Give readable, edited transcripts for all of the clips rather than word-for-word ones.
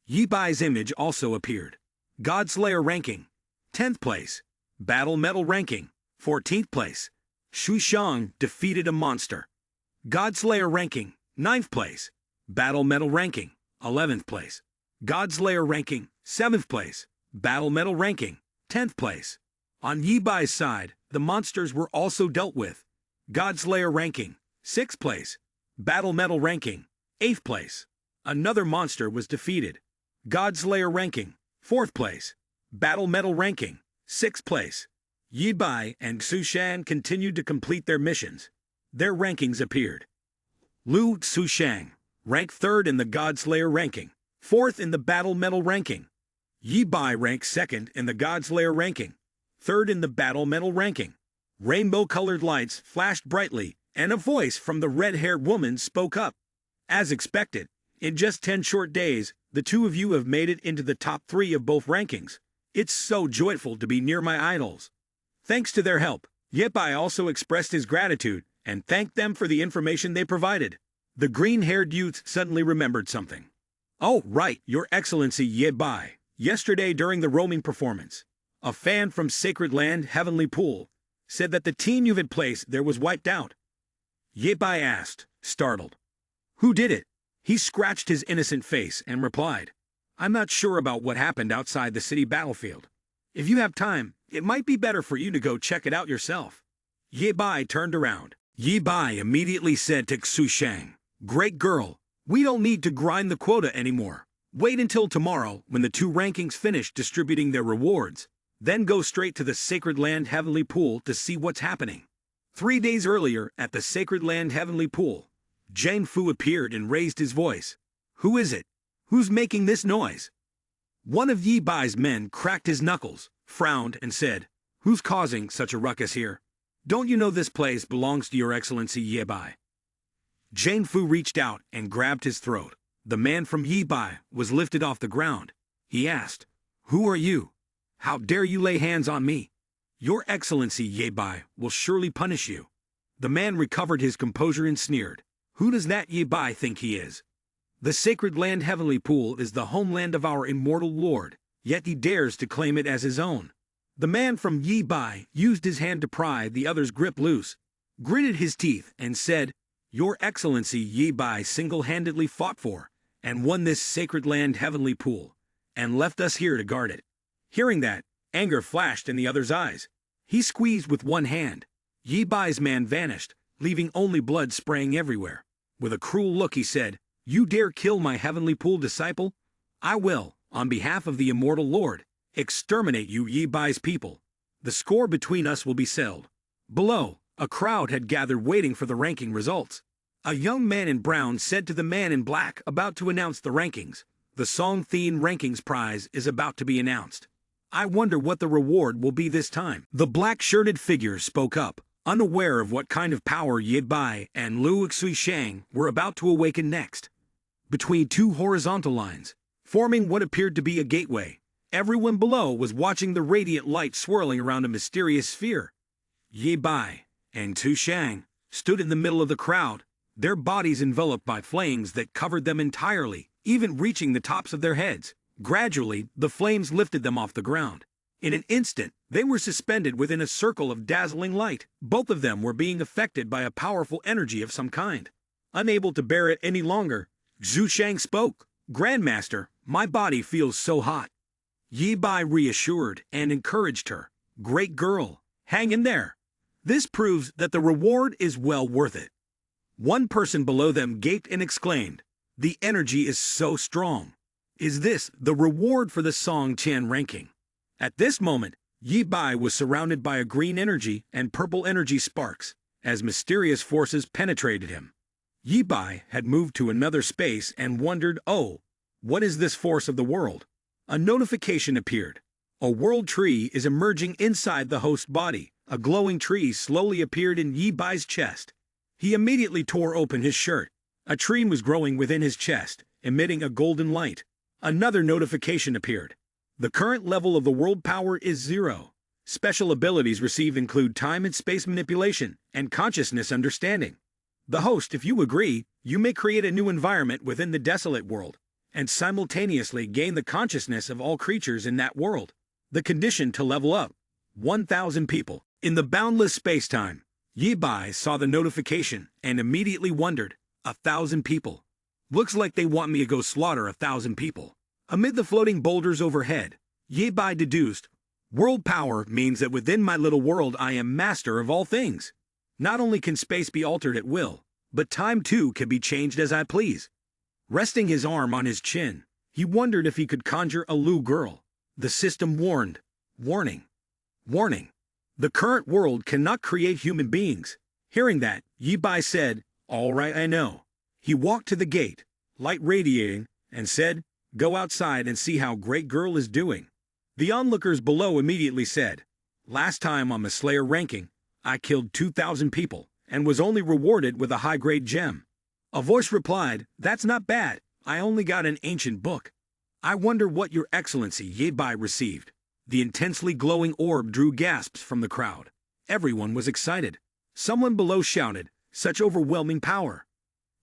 Yi Bai's image also appeared. Godslayer ranking, 10th place. Battle Metal ranking, 14th place. Shu Shang defeated a monster. Godslayer ranking, 9th place. Battle Metal ranking, 11th place. Godslayer ranking, 7th place. Battle Metal ranking, 10th place. On Yi Bai's side, the monsters were also dealt with. Godslayer ranking, 6th place. Battle Metal ranking, 8th place. Another monster was defeated. Godslayer ranking, 4th place. Battle Metal ranking, 6th place. Yi Bai and Xu Shang continued to complete their missions. Their rankings appeared. Lu Xushang, ranked 3rd in the Godslayer ranking, 4th in the Battle Metal ranking. Yi Bai ranked 2nd in the Godslayer ranking, 3rd in the Battle Metal ranking. Rainbow-colored lights flashed brightly, and a voice from the red-haired woman spoke up. As expected, in just 10 short days, the two of you have made it into the top 3 of both rankings. It's so joyful to be near my idols. Thanks to their help, Yi Bai also expressed his gratitude and thanked them for the information they provided. The green-haired youth suddenly remembered something. Oh, right, Your Excellency Yi Bai. Yesterday during the roaming performance, a fan from Sacred Land Heavenly Pool said that the team you had placed there was wiped out. Yi Bai asked, startled. Who did it? He scratched his innocent face and replied, I'm not sure about what happened outside the city battlefield. If you have time, it might be better for you to go check it out yourself. Yi Bai turned around. Yi Bai immediately said to Xu Shang, Great girl, we don't need to grind the quota anymore. Wait until tomorrow when the two rankings finish distributing their rewards. Then go straight to the Sacred Land Heavenly Pool to see what's happening. 3 days earlier at the Sacred Land Heavenly Pool, Jane Fu appeared and raised his voice. Who is it? Who's making this noise? One of Yi Bai's men cracked his knuckles, frowned, and said, Who's causing such a ruckus here? Don't you know this place belongs to Your Excellency Yi Bai? Jane Fu reached out and grabbed his throat. The man from Yi Bai was lifted off the ground. He asked, Who are you? How dare you lay hands on me? Your Excellency Yi Bai will surely punish you. The man recovered his composure and sneered. Who does that Yi Bai think he is? The Sacred Land Heavenly Pool is the homeland of our immortal Lord, yet he dares to claim it as his own. The man from Yi Bai used his hand to pry the other's grip loose, gritted his teeth, and said, Your Excellency Yi Bai single-handedly fought for and won this Sacred Land Heavenly Pool, and left us here to guard it. Hearing that, anger flashed in the other's eyes. He squeezed with one hand. Yi Bai's man vanished, leaving only blood spraying everywhere. With a cruel look he said, You dare kill my Heavenly Pool disciple? I will, on behalf of the immortal Lord, exterminate you Yi Bai's people. The score between us will be settled. Below, a crowd had gathered waiting for the ranking results. A young man in brown said to the man in black about to announce the rankings, The song theme rankings prize is about to be announced. I wonder what the reward will be this time. The black-shirted figure spoke up, unaware of what kind of power Yi Bai and Lu Xushang were about to awaken next. Between two horizontal lines, forming what appeared to be a gateway, everyone below was watching the radiant light swirling around a mysterious sphere. Yi Bai and Xushang stood in the middle of the crowd, their bodies enveloped by flames that covered them entirely, even reaching the tops of their heads. Gradually, the flames lifted them off the ground. In an instant, they were suspended within a circle of dazzling light. Both of them were being affected by a powerful energy of some kind. Unable to bear it any longer, Xu Shang spoke. Grandmaster, my body feels so hot. Yi Bai reassured and encouraged her. Great girl, hang in there. This proves that the reward is well worth it. One person below them gaped and exclaimed, The energy is so strong. Is this the reward for the Song Qian ranking? At this moment, Yi Bai was surrounded by a green energy and purple energy sparks, as mysterious forces penetrated him. Yi Bai had moved to another space and wondered, Oh, what is this force of the world? A notification appeared. A world tree is emerging inside the host body. A glowing tree slowly appeared in Yi Bai's chest. He immediately tore open his shirt. A tree was growing within his chest, emitting a golden light. Another notification appeared. The current level of the world power is 0. Special abilities received include time and space manipulation and consciousness understanding. The host, if you agree, you may create a new environment within the desolate world. and simultaneously gain the consciousness of all creatures in that world. The condition to level up. 1,000 people. In the boundless space-time, Yi Bai saw the notification and immediately wondered, 1,000 people. Looks like they want me to go slaughter 1,000 people. Amid the floating boulders overhead, Yi Bai deduced, world power means that within my little world I am master of all things. Not only can space be altered at will, but time too can be changed as I please. Resting his arm on his chin, he wondered if he could conjure a Lu girl. The system warned. Warning. Warning. The current world cannot create human beings. Hearing that, Yi Bai said, all right, I know. He walked to the gate, light radiating, and said, go outside and see how great girl is doing. The onlookers below immediately said, last time on the Slayer ranking, I killed 2,000 people and was only rewarded with a high-grade gem. A voice replied, that's not bad. I only got an ancient book. I wonder what your excellency Yi Bai received. The intensely glowing orb drew gasps from the crowd. Everyone was excited. Someone below shouted, such overwhelming power.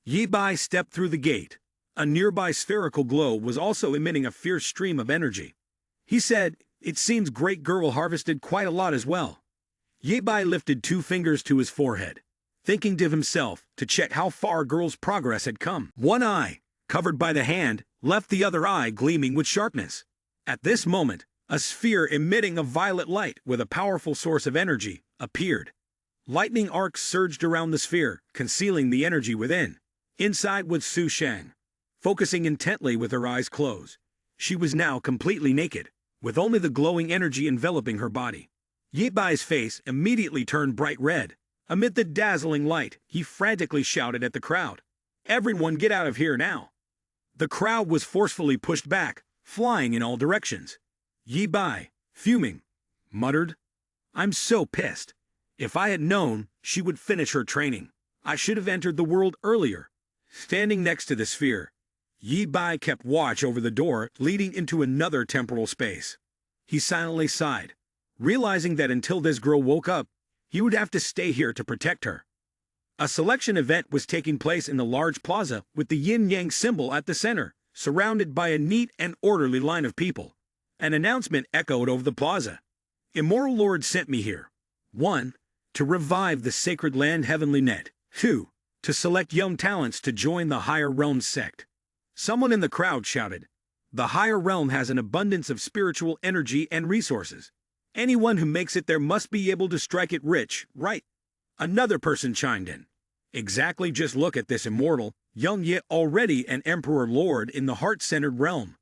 Yi Bai stepped through the gate. A nearby spherical globe was also emitting a fierce stream of energy. He said, it seems great girl harvested quite a lot as well. Yi Bai lifted 2 fingers to his forehead, thinking to himself to check how far girl's progress had come. One eye, covered by the hand, left the other eye gleaming with sharpness. At this moment, a sphere emitting a violet light with a powerful source of energy appeared. Lightning arcs surged around the sphere, concealing the energy within. Inside was Su Shang, focusing intently with her eyes closed. She was now completely naked, with only the glowing energy enveloping her body. Yi Bai's face immediately turned bright red. Amid the dazzling light, he frantically shouted at the crowd, everyone get out of here now. The crowd was forcefully pushed back, flying in all directions. Yi Bai, fuming, muttered, I'm so pissed. If I had known she would finish her training, I should have entered the world earlier. Standing next to the sphere, Yi Bai kept watch over the door leading into another temporal space. He silently sighed, realizing that until this girl woke up, he would have to stay here to protect her. A selection event was taking place in the large plaza with the yin-yang symbol at the center, surrounded by a neat and orderly line of people. An announcement echoed over the plaza. Immortal Lord sent me here. 1. To revive the sacred land Heavenly Net. 2. To select young talents to join the Higher Realms sect. Someone in the crowd shouted, the Higher Realm has an abundance of spiritual energy and resources. Anyone who makes it there must be able to strike it rich, right? Another person chimed in. Exactly, just look at this immortal, young yet already an Emperor Lord in the heart-centered realm.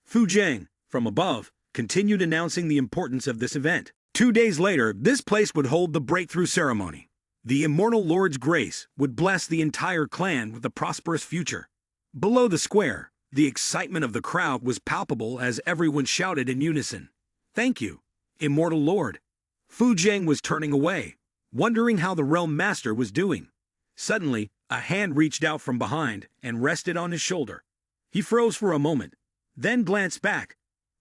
Fu Jiang, from above, continued announcing the importance of this event. 2 days later, this place would hold the breakthrough ceremony. The Immortal Lord's grace would bless the entire clan with a prosperous future. Below the square, the excitement of the crowd was palpable as everyone shouted in unison, thank you, Immortal Lord. Fu Jiang was turning away, wondering how the Realm Master was doing. Suddenly, a hand reached out from behind and rested on his shoulder. He froze for a moment, then glanced back.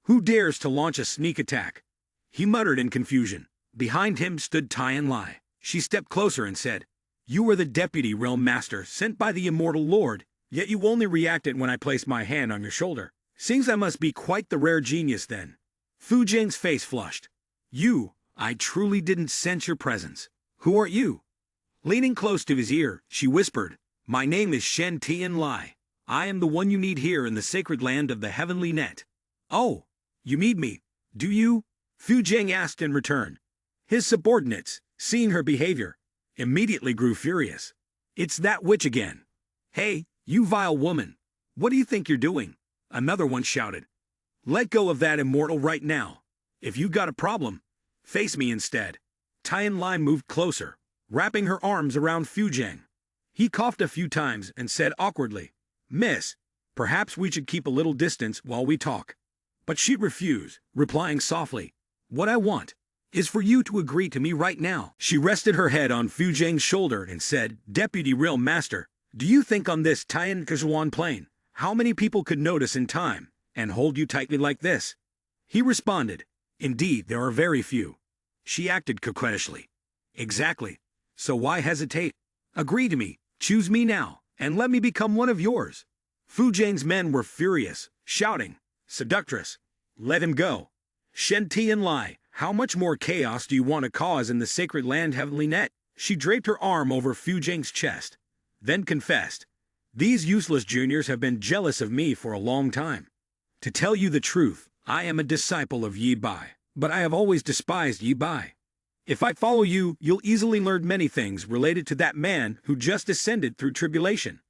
Who dares to launch a sneak attack? He muttered in confusion. Behind him stood Tian Lai. She stepped closer and said, you are the Deputy Realm Master sent by the Immortal Lord, yet you only reacted when I placed my hand on your shoulder. Seems I must be quite the rare genius then. Fu Jiang's face flushed. I truly didn't sense your presence. Who are you? Leaning close to his ear, she whispered, my name is Shen Tian Lai. I am the one you need here in the sacred land of the Heavenly Net. Oh, you need me, do you? Fu Jiang asked in return. His subordinates, seeing her behavior, immediately grew furious. It's that witch again. Hey, you vile woman. What do you think you're doing? Another one shouted. Let go of that immortal right now. If you got a problem, face me instead. Tian Lai moved closer, wrapping her arms around Fu Jiang. He coughed a few times and said awkwardly, Miss, perhaps we should keep a little distance while we talk. But she refused, replying softly, what I want is for you to agree to me right now. She rested her head on Fu Jiang's shoulder and said, Deputy Realm Master, do you think on this Tian Kazhuan plain, how many people could notice in time and hold you tightly like this? He responded, indeed, there are very few. She acted coquettishly. Exactly. So why hesitate? Agree to me, choose me now, and let me become one of yours. Fu Zheng's men were furious, shouting, "Seductress! Let him go! Shen Tianlai, how much more chaos do you want to cause in the sacred land heavenly net?" She draped her arm over Fu Zheng's chest, then confessed, "These useless juniors have been jealous of me for a long time. To tell you the truth, I am a disciple of Yi Bai, but I have always despised Yi Bai. If I follow you, you'll easily learn many things related to that man who just ascended through tribulation."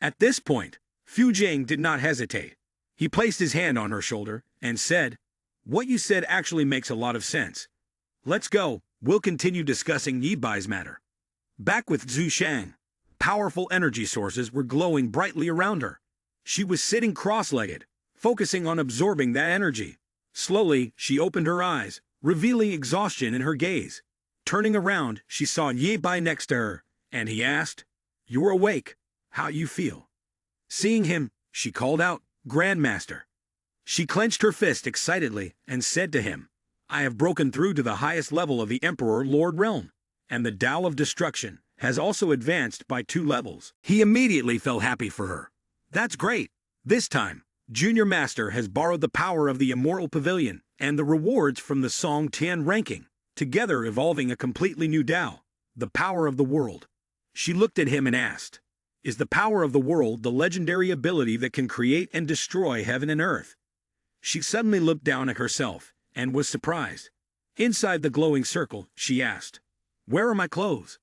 At this point, Fu Zheng did not hesitate. He placed his hand on her shoulder and said, "What you said actually makes a lot of sense. Let's go, we'll continue discussing Yi Bai's matter." Back with Zhu Shang, powerful energy sources were glowing brightly around her. She was sitting cross-legged, focusing on absorbing that energy. Slowly, she opened her eyes, revealing exhaustion in her gaze. Turning around, she saw Yi Bai next to her, and he asked, "You're awake. How you feel?" Seeing him, she called out, "Grandmaster." She clenched her fist excitedly and said to him, "I have broken through to the highest level of the Emperor Lord Realm, and the Tao of Destruction has also advanced by 2 levels." He immediately felt happy for her. "That's great. This time, Junior Master has borrowed the power of the Immortal Pavilion and the rewards from the Song Tian ranking, together evolving a completely new Tao, the power of the world." She looked at him and asked, "Is the power of the world the legendary ability that can create and destroy heaven and earth?" She suddenly looked down at herself and was surprised. Inside the glowing circle, she asked, "Where are my clothes?"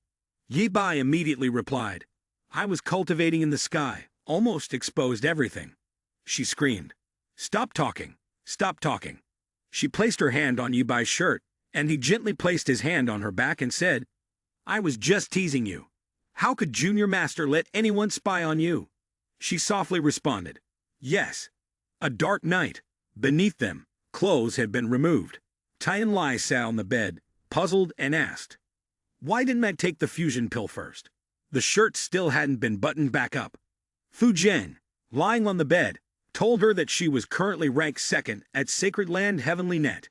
Yi Bai immediately replied, "I was cultivating in the sky, almost exposed everything." She screamed, "Stop talking! Stop talking!" She placed her hand on Yi Bai's shirt, and he gently placed his hand on her back and said, "I was just teasing you. How could Junior Master let anyone spy on you?" She softly responded, "Yes." A dark night. Beneath them, clothes had been removed. Tianlai sat on the bed, puzzled, and asked, "Why didn't I take the fusion pill first?" The shirt still hadn't been buttoned back up. Fu Zheng, lying on the bed, told her that she was currently ranked 2nd at Sacred Land Heavenly Net.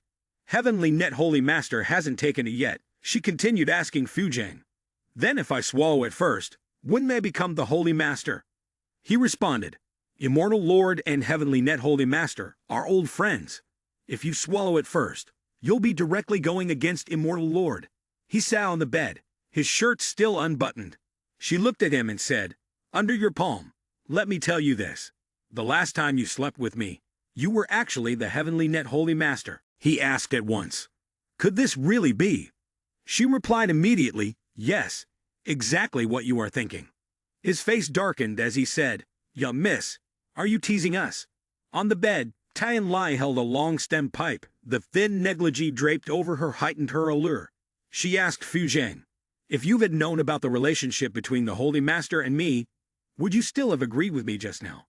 "Heavenly Net Holy Master hasn't taken it yet," she continued asking Fu Zheng. "Then if I swallow it first, wouldn't I become the Holy Master?" He responded, "Immortal Lord and Heavenly Net Holy Master are old friends. If you swallow it first, you'll be directly going against Immortal Lord." He sat on the bed, his shirt still unbuttoned. She looked at him and said, "Under your palm, let me tell you this. The last time you slept with me, you were actually the Heavenly Net Holy Master." He asked at once, "Could this really be?" She replied immediately, "Yes, exactly what you are thinking." His face darkened as he said, "Ya miss, are you teasing us?" On the bed, Tianlai held a long-stemmed pipe, the thin negligee draped over her heightened her allure. She asked Fu Zheng, "If you had known about the relationship between the Holy Master and me, would you still have agreed with me just now?"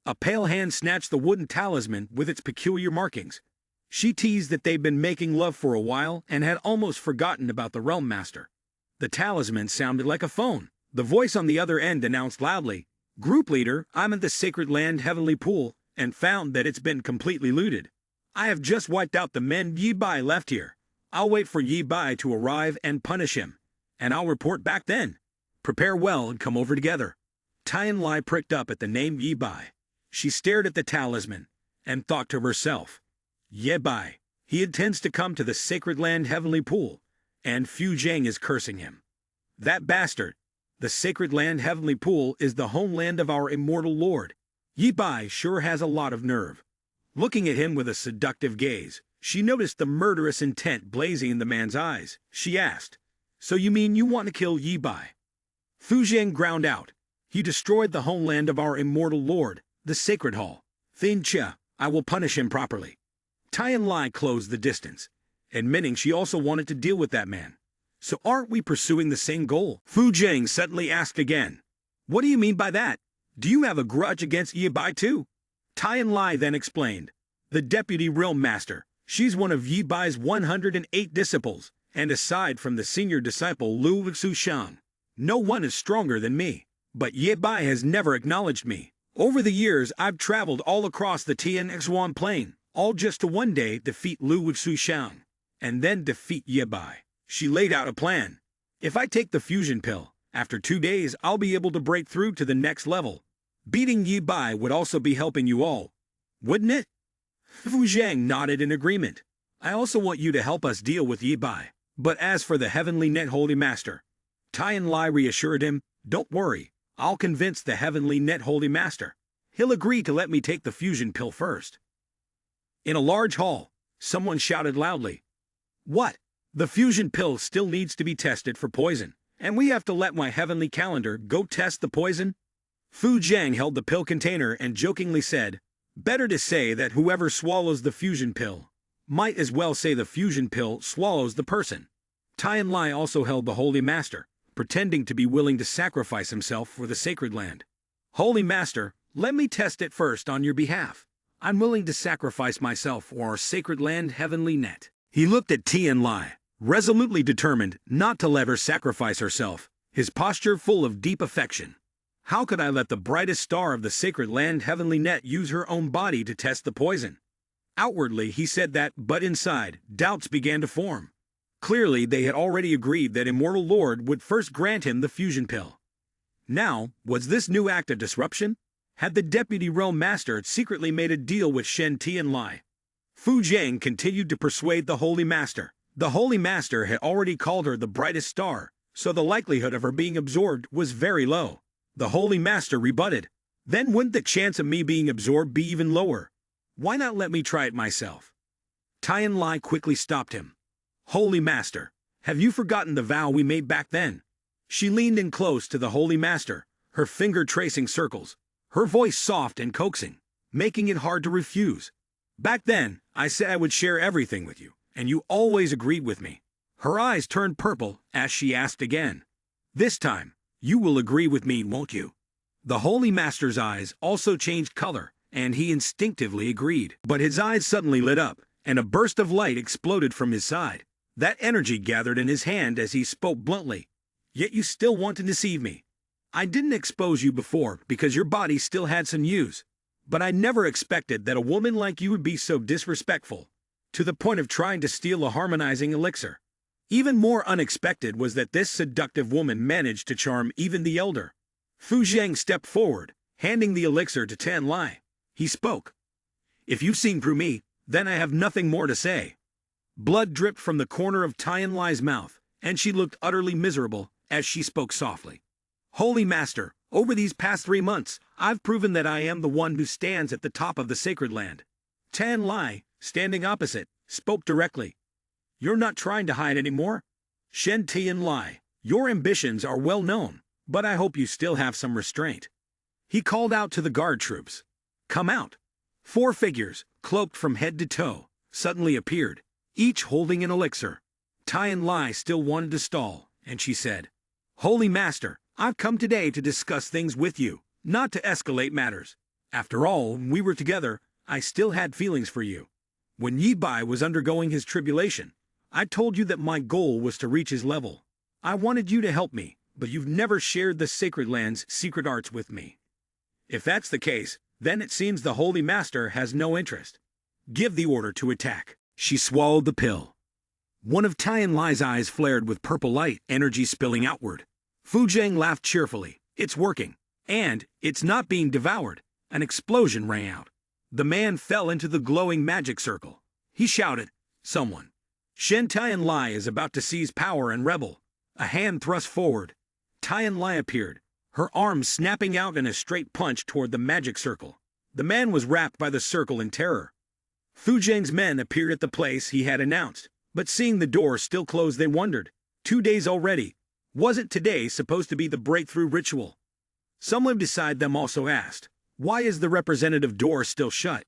A pale hand snatched the wooden talisman with its peculiar markings. She teased that they'd been making love for a while and had almost forgotten about the Realm Master. The talisman sounded like a phone. The voice on the other end announced loudly, "Group Leader, I'm at the Sacred Land Heavenly Pool and found that it's been completely looted. I have just wiped out the men Yi Bai left here. I'll wait for Yi Bai to arrive and punish him, and I'll report back then. Prepare well and come over together." Tianlai pricked up at the name Yi Bai. She stared at the talisman and thought to herself, "Yi Bai, he intends to come to the Sacred Land Heavenly Pool, and Fu Zheng is cursing him. That bastard! The Sacred Land Heavenly Pool is the homeland of our immortal Lord. Yi Bai sure has a lot of nerve." Looking at him with a seductive gaze, she noticed the murderous intent blazing in the man's eyes. She asked, "So you mean you want to kill Yi Bai?" Fu Zheng ground out, "He destroyed the homeland of our immortal Lord, the Sacred Hall. Thin Chia, I will punish him properly." Tianlai closed the distance, admitting she also wanted to deal with that man. "So aren't we pursuing the same goal?" Fu Zheng suddenly asked again, "What do you mean by that? Do you have a grudge against Yi Bai too?" Tianlai then explained, "The Deputy Realm Master, she's one of Yi Bai's 108 disciples, and aside from the senior disciple Lu Xuxiang, no one is stronger than me. But Yi Bai has never acknowledged me. Over the years, I've traveled all across the Tianxuan Plain, all just to one day defeat Lu Xuxiang, and then defeat Yi Bai." She laid out a plan. "If I take the fusion pill, after 2 days I'll be able to break through to the next level. Beating Yi Bai would also be helping you all, wouldn't it? Fu Zhang nodded in agreement. I also want you to help us deal with Yi Bai. But as for the Heavenly Net Holy Master, Tian Lai reassured him, don't worry, I'll convince the Heavenly Net Holy Master. He'll agree to let me take the fusion pill first. In a large hall, someone shouted loudly, what? The fusion pill still needs to be tested for poison, and we have to let my heavenly calendar go test the poison? Fu Zhang held the pill container and jokingly said, better to say that whoever swallows the fusion pill might as well say the fusion pill swallows the person. Tian Lai also held the Holy Master, pretending to be willing to sacrifice himself for the sacred land. Holy Master, let me test it first on your behalf. I'm willing to sacrifice myself for our sacred land heavenly net. He looked at Tian Lai, resolutely determined not to let her sacrifice herself, his posture full of deep affection. How could I let the brightest star of the sacred land heavenly net use her own body to test the poison? Outwardly he said that, but inside, doubts began to form. Clearly they had already agreed that Immortal Lord would first grant him the fusion pill. Now, was this new act a disruption? Had the Deputy Realm Master secretly made a deal with Shen Tian Lai? Fu Zhang continued to persuade the Holy Master. The Holy Master had already called her the brightest star, so the likelihood of her being absorbed was very low. The Holy Master rebutted. Then wouldn't the chance of me being absorbed be even lower? Why not let me try it myself? Tian Lai quickly stopped him. Holy Master, have you forgotten the vow we made back then? She leaned in close to the Holy Master, her finger tracing circles, her voice soft and coaxing, making it hard to refuse. Back then, I said I would share everything with you, and you always agreed with me. Her eyes turned purple as she asked again. This time, you will agree with me, won't you? The Holy Master's eyes also changed color, and he instinctively agreed. But his eyes suddenly lit up, and a burst of light exploded from his side. That energy gathered in his hand as he spoke bluntly. Yet you still want to deceive me. I didn't expose you before because your body still had some use. But I never expected that a woman like you would be so disrespectful, to the point of trying to steal a harmonizing elixir. Even more unexpected was that this seductive woman managed to charm even the elder. Fu Zhang stepped forward, handing the elixir to Tian Lai. He spoke. If you've seen through me, then I have nothing more to say. Blood dripped from the corner of Tian Lai's mouth, and she looked utterly miserable as she spoke softly. Holy Master, over these past 3 months, I've proven that I am the one who stands at the top of the sacred land. Tian Lai, standing opposite, spoke directly. You're not trying to hide anymore? Shen Tian Lai, your ambitions are well known, but I hope you still have some restraint. He called out to the guard troops. Come out. 4 figures, cloaked from head to toe, suddenly appeared, each holding an elixir. Tian Lai still wanted to stall, and she said, Holy Master, I've come today to discuss things with you, not to escalate matters. After all, when we were together, I still had feelings for you. When Yi Bai was undergoing his tribulation, I told you that my goal was to reach his level. I wanted you to help me, but you've never shared the sacred land's secret arts with me. If that's the case, then it seems the Holy Master has no interest. Give the order to attack. She swallowed the pill. One of Tian Lai's eyes flared with purple light, energy spilling outward. Fu Zhang laughed cheerfully. It's working. And it's not being devoured. An explosion rang out. The man fell into the glowing magic circle. He shouted, Someone. Shen Tian Lai is about to seize power and rebel. A hand thrust forward. Tian Lai appeared, her arms snapping out in a straight punch toward the magic circle. The man was wrapped by the circle in terror. Fu Zhang's men appeared at the place he had announced, but seeing the door still closed they wondered. 2 days already. Wasn't today supposed to be the breakthrough ritual? Someone beside them also asked, Why is the representative door still shut?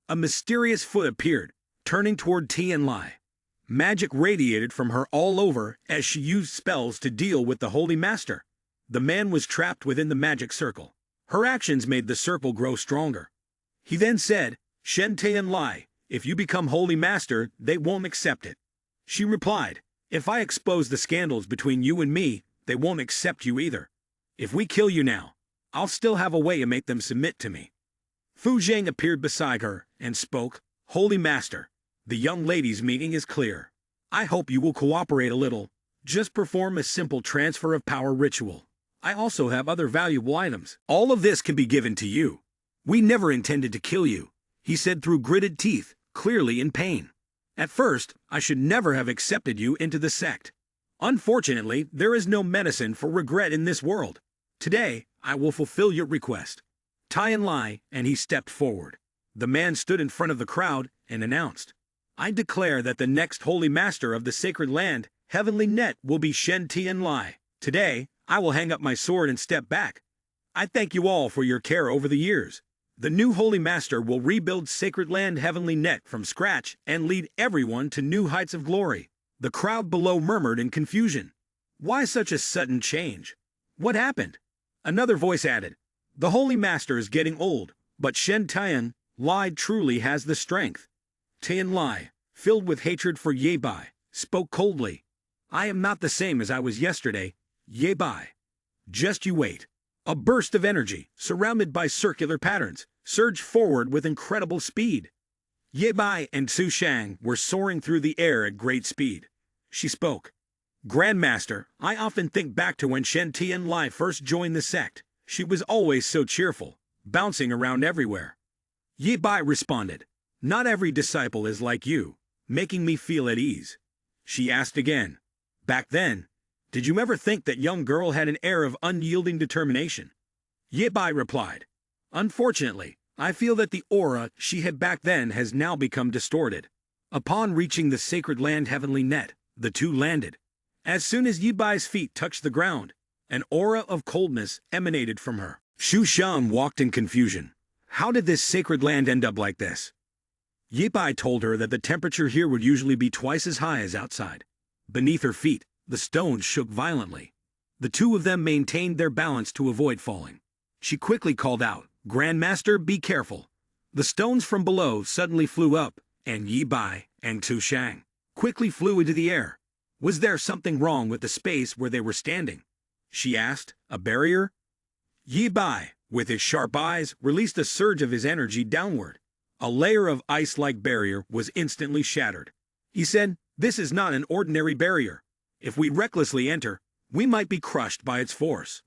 A mysterious foot appeared, turning toward Tian Lai. Magic radiated from her all over as she used spells to deal with the Holy Master. The man was trapped within the magic circle. Her actions made the circle grow stronger. He then said, Shen Tian Lai, if you become Holy Master, they won't accept it. She replied, If I expose the scandals between you and me, they won't accept you either. If we kill you now, I'll still have a way to make them submit to me. Fu Zhang appeared beside her and spoke, Holy Master, the young lady's meaning is clear. I hope you will cooperate a little. Just perform a simple transfer of power ritual. I also have other valuable items. All of this can be given to you. We never intended to kill you, he said through gritted teeth, clearly in pain. At first, I should never have accepted you into the sect. Unfortunately, there is no medicine for regret in this world. Today, I will fulfill your request. Tian Lai, and he stepped forward. The man stood in front of the crowd and announced, I declare that the next holy master of the sacred land, Heavenly Net, will be Shen Tian Lai. Today, I will hang up my sword and step back. I thank you all for your care over the years. The new holy master will rebuild sacred land Heavenly Net from scratch and lead everyone to new heights of glory. The crowd below murmured in confusion. Why such a sudden change? What happened? Another voice added, the holy master is getting old, but Shen Tian Lai truly has the strength. Tian Lai, filled with hatred for Ye Bai, spoke coldly. I am not the same as I was yesterday, Ye Bai. Just you wait. A burst of energy, surrounded by circular patterns, surged forward with incredible speed. Ye Bai and Su Shang were soaring through the air at great speed. She spoke. Grandmaster, I often think back to when Shen Tian Lai first joined the sect. She was always so cheerful, bouncing around everywhere. Ye Bai responded, not every disciple is like you, making me feel at ease. She asked again, back then, did you ever think that young girl had an air of unyielding determination? Ye Bai replied, unfortunately, I feel that the aura she had back then has now become distorted. Upon reaching the sacred land Heavenly Net, the two landed. As soon as Ye Bai's feet touched the ground, an aura of coldness emanated from her. Shu Shan walked in confusion. How did this sacred land end up like this? Ye Bai told her that the temperature here would usually be twice as high as outside. Beneath her feet, the stones shook violently. The two of them maintained their balance to avoid falling. She quickly called out, Grandmaster, be careful. The stones from below suddenly flew up, and Ye Bai and Tu Shang quickly flew into the air. Was there something wrong with the space where they were standing? She asked. A barrier? Ye Bai, with his sharp eyes, released a surge of his energy downward. A layer of ice-like barrier was instantly shattered. He said, this is not an ordinary barrier. If we recklessly enter, we might be crushed by its force.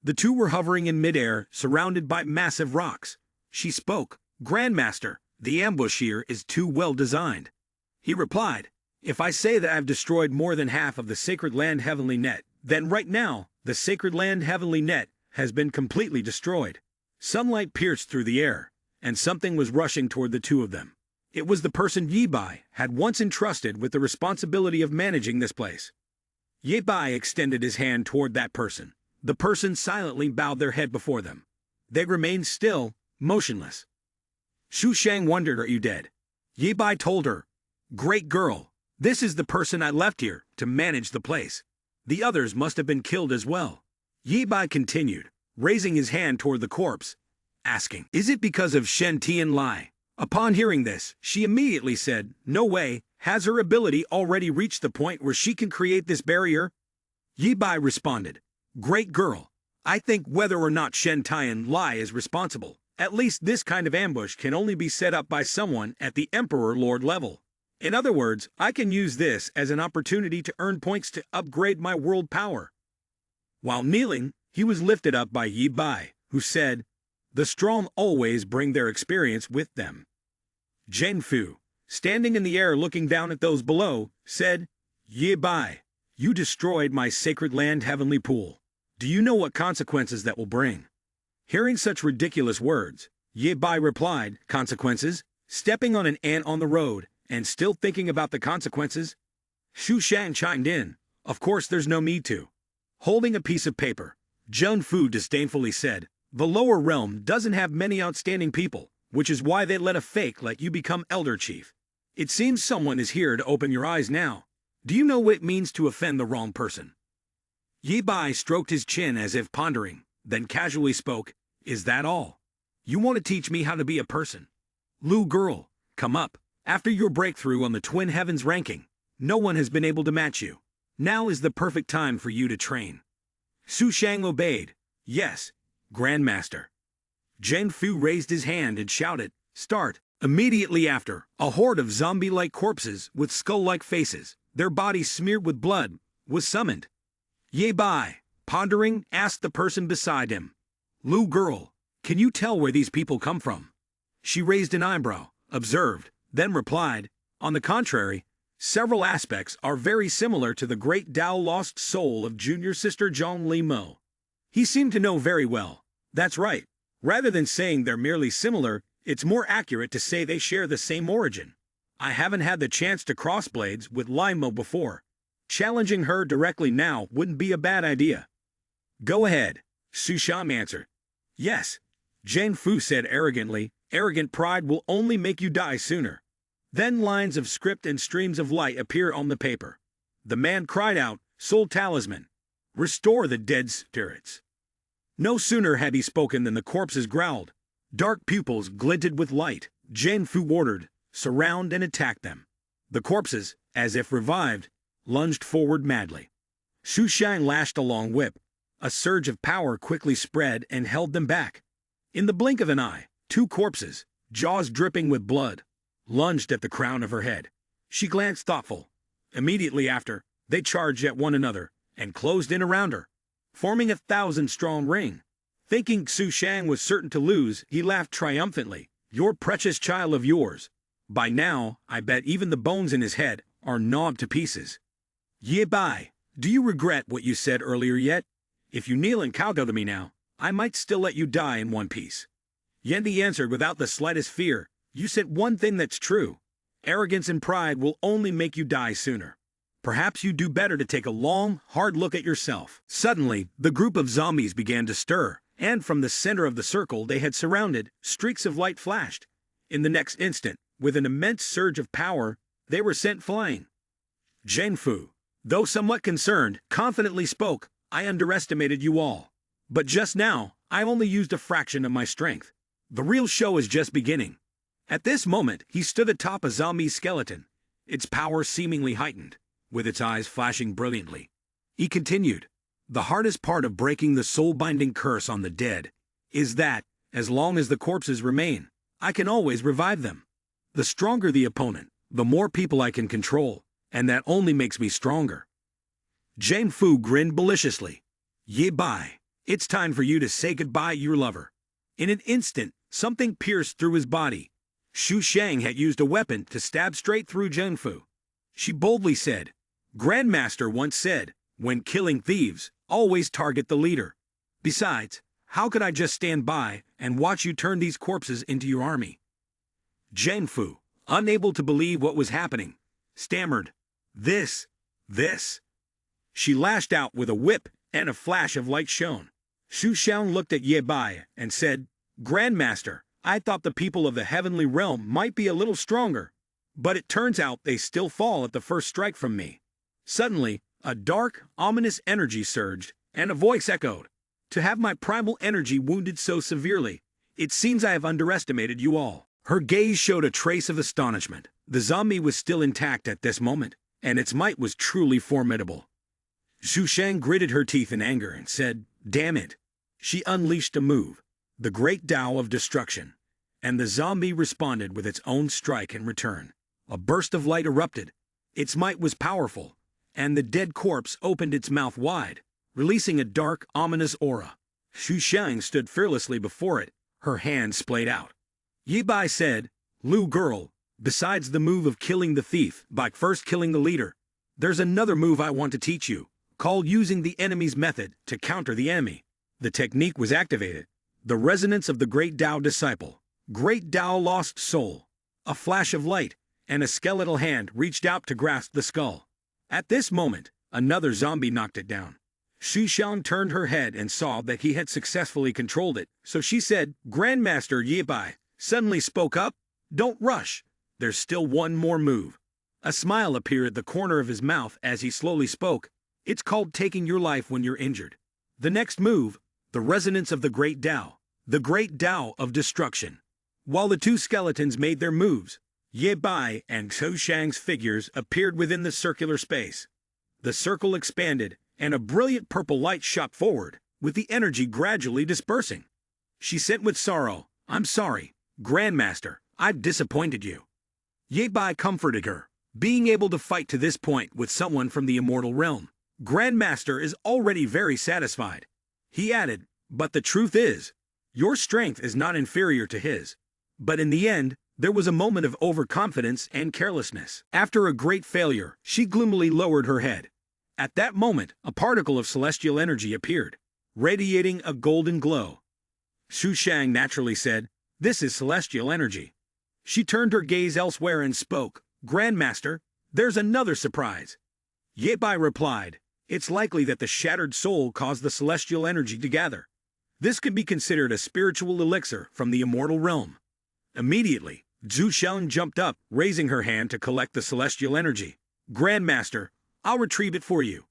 The two were hovering in midair, surrounded by massive rocks. She spoke, Grandmaster, the ambush here is too well designed. He replied, if I say that I've destroyed more than half of the sacred land Heavenly Net, then right now, the sacred land Heavenly Net has been completely destroyed. Sunlight pierced through the air, and something was rushing toward the two of them. It was the person Ye Bai had once entrusted with the responsibility of managing this place. Ye Bai extended his hand toward that person. The person silently bowed their head before them. They remained still, motionless. Shu Shang wondered, are you dead? Ye Bai told her, great girl, this is the person I left here to manage the place. The others must have been killed as well. Ye Bai continued, raising his hand toward the corpse, asking, is it because of Shen Tian Lai? Upon hearing this, she immediately said, no way, has her ability already reached the point where she can create this barrier? Ye Bai responded, great girl, I think whether or not Shen Tian Lai is responsible, at least this kind of ambush can only be set up by someone at the Emperor Lord level. In other words, I can use this as an opportunity to earn points to upgrade my world power. While kneeling, he was lifted up by Ye Bai, who said, the strong always bring their experience with them. Zheng Fu, standing in the air looking down at those below, said, Ye Bai, you destroyed my sacred land heavenly pool. Do you know what consequences that will bring? Hearing such ridiculous words, Ye Bai replied, consequences? Stepping on an ant on the road, and still thinking about the consequences? Shu Shang chimed in, of course there's no need to. Holding a piece of paper, Zheng Fu disdainfully said, the lower realm doesn't have many outstanding people, which is why they let a fake like you become Elder Chief. It seems someone is here to open your eyes now. Do you know what it means to offend the wrong person? Ye Bai stroked his chin as if pondering, then casually spoke, is that all? You want to teach me how to be a person? Lu girl, come up. After your breakthrough on the Twin Heavens ranking, no one has been able to match you. Now is the perfect time for you to train. Su Shang obeyed. Yes, Grandmaster. Zheng Fu raised his hand and shouted, start. Immediately after, a horde of zombie-like corpses with skull-like faces, their bodies smeared with blood, was summoned. Ye Bai, Pondering, asked the person beside him, "Lu girl, can you tell where these people come from?" She raised an eyebrow, observed, then replied, "On the contrary, several aspects are very similar to the great Tao lost soul of junior sister Zhang Li Mo." He seemed to know very well. That's right. Rather than saying they're merely similar, it's more accurate to say they share the same origin. I haven't had the chance to cross blades with Limo before. Challenging her directly now wouldn't be a bad idea. "Go ahead," Su Sham answered. "Yes," Jane Fu said arrogantly, "arrogant pride will only make you die sooner." Then lines of script and streams of light appear on the paper. The man cried out, "Soul talisman! Restore the dead spirits!" No sooner had he spoken than the corpses growled. Dark pupils glinted with light. Jane Fu ordered, "Surround and attack them." The corpses, as if revived, lunged forward madly. Xu Shang lashed a long whip. A surge of power quickly spread and held them back. In the blink of an eye, two corpses, jaws dripping with blood, lunged at the crown of her head. She glanced thoughtful. Immediately after, they charged at one another and closed in around her, forming a 1,000-strong ring. Thinking Xu Shang was certain to lose, he laughed triumphantly. "Your precious child of yours. By now, I bet even the bones in his head are gnawed to pieces." "Ye Bai, do you regret what you said earlier yet? If you kneel and kowtow to me now, I might still let you die in one piece." Yendi answered without the slightest fear, "You said one thing that's true. Arrogance and pride will only make you die sooner. Perhaps you'd do better to take a long, hard look at yourself." Suddenly, the group of zombies began to stir, and from the center of the circle they had surrounded, streaks of light flashed. In the next instant, with an immense surge of power, they were sent flying. Jane Fu, though somewhat concerned, confidently spoke, "I underestimated you all. But just now, I only used a fraction of my strength. The real show is just beginning." At this moment, he stood atop a zombie skeleton, its power seemingly heightened, with its eyes flashing brilliantly. He continued, "The hardest part of breaking the soul-binding curse on the dead is that, as long as the corpses remain, I can always revive them. The stronger the opponent, the more people I can control, and that only makes me stronger." Jane Fu grinned maliciously. "Ye Bai, it's time for you to say goodbye to your lover." In an instant, something pierced through his body. Xu Shang had used a weapon to stab straight through Jane Fu. She boldly said, "Grandmaster once said, when killing thieves, always target the leader. Besides, how could I just stand by and watch you turn these corpses into your army?" Jane Fu, unable to believe what was happening, stammered, This. She lashed out with a whip, and a flash of light shone. Xu Shang looked at Ye Bai and said, "Grandmaster, I thought the people of the heavenly realm might be a little stronger, but it turns out they still fall at the first strike from me." Suddenly, a dark, ominous energy surged, and a voice echoed, "To have my primal energy wounded so severely, it seems I have underestimated you all." Her gaze showed a trace of astonishment. The zombie was still intact at this moment, and its might was truly formidable. Xu Shang gritted her teeth in anger and said, "Damn it." She unleashed a move, the great Tao of destruction, and the zombie responded with its own strike in return. A burst of light erupted. Its might was powerful, and the dead corpse opened its mouth wide, releasing a dark, ominous aura. Xu Shang stood fearlessly before it, her hands splayed out. Ye Bai said, "Lu girl, besides the move of killing the thief by first killing the leader, there's another move I want to teach you, called using the enemy's method to counter the enemy." The technique was activated. The resonance of the great Tao disciple, great Tao lost soul. A flash of light, and a skeletal hand reached out to grasp the skull. At this moment, another zombie knocked it down. Xu Shang turned her head and saw that he had successfully controlled it, so she said, "Grandmaster Ye Bai suddenly spoke up, don't rush. There's still one more move." A smile appeared at the corner of his mouth as he slowly spoke. "It's called taking your life when you're injured. The next move, the resonance of the great Tao, the great Tao of destruction." While the two skeletons made their moves, Ye Bai and Xu Shang's figures appeared within the circular space. The circle expanded, and a brilliant purple light shot forward, with the energy gradually dispersing. She said with sorrow, "I'm sorry, Grandmaster, I've disappointed you." Ye Bai comforted her. Being able to fight to this point with someone from the immortal realm, Grandmaster is already very satisfied. He added, but the truth is, your strength is not inferior to his. But in the end, there was a moment of overconfidence and carelessness. After a great failure, she gloomily lowered her head. At that moment, a particle of celestial energy appeared, radiating a golden glow. Xu Shang naturally said, "This is celestial energy." She turned her gaze elsewhere and spoke, "Grandmaster, there's another surprise." Ye Bai replied, "It's likely that the shattered soul caused the celestial energy to gather. This could be considered a spiritual elixir from the immortal realm." Immediately, Zhu Shang jumped up, raising her hand to collect the celestial energy. "Grandmaster, I'll retrieve it for you."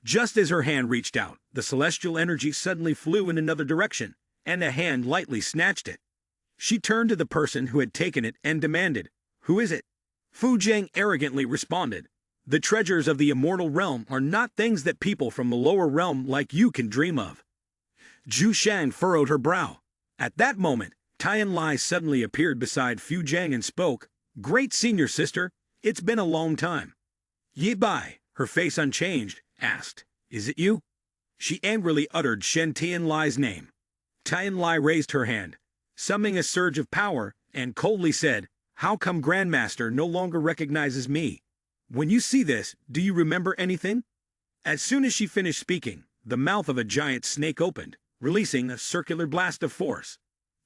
Just as her hand reached out, the celestial energy suddenly flew in another direction, and a hand lightly snatched it. She turned to the person who had taken it and demanded, "Who is it?" Fu Jiang arrogantly responded, "The treasures of the immortal realm are not things that people from the lower realm like you can dream of." Zhu Shang furrowed her brow. At that moment, Tian Lai suddenly appeared beside Fu Jiang and spoke, "Great senior sister, it's been a long time." Ye Bai, her face unchanged, asked, "Is it you?" She angrily uttered Shen Tian Lai's name. Tian Lai raised her hand, summoning a surge of power, and coldly said, "How come Grandmaster no longer recognizes me? When you see this, do you remember anything?" As soon as she finished speaking, the mouth of a giant snake opened, releasing a circular blast of force.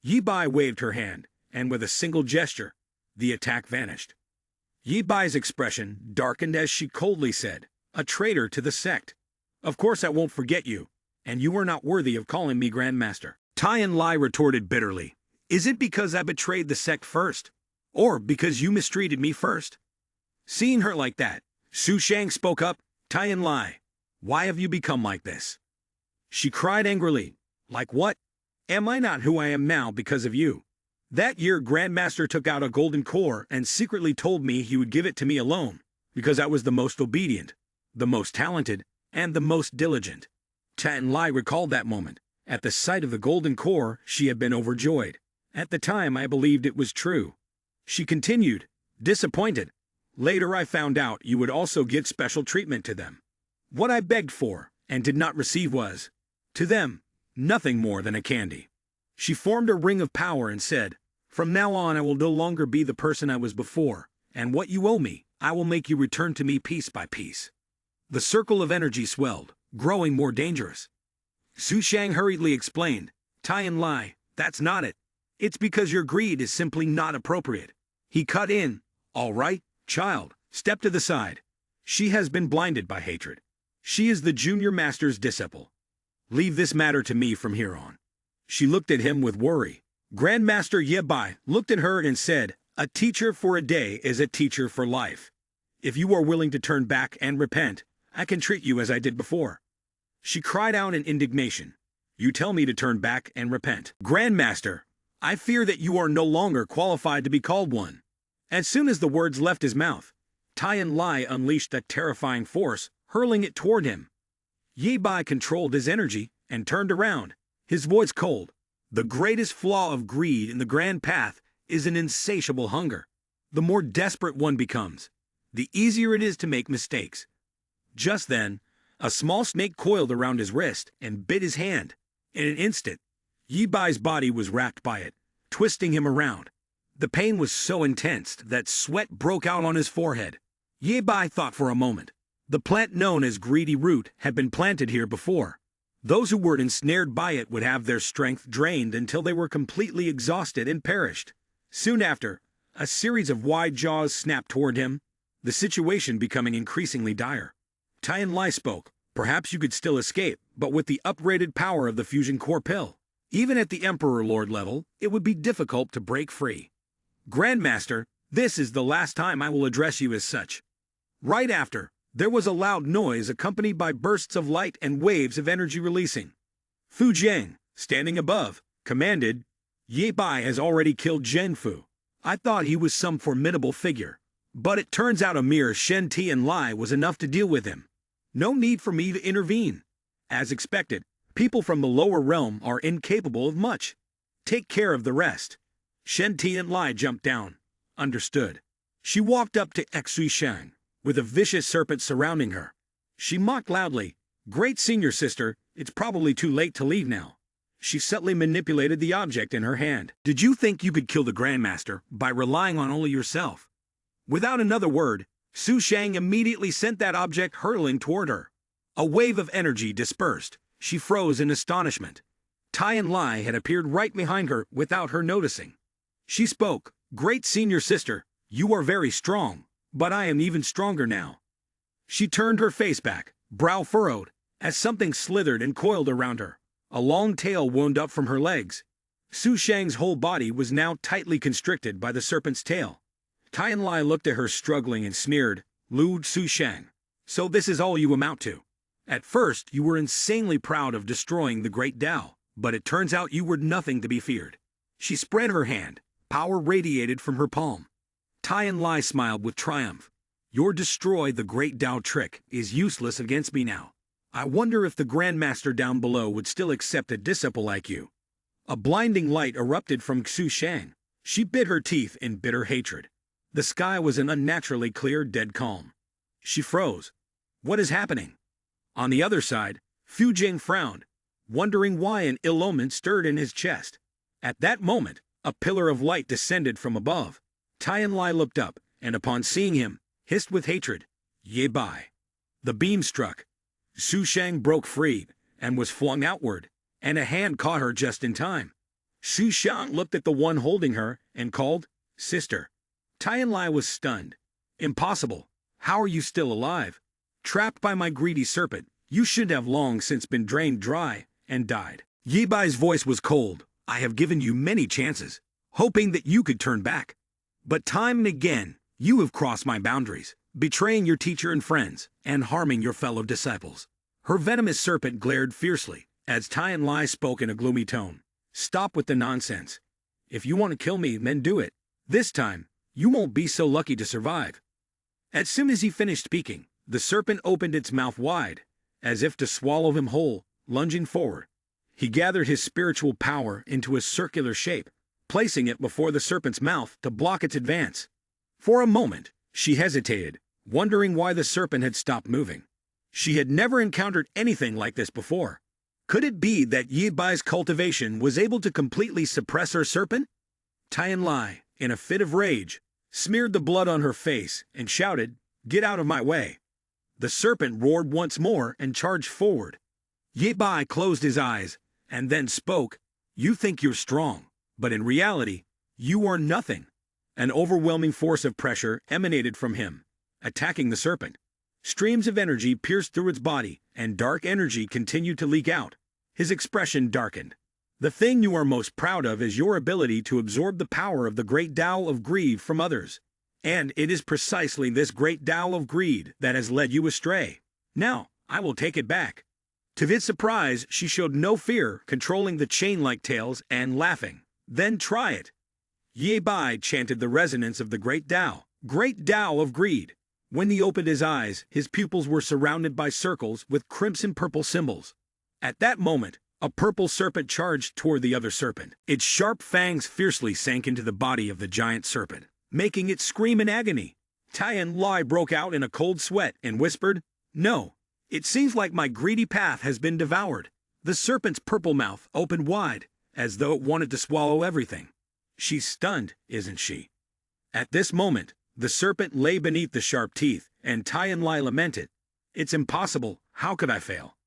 Ye Bai waved her hand, and with a single gesture, the attack vanished. Ye Bai's expression darkened as she coldly said, "A traitor to the sect. Of course I won't forget you, and you are not worthy of calling me Grandmaster." Tian Lai retorted bitterly, "Is it because I betrayed the sect first? Or because you mistreated me first?" Seeing her like that, Xu Shang spoke up, "Tian Lai, why have you become like this?" She cried angrily, "Like what? Am I not who I am now because of you? That year Grandmaster took out a golden core and secretly told me he would give it to me alone, because I was the most obedient, the most talented, and the most diligent." Tian Lai recalled that moment. At the sight of the golden core, she had been overjoyed. "At the time I believed it was true." She continued, "Disappointed. Later I found out you would also give special treatment to them. What I begged for, and did not receive was, to them, nothing more than a candy." She formed a ring of power and said, "From now on I will no longer be the person I was before, and what you owe me, I will make you return to me piece by piece." The circle of energy swelled, growing more dangerous. Xu Shang hurriedly explained, "Tian Lai, that's not it. It's because your greed is simply not appropriate." He cut in, "All right, child, step to the side. She has been blinded by hatred. She is the junior master's disciple. Leave this matter to me from here on." She looked at him with worry. Grandmaster Ye Bai looked at her and said, "A teacher for a day is a teacher for life. If you are willing to turn back and repent, I can treat you as I did before." She cried out in indignation, "You tell me to turn back and repent? Grandmaster, I fear that you are no longer qualified to be called one." As soon as the words left his mouth, Tian Lai unleashed a terrifying force, hurling it toward him. Ye Bai controlled his energy and turned around, his voice cold. "The greatest flaw of greed in the grand path is an insatiable hunger. The more desperate one becomes, the easier it is to make mistakes." Just then, a small snake coiled around his wrist and bit his hand. In an instant, Ye Bai's body was wrapped by it, twisting him around. The pain was so intense that sweat broke out on his forehead. Ye Bai thought for a moment. The plant known as greedy root had been planted here before. Those who were ensnared by it would have their strength drained until they were completely exhausted and perished. Soon after, a series of wide jaws snapped toward him, the situation becoming increasingly dire. Tian Lai spoke, "Perhaps you could still escape, but with the uprated power of the fusion core pill, even at the Emperor Lord level, it would be difficult to break free. Grandmaster, this is the last time I will address you as such." Right after, there was a loud noise accompanied by bursts of light and waves of energy releasing. Fu Jiang, standing above, commanded, "Ye Bai has already killed Zhen Fu. I thought he was some formidable figure, but it turns out a mere Shen Tian Lai was enough to deal with him. No need for me to intervene. As expected, people from the lower realm are incapable of much. Take care of the rest." Shen Tian Lai jumped down. "Understood." She walked up to Xu Shang, with a vicious serpent surrounding her. She mocked loudly. Great senior sister, it's probably too late to leave now. She subtly manipulated the object in her hand. Did you think you could kill the Grandmaster by relying on only yourself? Without another word, Su Shang immediately sent that object hurtling toward her. A wave of energy dispersed. She froze in astonishment. Tai Lai had appeared right behind her without her noticing. She spoke, "Great senior sister, you are very strong, but I am even stronger now." She turned her face back, brow furrowed, as something slithered and coiled around her. A long tail wound up from her legs. Su Shang's whole body was now tightly constricted by the serpent's tail. Tai Lai looked at her struggling and sneered, "Lu Su Shang, so this is all you amount to. At first you were insanely proud of destroying the great Tao, but it turns out you were nothing to be feared." She spread her hand. Power radiated from her palm. Tai Lai smiled with triumph. "Your destroy the great Tao trick is useless against me now. I wonder if the Grandmaster down below would still accept a disciple like you." A blinding light erupted from Su Shang. She bit her teeth in bitter hatred. The sky was an unnaturally clear, dead calm. She froze. What is happening? On the other side, Fu Jing frowned, wondering why an ill omen stirred in his chest. At that moment, a pillar of light descended from above. Tai Lai looked up, and upon seeing him, hissed with hatred, "Ye Bai." The beam struck. Su Shang broke free and was flung outward, and a hand caught her just in time. Su Shang looked at the one holding her and called, "Sister." Tai Lai was stunned. "Impossible. How are you still alive? Trapped by my greedy serpent, you should have long since been drained dry and died." Ye Bai's voice was cold. "I have given you many chances, hoping that you could turn back. But time and again, you have crossed my boundaries, betraying your teacher and friends, and harming your fellow disciples." Her venomous serpent glared fiercely, as Tai Lai spoke in a gloomy tone. "Stop with the nonsense. If you want to kill me, then do it. This time, you won't be so lucky to survive." As soon as he finished speaking, the serpent opened its mouth wide, as if to swallow him whole, lunging forward. He gathered his spiritual power into a circular shape, placing it before the serpent's mouth to block its advance. For a moment, she hesitated, wondering why the serpent had stopped moving. She had never encountered anything like this before. Could it be that Ye Bai's cultivation was able to completely suppress her serpent? Tai Lai, in a fit of rage, smeared the blood on her face and shouted, "Get out of my way." The serpent roared once more and charged forward. Ye Bai closed his eyes and then spoke, "You think you're strong, but in reality, you are nothing." An overwhelming force of pressure emanated from him, attacking the serpent. Streams of energy pierced through its body, and dark energy continued to leak out. His expression darkened. "The thing you are most proud of is your ability to absorb the power of the great Tao of greed from others. And it is precisely this great Tao of greed that has led you astray. Now, I will take it back." To his surprise, she showed no fear, controlling the chain-like tails and laughing. "Then try it." Ye Bai chanted the resonance of the great Tao of greed. When he opened his eyes, his pupils were surrounded by circles with crimson-purple symbols. At that moment, a purple serpent charged toward the other serpent. Its sharp fangs fiercely sank into the body of the giant serpent, making it scream in agony. Tai Lai broke out in a cold sweat and whispered, "No, it seems like my greedy path has been devoured." The serpent's purple mouth opened wide, as though it wanted to swallow everything. "She's stunned, isn't she?" At this moment, the serpent lay beneath the sharp teeth, and Tai Lai lamented, "It's impossible, how could I fail?"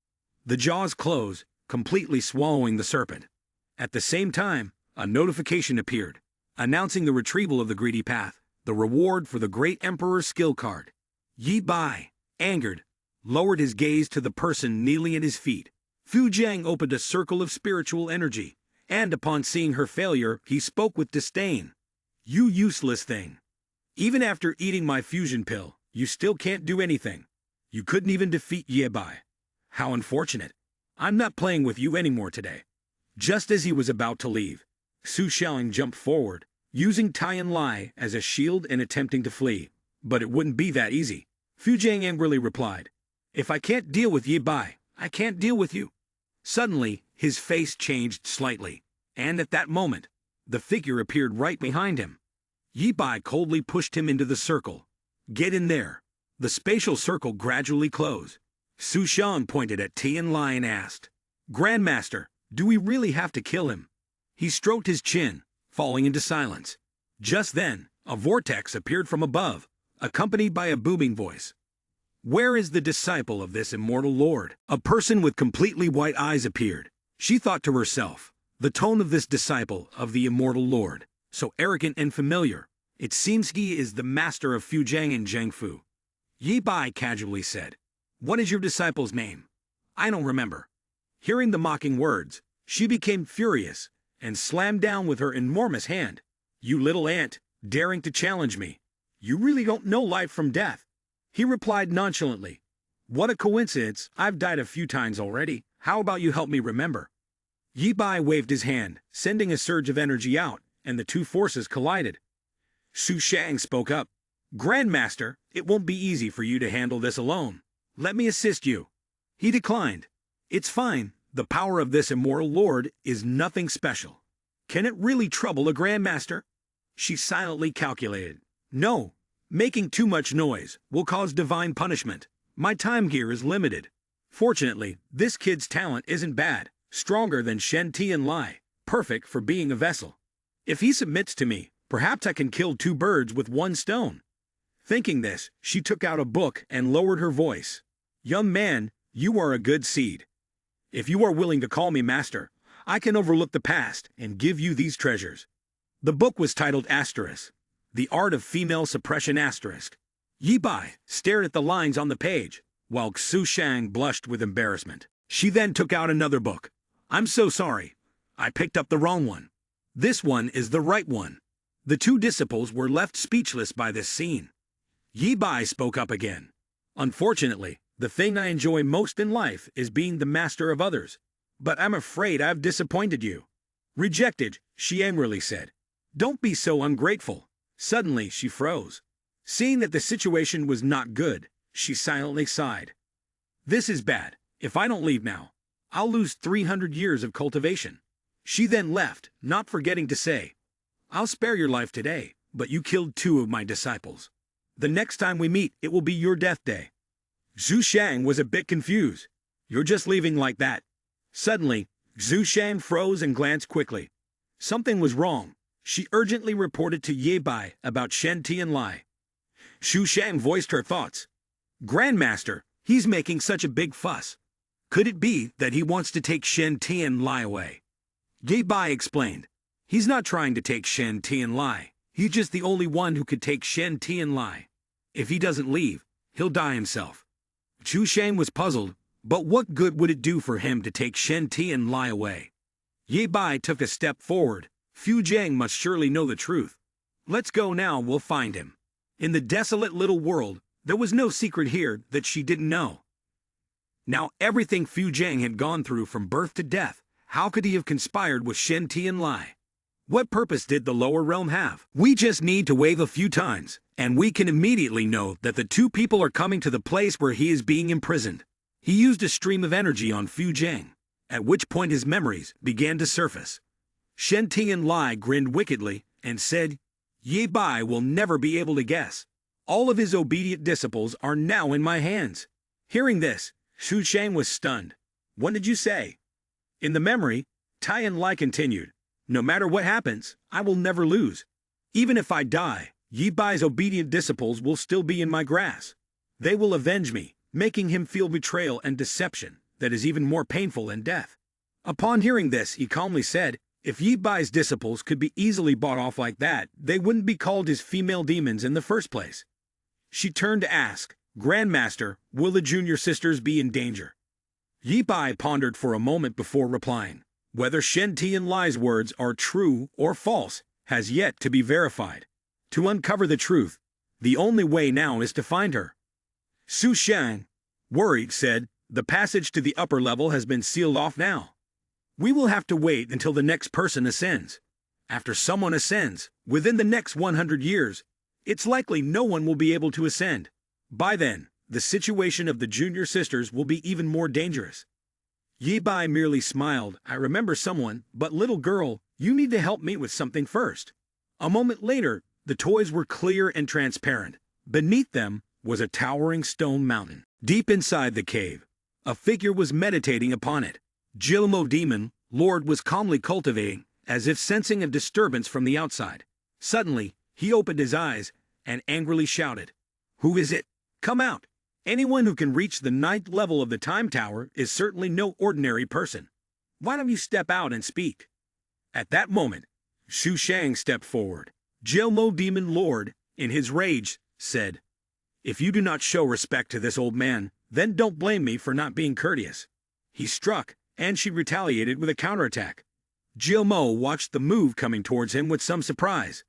The jaws closed, completely swallowing the serpent. At the same time, a notification appeared, announcing the retrieval of the greedy path, the reward for the great emperor's skill card. Ye Bai, angered, lowered his gaze to the person kneeling at his feet. Fu Jiang opened a circle of spiritual energy, and upon seeing her failure, he spoke with disdain. "You useless thing. Even after eating my fusion pill, you still can't do anything. You couldn't even defeat Ye Bai. How unfortunate. I'm not playing with you anymore today." Just as he was about to leave, Su Shang jumped forward, using Tai Lai as a shield and attempting to flee. But it wouldn't be that easy. Fu Jiang angrily replied, "If I can't deal with Ye Bai, I can't deal with you." Suddenly, his face changed slightly, and at that moment, the figure appeared right behind him. Ye Bai coldly pushed him into the circle. "Get in there." The spatial circle gradually closed. Su Shang pointed at Tian Lai and asked, Grandmaster, do we really have to kill him? He stroked his chin, falling into silence. Just then, a vortex appeared from above, accompanied by a booming voice. Where is the disciple of this immortal lord? A person with completely white eyes appeared. She thought to herself, the tone of this disciple of the immortal lord, so arrogant and familiar. It seems he is the master of Fujiang and Jiangfu. Yi Bai casually said, What is your disciple's name? I don't remember. Hearing the mocking words, she became furious and slammed down with her enormous hand. You little ant, daring to challenge me. You really don't know life from death. He replied nonchalantly, What a coincidence, I've died a few times already. How about you help me remember? Yi Bai waved his hand, sending a surge of energy out, and the two forces collided. Su Shang spoke up. Grandmaster, it won't be easy for you to handle this alone. Let me assist you. He declined. It's fine, the power of this immortal lord is nothing special. Can it really trouble a grandmaster? She silently calculated. No, making too much noise will cause divine punishment. My time here is limited. Fortunately, this kid's talent isn't bad, stronger than Shen Tian Lai, perfect for being a vessel. If he submits to me, perhaps I can kill two birds with one stone. Thinking this, she took out a book and lowered her voice. Young man, you are a good seed. If you are willing to call me master, I can overlook the past and give you these treasures. The book was titled Asterisk, The Art of Female Suppression Asterisk. Yi Bai stared at the lines on the page, while Su Shang blushed with embarrassment. She then took out another book. I'm so sorry. I picked up the wrong one. This one is the right one. The two disciples were left speechless by this scene. Yi Bai spoke up again. Unfortunately, the thing I enjoy most in life is being the master of others. But I'm afraid I've disappointed you. Rejected, she angrily said. Don't be so ungrateful. Suddenly, she froze. Seeing that the situation was not good, she silently sighed. This is bad. If I don't leave now, I'll lose 300 years of cultivation. She then left, not forgetting to say, I'll spare your life today, but you killed two of my disciples. The next time we meet, it will be your death day. Zhu Shang was a bit confused. You're just leaving like that. Suddenly, Zhu Shang froze and glanced quickly. Something was wrong. She urgently reported to Ye Bai about Shen Tian Lai. Zhu Shang voiced her thoughts. Grandmaster, he's making such a big fuss. Could it be that he wants to take Shen Tian Lai away? Ye Bai explained. He's not trying to take Shen Tian Lai. He's just the only one who could take Shen Tian Lai. If he doesn't leave, he'll die himself. Zhu Shang was puzzled, but what good would it do for him to take Shen Tian Lai away? Ye Bai took a step forward. Fu Jiang must surely know the truth. Let's go now, we'll find him. In the desolate little world, there was no secret here that she didn't know. Now everything Fu Jiang had gone through from birth to death, how could he have conspired with Shen Tian Lai? What purpose did the lower realm have? We just need to wave a few times, and we can immediately know that the two people are coming to the place where he is being imprisoned. He used a stream of energy on Fu Jiang, at which point his memories began to surface. Shen Tian Lai grinned wickedly and said, Ye Bai will never be able to guess. All of his obedient disciples are now in my hands. Hearing this, Su Shang was stunned. What did you say? In the memory, Tian Lai continued, No matter what happens, I will never lose. Even if I die, Ye Bai's obedient disciples will still be in my grasp. They will avenge me, making him feel betrayal and deception that is even more painful than death. Upon hearing this, he calmly said, If Ye Bai's disciples could be easily bought off like that, they wouldn't be called his female demons in the first place. She turned to ask, Grandmaster, will the junior sisters be in danger? Ye Bai pondered for a moment before replying. Whether Shen Tian Lai's words are true or false has yet to be verified. To uncover the truth, the only way now is to find her. Su Shang, worried, said, The passage to the upper level has been sealed off now. We will have to wait until the next person ascends. After someone ascends, within the next 100 years, it's likely no one will be able to ascend. By then, the situation of the junior sisters will be even more dangerous. Ye Bai merely smiled. I remember someone, but little girl, you need to help me with something first. A moment later, the toys were clear and transparent. Beneath them was a towering stone mountain. Deep inside the cave, a figure was meditating upon it. Jilmo Demon Lord was calmly cultivating, as if sensing a disturbance from the outside. Suddenly, he opened his eyes and angrily shouted, "Who is it? Come out! Anyone who can reach the 9th level of the Time Tower is certainly no ordinary person. Why don't you step out and speak?" At that moment, Shu Shang stepped forward. Jilmo Demon Lord, in his rage, said, "If you do not show respect to this old man, then don't blame me for not being courteous." He struck, and she retaliated with a counterattack. Jilmo watched the move coming towards him with some surprise.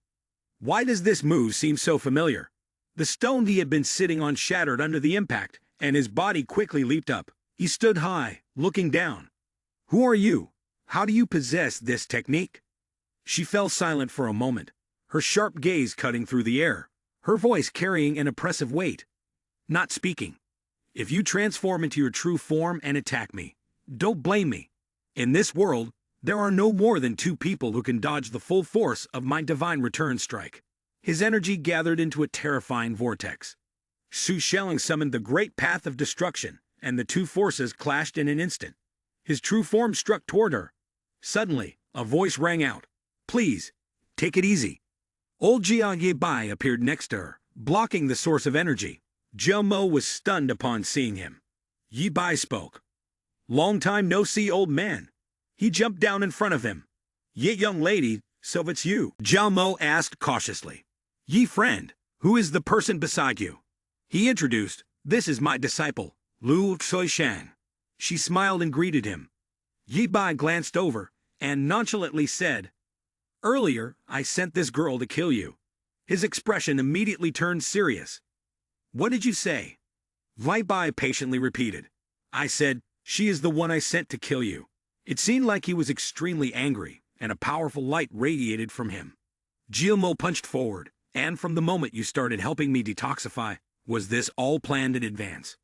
Why does this move seem so familiar? The stone he had been sitting on shattered under the impact, and his body quickly leaped up. He stood high, looking down. "Who are you? How do you possess this technique?" She fell silent for a moment, her sharp gaze cutting through the air, her voice carrying an oppressive weight. Not speaking. "If you transform into your true form and attack me, don't blame me. In this world, there are no more than 2 people who can dodge the full force of my divine return strike." His energy gathered into a terrifying vortex. Su Shelling summoned the great path of destruction, and the 2 forces clashed in an instant. His true form struck toward her. Suddenly, a voice rang out, "Please, take it easy." Old Jia Ye Bai appeared next to her, blocking the source of energy. Jilmo was stunned upon seeing him. Ye Bai spoke. "Long time no see, old man." He jumped down in front of him. "Ye young lady, so it's you?" Jilmo asked cautiously. "Ye friend, who is the person beside you?" He introduced, "This is my disciple, Lu Xoishan." She smiled and greeted him. Ye Bai glanced over, and nonchalantly said, "Earlier, I sent this girl to kill you." His expression immediately turned serious. "What did you say?" Ye Bai patiently repeated, "I said, she is the one I sent to kill you." It seemed like he was extremely angry, and a powerful light radiated from him. Jilmo punched forward, "And from the moment you started helping me detoxify, was this all planned in advance?"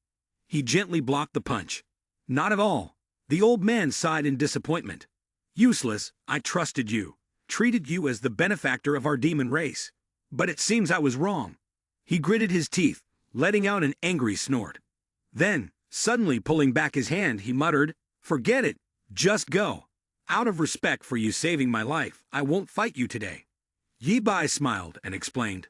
He gently blocked the punch. "Not at all." The old man sighed in disappointment. "Useless, I trusted you, treated you as the benefactor of our demon race. But it seems I was wrong." He gritted his teeth, letting out an angry snort. Then, suddenly pulling back his hand, he muttered, "Forget it. Just go. Out of respect for you saving my life, I won't fight you today." Ye Bai smiled and explained,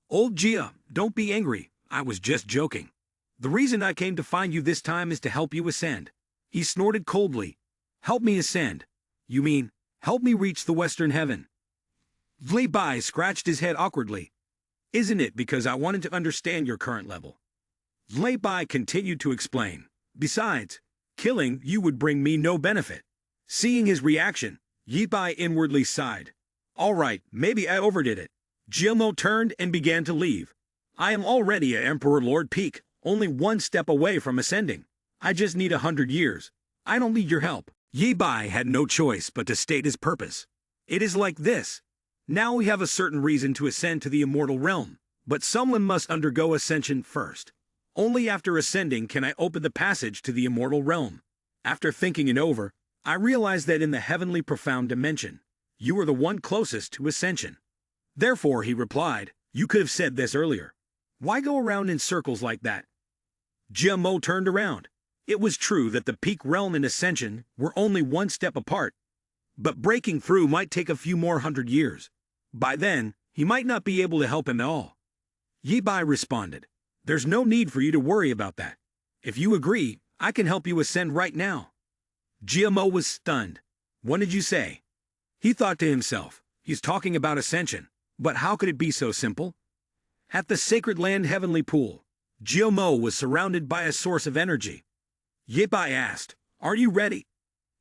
"Old Jia, don't be angry. I was just joking. The reason I came to find you this time is to help you ascend." He snorted coldly. "Help me ascend? You mean, help me reach the western heaven?" Ye Bai scratched his head awkwardly. "Isn't it because I wanted to understand your current level?" Ye Bai continued to explain. "Besides, killing you would bring me no benefit." Seeing his reaction, Ye Bai inwardly sighed. "All right, maybe I overdid it." Jilmo turned and began to leave. "I am already a Emperor Lord Peak, only 1 step away from ascending. I just need 100 years. I don't need your help." Ye Bai had no choice but to state his purpose. "It is like this. Now we have a certain reason to ascend to the immortal realm, but someone must undergo ascension first. Only after ascending can I open the passage to the immortal realm. After thinking it over, I realized that in the heavenly profound dimension, you are the one closest to ascension." "Therefore," he replied, "you could have said this earlier. Why go around in circles like that?" Jilmo turned around. It was true that the peak realm and ascension were only 1 step apart, but breaking through might take a few more 100 years. By then, he might not be able to help him at all. Ye Bai responded, "There's no need for you to worry about that. If you agree, I can help you ascend right now." Jilmo was stunned. "What did you say?" He thought to himself, he's talking about ascension, but how could it be so simple? At the sacred land heavenly pool, Jilmo was surrounded by a source of energy. Ye Bai asked, "Are you ready?"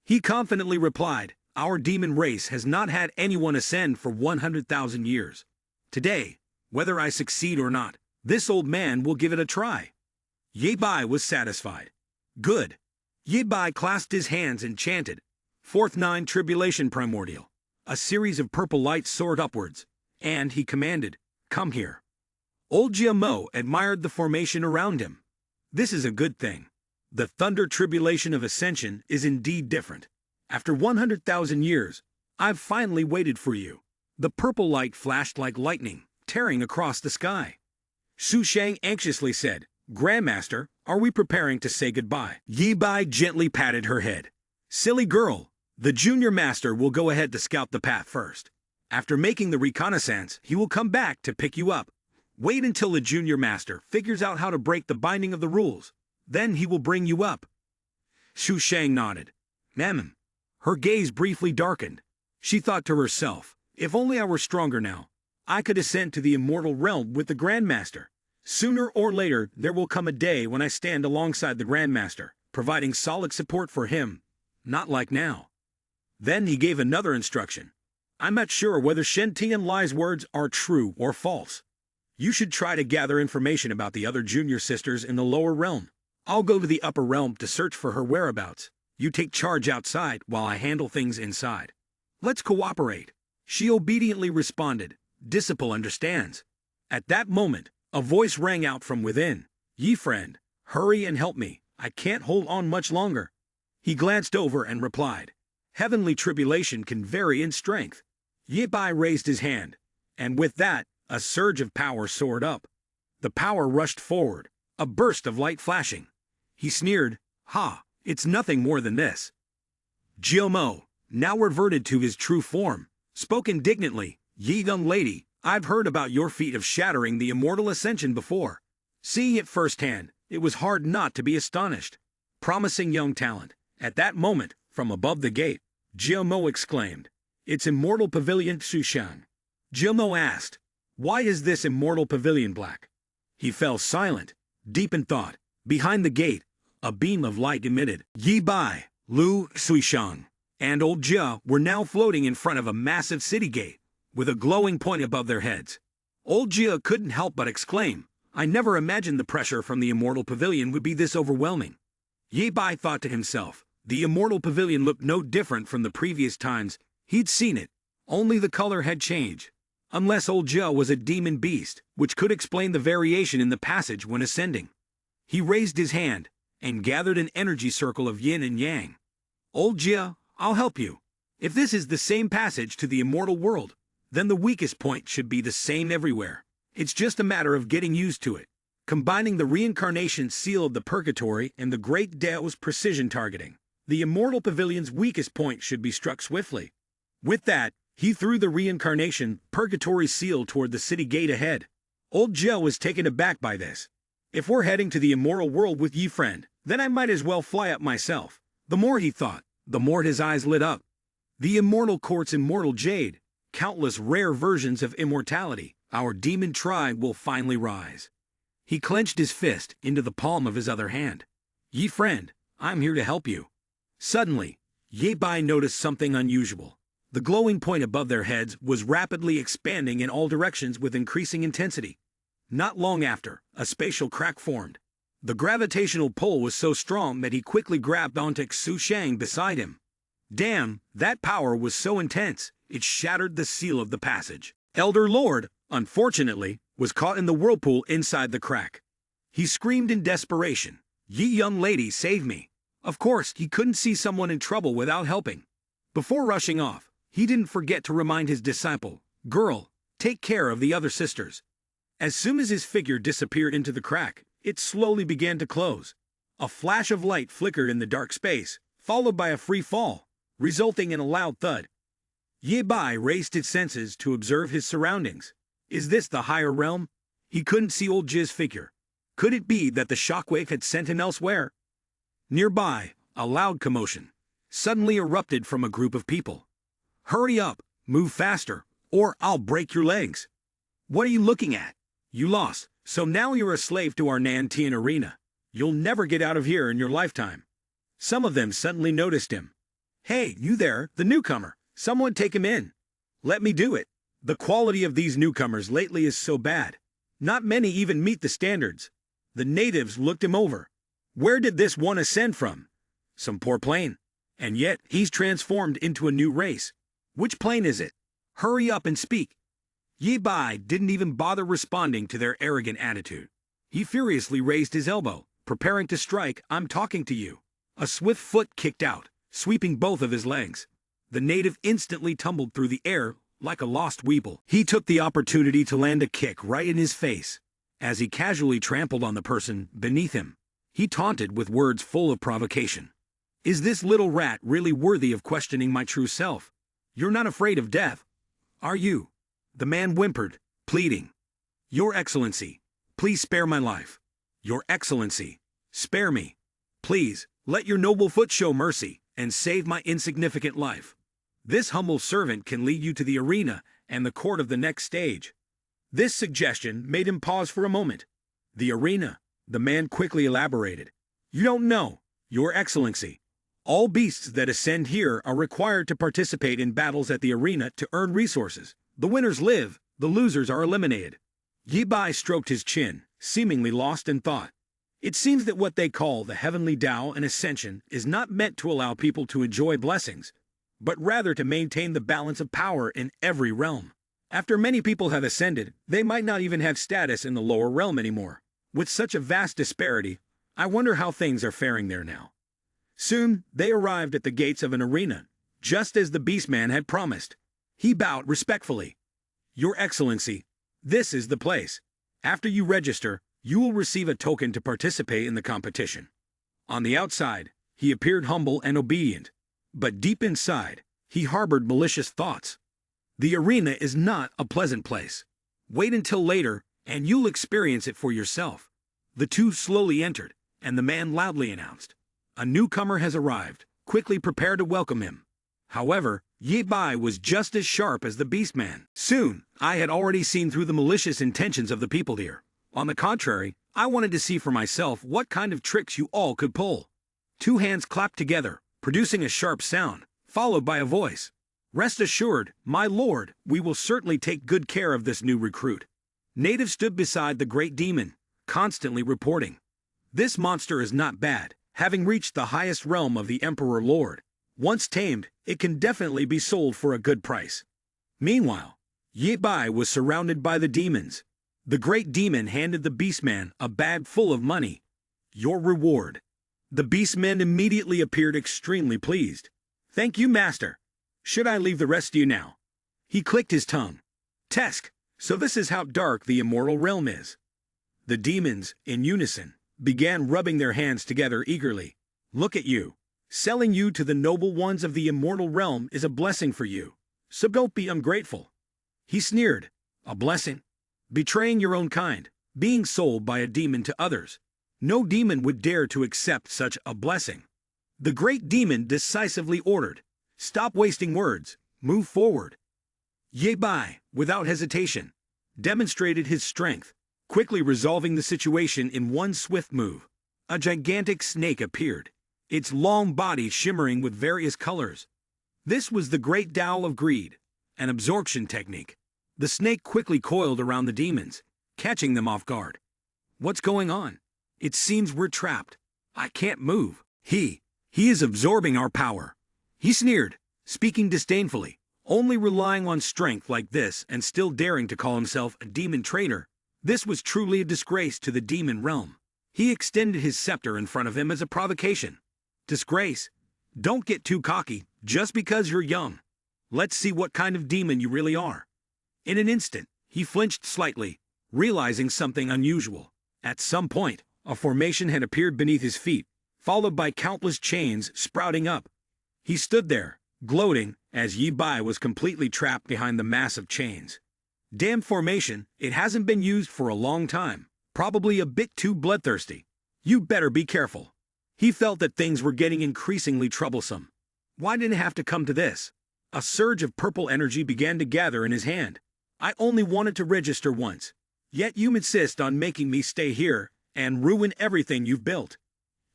He confidently replied, "Our demon race has not had anyone ascend for 100,000 years. Today, whether I succeed or not, this old man will give it a try." Ye Bai was satisfied. "Good." Ye Bai clasped his hands and chanted, "Fourth 9 Tribulation Primordial." A series of purple lights soared upwards, and he commanded, "Come here." Old Jia admired the formation around him. "This is a good thing. The thunder tribulation of ascension is indeed different. After 100,000 years, I've finally waited for you." The purple light flashed like lightning, tearing across the sky. Su Shang anxiously said, Grandmaster, are we preparing to say goodbye? Yi Bai gently patted her head. Silly girl, the junior master will go ahead to scout the path first. After making the reconnaissance, he will come back to pick you up. Wait until the junior master figures out how to break the binding of the rules. Then he will bring you up. Xu Shang nodded. Her gaze briefly darkened. She thought to herself, if only I were stronger now, I could ascend to the immortal realm with the Grandmaster. Sooner or later, there will come a day when I stand alongside the Grandmaster, providing solid support for him. Not like now. Then he gave another instruction. I'm not sure whether Shen Tianlai's words are true or false. You should try to gather information about the other junior sisters in the lower realm. I'll go to the upper realm to search for her whereabouts. You take charge outside while I handle things inside. Let's cooperate. She obediently responded. Disciple understands. At that moment, a voice rang out from within. Yi friend, hurry and help me. I can't hold on much longer. He glanced over and replied. Heavenly tribulation can vary in strength. Yi Bai raised his hand, and with that, a surge of power soared up. The power rushed forward, a burst of light flashing. He sneered, Ha, it's nothing more than this. Jiumo, now reverted to his true form, spoke indignantly, Ye young lady, I've heard about your feat of shattering the immortal ascension before. Seeing it firsthand, it was hard not to be astonished. Promising young talent. At that moment, from above the gate, Jiumo exclaimed, It's immortal pavilion Xushang. Jiumo asked, Why is this immortal pavilion black? He fell silent, deep in thought. Behind the gate, a beam of light emitted. Yi Bai, Lu Xushang, and old Jia were now floating in front of a massive city gate, with a glowing point above their heads. Old Jia couldn't help but exclaim, I never imagined the pressure from the immortal pavilion would be this overwhelming. Yi Bai thought to himself, the immortal pavilion looked no different from the previous times he'd seen it, only the color had changed. Unless old Jia was a demon beast, which could explain the variation in the passage when ascending. He raised his hand, and gathered an energy circle of yin and yang. Old Jia, I'll help you. If this is the same passage to the immortal world, then the weakest point should be the same everywhere. It's just a matter of getting used to it. Combining the reincarnation seal of the purgatory and the great Dao's precision targeting, the immortal pavilion's weakest point should be struck swiftly. With that, he threw the reincarnation purgatory seal toward the city gate ahead. Old Jia was taken aback by this. If we're heading to the immortal world with Yi friend, then I might as well fly up myself. The more he thought, the more his eyes lit up. The immortal court's immortal jade, countless rare versions of immortality, our demon tribe will finally rise. He clenched his fist into the palm of his other hand. Yi friend, I'm here to help you. Suddenly, Yi Bai noticed something unusual. The glowing point above their heads was rapidly expanding in all directions with increasing intensity. Not long after, a spatial crack formed. The gravitational pull was so strong that he quickly grabbed onto Xu Shang beside him. Damn, that power was so intense, it shattered the seal of the passage. Elder Lord, unfortunately, was caught in the whirlpool inside the crack. He screamed in desperation, Ye young lady, save me. Of course, he couldn't see someone in trouble without helping. Before rushing off, he didn't forget to remind his disciple, Girl, take care of the other sisters. As soon as his figure disappeared into the crack, it slowly began to close. A flash of light flickered in the dark space, followed by a free fall, resulting in a loud thud. Yi Bai raised his senses to observe his surroundings. Is this the higher realm? He couldn't see old Ji's figure. Could it be that the shockwave had sent him elsewhere? Nearby, a loud commotion suddenly erupted from a group of people. Hurry up, move faster, or I'll break your legs. What are you looking at? You lost, so now you're a slave to our Nantian arena. You'll never get out of here in your lifetime. Some of them suddenly noticed him. Hey, you there, the newcomer, someone take him in. Let me do it. The quality of these newcomers lately is so bad. Not many even meet the standards. The natives looked him over. Where did this one ascend from? Some poor plane. And yet, he's transformed into a new race. Which plane is it? Hurry up and speak. Yi Bai didn't even bother responding to their arrogant attitude. He furiously raised his elbow, preparing to strike. I'm talking to you. A swift foot kicked out, sweeping both of his legs. The native instantly tumbled through the air like a lost weeble. He took the opportunity to land a kick right in his face. As he casually trampled on the person beneath him, he taunted with words full of provocation. Is this little rat really worthy of questioning my true self? You're not afraid of death, are you? The man whimpered, pleading. Your Excellency, please spare my life. Your Excellency, spare me. Please, let your noble foot show mercy and save my insignificant life. This humble servant can lead you to the arena and the court of the next stage. This suggestion made him pause for a moment. The arena, the man quickly elaborated. You don't know, Your Excellency. All beasts that ascend here are required to participate in battles at the arena to earn resources. The winners live, the losers are eliminated. Yi Bai stroked his chin, seemingly lost in thought. It seems that what they call the heavenly Tao and ascension is not meant to allow people to enjoy blessings, but rather to maintain the balance of power in every realm. After many people have ascended, they might not even have status in the lower realm anymore. With such a vast disparity, I wonder how things are faring there now. Soon, they arrived at the gates of an arena, just as the Beastman had promised. He bowed respectfully. Your Excellency, this is the place. After you register, you will receive a token to participate in the competition. On the outside, he appeared humble and obedient, but deep inside, he harbored malicious thoughts. The arena is not a pleasant place. Wait until later, and you'll experience it for yourself. The two slowly entered, and the man loudly announced, a newcomer has arrived, quickly prepare to welcome him. However, Yi Bai was just as sharp as the Beastman. Soon, I had already seen through the malicious intentions of the people here. On the contrary, I wanted to see for myself what kind of tricks you all could pull. Two hands clapped together, producing a sharp sound, followed by a voice. Rest assured, my lord, we will certainly take good care of this new recruit. Native stood beside the great demon, constantly reporting. This monster is not bad, having reached the highest realm of the Emperor Lord. Once tamed, it can definitely be sold for a good price. Meanwhile, Yi Bai was surrounded by the demons. The great demon handed the Beastman a bag full of money. Your reward. The Beastman immediately appeared extremely pleased. Thank you, master. Should I leave the rest to you now? He clicked his tongue. Tesk, so this is how dark the immortal realm is. The demons, in unison, began rubbing their hands together eagerly. Look at you. Selling you to the noble ones of the immortal realm is a blessing for you, so don't be ungrateful. He sneered. A blessing? Betraying your own kind, being sold by a demon to others. No demon would dare to accept such a blessing. The great demon decisively ordered, stop wasting words, move forward. Yi Bai, without hesitation, demonstrated his strength, quickly resolving the situation in one swift move. A gigantic snake appeared, its long body shimmering with various colors. This was the great Tao of greed, an absorption technique. The snake quickly coiled around the demons, catching them off guard. What's going on? It seems we're trapped. I can't move. He is absorbing our power. He sneered, speaking disdainfully, only relying on strength like this and still daring to call himself a demon trader. This was truly a disgrace to the demon realm. He extended his scepter in front of him as a provocation. Disgrace? Don't get too cocky just because you're young. Let's see what kind of demon you really are. In an instant, he flinched slightly, realizing something unusual. At some point, a formation had appeared beneath his feet, followed by countless chains sprouting up. He stood there, gloating, as Yi Bai was completely trapped behind the mass of chains. Damn formation, it hasn't been used for a long time, probably a bit too bloodthirsty. You better be careful. He felt that things were getting increasingly troublesome. Why did it have to come to this? A surge of purple energy began to gather in his hand. I only wanted to register once. Yet you insist on making me stay here and ruin everything you've built.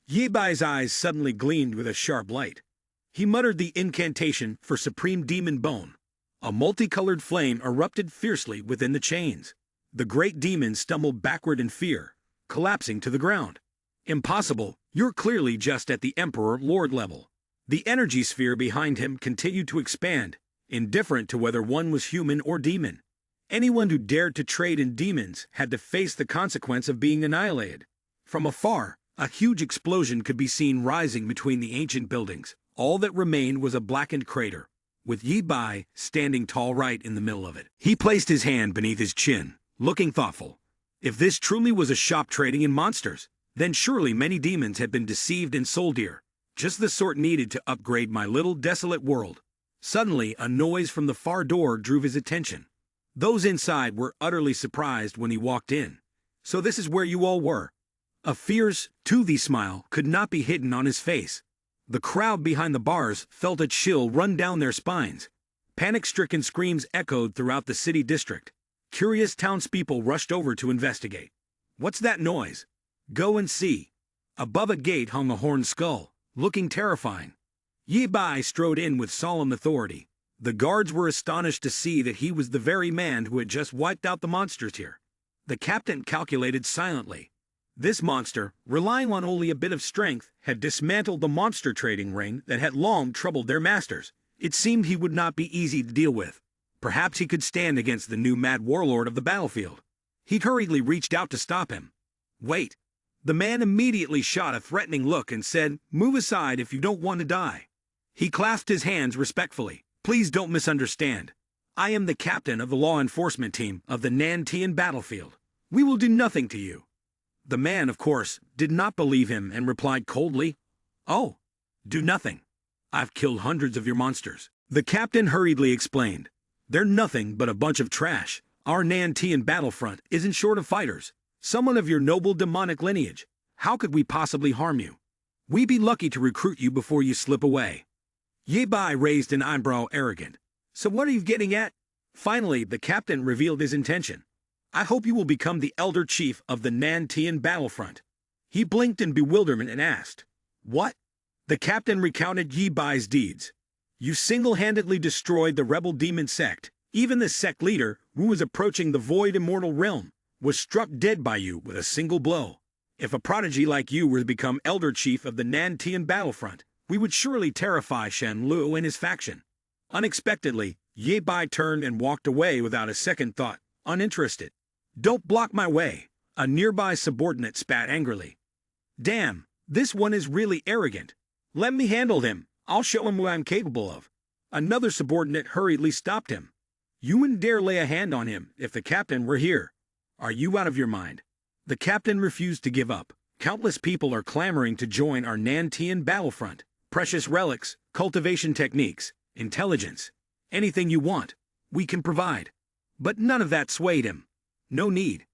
Yi Bai's eyes suddenly gleamed with a sharp light. He muttered the incantation for Supreme Demon Bone. A multicolored flame erupted fiercely within the chains. The great demon stumbled backward in fear, collapsing to the ground. Impossible, you're clearly just at the Emperor Lord level. The energy sphere behind him continued to expand, indifferent to whether one was human or demon. Anyone who dared to trade in demons had to face the consequence of being annihilated. From afar, a huge explosion could be seen rising between the ancient buildings. All that remained was a blackened crater, with Yi Bai standing tall right in the middle of it. He placed his hand beneath his chin, looking thoughtful. If this truly was a shop trading in monsters, then surely many demons had been deceived and sold here, just the sort needed to upgrade my little desolate world. Suddenly, a noise from the far door drew his attention. Those inside were utterly surprised when he walked in. So this is where you all were. A fierce, toothy smile could not be hidden on his face. The crowd behind the bars felt a chill run down their spines. Panic-stricken screams echoed throughout the city district. Curious townspeople rushed over to investigate. What's that noise? Go and see. Above a gate hung a horned skull, looking terrifying. Yi Bai strode in with solemn authority. The guards were astonished to see that he was the very man who had just wiped out the monsters here. The captain calculated silently. This monster, relying on only a bit of strength, had dismantled the monster trading ring that had long troubled their masters. It seemed he would not be easy to deal with. Perhaps he could stand against the new mad warlord of the battlefield. He hurriedly reached out to stop him. Wait. The man immediately shot a threatening look and said, "Move aside if you don't want to die." He clasped his hands respectfully. Please don't misunderstand. I am the captain of the law enforcement team of the Nantian battlefield. We will do nothing to you. The man, of course, did not believe him and replied coldly, "Oh, do nothing. I've killed hundreds of your monsters." The captain hurriedly explained, "They're nothing but a bunch of trash. Our Nantian battlefront isn't short of fighters. Someone of your noble demonic lineage. How could we possibly harm you? We'd be lucky to recruit you before you slip away." Ye Bai raised an eyebrow arrogant. "So what are you getting at?" Finally, the captain revealed his intention. "I hope you will become the elder chief of the Nantian battlefront." He blinked in bewilderment and asked, "What?" The captain recounted Yi Bai's deeds. "You single-handedly destroyed the rebel demon sect. Even the sect leader, who was approaching the void immortal realm, was struck dead by you with a single blow. If a prodigy like you were to become elder chief of the Nantian battlefront, we would surely terrify Shen Lu and his faction." Unexpectedly, Ye Bai turned and walked away without a second thought, uninterested. "Don't block my way," a nearby subordinate spat angrily. "Damn, this one is really arrogant. Let me handle him. I'll show him what I'm capable of." Another subordinate hurriedly stopped him. "You wouldn't dare lay a hand on him if the captain were here. Are you out of your mind?" The captain refused to give up. "Countless people are clamoring to join our Nantian battlefront. Precious relics, cultivation techniques, intelligence. Anything you want, we can provide." But none of that swayed him. No need.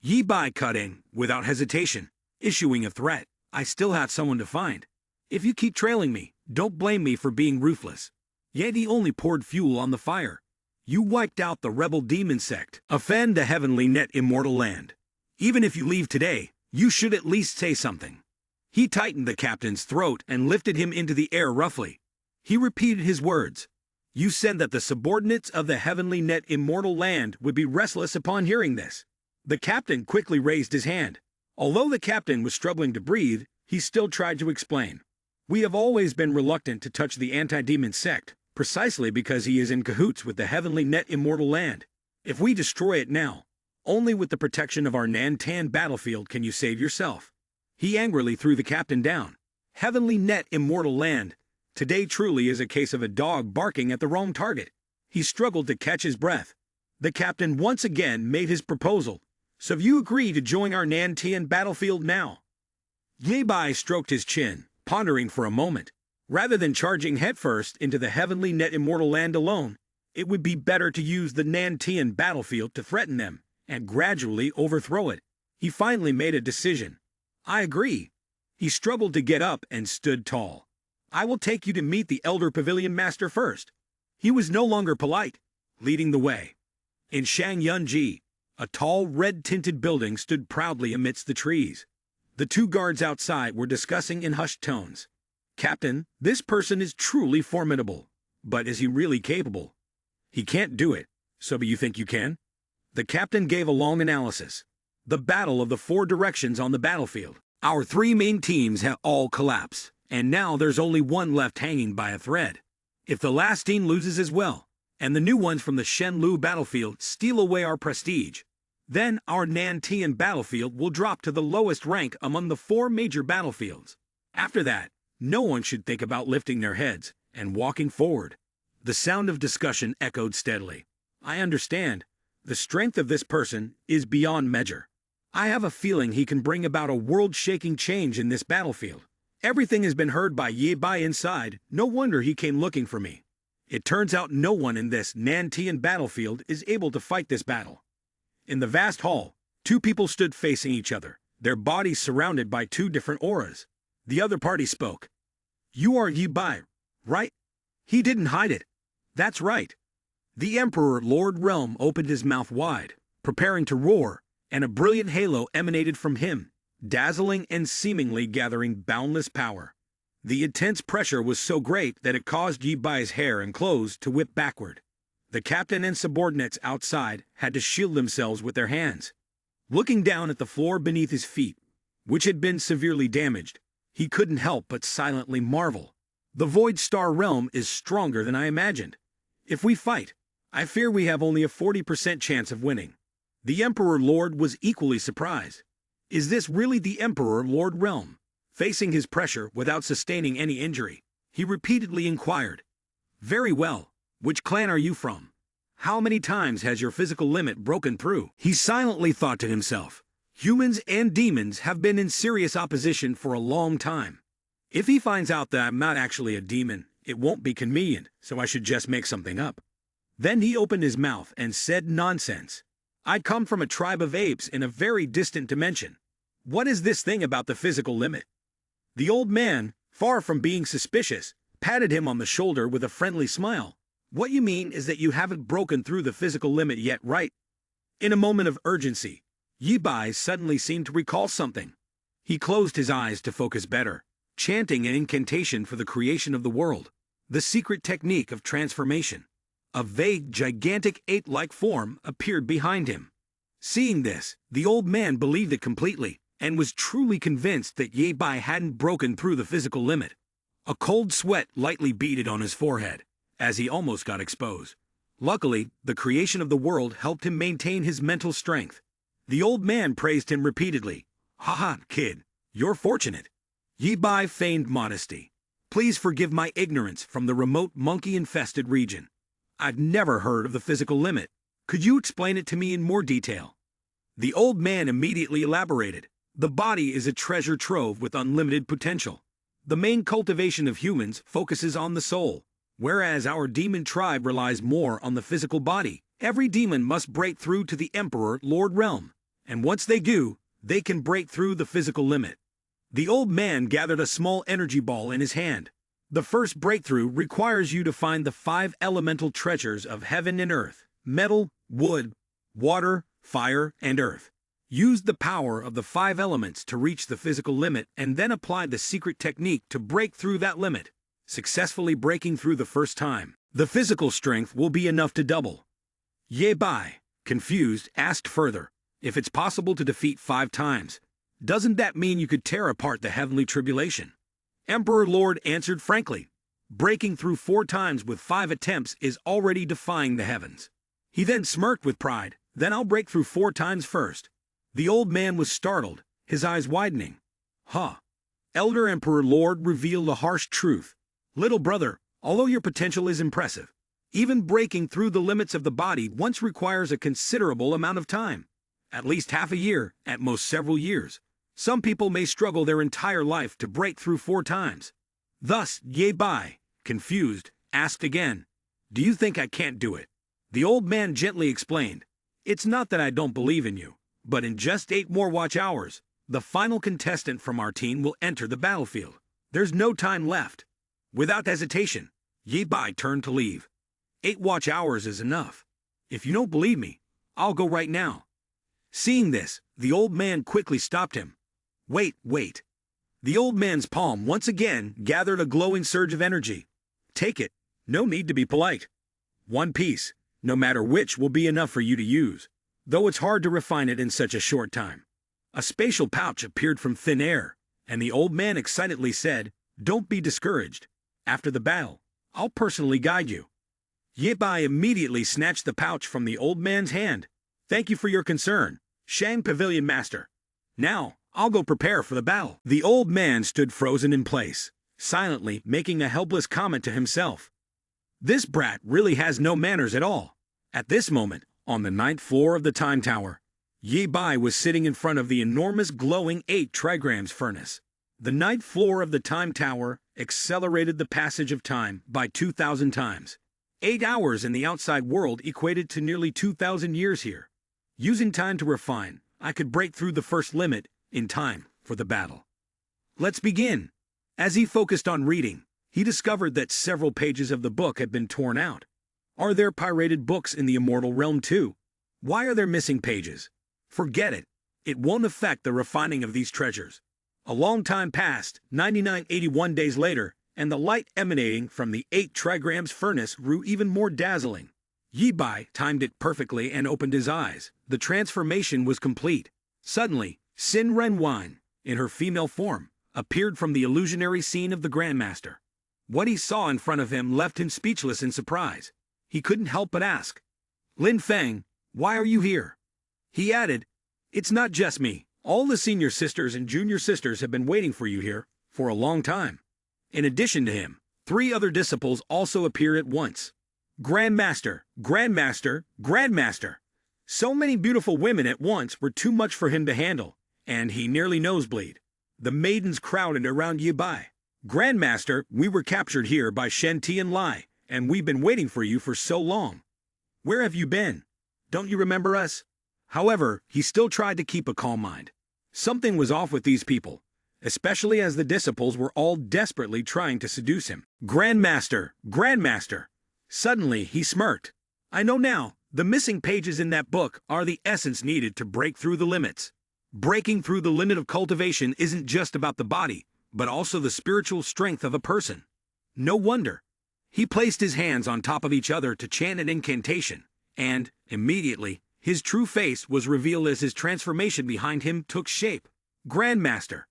Yi Bai cut in, without hesitation, issuing a threat. "I still have someone to find. If you keep trailing me, don't blame me for being ruthless." Yet he only poured fuel on the fire. "You wiped out the rebel demon sect. Offend the heavenly net immortal land. Even if you leave today, you should at least say something." He tightened the captain's throat and lifted him into the air roughly. He repeated his words. "You said that the subordinates of the heavenly net immortal land would be restless upon hearing this." The captain quickly raised his hand. Although the captain was struggling to breathe, he still tried to explain. "We have always been reluctant to touch the anti-demon sect, precisely because he is in cahoots with the heavenly net immortal land. If we destroy it now, only with the protection of our Nantan battlefield can you save yourself." He angrily threw the captain down. "Heavenly net immortal land. Today truly is a case of a dog barking at the wrong target." He struggled to catch his breath. The captain once again made his proposal. "So you agree to join our Nantian battlefield now?" Ye Bai stroked his chin, pondering for a moment. Rather than charging headfirst into the heavenly net immortal land alone, it would be better to use the Nantian battlefield to threaten them and gradually overthrow it. He finally made a decision. "I agree." He struggled to get up and stood tall. "I will take you to meet the elder pavilion master first." He was no longer polite, leading the way. In Shangyunji, a tall, red-tinted building stood proudly amidst the trees. The two guards outside were discussing in hushed tones. "Captain, this person is truly formidable. But is he really capable?" "He can't do it. So you think you can?" The captain gave a long analysis. "The battle of the four directions on the battlefield. Our three main teams have all collapsed, and now there's only one left hanging by a thread. If the last team loses as well, and the new ones from the Shenlu battlefield steal away our prestige, then our Nantian battlefield will drop to the lowest rank among the four major battlefields. After that, no one should think about lifting their heads and walking forward." The sound of discussion echoed steadily. "I understand. The strength of this person is beyond measure. I have a feeling he can bring about a world-shaking change in this battlefield. Everything has been heard by Ye Bai inside, no wonder he came looking for me. It turns out no one in this Nantian battlefield is able to fight this battle. In the vast hall, two people stood facing each other, their bodies surrounded by two different auras. The other party spoke. You are Ye Bai, right? He didn't hide it. That's right. The Emperor Lord Realm opened his mouth wide, preparing to roar, and a brilliant halo emanated from him, dazzling and seemingly gathering boundless power. The intense pressure was so great that it caused Ye Bai's hair and clothes to whip backward. The captain and subordinates outside had to shield themselves with their hands. Looking down at the floor beneath his feet, which had been severely damaged, he couldn't help but silently marvel. The Void Star Realm is stronger than I imagined. If we fight, I fear we have only a 40% chance of winning. The Emperor Lord was equally surprised. Is this really the Emperor Lord Realm? Facing his pressure without sustaining any injury, he repeatedly inquired. Very well, which clan are you from? How many times has your physical limit broken through? He silently thought to himself. Humans and demons have been in serious opposition for a long time. If he finds out that I'm not actually a demon, it won't be convenient, so I should just make something up. Then he opened his mouth and said nonsense. I come from a tribe of apes in a very distant dimension. What is this thing about the physical limit? The old man, far from being suspicious, patted him on the shoulder with a friendly smile. What you mean is that you haven't broken through the physical limit yet, right? In a moment of urgency, Ye Bai suddenly seemed to recall something. He closed his eyes to focus better, chanting an incantation for the creation of the world, the secret technique of transformation. A vague, gigantic ape-like form appeared behind him. Seeing this, the old man believed it completely, and was truly convinced that Ye Bai hadn't broken through the physical limit. A cold sweat lightly beaded on his forehead, as he almost got exposed. Luckily, the creation of the world helped him maintain his mental strength. The old man praised him repeatedly. Haha, kid, you're fortunate. Ye Bai feigned modesty. Please forgive my ignorance from the remote monkey-infested region. I've never heard of the physical limit. Could you explain it to me in more detail? The old man immediately elaborated. The body is a treasure trove with unlimited potential. The main cultivation of humans focuses on the soul, whereas our demon tribe relies more on the physical body. Every demon must break through to the Emperor Lord Realm, and once they do, they can break through the physical limit. The old man gathered a small energy ball in his hand. The first breakthrough requires you to find the 5 elemental treasures of heaven and earth: metal, wood, water, fire, and earth. Use the power of the 5 elements to reach the physical limit and then apply the secret technique to break through that limit. Successfully breaking through the first time, the physical strength will be enough to double. Ye Bai, confused, asked further, if it's possible to defeat 5 times, doesn't that mean you could tear apart the heavenly tribulation? Emperor Lord answered frankly, breaking through 4 times with 5 attempts is already defying the heavens. He then smirked with pride, then I'll break through 4 times first. The old man was startled, his eyes widening. Huh. Elder Emperor Lord revealed a harsh truth. Little brother, although your potential is impressive, even breaking through the limits of the body once requires a considerable amount of time. At least half a year, at most several years. Some people may struggle their entire life to break through 4 times. Thus, Ye Bai, confused, asked again, do you think I can't do it? The old man gently explained, it's not that I don't believe in you, but in just 8 more watch hours, the final contestant from our team will enter the battlefield. There's no time left. Without hesitation, Ye Bai turned to leave. 8 watch hours is enough. If you don't believe me, I'll go right now. Seeing this, the old man quickly stopped him. Wait. The old man's palm once again gathered a glowing surge of energy. Take it. No need to be polite. 1 piece, no matter which, will be enough for you to use, though it's hard to refine it in such a short time. A spatial pouch appeared from thin air, and the old man excitedly said, don't be discouraged. After the battle, I'll personally guide you. Ye Bai immediately snatched the pouch from the old man's hand. Thank you for your concern, Shang Pavilion Master. Now, I'll go prepare for the battle. The old man stood frozen in place, silently making a helpless comment to himself. This brat really has no manners at all. At this moment, on the 9th floor of the Time Tower, Yi Bai was sitting in front of the enormous glowing 8 trigrams furnace. The ninth floor of the time tower accelerated the passage of time by 2,000 times. 8 hours in the outside world equated to nearly 2,000 years here. Using time to refine, I could break through the first limit in time for the battle. Let's begin. As he focused on reading, he discovered that several pages of the book had been torn out. Are there pirated books in the immortal realm too? Why are there missing pages? Forget it. It won't affect the refining of these treasures. A long time passed, 9981 days later, and the light emanating from the 8 trigrams furnace grew even more dazzling. Yi Bai timed it perfectly and opened his eyes. The transformation was complete. Suddenly, Sin Ren Wine, in her female form, appeared from the illusionary scene of the Grandmaster. What he saw in front of him left him speechless in surprise. He couldn't help but ask, "Lin Feng, why are you here?" He added, "It's not just me. All the senior sisters and junior sisters have been waiting for you here for a long time." In addition to him, 3 other disciples also appeared at once. Grandmaster, Grandmaster, Grandmaster. So many beautiful women at once were too much for him to handle, and he nearly nosebleed. The maidens crowded around Yi Bai. "Grandmaster, we were captured here by Shen Ti and Lai, and we've been waiting for you for so long. Where have you been? Don't you remember us?" However, he still tried to keep a calm mind. Something was off with these people, especially as the disciples were all desperately trying to seduce him. "Grandmaster, Grandmaster." Suddenly, he smirked. "I know now, the missing pages in that book are the essence needed to break through the limits. Breaking through the limit of cultivation isn't just about the body, but also the spiritual strength of a person. No wonder." He placed his hands on top of each other to chant an incantation, and, immediately, his true face was revealed as his transformation behind him took shape. Grandmaster.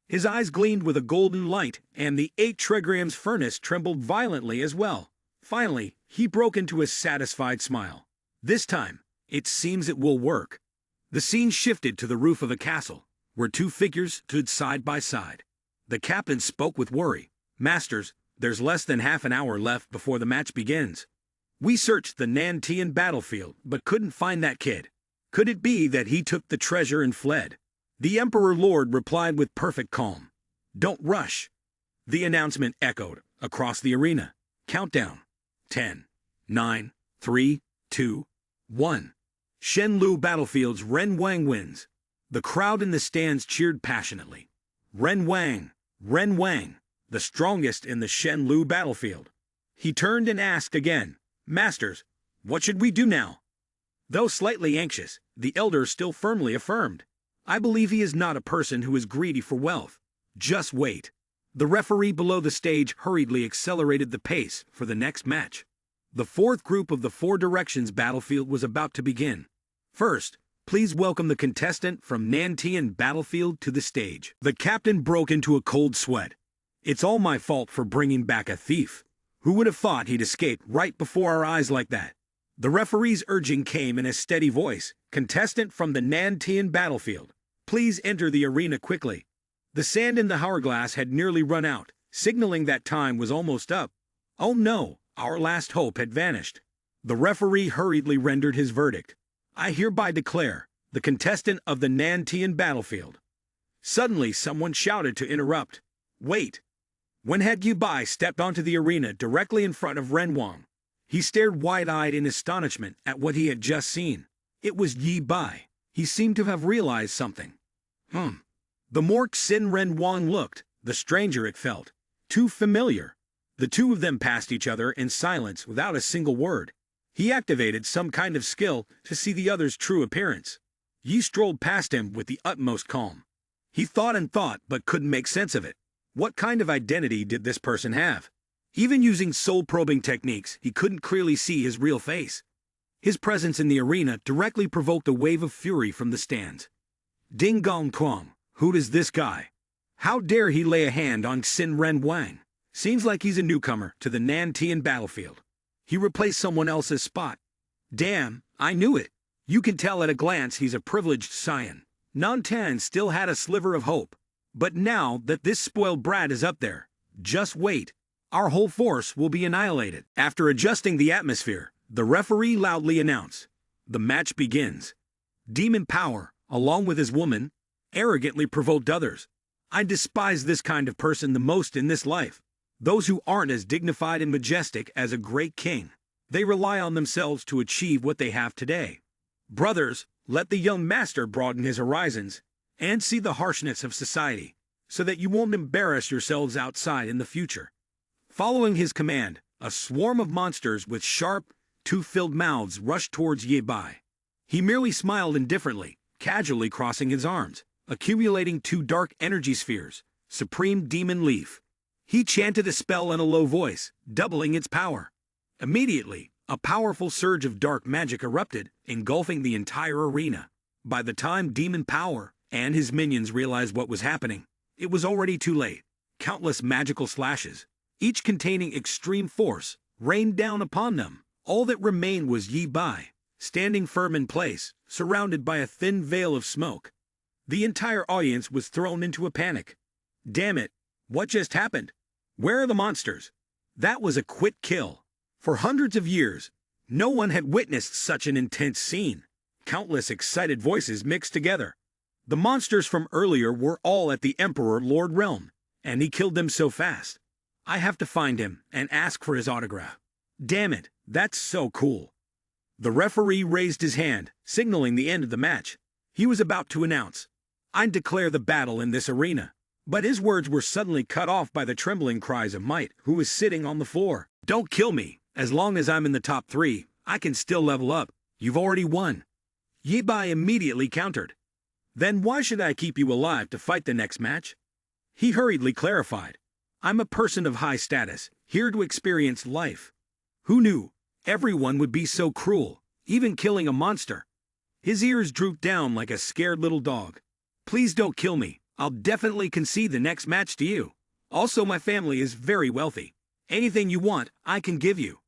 His eyes gleamed with a golden light, and the 8 trigrams furnace trembled violently as well. Finally, he broke into a satisfied smile. This time, it seems it will work. The scene shifted to the roof of a castle, where 2 figures stood side by side. The captain spoke with worry. "Masters, there's less than half an hour left before the match begins. We searched the Nantian battlefield, but couldn't find that kid. Could it be that he took the treasure and fled?" The Emperor Lord replied with perfect calm. "Don't rush." The announcement echoed across the arena. Countdown. 10, 9, 3, 2, 1. Shenlu Battlefield's Ren Wang wins. The crowd in the stands cheered passionately. "Ren Wang, Ren Wang, the strongest in the Shenlu battlefield." He turned and asked again, "Masters, what should we do now?" Though slightly anxious, the elder still firmly affirmed, "I believe he is not a person who is greedy for wealth. Just wait." The referee below the stage hurriedly accelerated the pace for the next match. The 4th group of the 4 Directions battlefield was about to begin. First, please welcome the contestant from Nantian Battlefield to the stage. The captain broke into a cold sweat. "It's all my fault for bringing back a thief. Who would have thought he'd escape right before our eyes like that?" The referee's urging came in a steady voice. "Contestant from the Nantian Battlefield, please enter the arena quickly." The sand in the hourglass had nearly run out, signaling that time was almost up. Oh no, our last hope had vanished. The referee hurriedly rendered his verdict. "I hereby declare the contestant of the Nantian Battlefield." Suddenly someone shouted to interrupt. "Wait." When had Yi Bai stepped onto the arena directly in front of Ren Wang, he stared wide-eyed in astonishment at what he had just seen. It was Yi Bai. He seemed to have realized something. The more Sin Ren Wang looked, the stranger it felt. Too familiar. The 2 of them passed each other in silence without a single word. He activated some kind of skill to see the other's true appearance. Yi strolled past him with the utmost calm. He thought and thought, but couldn't make sense of it. What kind of identity did this person have? Even using soul-probing techniques, he couldn't clearly see his real face. His presence in the arena directly provoked a wave of fury from the stands. Ding Gong Kwang, who is this guy? How dare he lay a hand on Sin Ren Wang? Seems like he's a newcomer to the Nantian battlefield. He replaced someone else's spot. Damn, I knew it. You can tell at a glance he's a privileged scion. Nantan still had a sliver of hope. But now that this spoiled brat is up there, just wait. Our whole force will be annihilated. After adjusting the atmosphere, the referee loudly announced, "The match begins." Demon power, along with his woman, arrogantly provoked others. I despise this kind of person the most in this life. Those who aren't as dignified and majestic as a great king. They rely on themselves to achieve what they have today. Brothers, let the young master broaden his horizons and see the harshness of society, so that you won't embarrass yourselves outside in the future. Following his command, a swarm of monsters with sharp, tooth-filled mouths rushed towards Ye Bai. He merely smiled indifferently, casually crossing his arms, accumulating 2 dark energy spheres, Supreme Demon Leaf. He chanted a spell in a low voice, doubling its power. Immediately, a powerful surge of dark magic erupted, engulfing the entire arena. By the time Demon Power and his minions realized what was happening, it was already too late. Countless magical slashes, each containing extreme force, rained down upon them. All that remained was Ye Bai, standing firm in place, surrounded by a thin veil of smoke. The entire audience was thrown into a panic. Damn it, what just happened? Where are the monsters? That was a quick kill. For hundreds of years, no one had witnessed such an intense scene. Countless excited voices mixed together. The monsters from earlier were all at the Emperor Lord Realm, and he killed them so fast. I have to find him and ask for his autograph. Damn it, that's so cool. The referee raised his hand, signaling the end of the match. He was about to announce, "I declare the battle in this arena." But his words were suddenly cut off by the trembling cries of Might, who was sitting on the floor. "Don't kill me. As long as I'm in the top 3, I can still level up. You've already won." Ye Bai immediately countered. "Then why should I keep you alive to fight the next match?" He hurriedly clarified. "I'm a person of high status, here to experience life." Who knew? Everyone would be so cruel, even killing a monster. His ears drooped down like a scared little dog. "Please don't kill me. I'll definitely concede the next match to you. Also, my family is very wealthy. Anything you want, I can give you."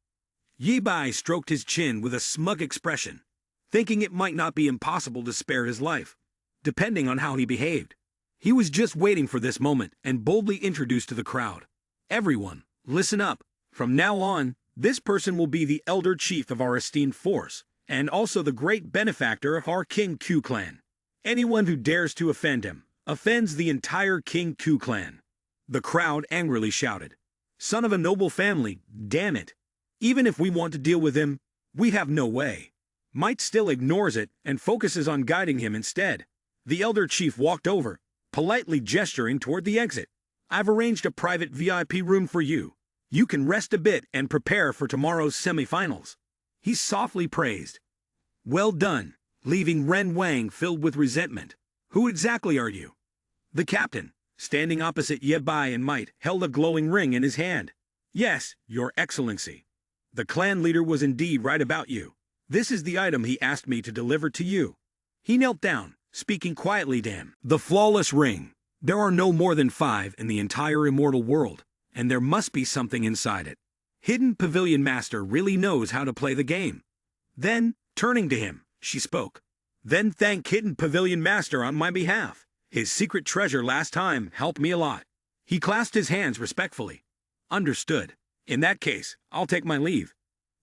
Ye Bai stroked his chin with a smug expression, thinking it might not be impossible to spare his life, depending on how he behaved. He was just waiting for this moment and boldly introduced to the crowd. "Everyone, listen up. From now on, this person will be the elder chief of our esteemed force, and also the great benefactor of our King Q clan. Anyone who dares to offend him, offends the entire King Q clan." The crowd angrily shouted, "Son of a noble family, damn it. Even if we want to deal with him, we have no way." Might still ignores it and focuses on guiding him instead. The elder chief walked over, politely gesturing toward the exit. "I've arranged a private VIP room for you. You can rest a bit and prepare for tomorrow's semifinals." He softly praised. "Well done," leaving Ren Wang filled with resentment. "Who exactly are you?" The captain, standing opposite Ye Bai and Might, held a glowing ring in his hand. "Yes, Your Excellency. The clan leader was indeed right about you. This is the item he asked me to deliver to you." He knelt down, speaking quietly. "Damn. The flawless ring. There are no more than 5 in the entire immortal world, and there must be something inside it. Hidden Pavilion Master really knows how to play the game." Then, turning to him, she spoke. "Then thank Hidden Pavilion Master on my behalf. His secret treasure last time helped me a lot." He clasped his hands respectfully. "Understood. In that case, I'll take my leave."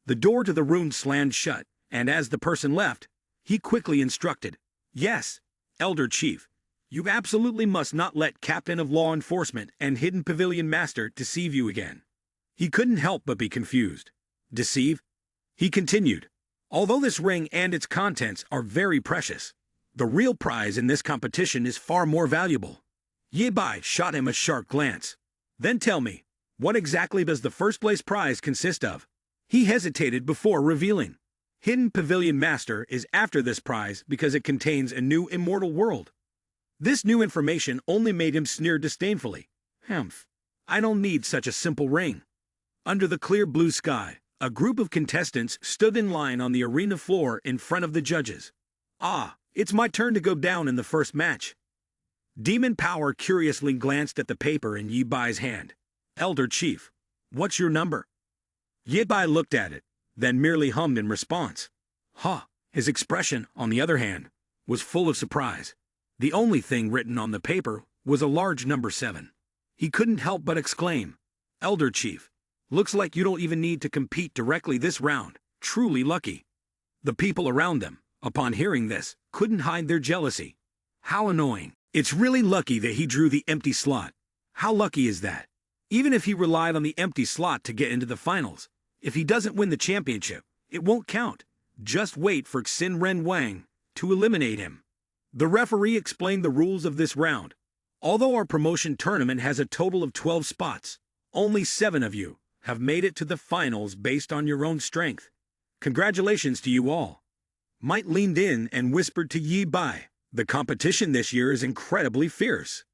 The door to the room slammed shut, and as the person left, he quickly instructed, "Yes, Elder Chief, you absolutely must not let Captain of Law Enforcement and Hidden Pavilion Master deceive you again." He couldn't help but be confused. "Deceive?" He continued, "Although this ring and its contents are very precious, the real prize in this competition is far more valuable." Ye Bai shot him a sharp glance. "Then tell me, what exactly does the first-place prize consist of?" He hesitated before revealing. Hidden Pavilion Master is after this prize because it contains a new immortal world. This new information only made him sneer disdainfully. "Humph. I don't need such a simple ring." Under the clear blue sky, a group of contestants stood in line on the arena floor in front of the judges. "Ah, it's my turn to go down in the first match." Demon Power curiously glanced at the paper in Ye Bai's hand. "Elder Chief, what's your number?" Ye Bai looked at it, then merely hummed in response. "Huh." His expression, on the other hand, was full of surprise. The only thing written on the paper was a large number 7. He couldn't help but exclaim, "Elder Chief, looks like you don't even need to compete directly this round. Truly lucky." The people around them, upon hearing this, couldn't hide their jealousy. How annoying. It's really lucky that he drew the empty slot. How lucky is that? Even if he relied on the empty slot to get into the finals, if he doesn't win the championship, it won't count. Just wait for Xin Ren Wang to eliminate him. The referee explained the rules of this round. Although our promotion tournament has a total of 12 spots, only 7 of you have made it to the finals based on your own strength. Congratulations to you all. Might leaned in and whispered to Yi Bai, the competition this year is incredibly fierce.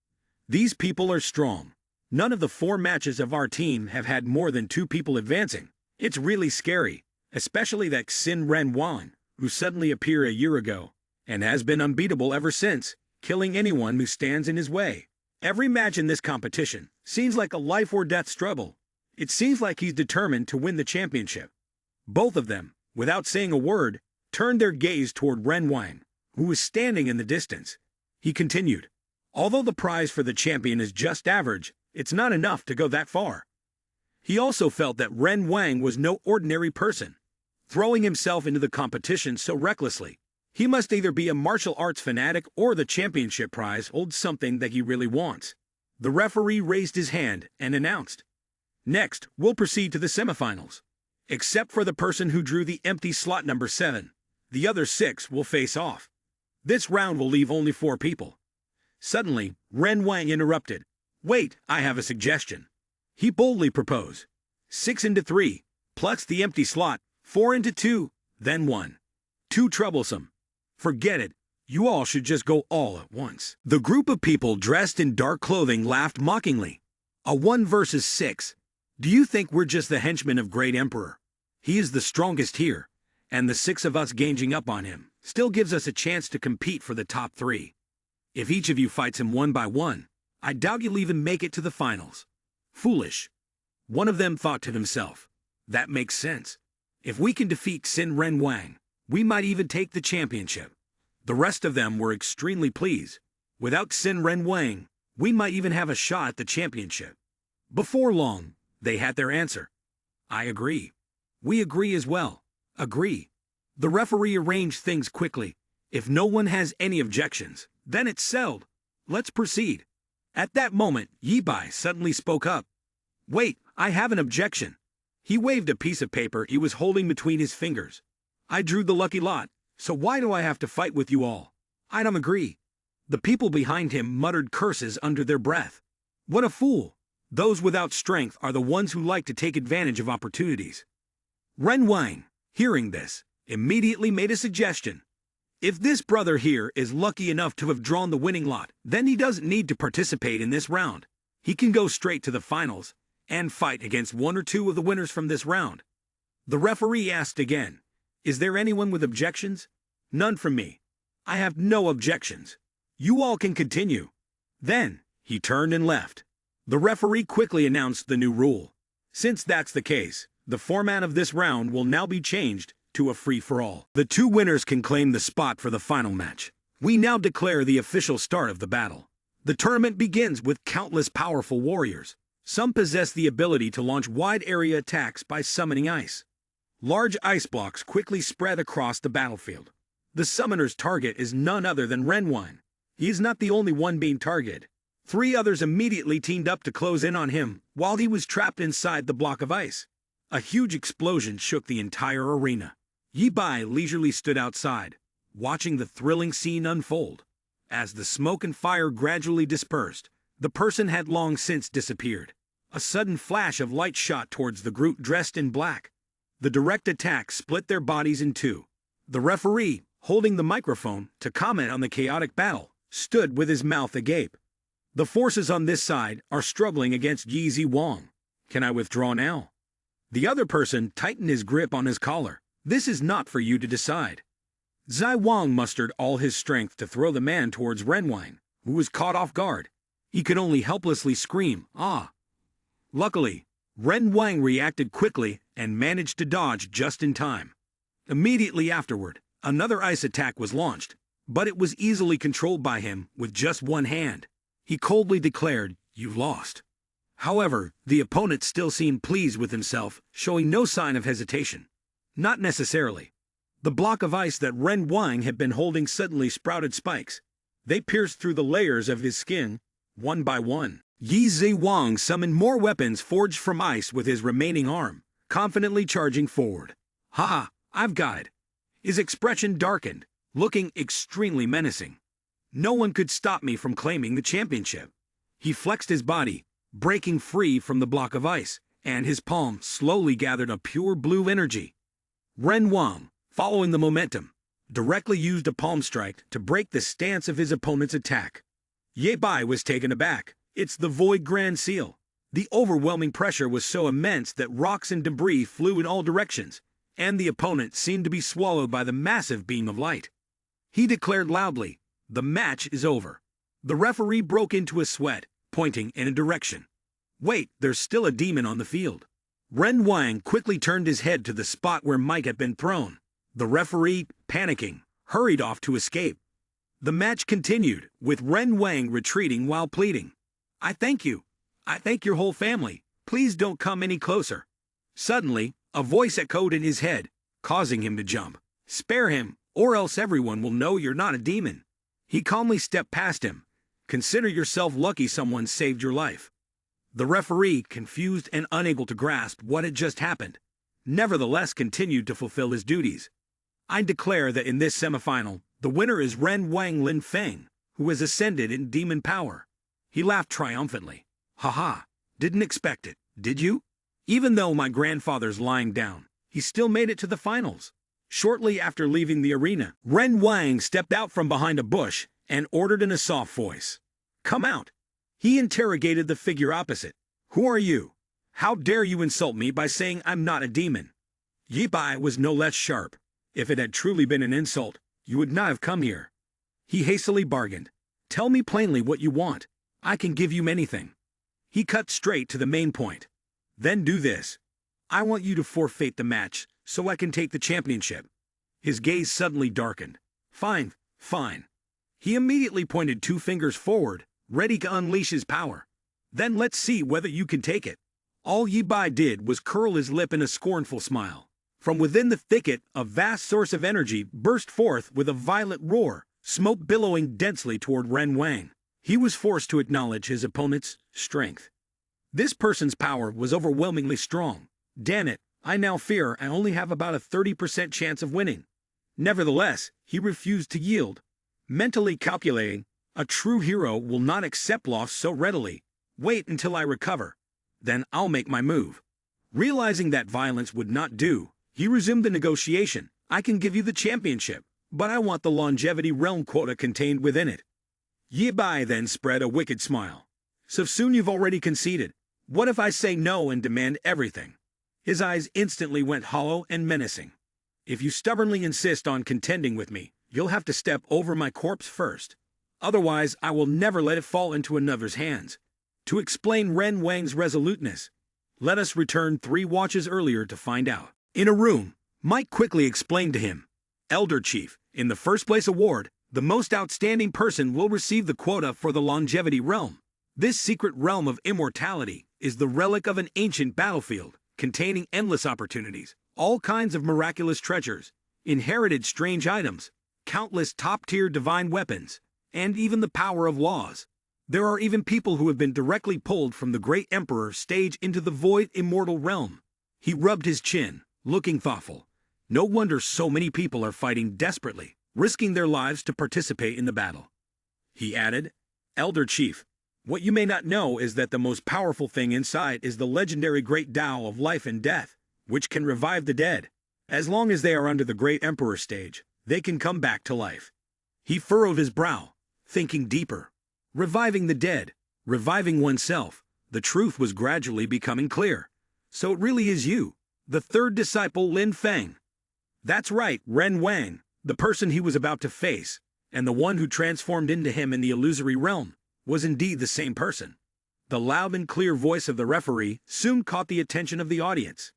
These people are strong. None of the 4 matches of our team have had more than 2 people advancing. It's really scary, especially that Xin Ren Wang, who suddenly appeared a year ago, and has been unbeatable ever since, killing anyone who stands in his way. Every match in this competition seems like a life or death struggle. It seems like he's determined to win the championship. Both of them, without saying a word, turned their gaze toward Ren Wang, who was standing in the distance. He continued, although the prize for the champion is just average, it's not enough to go that far. He also felt that Ren Wang was no ordinary person, throwing himself into the competition so recklessly. He must either be a martial arts fanatic or the championship prize holds something that he really wants. The referee raised his hand and announced, next, we'll proceed to the semifinals. Except for the person who drew the empty slot number 7, the other 6 will face off. This round will leave only 4 people. Suddenly, Ren Wang interrupted. Wait, I have a suggestion. He boldly proposed. 6 into 3, plus the empty slot, 4 into 2, then 1. Too troublesome. Forget it. You all should just go all at once. The group of people dressed in dark clothing laughed mockingly. A 1 versus 6. Do you think we're just the henchmen of Great Emperor? He is the strongest here, and the 6 of us ganging up on him still gives us a chance to compete for the top 3. If each of you fights him 1 by 1, I doubt you'll even make it to the finals. Foolish. One of them thought to himself, that makes sense. If we can defeat Xin Ren Wang, we might even take the championship. The rest of them were extremely pleased. Without Xin Ren Wang, we might even have a shot at the championship. Before long, they had their answer. I agree. We agree as well. Agree. The referee arranged things quickly. If no one has any objections, then it's settled. Let's proceed. At that moment, Yi Bai suddenly spoke up. Wait, I have an objection. He waved a piece of paper he was holding between his fingers. I drew the lucky lot, so why do I have to fight with you all? I don't agree. The people behind him muttered curses under their breath. What a fool. Those without strength are the ones who like to take advantage of opportunities. Ren Wang, hearing this, immediately made a suggestion. If this brother here is lucky enough to have drawn the winning lot, then he doesn't need to participate in this round. He can go straight to the finals and fight against 1 or 2 of the winners from this round. The referee asked again, is there anyone with objections? None from me. I have no objections. You all can continue. Then, he turned and left. The referee quickly announced the new rule. Since that's the case, the format of this round will now be changed to a free-for-all. The 2 winners can claim the spot for the final match. We now declare the official start of the battle. The tournament begins with countless powerful warriors. Some possess the ability to launch wide-area attacks by summoning ice. Large ice blocks quickly spread across the battlefield. The summoner's target is none other than Ren Wang. He is not the only one being targeted. 3 others immediately teamed up to close in on him while he was trapped inside the block of ice. A huge explosion shook the entire arena. Yi Bai leisurely stood outside, watching the thrilling scene unfold. As the smoke and fire gradually dispersed, the person had long since disappeared. A sudden flash of light shot towards the group dressed in black. The direct attack split their bodies in 2. The referee, holding the microphone to comment on the chaotic battle, stood with his mouth agape. The forces on this side are struggling against Yi Zi Wang. Can I withdraw now? The other person tightened his grip on his collar. This is not for you to decide. Zai Wang mustered all his strength to throw the man towards Ren Wang, who was caught off guard. He could only helplessly scream, ah! Luckily, Ren Wang reacted quickly and managed to dodge just in time. Immediately afterward, another ice attack was launched, but it was easily controlled by him with just one hand. He coldly declared, "You've lost." However, the opponent still seemed pleased with himself, showing no sign of hesitation. Not necessarily. The block of ice that Ren Wang had been holding suddenly sprouted spikes. They pierced through the layers of his skin, one by one. Yi Zi Wang summoned more weapons forged from ice with his remaining arm, confidently charging forward. "Ha! I've got it." His expression darkened, looking extremely menacing. No one could stop me from claiming the championship. He flexed his body, breaking free from the block of ice, and his palm slowly gathered a pure blue energy. Ren Wang, following the momentum, directly used a palm strike to break the stance of his opponent's attack. Ye Bai was taken aback. It's the Void Grand Seal. The overwhelming pressure was so immense that rocks and debris flew in all directions, and the opponent seemed to be swallowed by the massive beam of light. He declared loudly, "The match is over." The referee broke into a sweat, pointing in a direction. "Wait, there's still a demon on the field." Ren Wang quickly turned his head to the spot where Mike had been thrown. The referee, panicking, hurried off to escape. The match continued, with Ren Wang retreating while pleading. "I thank you. I thank your whole family. Please don't come any closer." Suddenly, a voice echoed in his head, causing him to jump. "Spare him, or else everyone will know you're not a demon." He calmly stepped past him. "Consider yourself lucky someone saved your life." The referee, confused and unable to grasp what had just happened, nevertheless continued to fulfill his duties. "I declare that in this semifinal, the winner is Ren Wang Lin Feng, who has ascended in demon power." He laughed triumphantly. "Ha! Didn't expect it, did you? Even though my grandfather's lying down, he still made it to the finals." Shortly after leaving the arena, Ren Wang stepped out from behind a bush and ordered in a soft voice, "Come out." He interrogated the figure opposite. "Who are you? How dare you insult me by saying I'm not a demon?" Yi Bai was no less sharp. "If it had truly been an insult, you would not have come here." He hastily bargained. "Tell me plainly what you want. I can give you anything." He cut straight to the main point. "Then do this. I want you to forfeit the match so I can take the championship." His gaze suddenly darkened. Fine. He immediately pointed 2 fingers forward, ready to unleash his power. "Then let's see whether you can take it." All Yi Bai did was curl his lip in a scornful smile. From within the thicket, a vast source of energy burst forth with a violent roar, smoke billowing densely toward Ren Wang. He was forced to acknowledge his opponent's strength. This person's power was overwhelmingly strong. Damn it, I now fear I only have about a 30% chance of winning. Nevertheless, he refused to yield. Mentally calculating, a true hero will not accept loss so readily. Wait until I recover. Then I'll make my move. Realizing that violence would not do, he resumed the negotiation. "I can give you the championship, but I want the longevity realm quota contained within it." Yi Bai then spread a wicked smile. "So soon you've already conceded. What if I say no and demand everything?" His eyes instantly went hollow and menacing. "If you stubbornly insist on contending with me, you'll have to step over my corpse first. Otherwise, I will never let it fall into another's hands." To explain Ren Wang's resoluteness, let us return 3 watches earlier to find out. In a room, Mike quickly explained to him, "Elder Chief, in the first place award, the most outstanding person will receive the quota for the longevity realm. This secret realm of immortality is the relic of an ancient battlefield, containing endless opportunities, all kinds of miraculous treasures, inherited strange items, countless top-tier divine weapons, and even the power of laws. There are even people who have been directly pulled from the great emperor stage into the void immortal realm." He rubbed his chin, looking thoughtful. "No wonder so many people are fighting desperately, risking their lives to participate in the battle." He added, "Elder Chief, what you may not know is that the most powerful thing inside is the legendary Great Tao of life and death, which can revive the dead. As long as they are under the Great Emperor stage, they can come back to life." He furrowed his brow, thinking deeper. Reviving the dead, reviving oneself, the truth was gradually becoming clear. So it really is you, the 3rd disciple Lin Feng. That's right, Ren Wang, the person he was about to face, and the one who transformed into him in the illusory realm, was indeed the same person. The loud and clear voice of the referee soon caught the attention of the audience.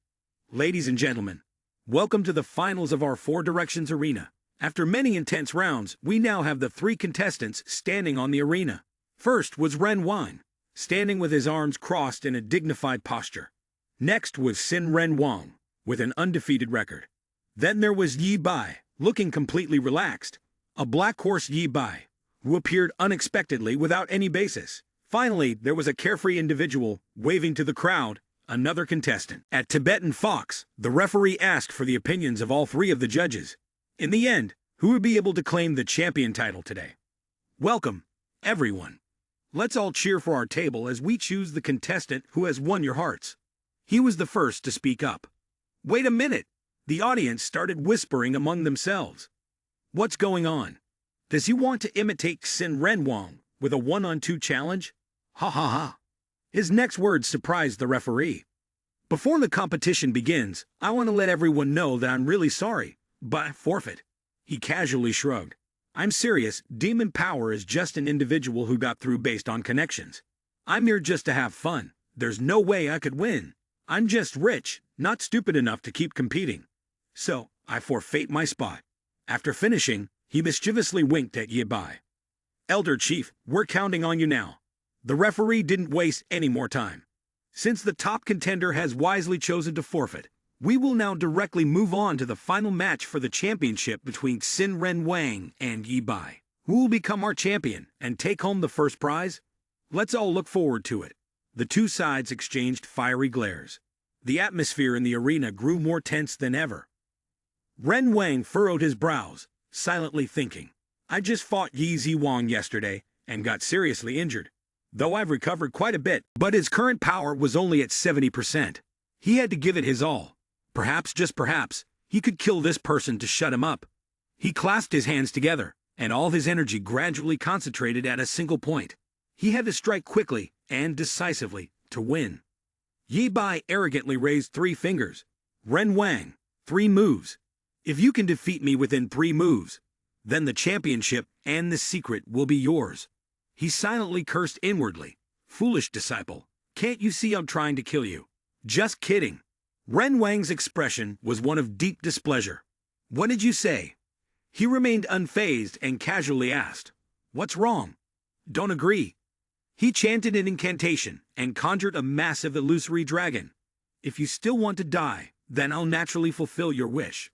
"Ladies and gentlemen, welcome to the finals of our 4 Directions Arena. After many intense rounds, we now have the 3 contestants standing on the arena. First was Ren Wang, standing with his arms crossed in a dignified posture. Next was Sin Ren Wang, with an undefeated record. Then there was Yi Bai, looking completely relaxed. A black horse Yi Bai, who appeared unexpectedly without any basis. Finally, there was a carefree individual, waving to the crowd, another contestant. At Tibetan Fox, the referee asked for the opinions of all three of the judges. In the end, who would be able to claim the champion title today? Welcome, everyone. Let's all cheer for our table as we choose the contestant who has won your hearts. He was the first to speak up. Wait a minute! The audience started whispering among themselves. What's going on? Does he want to imitate Xin Renwang with a 1-on-2 challenge? Ha ha ha. His next words surprised the referee. Before the competition begins, I want to let everyone know that I'm really sorry, but I forfeit. He casually shrugged. I'm serious, Demon Power is just an individual who got through based on connections. I'm here just to have fun. There's no way I could win. I'm just rich, not stupid enough to keep competing. So, I forfeit my spot. After finishing, he mischievously winked at Yi Bai. Elder Chief, we're counting on you now. The referee didn't waste any more time. Since the top contender has wisely chosen to forfeit, we will now directly move on to the final match for the championship between Xin Renwang and Yi Bai. Who will become our champion and take home the first prize? Let's all look forward to it. The two sides exchanged fiery glares. The atmosphere in the arena grew more tense than ever. Renwang furrowed his brows, silently thinking. I just fought Yi Ziwang yesterday and got seriously injured. Though I've recovered quite a bit, but his current power was only at 70%. He had to give it his all. Perhaps, just perhaps, he could kill this person to shut him up. He clasped his hands together, and all his energy gradually concentrated at a single point. He had to strike quickly and decisively to win. Yi Bai arrogantly raised 3 fingers. Renwang, 3 moves. If you can defeat me within 3 moves, then the championship and the secret will be yours. He silently cursed inwardly. Foolish disciple, can't you see I'm trying to kill you? Just kidding. Renwang's expression was one of deep displeasure. What did you say? He remained unfazed and casually asked, what's wrong? Don't agree. He chanted an incantation and conjured a massive illusory dragon. If you still want to die, then I'll naturally fulfill your wish.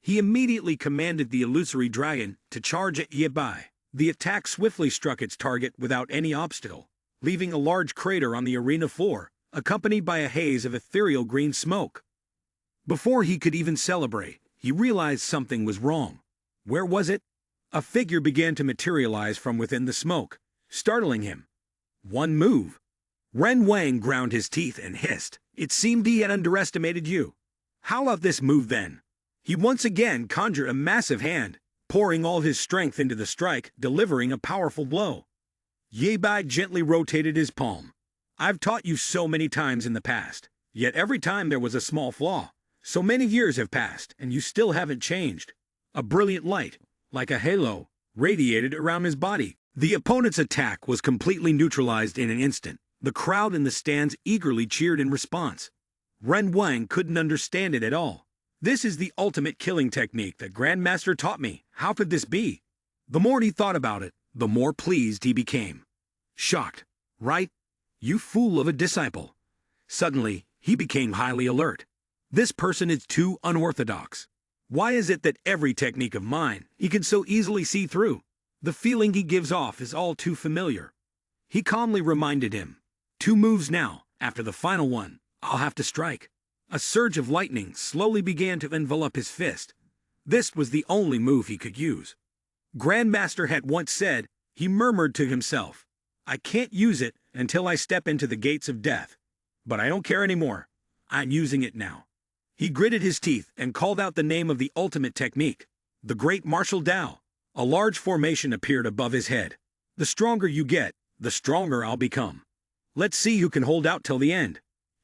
He immediately commanded the illusory dragon to charge at Yi Bai. The attack swiftly struck its target without any obstacle, leaving a large crater on the arena floor, accompanied by a haze of ethereal green smoke. Before he could even celebrate, he realized something was wrong. Where was it? A figure began to materialize from within the smoke, startling him. One move. Renwang ground his teeth and hissed. It seemed he had underestimated you. How about this move then? He once again conjured a massive hand, pouring all his strength into the strike, delivering a powerful blow. Yi Bai gently rotated his palm. I've taught you so many times in the past, yet every time there was a small flaw. So many years have passed, and you still haven't changed. A brilliant light, like a halo, radiated around his body. The opponent's attack was completely neutralized in an instant. The crowd in the stands eagerly cheered in response. Renwang couldn't understand it at all. This is the ultimate killing technique that Grandmaster taught me. How could this be? The more he thought about it, the more pleased he became. Shocked, right? You fool of a disciple. Suddenly, he became highly alert. This person is too unorthodox. Why is it that every technique of mine he can so easily see through? The feeling he gives off is all too familiar. He calmly reminded him. 2 moves now, after the final one, I'll have to strike. A surge of lightning slowly began to envelop his fist. This was the only move he could use. Grandmaster had once said, he murmured to himself, I can't use it until I step into the gates of death. But I don't care anymore. I'm using it now. He gritted his teeth and called out the name of the ultimate technique, the Great Martial Tao. A large formation appeared above his head. The stronger you get, the stronger I'll become. Let's see who can hold out till the end.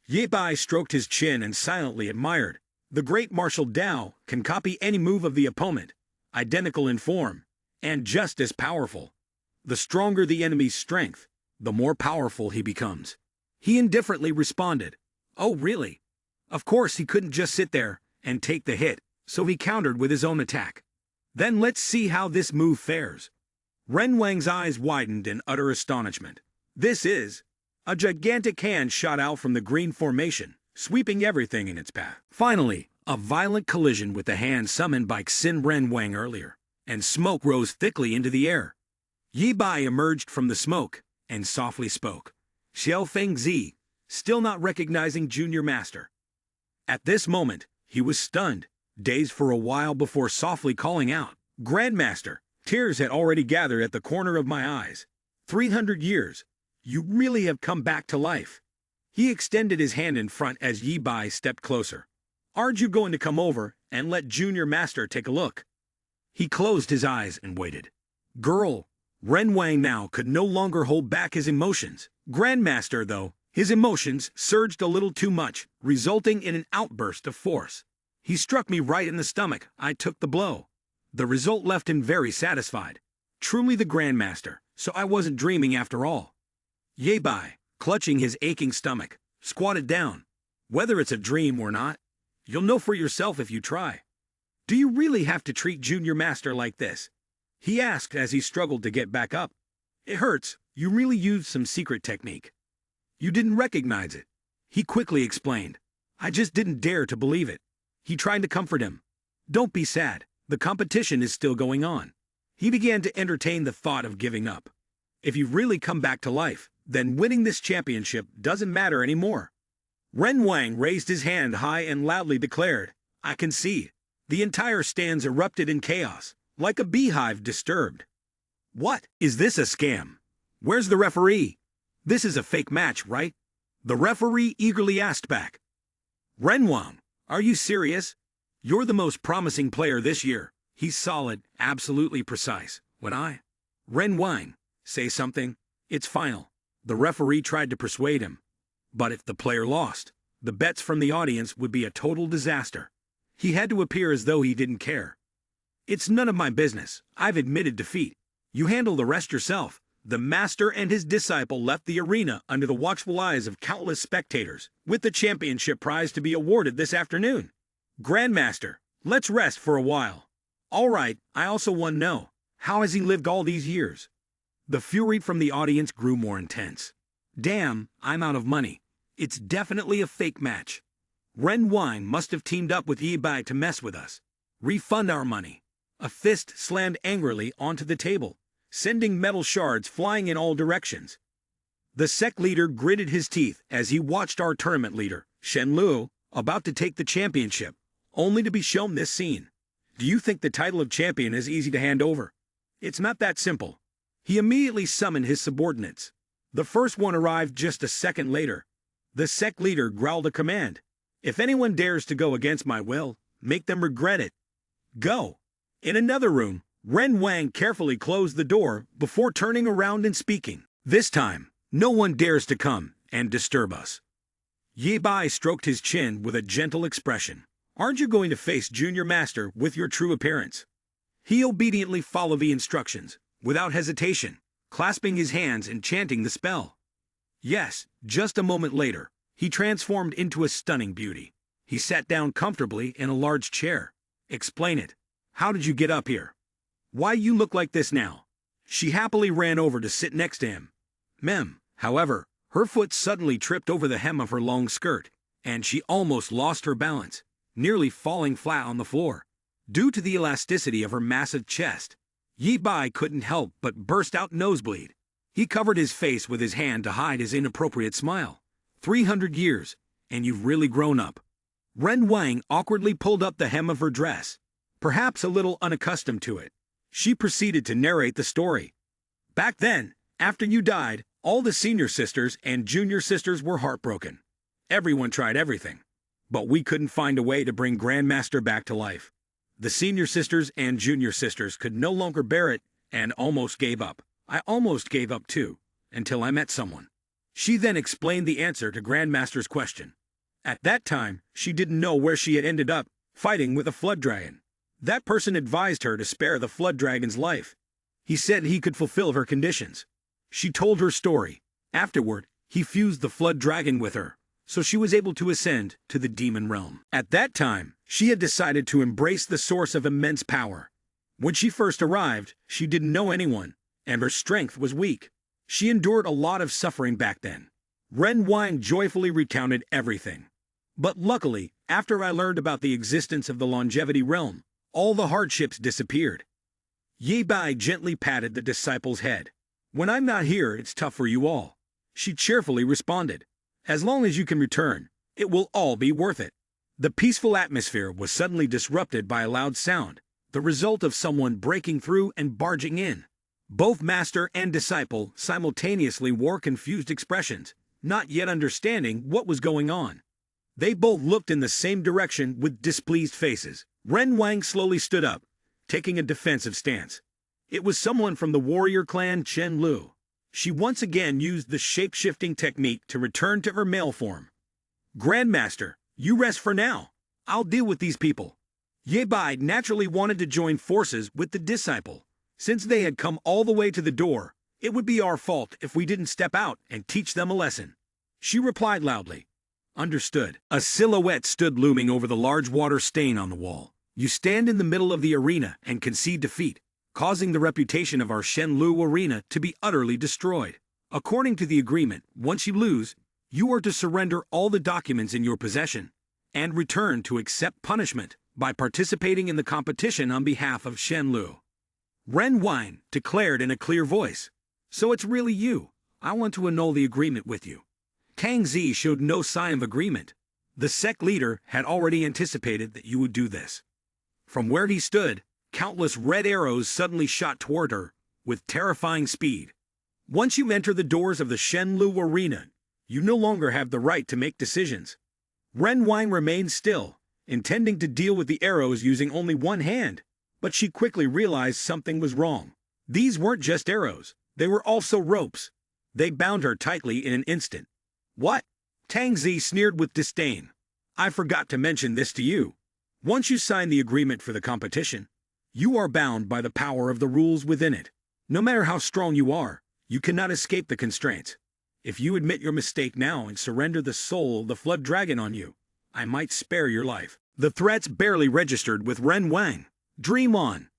Yi Bai stroked his chin and silently admired. The Great Martial Tao can copy any move of the opponent, identical in form, and just as powerful. The stronger the enemy's strength, the more powerful he becomes. He indifferently responded, Oh, really? Of course he couldn't just sit there and take the hit, so he countered with his own attack. Then let's see how this move fares. Renwang's eyes widened in utter astonishment. This is... A gigantic hand shot out from the green formation, sweeping everything in its path. Finally, A violent collision with the hand summoned by Xin Ren Wang earlier, and smoke rose thickly into the air. Yi Bai emerged from the smoke and softly spoke. Xiao Feng Zi, still not recognizing Junior Master. At this moment, he was stunned, dazed for a while before softly calling out, "Grandmaster!" Tears had already gathered at the corner of my eyes. 300 years. You really have come back to life. He extended his hand in front as Yi Bai stepped closer. Aren't you going to come over and let Junior Master take a look? He closed his eyes and waited. Girl, Ren Wang now could no longer hold back his emotions. Grandmaster, though, his emotions surged a little too much, resulting in an outburst of force. He struck me right in the stomach. I took the blow. The result left him very satisfied. Truly the Grandmaster, so I wasn't dreaming after all. Yi Bai, clutching his aching stomach, squatted down. Whether it's a dream or not, you'll know for yourself if you try. Do you really have to treat Junior Master like this? He asked as he struggled to get back up. It hurts. You really used some secret technique. You didn't recognize it. He quickly explained. I just didn't dare to believe it. He tried to comfort him. Don't be sad. The competition is still going on. He began to entertain the thought of giving up. If you really come back to life, then winning this championship doesn't matter anymore. Ren Wang raised his hand high and loudly declared, I can see. The entire stands erupted in chaos, like a beehive disturbed. What? Is this a scam? Where's the referee? This is a fake match, right? The referee eagerly asked back. Ren Wang, are you serious? You're the most promising player this year. He's solid, absolutely precise. Ren Wang, say something. It's final. The referee tried to persuade him. But if the player lost, the bets from the audience would be a total disaster. He had to appear as though he didn't care. It's none of my business. I've admitted defeat. You handle the rest yourself. The master and his disciple left the arena under the watchful eyes of countless spectators, with the championship prize to be awarded this afternoon. Grandmaster, let's rest for a while. All right, I also want to know, how has he lived all these years? The fury from the audience grew more intense. Damn, I'm out of money. It's definitely a fake match. Ren Wang must have teamed up with Yi Bai to mess with us. Refund our money. A fist slammed angrily onto the table, sending metal shards flying in all directions. The sect leader gritted his teeth as he watched our tournament leader, Shen Luo, about to take the championship, only to be shown this scene. Do you think the title of champion is easy to hand over? It's not that simple. He immediately summoned his subordinates. The first one arrived just a second later. The sect leader growled a command. If anyone dares to go against my will, make them regret it. Go. In another room, Ren Wang carefully closed the door before turning around and speaking. This time, no one dares to come and disturb us. Yi Bai stroked his chin with a gentle expression. Aren't you going to face Junior Master with your true appearance? He obediently followed the instructions, without hesitation, clasping his hands and chanting the spell. Yes, just a moment later, he transformed into a stunning beauty. He sat down comfortably in a large chair. Explain it. How did you get up here? Why you look like this now? She happily ran over to sit next to him. However, her foot suddenly tripped over the hem of her long skirt, and she almost lost her balance, nearly falling flat on the floor. Due to the elasticity of her massive chest, Yi Bai couldn't help but burst out nosebleed. He covered his face with his hand to hide his inappropriate smile. 300 years, and you've really grown up. Ren Wang awkwardly pulled up the hem of her dress, perhaps a little unaccustomed to it. She proceeded to narrate the story. Back then, after you died, all the senior sisters and junior sisters were heartbroken. Everyone tried everything, but we couldn't find a way to bring Grandmaster back to life. The senior sisters and junior sisters could no longer bear it and almost gave up. I almost gave up too, until I met someone. She then explained the answer to Grandmaster's question. At that time, she didn't know where she had ended up, fighting with a flood dragon. That person advised her to spare the flood dragon's life. He said he could fulfill her conditions. She told her story. Afterward, he fused the flood dragon with her, so she was able to ascend to the demon realm. At that time, she had decided to embrace the source of immense power. When she first arrived, she didn't know anyone, and her strength was weak. She endured a lot of suffering back then. Ren Wang joyfully recounted everything. But luckily, after I learned about the existence of the longevity realm, all the hardships disappeared. Ye Bai gently patted the disciple's head. When I'm not here, it's tough for you all. She cheerfully responded. As long as you can return, it will all be worth it. The peaceful atmosphere was suddenly disrupted by a loud sound, the result of someone breaking through and barging in. Both master and disciple simultaneously wore confused expressions, not yet understanding what was going on. They both looked in the same direction with displeased faces. Ren Wang slowly stood up, taking a defensive stance. It was someone from the warrior clan Chen Lu. She once again used the shape-shifting technique to return to her male form. Grandmaster, you rest for now. I'll deal with these people. Ye Bai naturally wanted to join forces with the disciple. Since they had come all the way to the door, it would be our fault if we didn't step out and teach them a lesson. She replied loudly. Understood. A silhouette stood looming over the large water stain on the wall. You stand in the middle of the arena and concede defeat, causing the reputation of our Shenlu arena to be utterly destroyed. According to the agreement, once you lose, you are to surrender all the documents in your possession and return to accept punishment by participating in the competition on behalf of Shenlu. Ren Wine declared in a clear voice. So it's really you. I want to annul the agreement with you. Tang Zi showed no sign of agreement. The sect leader had already anticipated that you would do this. From where he stood, countless red arrows suddenly shot toward her with terrifying speed. Once you enter the doors of the Shenlu arena, you no longer have the right to make decisions. Ren Wine remained still, intending to deal with the arrows using only one hand, but she quickly realized something was wrong. These weren't just arrows, they were also ropes. They bound her tightly in an instant. What? Tang Zi sneered with disdain. I forgot to mention this to you. Once you sign the agreement for the competition, you are bound by the power of the rules within it. No matter how strong you are, you cannot escape the constraints. If you admit your mistake now and surrender the soul of the flood dragon on you, I might spare your life. The threats barely registered with Ren Wang. Dream on.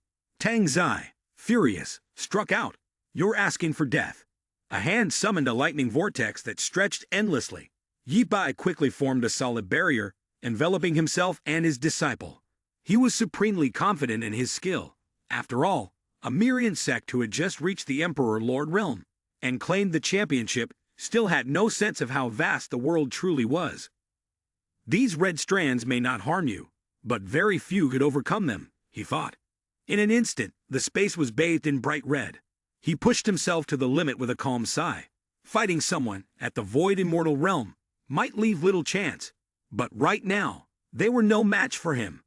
Tang Zi, furious, struck out. You're asking for death. A hand summoned a lightning vortex that stretched endlessly. Ye Bai quickly formed a solid barrier, enveloping himself and his disciple. He was supremely confident in his skill. After all, a mere insect who had just reached the Emperor Lord Realm and claimed the championship still had no sense of how vast the world truly was. These red strands may not harm you, but very few could overcome them, he thought. In an instant, the space was bathed in bright red. He pushed himself to the limit with a calm sigh. Fighting someone at the void immortal realm might leave little chance, but right now, they were no match for him.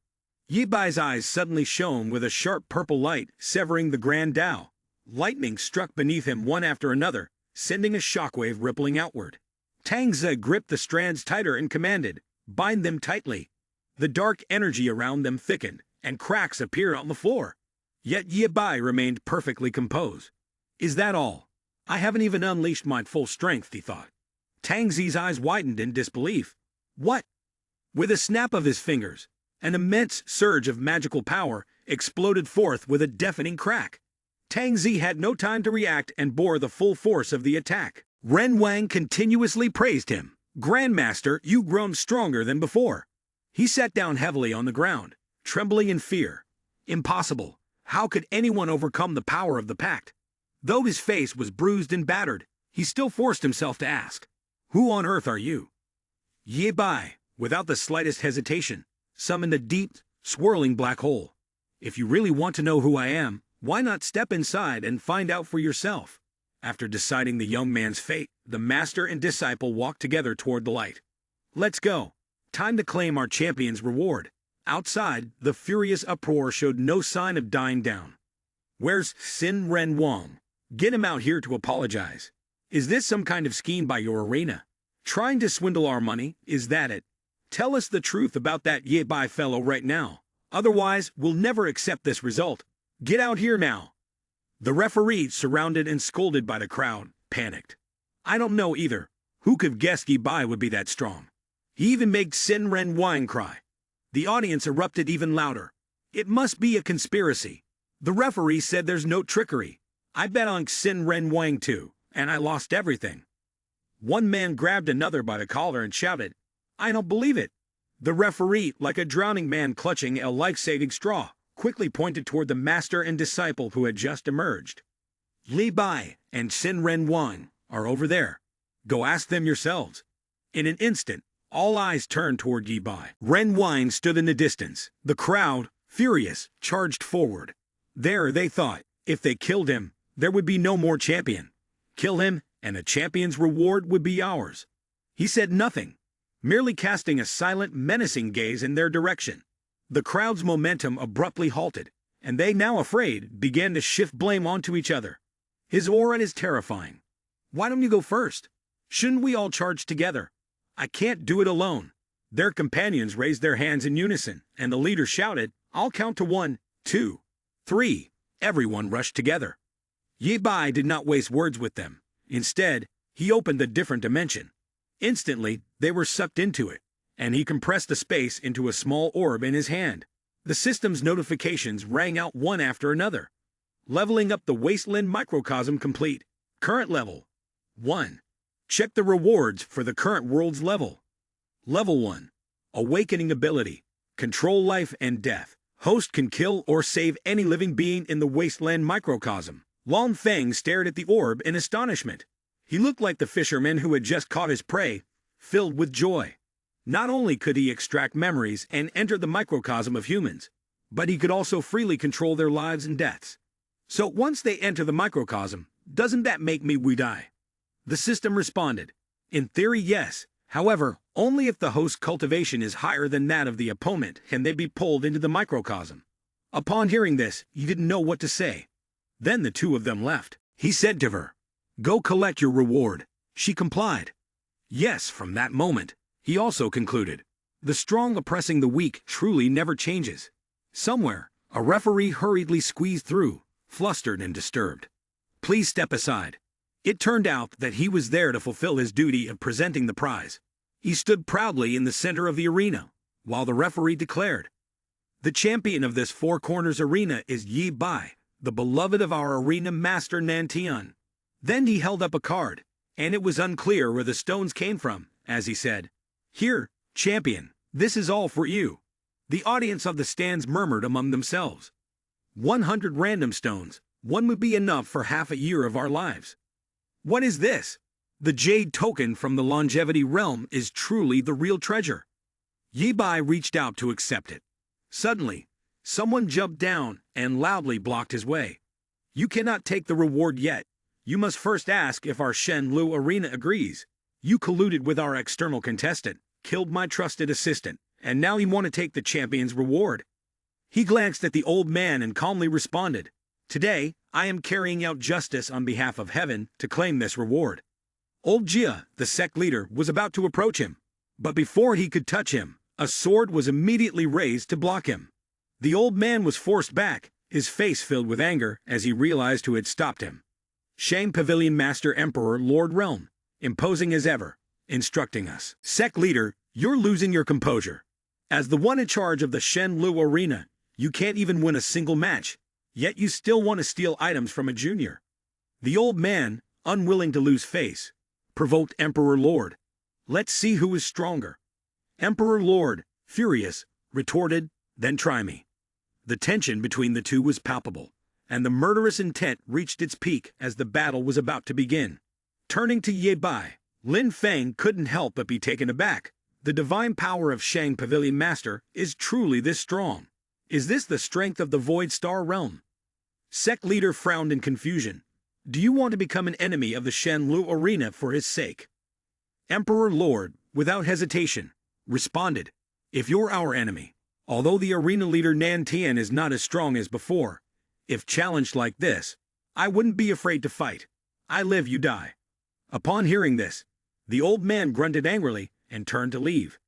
Ye Bai's eyes suddenly shone with a sharp purple light severing the Grand Tao. Lightning struck beneath him one after another, sending a shockwave rippling outward. Tang Zi gripped the strands tighter and commanded, bind them tightly. The dark energy around them thickened, and cracks appeared on the floor. Yet Ye Bai remained perfectly composed. Is that all? I haven't even unleashed my full strength, he thought. Tang Zi's eyes widened in disbelief. What? With a snap of his fingers, an immense surge of magical power exploded forth with a deafening crack. Tang Zi had no time to react and bore the full force of the attack. Ren Wang continuously praised him. Grandmaster, you've grown stronger than before. He sat down heavily on the ground, trembling in fear. Impossible. How could anyone overcome the power of the pact? Though his face was bruised and battered, he still forced himself to ask, Who on earth are you? Ye Bai, without the slightest hesitation, summoned a deep, swirling black hole. If you really want to know who I am, why not step inside and find out for yourself? After deciding the young man's fate, the master and disciple walked together toward the light. Let's go. Time to claim our champion's reward. Outside, the furious uproar showed no sign of dying down. Where's Sin Ren Wang? Get him out here to apologize. Is this some kind of scheme by your arena? Trying to swindle our money, is that it? Tell us the truth about that Ye Bai fellow right now. Otherwise, we'll never accept this result. Get out here now. The referee, surrounded and scolded by the crowd, panicked. I don't know either. Who could guess Ye Bai would be that strong? He even made Sin Ren Wang cry. The audience erupted even louder. It must be a conspiracy. The referee said there's no trickery. I bet on Sin Ren Wang too, and I lost everything. One man grabbed another by the collar and shouted, I don't believe it. The referee, like a drowning man clutching a life-saving straw, quickly pointed toward the master and disciple who had just emerged. Li Bai and Sin Ren Wang are over there. Go ask them yourselves. In an instant, all eyes turned toward Yi Bai. Ren Wang stood in the distance. The crowd, furious, charged forward. There, they thought, if they killed him, there would be no more champion. Kill him, and the champion's reward would be ours. He said nothing, merely casting a silent, menacing gaze in their direction. The crowd's momentum abruptly halted, and they, now afraid, began to shift blame onto each other. His aura is terrifying. Why don't you go first? Shouldn't we all charge together? I can't do it alone. Their companions raised their hands in unison, and the leader shouted, I'll count to 1, 2, 3. Everyone rushed together. Yi Bai did not waste words with them. Instead, he opened a different dimension. Instantly, they were sucked into it, and he compressed the space into a small orb in his hand. The system's notifications rang out one after another. Leveling up the wasteland microcosm complete. Current level 1. Check the rewards for the current world's level. Level 1. Awakening ability. Control life and death. Host can kill or save any living being in the wasteland microcosm. Lan Feng stared at the orb in astonishment. He looked like the fisherman who had just caught his prey, filled with joy. Not only could he extract memories and enter the microcosm of humans, but he could also freely control their lives and deaths. So once they enter the microcosm, doesn't that make me die? The system responded. In theory, yes. However, only if the host's cultivation is higher than that of the opponent can they be pulled into the microcosm. Upon hearing this, he didn't know what to say. Then the two of them left. He said to her, Go collect your reward. She complied. Yes, from that moment, he also concluded. The strong oppressing the weak truly never changes. Somewhere, a referee hurriedly squeezed through, flustered and disturbed. Please step aside. It turned out that he was there to fulfill his duty of presenting the prize. He stood proudly in the center of the arena, while the referee declared, The champion of this four corners arena is Yi Bai, the beloved of our arena master Nantian. Then he held up a card, and it was unclear where the stones came from, as he said, Here, champion, this is all for you. The audience of the stands murmured among themselves. 100 random stones, one would be enough for half a year of our lives. What is this? The jade token from the longevity realm is truly the real treasure. Yi Bai reached out to accept it. Suddenly, someone jumped down and loudly blocked his way. You cannot take the reward yet. You must first ask if our Shen Lu arena agrees. You colluded with our external contestant, killed my trusted assistant, and now you want to take the champion's reward. He glanced at the old man and calmly responded, Today, I am carrying out justice on behalf of heaven to claim this reward. Old Jia, the sect leader, was about to approach him, but before he could touch him, a sword was immediately raised to block him. The old man was forced back, his face filled with anger as he realized who had stopped him. Shang Pavilion Master Emperor Lord Realm, imposing as ever, instructing us. Sect leader, you're losing your composure. As the one in charge of the Shen Lu arena, you can't even win a single match, yet you still want to steal items from a junior. The old man, unwilling to lose face, provoked Emperor Lord. Let's see who is stronger. Emperor Lord, furious, retorted, Then try me. The tension between the two was palpable, and the murderous intent reached its peak as the battle was about to begin. Turning to Yi Bai, Lin Feng couldn't help but be taken aback. The divine power of Shang Pavilion Master is truly this strong. Is this the strength of the Void Star Realm? Sect leader frowned in confusion. Do you want to become an enemy of the Shen Lu arena for his sake? Emperor Lord, without hesitation, responded, If you're our enemy, although the arena leader Nan Tian is not as strong as before, if challenged like this, I wouldn't be afraid to fight. I live, you die. Upon hearing this, the old man grunted angrily and turned to leave.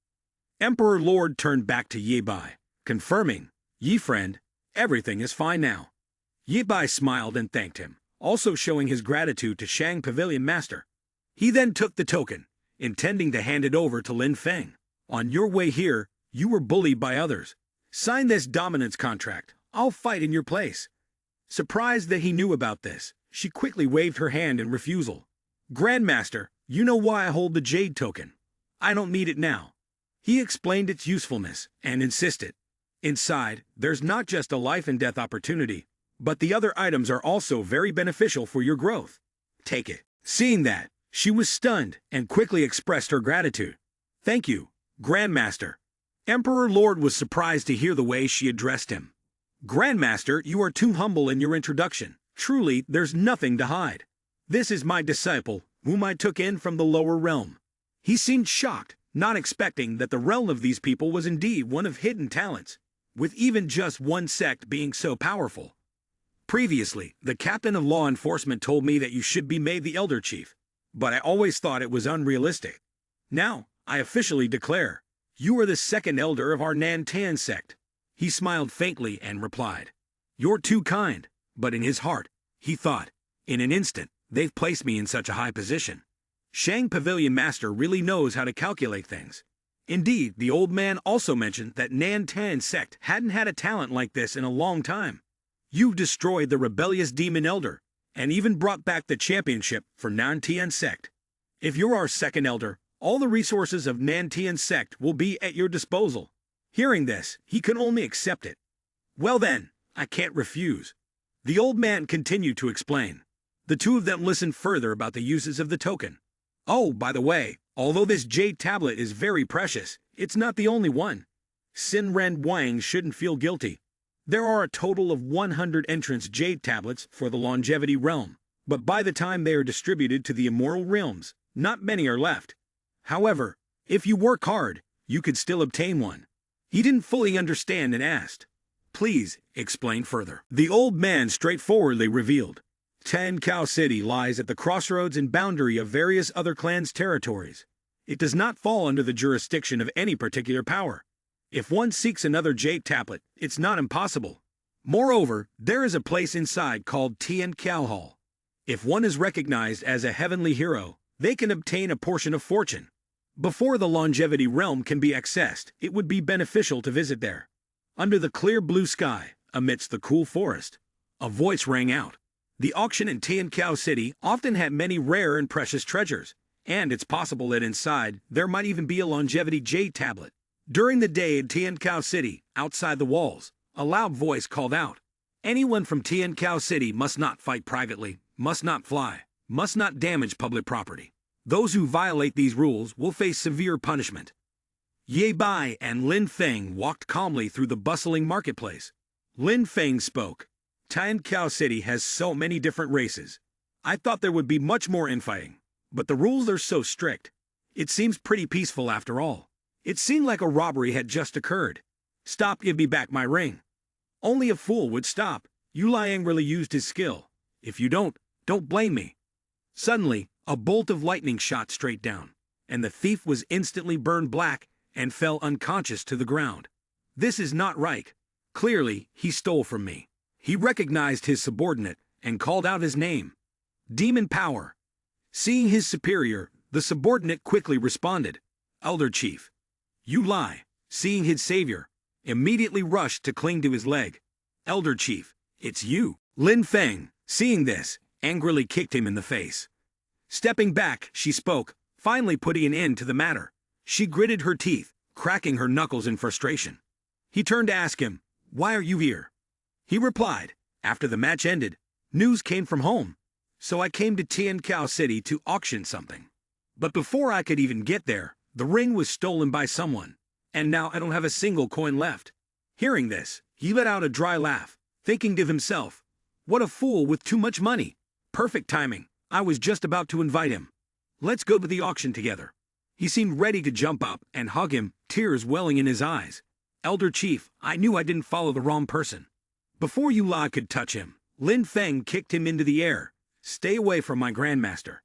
Emperor Lord turned back to Yi Bai, confirming, Yi friend, everything is fine now. Yi Bai smiled and thanked him, also showing his gratitude to Shang Pavilion Master. He then took the token, intending to hand it over to Lin Feng. On your way here, you were bullied by others. Sign this dominance contract. I'll fight in your place. Surprised that he knew about this, she quickly waved her hand in refusal. Grandmaster, you know why I hold the jade token. I don't need it now. He explained its usefulness and insisted, "Inside, there's not just a life and death opportunity, but the other items are also very beneficial for your growth. Take it." Seeing that, she was stunned and quickly expressed her gratitude. "Thank you, Grandmaster." Emperor Lord was surprised to hear the way she addressed him. "Grandmaster, you are too humble in your introduction. Truly, there's nothing to hide. This is my disciple, whom I took in from the lower realm." He seemed shocked, not expecting that the realm of these people was indeed one of hidden talents, with even just one sect being so powerful. "Previously, the captain of law enforcement told me that you should be made the elder chief, but I always thought it was unrealistic. Now, I officially declare, you are the second elder of our Nan-Tan sect." He smiled faintly and replied, "You're too kind," but in his heart, he thought, "In an instant, they've placed me in such a high position. Shang Pavilion Master really knows how to calculate things." Indeed, the old man also mentioned that Nan-Tan sect hadn't had a talent like this in a long time. "You've destroyed the rebellious demon elder, and even brought back the championship for Nan-Tian sect. If you're our second elder, all the resources of Nan-Tian sect will be at your disposal." Hearing this, he could only accept it. "Well then, I can't refuse." The old man continued to explain. The two of them listened further about the uses of the token. "Oh, by the way, although this jade tablet is very precious, it's not the only one. Sin Ren Wang shouldn't feel guilty. There are a total of 100 entrance jade tablets for the longevity realm, but by the time they are distributed to the immoral realms, not many are left. However, if you work hard, you could still obtain one." He didn't fully understand and asked, "Please, explain further." The old man straightforwardly revealed, Tan Cow City lies at the crossroads and boundary of various other clans' territories. It does not fall under the jurisdiction of any particular power. If one seeks another jade tablet, it's not impossible. Moreover, there is a place inside called Tian Cow Hall. If one is recognized as a heavenly hero, they can obtain a portion of fortune. Before the longevity realm can be accessed, it would be beneficial to visit there. Under the clear blue sky, amidst the cool forest, a voice rang out. The auction in Tian Cow City often had many rare and precious treasures, and it's possible that inside there might even be a longevity jade tablet. During the day in Tian Cow City, outside the walls, a loud voice called out, "Anyone from Tian Cow City must not fight privately, must not fly, must not damage public property. Those who violate these rules will face severe punishment." Ye Bai and Lin Feng walked calmly through the bustling marketplace. Lin Feng spoke, "Tian Cow City has so many different races. I thought there would be much more infighting, but the rules are so strict. It seems pretty peaceful after all. It seemed like a robbery had just occurred. Stop, give me back my ring." Only a fool would stop. Yu Lai angrily used his skill. "If you don't blame me." Suddenly, a bolt of lightning shot straight down, and the thief was instantly burned black and fell unconscious to the ground. "This is not right. Clearly, he stole from me." He recognized his subordinate and called out his name. "Demon Power." Seeing his superior, the subordinate quickly responded, "Elder Chief." Yu Lai, seeing his savior, immediately rushed to cling to his leg. "Elder Chief, it's you." Lin Feng, seeing this, angrily kicked him in the face. Stepping back, she spoke, finally putting an end to the matter. She gritted her teeth, cracking her knuckles in frustration. He turned to ask him, "Why are you here?" He replied, "After the match ended, news came from home, so I came to Tian Cow City to auction something. But before I could even get there, the ring was stolen by someone, and now I don't have a single coin left." Hearing this, he let out a dry laugh, thinking to himself, "What a fool with too much money. Perfect timing. I was just about to invite him. Let's go to the auction together." He seemed ready to jump up and hug him, tears welling in his eyes. "Elder Chief, I knew I didn't follow the wrong person." Before Yu Lai could touch him, Lin Feng kicked him into the air. "Stay away from my grandmaster."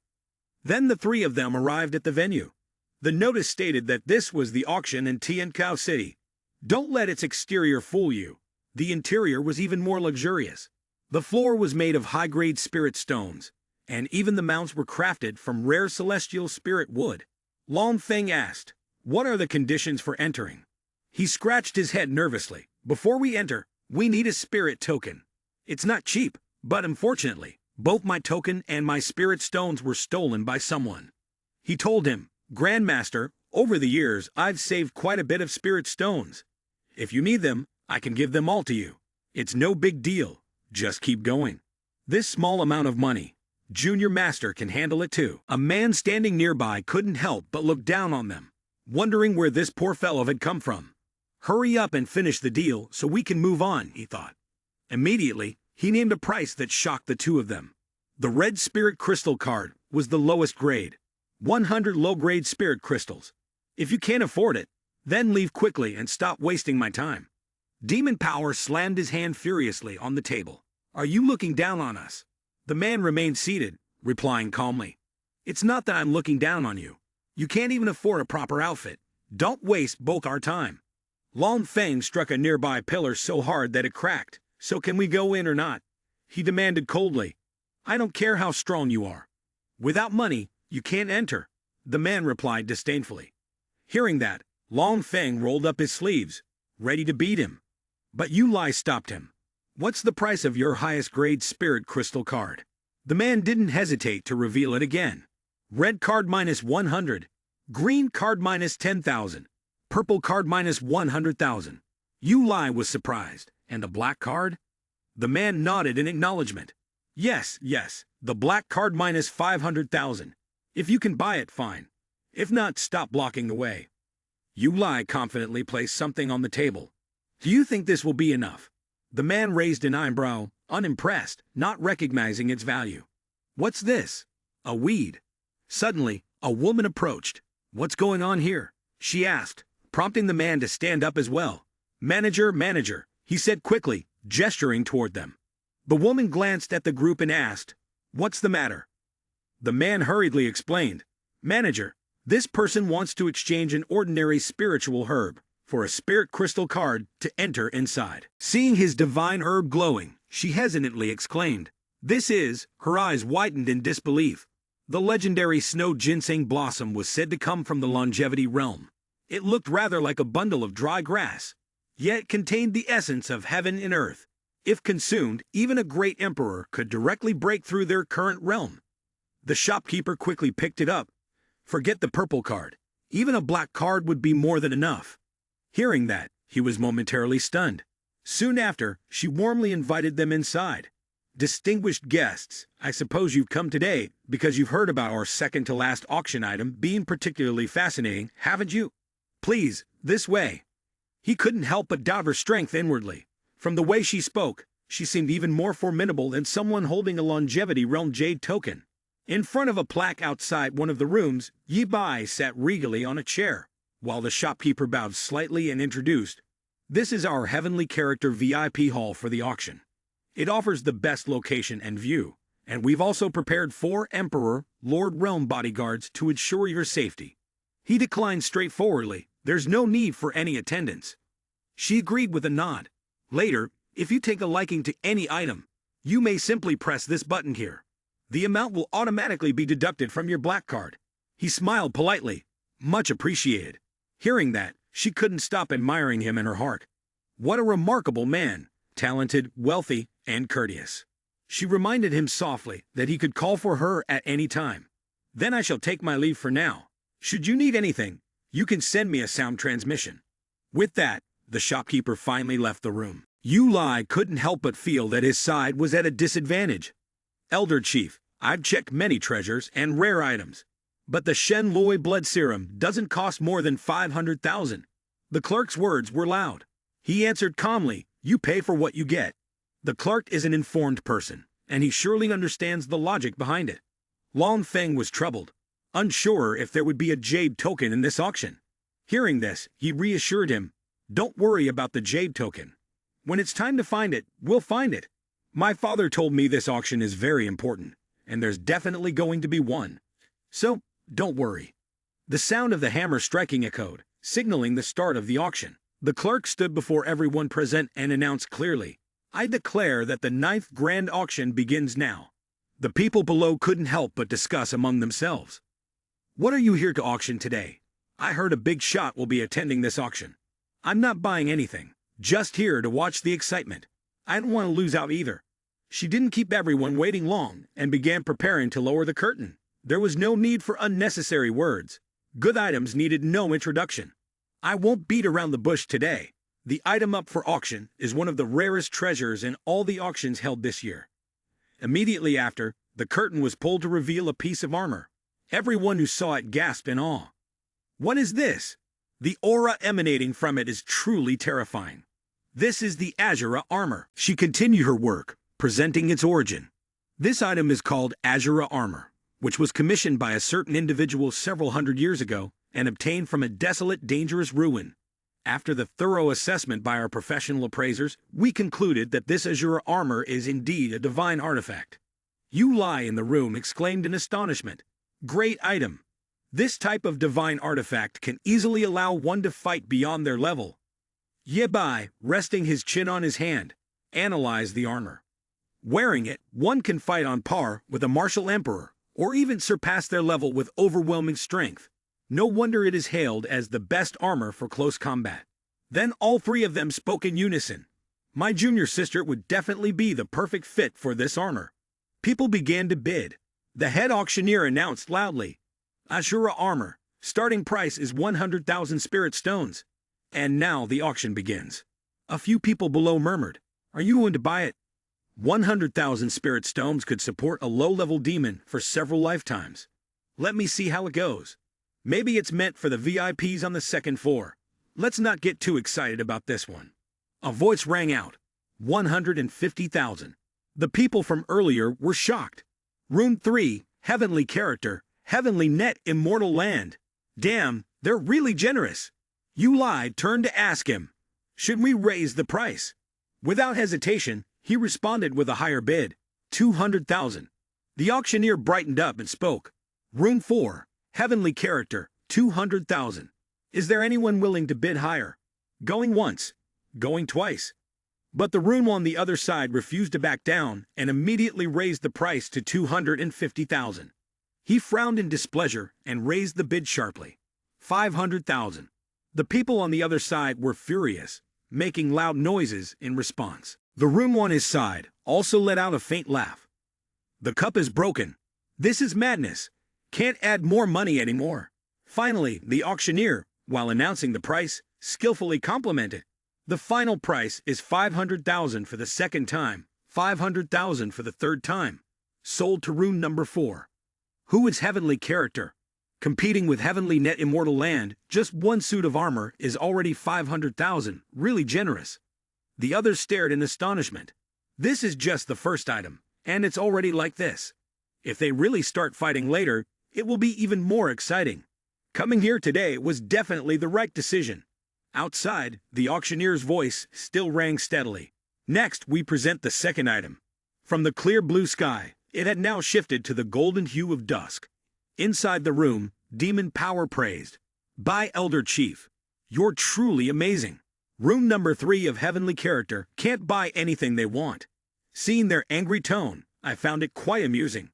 Then the three of them arrived at the venue. The notice stated that this was the auction in Tian Cow City. Don't let its exterior fool you. The interior was even more luxurious. The floor was made of high-grade spirit stones, and even the mounts were crafted from rare celestial spirit wood. Long Feng asked, "What are the conditions for entering?" He scratched his head nervously. "Before we enter, we need a spirit token. It's not cheap, but unfortunately, both my token and my spirit stones were stolen by someone." He told him, "Grandmaster, Over the years, I've saved quite a bit of spirit stones. If you need them, I can give them all to you. It's no big deal. Just keep going. This small amount of money, Junior Master can handle it too. A man standing nearby couldn't help but look down on them, wondering where this poor fellow had come from. Hurry up and finish the deal so we can move on, he thought. Immediately, he named a price that shocked the two of them. The red spirit crystal card was the lowest grade. 100 low-grade spirit crystals. If you can't afford it, then leave quickly and stop wasting my time. Demon Power slammed his hand furiously on the table. Are you looking down on us? The man remained seated, replying calmly. It's not that I'm looking down on you. You can't even afford a proper outfit. Don't waste both our time. Long Feng struck a nearby pillar so hard that it cracked. So can we go in or not? He demanded coldly. I don't care how strong you are. Without money, you can't enter, the man replied disdainfully. Hearing that, Long Feng rolled up his sleeves, ready to beat him. But Yu Lai stopped him. What's the price of your highest grade spirit crystal card? The man didn't hesitate to reveal it again. Red card minus 100, green card minus 10,000, purple card minus 100,000. Yu Lai was surprised. And the black card? The man nodded in acknowledgement. Yes, the black card minus 500,000. If you can buy it, fine. If not, stop blocking the way. Yu Lai confidently placed something on the table. Do you think this will be enough? The man raised an eyebrow, unimpressed, not recognizing its value. What's this? A weed. Suddenly, a woman approached. What's going on here? She asked, prompting the man to stand up as well. Manager, he said quickly, gesturing toward them. The woman glanced at the group and asked, What's the matter? The man hurriedly explained, Manager, this person wants to exchange an ordinary spiritual herb for a spirit crystal card to enter inside. Seeing his divine herb glowing, she hesitantly exclaimed, This is, her eyes widened in disbelief. The legendary snow ginseng blossom was said to come from the longevity realm. It looked rather like a bundle of dry grass, yet contained the essence of heaven and earth. If consumed, even a great emperor could directly break through their current realm. The shopkeeper quickly picked it up. Forget the purple card. Even a black card would be more than enough. Hearing that, he was momentarily stunned. Soon after, she warmly invited them inside. Distinguished guests, I suppose you've come today because you've heard about our second-to-last auction item being particularly fascinating, haven't you? Please, this way. He couldn't help but doubt her strength inwardly. From the way she spoke, she seemed even more formidable than someone holding a longevity realm jade token. In front of a plaque outside one of the rooms, Yi Bai sat regally on a chair, while the shopkeeper bowed slightly and introduced, This is our heavenly character VIP hall for the auction. It offers the best location and view, and we've also prepared 4 Emperor, Lord Realm bodyguards to ensure your safety. He declined straightforwardly, there's no need for any attendance. She agreed with a nod. Later, if you take a liking to any item, you may simply press this button here. The amount will automatically be deducted from your black card. He smiled politely. Much appreciated. Hearing that, she couldn't stop admiring him in her heart. What a remarkable man, talented, wealthy, and courteous. She reminded him softly that he could call for her at any time. Then I shall take my leave for now. Should you need anything, you can send me a sound transmission. With that, the shopkeeper finally left the room. Yu Lai couldn't help but feel that his side was at a disadvantage. Elder Chief, I've checked many treasures and rare items, but the Shen Loi blood serum doesn't cost more than 500,000. The clerk's words were loud. He answered calmly, You pay for what you get. The clerk is an informed person, and he surely understands the logic behind it. Long Feng was troubled, unsure if there would be a jade token in this auction. Hearing this, he reassured him, Don't worry about the jade token. When it's time to find it, we'll find it. My father told me this auction is very important, and there's definitely going to be one. So, don't worry. The sound of the hammer striking echoed, signaling the start of the auction. The clerk stood before everyone present and announced clearly, I declare that the 9th grand auction begins now. The people below couldn't help but discuss among themselves. What are you here to auction today? I heard a big shot will be attending this auction. I'm not buying anything, just here to watch the excitement. I don't want to lose out either. She didn't keep everyone waiting long and began preparing to lower the curtain. There was no need for unnecessary words. Good items needed no introduction. I won't beat around the bush today. The item up for auction is one of the rarest treasures in all the auctions held this year. Immediately after, the curtain was pulled to reveal a piece of armor. Everyone who saw it gasped in awe. What is this? The aura emanating from it is truly terrifying. This is the Azura armor. She continued her work, presenting its origin. This item is called Azura armor, which was commissioned by a certain individual several hundred years ago and obtained from a desolate, dangerous ruin. After the thorough assessment by our professional appraisers, we concluded that this Azura armor is indeed a divine artifact. Yu Lai in the room exclaimed in astonishment. Great item! This type of divine artifact can easily allow one to fight beyond their level. Ye Bai, resting his chin on his hand, analyzed the armor. Wearing it, one can fight on par with a martial emperor, or even surpass their level with overwhelming strength. No wonder it is hailed as the best armor for close combat. Then all three of them spoke in unison. My junior sister would definitely be the perfect fit for this armor. People began to bid. The head auctioneer announced loudly, Azura armor, starting price is 100,000 spirit stones. And now the auction begins. A few people below murmured, are you going to buy it? 100,000 spirit stones could support a low-level demon for several lifetimes. Let me see how it goes. Maybe it's meant for the VIPs on the second floor. Let's not get too excited about this one. A voice rang out. 150,000. The people from earlier were shocked. Room 3, Heavenly Character, Heavenly Net Immortal Land. Damn, they're really generous. Yu Lai turned to ask him, should we raise the price? Without hesitation, he responded with a higher bid, 200,000. The auctioneer brightened up and spoke. Room 4, Heavenly Character, 200,000. Is there anyone willing to bid higher? Going once, going twice. But the room on the other side refused to back down and immediately raised the price to 250,000. He frowned in displeasure and raised the bid sharply. 500,000. The people on the other side were furious, making loud noises in response. The room on his side also let out a faint laugh. The cup is broken. This is madness. Can't add more money anymore. Finally, the auctioneer, while announcing the price, skillfully complimented. The final price is 500,000 for the second time, 500,000 for the third time. Sold to room number 4. Who is Heavenly Character? Competing with Heavenly Net Immortal Land, just one suit of armor is already 500,000, really generous. The others stared in astonishment. This is just the first item, and it's already like this. If they really start fighting later, it will be even more exciting. Coming here today was definitely the right decision. Outside, the auctioneer's voice still rang steadily. Next, we present the second item. From the clear blue sky, it had now shifted to the golden hue of dusk. Inside the room, Demon Power praised. By Elder Chief, you're truly amazing. Room number 3 of Heavenly Character can't buy anything they want. Seeing their angry tone, I found it quite amusing.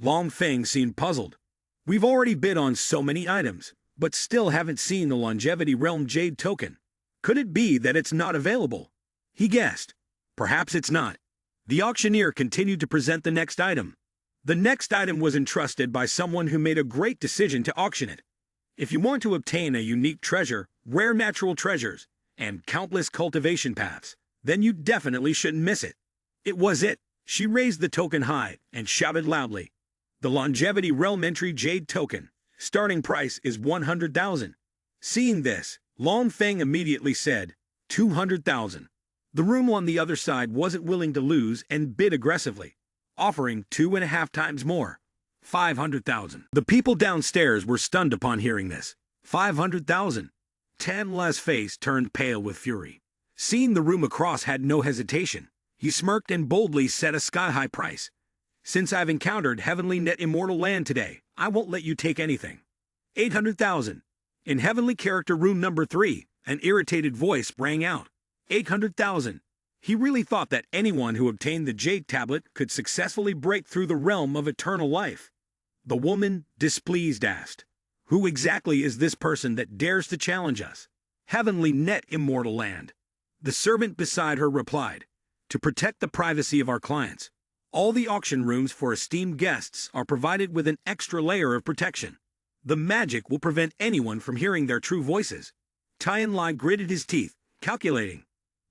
Long Feng seemed puzzled. We've already bid on so many items, but still haven't seen the Longevity Realm Jade token. Could it be that it's not available? He guessed. Perhaps it's not. The auctioneer continued to present the next item. The next item was entrusted by someone who made a great decision to auction it. If you want to obtain a unique treasure, rare natural treasures, and countless cultivation paths, then you definitely shouldn't miss it. It was it. She raised the token high and shouted loudly. The Longevity Realm Entry Jade token. Starting price is 100,000. Seeing this, Long Feng immediately said, 200,000. The room on the other side wasn't willing to lose and bid aggressively, offering 2.5 times more, 500,000. The people downstairs were stunned upon hearing this. 500,000. Tanla's face turned pale with fury. Seeing the room across had no hesitation, he smirked and boldly set a sky-high price. Since I've encountered Heavenly Net Immortal Land today, I won't let you take anything. 800,000. In Heavenly Character Room number 3, an irritated voice rang out. 800,000. He really thought that anyone who obtained the Jade Tablet could successfully break through the realm of eternal life. The woman, displeased, asked, who exactly is this person that dares to challenge us? Heavenly Net Immortal Land. The servant beside her replied, to protect the privacy of our clients, all the auction rooms for esteemed guests are provided with an extra layer of protection. The magic will prevent anyone from hearing their true voices. Tian Lai gritted his teeth, calculating.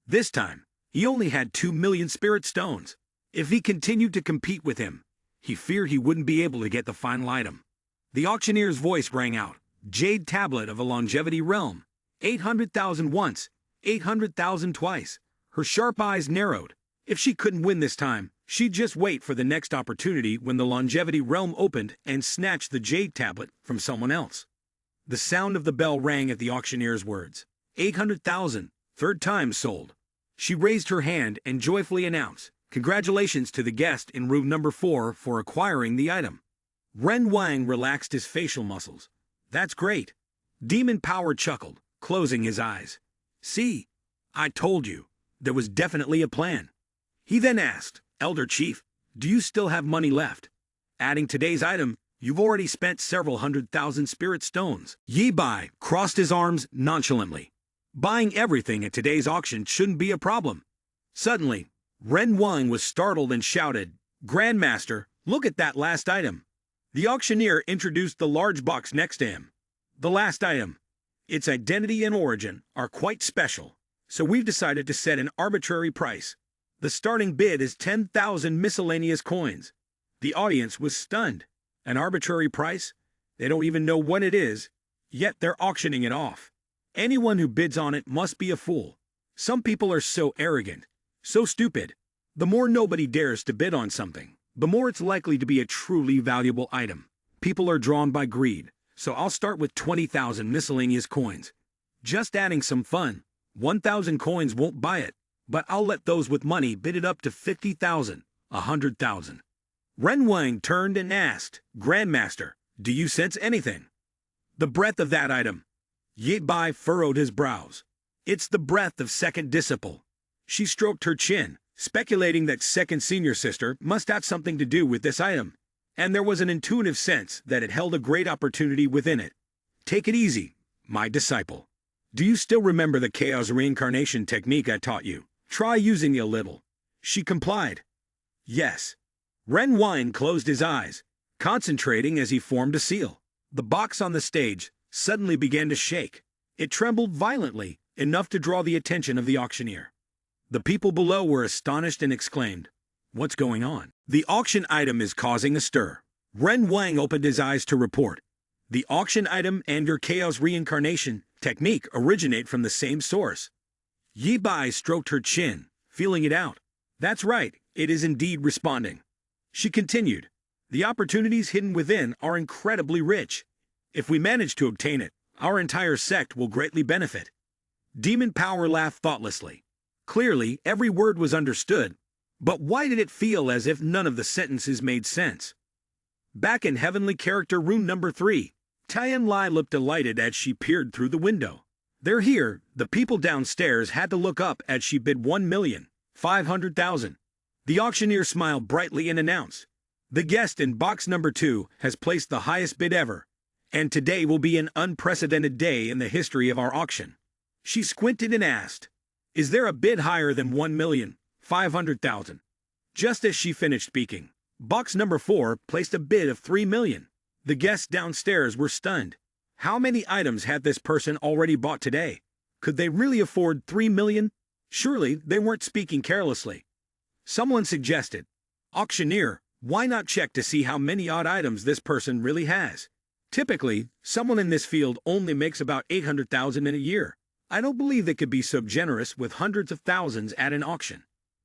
This time, he only had 2 million spirit stones. If he continued to compete with him, he feared he wouldn't be able to get the final item. The auctioneer's voice rang out. Jade Tablet of a Longevity Realm. 800,000 once, 800,000 twice. Her sharp eyes narrowed. If she couldn't win this time, she'd just wait for the next opportunity when the Longevity Realm opened and snatch the Jade Tablet from someone else. The sound of the bell rang at the auctioneer's words. 800,000, third time sold. She raised her hand and joyfully announced, "Congratulations to the guest in room number 4 for acquiring the item." Ren Wang relaxed his facial muscles. "That's great." Demon Power chuckled, closing his eyes. "See, I told you, there was definitely a plan." He then asked, "Elder Chief, do you still have money left? Adding today's item, you've already spent several 100,000 spirit stones." Yi Bai crossed his arms nonchalantly. Buying everything at today's auction shouldn't be a problem. Suddenly, Ren Wang was startled and shouted, "Grandmaster, look at that last item." The auctioneer introduced the large box next to him. "The last item. Its identity and origin are quite special, so we've decided to set an arbitrary price. The starting bid is 10,000 miscellaneous coins." The audience was stunned. An arbitrary price? They don't even know what it is, yet they're auctioning it off. Anyone who bids on it must be a fool. Some people are so arrogant, so stupid. The more nobody dares to bid on something, the more it's likely to be a truly valuable item. People are drawn by greed, so I'll start with 20,000 miscellaneous coins. Just adding some fun. 1,000 coins won't buy it, but I'll let those with money bid it up to 50,000, 100,000. Ren Wang turned and asked, "Grandmaster, do you sense anything?" "The breadth of that item." Yi Bai furrowed his brows. "It's the breadth of second disciple." She stroked her chin, speculating that second senior sister must have something to do with this item, and there was an intuitive sense that it held a great opportunity within it. "Take it easy, my disciple. Do you still remember the chaos reincarnation technique I taught you? Try using it a little." She complied. "Yes." Ren Wang closed his eyes, concentrating as he formed a seal. The box on the stage suddenly began to shake. It trembled violently, enough to draw the attention of the auctioneer. The people below were astonished and exclaimed, "What's going on?" "The auction item is causing a stir." Ren Wang opened his eyes to report. "The auction item and your chaos reincarnation technique originate from the same source." Yi Bai stroked her chin, feeling it out. "That's right, it is indeed responding." She continued, "The opportunities hidden within are incredibly rich. If we manage to obtain it, our entire sect will greatly benefit." Demon Power laughed thoughtlessly. Clearly, every word was understood, but why did it feel as if none of the sentences made sense? Back in Heavenly Character Room number 3, Tian Lai looked delighted as she peered through the window. "They're here." The people downstairs had to look up as she bid 1,500,000. The auctioneer smiled brightly and announced, "The guest in box number 2 has placed the highest bid ever, and today will be an unprecedented day in the history of our auction." She squinted and asked, "Is there a bid higher than 1,500,000? Just as she finished speaking, box number 4 placed a bid of 3 million. The guests downstairs were stunned. How many items had this person already bought today? Could they really afford 3 million? Surely they weren't speaking carelessly. Someone suggested, "Auctioneer, why not check to see how many odd items this person really has? Typically, someone in this field only makes about 800,000 in a year. I don't believe they could be so generous with hundreds of thousands at an auction."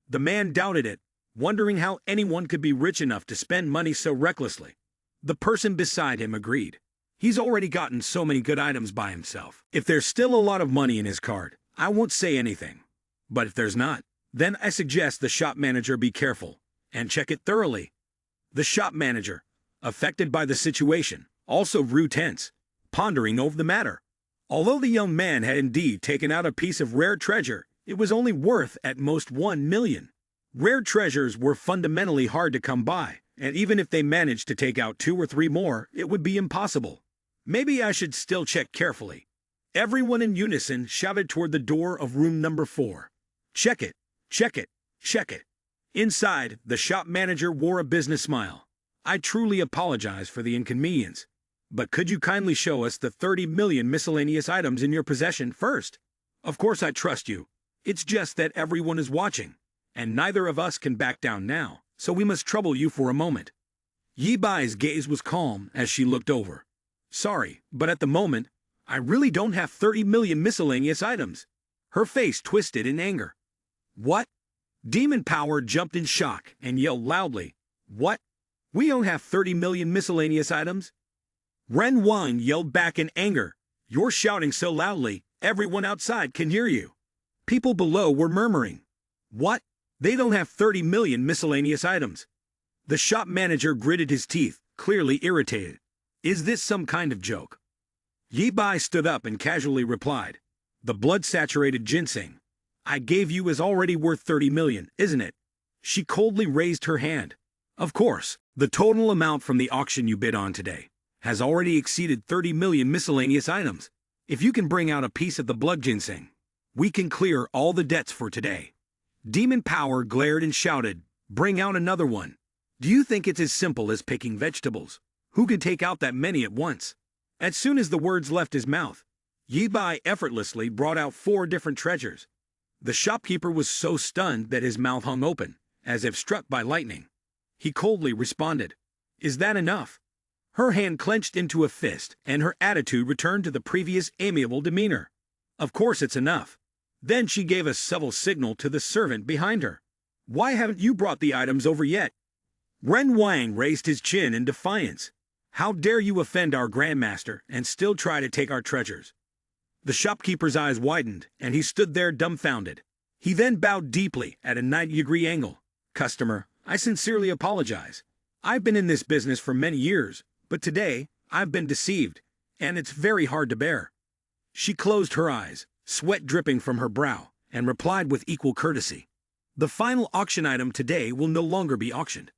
The man doubted it, wondering how anyone could be rich enough to spend money so recklessly. The person beside him agreed. He's already gotten so many good items by himself. If there's still a lot of money in his card, I won't say anything. But if there's not, then I suggest the shop manager be careful and check it thoroughly. The shop manager, affected by the situation, also grew tense, pondering over the matter. Although the young man had indeed taken out a piece of rare treasure, it was only worth at most 1 million. Rare treasures were fundamentally hard to come by, and even if they managed to take out 2 or 3 more, it would be impossible. Maybe I should still check carefully. Everyone in unison shouted toward the door of room number 4. "Check it, check it, check it." Inside, the shop manager wore a business smile. "I truly apologize for the inconvenience. But could you kindly show us the 30 million miscellaneous items in your possession first? Of course I trust you. It's just that everyone is watching, and neither of us can back down now, so we must trouble you for a moment. Yi Bai's gaze was calm as she looked over. Sorry, but at the moment, I really don't have 30 million miscellaneous items. Her face twisted in anger. What? Demon Power jumped in shock and yelled loudly. What? We don't have 30 million miscellaneous items? Ren Wang yelled back in anger. You're shouting so loudly, everyone outside can hear you. People below were murmuring. What? They don't have 30 million miscellaneous items. The shop manager gritted his teeth, clearly irritated. Is this some kind of joke? Yi Bai stood up and casually replied. The blood-saturated ginseng I gave you is already worth 30 million, isn't it? She coldly raised her hand. Of course, the total amount from the auction you bid on today has already exceeded 30 million miscellaneous items. If you can bring out a piece of the blood ginseng, we can clear all the debts for today. Demon Power glared and shouted, Bring out another one. Do you think it's as simple as picking vegetables? Who could take out that many at once? As soon as the words left his mouth, Yi Bai effortlessly brought out 4 different treasures. The shopkeeper was so stunned that his mouth hung open, as if struck by lightning. He coldly responded, Is that enough? Her hand clenched into a fist, and her attitude returned to the previous amiable demeanor. Of course it's enough. Then she gave a subtle signal to the servant behind her. Why haven't you brought the items over yet? Ren Wang raised his chin in defiance. How dare you offend our grandmaster and still try to take our treasures? The shopkeeper's eyes widened, and he stood there dumbfounded. He then bowed deeply at a 90-degree angle. Customer, I sincerely apologize. I've been in this business for many years, but today I've been deceived, and it's very hard to bear. She closed her eyes, sweat dripping from her brow, and replied with equal courtesy. The final auction item today will no longer be auctioned.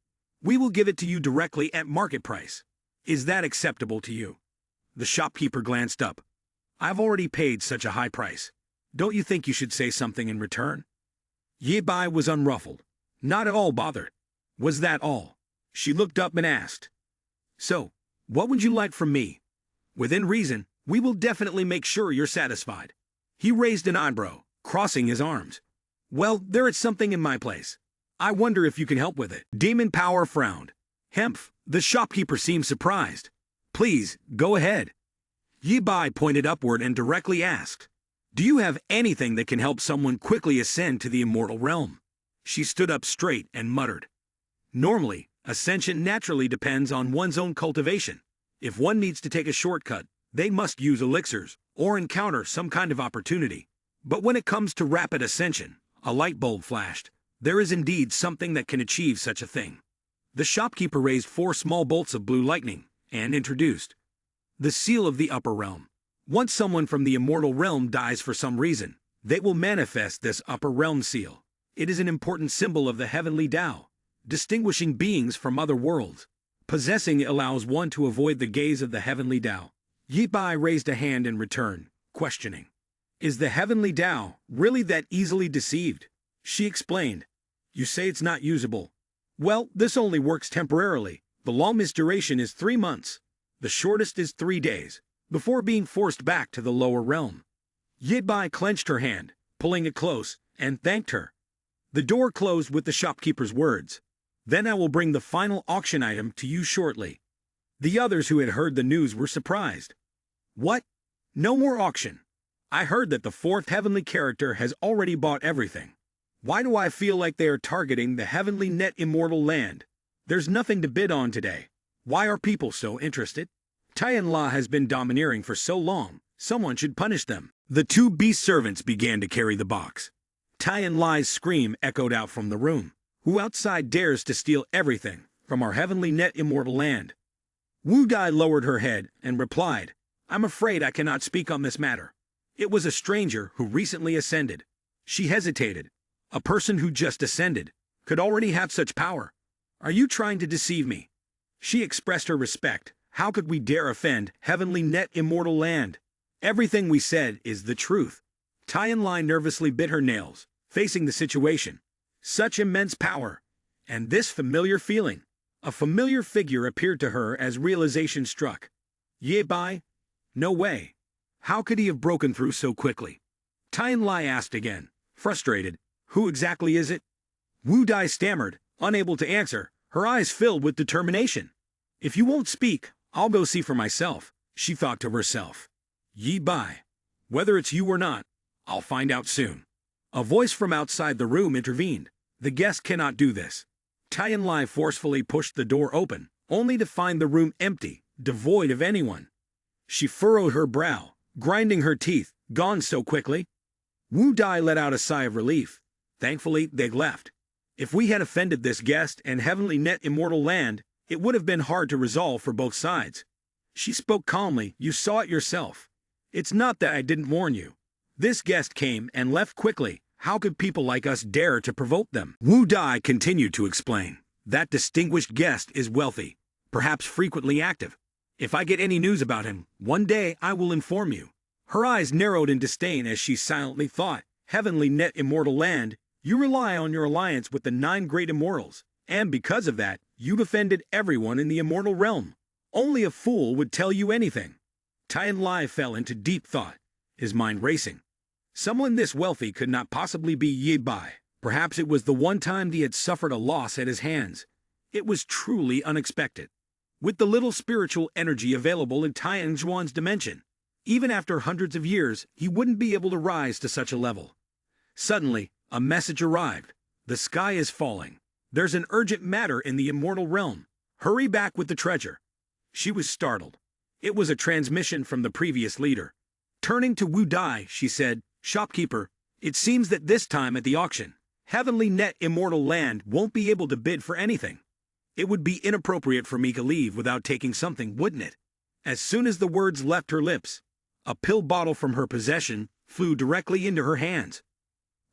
We will give it to you directly at market price. Is that acceptable to you? The shopkeeper glanced up. I've already paid such a high price. Don't you think you should say something in return? Yi Bai was unruffled, not at all bothered. Was that all? She looked up and asked. So, what would you like from me? Within reason, we will definitely make sure you're satisfied. He raised an eyebrow, crossing his arms. Well, there is something in my place. I wonder if you can help with it. Demon Power frowned. Hemph, the shopkeeper seemed surprised. Please, go ahead. Yi Bai pointed upward and directly asked, Do you have anything that can help someone quickly ascend to the immortal realm? She stood up straight and muttered. Normally, ascension naturally depends on one's own cultivation. If one needs to take a shortcut, they must use elixirs or encounter some kind of opportunity. But when it comes to rapid ascension, a light bulb flashed. There is indeed something that can achieve such a thing. The shopkeeper raised 4 small bolts of blue lightning and introduced the seal of the upper realm. Once someone from the immortal realm dies for some reason, they will manifest this upper realm seal. It is an important symbol of the heavenly Tao, distinguishing beings from other worlds. Possessing it allows one to avoid the gaze of the heavenly Tao. Yi Bai raised a hand in return, questioning. Is the heavenly Tao really that easily deceived? She explained. You say it's not usable. Well, this only works temporarily. The longest duration is 3 months. The shortest is 3 days, before being forced back to the lower realm. Yi Bai clenched her hand, pulling it close, and thanked her. The door closed with the shopkeeper's words. Then I will bring the final auction item to you shortly. The others who had heard the news were surprised. What? No more auction? I heard that the 4th heavenly character has already bought everything. Why do I feel like they are targeting the heavenly net immortal land? There's nothing to bid on today. Why are people so interested? Tian La has been domineering for so long, someone should punish them. The 2 beast servants began to carry the box. Tian Lai's scream echoed out from the room. Who outside dares to steal everything from our heavenly net immortal land? Wu Dai lowered her head and replied, I'm afraid I cannot speak on this matter. It was a stranger who recently ascended. She hesitated. A person who just ascended could already have such power. Are you trying to deceive me? She expressed her respect. How could we dare offend heavenly net immortal land? Everything we said is the truth. Tian Lai nervously bit her nails, facing the situation. Such immense power, and this familiar feeling. A familiar figure appeared to her as realization struck. Ye bai? No way. How could he have broken through so quickly? Tian Lai asked again, frustrated. Who exactly is it? Wu Dai stammered, unable to answer, her eyes filled with determination. If you won't speak, I'll go see for myself, she thought to herself. Ye bai. Whether it's you or not, I'll find out soon. A voice from outside the room intervened. The guest cannot do this. Tian Lai forcefully pushed the door open, only to find the room empty, devoid of anyone. She furrowed her brow, grinding her teeth, gone so quickly. Wu Dai let out a sigh of relief. Thankfully, they'd left. If we had offended this guest and heavenly net immortal land, it would have been hard to resolve for both sides. She spoke calmly. You saw it yourself. It's not that I didn't warn you. This guest came and left quickly. How could people like us dare to provoke them? Wu Dai continued to explain. That distinguished guest is wealthy, perhaps frequently active. If I get any news about him, one day I will inform you. Her eyes narrowed in disdain as she silently thought, heavenly net immortal land, you rely on your alliance with the 9 great immortals, and because of that, you've offended everyone in the immortal realm. Only a fool would tell you anything. Tian Lai fell into deep thought, his mind racing. Someone this wealthy could not possibly be Ye Bai. Perhaps it was the one time he had suffered a loss at his hands. It was truly unexpected. With the little spiritual energy available in Tian Zhuan's dimension, even after hundreds of years, he wouldn't be able to rise to such a level. Suddenly, a message arrived. The sky is falling. There's an urgent matter in the immortal realm. Hurry back with the treasure. She was startled. It was a transmission from the previous leader. Turning to Wu Dai, she said, Shopkeeper, it seems that this time at the auction, heavenly net immortal land won't be able to bid for anything. It would be inappropriate for me to leave without taking something, wouldn't it? As soon as the words left her lips, a pill bottle from her possession flew directly into her hands.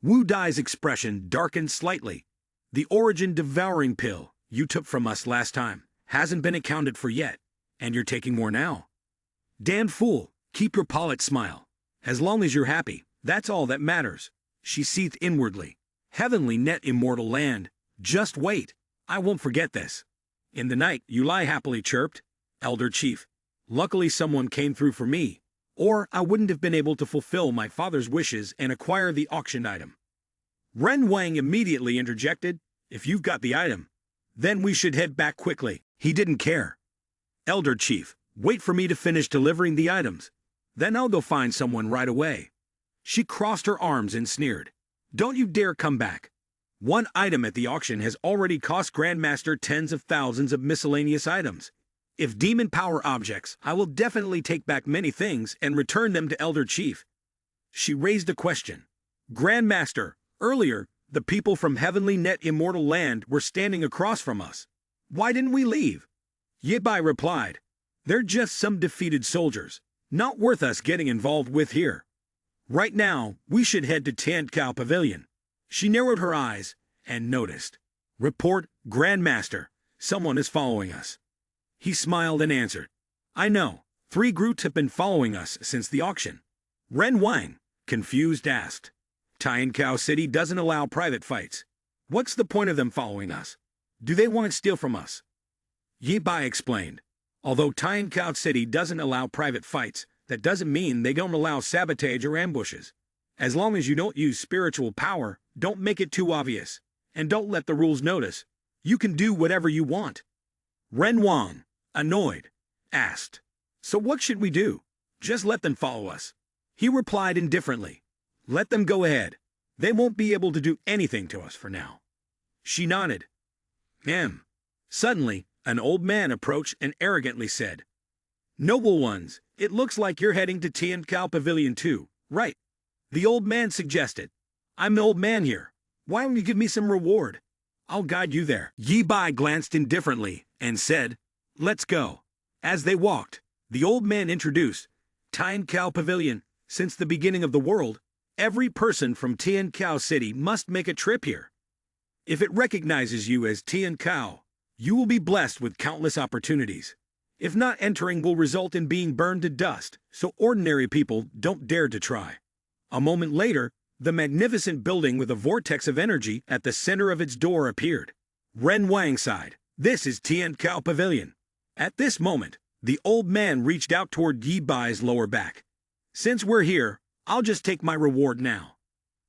Wu Dai's expression darkened slightly. The origin devouring pill you took from us last time hasn't been accounted for yet, and you're taking more now. Damned fool, keep your polite smile. As long as you're happy, that's all that matters. She seethed inwardly. Heavenly net immortal land. Just wait. I won't forget this. In the night, Yulai happily chirped. Elder Chief, luckily someone came through for me, or I wouldn't have been able to fulfill my father's wishes and acquire the auctioned item. Ren Wang immediately interjected. If you've got the item, then we should head back quickly. He didn't care. Elder Chief, wait for me to finish delivering the items. Then I'll go find someone right away. She crossed her arms and sneered. Don't you dare come back. One item at the auction has already cost Grandmaster tens of thousands of miscellaneous items. If demon power objects, I will definitely take back many things and return them to Elder Chief. She raised a question. Grandmaster, earlier, the people from Heavenly Net Immortal Land were standing across from us. Why didn't we leave? Ye Bai replied. They're just some defeated soldiers, not worth us getting involved with here. Right now, we should head to Tiancao Pavilion. She narrowed her eyes and noticed. Report, Grandmaster, someone is following us. He smiled and answered. I know, 3 groups have been following us since the auction. Ren Wang, confused, asked. Tiancao City doesn't allow private fights. What's the point of them following us? Do they want to steal from us? Ye Bai explained. Although Tiancao City doesn't allow private fights, that doesn't mean they don't allow sabotage or ambushes. As long as you don't use spiritual power, don't make it too obvious, and don't let the rules notice. You can do whatever you want. Ren Wang, annoyed, asked, So what should we do? Just let them follow us. He replied indifferently. Let them go ahead. They won't be able to do anything to us for now. She nodded. Suddenly, an old man approached and arrogantly said, Noble ones, it looks like you're heading to Tiancao Pavilion too, right? The old man suggested. I'm the old man here. Why don't you give me some reward? I'll guide you there. Ye Bai glanced indifferently and said, Let's go. As they walked, the old man introduced, Tiancao Pavilion. Since the beginning of the world, every person from Tiancao City must make a trip here. If it recognizes you as Tiancao, you will be blessed with countless opportunities. If not, entering will result in being burned to dust, so ordinary people don't dare to try. A moment later, the magnificent building with a vortex of energy at the center of its door appeared. Ren Wang sighed. This is Tiancao Pavilion. At this moment, The old man reached out toward Yi Bai's lower back. Since we're here, I'll just take my reward now.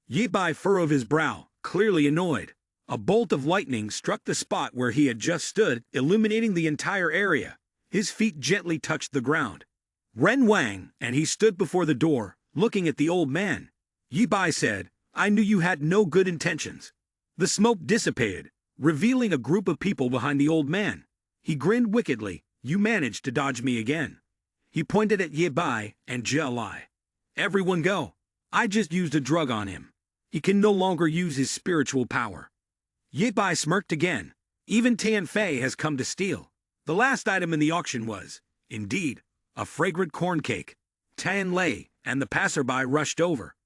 Yi Bai furrowed his brow, clearly annoyed. A bolt of lightning struck the spot where he had just stood, illuminating the entire area. His feet gently touched the ground. Ren Wang, and he stood before the door, looking at the old man. Yi Bai said, "I knew you had no good intentions." The smoke dissipated, revealing a group of people behind the old man. He grinned wickedly. "You managed to dodge me again." He pointed at Yi Bai and Jia Lai. "Everyone go. I just used a drug on him. He can no longer use his spiritual power." Yi Bai smirked again. "Even Tian Fei has come to steal. The last item in the auction was, indeed, a fragrant corn cake." Tian Lei and the passerby rushed over.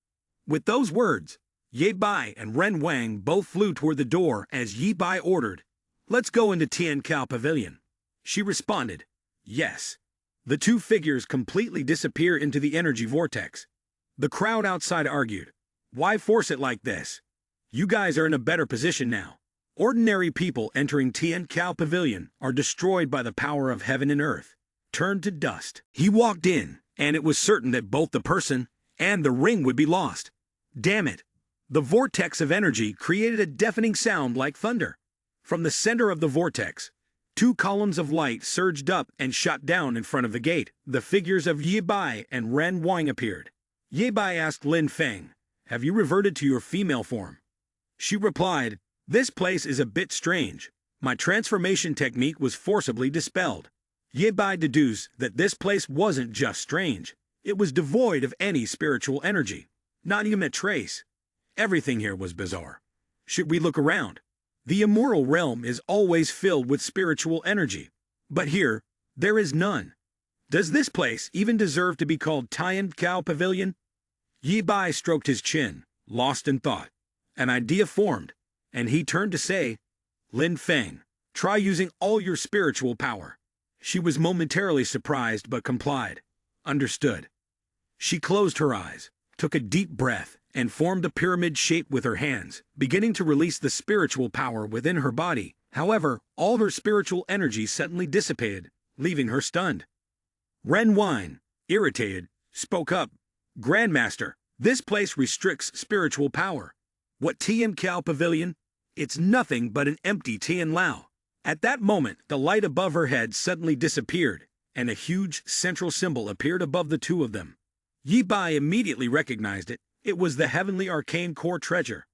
With those words, Yi Bai and Ren Wang both flew toward the door as Yi Bai ordered, "Let's go into Tian Cao Pavilion." She responded, "Yes." The two figures completely disappear into the energy vortex. The crowd outside argued, "Why force it like this? You guys are in a better position now." Ordinary people entering Tian Cao Pavilion are destroyed by the power of heaven and earth, turned to dust. He walked in, and it was certain that both the person and the ring would be lost. Damn it! The vortex of energy created a deafening sound like thunder. From the center of the vortex, two columns of light surged up and shot down in front of the gate. The figures of Yi Bai and Ren Wang appeared. Yi Bai asked Lin Feng, "Have you reverted to your female form?" She replied, "This place is a bit strange. My transformation technique was forcibly dispelled." Yi Bai deduced that this place wasn't just strange. It was devoid of any spiritual energy. Not even a trace. Everything here was bizarre. Should we look around? The immoral realm is always filled with spiritual energy. But here, there is none. Does this place even deserve to be called Tian Cao Pavilion? Yi Bai stroked his chin, lost in thought. An idea formed, and he turned to say, "Lin Feng, try using all your spiritual power." She was momentarily surprised but complied. "Understood." She closed her eyes, took a deep breath, and formed a pyramid shape with her hands, beginning to release the spiritual power within her body. However, all her spiritual energy suddenly dissipated, leaving her stunned. Ren Wang, irritated, spoke up, "Grandmaster, this place restricts spiritual power. What Tian Cao Pavilion? It's nothing but an empty Tian Lao." At that moment, the light above her head suddenly disappeared, and a huge central symbol appeared above the two of them. Yi Bai immediately recognized it. It was the Heavenly Arcane Core Treasure.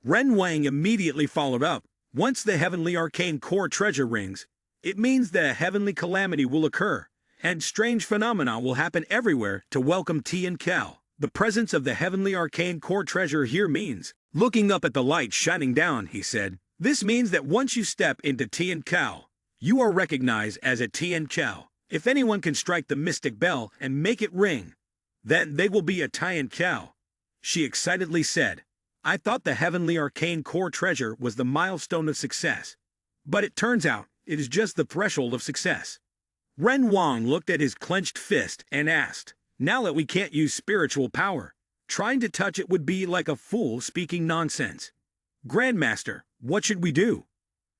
Ren Wang immediately followed up. Once the Heavenly Arcane Core Treasure rings, it means that a heavenly calamity will occur, and strange phenomena will happen everywhere to welcome Tian Cao. The presence of the Heavenly Arcane Core Treasure here means, looking up at the light shining down, he said, "This means that once you step into Tian Cao, you are recognized as a Tian Cao. If anyone can strike the mystic bell and make it ring, then they will be a Tian Cao." She excitedly said, "I thought the Heavenly Arcane Core Treasure was the milestone of success. But it turns out it is just the threshold of success." Ren Wang looked at his clenched fist and asked, "Now that we can't use spiritual power, trying to touch it would be like a fool speaking nonsense. Grandmaster, what should we do?"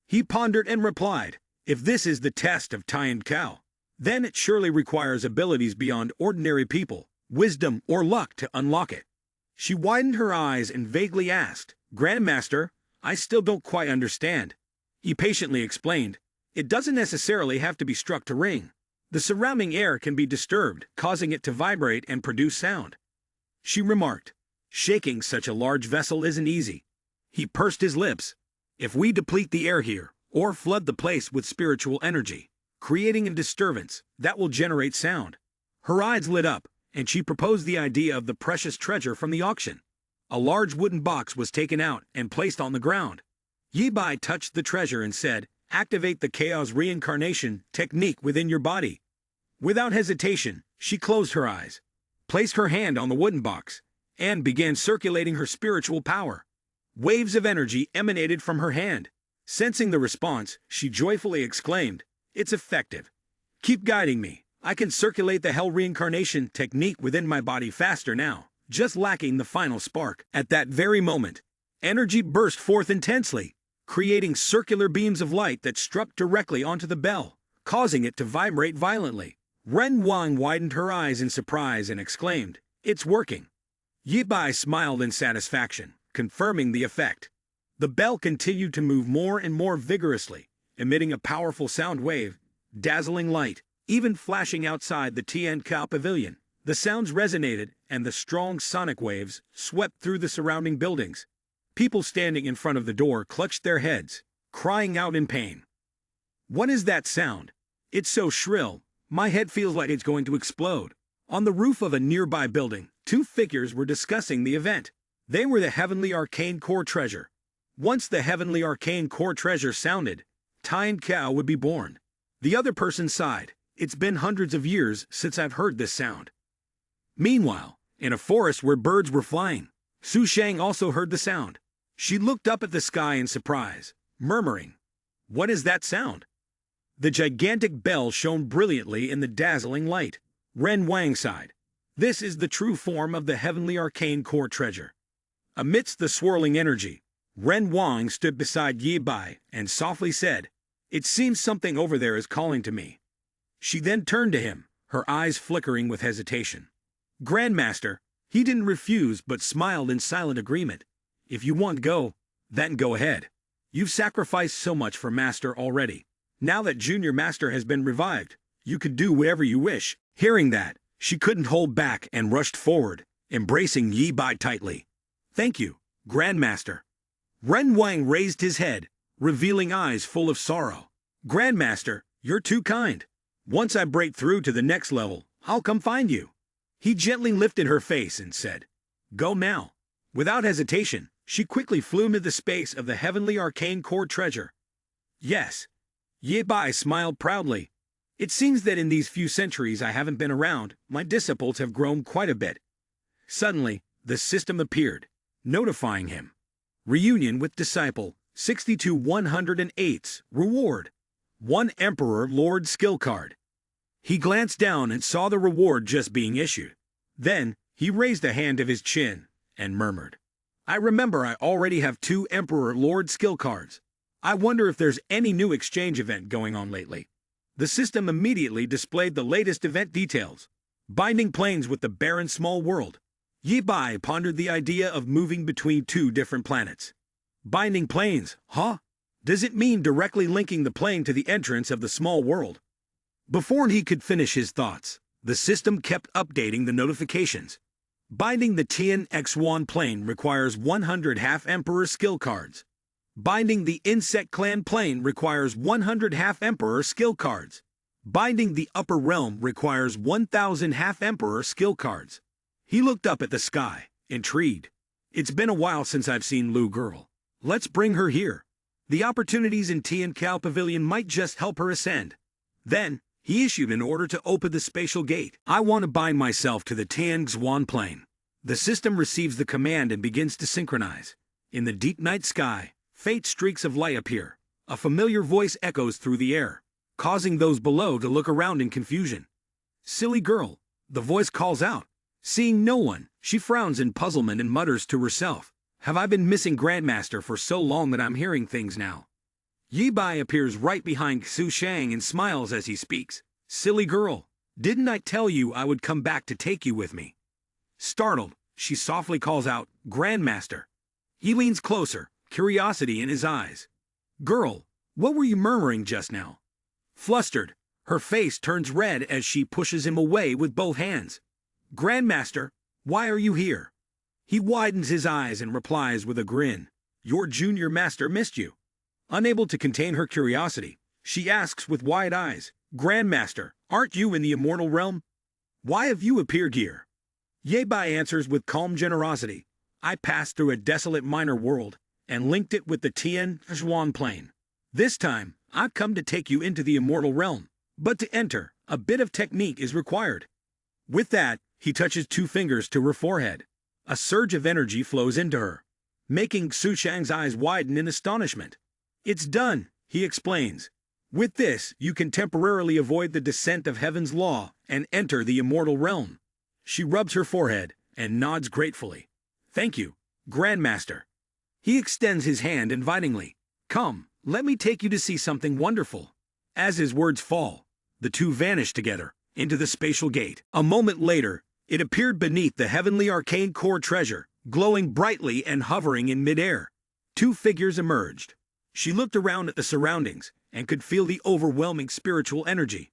He pondered and replied, "If this is the test of Tian Cao, then it surely requires abilities beyond ordinary people, wisdom or luck to unlock it." She widened her eyes and vaguely asked, "Grandmaster, I still don't quite understand." He patiently explained, "It doesn't necessarily have to be struck to ring. The surrounding air can be disturbed, causing it to vibrate and produce sound." She remarked, "Shaking such a large vessel isn't easy." He pursed his lips. "If we deplete the air here, or flood the place with spiritual energy, creating a disturbance, that will generate sound." Her eyes lit up, and she proposed the idea of the precious treasure from the auction. A large wooden box was taken out and placed on the ground. Yi Bai touched the treasure and said, "Activate the chaos reincarnation technique within your body." Without hesitation, she closed her eyes, placed her hand on the wooden box, and began circulating her spiritual power. Waves of energy emanated from her hand. Sensing the response, she joyfully exclaimed, "It's effective. Keep guiding me. I can circulate the hell reincarnation technique within my body faster now, just lacking the final spark." At that very moment, energy burst forth intensely, creating circular beams of light that struck directly onto the bell, causing it to vibrate violently. Ren Wang widened her eyes in surprise and exclaimed, "It's working." Yi Bai smiled in satisfaction, confirming the effect. The bell continued to move more and more vigorously, emitting a powerful sound wave, dazzling light, even flashing outside the Tian Kao Pavilion. The sounds resonated, and the strong sonic waves swept through the surrounding buildings. People standing in front of the door clutched their heads, crying out in pain. "What is that sound? It's so shrill, my head feels like it's going to explode." On the roof of a nearby building, two figures were discussing the event. They were the Heavenly Arcane Core Treasure. Once the Heavenly Arcane Core Treasure sounded, Tian Kao would be born. The other person sighed. "It's been hundreds of years since I've heard this sound." Meanwhile, in a forest where birds were flying, Su Shang also heard the sound. She looked up at the sky in surprise, murmuring, "What is that sound?" The gigantic bell shone brilliantly in the dazzling light. Ren Wang sighed. "This is the true form of the Heavenly Arcane Core Treasure." Amidst the swirling energy, Ren Wang stood beside Yi Bai and softly said, "It seems something over there is calling to me." She then turned to him, her eyes flickering with hesitation. "Grandmaster," he didn't refuse but smiled in silent agreement. "If you want to go, then go ahead. You've sacrificed so much for Master already. Now that Junior Master has been revived, you could do whatever you wish." Hearing that, she couldn't hold back and rushed forward, embracing Yi Bai tightly. "Thank you, Grandmaster." Ren Wang raised his head, revealing eyes full of sorrow. "Grandmaster, you're too kind. Once I break through to the next level, I'll come find you." He gently lifted her face and said, "Go now." Without hesitation, she quickly flew into the space of the Heavenly Arcane Core Treasure. "Yes." Yi Bai smiled proudly. "It seems that in these few centuries I haven't been around, my disciples have grown quite a bit." Suddenly, the system appeared, notifying him. Reunion with Disciple, 62-108's reward. 1 Emperor Lord skill card. He glanced down and saw the reward just being issued. Then, he raised a hand to his chin and murmured, "I remember I already have 2 Emperor Lord skill cards. I wonder if there's any new exchange event going on lately." The system immediately displayed the latest event details. Binding planes with the barren small world. Yi Bai pondered the idea of moving between 2 different planets. Binding planes, huh? Does it mean directly linking the plane to the entrance of the small world? Before he could finish his thoughts, the system kept updating the notifications. Binding the Tian X1 plane requires 100 half-Emperor skill cards. Binding the Insect Clan plane requires 100 half-Emperor skill cards. Binding the Upper Realm requires 1,000 half-Emperor skill cards. He looked up at the sky, intrigued. "It's been a while since I've seen Lu Girl. Let's bring her here. The opportunities in Tian Kao Pavilion might just help her ascend." Then, he issued an order to open the spatial gate. "I want to bind myself to the Tian Xuan plane." The system receives the command and begins to synchronize. In the deep night sky, faint streaks of light appear. A familiar voice echoes through the air, causing those below to look around in confusion. "Silly girl," the voice calls out. Seeing no one, she frowns in puzzlement and mutters to herself, "Have I been missing Grandmaster for so long that I'm hearing things now?" Yi Bai appears right behind Su Shang and smiles as he speaks. "Silly girl, didn't I tell you I would come back to take you with me?" Startled, she softly calls out, "Grandmaster." He leans closer, curiosity in his eyes. "Girl, what were you murmuring just now?" Flustered, her face turns red as she pushes him away with both hands. "Grandmaster, why are you here?" He widens his eyes and replies with a grin, "Your junior master missed you." Unable to contain her curiosity, she asks with wide eyes, "Grandmaster, aren't you in the immortal realm? Why have you appeared here?" Ye Bai answers with calm generosity, "I passed through a desolate minor world and linked it with the Tian Xuan plane. This time, I've come to take you into the immortal realm, but to enter, a bit of technique is required." With that, he touches 2 fingers to her forehead. A surge of energy flows into her, making Su Shang's eyes widen in astonishment. "It's done," he explains. "With this, you can temporarily avoid the descent of heaven's law and enter the immortal realm." She rubs her forehead and nods gratefully. "Thank you, Grandmaster." He extends his hand invitingly. "Come, let me take you to see something wonderful." As his words fall, the two vanished together into the spatial gate. A moment later, it appeared beneath the heavenly arcane core treasure, glowing brightly and hovering in midair. Two figures emerged. She looked around at the surroundings and could feel the overwhelming spiritual energy.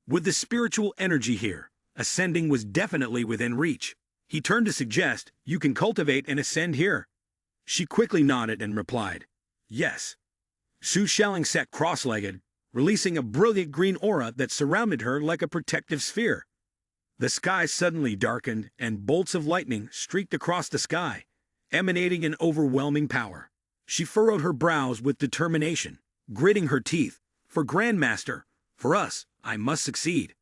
With the spiritual energy here, ascending was definitely within reach. He turned to suggest, "You can cultivate and ascend here." She quickly nodded and replied, "Yes." Su Xiaoling sat cross-legged, releasing a brilliant green aura that surrounded her like a protective sphere. The sky suddenly darkened and bolts of lightning streaked across the sky, emanating an overwhelming power. She furrowed her brows with determination, gritting her teeth. "For Grandmaster, for us, I must succeed."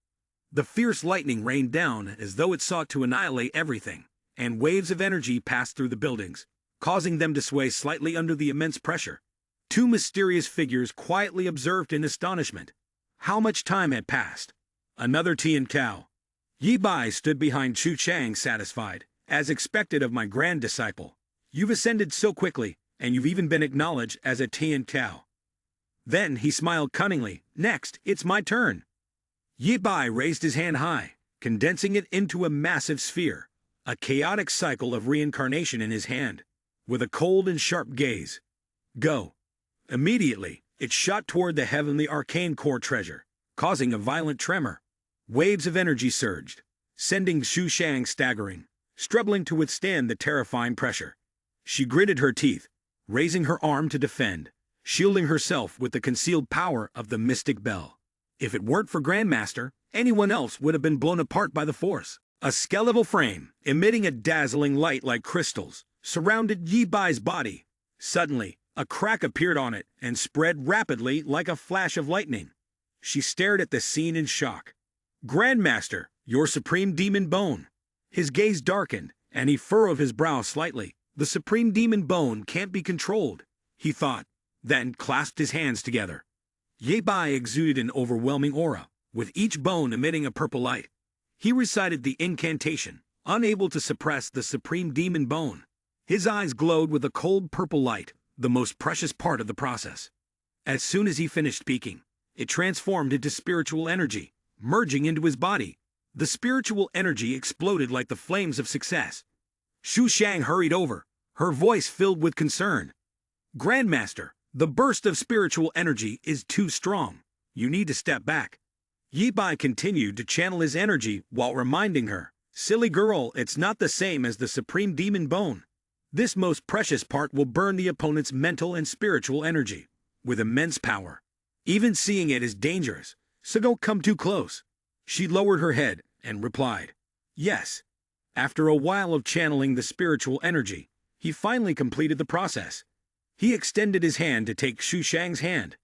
The fierce lightning rained down as though it sought to annihilate everything, and waves of energy passed through the buildings, causing them to sway slightly under the immense pressure. Two mysterious figures quietly observed in astonishment. How much time had passed? Another Tian Cao. Yi Bai stood behind Chu Chang, satisfied, as expected of my grand disciple. "You've ascended so quickly, and you've even been acknowledged as a Tian Cao." Then he smiled cunningly. "Next, it's my turn." Yi Bai raised his hand high, condensing it into a massive sphere, a chaotic cycle of reincarnation in his hand, with a cold and sharp gaze. "Go." Immediately, it shot toward the heavenly arcane core treasure, causing a violent tremor. Waves of energy surged, sending Xu Shang staggering, struggling to withstand the terrifying pressure. She gritted her teeth, raising her arm to defend, shielding herself with the concealed power of the mystic bell. If it weren't for Grandmaster, anyone else would have been blown apart by the force. A skeletal frame, emitting a dazzling light like crystals, surrounded Yi Bai's body. Suddenly, a crack appeared on it and spread rapidly like a flash of lightning. She stared at the scene in shock. "Grandmaster, your supreme demon bone." His gaze darkened, and he furrowed his brow slightly. "The supreme demon bone can't be controlled," he thought, then clasped his hands together. Yi Bai exuded an overwhelming aura, with each bone emitting a purple light. He recited the incantation, unable to suppress the supreme demon bone. His eyes glowed with a cold purple light, the most precious part of the process. As soon as he finished speaking, it transformed into spiritual energy, merging into his body. The spiritual energy exploded like the flames of success. Xu Shang hurried over, her voice filled with concern. "Grandmaster, the burst of spiritual energy is too strong. You need to step back." Yi Bai continued to channel his energy while reminding her, "Silly girl, it's not the same as the supreme demon bone. This most precious part will burn the opponent's mental and spiritual energy with immense power. Even seeing it is dangerous, so don't come too close." She lowered her head and replied, "Yes." After a while of channeling the spiritual energy, he finally completed the process. He extended his hand to take Xu Shang's hand.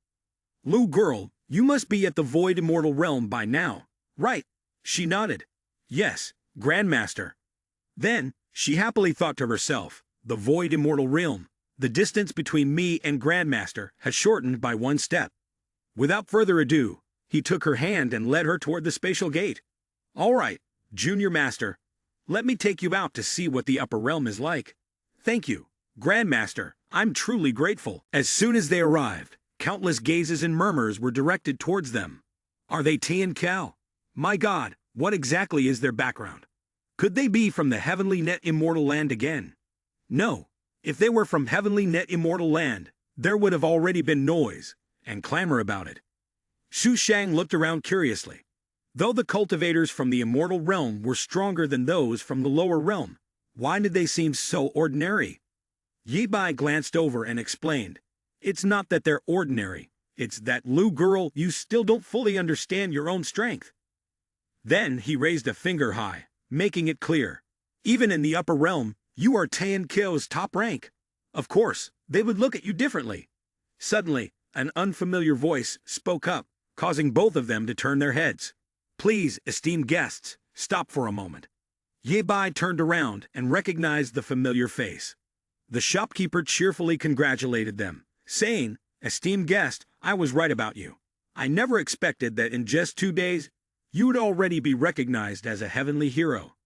"Lu girl, you must be at the Void Immortal Realm by now, right?" She nodded. "Yes, Grandmaster." Then, she happily thought to herself, "The Void Immortal Realm. The distance between me and Grandmaster has shortened by one step." Without further ado, he took her hand and led her toward the spatial gate. "All right, Junior Master. Let me take you out to see what the upper realm is like." "Thank you, Grandmaster. I'm truly grateful." As soon as they arrived, countless gazes and murmurs were directed towards them. Are they Tian Cao? My God, what exactly is their background? Could they be from the Heavenly Net Immortal Land again? No. If they were from Heavenly Net Immortal Land, there would have already been noise and clamor about it. Xu Shang looked around curiously. Though the cultivators from the Immortal Realm were stronger than those from the lower realm, why did they seem so ordinary? Yi Bai glanced over and explained, "It's not that they're ordinary, it's that, Lu girl, you still don't fully understand your own strength." Then he raised a finger high, making it clear. "Even in the upper realm, you are Tian Cao's top rank. Of course, they would look at you differently." Suddenly, an unfamiliar voice spoke up, causing both of them to turn their heads. "Please, esteemed guests, stop for a moment." Yi Bai turned around and recognized the familiar face. The shopkeeper cheerfully congratulated them, saying, "Esteemed guest, I was right about you. I never expected that in just 2 days, you would already be recognized as a heavenly hero."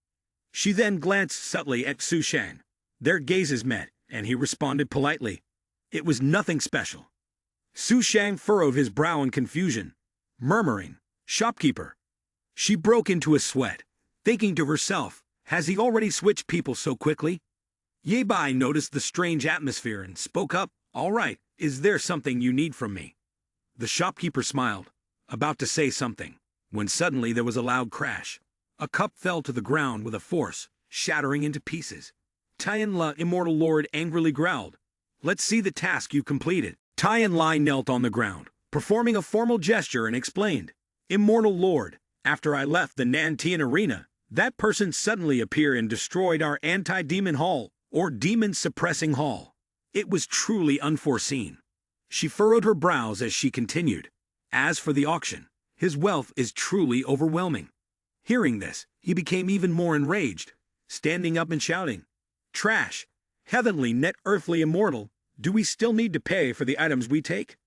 She then glanced subtly at Xu Shang. Their gazes met, and he responded politely, "It was nothing special." Xu Shang furrowed his brow in confusion. murmuring, "Shopkeeper." She broke into a sweat, thinking to herself, has he already switched people so quickly? Ye Bai noticed the strange atmosphere and spoke up, "All right, is there something you need from me?" The shopkeeper smiled, about to say something, when suddenly there was a loud crash. A cup fell to the ground with a force, shattering into pieces. Tian La, Immortal Lord, angrily growled, "Let's see the task you completed." Tian Lai knelt on the ground, performing a formal gesture, and explained, "Immortal Lord, after I left the Nantian arena, that person suddenly appeared and destroyed our anti-demon hall, or demon-suppressing hall. It was truly unforeseen." She furrowed her brows as she continued, "As for the auction, his wealth is truly overwhelming." Hearing this, he became even more enraged, standing up and shouting, "Trash! Heavenly, net earthly immortal, do we still need to pay for the items we take?"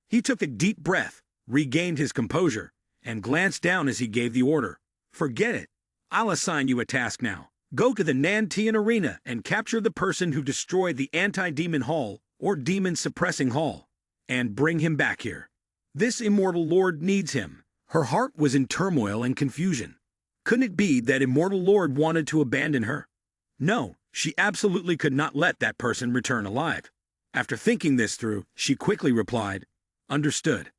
He took a deep breath, regained his composure, and glanced down as he gave the order. "Forget it. I'll assign you a task now. Go to the Nantian arena and capture the person who destroyed the anti-demon hall, or demon-suppressing hall, and bring him back here. This immortal lord needs him." Her heart was in turmoil and confusion. Couldn't it be that immortal lord wanted to abandon her? No, she absolutely could not let that person return alive. After thinking this through, she quickly replied, "Understood."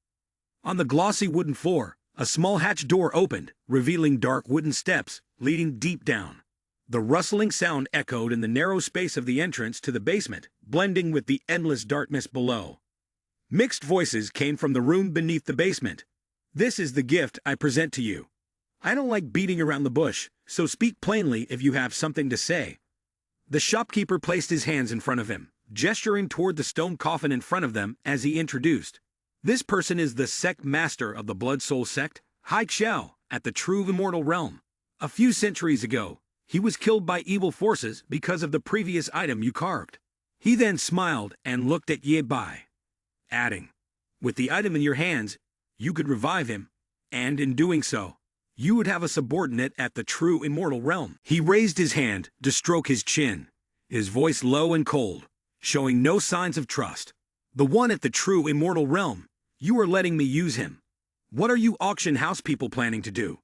On the glossy wooden floor, a small hatch door opened, revealing dark wooden steps leading deep down. The rustling sound echoed in the narrow space of the entrance to the basement, blending with the endless darkness below. Mixed voices came from the room beneath the basement. "This is the gift I present to you. I don't like beating around the bush, so speak plainly if you have something to say." The shopkeeper placed his hands in front of him, gesturing toward the stone coffin in front of them as he introduced, "This person is the sect master of the Blood Soul sect, Hai Xiao, at the true immortal realm. A few centuries ago, he was killed by evil forces because of the previous item you carved." He then smiled and looked at Ye Bai, adding, "With the item in your hands, you could revive him, and in doing so, you would have a subordinate at the true immortal realm." He raised his hand to stroke his chin, his voice low and cold, showing no signs of trust. "The one at the true immortal realm, you are letting me use him. What are you auction house people planning to do?"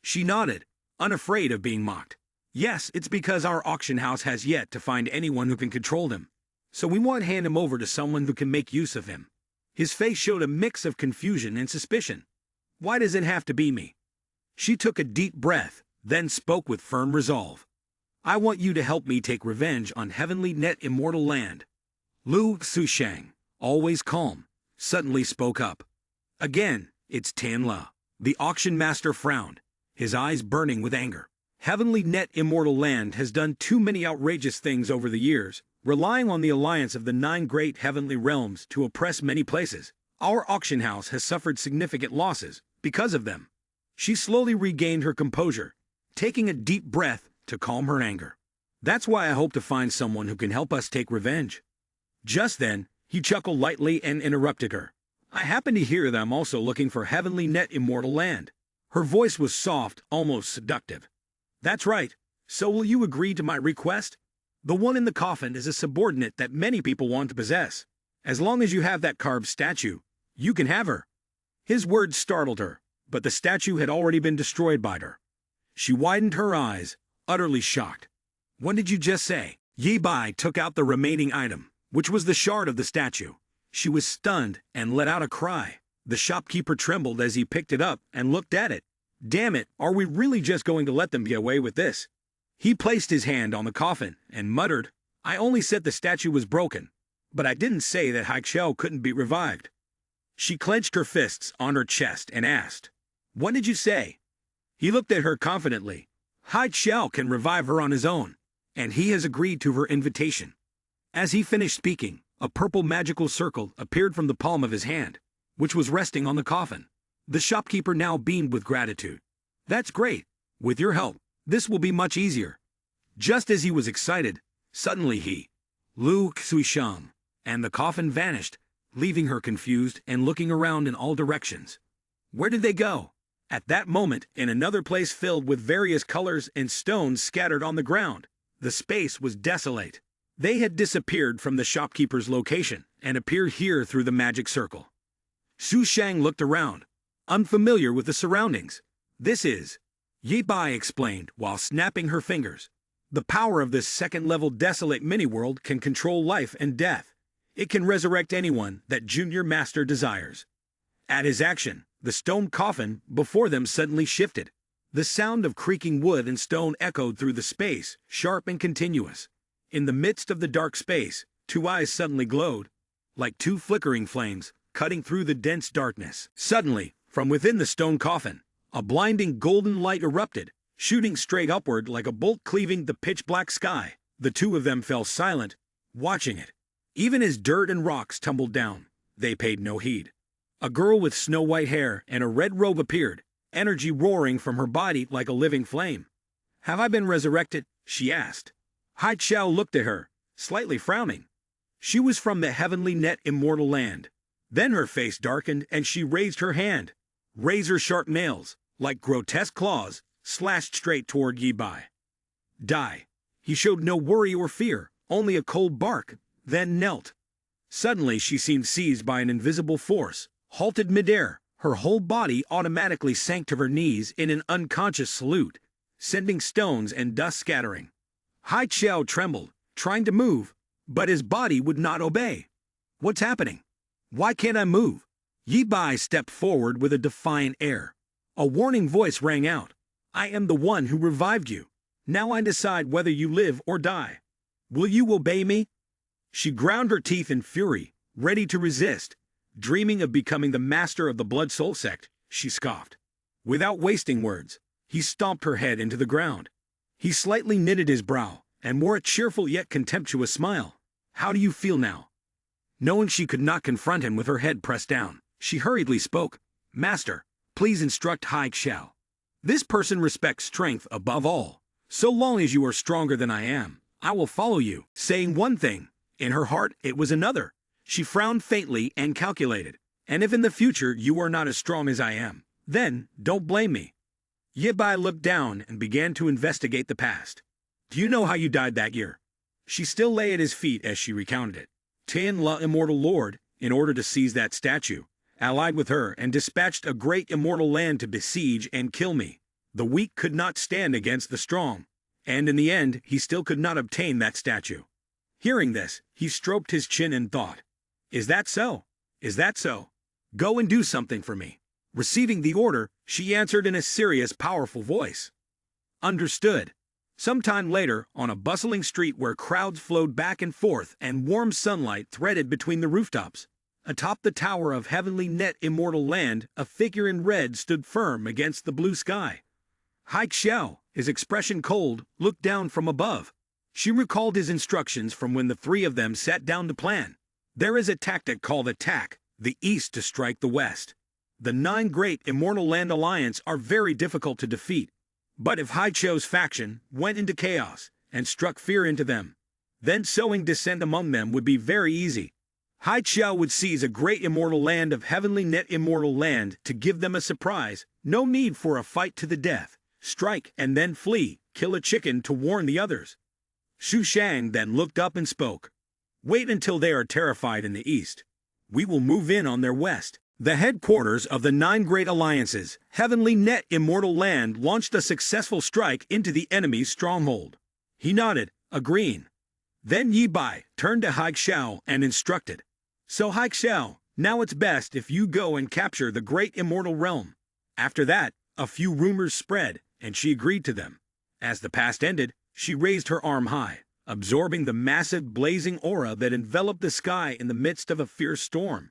She nodded, unafraid of being mocked. "Yes, it's because our auction house has yet to find anyone who can control him. So we want to hand him over to someone who can make use of him." His face showed a mix of confusion and suspicion. "Why does it have to be me?" She took a deep breath, then spoke with firm resolve. "I want you to help me take revenge on Heavenly Net Immortal Land." Lu Xushang, always calm, suddenly spoke up. "Again, it's Tian La." The auction master frowned, his eyes burning with anger. "Heavenly Net Immortal Land has done too many outrageous things over the years, relying on the alliance of the 9 great heavenly realms to oppress many places. Our auction house has suffered significant losses because of them." She slowly regained her composure, taking a deep breath to calm her anger. "That's why I hope to find someone who can help us take revenge." Just then, he chuckled lightly and interrupted her. "I happen to hear that I'm also looking for Heavenly Net Immortal Land." Her voice was soft, almost seductive. "That's right. So will you agree to my request? The one in the coffin is a subordinate that many people want to possess. As long as you have that carved statue, you can have her." His words startled her, but the statue had already been destroyed by her. She widened her eyes, utterly shocked. "What did you just say?" Ye Bai took out the remaining item, which was the shard of the statue. She was stunned and let out a cry. The shopkeeper trembled as he picked it up and looked at it. "Damn it, are we really just going to let them get away with this?" He placed his hand on the coffin and muttered, "I only said the statue was broken, but I didn't say that Haixiao couldn't be revived." She clenched her fists on her chest and asked, "What did you say?" He looked at her confidently. "Haixiao can revive her on his own, and he has agreed to her invitation." As he finished speaking, a purple magical circle appeared from the palm of his hand, which was resting on the coffin. The shopkeeper now beamed with gratitude. "That's great. With your help, this will be much easier." Just as he was excited, suddenly Lu Xuishang, and the coffin vanished, leaving her confused and looking around in all directions. Where did they go? At that moment, in another place filled with various colors and stones scattered on the ground, the space was desolate. They had disappeared from the shopkeeper's location and appeared here through the magic circle. Su Shang looked around, unfamiliar with the surroundings. "This is," Yi Bai explained while snapping her fingers. "The power of this second-level desolate mini-world can control life and death. It can resurrect anyone that Junior Master desires." At his action, the stone coffin before them suddenly shifted. The sound of creaking wood and stone echoed through the space, sharp and continuous. In the midst of the dark space, two eyes suddenly glowed, like two flickering flames, cutting through the dense darkness. Suddenly, from within the stone coffin, a blinding golden light erupted, shooting straight upward like a bolt cleaving the pitch-black sky. The two of them fell silent, watching it. Even as dirt and rocks tumbled down, they paid no heed. A girl with snow-white hair and a red robe appeared, energy roaring from her body like a living flame. "Have I been resurrected?" she asked. Hai Chao looked at her, slightly frowning. She was from the heavenly net immortal land. Then her face darkened and she raised her hand. Razor-sharp nails, like grotesque claws, slashed straight toward Yi Bai. "Die." He showed no worry or fear, only a cold bark, then knelt. Suddenly she seemed seized by an invisible force, halted midair. Her whole body automatically sank to her knees in an unconscious salute, sending stones and dust scattering. Hai Chao trembled, trying to move, but his body would not obey. "What's happening? Why can't I move?" Yi Bai stepped forward with a defiant air. A warning voice rang out. "I am the one who revived you. Now I decide whether you live or die. Will you obey me?" She ground her teeth in fury, ready to resist. Dreaming of becoming the master of the Blood Soul sect, she scoffed. Without wasting words, he stomped her head into the ground. He slightly knitted his brow and wore a cheerful yet contemptuous smile. "How do you feel now?" Knowing she could not confront him with her head pressed down, she hurriedly spoke. "Master, please instruct Hai Chao. This person respects strength above all. So long as you are stronger than I am, I will follow you." Saying one thing, in her heart it was another. She frowned faintly and calculated. "And if in the future you are not as strong as I am, then don't blame me." Yi Bai looked down and began to investigate the past. "Do you know how you died that year?" She still lay at his feet as she recounted it. Tian La Immortal Lord, in order to seize that statue, allied with her and dispatched a great immortal land to besiege and kill me. The weak could not stand against the strong, and in the end he still could not obtain that statue. Hearing this, he stroked his chin and thought, "Is that so? Is that so? Go and do something for me." Receiving the order, she answered in a serious, powerful voice. "Understood." Sometime later, on a bustling street where crowds flowed back and forth and warm sunlight threaded between the rooftops, atop the tower of Heavenly Net Immortal Land, a figure in red stood firm against the blue sky. Hai Xiao, his expression cold, looked down from above. She recalled his instructions from when the three of them sat down to plan. There is a tactic called attack, the East to strike the West. The 9 Great Immortal Land Alliance are very difficult to defeat. But if Hai Chou's faction went into chaos and struck fear into them, then sowing dissent among them would be very easy. Hai Chou would seize a great immortal land of Heavenly Net Immortal Land to give them a surprise. No need for a fight to the death. Strike and then flee, kill a chicken to warn the others. Xu Shang then looked up and spoke. "Wait until they are terrified in the east. We will move in on their west." The headquarters of the 9 Great Alliances, Heavenly Net Immortal Land, launched a successful strike into the enemy's stronghold. He nodded, agreeing. Then Yi Bai turned to Hai Xiao and instructed. "So Hai Xiao, now it's best if you go and capture the Great Immortal Realm." After that, a few rumors spread, and she agreed to them. As the past ended, she raised her arm high, absorbing the massive blazing aura that enveloped the sky in the midst of a fierce storm.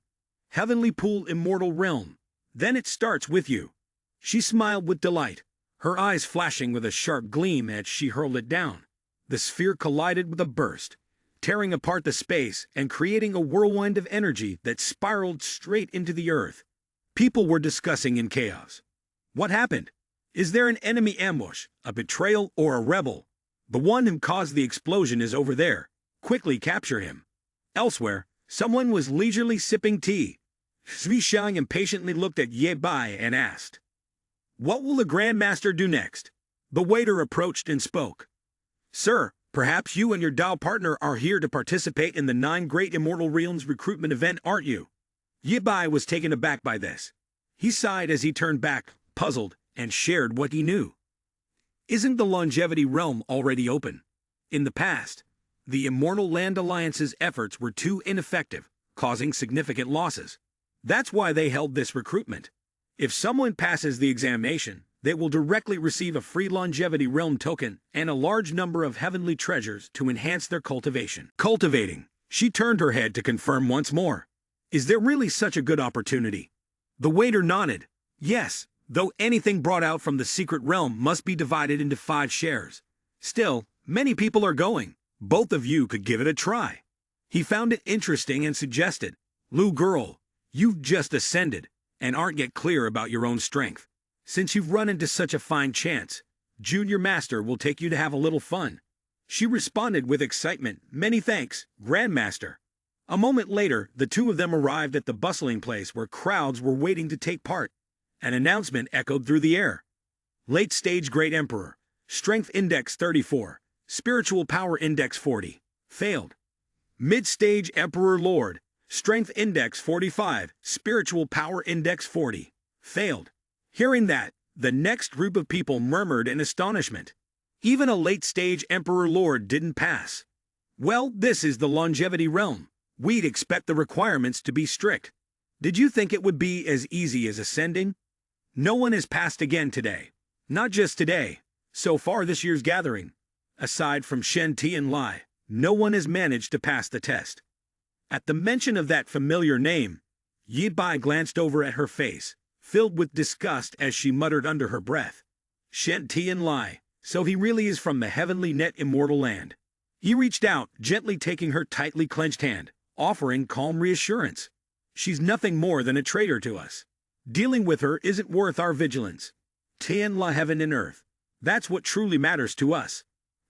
"Heavenly Pool Immortal Realm. Then it starts with you." She smiled with delight, her eyes flashing with a sharp gleam as she hurled it down. The sphere collided with a burst, tearing apart the space and creating a whirlwind of energy that spiraled straight into the earth. People were discussing in chaos. What happened? Is there an enemy ambush, a betrayal, or a rebel? The one who caused the explosion is over there. Quickly capture him. Elsewhere, someone was leisurely sipping tea. Sui Shang impatiently looked at Ye Bai and asked, "What will the Grand Master do next?" The waiter approached and spoke. "Sir, perhaps you and your Dao partner are here to participate in the 9 Great Immortal Realms recruitment event, aren't you?" Ye Bai was taken aback by this. He sighed as he turned back, puzzled, and shared what he knew. Isn't the longevity realm already open? In the past, the Immortal Land Alliance's efforts were too ineffective, causing significant losses. That's why they held this recruitment. If someone passes the examination, they will directly receive a free longevity realm token and a large number of heavenly treasures to enhance their cultivation. Cultivating. She turned her head to confirm once more. Is there really such a good opportunity? The waiter nodded. Yes, though anything brought out from the secret realm must be divided into 5 shares. Still, many people are going. Both of you could give it a try. He found it interesting and suggested, Lou girl, you've just ascended and aren't yet clear about your own strength. Since you've run into such a fine chance, Junior Master will take you to have a little fun. She responded with excitement, many thanks, Grandmaster. A moment later, the two of them arrived at the bustling place where crowds were waiting to take part. An announcement echoed through the air. Late Stage Great Emperor, Strength Index 34, Spiritual Power Index 40, failed. Mid-Stage Emperor Lord, Strength Index 45, Spiritual Power Index 40, failed. Hearing that, the next group of people murmured in astonishment. Even a late-stage Emperor Lord didn't pass. Well, this is the longevity realm. We'd expect the requirements to be strict. Did you think it would be as easy as ascending? No one has passed again today. Not just today. So far this year's gathering, aside from Shen Ti and Lai, no one has managed to pass the test. At the mention of that familiar name, Yi Bai glanced over at her face, filled with disgust as she muttered under her breath. Shen Ti and Lai, so he really is from the heavenly net immortal land. He reached out, gently taking her tightly clenched hand, offering calm reassurance. She's nothing more than a traitor to us. Dealing with her isn't worth our vigilance. Tian La heaven and earth. That's what truly matters to us.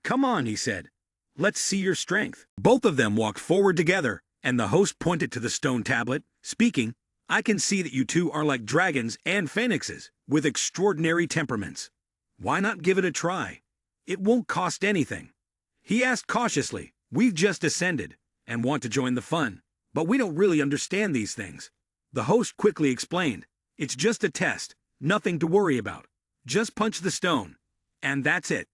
Come on, he said. Let's see your strength. Both of them walked forward together, and the host pointed to the stone tablet, speaking, I can see that you two are like dragons and phoenixes, with extraordinary temperaments. Why not give it a try? It won't cost anything. He asked cautiously, we've just ascended, and want to join the fun, but we don't really understand these things. The host quickly explained, it's just a test, nothing to worry about. Just punch the stone. And that's it.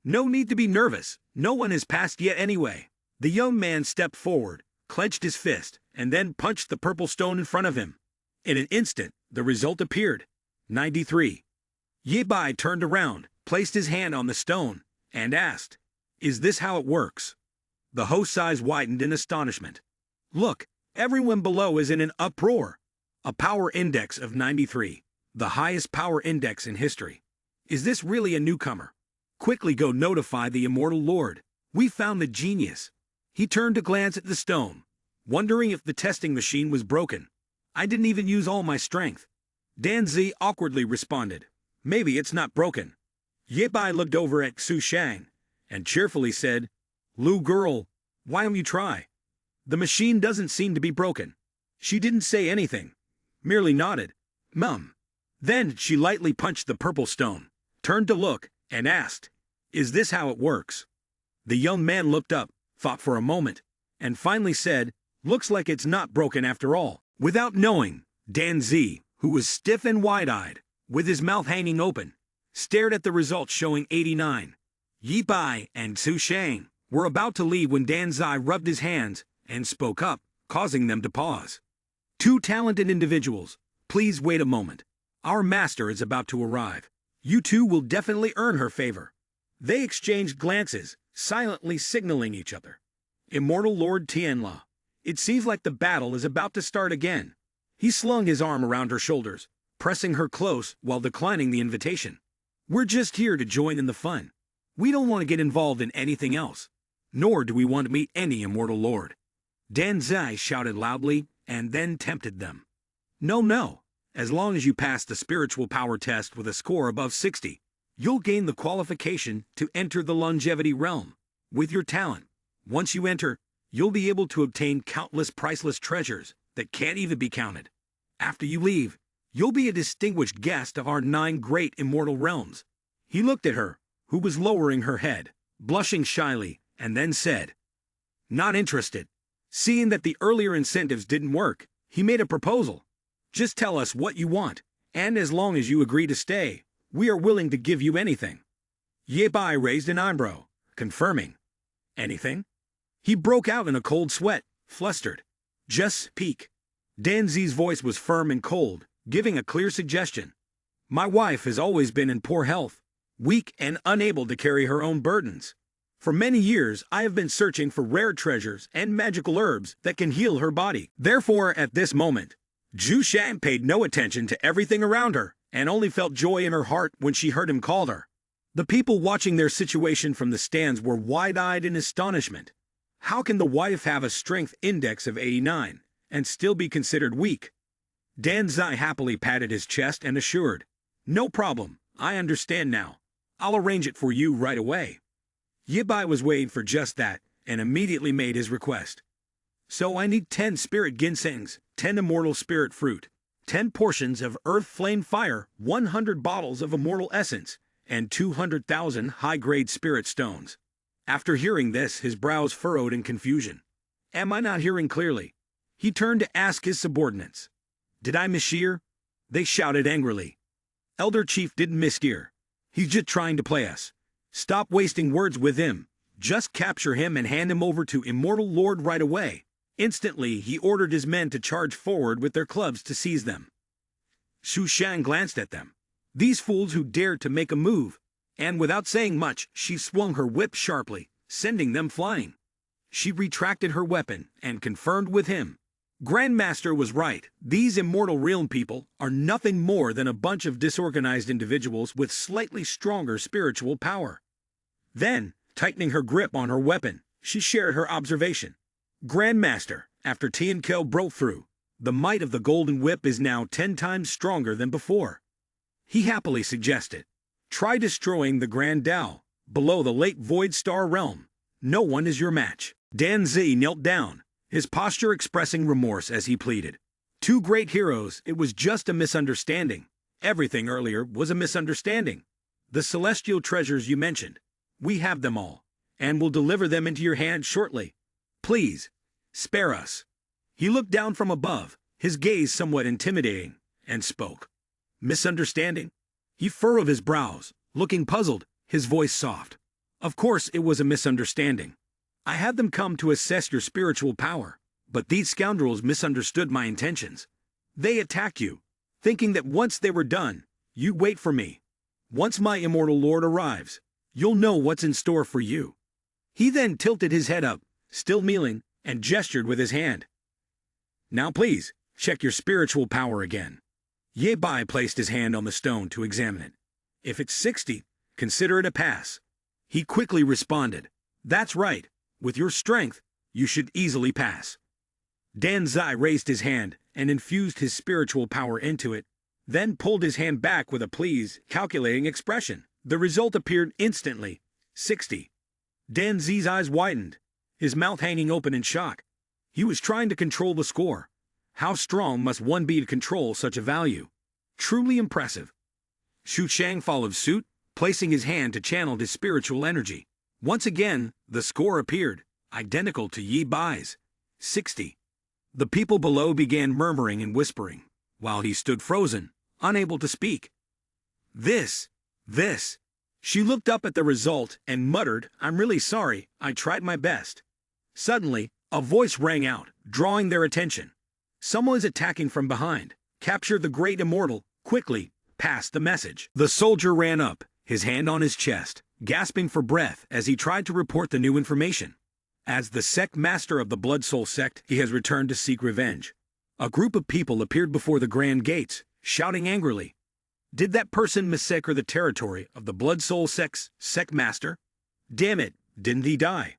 No need to be nervous, no one has passed yet anyway. The young man stepped forward, clenched his fist, and then punched the purple stone in front of him. In an instant, the result appeared. 93. Ye Bai turned around, placed his hand on the stone, and asked, is this how it works? The host's eyes widened in astonishment. Look, everyone below is in an uproar. A power index of 93, the highest power index in history. Is this really a newcomer? Quickly go notify the Immortal Lord. We found the genius. He turned to glance at the stone, wondering if the testing machine was broken. I didn't even use all my strength. Dan Zi awkwardly responded, maybe it's not broken. Ye Bai looked over at Su Shang and cheerfully said, Lu girl, why don't you try? The machine doesn't seem to be broken. She didn't say anything, merely nodded. Mum. Then she lightly punched the purple stone, turned to look, and asked, is this how it works? The young man looked up, thought for a moment, and finally said, looks like it's not broken after all. Without knowing, Dan Zi, who was stiff and wide-eyed, with his mouth hanging open, stared at the results showing 89. Yi Bai and Su Shang were about to leave when Dan Zi rubbed his hands and spoke up, causing them to pause. Two talented individuals, please wait a moment. Our master is about to arrive. You two will definitely earn her favor. They exchanged glances, silently signaling each other. Immortal Lord Tianla. It seems like the battle is about to start again. He slung his arm around her shoulders, pressing her close while declining the invitation. We're just here to join in the fun. We don't want to get involved in anything else. Nor do we want to meet any Immortal Lord. Dan Zai shouted loudly and then tempted them. No. As long as you pass the spiritual power test with a score above 60, you'll gain the qualification to enter the longevity realm. With your talent, once you enter, you'll be able to obtain countless priceless treasures that can't even be counted. After you leave, you'll be a distinguished guest of our 9 great immortal realms. He looked at her, who was lowering her head, blushing shyly, and then said, not interested. Seeing that the earlier incentives didn't work, he made a proposal. Just tell us what you want, And as long as you agree to stay, we are willing to give you anything. Ye Bai raised an eyebrow, confirming. Anything? He broke out in a cold sweat, flustered. Just speak. Dan Zi's voice was firm and cold, giving a clear suggestion. My wife has always been in poor health, weak and unable to carry her own burdens. For many years, I have been searching for rare treasures and magical herbs that can heal her body. Therefore, at this moment, Zhu Shang paid no attention to everything around her and only felt joy in her heart when she heard him call her. The people watching their situation from the stands were wide-eyed in astonishment. How can the wife have a strength index of 89 and still be considered weak? Dan Zai happily patted his chest and assured, No problem, I understand now. I'll arrange it for you right away. Ye Bai was waiting for just that and immediately made his request. So I need 10 spirit ginsengs, 10 immortal spirit fruit, 10 portions of earth flame fire, 100 bottles of immortal essence, and 200,000 high-grade spirit stones. After hearing this, his brows furrowed in confusion. Am I not hearing clearly? He turned to ask his subordinates. Did I mishear? They shouted angrily. Elder Chief didn't mishear. He's just trying to play us. Stop wasting words with him. Just capture him and hand him over to Immortal Lord right away. Instantly, he ordered his men to charge forward with their clubs to seize them. Xu Shang glanced at them. These fools who dared to make a move, and without saying much, she swung her whip sharply, sending them flying. She retracted her weapon and confirmed with him. Grandmaster was right. These immortal realm people are nothing more than a bunch of disorganized individuals with slightly stronger spiritual power. Then, tightening her grip on her weapon, she shared her observation. Grandmaster, after Tian Kel broke through, the might of the golden whip is now 10 times stronger than before. He happily suggested, try destroying the Grand Tao, below the late Void Star realm. No one is your match. Dan Zi knelt down, his posture expressing remorse as he pleaded. Two great heroes, it was just a misunderstanding. Everything earlier was a misunderstanding. The celestial treasures you mentioned, we have them all, and will deliver them into your hands shortly. Please, spare us. He looked down from above, his gaze somewhat intimidating, and spoke. Misunderstanding? He furrowed his brows, looking puzzled, his voice soft. Of course it was a misunderstanding. I had them come to assess your spiritual power, but these scoundrels misunderstood my intentions. They attacked you, thinking that once they were done, you'd wait for me. Once my immortal lord arrives, you'll know what's in store for you. He then tilted his head up, still kneeling, and gestured with his hand. Now please, check your spiritual power again. Ye Bai placed his hand on the stone to examine it. If it's 60, consider it a pass. He quickly responded, That's right. With your strength, you should easily pass. Dan Zai raised his hand and infused his spiritual power into it, then pulled his hand back with a pleased, calculating expression. The result appeared instantly. 60. Dan Zi's eyes widened, his mouth hanging open in shock. He was trying to control the score. How strong must one be to control such a value? Truly impressive. Xu Shang followed suit, placing his hand to channel his spiritual energy. Once again, the score appeared, identical to Ye Bai's. 60. The people below began murmuring and whispering, while he stood frozen, unable to speak. This. She looked up at the result and muttered, I'm really sorry, I tried my best. Suddenly, a voice rang out, drawing their attention. Someone is attacking from behind. Capture the great immortal, quickly, pass the message. The soldier ran up, his hand on his chest, gasping for breath as he tried to report the new information. As the sect master of the Blood Soul sect, he has returned to seek revenge. A group of people appeared before the grand gates, shouting angrily. Did that person massacre the territory of the Blood Soul sect's sect master? Damn it, didn't he die?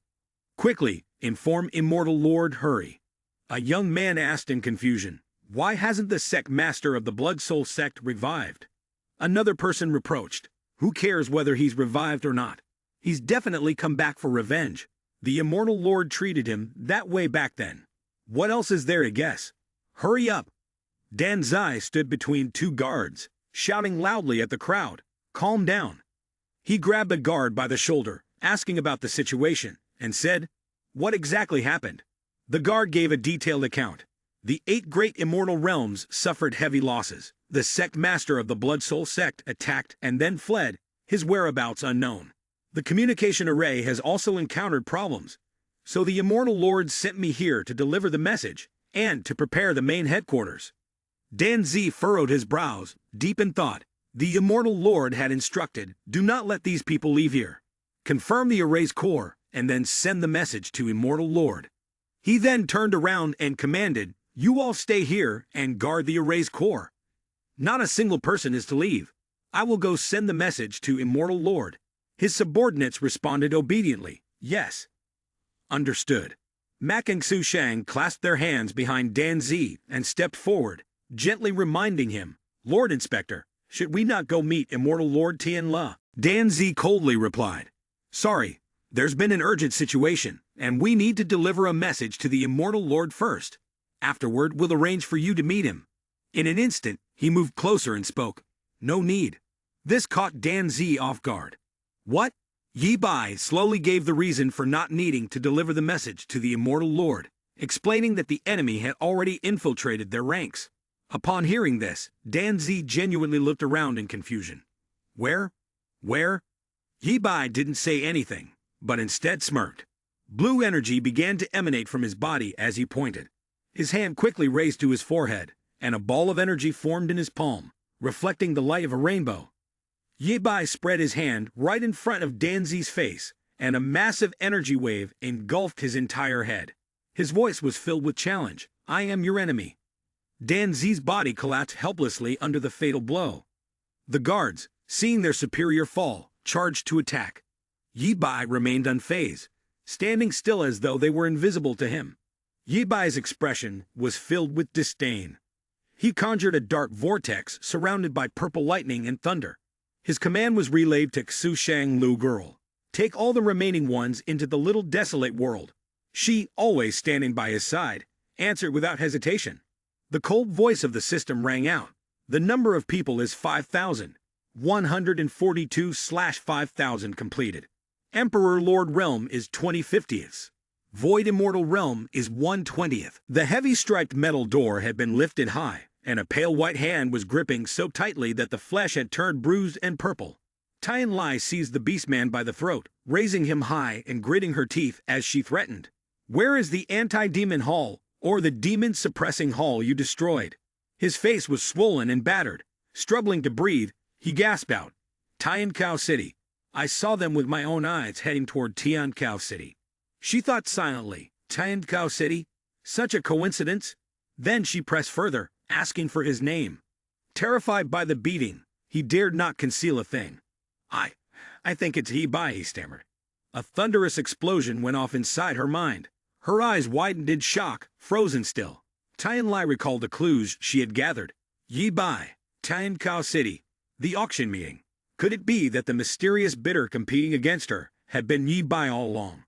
Quickly, inform Immortal Lord, hurry. A young man asked in confusion, why hasn't the sect master of the Blood Soul sect revived? Another person reproached, who cares whether he's revived or not? He's definitely come back for revenge. The Immortal Lord treated him that way back then. What else is there to guess? Hurry up! Dan Zai stood between two guards, shouting loudly at the crowd, calm down. He grabbed a guard by the shoulder, asking about the situation, and said, what exactly happened? The guard gave a detailed account. The 8 great immortal realms suffered heavy losses. The sect master of the Blood Soul sect attacked and then fled, his whereabouts unknown. The communication array has also encountered problems, so the Immortal Lord sent me here to deliver the message and to prepare the main headquarters. Dan Z furrowed his brows, deep in thought. The Immortal Lord had instructed, do not let these people leave here. Confirm the array's core, and then send the message to Immortal Lord. He then turned around and commanded, you all stay here and guard the array's core. Not a single person is to leave. I will go send the message to Immortal Lord. His subordinates responded obediently, yes. Understood. Mac and Su Shang clasped their hands behind Dan Z and stepped forward, gently reminding him, Lord Inspector, should we not go meet Immortal Lord Tian La? Dan Z coldly replied, sorry, there's been an urgent situation, and we need to deliver a message to the Immortal Lord first. Afterward, we'll arrange for you to meet him. In an instant, he moved closer and spoke, no need. This caught Dan Z off guard. What? Yi Bai slowly gave the reason for not needing to deliver the message to the Immortal Lord, explaining that the enemy had already infiltrated their ranks. Upon hearing this, Dan Z genuinely looked around in confusion. Where? Yi Bai didn't say anything, but instead smirked. Blue energy began to emanate from his body as he pointed. His hand quickly raised to his forehead, and a ball of energy formed in his palm, reflecting the light of a rainbow. Yi Bai spread his hand right in front of Dan Z's face, and a massive energy wave engulfed his entire head. His voice was filled with challenge. I am your enemy. Dan Z's body collapsed helplessly under the fatal blow. The guards, seeing their superior fall, charged to attack. Yi Bai remained unfazed, standing still as though they were invisible to him. Yi Bai's expression was filled with disdain. He conjured a dark vortex surrounded by purple lightning and thunder. His command was relayed to Xu Shang Lu Girl. Take all the remaining ones into the little desolate world. She, always standing by his side, answered without hesitation. The cold voice of the system rang out. The number of people is 5,000. 142/5,000 completed. Emperor Lord Realm is 20/50ths. Void Immortal Realm is 1/20th. The heavy striped metal door had been lifted high, and a pale white hand was gripping so tightly that the flesh had turned bruised and purple. Tian Lai seized the beastman by the throat, raising him high and gritting her teeth as she threatened. Where is the anti-demon hall, or the demon-suppressing hall you destroyed? His face was swollen and battered. Struggling to breathe, he gasped out, Tian Kao City. I saw them with my own eyes heading toward Tian Kao City. She thought silently, Tian Kao City? Such a coincidence? Then she pressed further, asking for his name. Terrified by the beating, he dared not conceal a thing. I think it's Yi Bai, he stammered. A thunderous explosion went off inside her mind. Her eyes widened in shock, frozen still. Tian Lai recalled the clues she had gathered. Yi Bai, Tian Kao City, the auction meeting. Could it be that the mysterious bidder competing against her had been Yi Bai all along?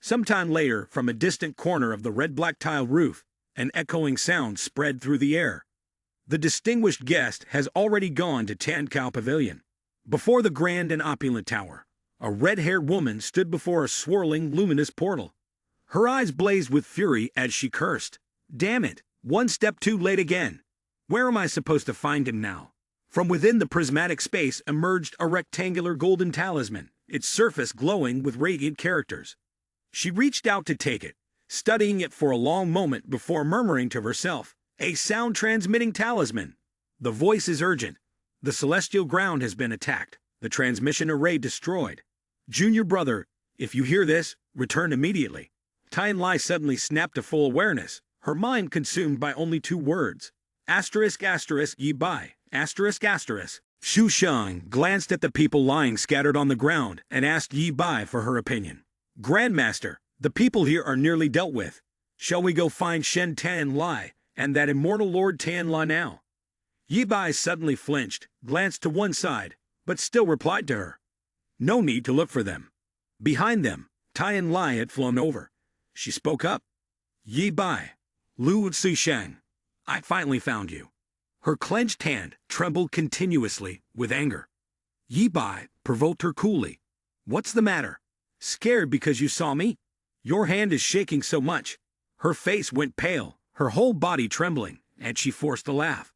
Sometime later, from a distant corner of the red-black tile roof, an echoing sound spread through the air. The distinguished guest has already gone to Tan Kao Pavilion. Before the grand and opulent tower, a red-haired woman stood before a swirling, luminous portal. Her eyes blazed with fury as she cursed. Damn it, one step too late again. Where am I supposed to find him now? From within the prismatic space emerged a rectangular golden talisman, its surface glowing with radiant characters. She reached out to take it, studying it for a long moment before murmuring to herself, a sound-transmitting talisman. The voice is urgent. The celestial ground has been attacked, the transmission array destroyed. Junior brother, if you hear this, return immediately. Tian Lai suddenly snapped to full awareness, her mind consumed by only two words. Asterisk asterisk Yi Bai, asterisk asterisk. Xu Shang glanced at the people lying scattered on the ground and asked Yi Bai for her opinion. Grandmaster, the people here are nearly dealt with. Shall we go find Shen Tian Lai and that immortal Lord Tian La now? Yi Bai suddenly flinched, glanced to one side, but still replied to her. No need to look for them. Behind them, Tian Lai had flown over. She spoke up. Yi Bai, Lu Shang, I finally found you. Her clenched hand trembled continuously with anger. Yi Bai provoked her coolly. What's the matter? Scared because you saw me? Your hand is shaking so much. Her face went pale, her whole body trembling, and she forced a laugh.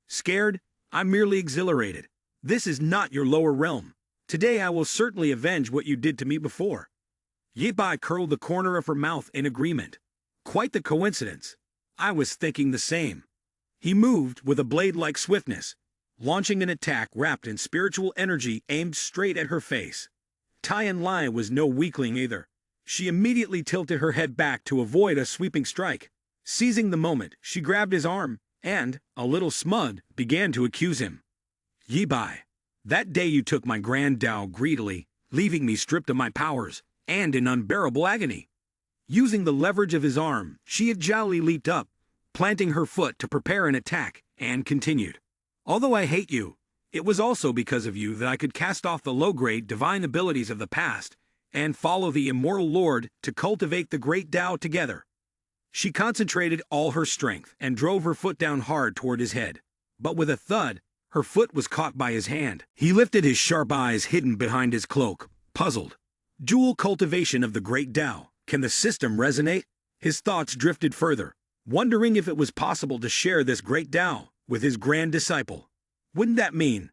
Scared? I'm merely exhilarated. This is not your lower realm. Today I will certainly avenge what you did to me before. Ye Bai curled the corner of her mouth in agreement. Quite the coincidence. I was thinking the same. He moved with a blade-like swiftness, launching an attack wrapped in spiritual energy aimed straight at her face. Tian Lai was no weakling either. She immediately tilted her head back to avoid a sweeping strike. Seizing the moment, she grabbed his arm and, a little smug, began to accuse him. Ye Bai, that day you took my grand Tao greedily, leaving me stripped of my powers and in unbearable agony. Using the leverage of his arm, she agilely leaped up, planting her foot to prepare an attack, and continued. Although I hate you, it was also because of you that I could cast off the low-grade divine abilities of the past and follow the immortal Lord to cultivate the great Tao together. She concentrated all her strength and drove her foot down hard toward his head. But with a thud, her foot was caught by his hand. He lifted his sharp eyes hidden behind his cloak, puzzled. Dual cultivation of the great Tao. Can the system resonate? His thoughts drifted further, wondering if it was possible to share this great Tao with his grand disciple. Wouldn't that mean?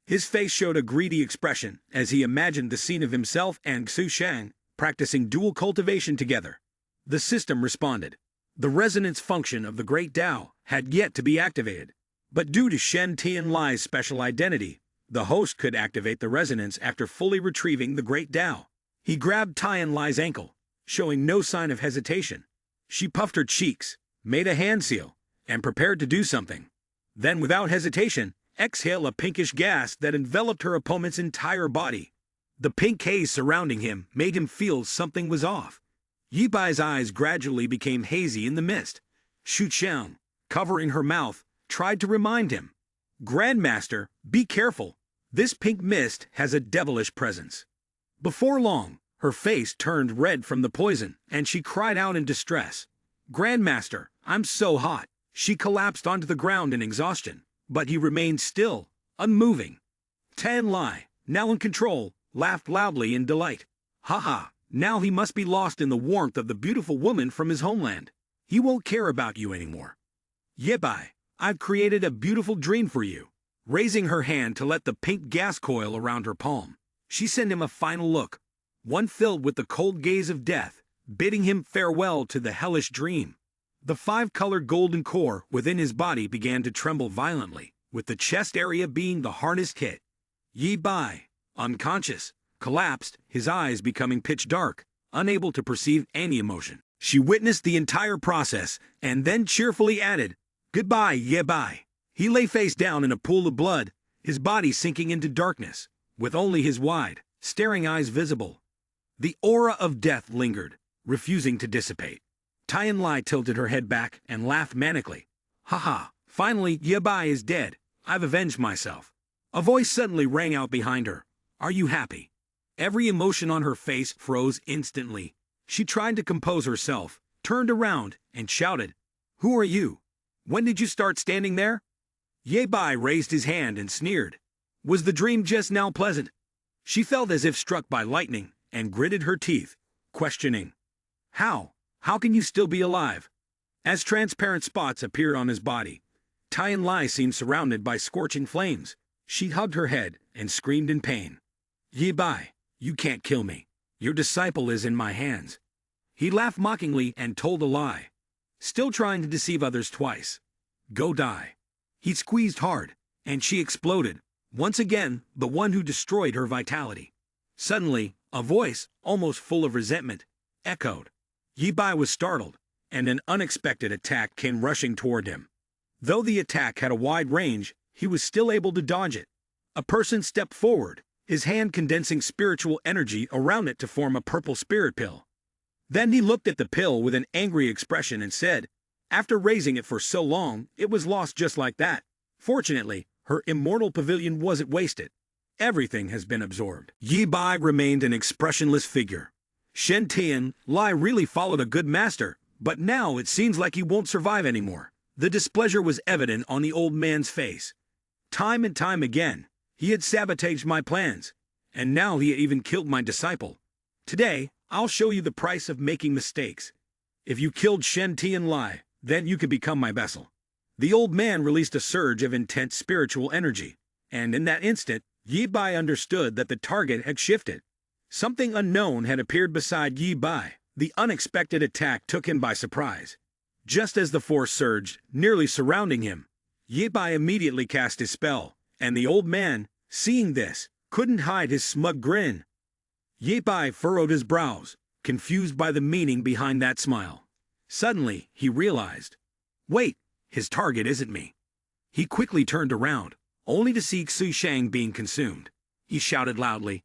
His face showed a greedy expression as he imagined the scene of himself and Xu Shang practicing dual cultivation together. The system responded. The resonance function of the great Tao had yet to be activated, but due to Shen Tian Lai's special identity, the host could activate the resonance after fully retrieving the great Tao. He grabbed Tian Lai's ankle, showing no sign of hesitation. She puffed her cheeks, made a hand seal, and prepared to do something. Then, without hesitation, exhale a pinkish gas that enveloped her opponent's entire body. The pink haze surrounding him made him feel something was off. Ye Bai's eyes gradually became hazy in the mist. Xu Xiang, covering her mouth, tried to remind him. Grandmaster, be careful. This pink mist has a devilish presence. Before long, her face turned red from the poison, and she cried out in distress. Grandmaster, I'm so hot. She collapsed onto the ground in exhaustion, but he remained still, unmoving. Tian Lai, now in control, laughed loudly in delight. Ha ha, now he must be lost in the warmth of the beautiful woman from his homeland. He won't care about you anymore. Ye Bai, I've created a beautiful dream for you. Raising her hand to let the pink gas coil around her palm, she sent him a final look, one filled with the cold gaze of death, bidding him farewell to the hellish dream. The five-colored golden core within his body began to tremble violently, with the chest area being the hardest hit. Ye Bai, unconscious, collapsed, his eyes becoming pitch dark, unable to perceive any emotion. She witnessed the entire process, and then cheerfully added, Goodbye, Ye Bai. He lay face down in a pool of blood, his body sinking into darkness, with only his wide, staring eyes visible. The aura of death lingered, refusing to dissipate. Tian Lai tilted her head back and laughed manically. Ha ha, finally Ye Bai is dead. I've avenged myself. A voice suddenly rang out behind her. Are you happy? Every emotion on her face froze instantly. She tried to compose herself, turned around, and shouted, Who are you? When did you start standing there? Ye Bai raised his hand and sneered. Was the dream just now pleasant? She felt as if struck by lightning and gritted her teeth, questioning. How? How can you still be alive? As transparent spots appeared on his body, Tian Lai seemed surrounded by scorching flames. She hugged her head and screamed in pain. Ye Bai, you can't kill me. Your disciple is in my hands. He laughed mockingly and told a lie, still trying to deceive others twice. Go die. He squeezed hard, and she exploded, once again the one who destroyed her vitality. Suddenly, a voice, almost full of resentment, echoed. Ye Bai was startled, and an unexpected attack came rushing toward him. Though the attack had a wide range, he was still able to dodge it. A person stepped forward, his hand condensing spiritual energy around it to form a purple spirit pill. Then he looked at the pill with an angry expression and said, After raising it for so long, it was lost just like that. Fortunately, her immortal pavilion wasn't wasted. Everything has been absorbed. Ye Bai remained an expressionless figure. Shen Tian Lai really followed a good master, but now it seems like he won't survive anymore. The displeasure was evident on the old man's face. Time and time again, he had sabotaged my plans, and now he had even killed my disciple. Today, I'll show you the price of making mistakes. If you killed Shen Tian Lai, then you could become my vessel. The old man released a surge of intense spiritual energy, and in that instant, Yi Bai understood that the target had shifted. Something unknown had appeared beside Yi Bai. The unexpected attack took him by surprise. Just as the force surged, nearly surrounding him, Yi Bai immediately cast his spell, and the old man, seeing this, couldn't hide his smug grin. Yi Bai furrowed his brows, confused by the meaning behind that smile. Suddenly, he realized, wait, his target isn't me. He quickly turned around, only to see Xu Shang being consumed. He shouted loudly,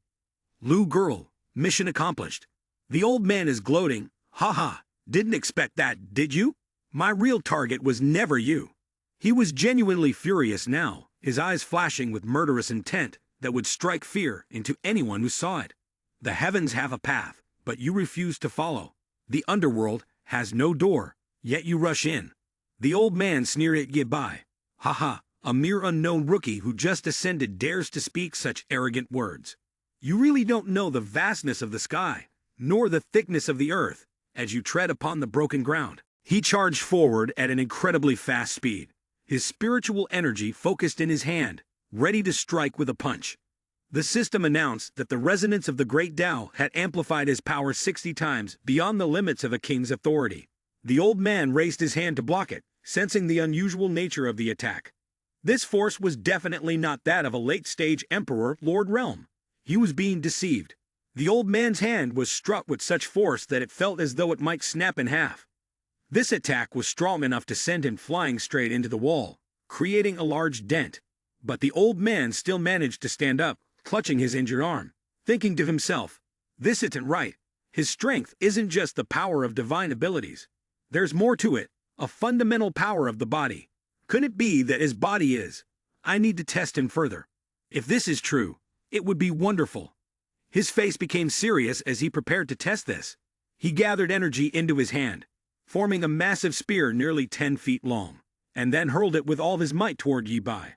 "Lu girl, mission accomplished." The old man is gloating. "Haha, didn't expect that, did you? My real target was never you." He was genuinely furious now, his eyes flashing with murderous intent that would strike fear into anyone who saw it. The heavens have a path, but you refuse to follow. The underworld has no door, yet you rush in. The old man sneered at Yi Bai. "Haha, a mere unknown rookie who just ascended dares to speak such arrogant words. You really don't know the vastness of the sky, nor the thickness of the earth, as you tread upon the broken ground." He charged forward at an incredibly fast speed, his spiritual energy focused in his hand, ready to strike with a punch. The system announced that the resonance of the great Tao had amplified his power 60 times beyond the limits of a king's authority. The old man raised his hand to block it, sensing the unusual nature of the attack. This force was definitely not that of a late-stage emperor Lord Realm. He was being deceived. The old man's hand was struck with such force that it felt as though it might snap in half. This attack was strong enough to send him flying straight into the wall, creating a large dent. But the old man still managed to stand up, clutching his injured arm, thinking to himself, "This isn't right. His strength isn't just the power of divine abilities. There's more to it, a fundamental power of the body. Could it be that his body is? I need to test him further. If this is true, it would be wonderful." His face became serious as he prepared to test this. He gathered energy into his hand, forming a massive spear nearly 10 feet long, and then hurled it with all his might toward Yi Bai.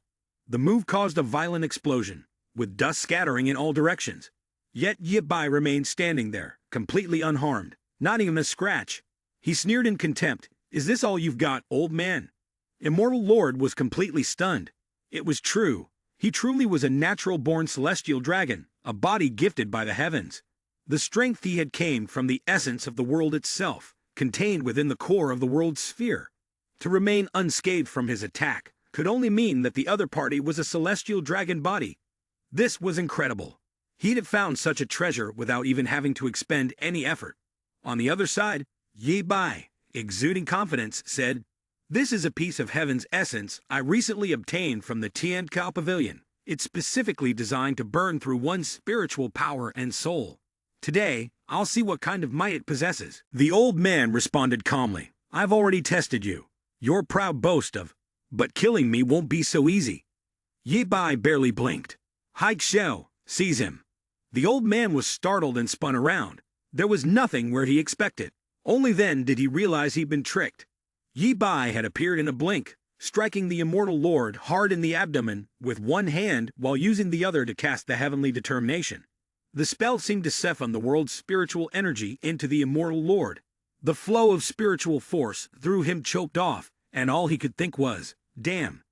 The move caused a violent explosion, with dust scattering in all directions. Yet Yi Bai remained standing there, completely unharmed, not even a scratch. He sneered in contempt, "Is this all you've got, old man?" Immortal Lord was completely stunned. It was true. He truly was a natural-born celestial dragon, a body gifted by the heavens. The strength he had came from the essence of the world itself, contained within the core of the world's sphere. To remain unscathed from his attack could only mean that the other party was a celestial dragon body. This was incredible. He'd have found such a treasure without even having to expend any effort. On the other side, Yi Bai, exuding confidence, said, "This is a piece of heaven's essence I recently obtained from the Tian Kao Pavilion. It's specifically designed to burn through one's spiritual power and soul. Today, I'll see what kind of might it possesses." The old man responded calmly, "I've already tested you. Your proud boast of, but killing me won't be so easy." Yi Bai barely blinked. "Hai Xiao, seize him." The old man was startled and spun around. There was nothing where he expected. Only then did he realize he'd been tricked. Yi Bai had appeared in a blink, striking the immortal lord hard in the abdomen with one hand while using the other to cast the heavenly determination. The spell seemed to siphon the world's spiritual energy into the immortal lord. The flow of spiritual force threw him choked off, and all he could think was, "Damn."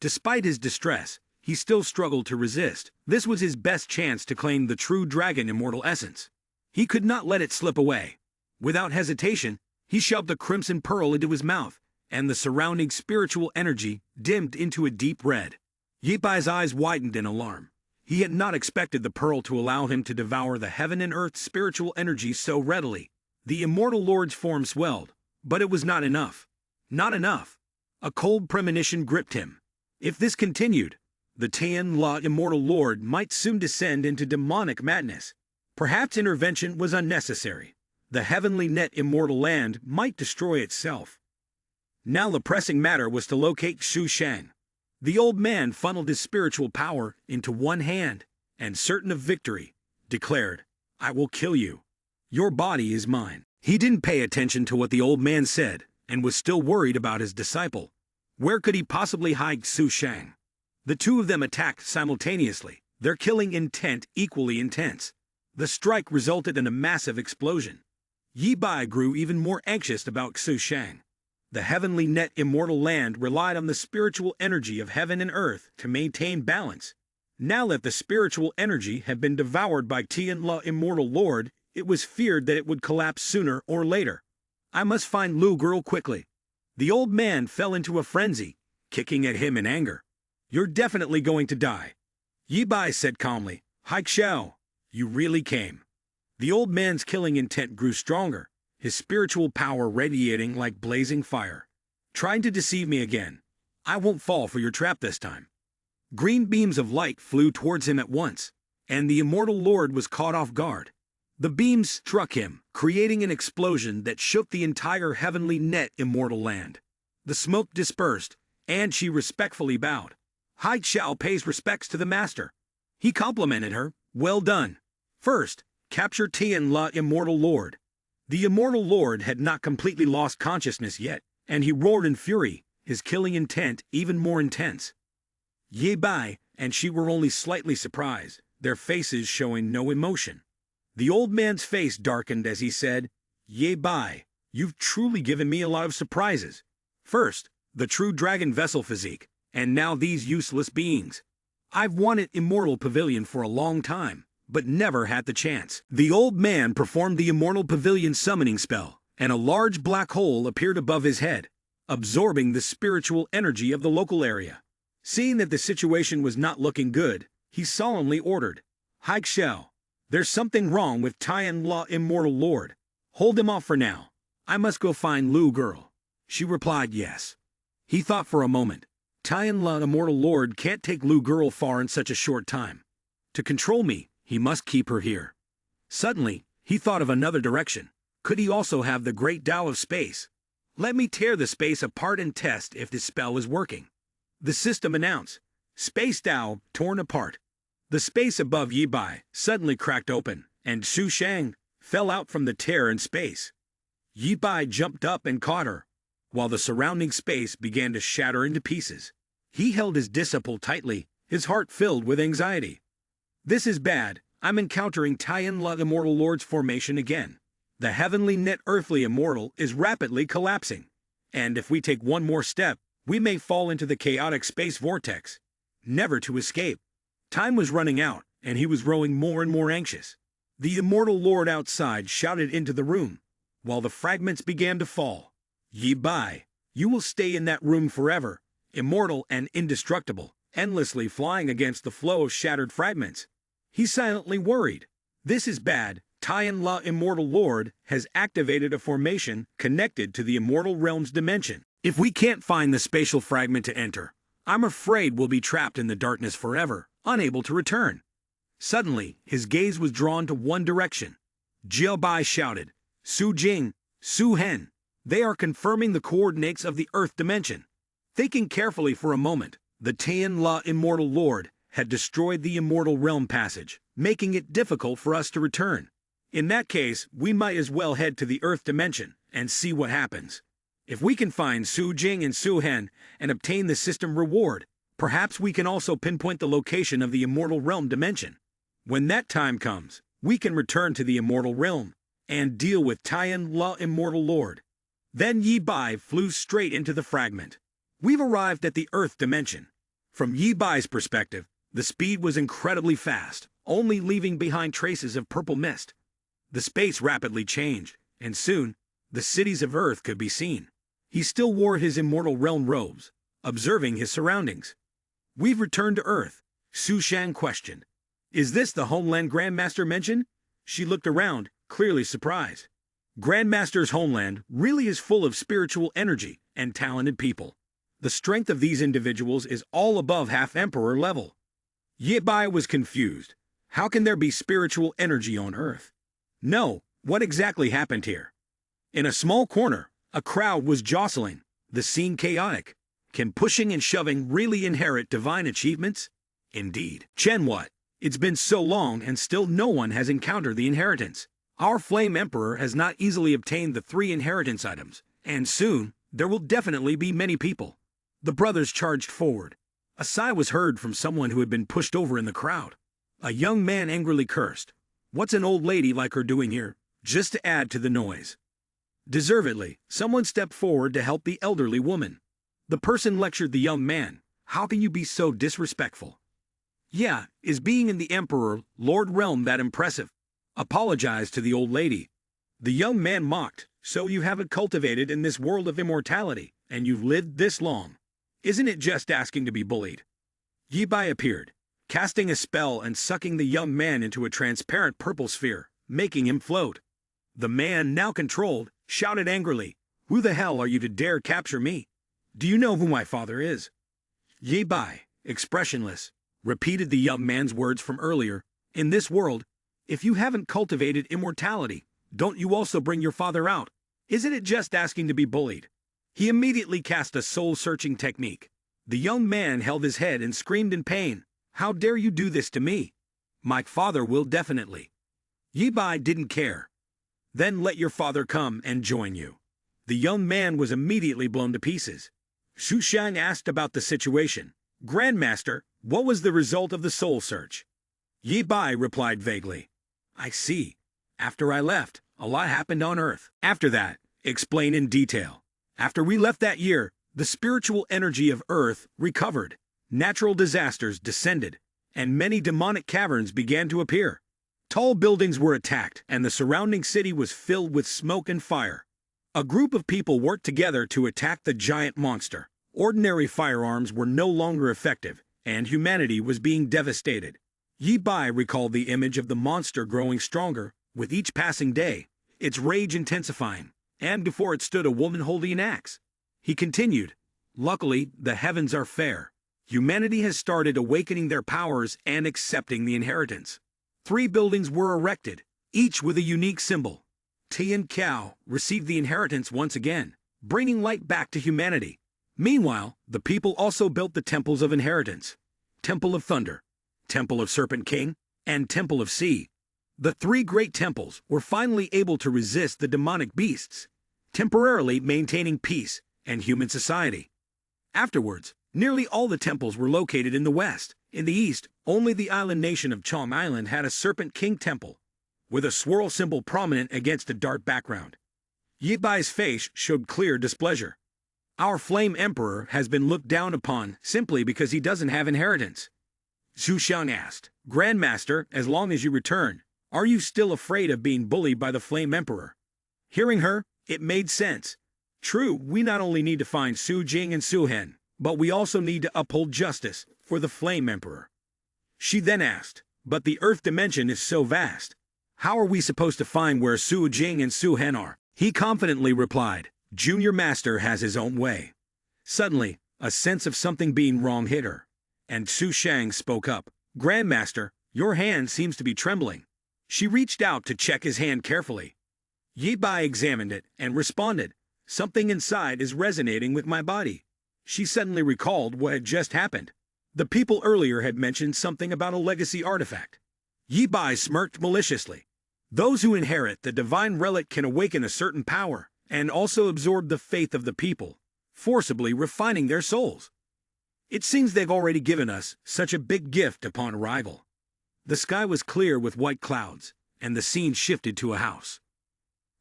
Despite his distress, he still struggled to resist. This was his best chance to claim the true dragon immortal essence. He could not let it slip away. Without hesitation, he shoved the crimson pearl into his mouth, and the surrounding spiritual energy dimmed into a deep red. Yi Bai's eyes widened in alarm. He had not expected the pearl to allow him to devour the heaven and earth spiritual energy so readily. The immortal lord's form swelled, but it was not enough. Not enough. A cold premonition gripped him. If this continued, the Tian La immortal lord might soon descend into demonic madness. Perhaps intervention was unnecessary. The heavenly net immortal land might destroy itself. Now the pressing matter was to locate Xu Shang. The old man funneled his spiritual power into one hand, and certain of victory, declared, "I will kill you. Your body is mine." He didn't pay attention to what the old man said, and was still worried about his disciple. Where could he possibly hide Xu Shang? The two of them attacked simultaneously, their killing intent equally intense. The strike resulted in a massive explosion. Yi Bai grew even more anxious about Xu Shang. The heavenly net immortal land relied on the spiritual energy of heaven and earth to maintain balance. Now that the spiritual energy had been devoured by Tian-La immortal lord, it was feared that it would collapse sooner or later. I must find Lu girl quickly. The old man fell into a frenzy, kicking at him in anger. You're definitely going to die. Yi Bai said calmly, Hai Xiao, you really came. The old man's killing intent grew stronger, his spiritual power radiating like blazing fire. Trying to deceive me again. I won't fall for your trap this time. Green beams of light flew towards him at once, and the immortal lord was caught off guard. The beams struck him, creating an explosion that shook the entire heavenly net immortal land. The smoke dispersed, and she respectfully bowed. Hai Xiao pays respects to the master. He complimented her. Well done. First, capture Tian-La immortal lord. The immortal lord had not completely lost consciousness yet, and he roared in fury, his killing intent even more intense. Ye Bai and she were only slightly surprised, their faces showing no emotion. The old man's face darkened as he said, Ye Bai, you've truly given me a lot of surprises. First, the true dragon vessel physique, and now these useless beings. I've wanted Immortal Pavilion for a long time, but never had the chance. The old man performed the Immortal Pavilion summoning spell, and a large black hole appeared above his head, absorbing the spiritual energy of the local area. Seeing that the situation was not looking good, he solemnly ordered, Hai Xiao, there's something wrong with Tian-La Immortal Lord. Hold him off for now. I must go find Lu girl. She replied yes. He thought for a moment. Tian-La Immortal Lord can't take Lu girl far in such a short time. To control me, he must keep her here. Suddenly, he thought of another direction. Could he also have the great Tao of space? Let me tear the space apart and test if this spell is working. The system announced, Space Tao torn apart. The space above Yi Bai suddenly cracked open, and Su Shang fell out from the tear in space. Yi Bai jumped up and caught her, while the surrounding space began to shatter into pieces. He held his disciple tightly, his heart filled with anxiety. This is bad. I'm encountering Tian-La Immortal Lord's formation again. The heavenly net earthly immortal is rapidly collapsing. And if we take one more step, we may fall into the chaotic space vortex, never to escape. Time was running out, and he was growing more and more anxious. The immortal lord outside shouted into the room, while the fragments began to fall. Yi Bai, you will stay in that room forever, immortal and indestructible, endlessly flying against the flow of shattered fragments. He silently worried. This is bad. Tian-La Immortal Lord has activated a formation connected to the immortal realm's dimension. If we can't find the spatial fragment to enter, I'm afraid we'll be trapped in the darkness forever, unable to return. Suddenly, his gaze was drawn to one direction. Jiao Bai shouted, Su Jing, Su Hen, they are confirming the coordinates of the Earth dimension. Thinking carefully for a moment, the Tian-La Immortal Lord had destroyed the immortal realm passage, making it difficult for us to return. In that case, we might as well head to the Earth dimension and see what happens. If we can find Su Jing and Su Hen and obtain the system reward, perhaps we can also pinpoint the location of the immortal realm dimension. When that time comes, we can return to the immortal realm and deal with Tian-La Immortal Lord. Then Yi Bai flew straight into the fragment. We've arrived at the Earth dimension. From Yi Bai's perspective, the speed was incredibly fast, only leaving behind traces of purple mist. The space rapidly changed, and soon, the cities of Earth could be seen. He still wore his immortal realm robes, observing his surroundings. We've returned to Earth, Su Shang questioned. Is this the homeland Grandmaster mentioned? She looked around, clearly surprised. Grandmaster's homeland really is full of spiritual energy and talented people. The strength of these individuals is all above half-emperor level. Yi Bai was confused. How can there be spiritual energy on Earth? No, what exactly happened here? In a small corner, a crowd was jostling, the scene chaotic. Can pushing and shoving really inherit divine achievements? Indeed. Chen, what? It's been so long and still no one has encountered the inheritance. Our Flame Emperor has not easily obtained the 3 inheritance items, and soon, there will definitely be many people. The brothers charged forward. A sigh was heard from someone who had been pushed over in the crowd. A young man angrily cursed. What's an old lady like her doing here? Just to add to the noise. Deservedly, someone stepped forward to help the elderly woman. The person lectured the young man. How can you be so disrespectful? Yeah, is being in the Emperor Lord realm that impressive? Apologized to the old lady. The young man mocked. So you haven't cultivated in this world of immortality, and you've lived this long. Isn't it just asking to be bullied? Yi Bai appeared, casting a spell and sucking the young man into a transparent purple sphere, making him float. The man, now controlled, shouted angrily, "Who the hell are you to dare capture me? Do you know who my father is?" Yi Bai, expressionless, repeated the young man's words from earlier. In this world, if you haven't cultivated immortality, don't you also bring your father out? Isn't it just asking to be bullied? He immediately cast a soul-searching technique. The young man held his head and screamed in pain. How dare you do this to me? My father will definitely. Yi Bai didn't care. Then let your father come and join you. The young man was immediately blown to pieces. Xu Shang asked about the situation. Grandmaster, what was the result of the soul search? Yi Bai replied vaguely. I see. After I left, a lot happened on Earth. After that, explain in detail. After we left that year, the spiritual energy of Earth recovered, natural disasters descended, and many demonic caverns began to appear. Tall buildings were attacked, and the surrounding city was filled with smoke and fire. A group of people worked together to attack the giant monster. Ordinary firearms were no longer effective, and humanity was being devastated. Yi Bai recalled the image of the monster growing stronger, with each passing day, its rage intensifying, and before it stood a woman holding an axe. He continued, luckily, the heavens are fair. Humanity has started awakening their powers and accepting the inheritance. 3 buildings were erected, each with a unique symbol. Tian Cao received the inheritance once again, bringing light back to humanity. Meanwhile, the people also built the temples of inheritance. Temple of Thunder, Temple of Serpent King, and Temple of Sea. The 3 great temples were finally able to resist the demonic beasts, temporarily maintaining peace and human society. Afterwards, nearly all the temples were located in the west. In the east, only the island nation of Chong Island had a Serpent King temple, with a swirl symbol prominent against a dark background. Yi Bai's face showed clear displeasure. Our Flame Emperor has been looked down upon simply because he doesn't have inheritance. Xu Xiang asked, Grandmaster, as long as you return, are you still afraid of being bullied by the Flame Emperor? Hearing her, it made sense. True, we not only need to find Su Jing and Su Hen, but we also need to uphold justice for the Flame Emperor. She then asked, but the Earth dimension is so vast. How are we supposed to find where Su Jing and Su Hen are? He confidently replied, Junior Master has his own way. Suddenly, a sense of something being wrong hit her, and Xu Shang spoke up, Grandmaster, your hand seems to be trembling. She reached out to check his hand carefully. Yi Bai examined it and responded, something inside is resonating with my body. She suddenly recalled what had just happened. The people earlier had mentioned something about a legacy artifact. Yi Bai smirked maliciously. Those who inherit the divine relic can awaken a certain power, and also absorb the faith of the people, forcibly refining their souls. It seems they've already given us such a big gift upon arrival. The sky was clear with white clouds, and the scene shifted to a house.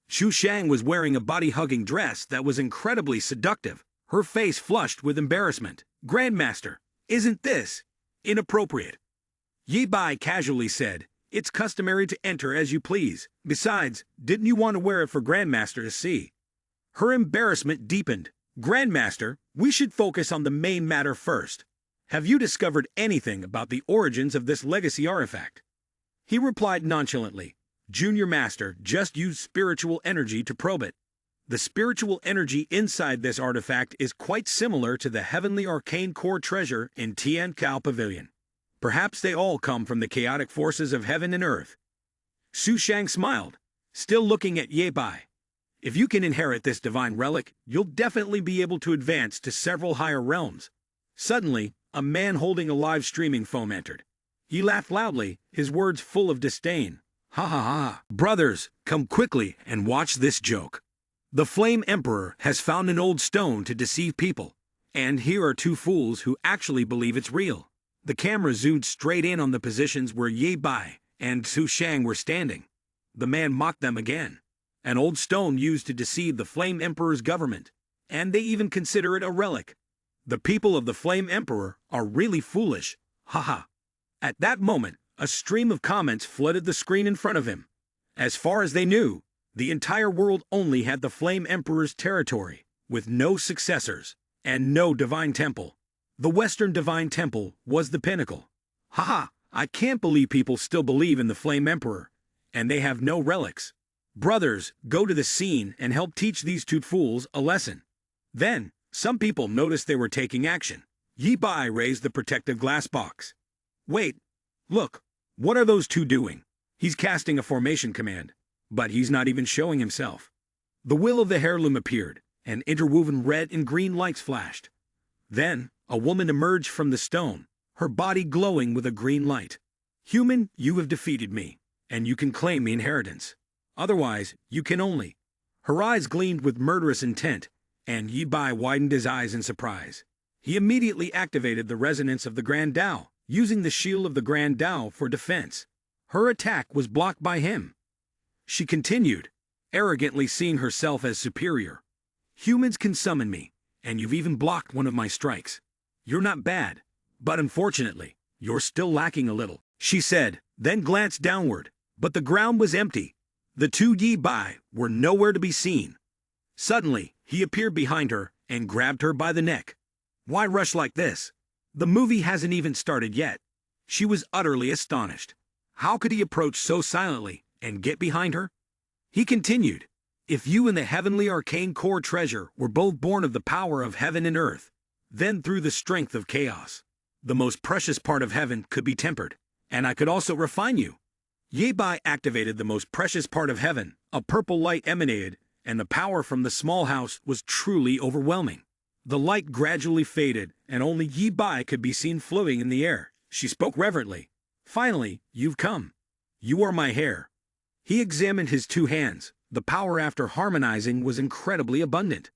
Xu Shang was wearing a body-hugging dress that was incredibly seductive, her face flushed with embarrassment. Grandmaster, isn't this inappropriate? Yi Bai casually said, it's customary to enter as you please. Besides, didn't you want to wear it for Grandmaster to see? Her embarrassment deepened. Grandmaster, we should focus on the main matter first. Have you discovered anything about the origins of this legacy artifact? He replied nonchalantly, Junior Master just used spiritual energy to probe it. The spiritual energy inside this artifact is quite similar to the heavenly arcane core treasure in Tian Cao Pavilion. Perhaps they all come from the chaotic forces of heaven and earth. Xu Shang smiled, still looking at Yi Bai. If you can inherit this divine relic, you'll definitely be able to advance to several higher realms. Suddenly, a man holding a live streaming phone entered. He laughed loudly, his words full of disdain. Ha ha ha. Brothers, come quickly and watch this joke. The Flame Emperor has found an old stone to deceive people, and here are 2 fools who actually believe it's real. The camera zoomed straight in on the positions where Yi Bai and Xu Shang were standing. The man mocked them again. an old stone used to deceive the Flame Emperor's government, and they even consider it a relic. The people of the Flame Emperor are really foolish, haha. At that moment, a stream of comments flooded the screen in front of him. As far as they knew, the entire world only had the Flame Emperor's territory, with no successors, and no divine temple. The Western Divine Temple was the pinnacle. Haha, I can't believe people still believe in the Flame Emperor, and they have no relics. Brothers, go to the scene and help teach these two fools a lesson. Then, some people noticed they were taking action. Yi Bai raised the protective glass box. Wait, look, what are those two doing? He's casting a formation command, but he's not even showing himself. The will of the heirloom appeared, and interwoven red and green lights flashed. Then, a woman emerged from the stone, her body glowing with a green light. Human, you have defeated me, and you can claim the inheritance. Otherwise, you can only. Her eyes gleamed with murderous intent, and Yi Bai widened his eyes in surprise. He immediately activated the resonance of the Grand Tao, using the shield of the Grand Tao for defense. Her attack was blocked by him. She continued, arrogantly seeing herself as superior. Humans can summon me, and you've even blocked one of my strikes. You're not bad, but unfortunately, you're still lacking a little, she said, then glanced downward, but the ground was empty. The two Yi Bai were nowhere to be seen. Suddenly, he appeared behind her and grabbed her by the neck. Why rush like this? The movie hasn't even started yet. She was utterly astonished. How could he approach so silently and get behind her? He continued, if you and the heavenly arcane core treasure were both born of the power of heaven and earth, then through the strength of chaos, the most precious part of heaven could be tempered, and I could also refine you. Yi Bai activated the most precious part of heaven, a purple light emanated, and the power from the small house was truly overwhelming. The light gradually faded, and only Yi Bai could be seen floating in the air. She spoke reverently. Finally, you've come. You are my heir. He examined his two hands. The power after harmonizing was incredibly abundant.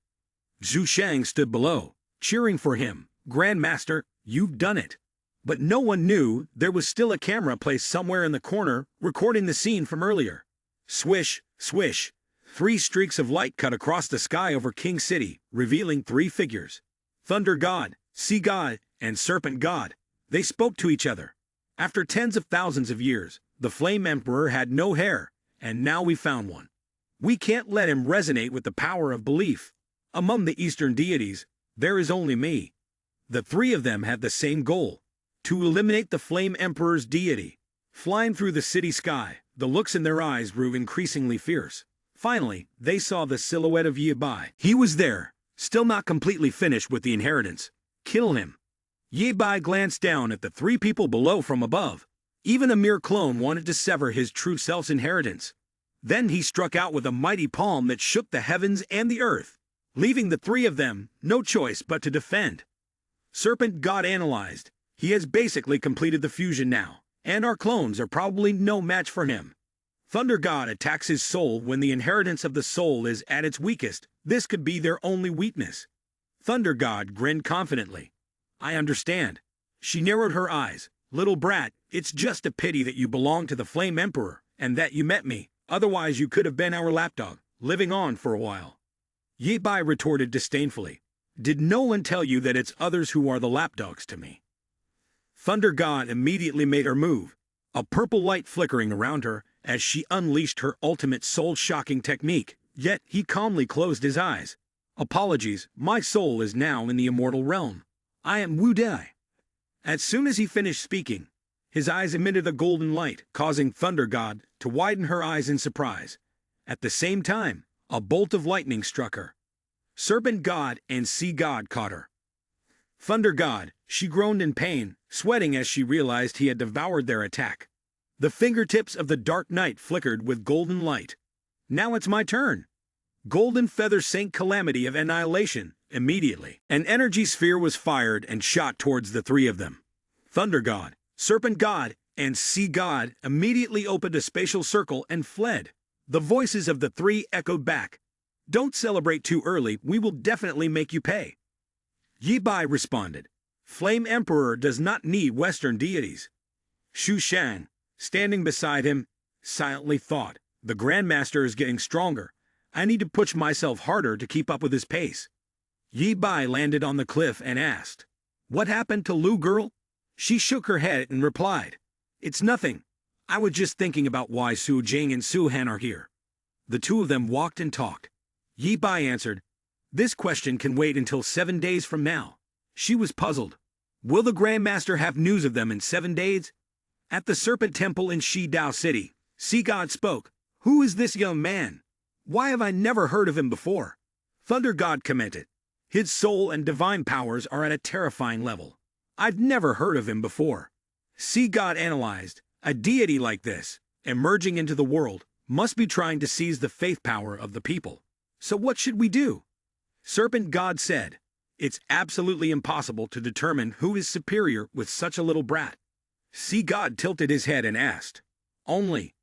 Zhu Shang stood below, cheering for him. Grandmaster, you've done it. But no one knew there was still a camera placed somewhere in the corner, recording the scene from earlier. Swish, swish. 3 streaks of light cut across the sky over King City, revealing 3 figures. Thunder God, Sea God, and Serpent God. They spoke to each other. After tens of thousands of years, the Flame Emperor had no hair, and now we found one. We can't let him resonate with the power of belief. Among the Eastern deities, there is only me. The 3 of them had the same goal, to eliminate the Flame Emperor's deity. Flying through the city sky, the looks in their eyes grew increasingly fierce. Finally, they saw the silhouette of Yi Bai. He was there, still not completely finished with the inheritance. Kill him. Yi Bai glanced down at the 3 people below from above. Even a mere clone wanted to sever his true self's inheritance. Then he struck out with a mighty palm that shook the heavens and the earth, leaving the 3 of them no choice but to defend. Serpent God analyzed. He has basically completed the fusion now, and our clones are probably no match for him. Thunder God attacks his soul when the inheritance of the soul is at its weakest. This could be their only weakness. Thunder God grinned confidently. I understand. She narrowed her eyes. Little brat, it's just a pity that you belong to the Flame Emperor, and that you met me. Otherwise you could have been our lapdog, living on for a while. Yi Bai retorted disdainfully. Did no one tell you that it's others who are the lapdogs to me? Thunder God immediately made her move, a purple light flickering around her as she unleashed her ultimate soul-shocking technique. Yet he calmly closed his eyes. Apologies, my soul is now in the immortal realm. I am Wu Dai. As soon as he finished speaking, his eyes emitted a golden light, causing Thunder God to widen her eyes in surprise. At the same time, a bolt of lightning struck her. Serpent God and Sea God caught her. Thunder God, she groaned in pain, sweating as she realized he had devoured their attack. The fingertips of the Dark Knight flickered with golden light. Now it's my turn. Golden Feather sank Calamity of Annihilation immediately. An energy sphere was fired and shot towards the 3 of them. Thunder God, Serpent God, and Sea God immediately opened a spatial circle and fled. The voices of the 3 echoed back. Don't celebrate too early, we will definitely make you pay. Yi Bai responded. Flame Emperor does not need Western deities. Zhu Shang, standing beside him, silently thought. The Grandmaster is getting stronger. I need to push myself harder to keep up with his pace. Yi Bai landed on the cliff and asked, "What happened to Lu girl?" She shook her head and replied, "It's nothing. I was just thinking about why Su Jing and Su Han are here." The two of them walked and talked. Yi Bai answered, "This question can wait until 7 days from now." She was puzzled. Will the Grandmaster have news of them in 7 days? At the Serpent Temple in Shi Dao City, Sea God spoke. "Who is this young man? Why have I never heard of him before?" Thunder God commented, "His soul and divine powers are at a terrifying level. I've never heard of him before." Sea God analyzed, "A deity like this, emerging into the world, must be trying to seize the faith power of the people. So what should we do?" Serpent God said, "It's absolutely impossible to determine who is superior with such a little brat." Sea God tilted his head and asked, "Only?"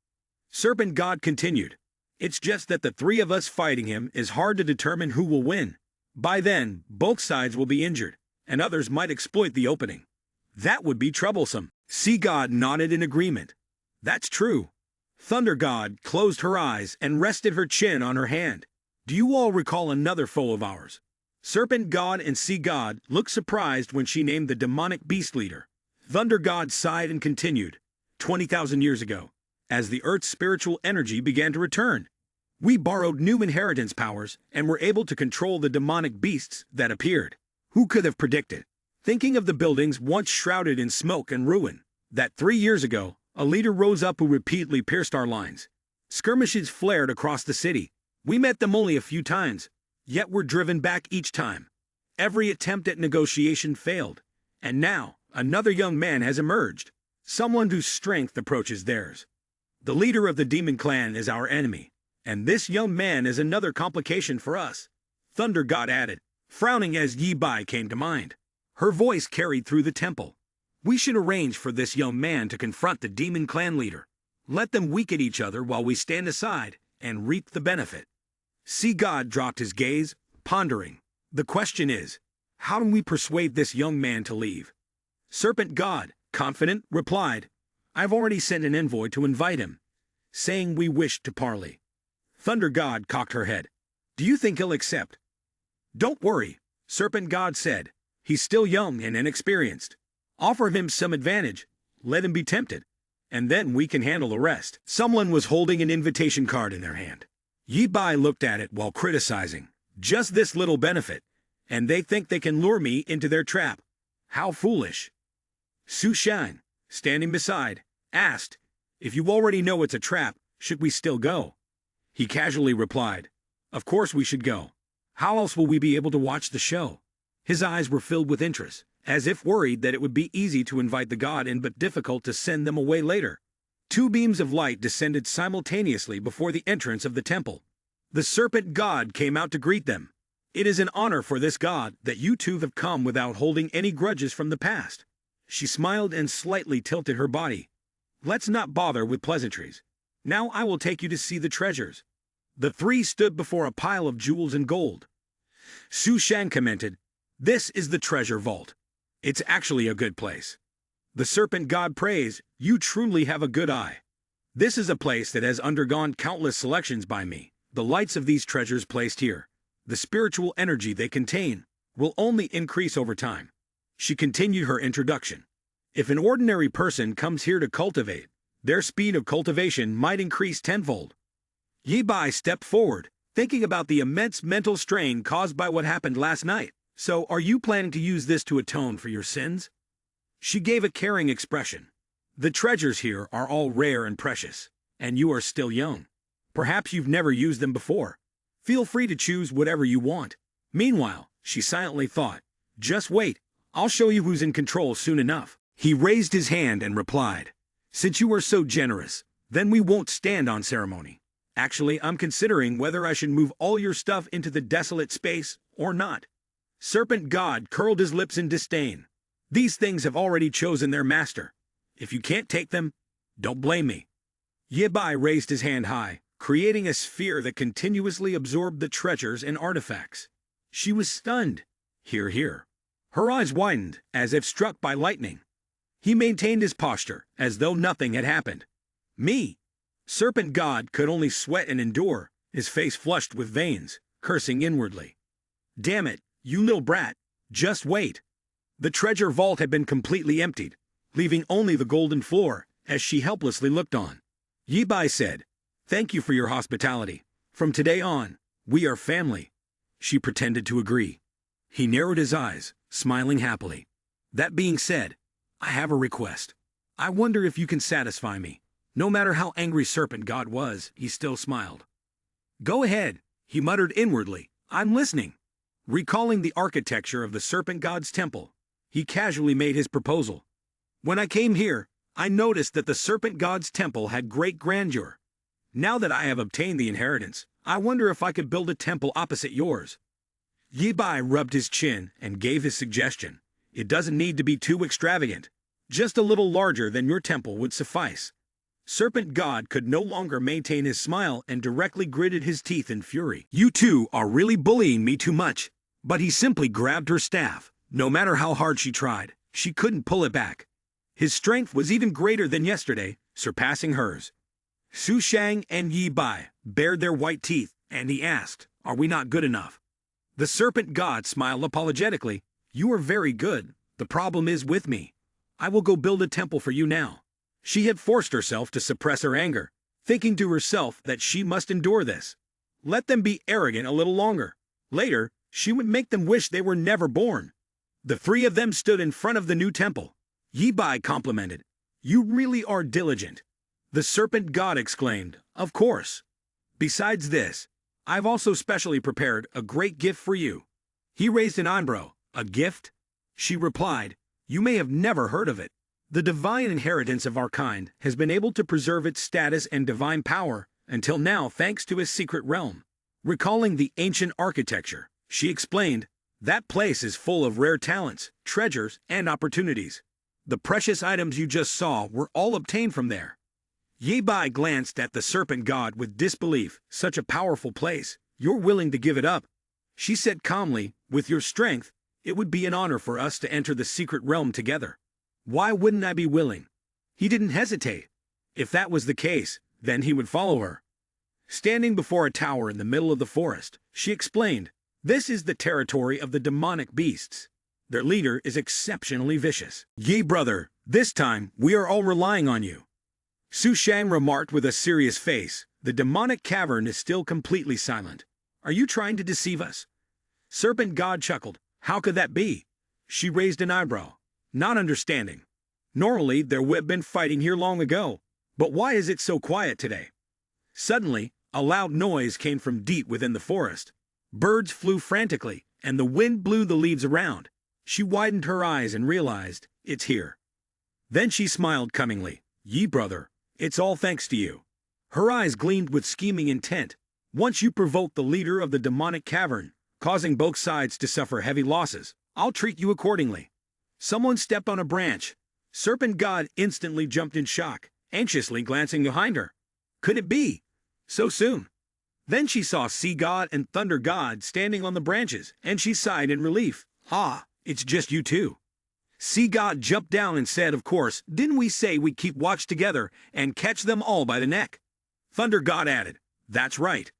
Serpent God continued, "It's just that the three of us fighting him is hard to determine who will win. By then, both sides will be injured, and others might exploit the opening. That would be troublesome." Sea God nodded in agreement. "That's true." Thunder God closed her eyes and rested her chin on her hand. "Do you all recall another foe of ours?" Serpent God and Sea God looked surprised when she named the demonic beast leader. Thunder God sighed and continued, 20,000 years ago, as the Earth's spiritual energy began to return, we borrowed new inheritance powers and were able to control the demonic beasts that appeared. Who could have predicted, thinking of the buildings once shrouded in smoke and ruin, that 3 years ago, a leader rose up who repeatedly pierced our lines. Skirmishes flared across the city. We met them only a few times, yet were driven back each time. Every attempt at negotiation failed, and now another young man has emerged, someone whose strength approaches theirs. The leader of the demon clan is our enemy, and this young man is another complication for us," Thunder God added, frowning as Yi Bai came to mind. Her voice carried through the temple. "We should arrange for this young man to confront the demon clan leader. Let them weaken each other while we stand aside and reap the benefit." Sea God dropped his gaze, pondering. "The question is, how do we persuade this young man to leave?" Serpent God, confident, replied, "I've already sent an envoy to invite him, saying we wish to parley." Thunder God cocked her head. "Do you think he'll accept?" "Don't worry," Serpent God said. "He's still young and inexperienced. Offer him some advantage, let him be tempted, and then we can handle the rest." Someone was holding an invitation card in their hand. Yi Bai looked at it while criticizing. "Just this little benefit, and they think they can lure me into their trap. How foolish." Su Shan, standing beside, asked, "If you already know it's a trap, should we still go?" He casually replied, "Of course we should go. How else will we be able to watch the show?" His eyes were filled with interest, as if worried that it would be easy to invite the god in but difficult to send them away later. 2 beams of light descended simultaneously before the entrance of the temple. The Serpent God came out to greet them. "It is an honor for this god that you two have come without holding any grudges from the past." She smiled and slightly tilted her body. "Let's not bother with pleasantries. Now I will take you to see the treasures." The three stood before a pile of jewels and gold. Su Shan commented, "This is the treasure vault. It's actually a good place." The Serpent God praised, "You truly have a good eye. This is a place that has undergone countless selections by me. The lights of these treasures placed here, the spiritual energy they contain, will only increase over time." She continued her introduction. "If an ordinary person comes here to cultivate, their speed of cultivation might increase tenfold." Yi Bai stepped forward, thinking about the immense mental strain caused by what happened last night. "So are you planning to use this to atone for your sins?" She gave a caring expression. "The treasures here are all rare and precious, and you are still young. Perhaps you've never used them before. Feel free to choose whatever you want." Meanwhile, she silently thought, "Just wait, I'll show you who's in control soon enough." He raised his hand and replied, "Since you are so generous, then we won't stand on ceremony. Actually, I'm considering whether I should move all your stuff into the desolate space or not." Serpent God curled his lips in disdain. "These things have already chosen their master. If you can't take them, don't blame me." Yi Bai raised his hand high, creating a sphere that continuously absorbed the treasures and artifacts. She was stunned. Hear, hear. Her eyes widened, as if struck by lightning. He maintained his posture, as though nothing had happened. "Me? Serpent God could only sweat and endure, his face flushed with veins, cursing inwardly. Damn it, you little brat, just wait. The treasure vault had been completely emptied, leaving only the golden floor, as she helplessly looked on. Yi Bai said, "Thank you for your hospitality. From today on, we are family." She pretended to agree. He narrowed his eyes, smiling happily. "That being said, I have a request. I wonder if you can satisfy me." No matter how angry Serpent God was, he still smiled. "Go ahead," he muttered inwardly. "I'm listening." Recalling the architecture of the Serpent God's temple, he casually made his proposal. "When I came here, I noticed that the Serpent God's temple had great grandeur. Now that I have obtained the inheritance, I wonder if I could build a temple opposite yours." Yi Bai rubbed his chin and gave his suggestion. "It doesn't need to be too extravagant. Just a little larger than your temple would suffice." Serpent God could no longer maintain his smile and directly gritted his teeth in fury. "You two are really bullying me too much." But he simply grabbed her staff. No matter how hard she tried, she couldn't pull it back. His strength was even greater than yesterday, surpassing hers. Su Shang and Yi Bai bared their white teeth, and he asked, "Are we not good enough?" The Serpent God smiled apologetically. "You are very good. The problem is with me. I will go build a temple for you now." She had forced herself to suppress her anger, thinking to herself that she must endure this. Let them be arrogant a little longer. Later, she would make them wish they were never born. The three of them stood in front of the new temple. Yi Bai complimented, "You really are diligent." The Serpent God exclaimed, "Of course. Besides this, I've also specially prepared a great gift for you." He raised an eyebrow. "A gift?" She replied, "You may have never heard of it. The divine inheritance of our kind has been able to preserve its status and divine power until now thanks to his secret realm." Recalling the ancient architecture, she explained, "That place is full of rare talents, treasures, and opportunities. The precious items you just saw were all obtained from there." Yi Bai glanced at the Serpent God with disbelief. "Such a powerful place, you're willing to give it up?" She said calmly, "With your strength, it would be an honor for us to enter the secret realm together." "Why wouldn't I be willing?" He didn't hesitate. If that was the case, then he would follow her. Standing before a tower in the middle of the forest, she explained, "This is the territory of the demonic beasts. Their leader is exceptionally vicious. Ye brother, this time we are all relying on you." Su Shang remarked with a serious face, "The demonic cavern is still completely silent. Are you trying to deceive us?" Serpent God chuckled. "How could that be?" She raised an eyebrow, not understanding. "Normally there would have been fighting here long ago, but why is it so quiet today?" Suddenly, a loud noise came from deep within the forest. Birds flew frantically, and the wind blew the leaves around. She widened her eyes and realized, "It's here." Then she smiled cunningly. "Ye brother, it's all thanks to you." Her eyes gleamed with scheming intent. "Once you provoke the leader of the demonic cavern, causing both sides to suffer heavy losses, I'll treat you accordingly." Someone stepped on a branch. Serpent God instantly jumped in shock, anxiously glancing behind her. Could it be? So soon? Then she saw Sea God and Thunder God standing on the branches, and she sighed in relief. "Ah, it's just you two." Sea God jumped down and said, "Of course, didn't we say we'd keep watch together and catch them all by the neck?" Thunder God added, "That's right."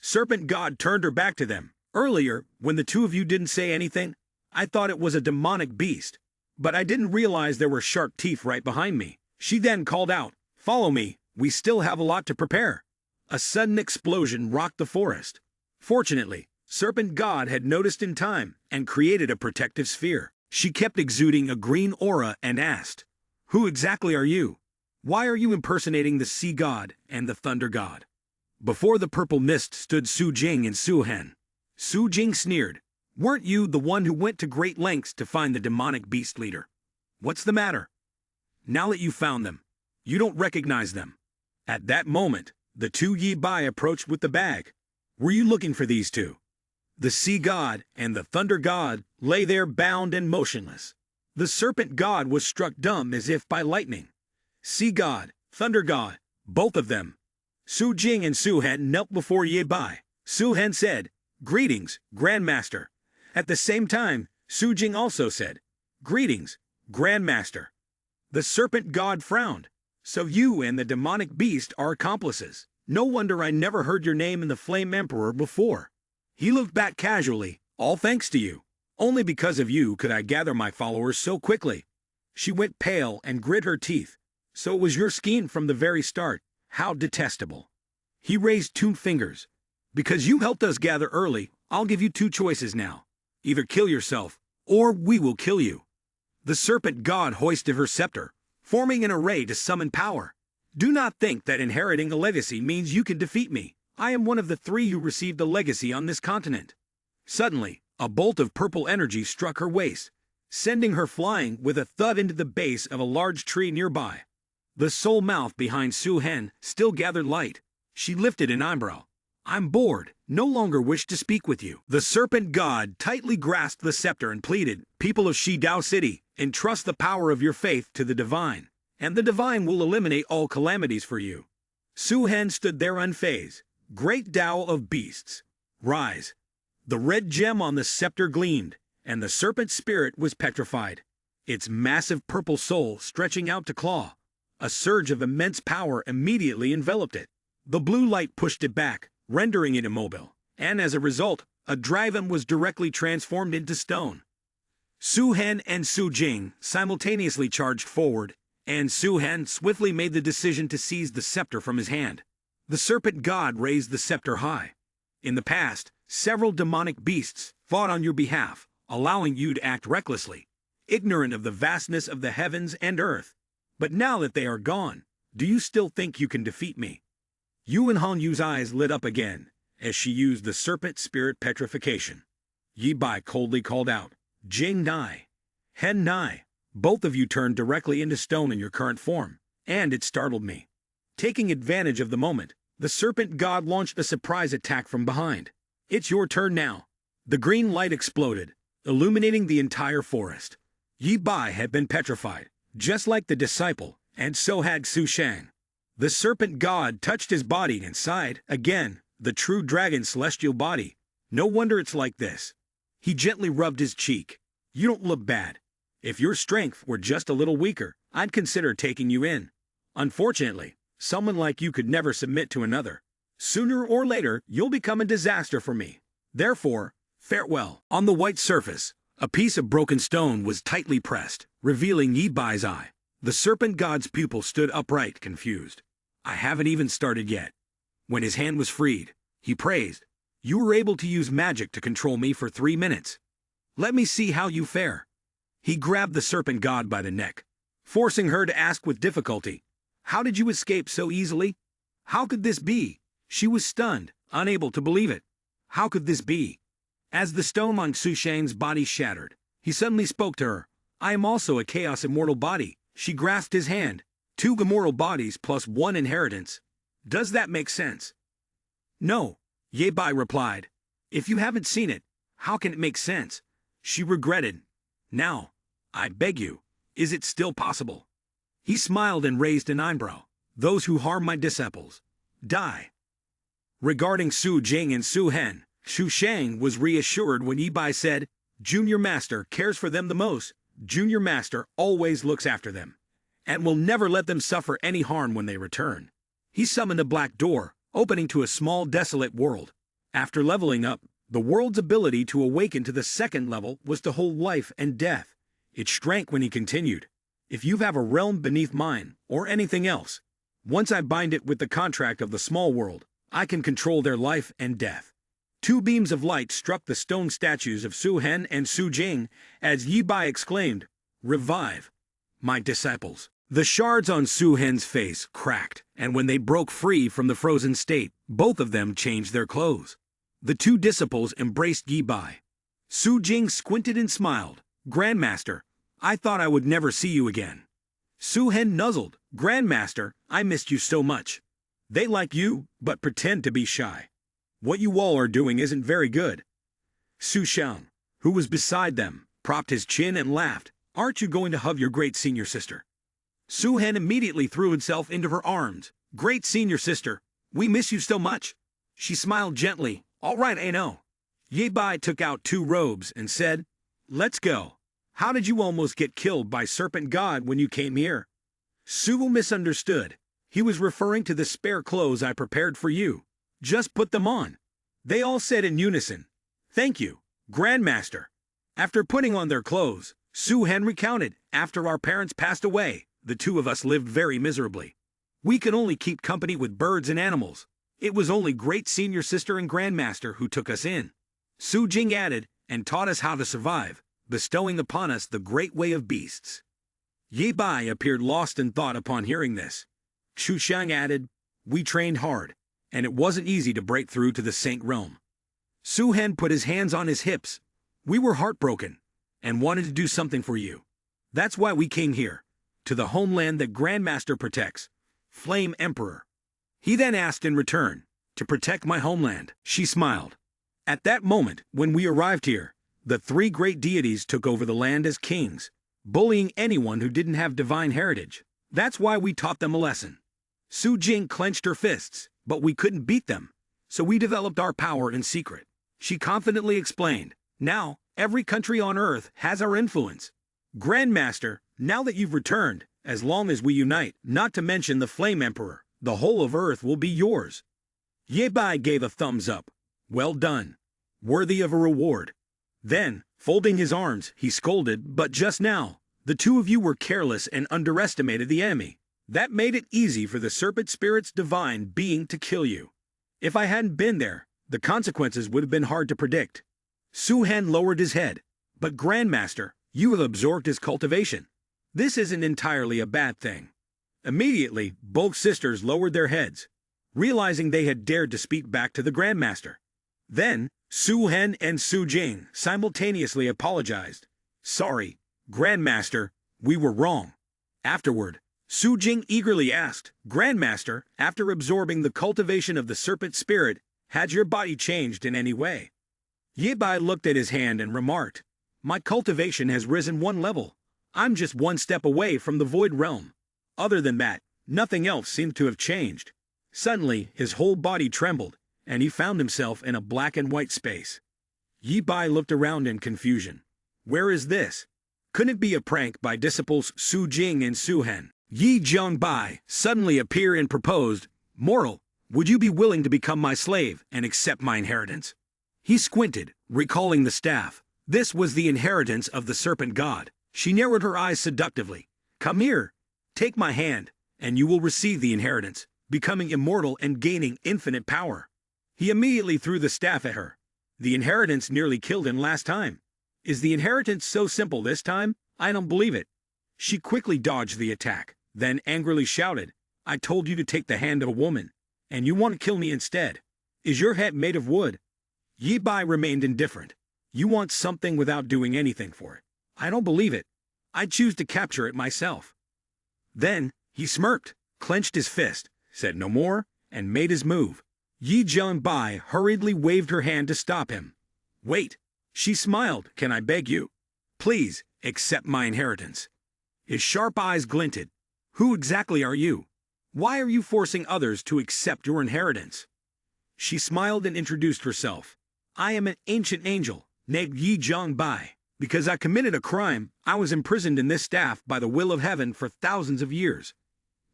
Serpent God turned her back to them. "Earlier, when the two of you didn't say anything, I thought it was a demonic beast, but I didn't realize there were sharp teeth right behind me." She then called out, "Follow me, we still have a lot to prepare." A sudden explosion rocked the forest. Fortunately, Serpent God had noticed in time and created a protective sphere. She kept exuding a green aura and asked, "Who exactly are you? Why are you impersonating the Sea God and the Thunder God?" Before the purple mist stood Su Jing and Su Hen. Su Jing sneered, "Weren't you the one who went to great lengths to find the demonic beast leader? What's the matter? Now that you found them, you don't recognize them." At that moment, the two Yi Bai approached with the bag. "Were you looking for these two?" The Sea God and the Thunder God lay there bound and motionless. The Serpent God was struck dumb as if by lightning. Sea God, Thunder God, both of them. Su Jing and Su Hen knelt before Yi Bai. Su Hen said, "Greetings, Grandmaster." At the same time, Su Jing also said, "Greetings, Grandmaster." The Serpent God frowned. So you and the demonic beast are accomplices. No wonder I never heard your name in the Flame Emperor before. He looked back casually, all thanks to you. Only because of you could I gather my followers so quickly. She went pale and grit her teeth. So it was your scheme from the very start. How detestable. He raised 2 fingers. Because you helped us gather early, I'll give you 2 choices now. Either kill yourself, or we will kill you. The serpent god hoisted her scepter, forming an array to summon power. Do not think that inheriting a legacy means you can defeat me. I am one of the 3 who received a legacy on this continent. Suddenly, a bolt of purple energy struck her waist, sending her flying with a thud into the base of a large tree nearby. The soul mouth behind Su Hen still gathered light. She lifted an eyebrow. I'm bored, no longer wish to speak with you. The serpent god tightly grasped the scepter and pleaded, People of Shidao City, entrust the power of your faith to the divine, and the divine will eliminate all calamities for you. Su Hen stood there unfazed. Great Tao of beasts, rise. The red gem on the scepter gleamed, and the serpent spirit was petrified, its massive purple soul stretching out to claw. A surge of immense power immediately enveloped it. The blue light pushed it back, rendering it immobile, and as a result, a dragon was directly transformed into stone. Su Hen and Su Jing simultaneously charged forward, and Su Hen swiftly made the decision to seize the scepter from his hand. The serpent god raised the scepter high. In the past, several demonic beasts fought on your behalf, allowing you to act recklessly, ignorant of the vastness of the heavens and earth. But now that they are gone, do you still think you can defeat me? Yuan Hanyu's eyes lit up again, as she used the serpent spirit petrification. Yi Bai coldly called out, Jing Nai, Hen Nai, both of you turned directly into stone in your current form, and it startled me. Taking advantage of the moment, the serpent god launched a surprise attack from behind. It's your turn now. The green light exploded, illuminating the entire forest. Yi Bai had been petrified, just like the disciple, and so had Su Shang. The serpent god touched his body and sighed, again, the true dragon's celestial body. No wonder it's like this. He gently rubbed his cheek. You don't look bad. If your strength were just a little weaker, I'd consider taking you in. Unfortunately, someone like you could never submit to another. Sooner or later, you'll become a disaster for me. Therefore, farewell. On the white surface, a piece of broken stone was tightly pressed, revealing Yi Bai's eye. The serpent god's pupil stood upright, confused. I haven't even started yet. When his hand was freed, he praised, You were able to use magic to control me for 3 minutes. Let me see how you fare. He grabbed the serpent god by the neck, forcing her to ask with difficulty, How did you escape so easily? How could this be? She was stunned, unable to believe it. How could this be? As the stone on Su Shang's body shattered, he suddenly spoke to her. I am also a chaos immortal body. She grasped his hand. 2 immortal bodies plus 1 inheritance. Does that make sense? No, Ye Bai replied. If you haven't seen it, how can it make sense? She regretted. Now, I beg you, is it still possible? He smiled and raised an eyebrow. Those who harm my disciples die. Regarding Su Jing and Su Hen, Su Shang was reassured when Yi Bai said, Junior Master cares for them the most. Junior Master always looks after them, and will never let them suffer any harm when they return. He summoned a black door, opening to a small desolate world. After leveling up, the world's ability to awaken to the 2nd level was to hold life and death. It shrank when he continued. If you have a realm beneath mine, or anything else, once I bind it with the contract of the small world, I can control their life and death. 2 beams of light struck the stone statues of Su Hen and Su Jing as Yi Bai exclaimed, Revive, my disciples. The shards on Su Hen's face cracked, and when they broke free from the frozen state, both of them changed their clothes. The 2 disciples embraced Yi Bai. Su Jing squinted and smiled. Grandmaster, I thought I would never see you again. Su Hen nuzzled. Grandmaster, I missed you so much. They like you, but pretend to be shy. What you all are doing isn't very good. Su Shang, who was beside them, propped his chin and laughed. Aren't you going to hug your great senior sister? Su Hen immediately threw himself into her arms. Great senior sister, we miss you so much. She smiled gently. All right, I know. Ye Bai took out 2 robes and said, Let's go. How did you almost get killed by Serpent God when you came here? Su misunderstood. He was referring to the spare clothes I prepared for you. Just put them on. They all said in unison, "Thank you, Grandmaster." After putting on their clothes, Su-hen recounted, "After our parents passed away, the two of us lived very miserably. We could only keep company with birds and animals. It was only great senior sister and Grandmaster who took us in." Su-jing added, "and taught us how to survive, bestowing upon us the great way of beasts." Ye Bai appeared lost in thought upon hearing this. Chu Xiang added, "We trained hard, and it wasn't easy to break through to the Saint Realm." Su-hen put his hands on his hips. "We were heartbroken, and wanted to do something for you. That's why we came here, to the homeland that Grandmaster protects, Flame Emperor." He then asked in return, "To protect my homeland?" She smiled. "At that moment, when we arrived here, the three great deities took over the land as kings, bullying anyone who didn't have divine heritage. That's why we taught them a lesson." Su Jing clenched her fists, "But we couldn't beat them, so we developed our power in secret." She confidently explained, "Now, every country on Earth has our influence. Grandmaster, now that you've returned, as long as we unite, not to mention the Flame Emperor, the whole of Earth will be yours." Ye Bai gave a thumbs up. "Well done. Worthy of a reward." Then, folding his arms, he scolded, "But just now, the two of you were careless and underestimated the enemy. That made it easy for the Serpent Spirit's divine being to kill you. If I hadn't been there, the consequences would have been hard to predict." Su-hen lowered his head. "But Grandmaster, you have absorbed his cultivation. This isn't entirely a bad thing." Immediately, both sisters lowered their heads, realizing they had dared to speak back to the Grandmaster. Then, Su-hen and Su-jing simultaneously apologized. "Sorry, Grandmaster, we were wrong." Afterward, Su-jing eagerly asked, "Grandmaster, after absorbing the cultivation of the Serpent Spirit, had your body changed in any way?" Ye Bai looked at his hand and remarked, "My cultivation has risen one level. I'm just one step away from the Void Realm. Other than that, nothing else seemed to have changed." Suddenly, his whole body trembled, and he found himself in a black and white space. Ye Bai looked around in confusion. Where is this? Couldn't it be a prank by disciples Su Jing and Su Hen? Yi Jiang Bai suddenly appeared and proposed, "Moral, would you be willing to become my slave and accept my inheritance?" He squinted, recalling the staff. This was the inheritance of the serpent god. She narrowed her eyes seductively. "Come here, take my hand, and you will receive the inheritance, becoming immortal and gaining infinite power." He immediately threw the staff at her. "The inheritance nearly killed him last time. Is the inheritance so simple this time? I don't believe it." She quickly dodged the attack, then angrily shouted, "I told you to take the hand of a woman, and you want to kill me instead. Is your head made of wood?" Ye Bai remained indifferent. "You want something without doing anything for it. I don't believe it. I choose to capture it myself." Then, he smirked, clenched his fist, said no more, and made his move. Yi Jiang Bai hurriedly waved her hand to stop him. "Wait." She smiled. "Can I beg you? Please, accept my inheritance." His sharp eyes glinted. "Who exactly are you? Why are you forcing others to accept your inheritance?" She smiled and introduced herself. "I am an ancient angel, named Yi Jiang Bai. Because I committed a crime, I was imprisoned in this staff by the will of heaven for thousands of years.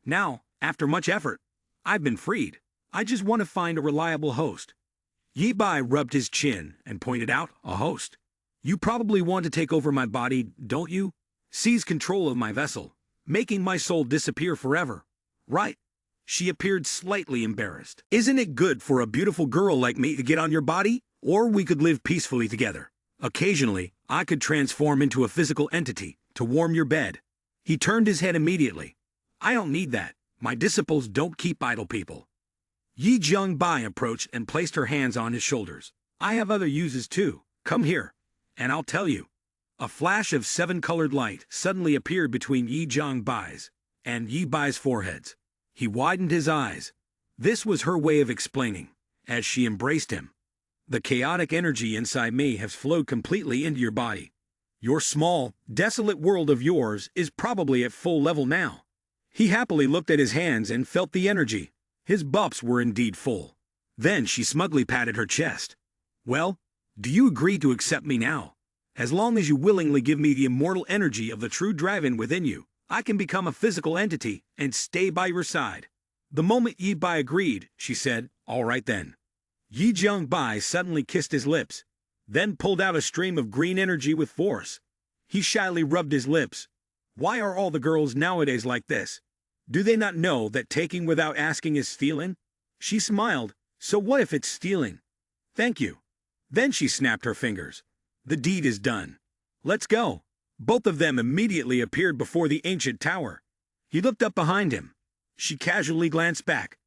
Now, after much effort, I've been freed. I just want to find a reliable host." Yi Bai rubbed his chin and pointed out, "A host? You probably want to take over my body, don't you? Seize control of my vessel, making my soul disappear forever, right?" She appeared slightly embarrassed. "Isn't it good for a beautiful girl like me to get on your body? Or we could live peacefully together. Occasionally, I could transform into a physical entity to warm your bed." He turned his head immediately. "I don't need that. My disciples don't keep idle people." Yi Jiang Bai approached and placed her hands on his shoulders. "I have other uses too. Come here, and I'll tell you." A flash of seven-colored light suddenly appeared between Yi Jiang Bai's and Yi Bai's foreheads. He widened his eyes. This was her way of explaining, as she embraced him. "The chaotic energy inside me has flowed completely into your body. Your small, desolate world of yours is probably at full level now." He happily looked at his hands and felt the energy. His buffs were indeed full. Then she smugly patted her chest. "Well, do you agree to accept me now? As long as you willingly give me the immortal energy of the true dragon within you, I can become a physical entity and stay by your side. The moment Yi Bai agreed, she said, "All right then." Yi Jiang Bai suddenly kissed his lips, then pulled out a stream of green energy with force. He shyly rubbed his lips. Why are all the girls nowadays like this? Do they not know that taking without asking is stealing? She smiled. So what if it's stealing? Thank you. Then she snapped her fingers. The deed is done. Let's go. Both of them immediately appeared before the ancient tower. He looked up behind him. She casually glanced back.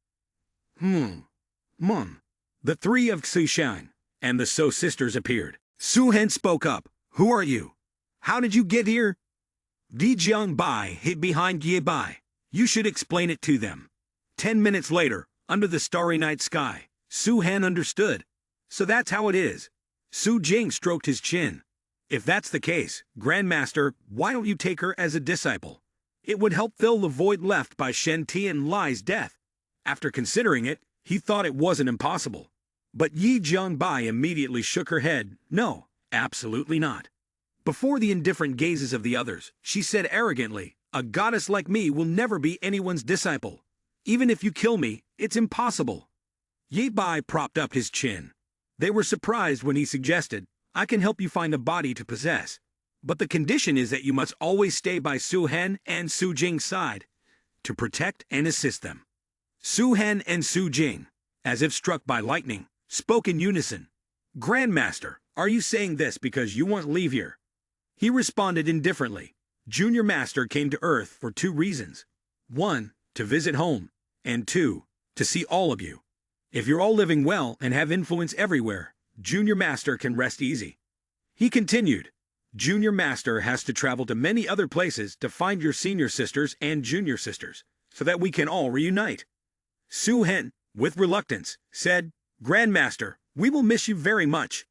Mom. The three of Xushang and the So sisters appeared. Su Hen spoke up. Who are you? How did you get here? Di Jiang Bai hid behind Ye Bai. You should explain it to them. 10 minutes later, under the starry night sky, Su Han understood. So that's how it is. Su Jing stroked his chin. If that's the case, Grandmaster, why don't you take her as a disciple? It would help fill the void left by Shen Ti and Lai's death. After considering it, he thought it wasn't impossible. But Yi Jiangbai immediately shook her head. No, absolutely not. Before the indifferent gazes of the others, she said arrogantly, a goddess like me will never be anyone's disciple. Even if you kill me, it's impossible. Yi Bai propped up his chin. They were surprised when he suggested, I can help you find a body to possess. But the condition is that you must always stay by Su Hen and Su Jing's side, to protect and assist them. Su Hen and Su Jing, as if struck by lightning, spoke in unison. Grandmaster, are you saying this because you want to leave here? He responded indifferently. Junior Master came to Earth for 2 reasons. 1, to visit home, and 2, to see all of you. If you're all living well and have influence everywhere, Junior Master can rest easy. He continued, Junior Master has to travel to many other places to find your senior sisters and junior sisters, so that we can all reunite. Su Hen, with reluctance, said, Grandmaster, we will miss you very much.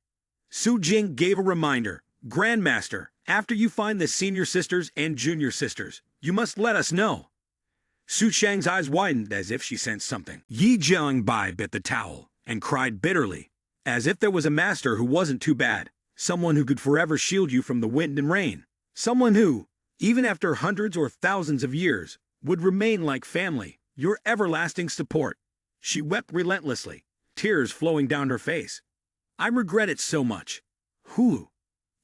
Su Jing gave a reminder, Grandmaster, after you find the senior sisters and junior sisters, you must let us know. Su Shang's eyes widened as if she sensed something. Yi Jiangbai bit the towel and cried bitterly, as if there was a master who wasn't too bad, someone who could forever shield you from the wind and rain, someone who, even after hundreds or thousands of years, would remain like family, your everlasting support. She wept relentlessly, tears flowing down her face. I regret it so much. Who?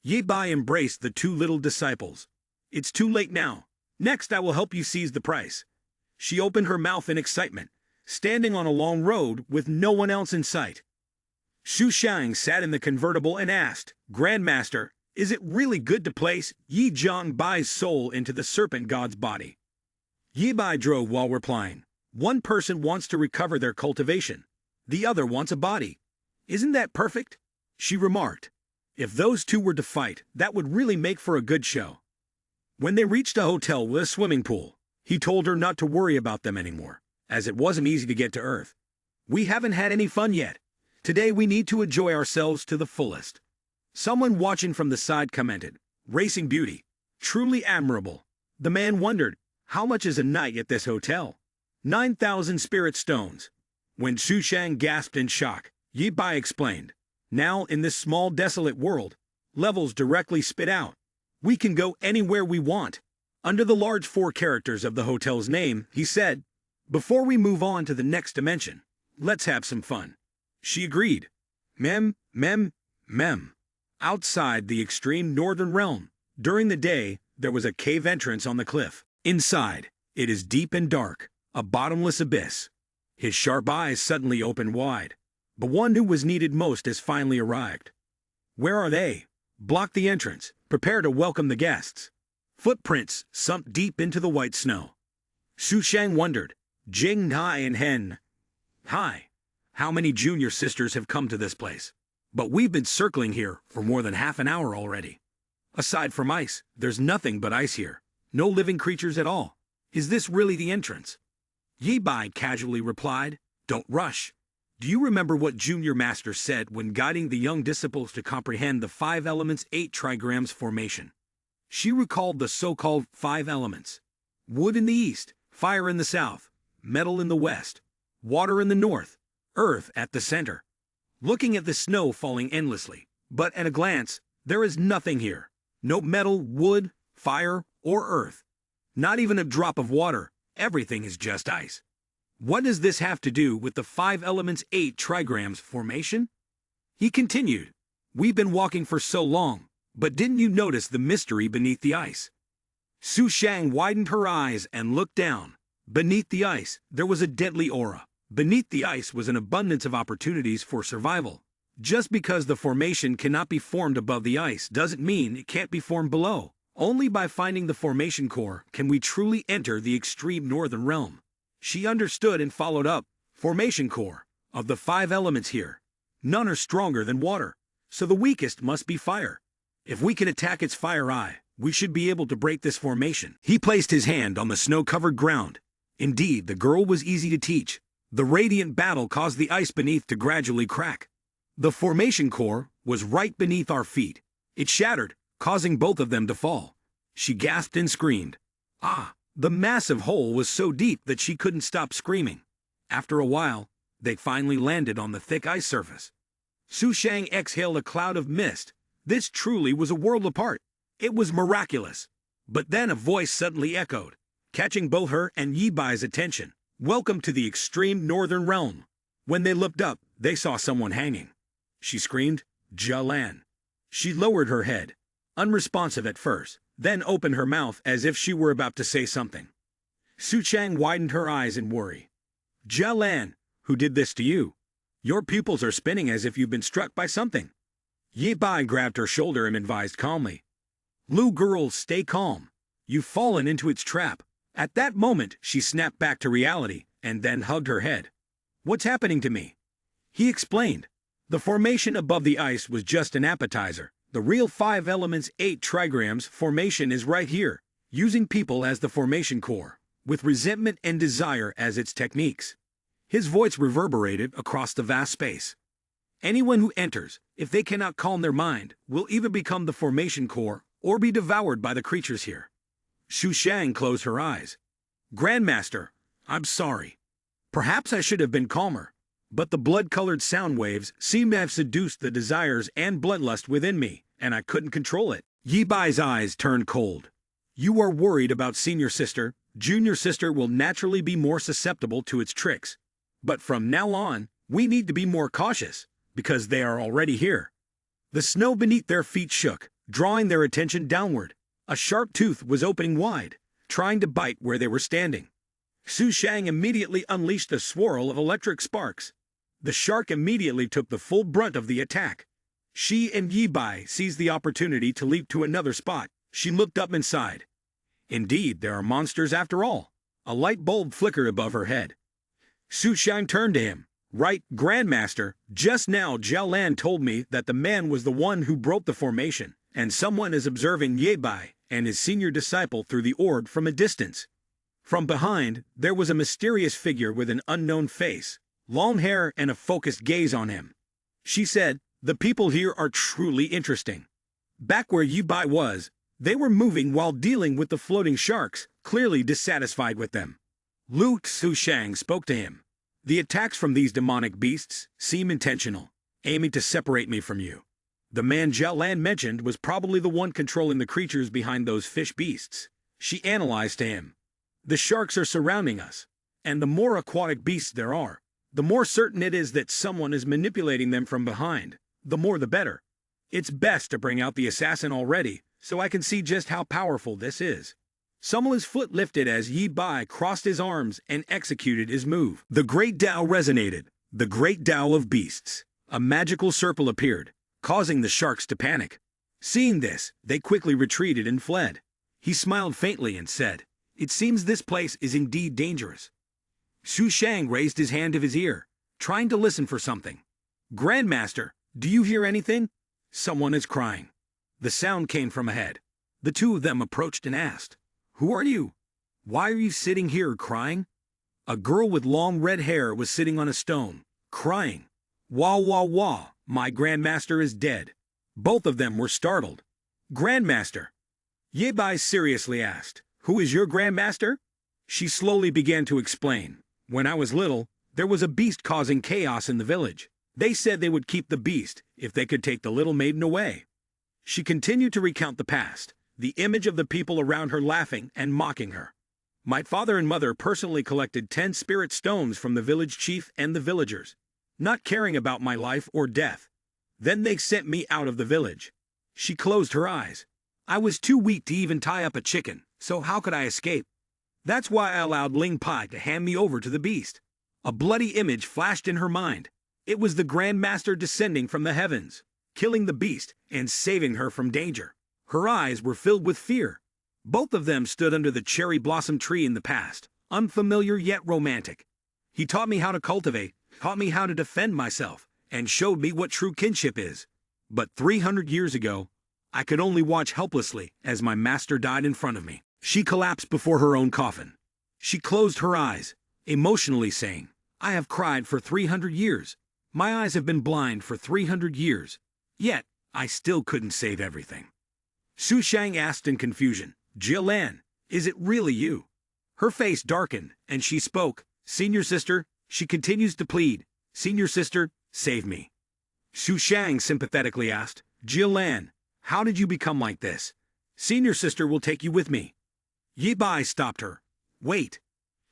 Ye Bai embraced the 2 little disciples. It's too late now. Next I will help you seize the price. She opened her mouth in excitement, standing on a long road with no one else in sight. Xu Shang sat in the convertible and asked, Grandmaster, is it really good to place Yi Jiangbai's soul into the serpent god's body? Yi Bai drove while replying, one person wants to recover their cultivation, the other wants a body. Isn't that perfect? She remarked. If those 2 were to fight, that would really make for a good show. When they reached a hotel with a swimming pool, he told her not to worry about them anymore, as it wasn't easy to get to Earth. We haven't had any fun yet. Today we need to enjoy ourselves to the fullest. Someone watching from the side commented, Racing beauty. Truly admirable. The man wondered, how much is a night at this hotel? 9,000 spirit stones. When Xu Shang gasped in shock, Yi Bai explained, now in this small desolate world, levels directly spit out. We can go anywhere we want. Under the large 4 characters of the hotel's name, he said, before we move on to the next dimension, let's have some fun. She agreed. Mem. Outside the extreme northern realm, during the day, there was a cave entrance on the cliff. Inside, it is deep and dark, a bottomless abyss. His sharp eyes suddenly opened wide. The one who was needed most has finally arrived. Where are they? Block the entrance. Prepare to welcome the guests. Footprints sunk deep into the white snow. Xu Shang wondered. Jing, Hai, and Hen. Hi. How many junior sisters have come to this place? But we've been circling here for more than half an hour already. Aside from ice, there's nothing but ice here. No living creatures at all. Is this really the entrance? Yi Bai casually replied, Don't rush. Do you remember what Junior Master said when guiding the young disciples to comprehend the 5 elements 8 trigrams formation? She recalled the so-called 5 elements. Wood in the east, fire in the south, metal in the west, water in the north, earth at the center. Looking at the snow falling endlessly, but at a glance, there is nothing here. No metal, wood, fire, or earth. Not even a drop of water. Everything is just ice. What does this have to do with the 5 elements 8 trigrams formation? He continued, we've been walking for so long, but didn't you notice the mystery beneath the ice? Su Shang widened her eyes and looked down. Beneath the ice, there was a deadly aura. Beneath the ice was an abundance of opportunities for survival. Just because the formation cannot be formed above the ice doesn't mean it can't be formed below. Only by finding the formation core can we truly enter the extreme northern realm. She understood and followed up. Formation core. Of the 5 elements here, none are stronger than water, so the weakest must be fire. If we can attack its fire eye, we should be able to break this formation. He placed his hand on the snow-covered ground. Indeed, the girl was easy to teach. The radiant battle caused the ice beneath to gradually crack. The formation core was right beneath our feet. It shattered, causing both of them to fall. She gasped and screamed. Ah! The massive hole was so deep that she couldn't stop screaming. After a while, they finally landed on the thick ice surface. Su Shang exhaled a cloud of mist. This truly was a world apart. It was miraculous. But then a voice suddenly echoed, catching both her and Yi Bai's attention. Welcome to the extreme northern realm. When they looked up, they saw someone hanging. She screamed, Jalan. She lowered her head, unresponsive at first, then opened her mouth as if she were about to say something. Su Chang widened her eyes in worry. Jalan, who did this to you? Your pupils are spinning as if you've been struck by something. Yi Bai grabbed her shoulder and advised calmly. Lu girl, stay calm. You've fallen into its trap. At that moment, she snapped back to reality and then hugged her head. What's happening to me? He explained. The formation above the ice was just an appetizer. The real 5 elements 8 trigrams formation is right here, using people as the formation core, with resentment and desire as its techniques. His voice reverberated across the vast space. Anyone who enters, if they cannot calm their mind, will either become the formation core or be devoured by the creatures here. Su Shang closed her eyes. Grandmaster, I'm sorry. Perhaps I should have been calmer, but the blood-colored sound waves seemed to have seduced the desires and bloodlust within me, and I couldn't control it. Yi Bai's eyes turned cold. You are worried about senior sister. Junior sister will naturally be more susceptible to its tricks. But from now on, we need to be more cautious, because they are already here. The snow beneath their feet shook, drawing their attention downward. A sharp tooth was opening wide, trying to bite where they were standing. Su Shang immediately unleashed a swirl of electric sparks. The shark immediately took the full brunt of the attack. She and Yi Bai seized the opportunity to leap to another spot. She looked up and sighed. Indeed, there are monsters after all. A light bulb flickered above her head. Su Shang turned to him. Right, Grandmaster, just now Jiao Lan told me that the man was the one who broke the formation, and someone is observing Ye Bai and his senior disciple through the orb from a distance. From behind, there was a mysterious figure with an unknown face, long hair and a focused gaze on him. She said, the people here are truly interesting. Back where Yi Bai was, they were moving while dealing with the floating sharks, clearly dissatisfied with them. Lu Su Shang spoke to him. The attacks from these demonic beasts seem intentional, aiming to separate me from you. The man Jiao Lan mentioned was probably the one controlling the creatures behind those fish beasts. She analyzed to him. The sharks are surrounding us, and the more aquatic beasts there are, the more certain it is that someone is manipulating them from behind. The more the better. It's best to bring out the assassin already, so I can see just how powerful this is. Someone's foot lifted as Yi Bai crossed his arms and executed his move. The great Tao resonated, the great Tao of beasts. A magical circle appeared, causing the sharks to panic. Seeing this, they quickly retreated and fled. He smiled faintly and said, it seems this place is indeed dangerous. Su Shang raised his hand to his ear, trying to listen for something. Grandmaster, do you hear anything? Someone is crying. The sound came from ahead. The two of them approached and asked, who are you? Why are you sitting here crying? A girl with long red hair was sitting on a stone, crying. Wah wah wah, my grandmaster is dead. Both of them were startled. Grandmaster? Ye Bai seriously asked, who is your grandmaster? She slowly began to explain. When I was little, there was a beast causing chaos in the village. They said they would keep the beast if they could take the little maiden away. She continued to recount the past, the image of the people around her laughing and mocking her. My father and mother personally collected 10 spirit stones from the village chief and the villagers, not caring about my life or death. Then they sent me out of the village. She closed her eyes. I was too weak to even tie up a chicken, so how could I escape? That's why I allowed Ling Pai to hand me over to the beast. A bloody image flashed in her mind. It was the Grand Master descending from the heavens, killing the beast and saving her from danger. Her eyes were filled with fear. Both of them stood under the cherry blossom tree in the past, unfamiliar yet romantic. He taught me how to cultivate, taught me how to defend myself, and showed me what true kinship is. But 300 years ago, I could only watch helplessly as my master died in front of me. She collapsed before her own coffin. She closed her eyes, emotionally saying, I have cried for 300 years. My eyes have been blind for 300 years. Yet, I still couldn't save everything. Su Shang asked in confusion, Jialan, is it really you? Her face darkened, and she spoke, Senior sister, she continues to plead, Senior sister, save me. Su Shang sympathetically asked, Jialan, how did you become like this? Senior sister will take you with me. Yi Bai stopped her. Wait.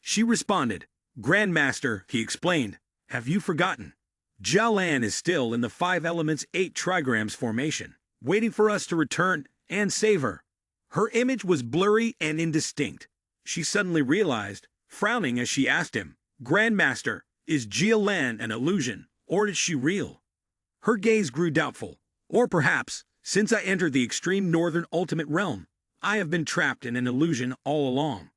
She responded, Grandmaster, he explained, have you forgotten? Jialan is still in the 5 elements 8 trigrams formation, waiting for us to return and save her. Her image was blurry and indistinct. She suddenly realized, frowning as she asked him, Grandmaster, is Jialan an illusion, or is she real? Her gaze grew doubtful. Or perhaps, since I entered the extreme northern ultimate realm, I have been trapped in an illusion all along.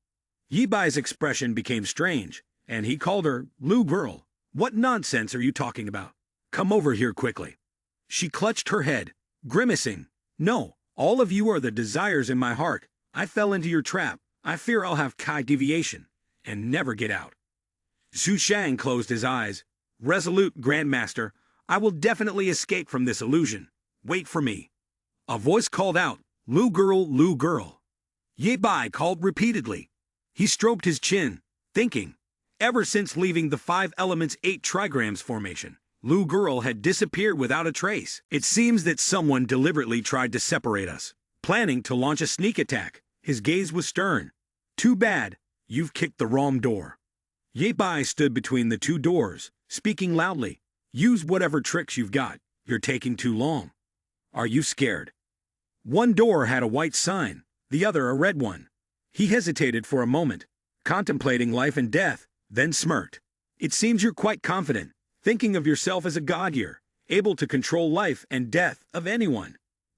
Yi Bai's expression became strange, and he called her, Lu girl. What nonsense are you talking about? Come over here quickly. She clutched her head, grimacing. No, all of you are the desires in my heart. I fell into your trap. I fear I'll have Kai deviation, and never get out. Su Shang closed his eyes. Resolute, Grandmaster, I will definitely escape from this illusion. Wait for me. A voice called out, Lu girl, Lu girl. Yi Bai called repeatedly. He stroked his chin, thinking. Ever since leaving the 5 elements 8 trigrams formation, Lu girl had disappeared without a trace. It seems that someone deliberately tried to separate us, planning to launch a sneak attack. His gaze was stern. Too bad, you've kicked the wrong door. Yi Bai stood between the 2 doors, speaking loudly. Use whatever tricks you've got. You're taking too long. Are you scared? One door had a white sign, the other a red one. He hesitated for a moment, contemplating life and death, then smirked. It seems you're quite confident, thinking of yourself as a god here, able to control life and death of anyone.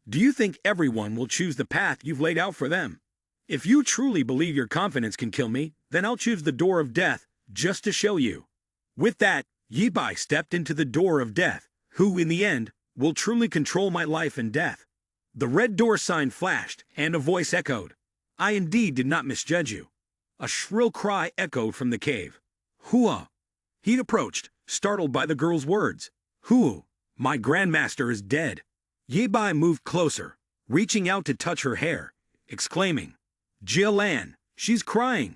Do you think everyone will choose the path you've laid out for them? If you truly believe your confidence can kill me, then I'll choose the door of death, just to show you. With that, Yi Bai stepped into the door of death, who, in the end, will truly control my life and death. The red door sign flashed, and a voice echoed. I indeed did not misjudge you. A shrill cry echoed from the cave. Hua! He approached, startled by the girl's words. Hua! My grandmaster is dead. Yi Bai moved closer, reaching out to touch her hair, exclaiming, Jialan, she's crying.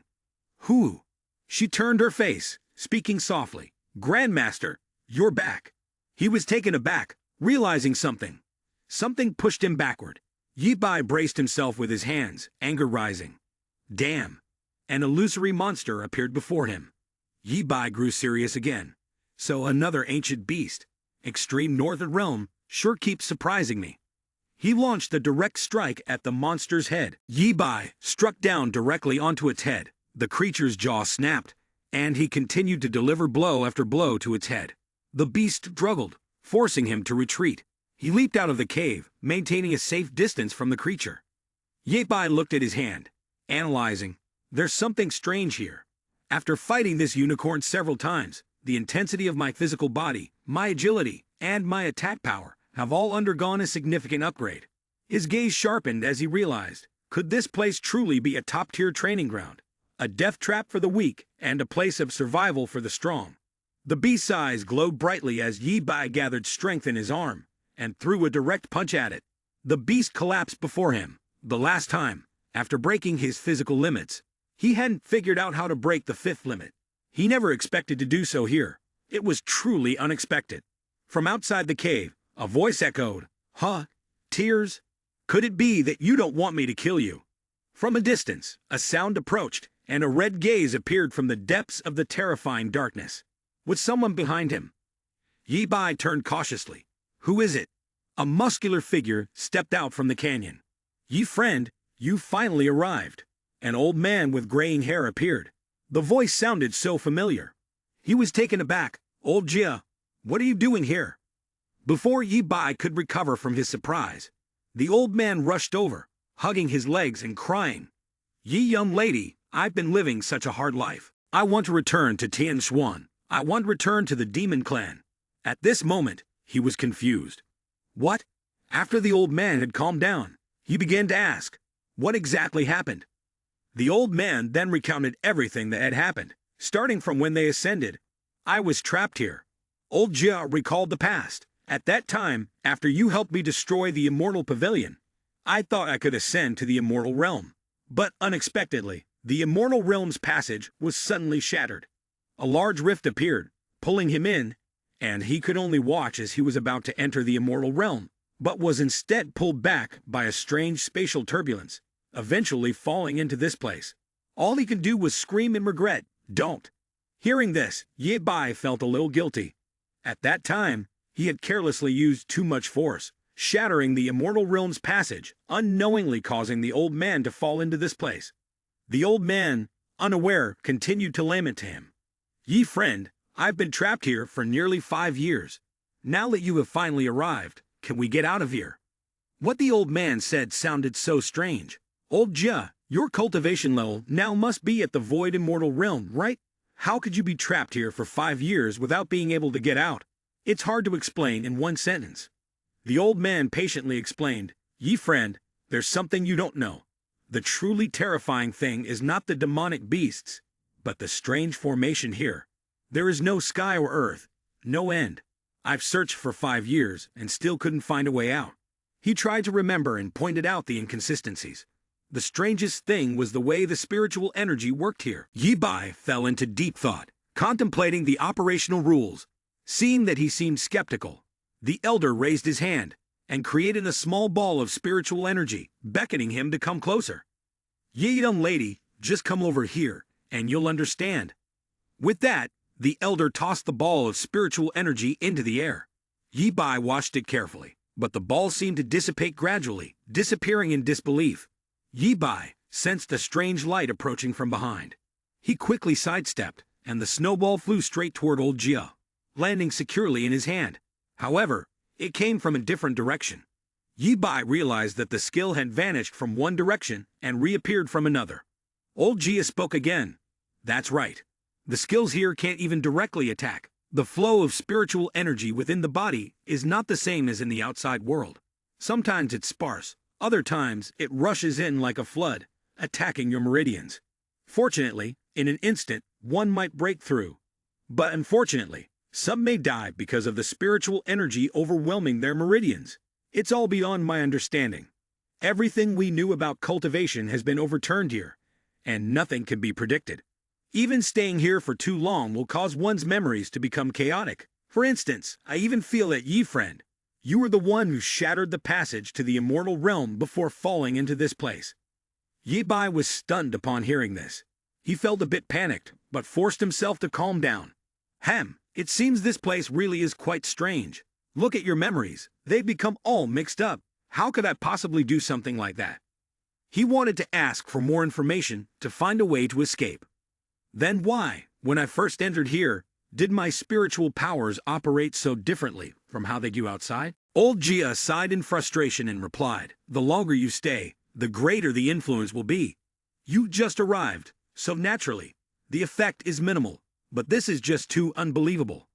Hua! She turned her face, speaking softly. Grandmaster, you're back. He was taken aback, realizing something. Something pushed him backward. Yi Bai braced himself with his hands, anger rising. Damn! An illusory monster appeared before him. Yi Bai grew serious again. So another ancient beast, extreme northern realm, sure keeps surprising me. He launched a direct strike at the monster's head. Yi Bai struck down directly onto its head. The creature's jaw snapped, and he continued to deliver blow after blow to its head. The beast struggled, forcing him to retreat. He leaped out of the cave, maintaining a safe distance from the creature. Yi Bai looked at his hand, analyzing. There's something strange here. After fighting this unicorn several times, the intensity of my physical body, my agility, and my attack power have all undergone a significant upgrade. His gaze sharpened as he realized, could this place truly be a top-tier training ground? A death trap for the weak, and a place of survival for the strong. The beast's eyes glowed brightly as Yi Bai gathered strength in his arm, and threw a direct punch at it. The beast collapsed before him. The last time, after breaking his physical limits, he hadn't figured out how to break the 5th limit. He never expected to do so here. It was truly unexpected. From outside the cave, a voice echoed, Huh? Tears? Could it be that you don't want me to kill you? From a distance, a sound approached, and a red gaze appeared from the depths of the terrifying darkness. Was someone behind him? Yi Bai turned cautiously. Who is it? A muscular figure stepped out from the canyon. Yi friend, you finally arrived. An old man with graying hair appeared. The voice sounded so familiar. He was taken aback. Old Jia, what are you doing here? Before Yi Bai could recover from his surprise, the old man rushed over, hugging his legs and crying. Yi young lady, I've been living such a hard life. I want to return to Tian Xuan. I want to return to the demon clan. At this moment, he was confused. What? After the old man had calmed down, he began to ask, what exactly happened? The old man then recounted everything that had happened, starting from when they ascended. I was trapped here. Old Jia recalled the past. At that time, after you helped me destroy the immortal pavilion, I thought I could ascend to the immortal realm. But unexpectedly, the immortal realm's passage was suddenly shattered. A large rift appeared, pulling him in, and he could only watch as he was about to enter the immortal realm, but was instead pulled back by a strange spatial turbulence, eventually falling into this place. All he could do was scream in regret, don't. Hearing this, Yi Bai felt a little guilty. At that time, he had carelessly used too much force, shattering the immortal realm's passage, unknowingly causing the old man to fall into this place. The old man, unaware, continued to lament to him. Yi friend, I've been trapped here for nearly 5 years. Now that you have finally arrived, can we get out of here? What the old man said sounded so strange. Old Jia, your cultivation level now must be at the void immortal realm, right? How could you be trapped here for 5 years without being able to get out? It's hard to explain in one sentence. The old man patiently explained, Yi friend, there's something you don't know. The truly terrifying thing is not the demonic beasts, but the strange formation here. There is no sky or earth, no end. I've searched for 5 years and still couldn't find a way out. He tried to remember and pointed out the inconsistencies. The strangest thing was the way the spiritual energy worked here. Yi Bai fell into deep thought, contemplating the operational rules. Seeing that he seemed skeptical, the elder raised his hand and created a small ball of spiritual energy, beckoning him to come closer. Ye young lady, just come over here, and you'll understand. With that, the elder tossed the ball of spiritual energy into the air. Yi Bai watched it carefully, but the ball seemed to dissipate gradually, disappearing in disbelief. Yi Bai sensed a strange light approaching from behind. He quickly sidestepped, and the snowball flew straight toward old Jia, landing securely in his hand. However, it came from a different direction. Yi Bai realized that the skill had vanished from one direction and reappeared from another. Old Jia spoke again. That's right. The skills here can't even directly attack. The flow of spiritual energy within the body is not the same as in the outside world. Sometimes it's sparse, other times it rushes in like a flood, attacking your meridians. Fortunately, in an instant, one might break through. But unfortunately, some may die because of the spiritual energy overwhelming their meridians. It's all beyond my understanding. Everything we knew about cultivation has been overturned here, and nothing can be predicted. Even staying here for too long will cause one's memories to become chaotic. For instance, I even feel that Yi friend, you were the one who shattered the passage to the immortal realm before falling into this place. Yi Bai was stunned upon hearing this. He felt a bit panicked, but forced himself to calm down. It seems this place really is quite strange. Look at your memories. They've become all mixed up. How could I possibly do something like that? He wanted to ask for more information to find a way to escape. Then why, when I first entered here, did my spiritual powers operate so differently from how they do outside? Old Jia sighed in frustration and replied, the longer you stay, the greater the influence will be. You just arrived, so naturally, the effect is minimal. But this is just too unbelievable.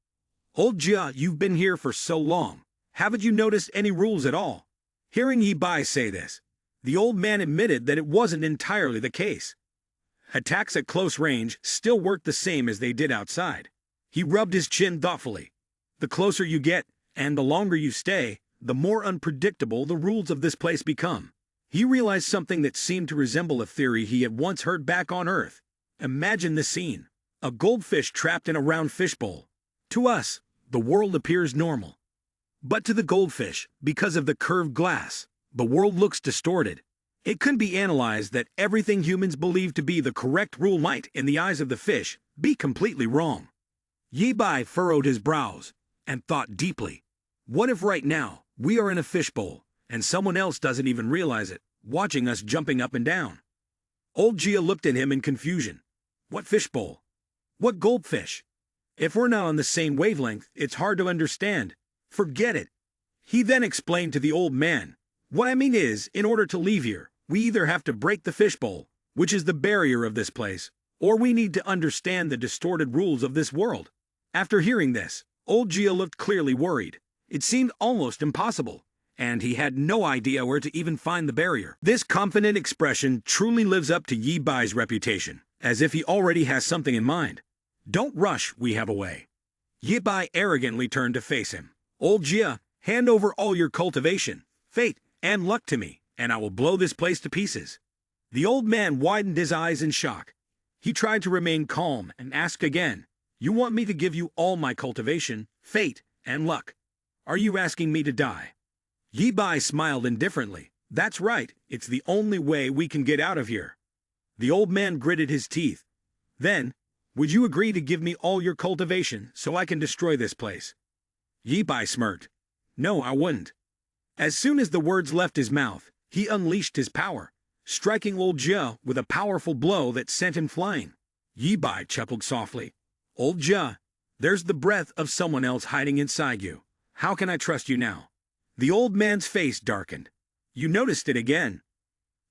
Old Jia, you've been here for so long. Haven't you noticed any rules at all? Hearing Yi Bai say this, the old man admitted that it wasn't entirely the case. Attacks at close range still worked the same as they did outside. He rubbed his chin thoughtfully. The closer you get, and the longer you stay, the more unpredictable the rules of this place become. He realized something that seemed to resemble a theory he had once heard back on Earth. Imagine the scene. A goldfish trapped in a round fishbowl. To us, the world appears normal. But to the goldfish, because of the curved glass, The world looks distorted. It couldn't be analyzed that everything humans believe to be the correct rule might, in the eyes of the fish, be completely wrong. Yi Bai furrowed his brows and thought deeply. What if right now we are in a fishbowl and someone else doesn't even realize it, watching us jumping up and down? Old Jia looked at him in confusion. What fishbowl? What goldfish? If we're not on the same wavelength, it's hard to understand. Forget it. He then explained to the old man, what I mean is, in order to leave here, we either have to break the fishbowl, which is the barrier of this place, or we need to understand the distorted rules of this world. After hearing this, old Jia looked clearly worried. It seemed almost impossible, and he had no idea where to even find the barrier. This confident expression truly lives up to Yi Bai's reputation, as if he already has something in mind. Don't rush, we have a way. Yi Bai arrogantly turned to face him. Old Jia, hand over all your cultivation, fate, and luck to me, and I will blow this place to pieces. The old man widened his eyes in shock. He tried to remain calm and asked again, you want me to give you all my cultivation, fate, and luck? Are you asking me to die? Yi Bai smiled indifferently. That's right, it's the only way we can get out of here. The old man gritted his teeth. Then, would you agree to give me all your cultivation so I can destroy this place? Yi Bai smirked. No, I wouldn't. As soon as the words left his mouth, he unleashed his power, striking old Jia with a powerful blow that sent him flying. Yi Bai chuckled softly. Old Jia, there's the breath of someone else hiding inside you. How can I trust you now? The old man's face darkened. You noticed it again.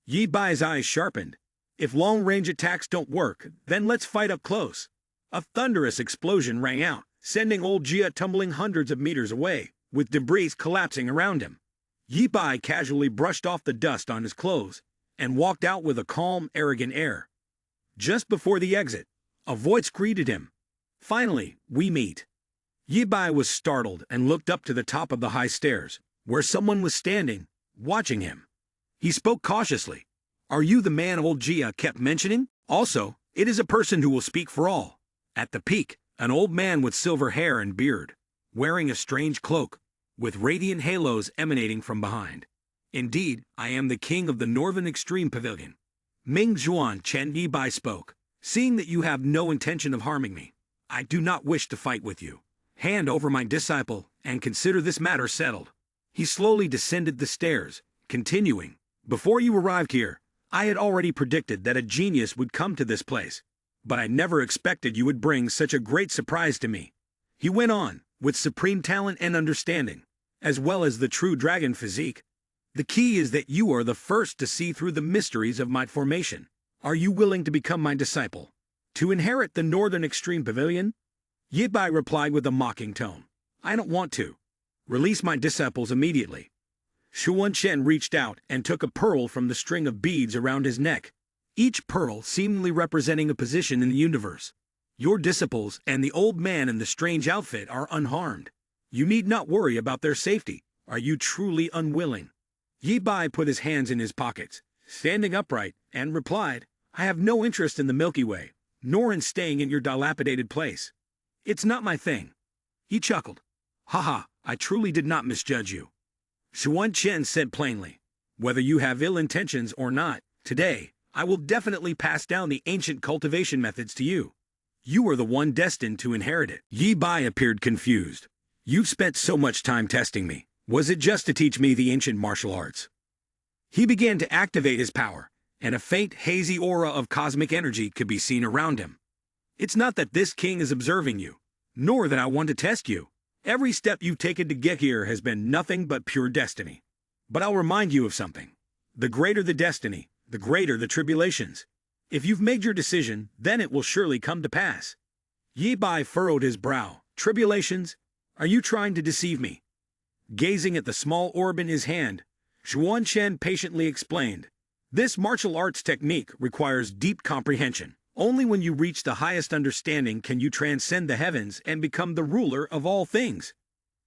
Yi Bai's eyes sharpened. If long-range attacks don't work, then let's fight up close. A thunderous explosion rang out, sending old Jia tumbling hundreds of meters away, with debris collapsing around him. Yi Bai casually brushed off the dust on his clothes and walked out with a calm, arrogant air. Just before the exit, a voice greeted him. Finally, we meet. Yi Bai was startled and looked up to the top of the high stairs, where someone was standing, watching him. He spoke cautiously. Are you the man old Jia kept mentioning? Also, it is a person who will speak for all. At the peak, an old man with silver hair and beard, wearing a strange cloak, with radiant halos emanating from behind. Indeed, I am the king of the Northern Extreme Pavilion. Ming Zhuan Chen. Yi Bai spoke. Seeing that you have no intention of harming me, I do not wish to fight with you. Hand over my disciple and consider this matter settled. He slowly descended the stairs, continuing. Before you arrived here, I had already predicted that a genius would come to this place, but I never expected you would bring such a great surprise to me. He went on, with supreme talent and understanding, as well as the true dragon physique. The key is that you are the first to see through the mysteries of my formation. Are you willing to become my disciple? To inherit the Northern Extreme Pavilion? Yi Bai replied with a mocking tone. I don't want to. Release my disciples immediately. Xuan Chen reached out and took a pearl from the string of beads around his neck, each pearl seemingly representing a position in the universe. Your disciples and the old man in the strange outfit are unharmed. You need not worry about their safety. Are you truly unwilling? Yi Bai put his hands in his pockets, standing upright, and replied, I have no interest in the Milky Way, nor in staying in your dilapidated place. It's not my thing. He chuckled. Haha, I truly did not misjudge you. Xuan Chen said plainly, whether you have ill intentions or not, today, I will definitely pass down the ancient cultivation methods to you. You are the one destined to inherit it. Yi Bai appeared confused. You've spent so much time testing me. Was it just to teach me the ancient martial arts? He began to activate his power, and a faint, hazy aura of cosmic energy could be seen around him. It's not that this king is observing you, nor that I want to test you. Every step you've taken to get here has been nothing but pure destiny. But I'll remind you of something. The greater the destiny, the greater the tribulations. If you've made your decision, then it will surely come to pass. Yi Bai furrowed his brow. Tribulations? Are you trying to deceive me? Gazing at the small orb in his hand, Xuan Chen patiently explained. This martial arts technique requires deep comprehension. Only when you reach the highest understanding can you transcend the heavens and become the ruler of all things.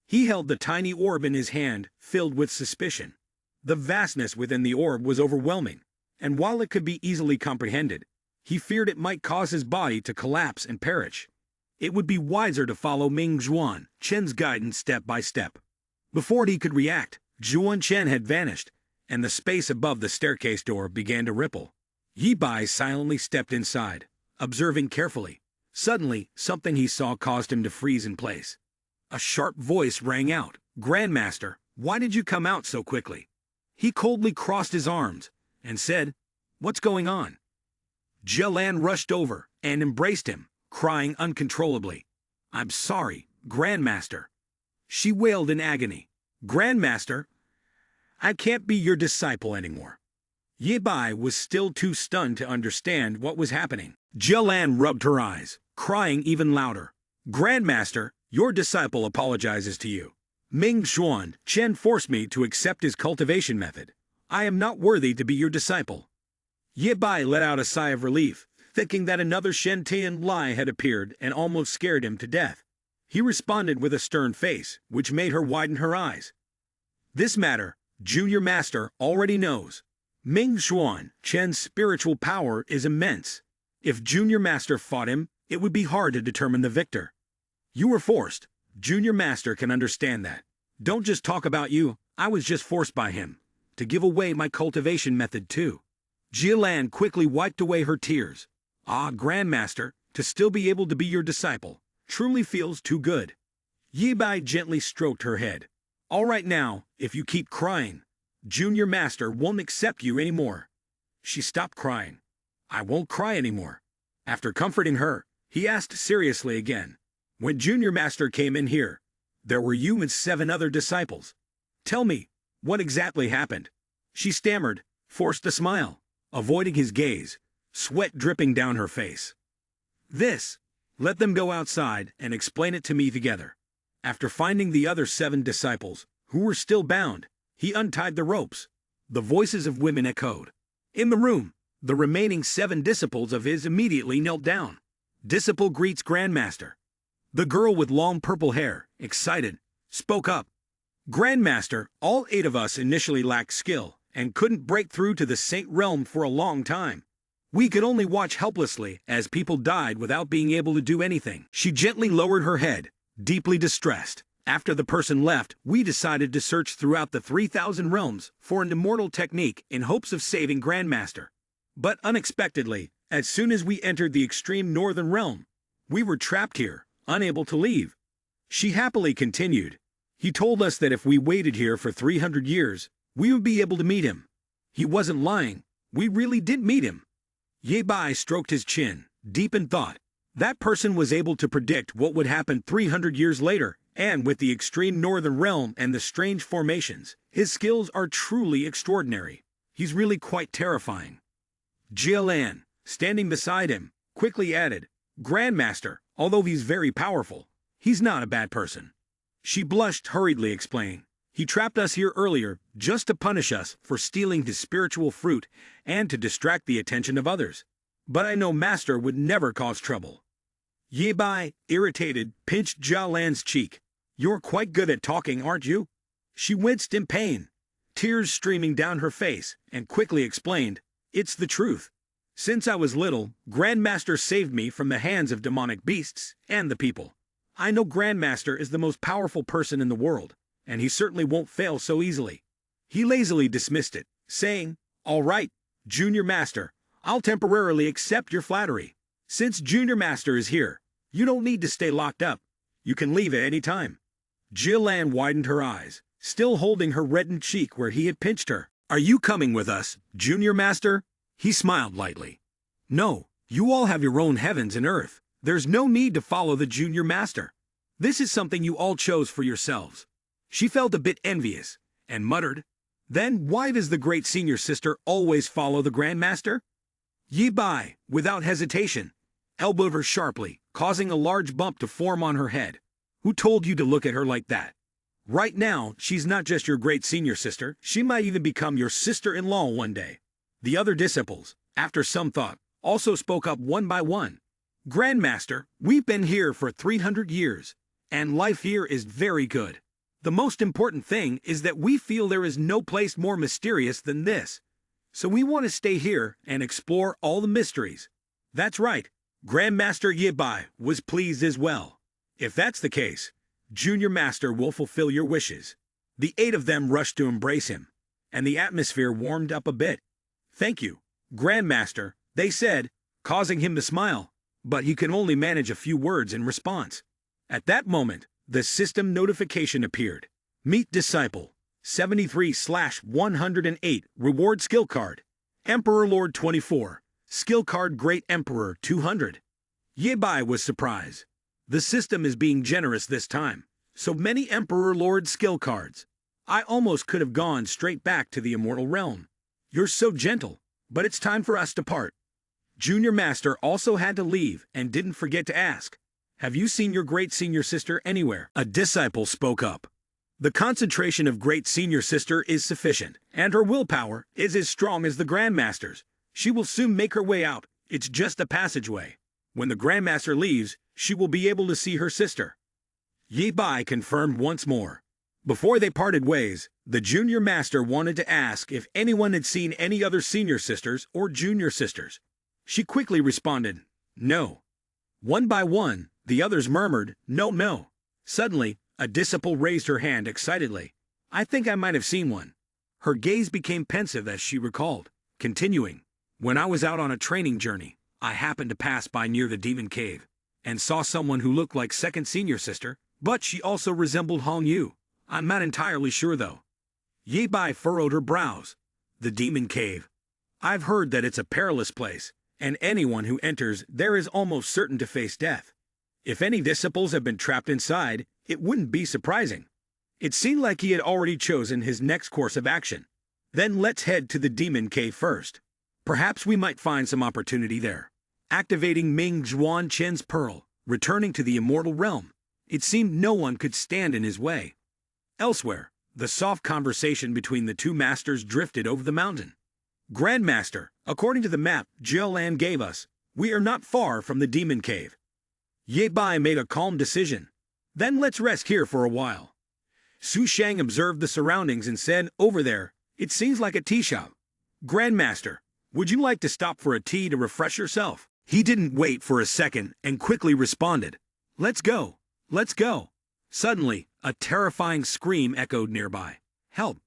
He held the tiny orb in his hand, filled with suspicion. The vastness within the orb was overwhelming, and while it could be easily comprehended, he feared it might cause his body to collapse and perish. It would be wiser to follow Ming Zhuan Chen's guidance step by step. Before he could react, Zhuan Chen had vanished, and the space above the staircase door began to ripple. Yi Bai silently stepped inside, observing carefully. Suddenly, something he saw caused him to freeze in place. A sharp voice rang out, "Grandmaster, why did you come out so quickly?" He coldly crossed his arms and said, "What's going on?" Jialan rushed over and embraced him, crying uncontrollably. "I'm sorry, Grandmaster." She wailed in agony. "Grandmaster, I can't be your disciple anymore." Yi Bai was still too stunned to understand what was happening. Jialan rubbed her eyes, crying even louder. "Grandmaster, your disciple apologizes to you. Ming Xuan Chen forced me to accept his cultivation method. I am not worthy to be your disciple." Yi Bai let out a sigh of relief, thinking that another Shentian lie had appeared and almost scared him to death. He responded with a stern face, which made her widen her eyes. "This matter, Junior Master already knows. Ming Xuan Chen's spiritual power is immense. If Junior Master fought him, it would be hard to determine the victor. You were forced. Junior Master can understand that. Don't just talk about you, I was just forced by him to give away my cultivation method too." Jialan quickly wiped away her tears. "Ah, Grandmaster, to still be able to be your disciple truly feels too good." Yi Bai gently stroked her head. "All right now, if you keep crying, Junior Master won't accept you anymore." She stopped crying. "I won't cry anymore." After comforting her, he asked seriously again, "When Junior Master came in here, there were you and 7 other disciples. Tell me, what exactly happened?" She stammered, forced a smile, avoiding his gaze, sweat dripping down her face. Let them go outside and explain it to me together." After finding the other 7 disciples, who were still bound, he untied the ropes. The voices of women echoed. In the room, the remaining 7 disciples of his immediately knelt down. "Disciple greets Grandmaster." The girl with long purple hair, excited, spoke up. "Grandmaster, all 8 of us initially lacked skill and couldn't break through to the Saint Realm for a long time. We could only watch helplessly as people died without being able to do anything." She gently lowered her head, deeply distressed. "After the person left, we decided to search throughout the 3,000 realms for an immortal technique in hopes of saving Grandmaster. But unexpectedly, as soon as we entered the extreme northern realm, we were trapped here, unable to leave." She happily continued. "He told us that if we waited here for 300 years, we would be able to meet him. He wasn't lying. We really did meet him." Ye Bai stroked his chin, deep in thought. That person was able to predict what would happen 300 years later, and with the extreme northern realm and the strange formations, his skills are truly extraordinary. He's really quite terrifying. Jialan, standing beside him, quickly added, "Grandmaster, although he's very powerful, he's not a bad person." She blushed hurriedly, explaining, "He trapped us here earlier just to punish us for stealing his spiritual fruit and to distract the attention of others. But I know Master would never cause trouble." Ye Bai, irritated, pinched Jialan's cheek. "You're quite good at talking, aren't you?" She winced in pain, tears streaming down her face, and quickly explained, "It's the truth. Since I was little, Grandmaster saved me from the hands of demonic beasts and the people. I know Grandmaster is the most powerful person in the world, and he certainly won't fail so easily." He lazily dismissed it, saying, "All right, Junior Master, I'll temporarily accept your flattery. Since Junior Master is here, you don't need to stay locked up. You can leave at any time." Jialan widened her eyes, still holding her reddened cheek where he had pinched her. "Are you coming with us, Junior Master?" He smiled lightly. "No, you all have your own heavens and earth. There's no need to follow the Junior Master. This is something you all chose for yourselves." She felt a bit envious, and muttered, "Then why does the great senior sister always follow the Grandmaster?" Ye Bai, without hesitation, elbowed her sharply, causing a large bump to form on her head. "Who told you to look at her like that? Right now, she's not just your great senior sister, she might even become your sister-in-law one day." The other disciples, after some thought, also spoke up one by one. "Grandmaster, we've been here for 300 years, and life here is very good. The most important thing is that we feel there is no place more mysterious than this. So we want to stay here and explore all the mysteries." That's right, Grandmaster Ye Bai was pleased as well. "If that's the case, Junior Master will fulfill your wishes." The 8 of them rushed to embrace him. and the atmosphere warmed up a bit. "Thank you, Grandmaster," they said, causing him to smile, but he could only manage a few words in response. At that moment, the system notification appeared. Meet Disciple, 73/108, Reward Skill Card. Emperor Lord 24, Skill Card Great Emperor 200. Yebai was surprised. The system is being generous this time. So many Emperor Lord skill cards. I almost could have gone straight back to the immortal realm. You're so gentle, but it's time for us to part. Junior Master also had to leave and didn't forget to ask, "Have you seen your great senior sister anywhere?" A disciple spoke up. "The concentration of great senior sister is sufficient, and her willpower is as strong as the Grandmaster's. She will soon make her way out. It's just a passageway. When the Grandmaster leaves, she will be able to see her sister." Yebai confirmed once more. Before they parted ways, the Junior Master wanted to ask if anyone had seen any other senior sisters or junior sisters. She quickly responded, "No." One by one, the others murmured, "No, no." Suddenly, a disciple raised her hand excitedly. "I think I might have seen one." Her gaze became pensive as she recalled, continuing, "When I was out on a training journey, I happened to pass by near the demon cave, and saw someone who looked like second senior sister, but she also resembled Hong Yu. I'm not entirely sure though." Yebai furrowed her brows. The demon cave. I've heard that it's a perilous place, and anyone who enters there is almost certain to face death. If any disciples have been trapped inside, it wouldn't be surprising. It seemed like he had already chosen his next course of action. Then let's head to the demon cave first. Perhaps we might find some opportunity there. Activating Ming Zhuan Chen's pearl, returning to the immortal realm. It seemed no one could stand in his way. Elsewhere, the soft conversation between the two masters drifted over the mountain. "Grandmaster, according to the map Jiolan gave us, we are not far from the demon cave." Yebai made a calm decision. "Then let's rest here for a while." Su Shang observed the surroundings and said, "Over there, it seems like a tea shop. Grandmaster, would you like to stop for a tea to refresh yourself?" He didn't wait for a second and quickly responded, "Let's go. Let's go." Suddenly, a terrifying scream echoed nearby. "Help!"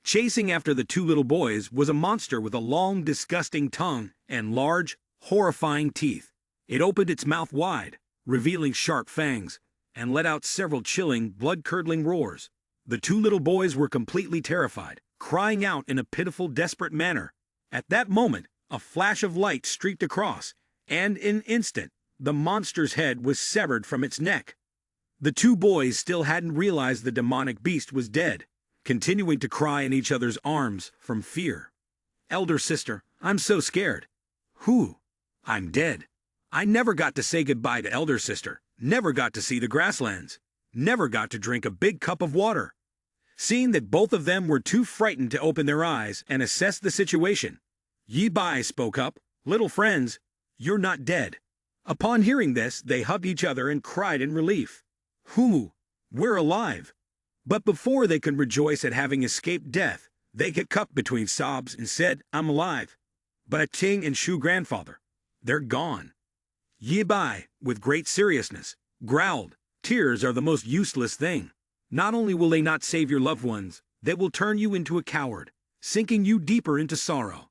Chasing after the two little boys was a monster with a long, disgusting tongue and large, horrifying teeth. It opened its mouth wide, revealing sharp fangs, and let out several chilling, blood-curdling roars. The two little boys were completely terrified, crying out in a pitiful, desperate manner. At that moment, a flash of light streaked across, and in an instant, the monster's head was severed from its neck. The two boys still hadn't realized the demonic beast was dead, continuing to cry in each other's arms from fear. "Elder sister, I'm so scared." "Who?" "I'm dead. I never got to say goodbye to elder sister, never got to see the grasslands, never got to drink a big cup of water." Seeing that both of them were too frightened to open their eyes and assess the situation, Yebai spoke up, "Little friends, you're not dead." Upon hearing this, they hugged each other and cried in relief. "Who? We're alive." But before they could rejoice at having escaped death, they hiccuped between sobs and said, "I'm alive. But Ting and Shu grandfather, they're gone." Yebai, with great seriousness, growled, "Tears are the most useless thing. Not only will they not save your loved ones, they will turn you into a coward, sinking you deeper into sorrow."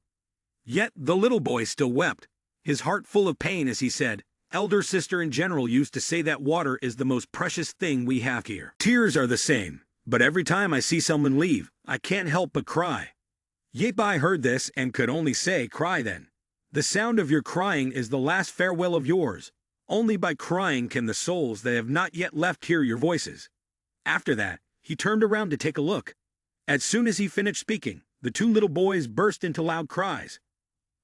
Yet the little boy still wept, his heart full of pain as he said, "Elder sister in general used to say that water is the most precious thing we have here. Tears are the same, but every time I see someone leave, I can't help but cry." Yebai heard this and could only say, "Cry then. The sound of your crying is the last farewell of yours. Only by crying can the souls that have not yet left hear your voices." After that, he turned around to take a look. As soon as he finished speaking, the two little boys burst into loud cries.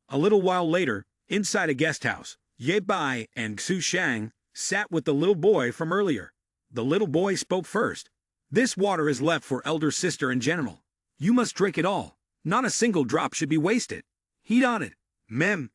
A little while later, inside a guest house, Yebai and Su Shang sat with the little boy from earlier. The little boy spoke first. "This water is left for elder sister in general. You must drink it all. Not a single drop should be wasted." He nodded. "Mem.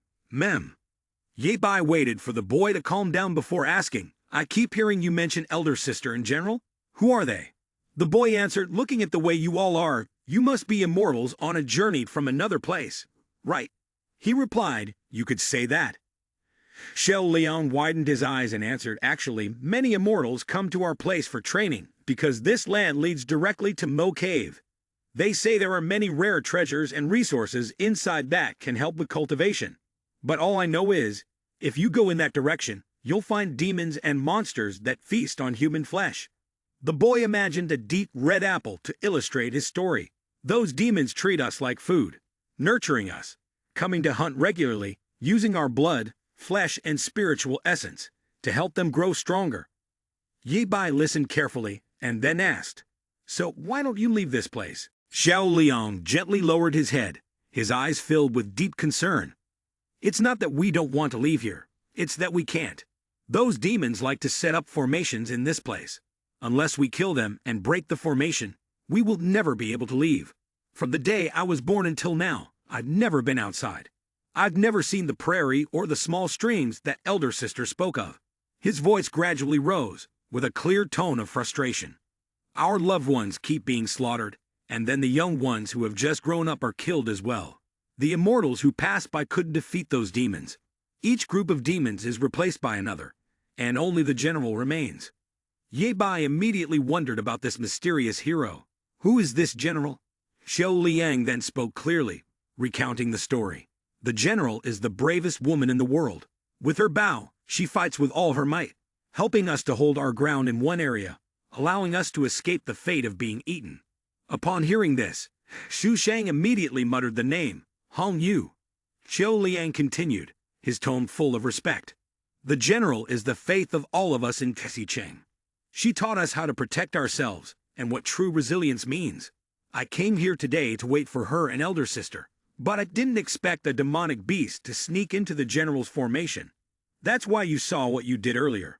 Yebai waited for the boy to calm down before asking, "I keep hearing you mention elder sister in general. Who are they?" The boy answered, "Looking at the way you all are, you must be immortals on a journey from another place." "Right." He replied, "You could say that." Shell Leon widened his eyes and answered, "Actually, many immortals come to our place for training, because this land leads directly to Mo Cave. They say there are many rare treasures and resources inside that can help with cultivation. But all I know is, if you go in that direction, you'll find demons and monsters that feast on human flesh. The boy imagined a deep red apple to illustrate his story. Those demons treat us like food, nurturing us, coming to hunt regularly, using our blood, flesh, and spiritual essence to help them grow stronger. Ye Bai listened carefully and then asked, "So why don't you leave this place?" Xiao Liang gently lowered his head, his eyes filled with deep concern. "It's not that we don't want to leave here, it's that we can't. Those demons like to set up formations in this place. Unless we kill them and break the formation, we will never be able to leave. From the day I was born until now, I've never been outside. I've never seen the prairie or the small streams that elder sister spoke of." His voice gradually rose, with a clear tone of frustration. "Our loved ones keep being slaughtered, and then the young ones who have just grown up are killed as well. The immortals who passed by couldn't defeat those demons. Each group of demons is replaced by another, and only the general remains." Ye Bai immediately wondered about this mysterious hero. Who is this general? Xiao Liang then spoke clearly, recounting the story. "The general is the bravest woman in the world. With her bow, she fights with all her might, helping us to hold our ground in one area, allowing us to escape the fate of being eaten." Upon hearing this, Xu Shang immediately muttered the name, Hong Yu. Xiao Liang continued, his tone full of respect. "The general is the faith of all of us in Kesicheng. She taught us how to protect ourselves and what true resilience means. I came here today to wait for her and elder sister, but I didn't expect a demonic beast to sneak into the general's formation. That's why you saw what you did earlier."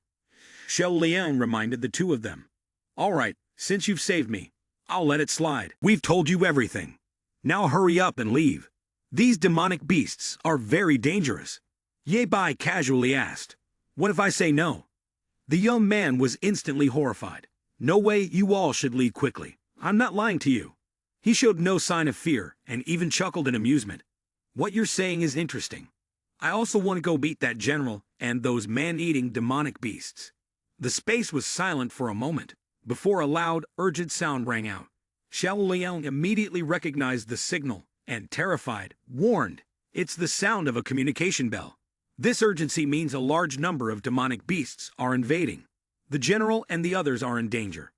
Xiao Liang reminded the two of them. "All right, since you've saved me, I'll let it slide. We've told you everything. Now hurry up and leave. These demonic beasts are very dangerous." Ye Bai casually asked, "What if I say no?" The young man was instantly horrified. "No way, you all should leave quickly. I'm not lying to you." He showed no sign of fear and even chuckled in amusement. "What you're saying is interesting. I also want to go beat that general and those man-eating demonic beasts." The space was silent for a moment, before a loud, urgent sound rang out. Xiao Liang immediately recognized the signal and, terrified, warned, "It's the sound of a communication bell. This urgency means a large number of demonic beasts are invading. The general and the others are in danger."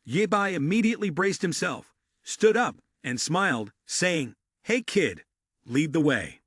Ye Bai immediately braced himself, stood up, and smiled, saying, "Hey kid, lead the way."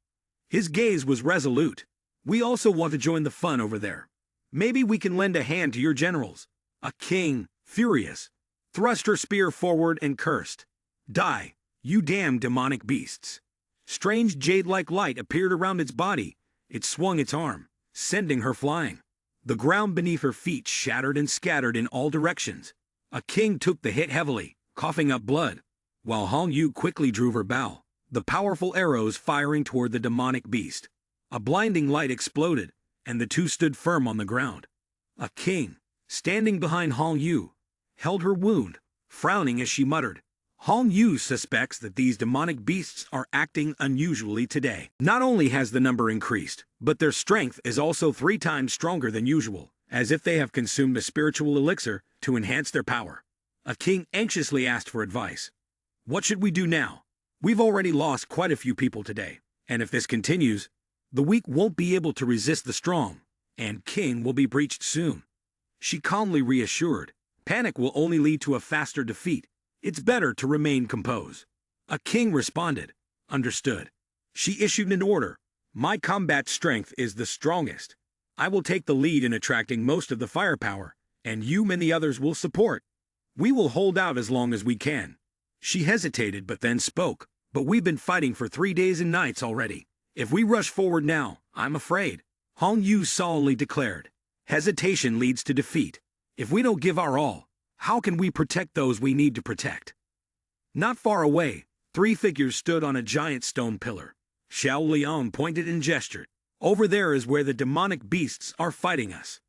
His gaze was resolute. "We also want to join the fun over there. Maybe we can lend a hand to your generals." A king, furious, thrust her spear forward and cursed, "Die, you damn demonic beasts." Strange jade-like light appeared around its body. It swung its arm, sending her flying. The ground beneath her feet shattered and scattered in all directions. A king took the hit heavily, coughing up blood, while Hong Yu quickly drew her bow, the powerful arrows firing toward the demonic beast. A blinding light exploded, and the two stood firm on the ground. A king, standing behind Hong Yu, held her wound, frowning as she muttered, "Hong Yu suspects that these demonic beasts are acting unusually today. Not only has the number increased, but their strength is also 3 times stronger than usual, as if they have consumed a spiritual elixir to enhance their power." A king anxiously asked for advice. "What should we do now? We've already lost quite a few people today, and if this continues, the weak won't be able to resist the strong, and king will be breached soon." She calmly reassured, "Panic will only lead to a faster defeat. It's better to remain composed." A king responded, "Understood." She issued an order, "My combat strength is the strongest. I will take the lead in attracting most of the firepower, and you and the others will support. We will hold out as long as we can." She hesitated but then spoke, "But we've been fighting for 3 days and nights already. If we rush forward now, I'm afraid." Hong Yu solemnly declared, "Hesitation leads to defeat. If we don't give our all, how can we protect those we need to protect?" Not far away, 3 figures stood on a giant stone pillar. Xiao Liang pointed and gestured. "Over there is where the demonic beasts are fighting us."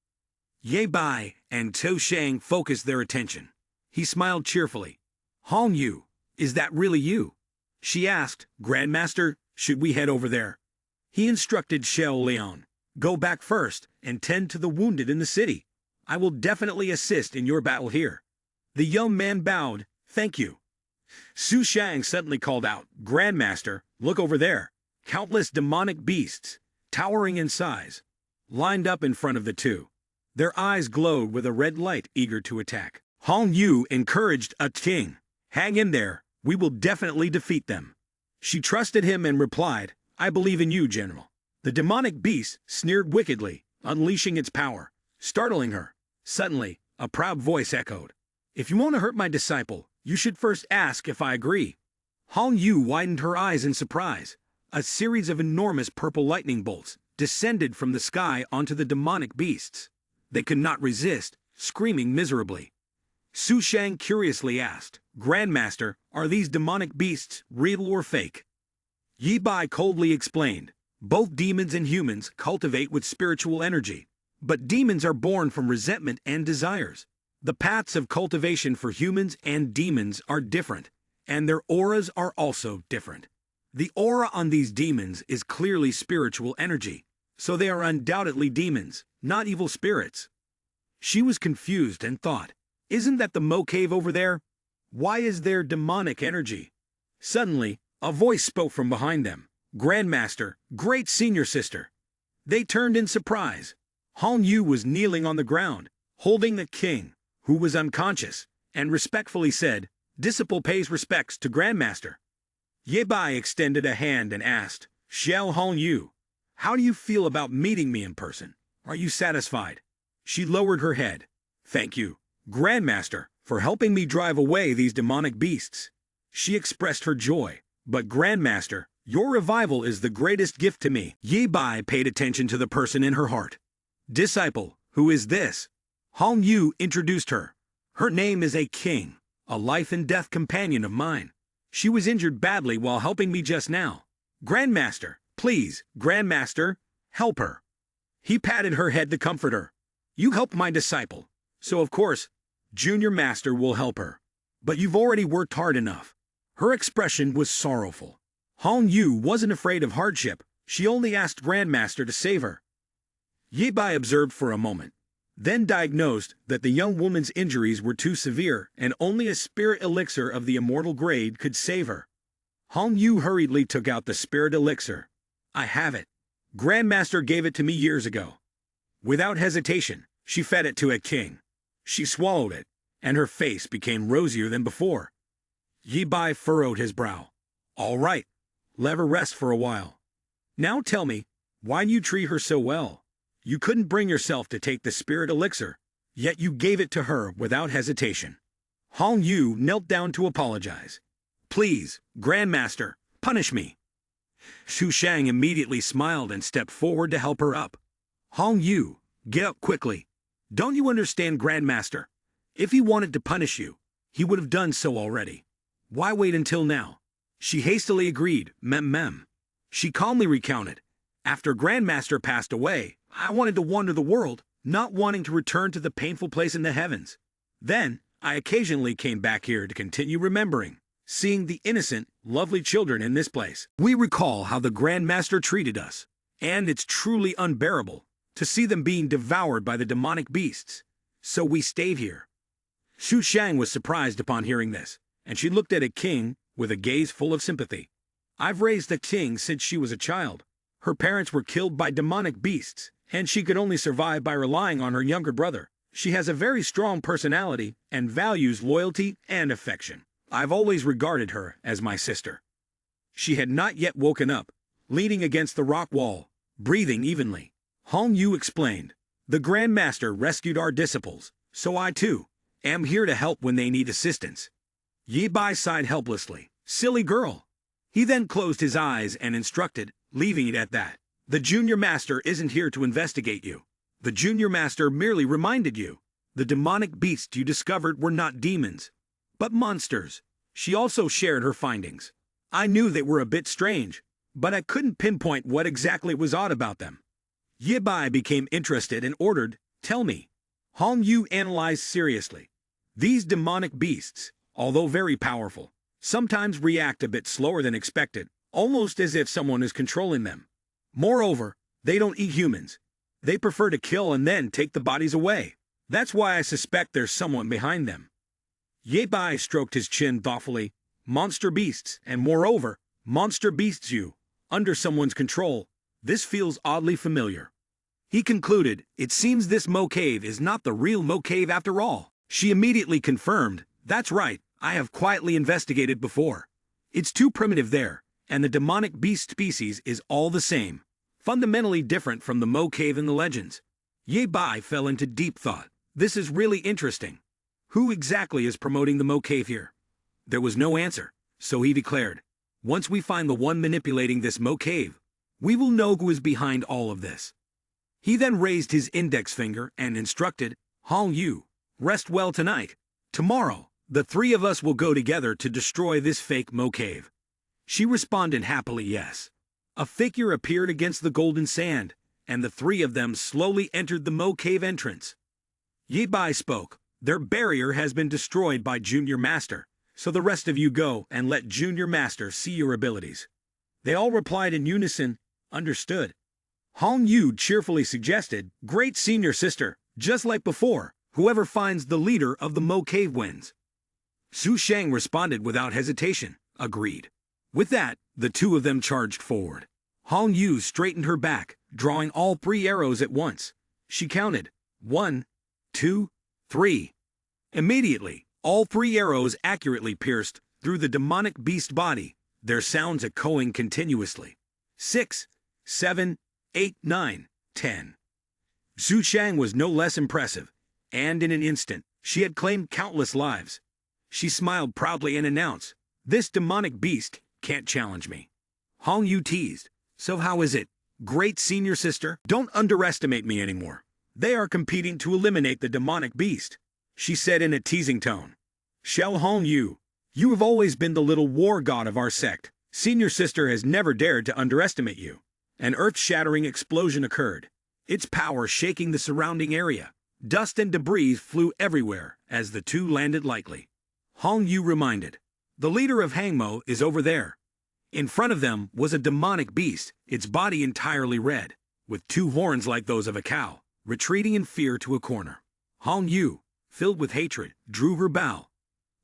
Ye Bai and Tou Shang focused their attention. He smiled cheerfully. "Hong Yu, is that really you?" She asked, "Grandmaster, should we head over there?" He instructed Xiao Liang, "Go back first and tend to the wounded in the city. I will definitely assist in your battle here." The young man bowed, "Thank you." Su Shang suddenly called out, "Grandmaster, look over there." Countless demonic beasts, towering in size, lined up in front of the two. Their eyes glowed with a red light, eager to attack. Hong Yu encouraged a king. "Hang in there, we will definitely defeat them." She trusted him and replied, "I believe in you, General." The demonic beast sneered wickedly, unleashing its power, startling her. Suddenly, a proud voice echoed, "If you want to hurt my disciple, you should first ask if I agree." Hong Yu widened her eyes in surprise. A series of enormous purple lightning bolts descended from the sky onto the demonic beasts. They could not resist, screaming miserably. Su Shang curiously asked, "Grandmaster, are these demonic beasts real or fake?" Yi Bai coldly explained, "Both demons and humans cultivate with spiritual energy, but demons are born from resentment and desires. The paths of cultivation for humans and demons are different, and their auras are also different. The aura on these demons is clearly spiritual energy, so they are undoubtedly demons, not evil spirits." She was confused and thought, "Isn't that the Mo Cave over there? Why is there demonic energy?" Suddenly, a voice spoke from behind them, "Grandmaster, great senior sister." They turned in surprise. Hong Yu was kneeling on the ground, holding the king, who was unconscious, and respectfully said, "Disciple pays respects to Grandmaster." Ye Bai extended a hand and asked, "Xiao Hong Yu, how do you feel about meeting me in person? Are you satisfied?" She lowered her head. "Thank you, Grandmaster, for helping me drive away these demonic beasts." She expressed her joy. "But Grandmaster, your revival is the greatest gift to me." Ye Bai paid attention to the person in her heart. "Disciple, who is this?" Hong Yu introduced her. "Her name is a king, a life and death companion of mine. She was injured badly while helping me just now. Grandmaster, please, Grandmaster, help her." He patted her head to comfort her. "You helped my disciple, so of course, Junior Master will help her. But you've already worked hard enough." Her expression was sorrowful. Hong Yu wasn't afraid of hardship. She only asked Grandmaster to save her. Ye Bai observed for a moment, then diagnosed that the young woman's injuries were too severe and only a spirit elixir of the immortal grade could save her. Hong Yu hurriedly took out the spirit elixir. "I have it. Grandmaster gave it to me years ago." Without hesitation, she fed it to a king. She swallowed it, and her face became rosier than before. Ye Bai furrowed his brow. "All right, let her rest for a while. Now tell me, why do you treat her so well? You couldn't bring yourself to take the spirit elixir, yet you gave it to her without hesitation." Hong Yu knelt down to apologize. "Please, Grandmaster, punish me." Su Shang immediately smiled and stepped forward to help her up. "Hong Yu, get up quickly. Don't you understand, Grandmaster? If he wanted to punish you, he would have done so already. Why wait until now?" She hastily agreed, "Mem. She calmly recounted, "After Grandmaster passed away, I wanted to wander the world, not wanting to return to the painful place in the heavens. Then, I occasionally came back here to continue remembering, seeing the innocent, lovely children in this place. We recall how the Grandmaster treated us, and it's truly unbearable to see them being devoured by the demonic beasts. So we stayed here." Su Shang was surprised upon hearing this, and she looked at a king with a gaze full of sympathy. "I've raised a king since she was a child. Her parents were killed by demonic beasts, and she could only survive by relying on her younger brother. She has a very strong personality and values loyalty and affection. I've always regarded her as my sister." She had not yet woken up, leaning against the rock wall, breathing evenly. Hong Yu explained, "The Grandmaster rescued our disciples, so I too am here to help when they need assistance." Ye Bai sighed helplessly. "Silly girl." He then closed his eyes and instructed, leaving it at that. "The Junior Master isn't here to investigate you. The Junior Master merely reminded you. The demonic beasts you discovered were not demons, but monsters." She also shared her findings. "I knew they were a bit strange, but I couldn't pinpoint what exactly was odd about them." Ye Bai became interested and ordered, "Tell me." Hong Yu analyzed seriously. "These demonic beasts, although very powerful, sometimes react a bit slower than expected, almost as if someone is controlling them. Moreover, they don't eat humans. They prefer to kill and then take the bodies away. That's why I suspect there's someone behind them." Ye Bai stroked his chin thoughtfully. monster beasts, and moreover, monster beasts you, under someone's control. This feels oddly familiar. He concluded, it seems this Mo Cave is not the real Mo Cave after all. She immediately confirmed, that's right, I have quietly investigated before. It's too primitive there, and the demonic beast species is all the same, fundamentally different from the Mo Cave in the legends. Ye Bai fell into deep thought. This is really interesting. Who exactly is promoting the Mo Cave here? There was no answer, so he declared, once we find the one manipulating this Mo Cave, we will know who is behind all of this. He then raised his index finger and instructed, Hong Yu, rest well tonight. Tomorrow, the three of us will go together to destroy this fake Mo Cave. She responded happily yes. A figure appeared against the golden sand, and the three of them slowly entered the Mo Cave entrance. Ye Bai spoke, their barrier has been destroyed by Junior Master, so the rest of you go and let Junior Master see your abilities. They all replied in unison, understood. Hong Yu cheerfully suggested, great senior sister, just like before, whoever finds the leader of the Mo Cave wins. Su Shang responded without hesitation, agreed. With that, the two of them charged forward. Hong Yu straightened her back, drawing all 3 arrows at once. She counted, 1, 2, 3. Immediately, all 3 arrows accurately pierced through the demonic beast body, their sounds echoing continuously. 6, 7, 8, 9, 10. Su Shang was no less impressive, and in an instant, she had claimed countless lives. She smiled proudly and announced, this demonic beast can't challenge me. Hong Yu teased, so how is it, great senior sister? Don't underestimate me anymore. They are competing to eliminate the demonic beast, she said in a teasing tone. Xiao Hong Yu, you have always been the little war god of our sect. Senior sister has never dared to underestimate you. An earth-shattering explosion occurred, its power shaking the surrounding area. Dust and debris flew everywhere as the two landed lightly. Hong Yu reminded, the leader of Hangmo is over there. In front of them was a demonic beast, its body entirely red, with 2 horns like those of a cow, retreating in fear to a corner. Hong Yu, filled with hatred, drew her bow.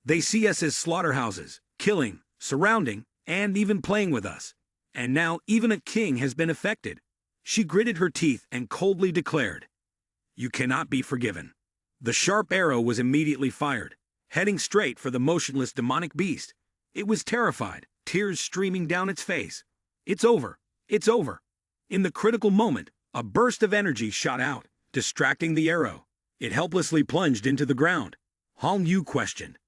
They see us as slaughterhouses, killing, surrounding, and even playing with us. And now even a king has been affected. She gritted her teeth and coldly declared, you cannot be forgiven. The sharp arrow was immediately fired, heading straight for the motionless demonic beast. It was terrified, tears streaming down its face. It's over. It's over. In the critical moment, a burst of energy shot out, distracting the arrow. It helplessly plunged into the ground. Hong Yu questioned,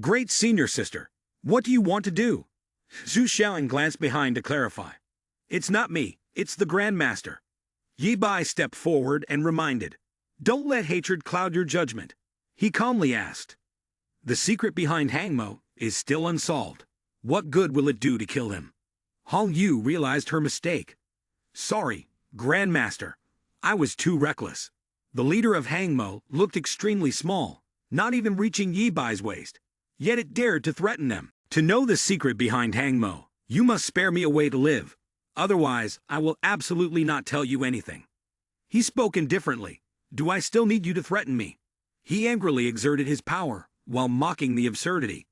great senior sister, what do you want to do? Zhu Xiaoying glanced behind to clarify. It's not me, it's the Grandmaster. Ye Bai stepped forward and reminded, don't let hatred cloud your judgment. He calmly asked, the secret behind Hangmo is still unsolved. What good will it do to kill him? Hong Yu realized her mistake. Sorry, Grandmaster. I was too reckless. The leader of Hangmo looked extremely small, not even reaching Ye Bai's waist. Yet it dared to threaten them. To know the secret behind Hangmo, you must spare me a way to live. Otherwise, I will absolutely not tell you anything. He spoke indifferently. Do I still need you to threaten me? He angrily exerted his power, while mocking the absurdity.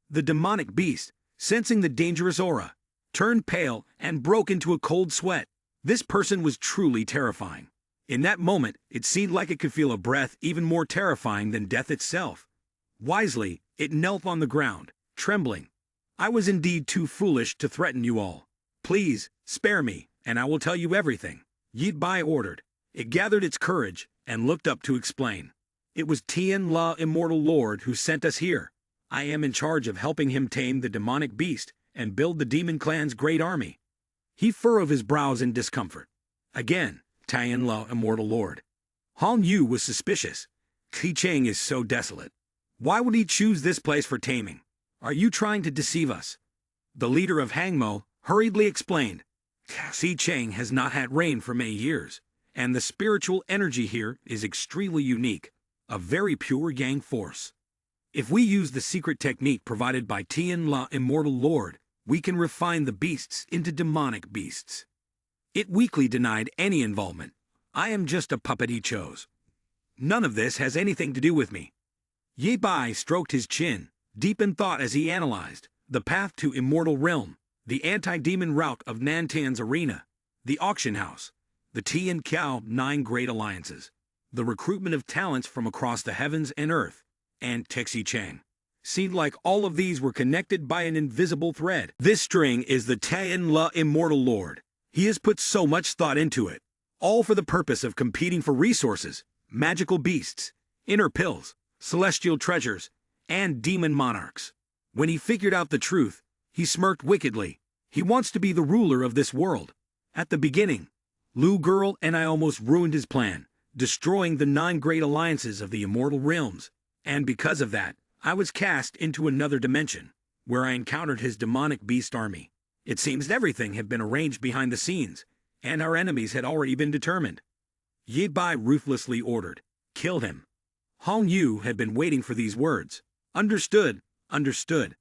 The demonic beast, sensing the dangerous aura, turned pale and broke into a cold sweat. This person was truly terrifying. In that moment, it seemed like it could feel a breath even more terrifying than death itself. Wisely, it knelt on the ground, trembling. I was indeed too foolish to threaten you all. Please, spare me, and I will tell you everything, Ye Bai ordered. It gathered its courage and looked up to explain. It was Tian La, Immortal Lord, who sent us here. I am in charge of helping him tame the demonic beast and build the demon clan's great army. He furrowed his brows in discomfort. Again, Tian La, Immortal Lord. Hong Yu was suspicious. Qi Cheng is so desolate. Why would he choose this place for taming? Are you trying to deceive us? The leader of Hangmo hurriedly explained. Qi Cheng has not had rain for many years, and the spiritual energy here is extremely unique, a very pure yang force. If we use the secret technique provided by Tian La, Immortal Lord, we can refine the beasts into demonic beasts. It weakly denied any involvement. I am just a puppet he chose. None of this has anything to do with me. Ye Bai stroked his chin, deep in thought as he analyzed. the path to immortal realm, the anti-demon route of Nantan's arena, the auction house, the tea and cow 9 great alliances, the recruitment of talents from across the heavens and earth, and Tixi Chang. Seemed like all of these were connected by an invisible thread. This string is the Tian La Immortal Lord. He has put so much thought into it, all for the purpose of competing for resources, magical beasts, inner pills, celestial treasures, and demon monarchs. When he figured out the truth, he smirked wickedly. He wants to be the ruler of this world. At the beginning, Lu Girl and I almost ruined his plan, destroying the 9 great alliances of the immortal realms, and because of that, I was cast into another dimension, where I encountered his demonic beast army. It seems everything had been arranged behind the scenes, and our enemies had already been determined. Ye Bai ruthlessly ordered, "Kill him." Hong Yu had been waiting for these words. Understood, understood.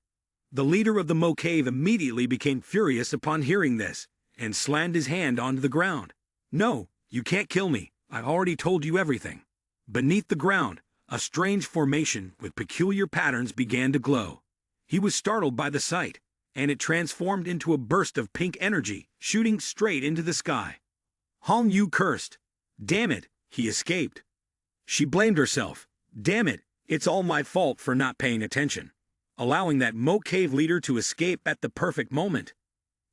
The leader of the Mo Cave immediately became furious upon hearing this, and slammed his hand onto the ground. "No, you can't kill me. I already told you everything." Beneath the ground, a strange formation with peculiar patterns began to glow. He was startled by the sight, and it transformed into a burst of pink energy, shooting straight into the sky. Hong Yu cursed. Damn it, he escaped. She blamed herself. Damn it, it's all my fault for not paying attention, allowing that Mo Cave leader to escape at the perfect moment.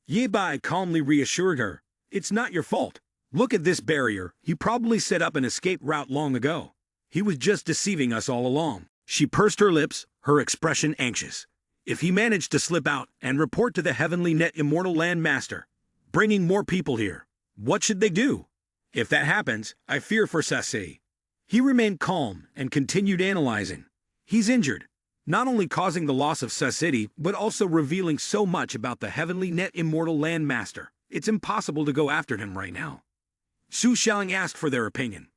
Ye Bai calmly reassured her, "It's not your fault. Look at this barrier. He probably set up an escape route long ago. He was just deceiving us all along." She pursed her lips, her expression anxious. If he managed to slip out and report to the Heavenly Net Immortal Land Master, bringing more people here, what should they do? If that happens, I fear for Sassy. He remained calm and continued analyzing. He's injured, not only causing the loss of Sassity, but also revealing so much about the Heavenly Net Immortal Land Master. It's impossible to go after him right now. Su Xiang asked for their opinion.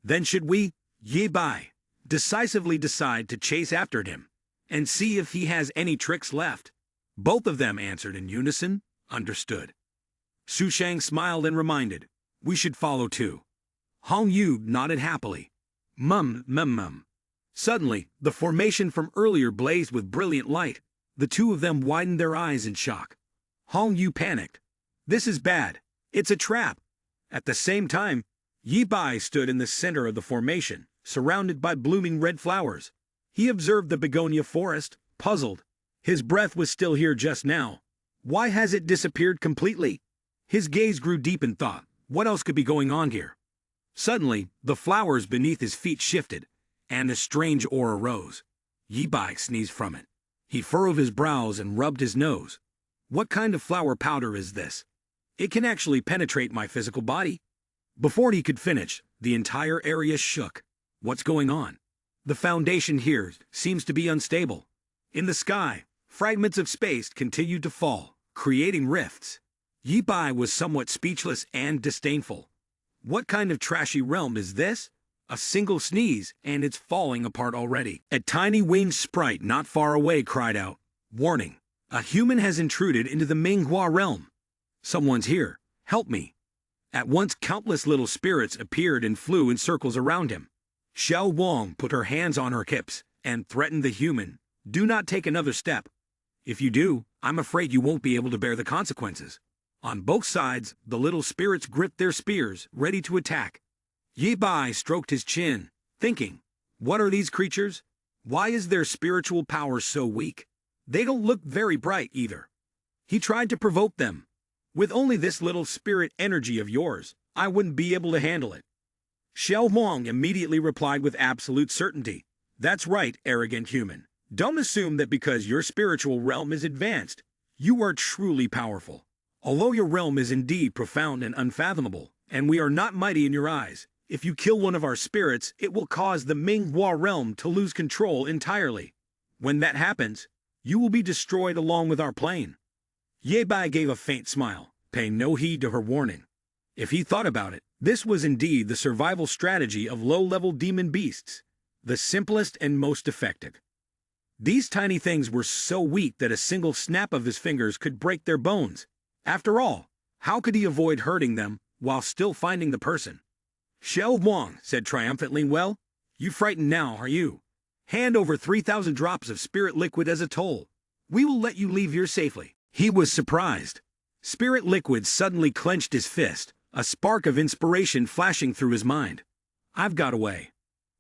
Then should we, Ye Bai, decisively decide to chase after him and see if he has any tricks left? Both of them answered in unison, understood. Su Xiang smiled and reminded, "We should follow too." Hong Yu nodded happily. Mum. Suddenly, the formation from earlier blazed with brilliant light. The two of them widened their eyes in shock. Hong Yu panicked. "This is bad. It's a trap." At the same time, Yi Bai stood in the center of the formation, surrounded by blooming red flowers. He observed the begonia forest, puzzled. His breath was still here just now. Why has it disappeared completely? His gaze grew deep in thought. What else could be going on here? Suddenly, the flowers beneath his feet shifted, and a strange aura rose. Yi Bai sneezed from it. He furrowed his brows and rubbed his nose. What kind of flower powder is this? It can actually penetrate my physical body. Before he could finish, the entire area shook. What's going on? The foundation here seems to be unstable. In the sky, fragments of space continued to fall, creating rifts. Yi Bai was somewhat speechless and disdainful. What kind of trashy realm is this? A single sneeze, and it's falling apart already. A tiny winged sprite not far away cried out, "Warning! A human has intruded into the Manhwa realm. Someone's here. Help me." At once countless little spirits appeared and flew in circles around him. Xiao Wang put her hands on her hips and threatened the human, "Do not take another step. If you do, I'm afraid you won't be able to bear the consequences." On both sides, the little spirits gripped their spears, ready to attack. Yi Bai stroked his chin, thinking, what are these creatures? Why is their spiritual power so weak? They don't look very bright either. He tried to provoke them. With only this little spirit energy of yours, I wouldn't be able to handle it. Xiao Huang immediately replied with absolute certainty. That's right, arrogant human. Don't assume that because your spiritual realm is advanced, you are truly powerful. Although your realm is indeed profound and unfathomable, and we are not mighty in your eyes, if you kill one of our spirits, it will cause the Manhwa realm to lose control entirely. When that happens, you will be destroyed along with our plane. Ye Bai gave a faint smile, paying no heed to her warning. If he thought about it, this was indeed the survival strategy of low-level demon beasts, the simplest and most effective. These tiny things were so weak that a single snap of his fingers could break their bones. After all, how could he avoid hurting them while still finding the person? Xiao Wang said triumphantly, well, you frightened now, are you? Hand over 3,000 drops of spirit liquid as a toll. We will let you leave here safely. He was surprised. Spirit Liquid suddenly clenched his fist, a spark of inspiration flashing through his mind. I've got away.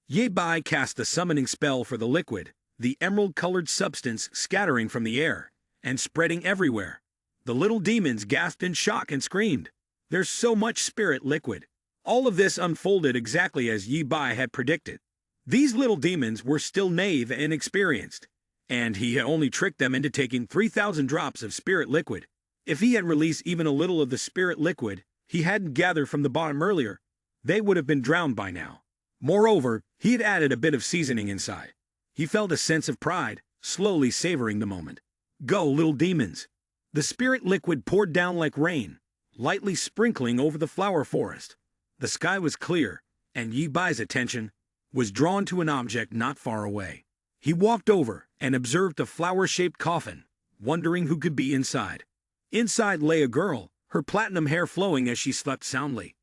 Ye Bai cast a summoning spell for the liquid, the emerald-colored substance scattering from the air and spreading everywhere. The little demons gasped in shock and screamed. There's so much spirit liquid. All of this unfolded exactly as Ye Bai had predicted. These little demons were still naive and inexperienced, and he had only tricked them into taking 3,000 drops of spirit liquid. If he had released even a little of the spirit liquid he hadn't gathered from the bottom earlier, they would have been drowned by now. Moreover, he had added a bit of seasoning inside. He felt a sense of pride, slowly savoring the moment. Go, little demons! The spirit liquid poured down like rain, lightly sprinkling over the flower forest. The sky was clear, and Ye Bai's attention was drawn to an object not far away. He walked over and observed a flower-shaped coffin, wondering who could be inside. Inside lay a girl, her platinum hair flowing as she slept soundly.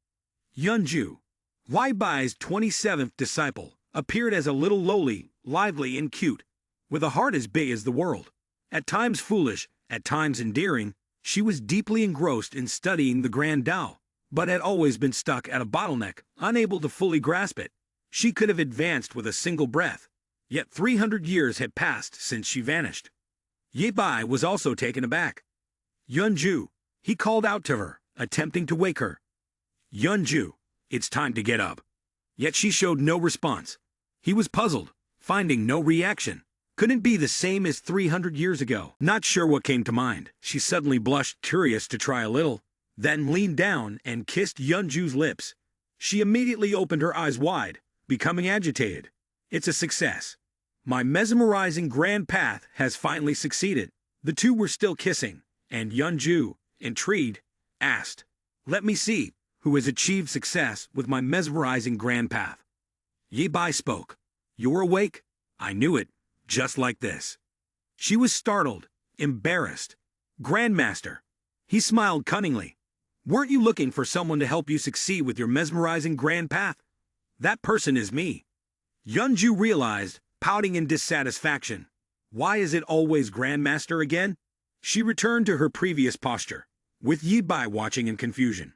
Yeonju, Ye Bai's 27th disciple, appeared as a little lowly, lively and cute, with a heart as big as the world. At times foolish, at times endearing, she was deeply engrossed in studying the Grand Tao, but had always been stuck at a bottleneck, unable to fully grasp it. She could have advanced with a single breath, yet 300 years had passed since she vanished. Ye Bai was also taken aback. Yeonju, he called out to her, attempting to wake her. Yeonju, it's time to get up. Yet she showed no response. He was puzzled, finding no reaction. Couldn't be the same as 300 years ago. Not sure what came to mind, she suddenly blushed, curious to try a little, then leaned down and kissed Yeonju's lips. She immediately opened her eyes wide, becoming agitated. It's a success. My mesmerizing grand path has finally succeeded. The two were still kissing, and Yeonju, intrigued, asked, "Let me see who has achieved success with my mesmerizing grand path." Ye Bai spoke. "You're awake? I knew it. Just like this." She was startled, embarrassed. "Grandmaster." He smiled cunningly. "Weren't you looking for someone to help you succeed with your mesmerizing grand path? That person is me." Yeonju realized, pouting in dissatisfaction. Why is it always Grandmaster again? She returned to her previous posture, with Ye Bai watching in confusion.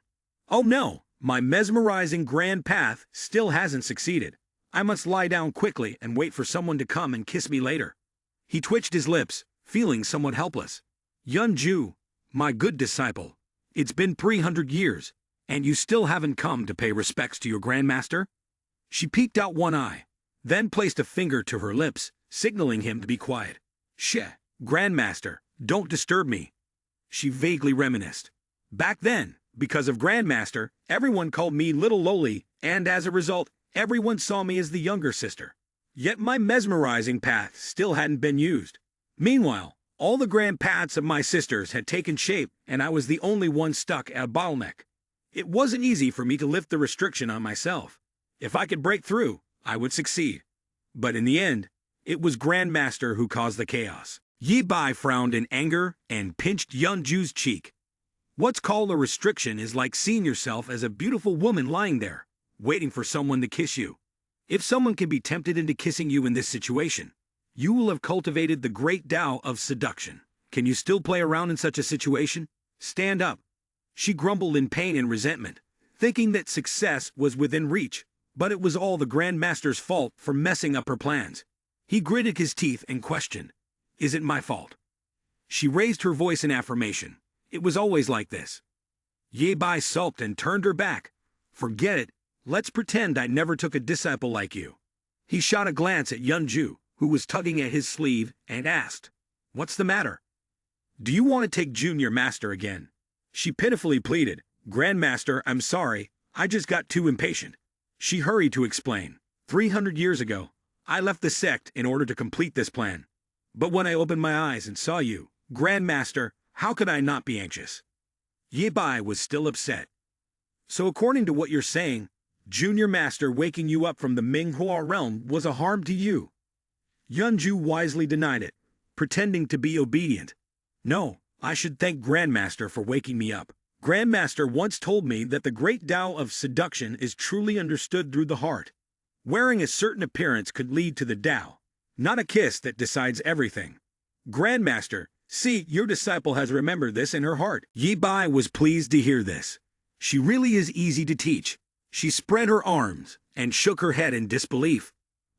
"Oh no, my mesmerizing grand path still hasn't succeeded. I must lie down quickly and wait for someone to come and kiss me later." He twitched his lips, feeling somewhat helpless. "Yeonju, my good disciple, it's been 300 years, and you still haven't come to pay respects to your grandmaster?" She peeked out one eye, then placed a finger to her lips, signaling him to be quiet. "Shh, Grandmaster, don't disturb me." She vaguely reminisced. "Back then, because of Grandmaster, everyone called me Little Loli, and as a result, everyone saw me as the younger sister. Yet my mesmerizing path still hadn't been used. Meanwhile, all the grand paths of my sisters had taken shape, and I was the only one stuck at a bottleneck. It wasn't easy for me to lift the restriction on myself. If I could break through, I would succeed. But in the end, it was Grandmaster who caused the chaos." Ye Bai frowned in anger and pinched Yeonju's cheek. "What's called a restriction is like seeing yourself as a beautiful woman lying there, waiting for someone to kiss you. If someone can be tempted into kissing you in this situation, you will have cultivated the great Tao of seduction. Can you still play around in such a situation? Stand up." She grumbled in pain and resentment, thinking that success was within reach, but it was all the Grandmaster's fault for messing up her plans. He gritted his teeth and questioned, "Is it my fault?" She raised her voice in affirmation. "It was always like this." Ye Bai sulked and turned her back. "Forget it. Let's pretend I never took a disciple like you." He shot a glance at Yeonju, who was tugging at his sleeve, and asked, "What's the matter? Do you want to take Junior Master again?" She pitifully pleaded, "Grandmaster, I'm sorry, I just got too impatient." She hurried to explain, 300 years ago, I left the sect in order to complete this plan. But when I opened my eyes and saw you, Grandmaster, how could I not be anxious?" Ye Bai was still upset. "So according to what you're saying, Junior Master waking you up from the Manhwa realm was a harm to you?" Yeonju wisely denied it, pretending to be obedient. "No, I should thank Grandmaster for waking me up. Grandmaster once told me that the great Tao of seduction is truly understood through the heart. Wearing a certain appearance could lead to the Tao, not a kiss that decides everything. Grandmaster, see, your disciple has remembered this in her heart. Yi Bai was pleased to hear this. She really is easy to teach. She spread her arms and shook her head in disbelief.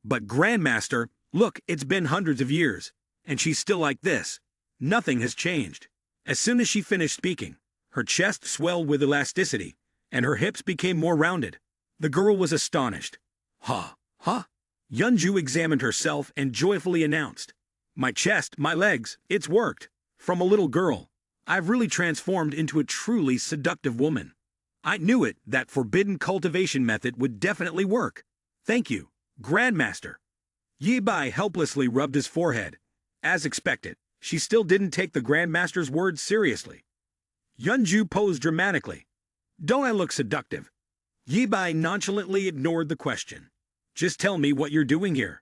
But Grandmaster, look, it's been hundreds of years, and she's still like this. Nothing has changed. As soon as she finished speaking, her chest swelled with elasticity, and her hips became more rounded. The girl was astonished. Huh? Yeonju examined herself and joyfully announced, "My chest, my legs, it's worked. From a little girl, I've really transformed into a truly seductive woman. I knew it, that forbidden cultivation method would definitely work. Thank you, Grandmaster." Yi Bai helplessly rubbed his forehead. As expected, she still didn't take the Grandmaster's words seriously. Yeonju posed dramatically. "Don't I look seductive?" Yi Bai nonchalantly ignored the question. "Just tell me what you're doing here."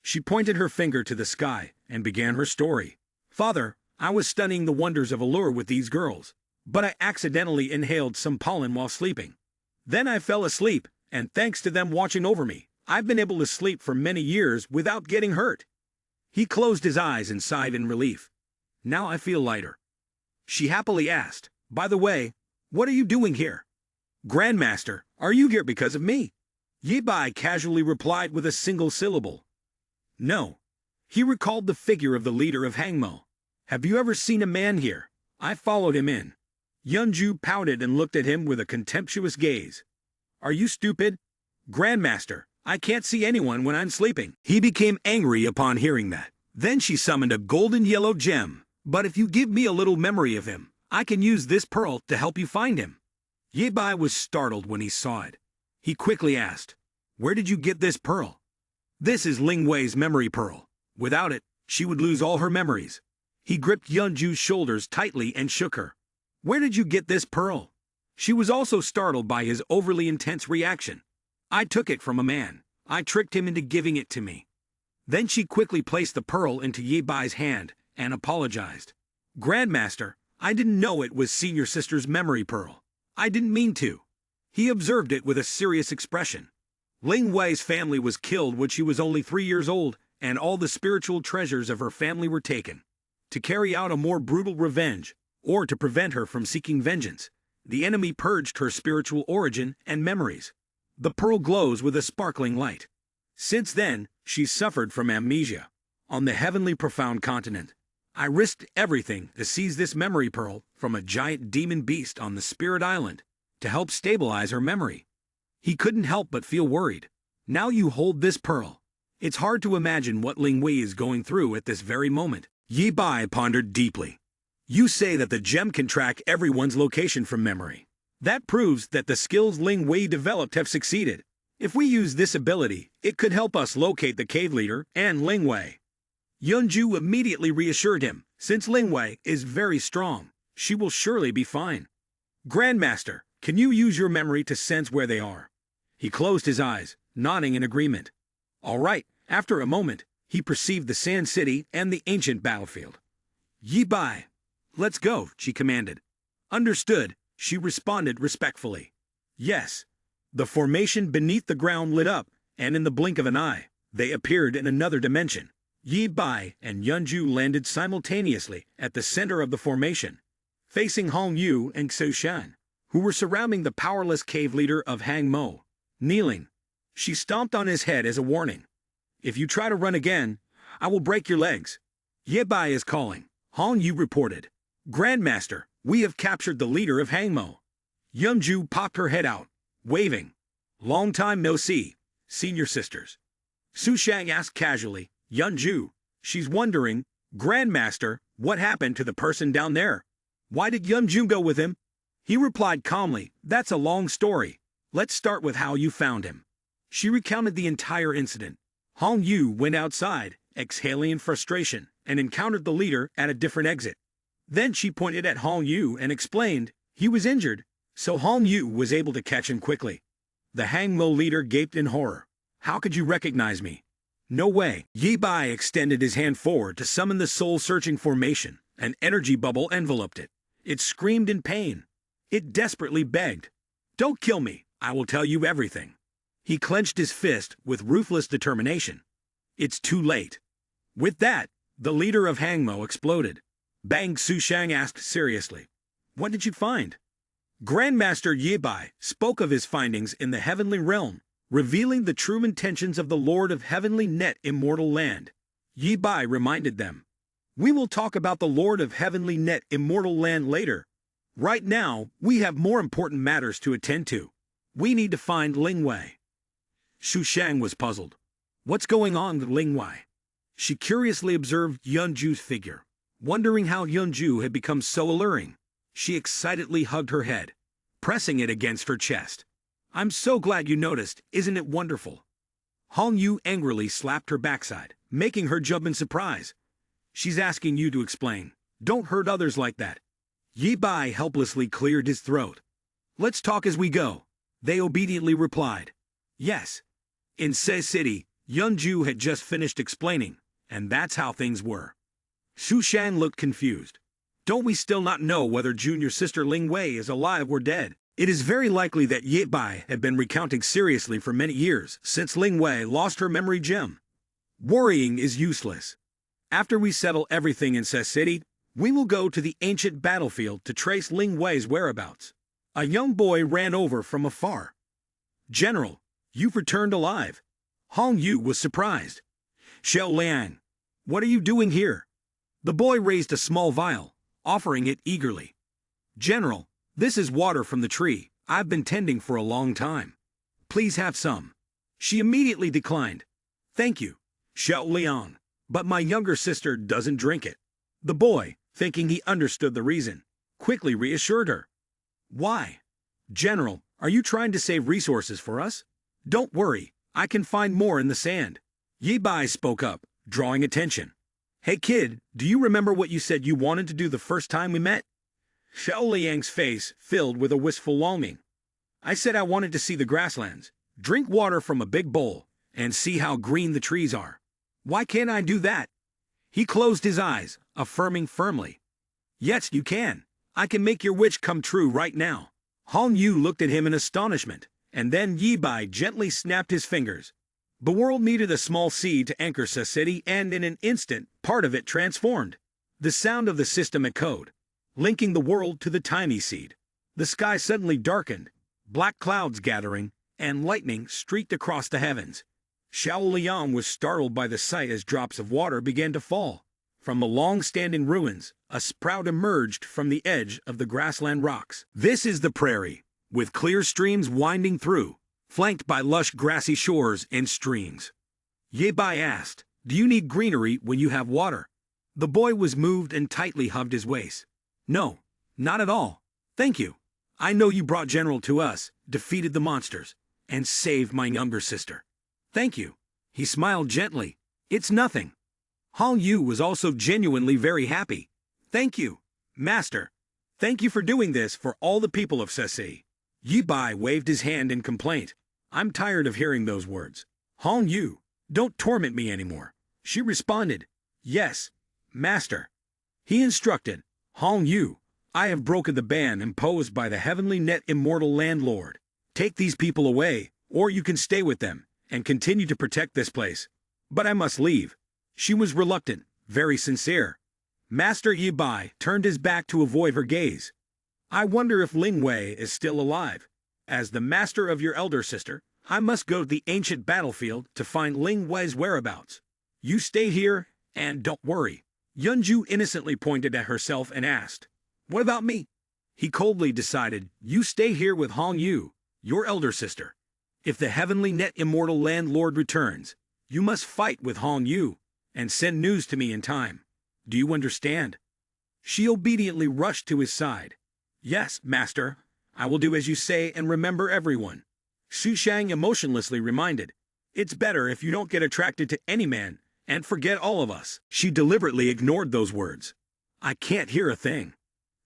She pointed her finger to the sky and began her story. "Father, I was studying the wonders of allure with these girls, but I accidentally inhaled some pollen while sleeping. Then I fell asleep, and thanks to them watching over me, I've been able to sleep for many years without getting hurt." He closed his eyes and sighed in relief. "Now I feel lighter." She happily asked, "By the way, what are you doing here?" "Grandmaster, are you here because of me?" Yi Bai casually replied with a single syllable. "No." He recalled the figure of the leader of Hangmo. "Have you ever seen a man here?" "I followed him in." Yeonju pouted and looked at him with a contemptuous gaze. "Are you stupid?" "Grandmaster, I can't see anyone when I'm sleeping." He became angry upon hearing that. Then she summoned a golden yellow gem. "But if you give me a little memory of him, I can use this pearl to help you find him." Yi Bai was startled when he saw it. He quickly asked, "Where did you get this pearl?" "This is Ling Wei's memory pearl. Without it, she would lose all her memories." He gripped Yeonju's shoulders tightly and shook her. "Where did you get this pearl?" She was also startled by his overly intense reaction. "I took it from a man. I tricked him into giving it to me." Then she quickly placed the pearl into Yi Bai's hand and apologized. "Grandmaster, I didn't know it was senior sister's memory pearl. I didn't mean to." He observed it with a serious expression. Ling Wei's family was killed when she was only 3 years old, and all the spiritual treasures of her family were taken. To carry out a more brutal revenge, or to prevent her from seeking vengeance, the enemy purged her spiritual origin and memories. The pearl glows with a sparkling light. Since then, she's suffered from amnesia. On the heavenly profound continent, I risked everything to seize this memory pearl from a giant demon beast on the Spirit Island to help stabilize her memory. He couldn't help but feel worried. Now you hold this pearl. It's hard to imagine what Ling Wei is going through at this very moment. Yi Bai pondered deeply. You say that the gem can track everyone's location from memory. That proves that the skills Ling Wei developed have succeeded. If we use this ability, it could help us locate the cave leader and Ling Wei. Yeonju immediately reassured him. Since Ling Wei is very strong, she will surely be fine. Grandmaster, can you use your memory to sense where they are? He closed his eyes, nodding in agreement. All right. After a moment, he perceived the Sand City and the ancient battlefield. Yi Bai, let's go, she commanded. Understood, she responded respectfully. Yes. The formation beneath the ground lit up, and in the blink of an eye, they appeared in another dimension. Yi Bai and Yeonju landed simultaneously at the center of the formation, facing Hong Yu and Xu Shan, who were surrounding the powerless cave leader of Hang Mo. Kneeling, she stomped on his head as a warning. If you try to run again, I will break your legs. Yi Bai is calling. Hong Yu reported. Grandmaster, we have captured the leader of Hang Mo. Yeonju popped her head out, waving. Long time no see, senior sisters. Su Shang asked casually. Yeonju, she's wondering, Grandmaster, what happened to the person down there? Why did Yeonju go with him? He replied calmly, that's a long story. Let's start with how you found him. She recounted the entire incident. Hong Yu went outside, exhaling in frustration, and encountered the leader at a different exit. Then she pointed at Hong Yu and explained, he was injured, so Hong Yu was able to catch him quickly. The Hang Mo leader gaped in horror. How could you recognize me? No way. Yi Bai extended his hand forward to summon the soul-searching formation. An energy bubble enveloped it. It screamed in pain. It desperately begged. Don't kill me. I will tell you everything. He clenched his fist with ruthless determination. It's too late. With that, The leader of Hangmo exploded. Bang Sushang asked seriously, "What did you find?" Grandmaster Yibai spoke of his findings in the heavenly realm, revealing the true intentions of the Lord of Heavenly Net Immortal Land. Yibai reminded them, "We will talk about the Lord of Heavenly Net Immortal Land later. Right now, we have more important matters to attend to. We need to find Ling Wei." Shushang was puzzled. What's going on with Ling Wei? She curiously observed Yunju's figure, wondering how Yunju had become so alluring. She excitedly hugged her head, pressing it against her chest. "I'm so glad you noticed, isn't it wonderful?" Hong Yu angrily slapped her backside, making her jump in surprise. "She's asking you to explain. Don't hurt others like that." Yi Bai helplessly cleared his throat. "Let's talk as we go." They obediently replied, "Yes." In Se City, Yunju had just finished explaining, and that's how things were. Shushan looked confused. "Don't we still not know whether junior sister Ling Wei is alive or dead?" It is very likely that Ye Bai had been recounting seriously for many years since Ling Wei lost her memory gem. Worrying is useless. After we settle everything in Se City, we will go to the ancient battlefield to trace Ling Wei's whereabouts. A young boy ran over from afar. "General, you've returned alive." Hong Yu was surprised. "Xiao Liang, what are you doing here?" The boy raised a small vial, offering it eagerly. "General, this is water from the tree I've been tending for a long time. Please have some." She immediately declined. "Thank you, Xiao Liang, but my younger sister doesn't drink it." The boy, thinking he understood the reason, quickly reassured her. "Why? General, are you trying to save resources for us?" "Don't worry, I can find more in the sand." Yi Bai spoke up, drawing attention. "Hey kid, do you remember what you said you wanted to do the first time we met?" Xiao Liang's face filled with a wistful longing. "I said I wanted to see the grasslands, drink water from a big bowl, and see how green the trees are. Why can't I do that?" He closed his eyes, affirming firmly, "Yes, you can. I can make your wish come true right now." Hong Yu looked at him in astonishment, and then Yi Bai gently snapped his fingers. The world needed a small seed to anchor Se City, and in an instant, part of it transformed. The sound of the system echoed, linking the world to the tiny seed. The sky suddenly darkened, black clouds gathering, and lightning streaked across the heavens. Xiao Liang was startled by the sight as drops of water began to fall. From the long-standing ruins, a sprout emerged from the edge of the grassland rocks. This is the prairie, with clear streams winding through, flanked by lush grassy shores and streams. Ye Bai asked, "Do you need greenery when you have water?" The boy was moved and tightly hugged his waist. "No, not at all. Thank you. I know you brought General to us, defeated the monsters, and saved my younger sister." "Thank you." He smiled gently. "It's nothing." Hong Yu was also genuinely very happy. "Thank you, Master. Thank you for doing this for all the people of Se City." Yi Bai waved his hand in complaint. "I'm tired of hearing those words. Hong Yu, don't torment me anymore." She responded, "Yes, Master." He instructed, "Hong Yu, I have broken the ban imposed by the Heavenly Net Immortal Landlord. Take these people away, or you can stay with them and continue to protect this place. But I must leave." She was reluctant, very sincere. Master Yi Bai turned his back to avoid her gaze. "I wonder if Ling Wei is still alive. As the master of your elder sister, I must go to the ancient battlefield to find Ling Wei's whereabouts. You stay here, and don't worry." Yunju innocently pointed at herself and asked, "What about me?" He coldly decided, "You stay here with Hong Yu, your elder sister. If the Heavenly Net Immortal Landlord returns, you must fight with Hong Yu, and send news to me in time. Do you understand?" She obediently rushed to his side. "Yes, Master. I will do as you say and remember everyone." Shushang emotionlessly reminded, "It's better if you don't get attracted to any man and forget all of us." She deliberately ignored those words. "I can't hear a thing."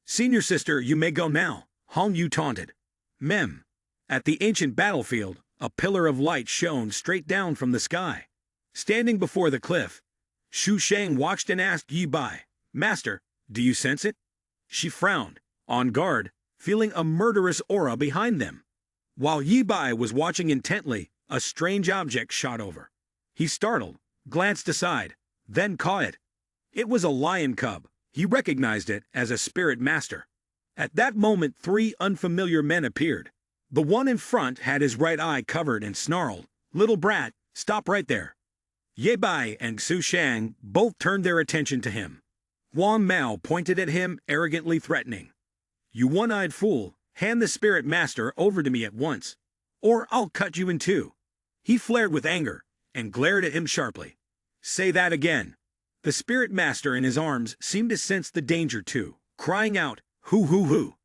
"Senior sister, you may go now," Hong Yu taunted. Mem. At the ancient battlefield, a pillar of light shone straight down from the sky. Standing before the cliff, Shu Shang watched and asked Yi Bai, "Master, do you sense it?" She frowned, on guard, feeling a murderous aura behind them. While Yi Bai was watching intently, a strange object shot over. He startled, glanced aside, then caught it. It was a lion cub. He recognized it as a spirit master. At that moment 3 unfamiliar men appeared. The one in front had his right eye covered and snarled, "Little brat, stop right there." Ye Bai and Xu Shang both turned their attention to him. Wang Mao pointed at him, arrogantly threatening. "You one-eyed fool, hand the spirit master over to me at once, or I'll cut you in two." He flared with anger and glared at him sharply. "Say that again." The spirit master in his arms seemed to sense the danger too, crying out, "Hoo hoo hoo."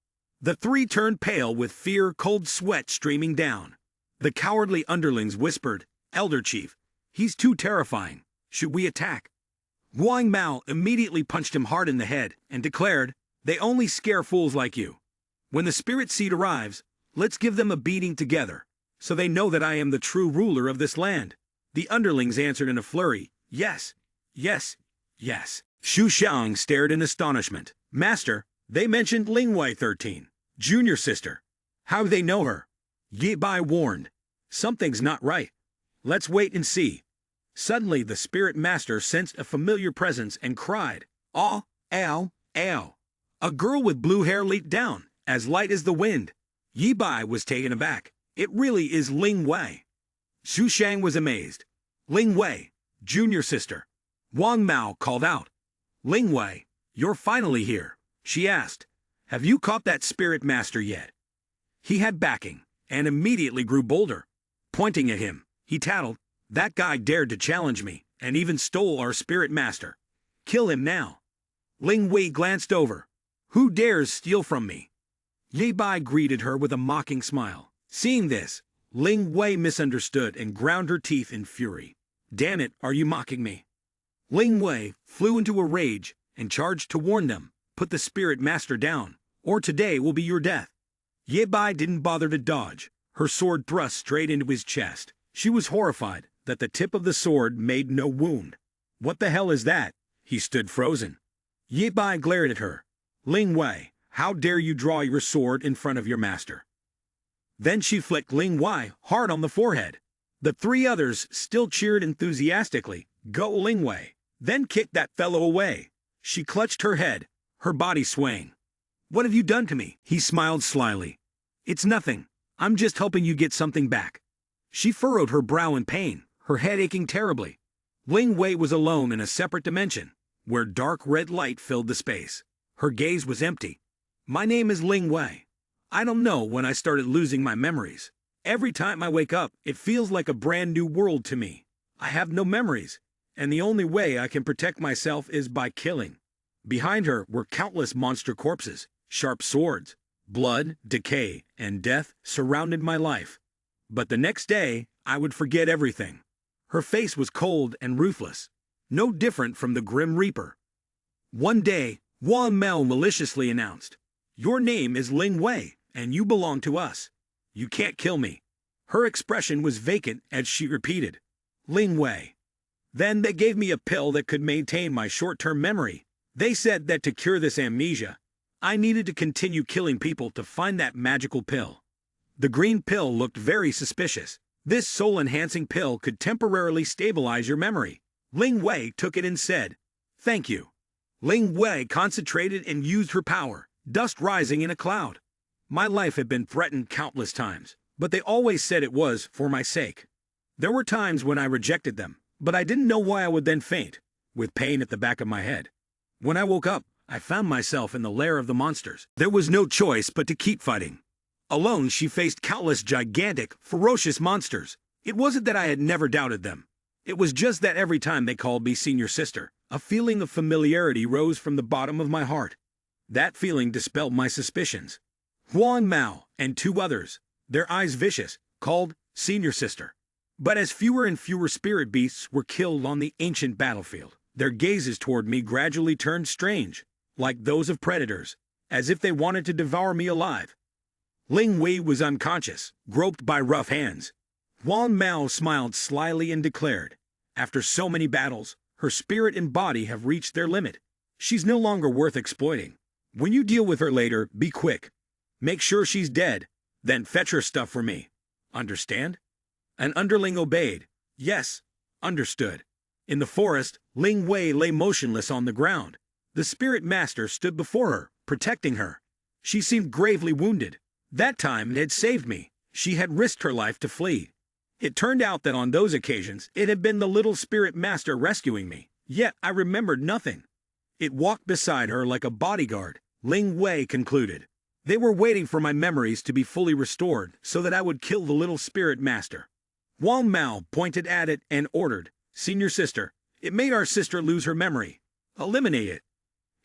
The 3 turned pale with fear, cold sweat streaming down. The cowardly underlings whispered, "Elder Chief, he's too terrifying. Should we attack?" Wang Mao immediately punched him hard in the head and declared, "They only scare fools like you. When the spirit seed arrives, let's give them a beating together, so they know that I am the true ruler of this land." The underlings answered in a flurry, "Yes, yes, yes." Xu Xiang stared in astonishment. "Master, they mentioned Lingwei 13, junior sister. How do they know her?" Ye Bai warned, "Something's not right. Let's wait and see." Suddenly the spirit master sensed a familiar presence and cried, "Aw, ow, ow." A girl with blue hair leaped down, as light as the wind. Ye Bai was taken aback. "It really is Ling Wei." Xu Shang was amazed. "Ling Wei, junior sister." Wang Mao called out, "Ling Wei, you're finally here." She asked, "Have you caught that spirit master yet?" He had backing, and immediately grew bolder. Pointing at him, he tattled, "That guy dared to challenge me, and even stole our spirit master. Kill him now." Ling Wei glanced over. "Who dares steal from me?" Ye Bai greeted her with a mocking smile. Seeing this, Ling Wei misunderstood and ground her teeth in fury. "Damn it, are you mocking me?" Ling Wei flew into a rage and charged to warn them, "Put the spirit master down, or today will be your death." Ye Bai didn't bother to dodge. Her sword thrust straight into his chest. She was horrified that the tip of the sword made no wound. "What the hell is that?" He stood frozen. Ye Bai glared at her. "Ling Wei, how dare you draw your sword in front of your master?" Then she flicked Ling Wei hard on the forehead. The 3 others still cheered enthusiastically, "Go Ling Wei." Then kicked that fellow away. She clutched her head, her body swaying. "What have you done to me?" He smiled slyly. "It's nothing. I'm just helping you get something back." She furrowed her brow in pain, her head aching terribly. Ling Wei was alone in a separate dimension, where dark red light filled the space. Her gaze was empty. "My name is Ling Wei. I don't know when I started losing my memories. Every time I wake up, it feels like a brand new world to me. I have no memories, and the only way I can protect myself is by killing." Behind her were countless monster corpses, sharp swords. Blood, decay, and death surrounded my life. But the next day, I would forget everything. Her face was cold and ruthless, no different from the Grim Reaper. One day, Wang Mao maliciously announced, "Your name is Ling Wei, and you belong to us. You can't kill me." Her expression was vacant as she repeated, "Ling Wei." Then they gave me a pill that could maintain my short-term memory. They said that to cure this amnesia, I needed to continue killing people to find that magical pill. The green pill looked very suspicious. This soul-enhancing pill could temporarily stabilize your memory. Ling Wei took it and said, "Thank you." Ling Wei concentrated and used her power, dust rising in a cloud. My life had been threatened countless times, but they always said it was for my sake. There were times when I rejected them, but I didn't know why I would then faint, with pain at the back of my head. When I woke up, I found myself in the lair of the monsters. There was no choice but to keep fighting. Alone, she faced countless gigantic, ferocious monsters. It wasn't that I had never doubted them. It was just that every time they called me senior sister, a feeling of familiarity rose from the bottom of my heart. That feeling dispelled my suspicions. Wang Mao and 2 others, their eyes vicious, called senior sister. But as fewer and fewer spirit beasts were killed on the ancient battlefield, their gazes toward me gradually turned strange, like those of predators, as if they wanted to devour me alive. Ling Wei was unconscious, groped by rough hands. Wang Mao smiled slyly and declared, "After so many battles, her spirit and body have reached their limit. She's no longer worth exploiting. When you deal with her later, be quick. Make sure she's dead, then fetch her stuff for me. Understand?" An underling obeyed. "Yes, understood." In the forest, Ling Wei lay motionless on the ground. The spirit master stood before her, protecting her. She seemed gravely wounded. That time it had saved me. She had risked her life to flee. It turned out that on those occasions it had been the little spirit master rescuing me. Yet I remembered nothing. It walked beside her like a bodyguard, Ling Wei concluded. They were waiting for my memories to be fully restored so that I would kill the little spirit master. Wang Mao pointed at it and ordered, "Senior sister, it made our sister lose her memory. Eliminate it."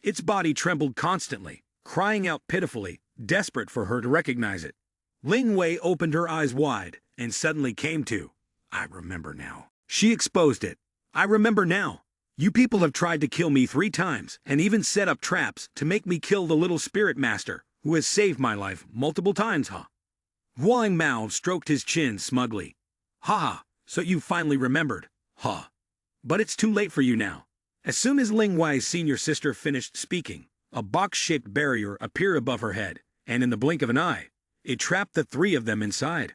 Its body trembled constantly, crying out pitifully, desperate for her to recognize it. Ling Wei opened her eyes wide and suddenly came to. "I remember now." She exposed it. "I remember now. You people have tried to kill me 3 times and even set up traps to make me kill the little spirit master, who has saved my life multiple times, huh?" Wang Mao stroked his chin smugly. "Ha ha, so you finally remembered, huh? But it's too late for you now." As soon as Ling Wei's senior sister finished speaking, a box-shaped barrier appeared above her head, and in the blink of an eye, it trapped the 3 of them inside.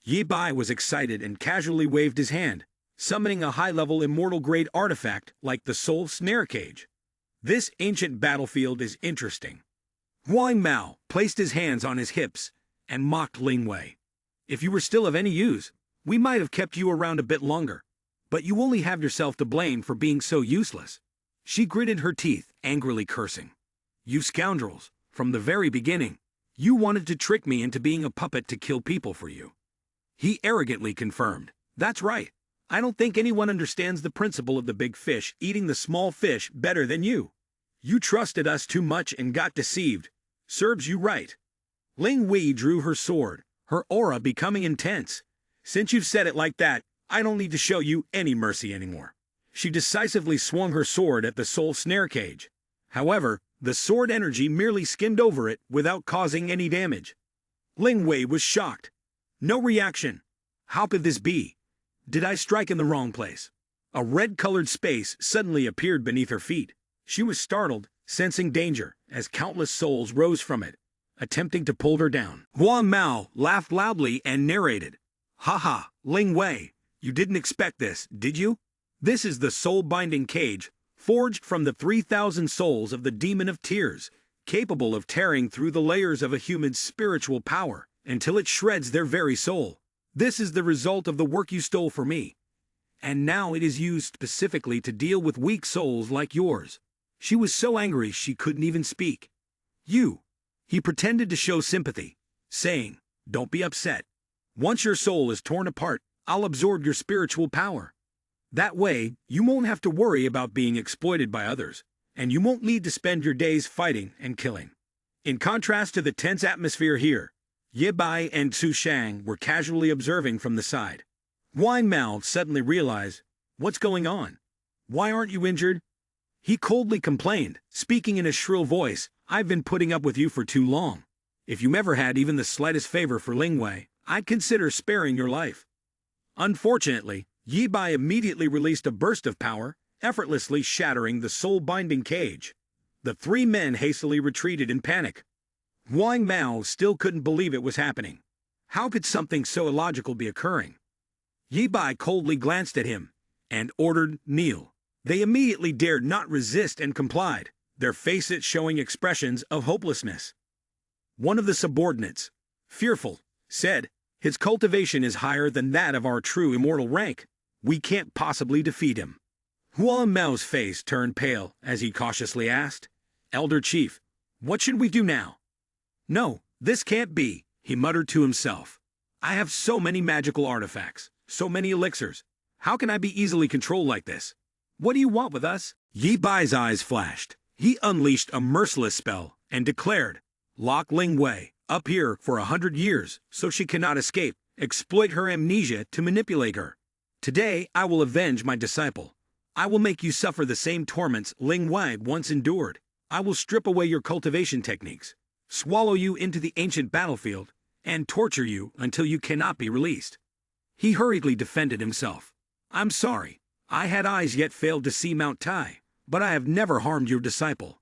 Yi Bai was excited and casually waved his hand, summoning a high-level immortal-grade artifact like the Soul Snare Cage. This ancient battlefield is interesting. Wang Mao placed his hands on his hips and mocked Ling Wei. "If you were still of any use, we might have kept you around a bit longer, but you only have yourself to blame for being so useless." She gritted her teeth, angrily cursing. "You scoundrels, from the very beginning, you wanted to trick me into being a puppet to kill people for you." He arrogantly confirmed, "That's right. I don't think anyone understands the principle of the big fish eating the small fish better than you. You trusted us too much and got deceived. Serves you right." Ling Wei drew her sword, her aura becoming intense. "Since you've said it like that, I don't need to show you any mercy anymore." She decisively swung her sword at the Soul Snare Cage. However, the sword energy merely skimmed over it without causing any damage. Ling Wei was shocked. No reaction. How could this be? Did I strike in the wrong place? A red-colored space suddenly appeared beneath her feet. She was startled, sensing danger, as countless souls rose from it, attempting to pull her down. Wang Mao laughed loudly and narrated, "Ha ha, Ling Wei, you didn't expect this, did you? This is the soul-binding cage, forged from the 3,000 souls of the Demon of Tears, capable of tearing through the layers of a human's spiritual power until it shreds their very soul. This is the result of the work you stole from me. And now it is used specifically to deal with weak souls like yours." She was so angry she couldn't even speak. "You." He pretended to show sympathy, saying, "Don't be upset. Once your soul is torn apart, I'll absorb your spiritual power. That way, you won't have to worry about being exploited by others, and you won't need to spend your days fighting and killing." In contrast to the tense atmosphere here, Ye Bai and Su Shang were casually observing from the side. Wang Mao suddenly realized, "What's going on? Why aren't you injured?" He coldly complained, speaking in a shrill voice, "I've been putting up with you for too long. If you ever had even the slightest favor for Ling Wei, I'd consider sparing your life." Unfortunately, Yi Bai immediately released a burst of power, effortlessly shattering the soul-binding cage. The 3 men hastily retreated in panic. Wang Mao still couldn't believe it was happening. How could something so illogical be occurring? Yi Bai coldly glanced at him and ordered, "Kneel." They immediately dared not resist and complied, their faces showing expressions of hopelessness. One of the subordinates, fearful, said, "His cultivation is higher than that of our true immortal rank. We can't possibly defeat him." Huan Mao's face turned pale as he cautiously asked, "Elder Chief, what should we do now?" "No, this can't be," he muttered to himself. "I have so many magical artifacts, so many elixirs. How can I be easily controlled like this? What do you want with us?" Yi Bai's eyes flashed. He unleashed a merciless spell and declared, "Lock Ling Wei up here for 100 years so she cannot escape. Exploit her amnesia to manipulate her. Today I will avenge my disciple. I will make you suffer the same torments Ling Wei once endured. I will strip away your cultivation techniques, swallow you into the ancient battlefield, and torture you until you cannot be released." He hurriedly defended himself. "I'm sorry. I had eyes yet failed to see Mount Tai, but I have never harmed your disciple."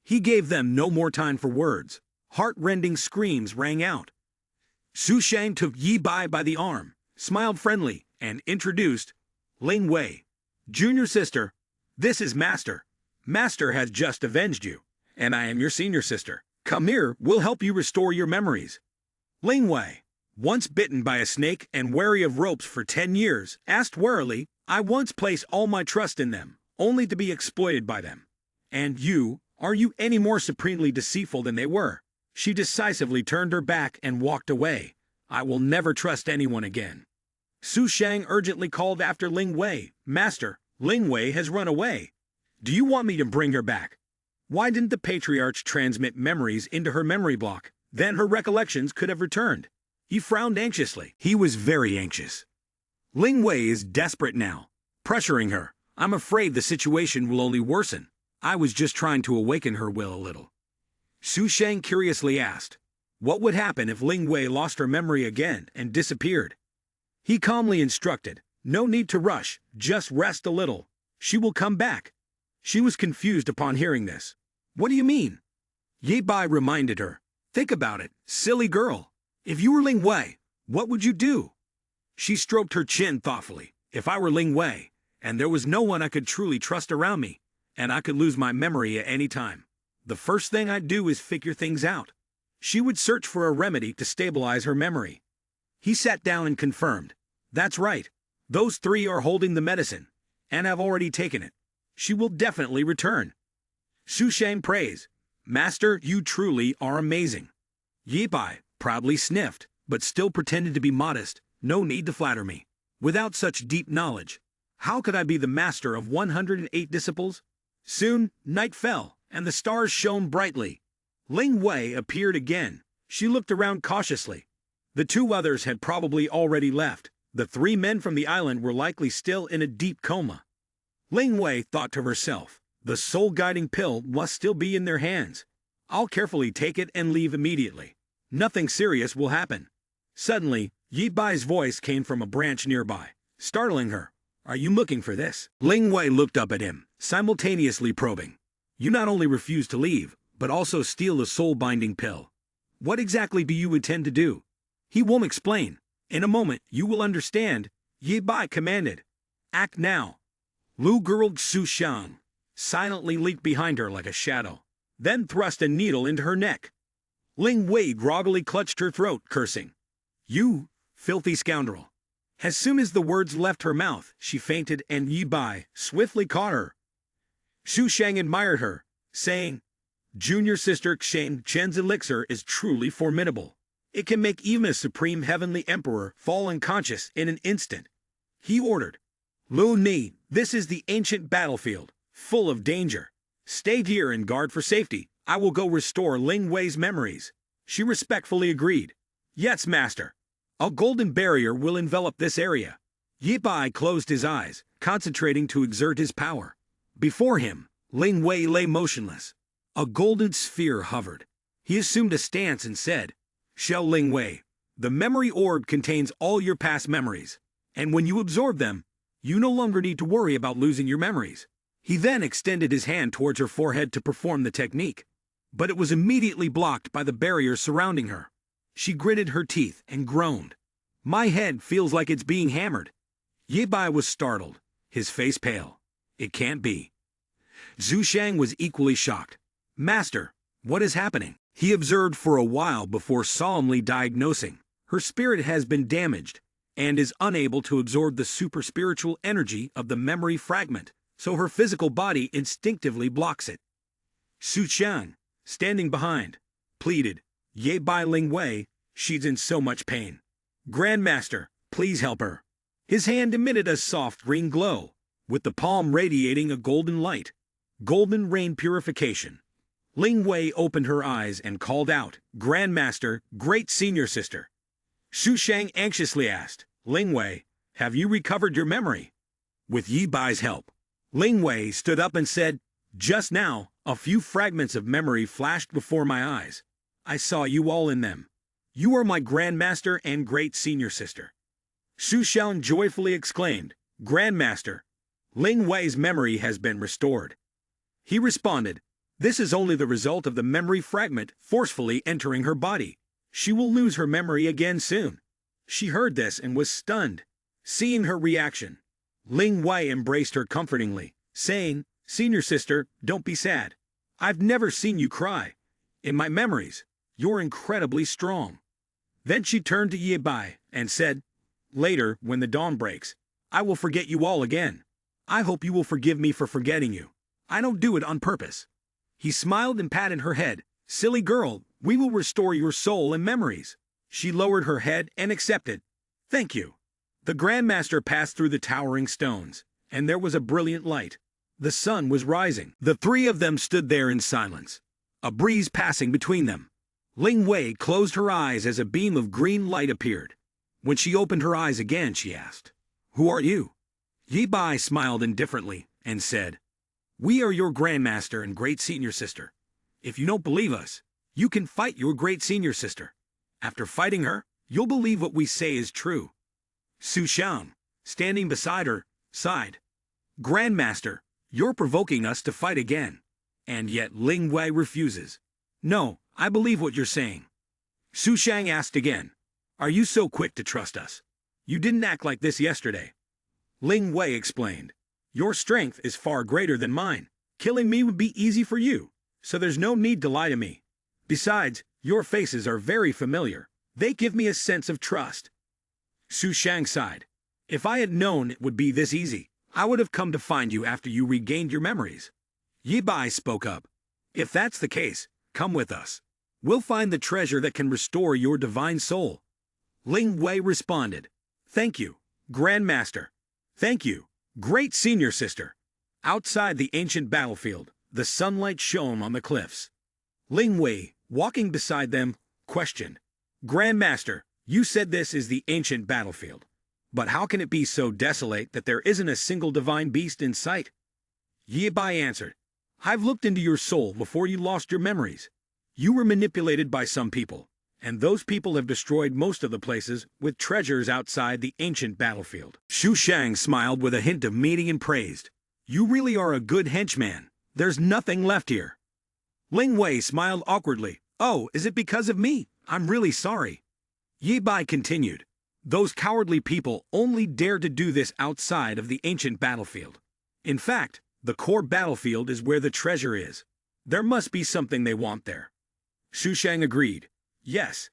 He gave them no more time for words. Heart-rending screams rang out. Su Shang took Yi Bai by the arm, smiled friendly, and introduced, "Ling Wei, Junior sister, this is Master. Master has just avenged you, and I am your senior sister. Come here, we'll help you restore your memories. Ling Wei, once bitten by a snake and wary of ropes for 10 years, asked warily, I once placed all my trust in them, only to be exploited by them. And you, are you any more supremely deceitful than they were? She decisively turned her back and walked away. I will never trust anyone again. Su Shang urgently called after Ling Wei, Master, Ling Wei has run away. Do you want me to bring her back? Why didn't the patriarch transmit memories into her memory block? Then her recollections could have returned. He frowned anxiously. He was very anxious. Ling Wei is desperate now, pressuring her. I'm afraid the situation will only worsen. I was just trying to awaken her will a little. Su Shang curiously asked, what would happen if Ling Wei lost her memory again and disappeared? He calmly instructed, no need to rush, just rest a little. She will come back. She was confused upon hearing this. What do you mean? Ye Bai reminded her. Think about it, silly girl. If you were Ling Wei, what would you do? She stroked her chin thoughtfully. If I were Ling Wei, and there was no one I could truly trust around me, and I could lose my memory at any time, the first thing I'd do is figure things out. She would search for a remedy to stabilize her memory. He sat down and confirmed. That's right. Those 3 are holding the medicine, and have already taken it. She will definitely return. Su Shang praised. Master, you truly are amazing. Ye Bai proudly sniffed, but still pretended to be modest. No need to flatter me. Without such deep knowledge, how could I be the master of 108 disciples? Soon, night fell, and the stars shone brightly. Ling Wei appeared again. She looked around cautiously. The 2 others had probably already left. The 3 men from the island were likely still in a deep coma. Ling Wei thought to herself, the soul-guiding pill must still be in their hands. I'll carefully take it and leave immediately. Nothing serious will happen. Suddenly, Yi Bai's voice came from a branch nearby, startling her. Are you looking for this? Ling Wei looked up at him, simultaneously probing. You not only refuse to leave, but also steal the soul-binding pill. What exactly do you intend to do? He won't explain. In a moment, you will understand, Yi Bai commanded. Act now. Lu Gurled Su Shang silently leaped behind her like a shadow, then thrust a needle into her neck. Ling Wei groggily clutched her throat, cursing. You, filthy scoundrel. As soon as the words left her mouth, she fainted and Yi Bai swiftly caught her. Su Shang admired her, saying, Junior sister Xiang Chen's elixir is truly formidable. It can make even a supreme heavenly emperor fall unconscious in an instant. He ordered, Lu Ni, this is the ancient battlefield, full of danger. Stay here and guard for safety. I will go restore Ling Wei's memories. She respectfully agreed. Yes, master. A golden barrier will envelop this area. Yi Bai closed his eyes, concentrating to exert his power. Before him, Ling Wei lay motionless. A golden sphere hovered. He assumed a stance and said, Shell Ling Wei, the memory orb contains all your past memories, and when you absorb them, you no longer need to worry about losing your memories. He then extended his hand towards her forehead to perform the technique, but it was immediately blocked by the barrier surrounding her. She gritted her teeth and groaned. My head feels like it's being hammered. Ye Bai was startled, his face pale. It can't be. Zhu Shang was equally shocked. Master, what is happening? He observed for a while before solemnly diagnosing. Her spirit has been damaged and is unable to absorb the super-spiritual energy of the memory fragment, so her physical body instinctively blocks it. Su Qian, standing behind, pleaded, Ye Bai Ling Wei, she's in so much pain. Grandmaster, please help her. His hand emitted a soft green glow, with the palm radiating a golden light. Golden rain purification. Ling Wei opened her eyes and called out, Grandmaster, great senior sister. Su Shang anxiously asked, Ling Wei, have you recovered your memory? With Yi Bai's help. Ling Wei stood up and said, Just now, a few fragments of memory flashed before my eyes. I saw you all in them. You are my Grandmaster and great senior sister. Su Shang joyfully exclaimed, Grandmaster, Ling Wei's memory has been restored. He responded, This is only the result of the memory fragment forcefully entering her body. She will lose her memory again soon. She heard this and was stunned. Seeing her reaction, Ling Wei embraced her comfortingly, saying, "Senior sister, don't be sad. I've never seen you cry. In my memories, you're incredibly strong." Then she turned to Ye Bai and said, "Later, when the dawn breaks, I will forget you all again. I hope you will forgive me for forgetting you. I don't do it on purpose." He smiled and patted her head. "Silly girl, we will restore your soul and memories." She lowered her head and accepted. "Thank you." The Grandmaster passed through the towering stones, and there was a brilliant light. The sun was rising. The three of them stood there in silence, a breeze passing between them. Ling Wei closed her eyes as a beam of green light appeared. When she opened her eyes again, she asked, "Who are you?" Ye Bai smiled indifferently and said, "We are your Grandmaster and great senior sister. If you don't believe us, you can fight your great senior sister. After fighting her, you'll believe what we say is true." Su Xiang, standing beside her, sighed. "Grandmaster, you're provoking us to fight again. And yet Ling Wei refuses." "No, I believe what you're saying." Su Xiang asked again, "Are you so quick to trust us? You didn't act like this yesterday." Ling Wei explained, "Your strength is far greater than mine. Killing me would be easy for you, so there's no need to lie to me. Besides, your faces are very familiar. They give me a sense of trust." Su Xiang sighed. "If I had known it would be this easy, I would have come to find you after you regained your memories." Ye Bai spoke up. "If that's the case, come with us. We'll find the treasure that can restore your divine soul." Ling Wei responded, "Thank you, Grandmaster. Thank you, great senior sister." Outside the ancient battlefield, the sunlight shone on the cliffs. Ling Wei, walking beside them, questioned, "Grandmaster, you said this is the ancient battlefield. But how can it be so desolate that there isn't a single divine beast in sight?" Ye Bai answered, "I've looked into your soul before you lost your memories. You were manipulated by some people, and those people have destroyed most of the places with treasures outside the ancient battlefield." Su Xiang smiled with a hint of meaning and praised, "You really are a good henchman. There's nothing left here." Ling Wei smiled awkwardly. "Oh, is it because of me? I'm really sorry." Ye Bai continued, "Those cowardly people only dare to do this outside of the ancient battlefield. In fact, the core battlefield is where the treasure is. There must be something they want there." Su Xiang agreed. "Yes."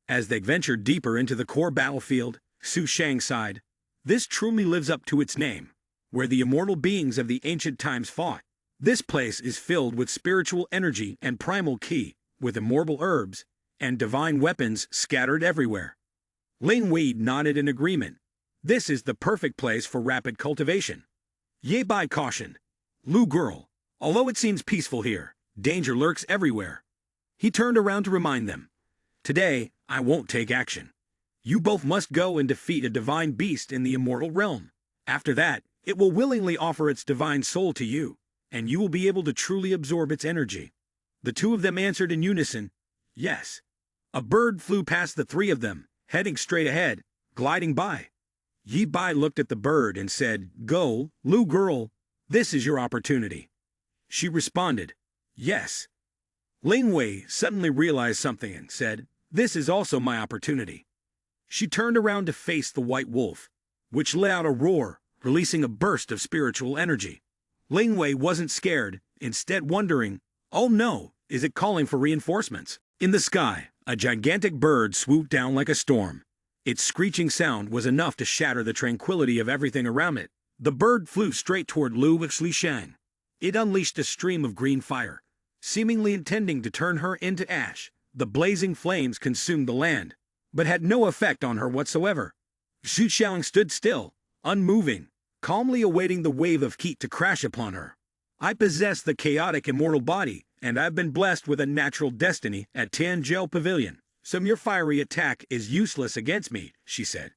As they ventured deeper into the core battlefield, Su Xiang sighed, "This truly lives up to its name, where the immortal beings of the ancient times fought. This place is filled with spiritual energy and primal ki, with immortal herbs and divine weapons scattered everywhere." Ling Wei nodded in agreement. "This is the perfect place for rapid cultivation." Ye Bai cautioned, "Lu girl, although it seems peaceful here, danger lurks everywhere." He turned around to remind them, "Today, I won't take action. You both must go and defeat a divine beast in the immortal realm. After that, it will willingly offer its divine soul to you, and you will be able to truly absorb its energy." The two of them answered in unison, "Yes." A bird flew past the three of them, heading straight ahead, gliding by. Ye Bai looked at the bird and said, "Go, Lu girl, this is your opportunity." She responded, "Yes." Ling Wei suddenly realized something and said, "This is also my opportunity." She turned around to face the white wolf, which let out a roar, releasing a burst of spiritual energy. Ling Wei wasn't scared, instead wondering, "Oh no, is it calling for reinforcements?" In the sky, a gigantic bird swooped down like a storm. Its screeching sound was enough to shatter the tranquility of everything around it. The bird flew straight toward Lu Xiang. It unleashed a stream of green fire, seemingly intending to turn her into ash. The blazing flames consumed the land, but had no effect on her whatsoever. Su Xiang stood still, unmoving, calmly awaiting the wave of heat to crash upon her. "I possess the chaotic immortal body, and I've been blessed with a natural destiny at Tianzhou Pavilion. So your fiery attack is useless against me," she said.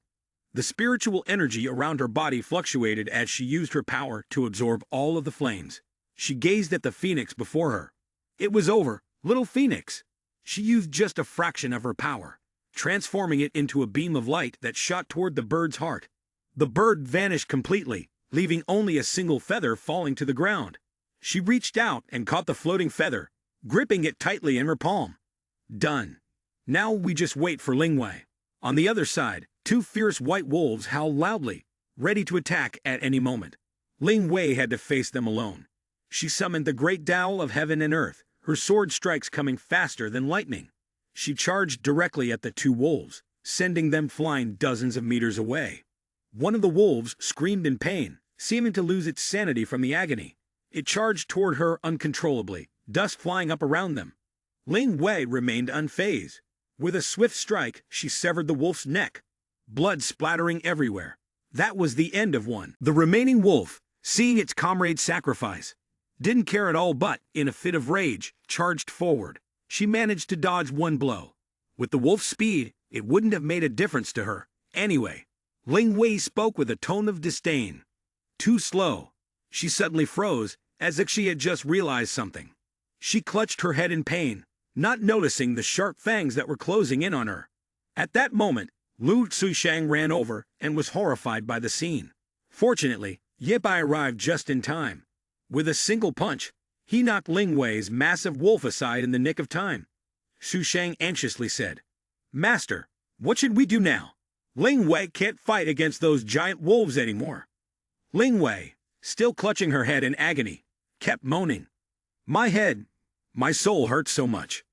The spiritual energy around her body fluctuated as she used her power to absorb all of the flames. She gazed at the phoenix before her. It was over, little phoenix. She used just a fraction of her power, transforming it into a beam of light that shot toward the bird's heart. The bird vanished completely, leaving only a single feather falling to the ground. She reached out and caught the floating feather, gripping it tightly in her palm. "Done. Now we just wait for Ling Wei." On the other side, two fierce white wolves howled loudly, ready to attack at any moment. Ling Wei had to face them alone. She summoned the great Tao of heaven and earth, her sword strikes coming faster than lightning. She charged directly at the two wolves, sending them flying dozens of meters away. One of the wolves screamed in pain, seeming to lose its sanity from the agony. It charged toward her uncontrollably, dust flying up around them. Ling Wei remained unfazed. With a swift strike, she severed the wolf's neck, blood splattering everywhere. That was the end of one. The remaining wolf, seeing its comrade's sacrifice, didn't care at all but, in a fit of rage, charged forward. She managed to dodge one blow. With the wolf's speed, it wouldn't have made a difference to her. Anyway, Ling Wei spoke with a tone of disdain. Too slow. She suddenly froze, as if she had just realized something. She clutched her head in pain, not noticing the sharp fangs that were closing in on her. At that moment, Lu Xushang ran over and was horrified by the scene. Fortunately, Ye Bai arrived just in time. With a single punch, he knocked Ling Wei's massive wolf aside in the nick of time. Xushang anxiously said, "Master, what should we do now? Ling Wei can't fight against those giant wolves anymore." Ling Wei, still clutching her head in agony, kept moaning. "My head, my soul hurts so much."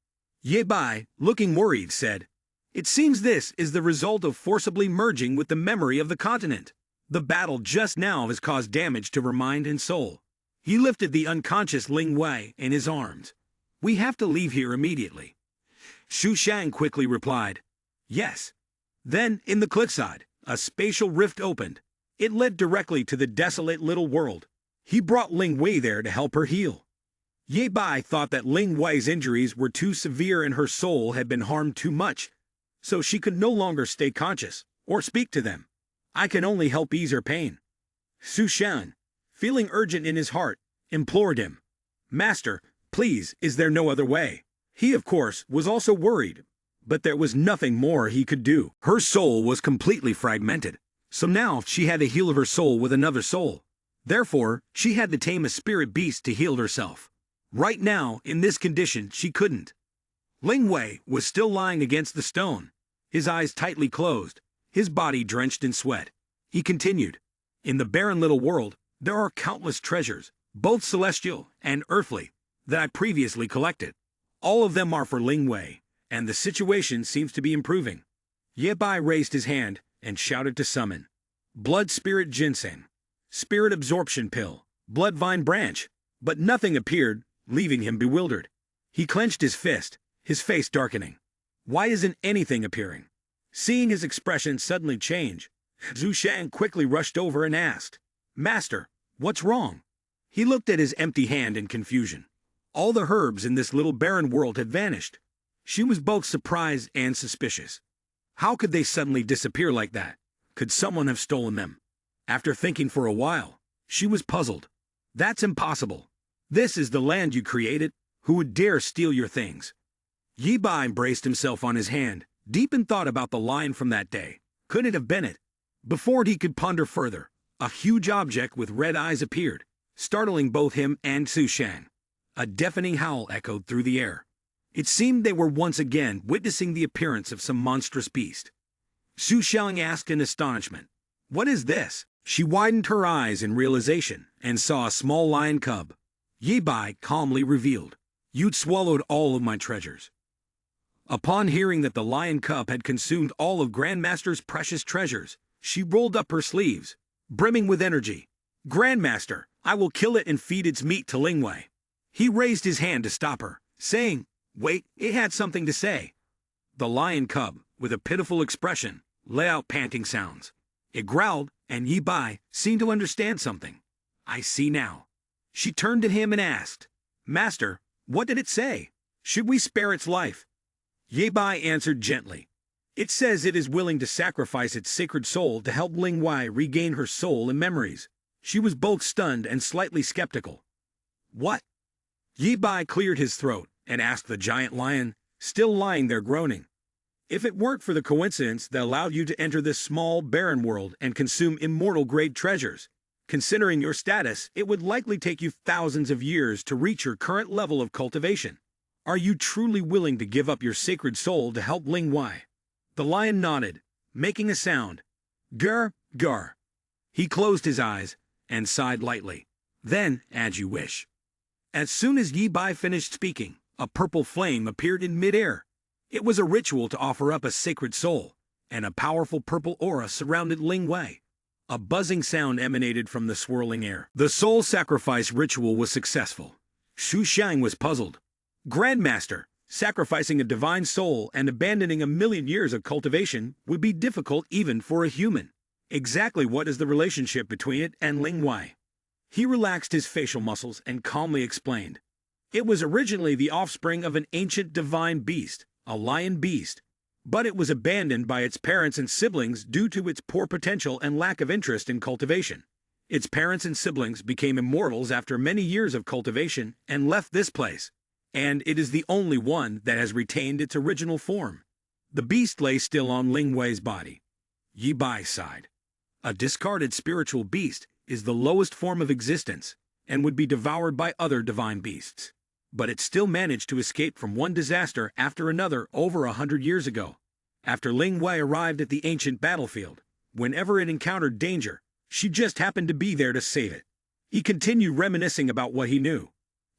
Ye Bai, looking worried, said, "It seems this is the result of forcibly merging with the memory of the continent. The battle just now has caused damage to her mind and soul." He lifted the unconscious Ling Wei in his arms. "We have to leave here immediately." Xu Shang quickly replied, "Yes." Then, in the cliffside, a spatial rift opened. It led directly to the desolate little world. He brought Ling Wei there to help her heal. Ye Bai thought that Ling Wei's injuries were too severe and her soul had been harmed too much, so she could no longer stay conscious or speak to them. "I can only help ease her pain." Xu Shan, feeling urgent in his heart, implored him, "Master, please, is there no other way?" He, of course, was also worried, but there was nothing more he could do. Her soul was completely fragmented, so now she had to heal her soul with another soul. Therefore, she had to tame a spirit beast to heal herself. Right now, in this condition, she couldn't. Ling Wei was still lying against the stone, his eyes tightly closed, his body drenched in sweat. He continued, "In the barren little world, there are countless treasures, both celestial and earthly, that I previously collected. All of them are for Ling Wei, and the situation seems to be improving." Ye Bai raised his hand and shouted to summon Blood Spirit Ginseng, Spirit Absorption Pill, Blood Vine Branch, but nothing appeared, leaving him bewildered. He clenched his fist, his face darkening. Why isn't anything appearing? Seeing his expression suddenly change, Xu Shang quickly rushed over and asked, "Master, what's wrong?" He looked at his empty hand in confusion. All the herbs in this little barren world had vanished. She was both surprised and suspicious. How could they suddenly disappear like that? Could someone have stolen them? After thinking for a while, she was puzzled. "That's impossible. This is the land you created. Who would dare steal your things?" Ye Bai braced himself on his hand, deep in thought about the line from that day. Could it have been it? Before he could ponder further, a huge object with red eyes appeared, startling both him and Xu Shang. A deafening howl echoed through the air. It seemed they were once again witnessing the appearance of some monstrous beast. Xu Shang asked in astonishment, "What is this?" She widened her eyes in realization and saw a small lion cub. Ye Bai calmly revealed, "You'd swallowed all of my treasures." Upon hearing that the lion cub had consumed all of Grandmaster's precious treasures, she rolled up her sleeves, brimming with energy. "Grandmaster, I will kill it and feed its meat to Ling Wei." He raised his hand to stop her, saying, "Wait, it had something to say." The lion cub, with a pitiful expression, let out panting sounds. It growled, and Ye Bai seemed to understand something. "I see now." She turned to him and asked, "Master, what did it say? Should we spare its life?" Ye Bai answered gently, "It says it is willing to sacrifice its sacred soul to help Ling Wei regain her soul and memories." She was both stunned and slightly skeptical. "What?" Ye Bai cleared his throat and asked the giant lion, still lying there groaning, "If it weren't for the coincidence that allowed you to enter this small, barren world and consume immortal-grade treasures, considering your status, it would likely take you thousands of years to reach your current level of cultivation. Are you truly willing to give up your sacred soul to help Ling Wei?" The lion nodded, making a sound. "Gur, gur." He closed his eyes and sighed lightly. Then, as you wish. As soon as Yi Bai finished speaking, a purple flame appeared in midair. It was a ritual to offer up a sacred soul, and a powerful purple aura surrounded Ling Wei. A buzzing sound emanated from the swirling air. The soul sacrifice ritual was successful. Xu Xiang was puzzled. Grandmaster, sacrificing a divine soul and abandoning 1,000,000 years of cultivation would be difficult even for a human. Exactly what is the relationship between it and Ling Wei? He relaxed his facial muscles and calmly explained. It was originally the offspring of an ancient divine beast, a lion beast, but it was abandoned by its parents and siblings due to its poor potential and lack of interest in cultivation. Its parents and siblings became immortals after many years of cultivation and left this place, and it is the only one that has retained its original form. The beast lay still on Ling Wei's body. Yi Bai sighed. A discarded spiritual beast is the lowest form of existence and would be devoured by other divine beasts. But it still managed to escape from one disaster after another over 100 years ago. After Ling Wei arrived at the ancient battlefield, whenever it encountered danger, she just happened to be there to save it. He continued reminiscing about what he knew.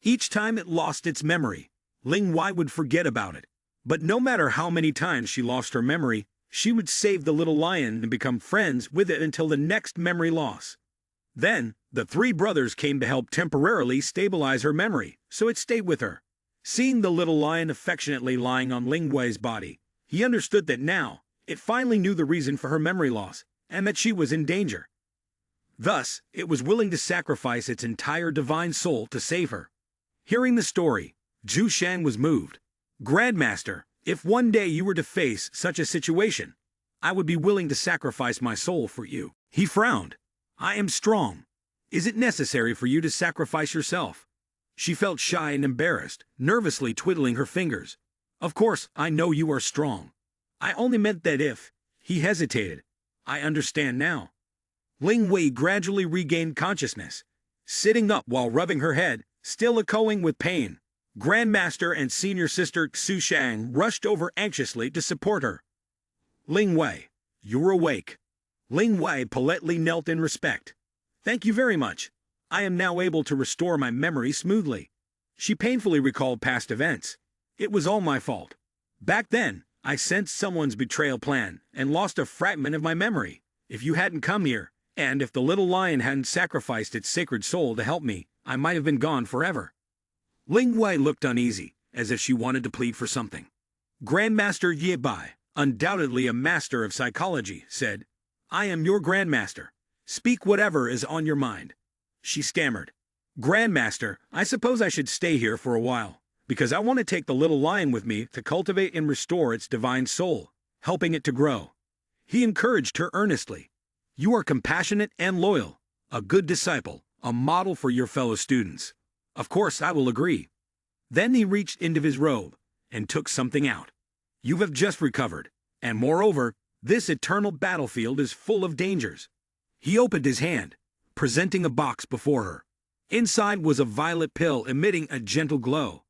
Each time it lost its memory, Ling Wei would forget about it. But no matter how many times she lost her memory, she would save the little lion and become friends with it until the next memory loss. Then, the three brothers came to help temporarily stabilize her memory, so it stayed with her. Seeing the little lion affectionately lying on Ling Wei's body, he understood that now, it finally knew the reason for her memory loss, and that she was in danger. Thus, it was willing to sacrifice its entire divine soul to save her. Hearing the story, Zhu Shan was moved. Grandmaster, if one day you were to face such a situation, I would be willing to sacrifice my soul for you. He frowned. I am strong. Is it necessary for you to sacrifice yourself? She felt shy and embarrassed, nervously twiddling her fingers. Of course, I know you are strong. I only meant that if... He hesitated. I understand now. Ling Wei gradually regained consciousness, sitting up while rubbing her head, still echoing with pain. Grandmaster and senior sister Xu Shang rushed over anxiously to support her. Ling Wei, you're awake. Ling Wei politely knelt in respect. Thank you very much. I am now able to restore my memory smoothly. She painfully recalled past events. It was all my fault. Back then, I sensed someone's betrayal plan and lost a fragment of my memory. If you hadn't come here, and if the little lion hadn't sacrificed its sacred soul to help me, I might have been gone forever. Ling Wei looked uneasy, as if she wanted to plead for something. Grandmaster Yi Bai, undoubtedly a master of psychology, said, I am your grandmaster. Speak whatever is on your mind. She stammered. Grandmaster, I suppose I should stay here for a while, because I want to take the little lion with me to cultivate and restore its divine soul, helping it to grow. He encouraged her earnestly. You are compassionate and loyal, a good disciple, a model for your fellow students. Of course, I will agree. Then he reached into his robe and took something out. You have just recovered, and moreover, this eternal battlefield is full of dangers. He opened his hand, presenting a box before her. Inside was a violet pill emitting a gentle glow.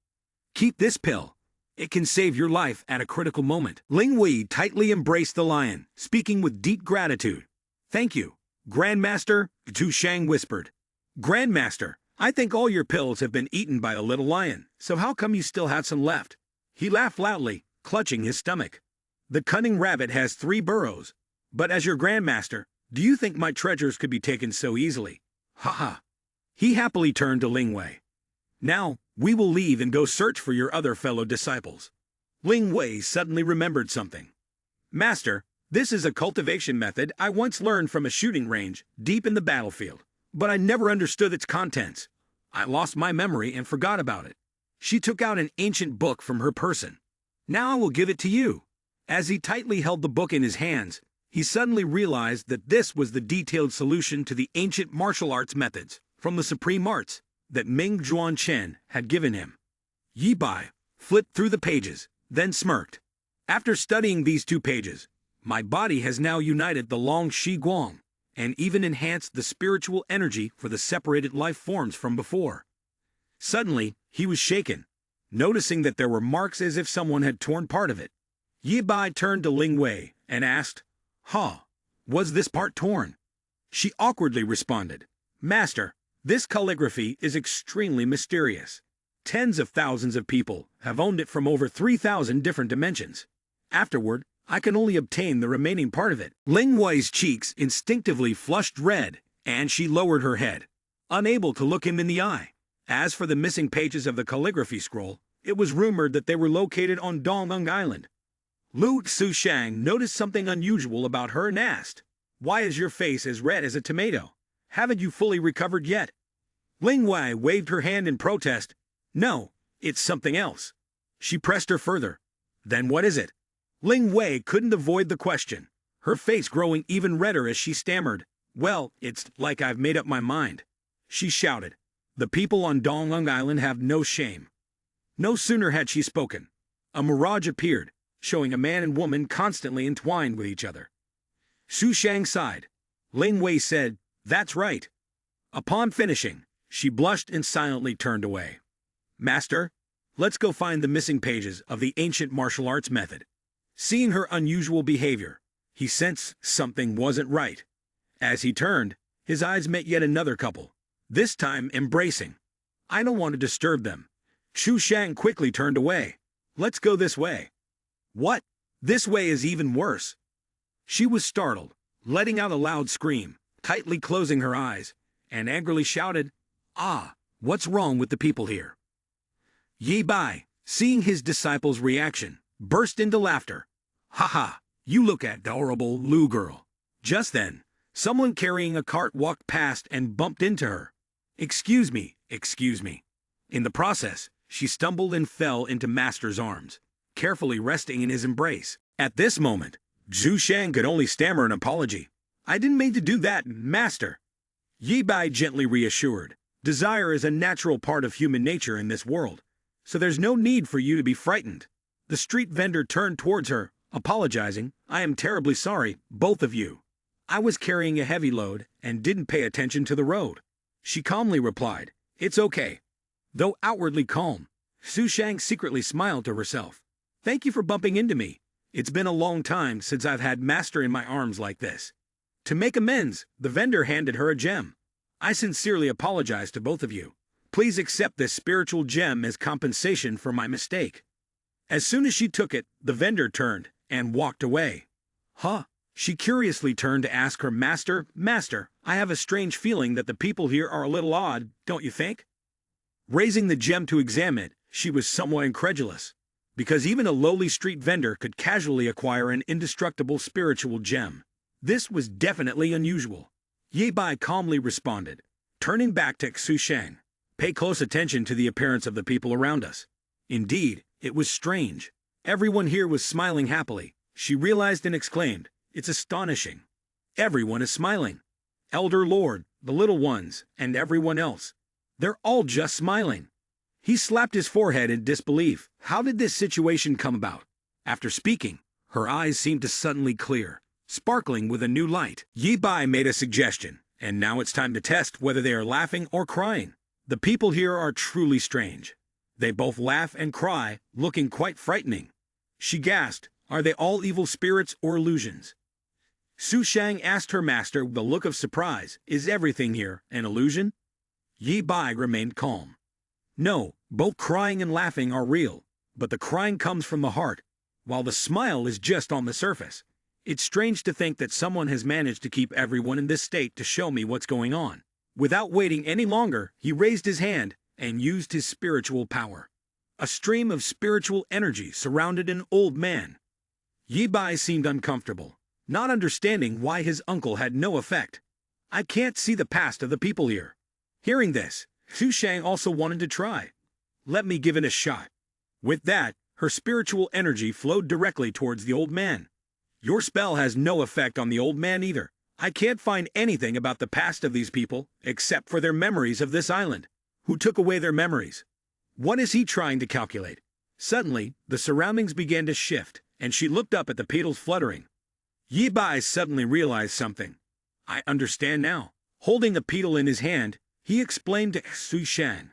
Keep this pill. It can save your life at a critical moment. Ling Wei tightly embraced the lion, speaking with deep gratitude. Thank you, Grandmaster, Zhu Shang whispered. Grandmaster, I think all your pills have been eaten by the little lion, so how come you still have some left? He laughed loudly, clutching his stomach. The cunning rabbit has 3 burrows, but as your grandmaster, do you think my treasures could be taken so easily? Ha ha. He happily turned to Ling Wei. Now, we will leave and go search for your other fellow disciples. Ling Wei suddenly remembered something. Master, this is a cultivation method I once learned from a shooting range deep in the battlefield, but I never understood its contents. I lost my memory and forgot about it. She took out an ancient book from her person. Now I will give it to you. As he tightly held the book in his hands, he suddenly realized that this was the detailed solution to the ancient martial arts methods from the supreme arts that Ming Zhuan Chen had given him. Yi Bai flipped through the pages, then smirked. After studying these 2 pages, my body has now united the Long Shi Guang and even enhanced the spiritual energy for the separated life forms from before. Suddenly, he was shaken, noticing that there were marks as if someone had torn part of it. Yi Bai turned to Ling Wei and asked, was this part torn? She awkwardly responded, "Master, this calligraphy is extremely mysterious. Tens of thousands of people have owned it from over 3,000 different dimensions. Afterward, I can only obtain the remaining part of it." Ling Wei's cheeks instinctively flushed red, and she lowered her head, unable to look him in the eye. As for the missing pages of the calligraphy scroll, it was rumored that they were located on Donglung Island. Lu Xushang noticed something unusual about her and asked, "Why is your face as red as a tomato? Haven't you fully recovered yet?" Ling Wei waved her hand in protest. "No, it's something else." She pressed her further. "Then what is it?" Ling Wei couldn't avoid the question, her face growing even redder as she stammered, "Well, it's like I've made up my mind." She shouted, "The people on Donglung Island have no shame." No sooner had she spoken, a mirage appeared, showing a man and woman constantly entwined with each other. Su Shang sighed. Ling Wei said, "That's right." Upon finishing, she blushed and silently turned away. "Master, let's go find the missing pages of the ancient martial arts method." Seeing her unusual behavior, he sensed something wasn't right. As he turned, his eyes met yet another couple, this time embracing. "I don't want to disturb them." Shu Shang quickly turned away. "Let's go this way." "What? This way is even worse." She was startled, letting out a loud scream, tightly closing her eyes, and angrily shouted, "Ah, what's wrong with the people here?" Yi Bai, seeing his disciple's reaction, burst into laughter. "Ha ha, you look adorable, Lu girl." Just then, someone carrying a cart walked past and bumped into her. Excuse me. In the process, she stumbled and fell into Master's arms, carefully resting in his embrace. At this moment, Zhu Shang could only stammer an apology. "I didn't mean to do that, Master." Yi Bai gently reassured, "Desire is a natural part of human nature in this world, so there's no need for you to be frightened." The street vendor turned towards her, apologizing, "I am terribly sorry, both of you. I was carrying a heavy load and didn't pay attention to the road." She calmly replied, "It's okay." Though outwardly calm, Su Shang secretly smiled to herself. "Thank you for bumping into me. It's been a long time since I've had Master in my arms like this." To make amends, the vendor handed her a gem. "I sincerely apologize to both of you. Please accept this spiritual gem as compensation for my mistake." As soon as she took it, the vendor turned and walked away. "Huh?" She curiously turned to ask her master, "Master, I have a strange feeling that the people here are a little odd, don't you think?" Raising the gem to examine it, she was somewhat incredulous, because even a lowly street vendor could casually acquire an indestructible spiritual gem. This was definitely unusual. Ye Bai calmly responded, turning back to Xu Shang, "Pay close attention to the appearance of the people around us." Indeed, it was strange. Everyone here was smiling happily. She realized and exclaimed, "It's astonishing. Everyone is smiling. Elder Lord, the little ones, and everyone else. They're all just smiling." He slapped his forehead in disbelief. How did this situation come about? After speaking, her eyes seemed to suddenly clear, sparkling with a new light. Yi Bai made a suggestion, and now it's time to test whether they are laughing or crying. The people here are truly strange. They both laugh and cry, looking quite frightening. She gasped, "Are they all evil spirits or illusions?" Su Shang asked her master with a look of surprise, "Is everything here an illusion?" Yi Bai remained calm. "No, both crying and laughing are real, but the crying comes from the heart, while the smile is just on the surface. It's strange to think that someone has managed to keep everyone in this state to show me what's going on." Without waiting any longer, he raised his hand and used his spiritual power. A stream of spiritual energy surrounded an old man. Yi Bai seemed uncomfortable, not understanding why his uncle had no effect. "I can't see the past of the people here." Hearing this, Xu Shang also wanted to try. "Let me give it a shot." With that, her spiritual energy flowed directly towards the old man. "Your spell has no effect on the old man either. I can't find anything about the past of these people, except for their memories of this island. Who took away their memories? What is he trying to calculate?" Suddenly, the surroundings began to shift, and she looked up at the petals fluttering. Yi Bai suddenly realized something. "I understand now." Holding a petal in his hand, he explained to Xu Shang,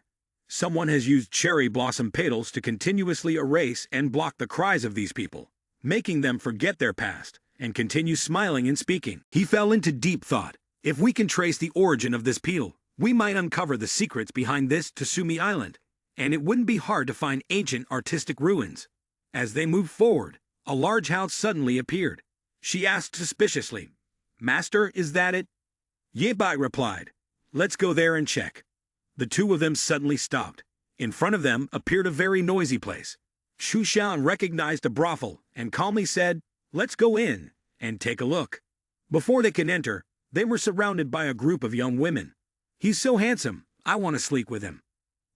"Someone has used cherry blossom petals to continuously erase and block the cries of these people, making them forget their past and continue smiling and speaking." He fell into deep thought, If we can trace the origin of this peel, we might uncover the secrets behind this Tsumi Island, and it wouldn't be hard to find ancient artistic ruins. As they moved forward, a large house suddenly appeared. She asked suspiciously, "Master, is that it?" Yebai replied, "Let's go there and check." The two of them suddenly stopped. In front of them appeared a very noisy place. Shu Xiang recognized a brothel and calmly said, "Let's go in and take a look." Before they could enter, they were surrounded by a group of young women. "He's so handsome, I want to sleep with him."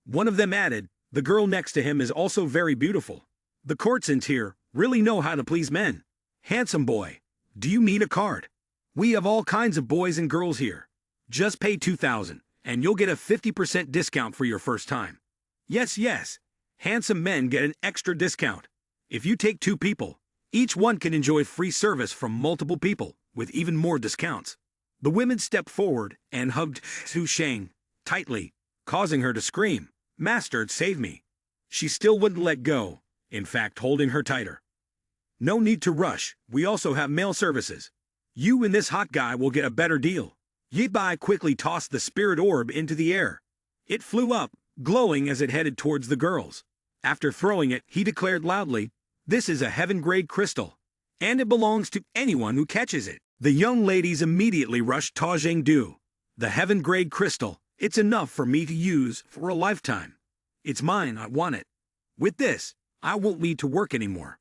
One of them added, "The girl next to him is also very beautiful. The courtesans here really know how to please men. Handsome boy, do you need a card? We have all kinds of boys and girls here. Just pay 2,000, and you'll get a 50% discount for your first time." Yes, yes. Handsome men get an extra discount. If you take 2 people, each one can enjoy free service from multiple people, with even more discounts. The women stepped forward and hugged Su Shang tightly, causing her to scream, "Master, save me." She still wouldn't let go, in fact holding her tighter. "No need to rush, we also have mail services. You and this hot guy will get a better deal." Yebai quickly tossed the spirit orb into the air. It flew up, glowing as it headed towards the girls. After throwing it, he declared loudly, "This is a heaven-grade crystal, and it belongs to anyone who catches it." The young ladies immediately rushed Tajing Du. "The heaven-grade crystal, it's enough for me to use for a lifetime. It's mine, I want it. With this, I won't need to work anymore."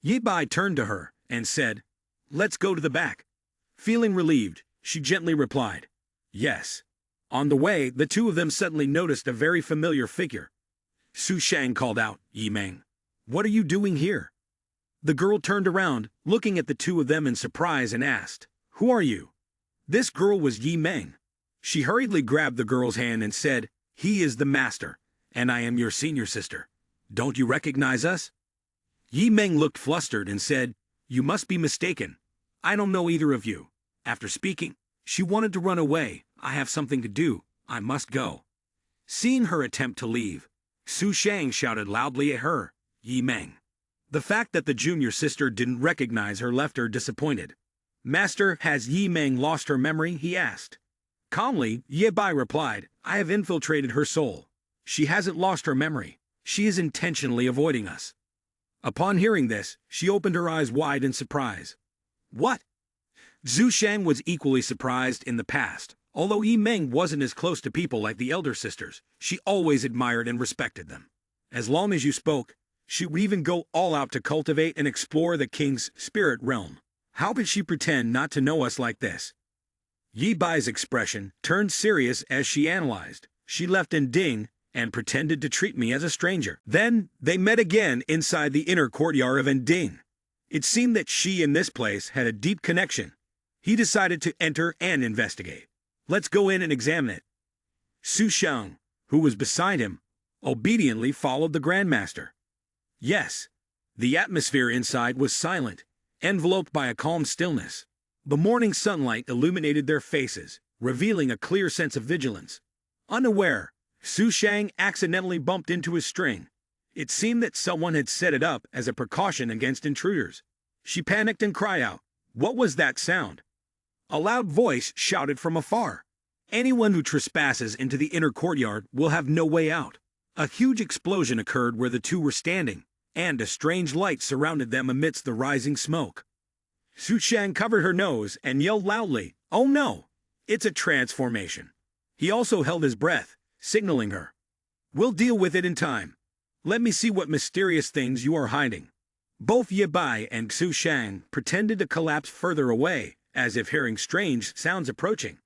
Yebai turned to her and said, "Let's go to the back." Feeling relieved, she gently replied, "Yes." On the way, the two of them suddenly noticed a very familiar figure. Su Shang called out, "Yi Meng, what are you doing here?" The girl turned around, looking at the two of them in surprise and asked, "Who are you?" This girl was Yi Meng. She hurriedly grabbed the girl's hand and said, "He is the master, and I am your senior sister. Don't you recognize us?" Yi Meng looked flustered and said, "You must be mistaken. I don't know either of you." After speaking, she wanted to run away. "I have something to do. I must go." Seeing her attempt to leave, Su Shang shouted loudly at her, "Yi Meng." The fact that the junior sister didn't recognize her left her disappointed. "Master, has Yi Meng lost her memory?" he asked. Calmly, Ye Bai replied, "I have infiltrated her soul. She hasn't lost her memory. She is intentionally avoiding us." Upon hearing this, she opened her eyes wide in surprise. "What?" Zhu Shang was equally surprised in the past. Although Yi Meng wasn't as close to people like the elder sisters, she always admired and respected them. As long as you spoke, she would even go all out to cultivate and explore the king's spirit realm. How could she pretend not to know us like this? Yi Bai's expression turned serious as she analyzed. She left Ding and pretended to treat me as a stranger. Then, they met again inside the inner courtyard of Ding. It seemed that she and this place had a deep connection. He decided to enter and investigate. "Let's go in and examine it." Su Shang, who was beside him, obediently followed the Grandmaster. Yes, the atmosphere inside was silent, enveloped by a calm stillness. The morning sunlight illuminated their faces, revealing a clear sense of vigilance. Unaware, Su Shang accidentally bumped into his string. It seemed that someone had set it up as a precaution against intruders. She panicked and cried out, "What was that sound?" A loud voice shouted from afar, "Anyone who trespasses into the inner courtyard will have no way out." A huge explosion occurred where the two were standing, and a strange light surrounded them amidst the rising smoke. Su Shang covered her nose and yelled loudly, "Oh no! It's a transformation." He also held his breath, signaling her, "We'll deal with it in time. Let me see what mysterious things you are hiding." Both Ye Bai and Su Shang pretended to collapse further away, as if hearing strange sounds approaching.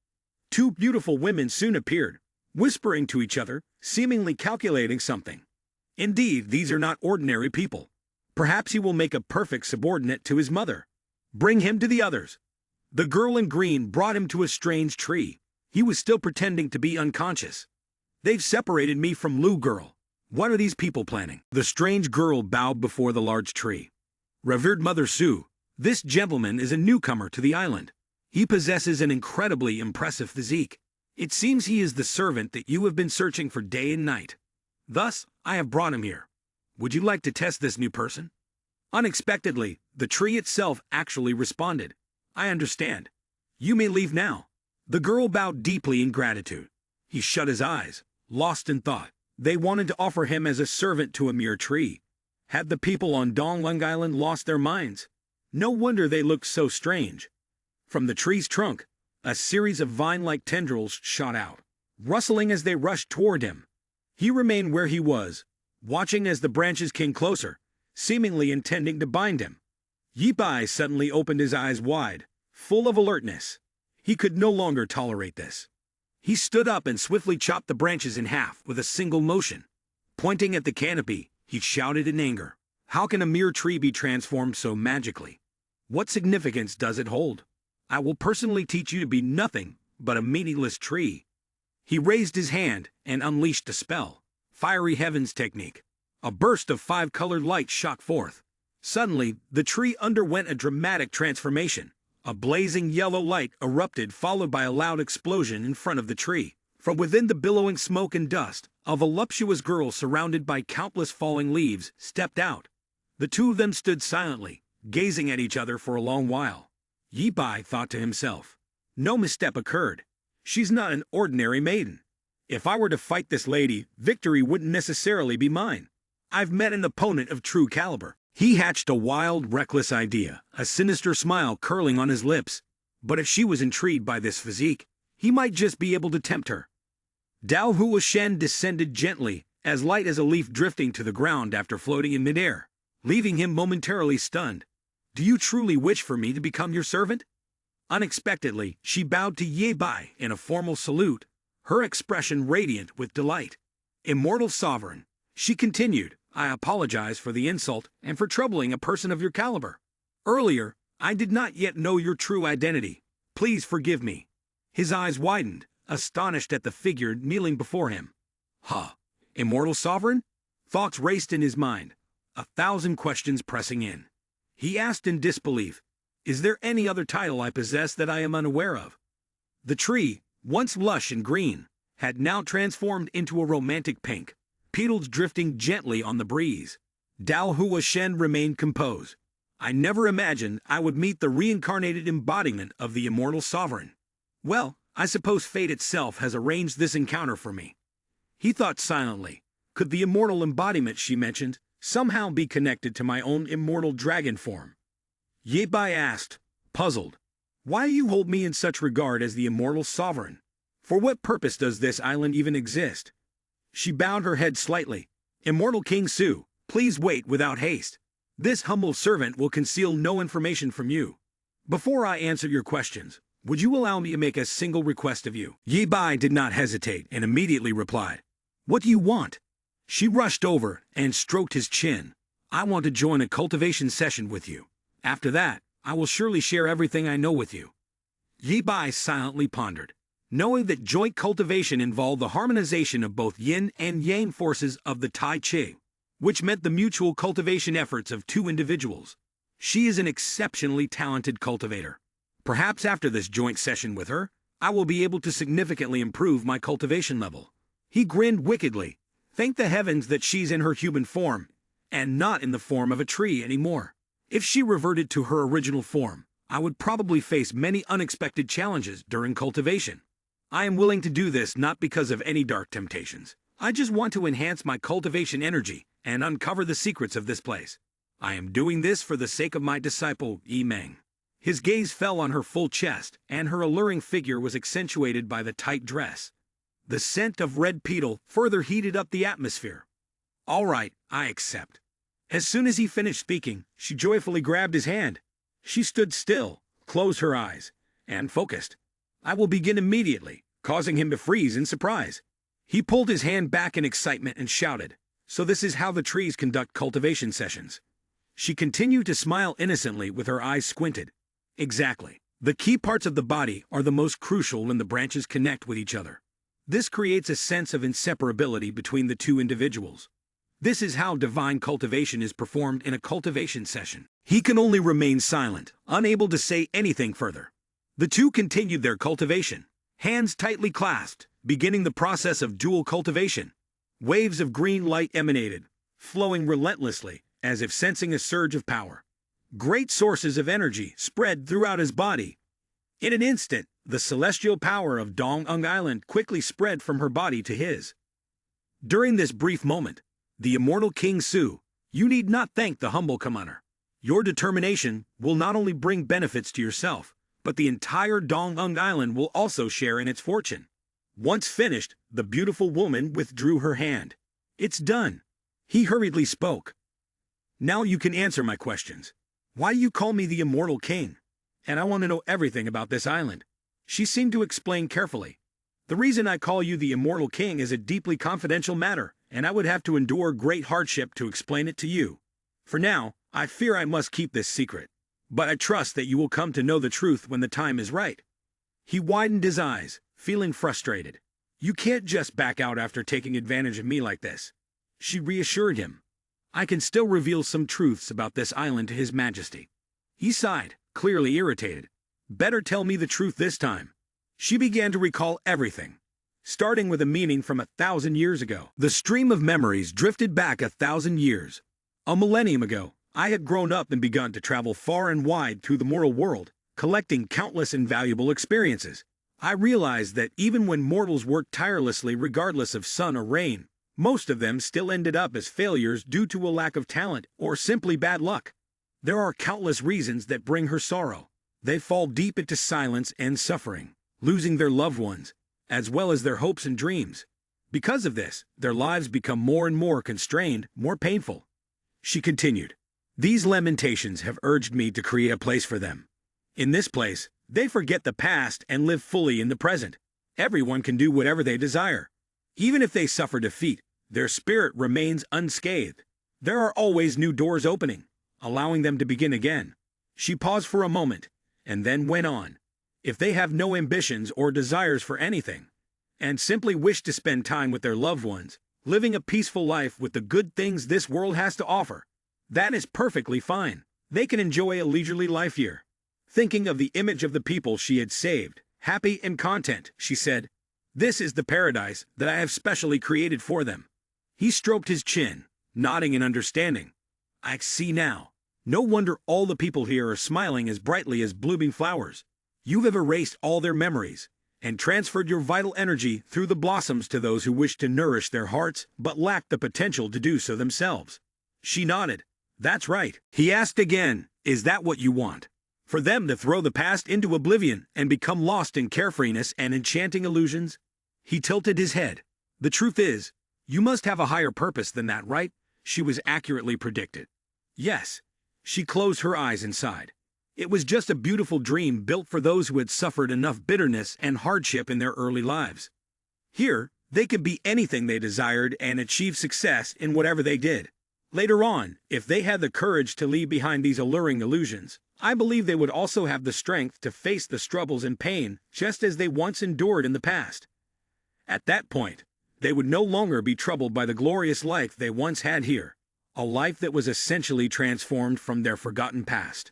Two beautiful women soon appeared, whispering to each other, seemingly calculating something. Indeed, these are not ordinary people. Perhaps he will make a perfect subordinate to his mother. Bring him to the others. The girl in green brought him to a strange tree. He was still pretending to be unconscious. "They've separated me from Lu Girl. What are these people planning?" The strange girl bowed before the large tree. "Revered Mother Su, this gentleman is a newcomer to the island. He possesses an incredibly impressive physique. It seems he is the servant that you have been searching for day and night. Thus, I have brought him here. Would you like to test this new person?" Unexpectedly, the tree itself actually responded, "I understand. You may leave now." The girl bowed deeply in gratitude. He shut his eyes, lost in thought. They wanted to offer him as a servant to a mere tree. Had the people on Dongling Island lost their minds? No wonder they looked so strange. From the tree's trunk, a series of vine-like tendrils shot out, rustling as they rushed toward him. He remained where he was, watching as the branches came closer, seemingly intending to bind him. Yi Bai suddenly opened his eyes wide, full of alertness. He could no longer tolerate this. He stood up and swiftly chopped the branches in half with a single motion. Pointing at the canopy, he shouted in anger. How can a mere tree be transformed so magically? What significance does it hold? I will personally teach you to be nothing but a meaningless tree. He raised his hand and unleashed a spell. Fiery Heavens technique. A burst of 5-colored light shot forth. Suddenly, the tree underwent a dramatic transformation. A blazing yellow light erupted, followed by a loud explosion in front of the tree. From within the billowing smoke and dust, a voluptuous girl surrounded by countless falling leaves stepped out. The two of them stood silently, gazing at each other for a long while. Yi Bai thought to himself, no misstep occurred. She's not an ordinary maiden. If I were to fight this lady, victory wouldn't necessarily be mine. I've met an opponent of true caliber. He hatched a wild, reckless idea, a sinister smile curling on his lips. But if she was intrigued by this physique, he might just be able to tempt her. Dao Hua Shen descended gently, as light as a leaf drifting to the ground after floating in midair, leaving him momentarily stunned. Do you truly wish for me to become your servant? Unexpectedly, she bowed to Yi Bai in a formal salute, her expression radiant with delight. Immortal Sovereign, she continued, I apologize for the insult and for troubling a person of your caliber. Earlier, I did not yet know your true identity. Please forgive me. His eyes widened, astonished at the figure kneeling before him. Huh? Immortal Sovereign? Thoughts raced in his mind, 1,000 questions pressing in. He asked in disbelief, is there any other title I possess that I am unaware of? The tree, once lush and green, had now transformed into a romantic pink, petals drifting gently on the breeze. Dao Hua Shen remained composed. I never imagined I would meet the reincarnated embodiment of the Immortal Sovereign. Well, I suppose fate itself has arranged this encounter for me. He thought silently. Could the immortal embodiment she mentioned somehow be connected to my own immortal dragon form? Yi Bai asked, puzzled. Why do you hold me in such regard as the Immortal Sovereign? For what purpose does this island even exist? She bowed her head slightly. Immortal King Su, please wait without haste. This humble servant will conceal no information from you. Before I answer your questions, would you allow me to make a single request of you? Yi Bai did not hesitate and immediately replied, what do you want? She rushed over and stroked his chin. I want to join a cultivation session with you. After that, I will surely share everything I know with you. Yi Bai silently pondered, knowing that joint cultivation involved the harmonization of both yin and yang forces of the Tai Chi, which meant the mutual cultivation efforts of two individuals. She is an exceptionally talented cultivator. Perhaps after this joint session with her, I will be able to significantly improve my cultivation level. He grinned wickedly. Thank the heavens that she's in her human form, and not in the form of a tree anymore. If she reverted to her original form, I would probably face many unexpected challenges during cultivation. I am willing to do this not because of any dark temptations. I just want to enhance my cultivation energy and uncover the secrets of this place. I am doing this for the sake of my disciple, Yi Meng. His gaze fell on her full chest, and her alluring figure was accentuated by the tight dress. The scent of red petal further heated up the atmosphere. All right, I accept. As soon as he finished speaking, she joyfully grabbed his hand. She stood still, closed her eyes, and focused. I will begin immediately, causing him to freeze in surprise. He pulled his hand back in excitement and shouted, so this is how the trees conduct cultivation sessions. She continued to smile innocently with her eyes squinted. Exactly. The key parts of the body are the most crucial when the branches connect with each other. This creates a sense of inseparability between the two individuals. This is how divine cultivation is performed in a cultivation session. He can only remain silent, unable to say anything further. The two continued their cultivation, hands tightly clasped, beginning the process of dual cultivation. Waves of green light emanated, flowing relentlessly, as if sensing a surge of power. Great sources of energy spread throughout his body. In an instant, the celestial power of Dong Ung Island quickly spread from her body to his. During this brief moment, the immortal King Su, you need not thank the humble commoner. Your determination will not only bring benefits to yourself, but the entire Dong Ung Island will also share in its fortune. Once finished, the beautiful woman withdrew her hand. It's done. He hurriedly spoke. Now you can answer my questions. Why do you call me the immortal king? And I want to know everything about this island. She seemed to explain carefully. The reason I call you the immortal king is a deeply confidential matter, and I would have to endure great hardship to explain it to you. For now, I fear I must keep this secret. But I trust that you will come to know the truth when the time is right. He widened his eyes, feeling frustrated. You can't just back out after taking advantage of me like this. She reassured him. I can still reveal some truths about this island to His Majesty. He sighed, clearly irritated. Better tell me the truth this time. She began to recall everything, starting with a meaning from 1,000 years ago. The stream of memories drifted back 1,000 years. A millennium ago, I had grown up and begun to travel far and wide through the mortal world, collecting countless invaluable experiences. I realized that even when mortals worked tirelessly regardless of sun or rain, most of them still ended up as failures due to a lack of talent or simply bad luck. There are countless reasons that bring her sorrow. They fall deep into silence and suffering, losing their loved ones, as well as their hopes and dreams. Because of this, their lives become more and more constrained, more painful. She continued, These lamentations have urged me to create a place for them. In this place, they forget the past and live fully in the present. Everyone can do whatever they desire. Even if they suffer defeat, their spirit remains unscathed. There are always new doors opening, allowing them to begin again. She paused for a moment, and then went on. If they have no ambitions or desires for anything, and simply wish to spend time with their loved ones, living a peaceful life with the good things this world has to offer, that is perfectly fine. They can enjoy a leisurely life here. Thinking of the image of the people she had saved, happy and content, she said, This is the paradise that I have specially created for them. He stroked his chin, nodding in understanding. I see now. No wonder all the people here are smiling as brightly as blooming flowers. You have erased all their memories, and transferred your vital energy through the blossoms to those who wish to nourish their hearts but lack the potential to do so themselves. She nodded. That's right. He asked again, Is that what you want? For them to throw the past into oblivion and become lost in carefreeness and enchanting illusions? He tilted his head. The truth is, you must have a higher purpose than that, right? She was accurately predicted. Yes. She closed her eyes and sighed. It was just a beautiful dream built for those who had suffered enough bitterness and hardship in their early lives. Here, they could be anything they desired and achieve success in whatever they did. Later on, if they had the courage to leave behind these alluring illusions, I believe they would also have the strength to face the struggles and pain just as they once endured in the past. At that point, they would no longer be troubled by the glorious life they once had here, a life that was essentially transformed from their forgotten past.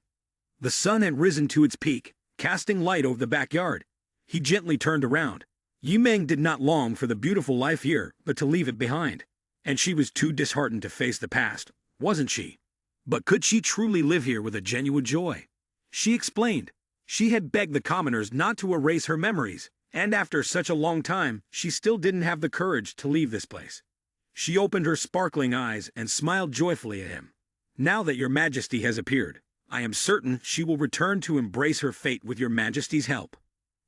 The sun had risen to its peak, casting light over the backyard. He gently turned around. Yimeng did not long for the beautiful life here, but to leave it behind. And she was too disheartened to face the past, wasn't she? But could she truly live here with a genuine joy? She explained. She had begged the commoners not to erase her memories, and after such a long time, she still didn't have the courage to leave this place. She opened her sparkling eyes and smiled joyfully at him. Now that your majesty has appeared, I am certain she will return to embrace her fate with your majesty's help.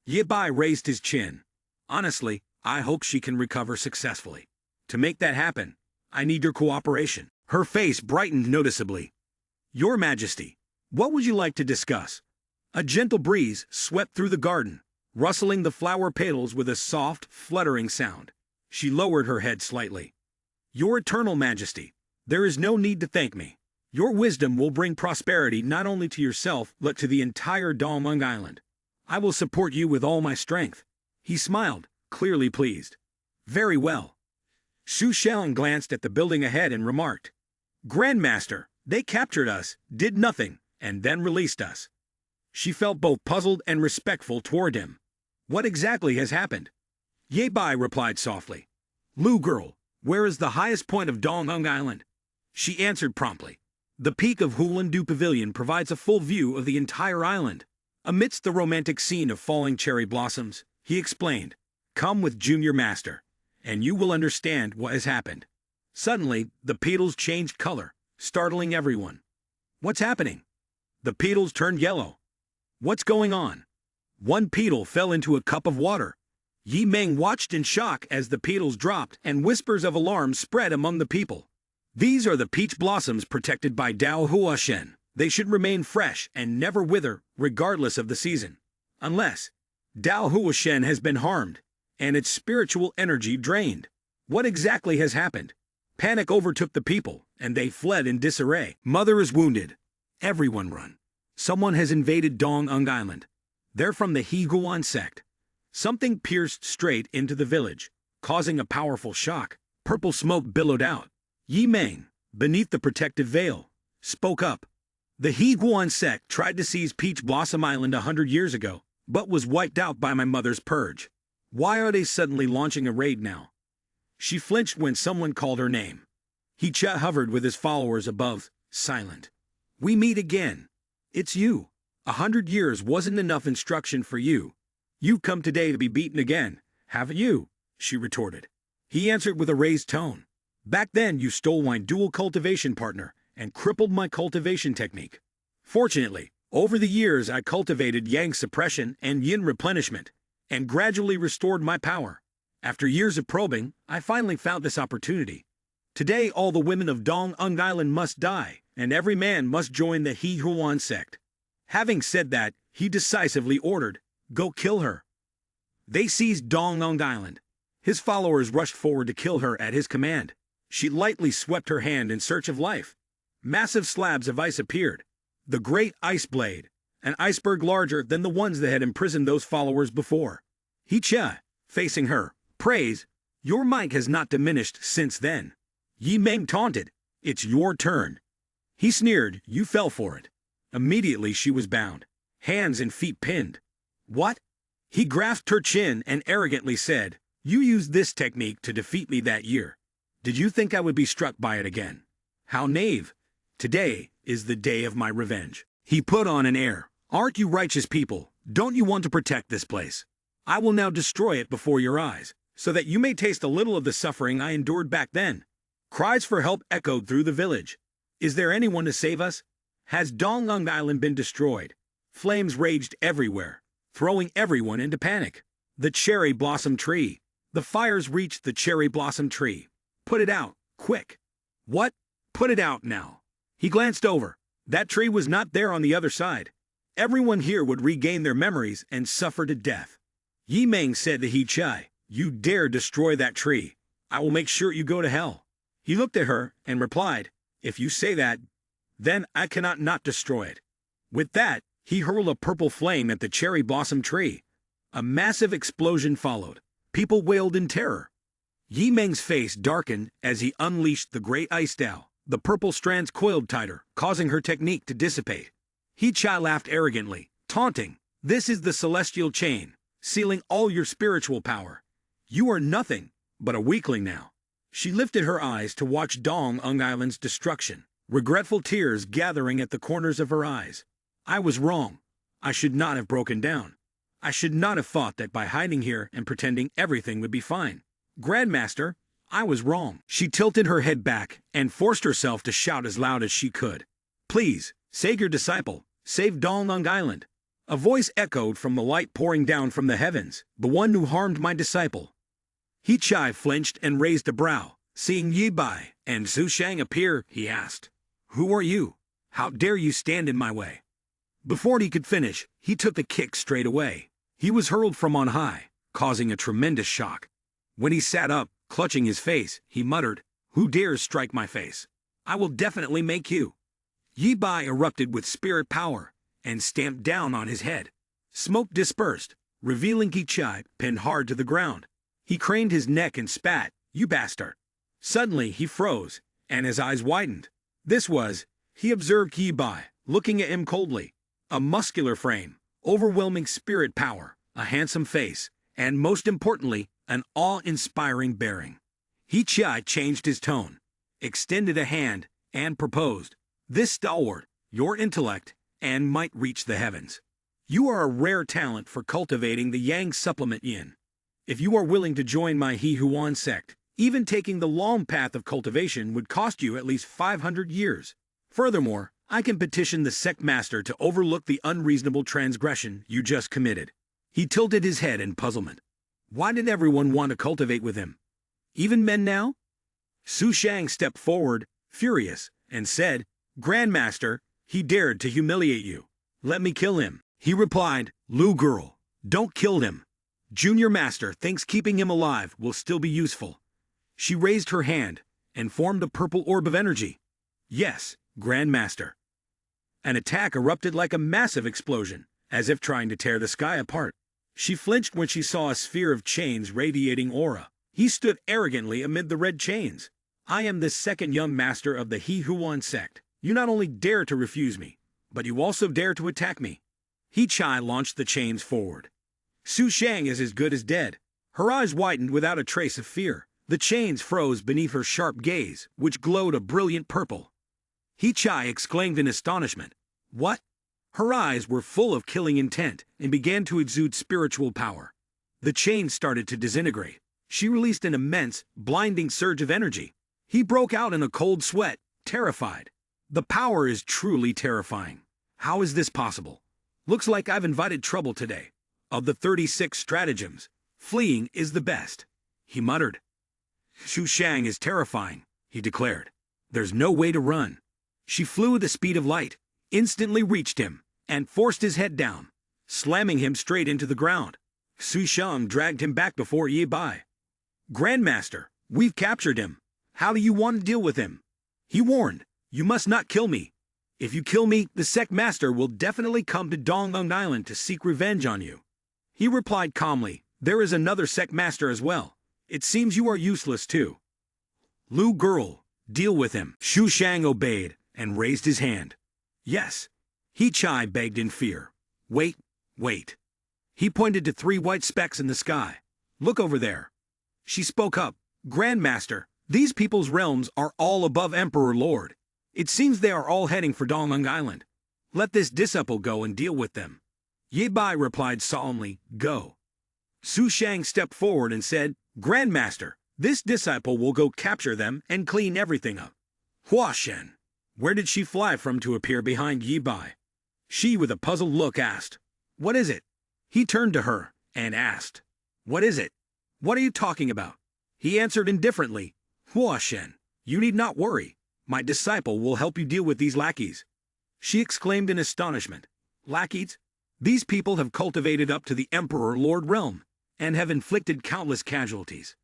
Ye Bai raised his chin. Honestly, I hope she can recover successfully. To make that happen, I need your cooperation. Her face brightened noticeably. Your Majesty, what would you like to discuss? A gentle breeze swept through the garden, rustling the flower petals with a soft, fluttering sound. She lowered her head slightly. Your Eternal Majesty, there is no need to thank me. Your wisdom will bring prosperity not only to yourself, but to the entire Dong Ung Island. I will support you with all my strength. He smiled, clearly pleased. Very well. Xu Xiang glanced at the building ahead and remarked, Grandmaster, they captured us, did nothing, and then released us. She felt both puzzled and respectful toward him. What exactly has happened? Ye Bai replied softly. Lu girl, where is the highest point of Dong Ung Island? She answered promptly. The peak of Hulan Du Pavilion provides a full view of the entire island. Amidst the romantic scene of falling cherry blossoms, he explained, "Come with Junior Master, and you will understand what has happened." Suddenly, the petals changed color, startling everyone. "What's happening?" The petals turned yellow. "What's going on?" One petal fell into a cup of water. Yi Meng watched in shock as the petals dropped and whispers of alarm spread among the people. "These are the peach blossoms protected by Dao Huashen. They should remain fresh and never wither, regardless of the season. Unless Dao Huashen has been harmed and its spiritual energy drained. What exactly has happened?" Panic overtook the people, and they fled in disarray. "Mother is wounded. Everyone run. Someone has invaded Dong Island. They're from the Higuan sect." Something pierced straight into the village, causing a powerful shock. Purple smoke billowed out. Yi Meng, beneath the protective veil, spoke up. "The Higuan sect tried to seize Peach Blossom Island 100 years ago, but was wiped out by my mother's purge. Why are they suddenly launching a raid now?" She flinched when someone called her name. He hovered with his followers above, silent. "We meet again. It's you. 100 years wasn't enough instruction for you. You've come today to be beaten again, haven't you?" she retorted. He answered with a raised tone. "Back then you stole my dual cultivation partner and crippled my cultivation technique. Fortunately, over the years I cultivated yang suppression and yin replenishment, and gradually restored my power. After years of probing, I finally found this opportunity. Today all the women of Dong Island must die, and every man must join the He Huan sect." Having said that, he decisively ordered, "Go kill her." They seized Dong Island. His followers rushed forward to kill her at his command. She lightly swept her hand in search of life. Massive slabs of ice appeared. The great ice blade, an iceberg larger than the ones that had imprisoned those followers before. He facing her, prays, "Your might has not diminished since then." Yi Meng taunted, "It's your turn." He sneered, "You fell for it." Immediately she was bound, hands and feet pinned. "What?" He grasped her chin and arrogantly said, "You used this technique to defeat me that year. Did you think I would be struck by it again? How naive. Today is the day of my revenge." He put on an air. "Aren't you righteous people? Don't you want to protect this place? I will now destroy it before your eyes, so that you may taste a little of the suffering I endured back then." Cries for help echoed through the village. "Is there anyone to save us? Has Dong Island been destroyed?" Flames raged everywhere, throwing everyone into panic. The cherry blossom tree. The fires reached the cherry blossom tree. "Put it out, quick." "What? Put it out now." He glanced over. That tree was not there on the other side. Everyone here would regain their memories and suffer to death. Yi Meng said to He Chai, "You dare destroy that tree, I will make sure you go to hell." He looked at her and replied, "If you say that, then I cannot not destroy it." With that, he hurled a purple flame at the cherry blossom tree. A massive explosion followed. People wailed in terror. Yi Meng's face darkened as he unleashed the great ice Dao. The purple strands coiled tighter, causing her technique to dissipate. He Chai laughed arrogantly, taunting, "This is the celestial chain, sealing all your spiritual power. You are nothing but a weakling now." She lifted her eyes to watch Dong Island's destruction, regretful tears gathering at the corners of her eyes. "I was wrong. I should not have broken down. I should not have thought that by hiding here and pretending everything would be fine. Grandmaster, I was wrong." She tilted her head back and forced herself to shout as loud as she could. "Please, save your disciple. Save Dong Island." A voice echoed from the light pouring down from the heavens, "The one who harmed my disciple." He Chai flinched and raised a brow. Seeing Yi Bai and Zhu Shang appear, he asked, "Who are you? How dare you stand in my way?" Before he could finish, he took a kick straight away. He was hurled from on high, causing a tremendous shock. When he sat up, clutching his face, he muttered, "Who dares strike my face? I will definitely make you." Yi Bai erupted with spirit power and stamped down on his head. Smoke dispersed, revealing Yi Chai pinned hard to the ground. He craned his neck and spat, "You bastard." Suddenly he froze, and his eyes widened. He observed Yi Bai, looking at him coldly. A muscular frame, overwhelming spirit power, a handsome face, and most importantly, an awe-inspiring bearing. He Chai changed his tone, extended a hand, and proposed, "This stalwart, your intellect, and might reach the heavens." You are a rare talent for cultivating the Yang supplement yin. If you are willing to join my He Huan sect, even taking the long path of cultivation would cost you at least 500 years. Furthermore, I can petition the sect master to overlook the unreasonable transgression you just committed. He tilted his head in puzzlement. Why did everyone want to cultivate with him? Even men now? Su Shang stepped forward, furious, and said, Grandmaster, he dared to humiliate you. Let me kill him. He replied, Lu girl, don't kill him. Junior Master thinks keeping him alive will still be useful. She raised her hand and formed a purple orb of energy. Yes, Grandmaster. An attack erupted like a massive explosion, as if trying to tear the sky apart. She flinched when she saw a sphere of chains radiating aura. He stood arrogantly amid the red chains. I am the second young master of the He Huan sect. You not only dare to refuse me, but you also dare to attack me. He Chai launched the chains forward. Su Shang is as good as dead. Her eyes widened without a trace of fear. The chains froze beneath her sharp gaze, which glowed a brilliant purple. He Chai exclaimed in astonishment. What? Her eyes were full of killing intent and began to exude spiritual power. The chains started to disintegrate. She released an immense, blinding surge of energy. He broke out in a cold sweat, terrified. The power is truly terrifying. How is this possible? Looks like I've invited trouble today. Of the 36 stratagems, fleeing is the best, he muttered. Su Shang is terrifying, he declared. There's no way to run. She flew at the speed of light, instantly reached him, and forced his head down, slamming him straight into the ground. Su Shang dragged him back before Ye Bai. Grandmaster, we've captured him. How do you want to deal with him? He warned, you must not kill me. If you kill me, the sect master will definitely come to Dongung Island to seek revenge on you. He replied calmly, there is another sect master as well. It seems you are useless too. Lu girl, deal with him. Su Shang obeyed and raised his hand. Yes. He Chai begged in fear. Wait, wait. He pointed to 3 white specks in the sky. Look over there. She spoke up. Grandmaster, these people's realms are all above Emperor Lord. It seems they are all heading for Dongung Island. Let this disciple go and deal with them. Ye Bai replied solemnly, go. Su Shang stepped forward and said, Grandmaster, this disciple will go capture them and clean everything up. Hua Shen. Where did she fly from to appear behind Ye Bai? She, with a puzzled look, asked, What is it? He turned to her and asked, What is it? What are you talking about? He answered indifferently, Hua Shen, you need not worry. My disciple will help you deal with these lackeys. She exclaimed in astonishment, Lackeys? These people have cultivated up to the Emperor Lord realm, and have inflicted countless casualties.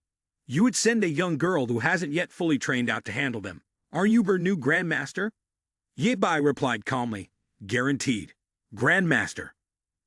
You would send a young girl who hasn't yet fully trained out to handle them. Are you her new Grandmaster? Ye Bai replied calmly, Guaranteed. Grandmaster.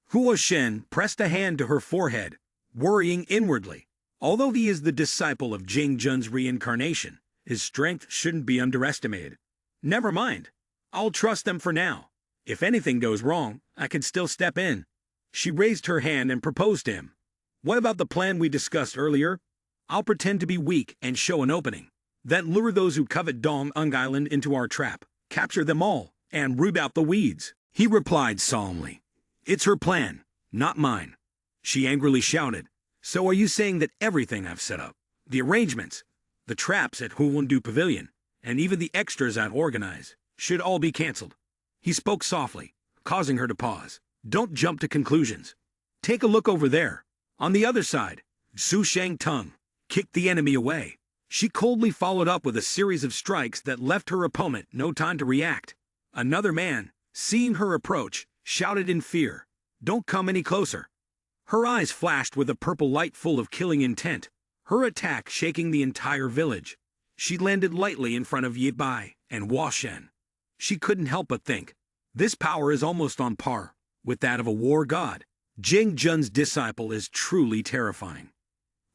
Hua Shen pressed a hand to her forehead, worrying inwardly. Although he is the disciple of Jing Jun's reincarnation, his strength shouldn't be underestimated. Never mind. I'll trust them for now. If anything goes wrong, I can still step in. She raised her hand and proposed to him. What about the plan we discussed earlier? I'll pretend to be weak and show an opening. Then lure those who covet Dongung Island into our trap, capture them all, and root out the weeds. He replied solemnly. It's her plan, not mine. She angrily shouted. So are you saying that everything I've set up, the arrangements, the traps at Huwundu Pavilion, and even the extras I've organized, should all be cancelled? He spoke softly, causing her to pause. Don't jump to conclusions. Take a look over there. On the other side, Su Shang Tung kicked the enemy away. She coldly followed up with a series of strikes that left her opponent no time to react. Another man, seeing her approach, shouted in fear, Don't come any closer. Her eyes flashed with a purple light full of killing intent, her attack shaking the entire village. She landed lightly in front of Ye Bai and Hua Shen. She couldn't help but think, this power is almost on par with that of a war god. Jing Jun's disciple is truly terrifying.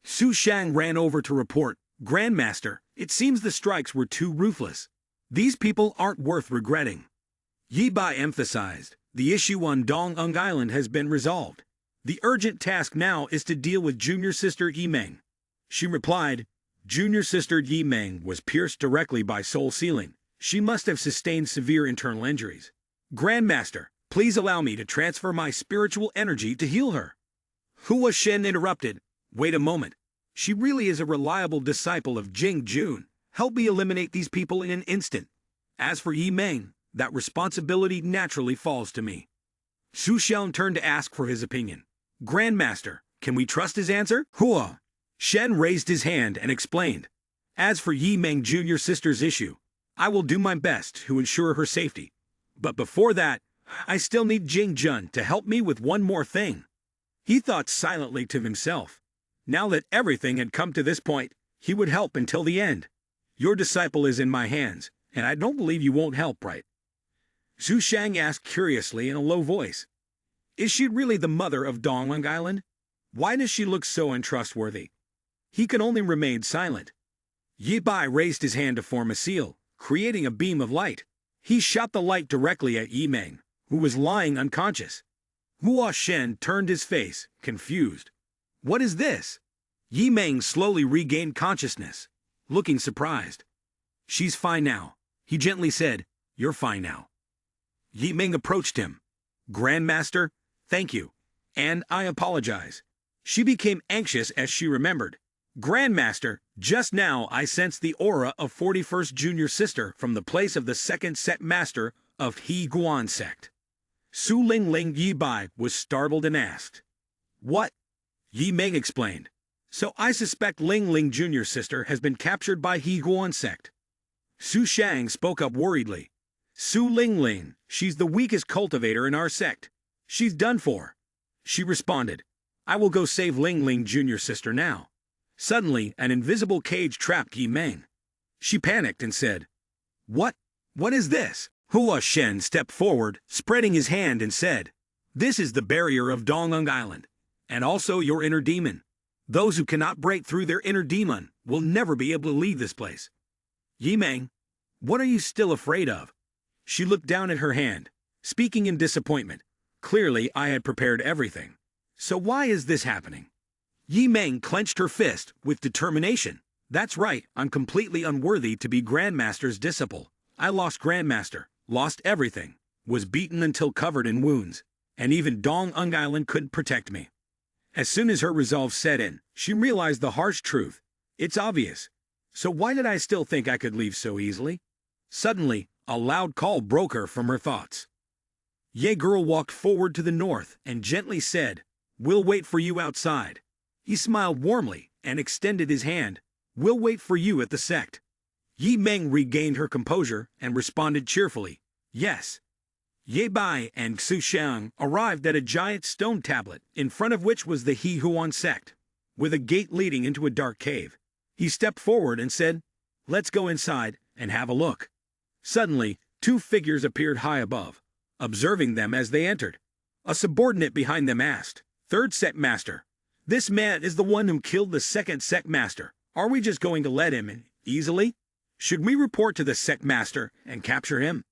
Su Shang ran over to report, Grandmaster, it seems the strikes were too ruthless. These people aren't worth regretting. Ye Bai emphasized, the issue on Dongung Island has been resolved. The urgent task now is to deal with junior sister Yi Meng. She replied, Junior sister Yi Meng was pierced directly by soul sealing. She must have sustained severe internal injuries. Grandmaster, Please allow me to transfer my spiritual energy to heal her. Hua Shen interrupted. Wait a moment. She really is a reliable disciple of Jing Jun. Help me eliminate these people in an instant. As for Yi Meng, that responsibility naturally falls to me. Su Xiang turned to ask for his opinion. Grandmaster, can we trust his answer? Hua Shen raised his hand and explained. As for Yi Meng Jr. sister's issue, I will do my best to ensure her safety. But before that, I still need Jing Jun to help me with one more thing. He thought silently to himself. Now that everything had come to this point, he would help until the end. Your disciple is in my hands, and I don't believe you won't help, right? Su Shang asked curiously in a low voice. Is she really the mother of Dongling Island? Why does she look so untrustworthy? He could only remain silent. Yi Bai raised his hand to form a seal, creating a beam of light. He shot the light directly at Yi Meng, who was lying unconscious. Hua Shen turned his face, confused. What is this? Yi Meng slowly regained consciousness, looking surprised. She's fine now, he gently said. You're fine now. Yi Meng approached him. Grandmaster, thank you, and I apologize. She became anxious as she remembered. Grandmaster, just now I sensed the aura of 41st Junior Sister from the place of the second sect master of He Guan sect. Su Ling Ling Yi Bai was startled and asked. What? Yi Meng explained. So I suspect Ling Ling Junior Sister has been captured by He Guan sect. Su Shang spoke up worriedly. Su Ling Ling, she's the weakest cultivator in our sect. She's done for. She responded. I will go save Ling Ling Junior Sister now. Suddenly, an invisible cage trapped Yi Meng. She panicked and said, What? What is this? Hua Shen stepped forward, spreading his hand and said, This is the barrier of Donglung Island, and also your inner demon. Those who cannot break through their inner demon will never be able to leave this place. Yi Meng, what are you still afraid of? She looked down at her hand, speaking in disappointment. Clearly, I had prepared everything. So why is this happening? Yi Meng clenched her fist with determination. That's right, I'm completely unworthy to be Grandmaster's disciple. I lost Grandmaster, lost everything, was beaten until covered in wounds, and even Donglung Island couldn't protect me. As soon as her resolve set in, she realized the harsh truth. It's obvious. So why did I still think I could leave so easily? Suddenly, a loud call broke her from her thoughts. Ye Girl walked forward to the north and gently said, We'll wait for you outside. He smiled warmly and extended his hand. We'll wait for you at the sect. Yi Meng regained her composure and responded cheerfully, Yes. Ye Bai and Su Xiang arrived at a giant stone tablet, in front of which was the He Huan sect, with a gate leading into a dark cave. He stepped forward and said, Let's go inside and have a look. Suddenly, two figures appeared high above, observing them as they entered. A subordinate behind them asked, Third sect master, this man is the one who killed the second sect master. Are we just going to let him in easily? Should we report to the sect master and capture him?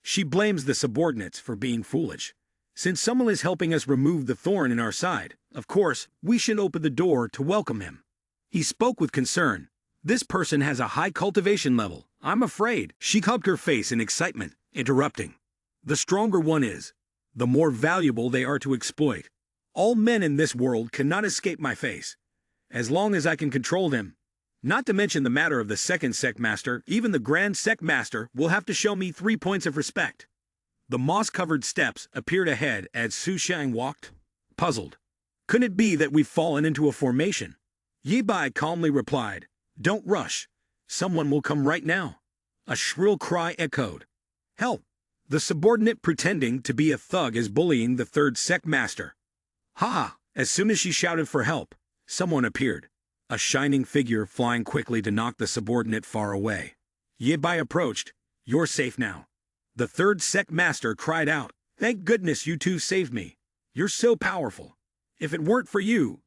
She blames the subordinates for being foolish. Since someone is helping us remove the thorn in our side, of course, we should open the door to welcome him. He spoke with concern. This person has a high cultivation level. I'm afraid. She hugged her face in excitement, interrupting. The stronger one is, the more valuable they are to exploit. All men in this world cannot escape my face. As long as I can control them. Not to mention the matter of the second sect master, even the grand sect master will have to show me 3 points of respect. The moss-covered steps appeared ahead as Su Shang walked, puzzled. Could it be that we've fallen into a formation? Yi Bai calmly replied, Don't rush. Someone will come right now. A shrill cry echoed. Help! The subordinate pretending to be a thug is bullying the third sect master. Ha! As soon as she shouted for help, someone appeared. A shining figure flying quickly to knock the subordinate far away. Yi Bai approached. You're safe now. The third sect master cried out. Thank goodness you two saved me. You're so powerful. If it weren't for you,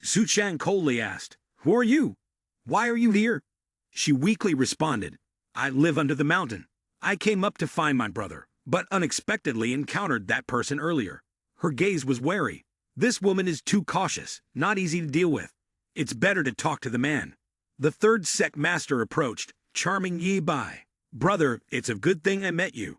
Su Chang coldly asked, Who are you? Why are you here? She weakly responded, I live under the mountain. I came up to find my brother, but unexpectedly encountered that person earlier. Her gaze was wary. This woman is too cautious, not easy to deal with. It's better to talk to the man. The third sect master approached, charming Yi Bai. Brother, it's a good thing I met you.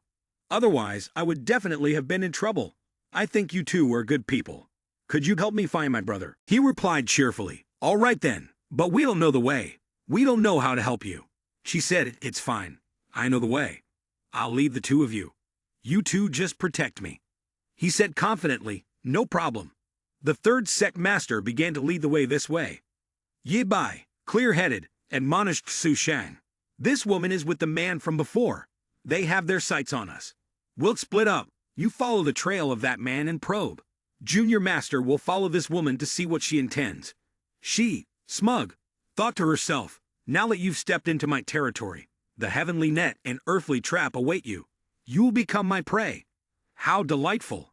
Otherwise, I would definitely have been in trouble. I think you two are good people. Could you help me find my brother? He replied cheerfully. All right then, but we don't know the way. We don't know how to help you. She said, it's fine. I know the way. I'll leave the two of you. You two just protect me. He said confidently, no problem. The third sect master began to lead the way this way. Ye Bai, clear-headed, admonished Su Shang. This woman is with the man from before. They have their sights on us. We'll split up. You follow the trail of that man and probe. Junior Master will follow this woman to see what she intends. She, smug, thought to herself, now that you've stepped into my territory, the heavenly net and earthly trap await you. You will become my prey. How delightful.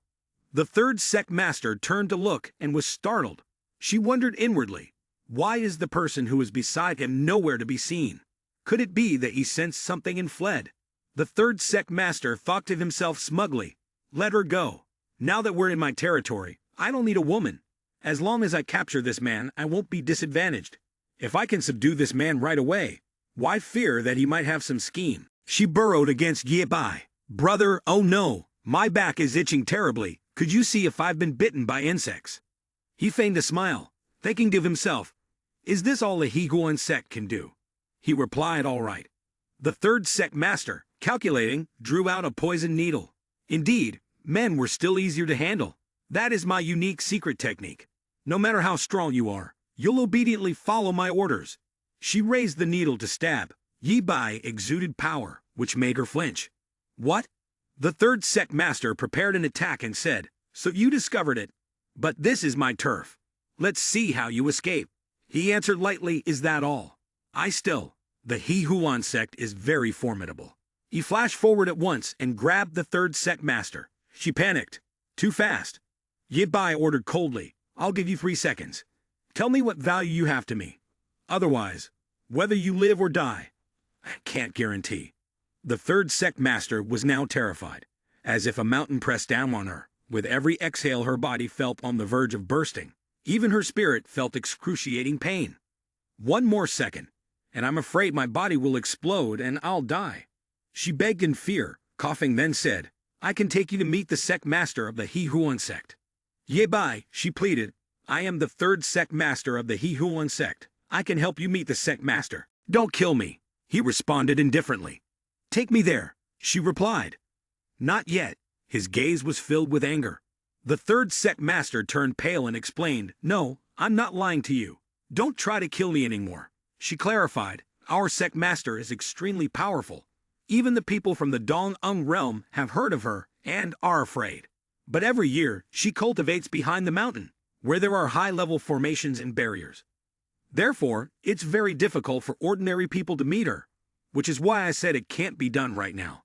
The third sect master turned to look and was startled. She wondered inwardly, why is the person who was beside him nowhere to be seen? Could it be that he sensed something and fled? The third sect master thought to himself smugly, let her go. Now that we're in my territory, I don't need a woman. As long as I capture this man, I won't be disadvantaged. If I can subdue this man right away, why fear that he might have some scheme? She burrowed against Ye Bai. Brother, oh no, my back is itching terribly. Could you see if I've been bitten by insects? He feigned a smile, thinking to himself, is this all a Heguan sect can do? He replied, all right. The third sect master, calculating, drew out a poison needle. Indeed, men were still easier to handle. That is my unique secret technique. No matter how strong you are, you'll obediently follow my orders. She raised the needle to stab. Ye Bai exuded power, which made her flinch. What? The third sect master prepared an attack and said, so you discovered it. But this is my turf. Let's see how you escape. He answered lightly, is that all? The Hehuan sect is very formidable. He flashed forward at once and grabbed the third sect master. She panicked. Too fast. Ye Bai ordered coldly, I'll give you 3 seconds. Tell me what value you have to me. Otherwise, whether you live or die, I can't guarantee. The third sect master was now terrified, as if a mountain pressed down on her. With every exhale her body felt on the verge of bursting. Even her spirit felt excruciating pain. 1 more second, and I'm afraid my body will explode and I'll die. She begged in fear, coughing, then said, I can take you to meet the sect master of the Hehuan sect. Ye Bai, she pleaded, I am the third sect master of the Hehuan sect. I can help you meet the sect master. Don't kill me, he responded indifferently. Take me there, she replied. Not yet. His gaze was filled with anger. The third sect master turned pale and explained, no, I'm not lying to you. Don't try to kill me anymore. She clarified, our sect master is extremely powerful. Even the people from the Dong-Ung realm have heard of her and are afraid. But every year, she cultivates behind the mountain, where there are high-level formations and barriers. Therefore, it's very difficult for ordinary people to meet her, which is why I said it can't be done right now.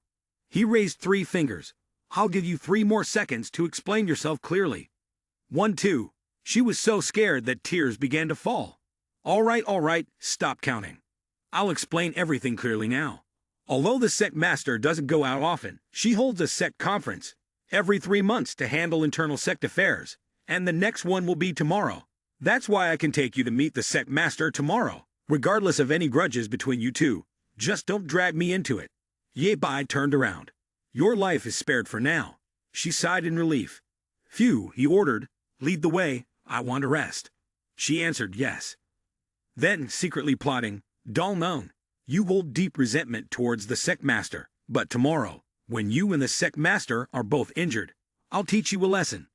He raised 3 fingers. I'll give you 3 more seconds to explain yourself clearly. 1, 2. She was so scared that tears began to fall. All right, stop counting. I'll explain everything clearly now. Although the sect master doesn't go out often, she holds a sect conference every 3 months to handle internal sect affairs, and the next one will be tomorrow. That's why I can take you to meet the sect master tomorrow, regardless of any grudges between you two. Just don't drag me into it. Ye Bai turned around. Your life is spared for now. She sighed in relief. Phew, he ordered. Lead the way, I want to rest. She answered yes. Then, secretly plotting, Dong-Ung, you hold deep resentment towards the sect master, but tomorrow, when you and the sect master are both injured, I'll teach you a lesson.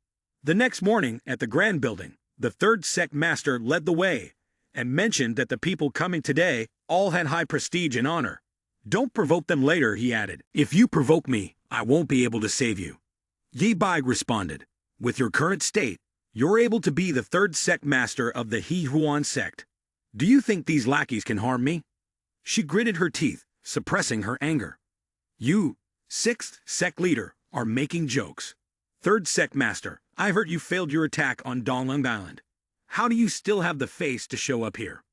The next morning, at the Grand Building, the third sect master led the way, and mentioned that the people coming today all had high prestige and honor. Don't provoke them later, he added. If you provoke me, I won't be able to save you. Ye Bai responded, with your current state, you're able to be the third sect master of the Hehuan sect. Do you think these lackeys can harm me? She gritted her teeth, suppressing her anger. You, 6th sect leader, are making jokes. Third sect master, I heard you failed your attack on Dong-Ung Island. How do you still have the face to show up here?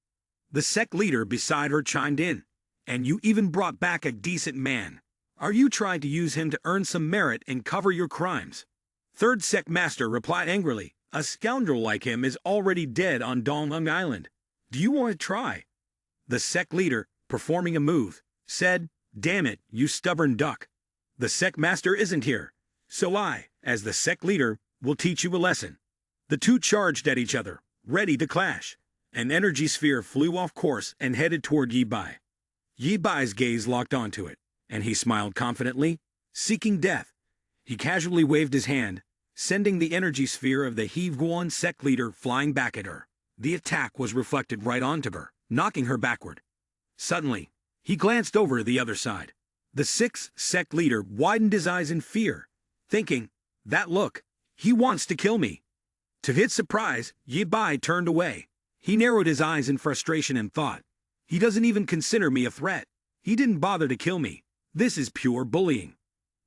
The sect leader beside her chimed in. And you even brought back a decent man. Are you trying to use him to earn some merit and cover your crimes? Third sect master replied angrily, a scoundrel like him is already dead on Dong-Ung Island. Do you want to try? The sect leader, performing a move, said, damn it, you stubborn duck. The sect master isn't here, so I, as the sect leader, will teach you a lesson. The two charged at each other, ready to clash. An energy sphere flew off course and headed toward Yi Bai. Yi Bai's gaze locked onto it, and he smiled confidently, seeking death. He casually waved his hand, sending the energy sphere of the He Guan sect leader flying back at her. The attack was reflected right onto her, knocking her backward. Suddenly, he glanced over the other side. The sixth sect leader widened his eyes in fear, thinking, "That look, he wants to kill me." To his surprise, Yi Bai turned away. He narrowed his eyes in frustration and thought, "He doesn't even consider me a threat. He didn't bother to kill me. This is pure bullying."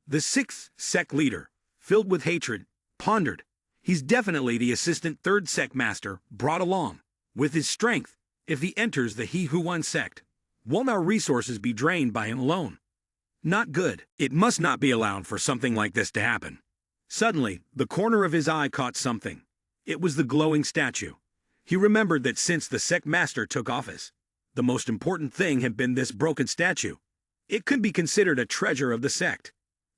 The sixth sect leader, filled with hatred, pondered. He's definitely the assistant third sect master brought along. With his strength, if he enters the He Huan sect, won't our resources be drained by him alone? Not good. It must not be allowed for something like this to happen. Suddenly, the corner of his eye caught something. It was the glowing statue. He remembered that since the sect master took office, the most important thing had been this broken statue. It could be considered a treasure of the sect.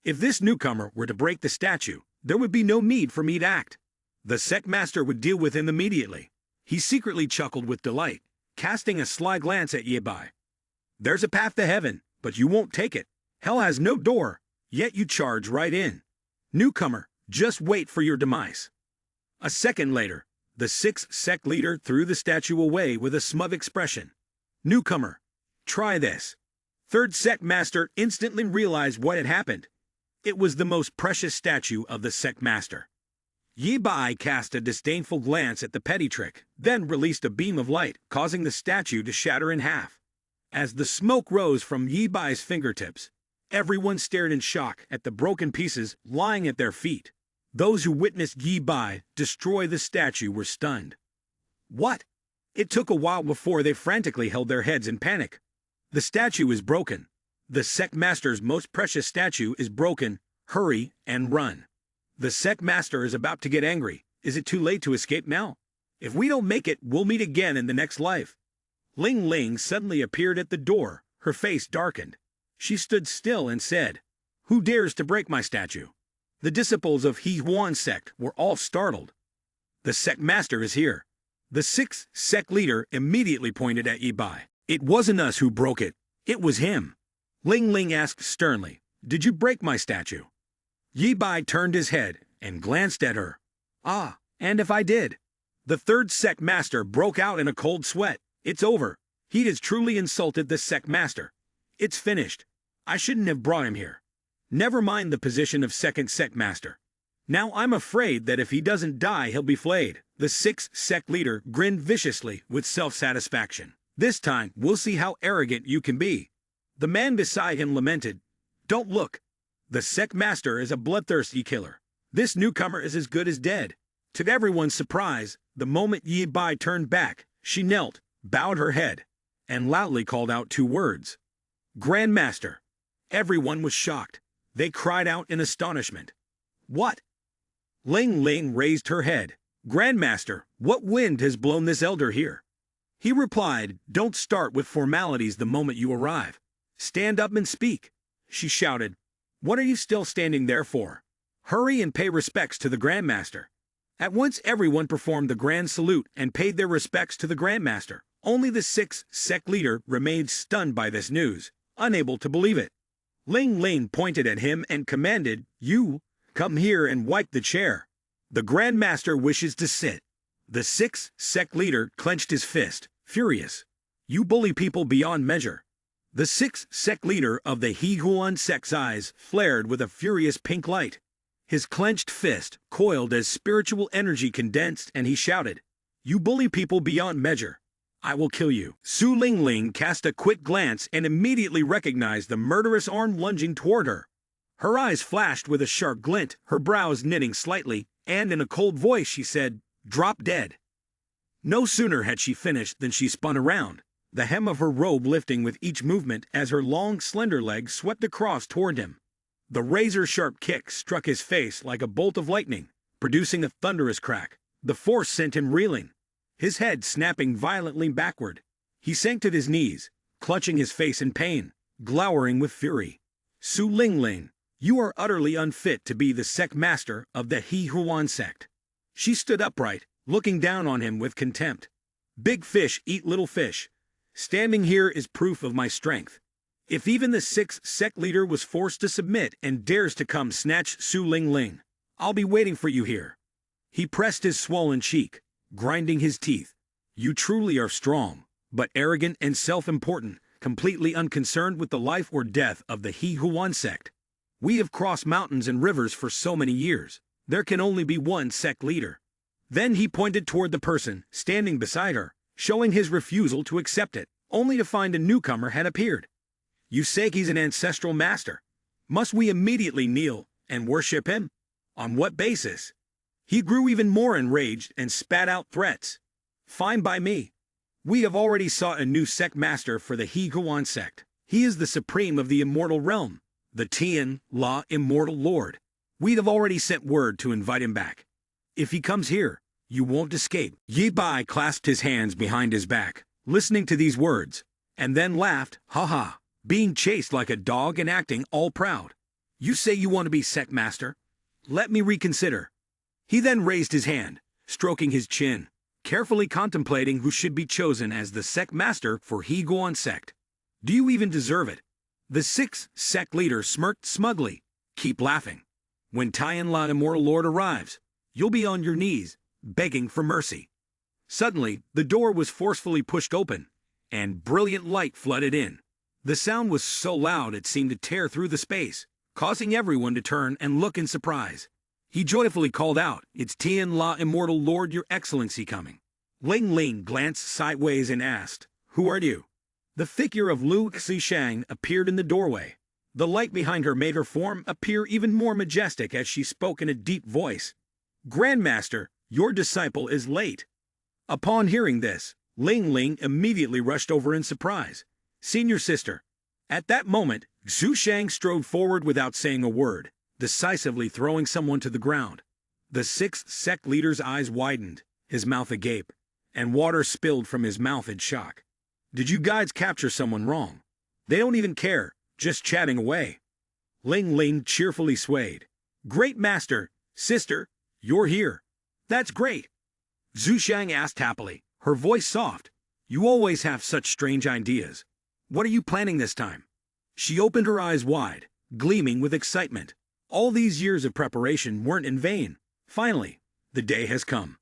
If this newcomer were to break the statue, there would be no need for me to act. The sect master would deal with him immediately. He secretly chuckled with delight, casting a sly glance at Yi Bai. "There's a path to heaven, but you won't take it. Hell has no door, yet you charge right in. Newcomer, just wait for your demise." A second later, the sixth sect leader threw the statue away with a smug expression. "Newcomer, try this." Third sect master instantly realized what had happened. It was the most precious statue of the sect master. Yi Bai cast a disdainful glance at the petty trick, then released a beam of light, causing the statue to shatter in half. As the smoke rose from Yi Bai's fingertips, everyone stared in shock at the broken pieces lying at their feet. Those who witnessed Yi Bai destroy the statue were stunned. What? It took a while before they frantically held their heads in panic. The statue is broken. The sect master's most precious statue is broken. Hurry and run. The sect master is about to get angry. Is it too late to escape now? If we don't make it, we'll meet again in the next life. Ling Ling suddenly appeared at the door, her face darkened. She stood still and said, "Who dares to break my statue?" The disciples of He Huan sect were all startled. "The sect master is here." The sixth sect leader immediately pointed at Yi Bai. "It wasn't us who broke it. It was him." Ling Ling asked sternly, "Did you break my statue?" Yi Bai turned his head and glanced at her. "Ah, and if I did?" The third sect master broke out in a cold sweat. "It's over. He has truly insulted the sect master. It's finished. I shouldn't have brought him here. Never mind the position of second sect master. Now I'm afraid that if he doesn't die, he'll be flayed." The sixth sect leader grinned viciously with self-satisfaction. "This time, we'll see how arrogant you can be." The man beside him lamented, "Don't look. The sect master is a bloodthirsty killer. This newcomer is as good as dead." To everyone's surprise, the moment Yi Bai turned back, she knelt, bowed her head, and loudly called out two words. "Grandmaster." Everyone was shocked. They cried out in astonishment. "What?" Ling Ling raised her head. "Grandmaster, what wind has blown this elder here?" He replied, "Don't start with formalities the moment you arrive. Stand up and speak." She shouted, "What are you still standing there for? Hurry and pay respects to the Grandmaster." At once everyone performed the grand salute and paid their respects to the Grandmaster. Only the sixth sect leader remained stunned by this news, unable to believe it. Ling Ling pointed at him and commanded, "You, come here and wipe the chair. The Grandmaster wishes to sit." The sixth sect leader clenched his fist, furious. "You bully people beyond measure." The sixth sect leader of the He Huan sect's eyes flared with a furious pink light. His clenched fist coiled as spiritual energy condensed, and he shouted, "You bully people beyond measure. I will kill you." Su Ling Ling cast a quick glance and immediately recognized the murderous arm lunging toward her. Her eyes flashed with a sharp glint, her brows knitting slightly, and in a cold voice she said, "Drop dead." No sooner had she finished than she spun around, the hem of her robe lifting with each movement as her long, slender legs swept across toward him. The razor-sharp kick struck his face like a bolt of lightning, producing a thunderous crack. The force sent him reeling, his head snapping violently backward. He sank to his knees, clutching his face in pain, glowering with fury. "Su Ling Ling, You are utterly unfit to be the sect master of the He Huan sect. She stood upright, looking down on him with contempt. Big fish eat little fish. Standing here is proof of my strength. If even the sixth sect leader was forced to submit and dares to come snatch Su Ling Ling, I'll be waiting for you here. He pressed his swollen cheek, grinding his teeth. You truly are strong, but arrogant and self-important, completely unconcerned with the life or death of the He Huan sect. We have crossed mountains and rivers for so many years. There can only be one sect leader. Then he pointed toward the person standing beside her, showing his refusal to accept it, only to find a newcomer had appeared. You say he's an ancestral master. Must we immediately kneel and worship him? On what basis? He grew even more enraged and spat out threats. Fine by me. We have already sought a new sect master for the He Huan sect. He is the supreme of the immortal realm, the Tian La Immortal Lord. We have already sent word to invite him back. If he comes here, you won't escape. Yi Bai clasped his hands behind his back, listening to these words, and then laughed, ha ha, being chased like a dog and acting all proud. You say you want to be sect master? Let me reconsider. He then raised his hand, stroking his chin, carefully contemplating who should be chosen as the sect master for He Huan sect. Do you even deserve it? The sixth sect leader smirked smugly. Keep laughing. When Tian La Immortal Lord arrives, you'll be on your knees, begging for mercy. Suddenly, the door was forcefully pushed open, and brilliant light flooded in. The sound was so loud it seemed to tear through the space, causing everyone to turn and look in surprise. He joyfully called out, "It's Tian La Immortal Lord, Your Excellency coming." Ling Ling glanced sideways and asked, "Who are you?" The figure of Lu Xishang appeared in the doorway. The light behind her made her form appear even more majestic as she spoke in a deep voice. "Grandmaster, your disciple is late." Upon hearing this, Ling Ling immediately rushed over in surprise. "Senior sister." At that moment, Xu Shang strode forward without saying a word, decisively throwing someone to the ground. The sixth sect leader's eyes widened, his mouth agape, and water spilled from his mouth in shock. "Did you guys capture someone wrong? They don't even care, just chatting away." Ling Ling cheerfully swayed. "Great master, sister, you're here. That's great." Xu Shang asked happily, her voice soft. "You always have such strange ideas. What are you planning this time?" She opened her eyes wide, gleaming with excitement. All these years of preparation weren't in vain. Finally, the day has come.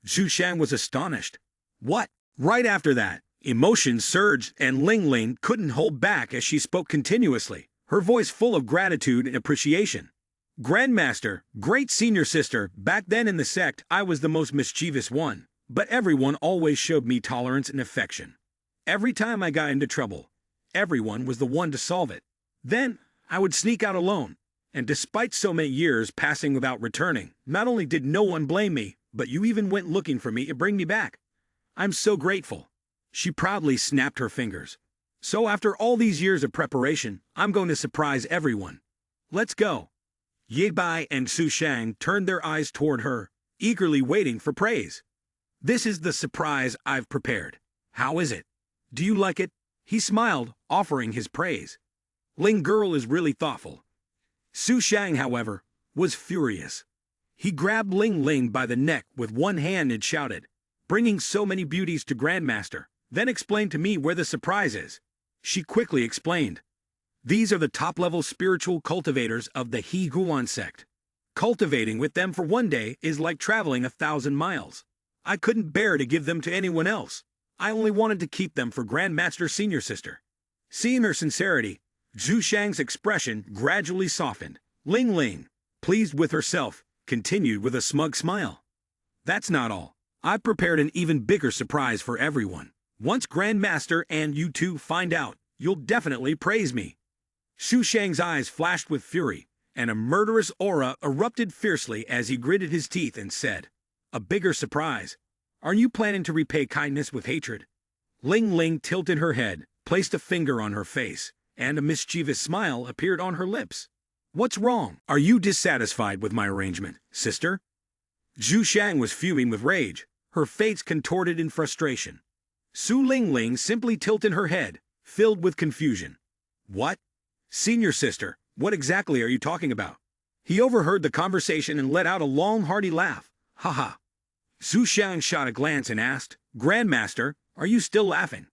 Xu Shang was astonished. "What?" Right after that, emotions surged and Ling Ling couldn't hold back as she spoke continuously, her voice full of gratitude and appreciation. "Grandmaster, great senior sister, back then in the sect I was the most mischievous one, but everyone always showed me tolerance and affection. Every time I got into trouble, everyone was the one to solve it. Then, I would sneak out alone, and despite so many years passing without returning, not only did no one blame me, but you even went looking for me to bring me back. I'm so grateful." She proudly snapped her fingers. "So after all these years of preparation, I'm going to surprise everyone. Let's go." Ye Bai and Xu Shang turned their eyes toward her, eagerly waiting for praise. "This is the surprise I've prepared. How is it? Do you like it?" He smiled, offering his praise. "Ling girl is really thoughtful." Xu Shang, however, was furious. He grabbed Ling Ling by the neck with one hand and shouted, "Bringing so many beauties to Grandmaster, then explain to me where the surprise is." She quickly explained. "These are the top-level spiritual cultivators of the He Huan sect. Cultivating with them for one day is like traveling 1,000 miles. I couldn't bear to give them to anyone else. I only wanted to keep them for Grandmaster Senior Sister." Seeing her sincerity, Xu Shang's expression gradually softened. Ling Ling, pleased with herself, continued with a smug smile. "That's not all. I've prepared an even bigger surprise for everyone. Once Grandmaster and you two find out, you'll definitely praise me." Xu Shang's eyes flashed with fury, and a murderous aura erupted fiercely as he gritted his teeth and said, "A bigger surprise? Are you planning to repay kindness with hatred?" Ling Ling tilted her head, placed a finger on her face, and a mischievous smile appeared on her lips. "What's wrong? Are you dissatisfied with my arrangement, sister?" Xu Shang was fuming with rage, her face contorted in frustration. Su Ling Ling simply tilted her head, filled with confusion. "What? Senior sister, What exactly are you talking about? He overheard the conversation and let out a long, hearty laugh. Ha ha. Su Shang shot a glance and asked, Grandmaster, are you still laughing?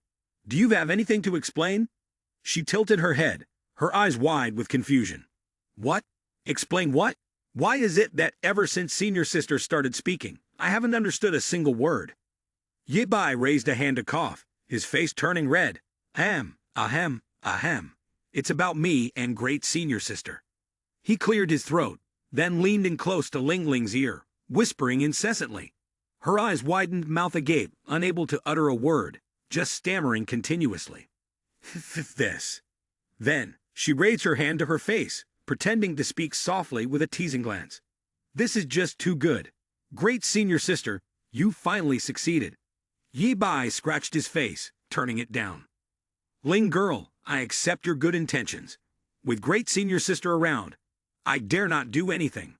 Do you have anything to explain? She tilted her head, her eyes wide with confusion. What? Explain what? Why is it that ever since senior sister started speaking, I haven't understood a single word? Ye Bai raised a hand to cough, his face turning red. Ahem. It's about me and great senior sister. He cleared his throat, then leaned in close to Ling Ling's ear, whispering incessantly. Her eyes widened, mouth agape, unable to utter a word, just stammering continuously. This. Then, she raised her hand to her face, pretending to speak softly with a teasing glance. This is just too good. Great senior sister, you finally succeeded. Ye Bai scratched his face, turning it down. Ling girl, I accept your good intentions. With great senior sister around, I dare not do anything.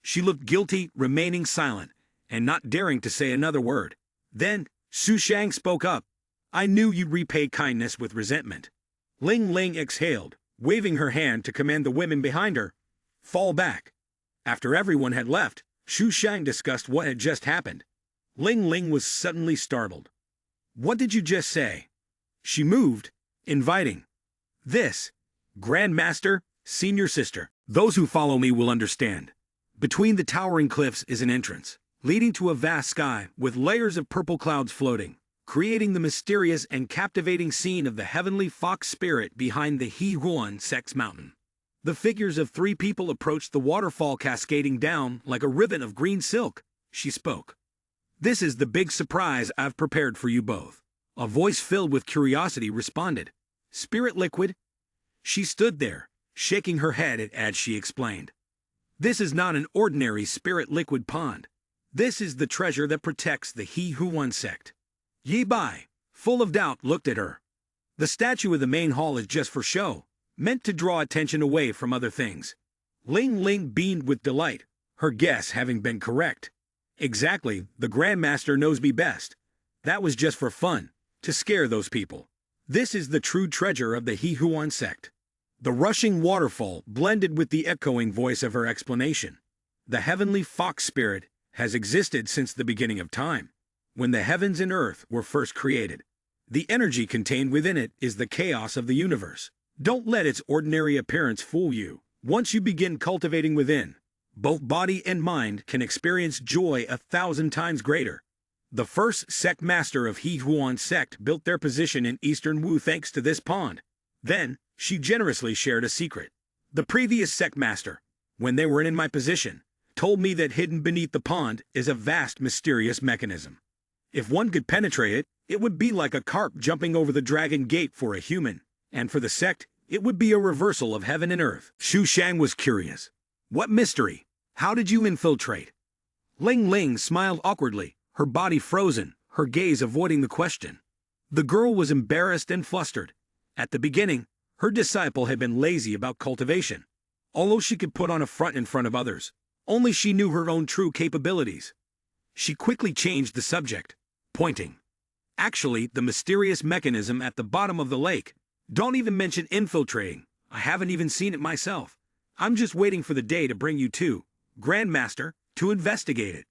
She looked guilty, remaining silent, and not daring to say another word. Then, Su Shang spoke up. I knew you'd repay kindness with resentment. Ling Ling exhaled, waving her hand to command the women behind her. Fall back. After everyone had left, Su Shang discussed what had just happened. Ling Ling was suddenly startled. What did you just say? She moved, inviting. This, Grandmaster, senior sister. Those who follow me will understand. Between the towering cliffs is an entrance, leading to a vast sky with layers of purple clouds floating, creating the mysterious and captivating scene of the heavenly fox spirit behind the He Huan Sex Mountain. The figures of 3 people approached the waterfall cascading down like a ribbon of green silk. She spoke. This is the big surprise I've prepared for you both. A voice filled with curiosity responded. Spirit liquid? She stood there, shaking her head as she explained. This is not an ordinary spirit liquid pond. This is the treasure that protects the He Huan sect. Ye Bai, full of doubt, looked at her. The statue of the main hall is just for show, meant to draw attention away from other things. Ling Ling beamed with delight, her guess having been correct. Exactly, the Grandmaster knows me best. That was just for fun, to scare those people. This is the true treasure of the He Huan sect. The rushing waterfall blended with the echoing voice of her explanation. The heavenly fox spirit has existed since the beginning of time, when the heavens and earth were first created. The energy contained within it is the chaos of the universe. Don't let its ordinary appearance fool you. Once you begin cultivating within, both body and mind can experience joy 1,000 times greater. The first sect master of He Huan sect built their position in Eastern Wu thanks to this pond. Then, she generously shared a secret. The previous sect master, when they were in my position, told me that hidden beneath the pond is a vast mysterious mechanism. If one could penetrate it, it would be like a carp jumping over the dragon gate for a human, and for the sect, it would be a reversal of heaven and earth. Su Shang was curious. What mystery? How did you infiltrate? Ling Ling smiled awkwardly, her body frozen, her gaze avoiding the question. The girl was embarrassed and flustered. At the beginning, her disciple had been lazy about cultivation. Although she could put on a front in front of others, only she knew her own true capabilities. She quickly changed the subject, pointing. Actually, the mysterious mechanism at the bottom of the lake. Don't even mention infiltrating. I haven't even seen it myself. I'm just waiting for the day to bring you two, Grandmaster, to investigate it.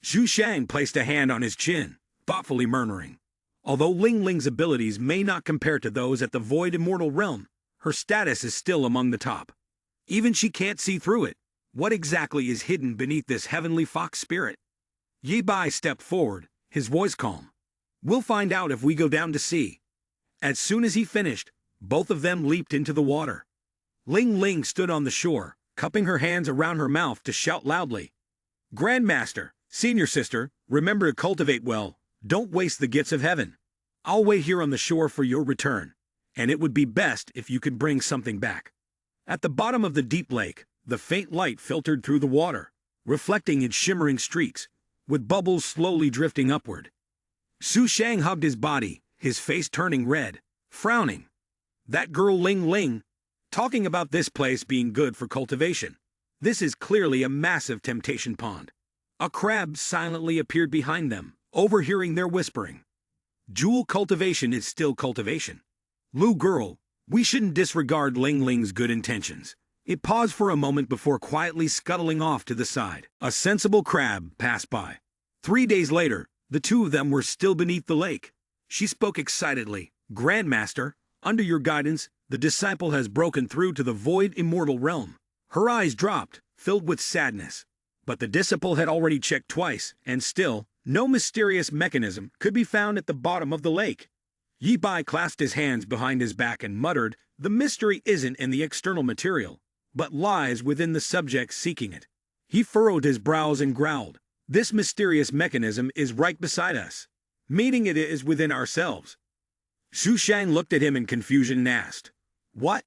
Su Shang placed a hand on his chin, thoughtfully murmuring. Although Ling Ling's abilities may not compare to those at the Void Immortal Realm, her status is still among the top. Even she can't see through it. What exactly is hidden beneath this heavenly fox spirit? Ye Bai stepped forward, his voice calm. We'll find out if we go down to see. As soon as he finished, both of them leaped into the water. Ling Ling stood on the shore, cupping her hands around her mouth to shout loudly. Grandmaster, senior sister, remember to cultivate well. Don't waste the gifts of heaven. I'll wait here on the shore for your return, and it would be best if you could bring something back. At the bottom of the deep lake, the faint light filtered through the water, reflecting in shimmering streaks, with bubbles slowly drifting upward. Su Shang hugged his body, his face turning red, frowning. That girl Ling Ling, talking about this place being good for cultivation. This is clearly a massive temptation pond. A crab silently appeared behind them, overhearing their whispering. Jewel cultivation is still cultivation. Lu girl, we shouldn't disregard Ling Ling's good intentions. It paused for a moment before quietly scuttling off to the side. A sensible crab passed by. 3 days later, the two of them were still beneath the lake. She spoke excitedly. "Grandmaster, under your guidance, the disciple has broken through to the void immortal realm." Her eyes dropped, filled with sadness. But the disciple had already checked twice, and still, no mysterious mechanism could be found at the bottom of the lake. Yi Bai clasped his hands behind his back and muttered, "The mystery isn't in the external material, but lies within the subject seeking it." He furrowed his brows and growled, "This mysterious mechanism is right beside us, meaning it is within ourselves." Xu Shang looked at him in confusion and asked, "What?"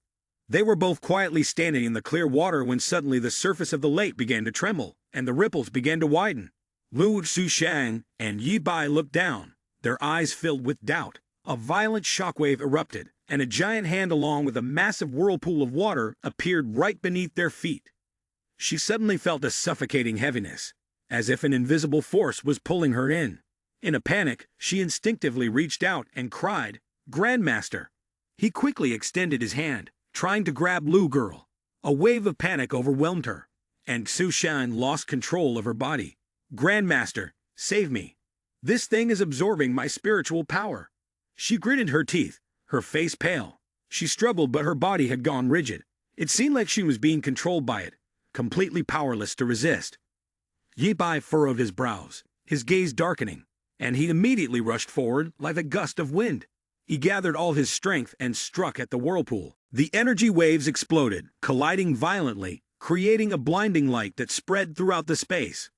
They were both quietly standing in the clear water when suddenly the surface of the lake began to tremble, and the ripples began to widen. Xu Shang and Yi Bai looked down, their eyes filled with doubt. A violent shockwave erupted, and a giant hand along with a massive whirlpool of water appeared right beneath their feet. She suddenly felt a suffocating heaviness, as if an invisible force was pulling her in. In a panic, she instinctively reached out and cried, "Grandmaster!" He quickly extended his hand, trying to grab Lu Girl. A wave of panic overwhelmed her, and Xu Shan lost control of her body. "Grandmaster, save me! This thing is absorbing my spiritual power." She gritted her teeth, her face pale. She struggled, but her body had gone rigid. It seemed like she was being controlled by it, completely powerless to resist. Yi Bai furrowed his brows, his gaze darkening, and he immediately rushed forward like a gust of wind. He gathered all his strength and struck at the whirlpool. The energy waves exploded, colliding violently, creating a blinding light that spread throughout the space.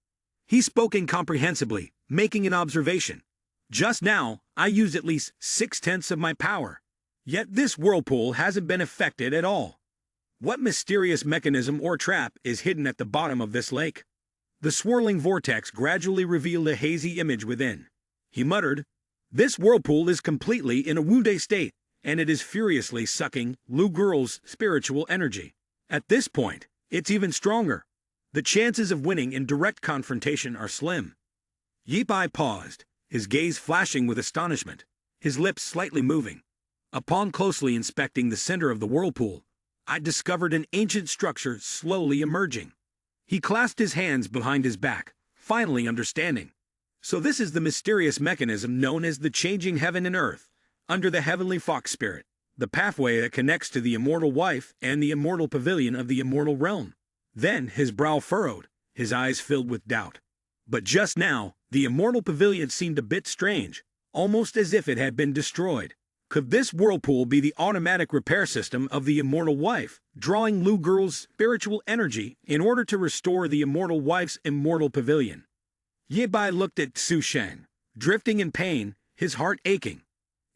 He spoke incomprehensibly, making an observation. "Just now, I used at least 6/10 of my power. Yet this whirlpool hasn't been affected at all. What mysterious mechanism or trap is hidden at the bottom of this lake?" The swirling vortex gradually revealed a hazy image within. He muttered, "This whirlpool is completely in a Wu-Dai state, and it is furiously sucking Lu Girl's spiritual energy. At this point, it's even stronger. The chances of winning in direct confrontation are slim." Yi Bai paused, his gaze flashing with astonishment, his lips slightly moving. "Upon closely inspecting the center of the whirlpool, I discovered an ancient structure slowly emerging." He clasped his hands behind his back, finally understanding. "So this is the mysterious mechanism known as the changing heaven and earth, under the heavenly fox spirit, the pathway that connects to the immortal wife and the immortal pavilion of the immortal realm." Then his brow furrowed, his eyes filled with doubt. But just now, the immortal pavilion seemed a bit strange, almost as if it had been destroyed. Could this whirlpool be the automatic repair system of the immortal wife, drawing Lu Girl's spiritual energy in order to restore the immortal wife's immortal pavilion? Yi Bai looked at Xu Shang, drifting in pain, his heart aching.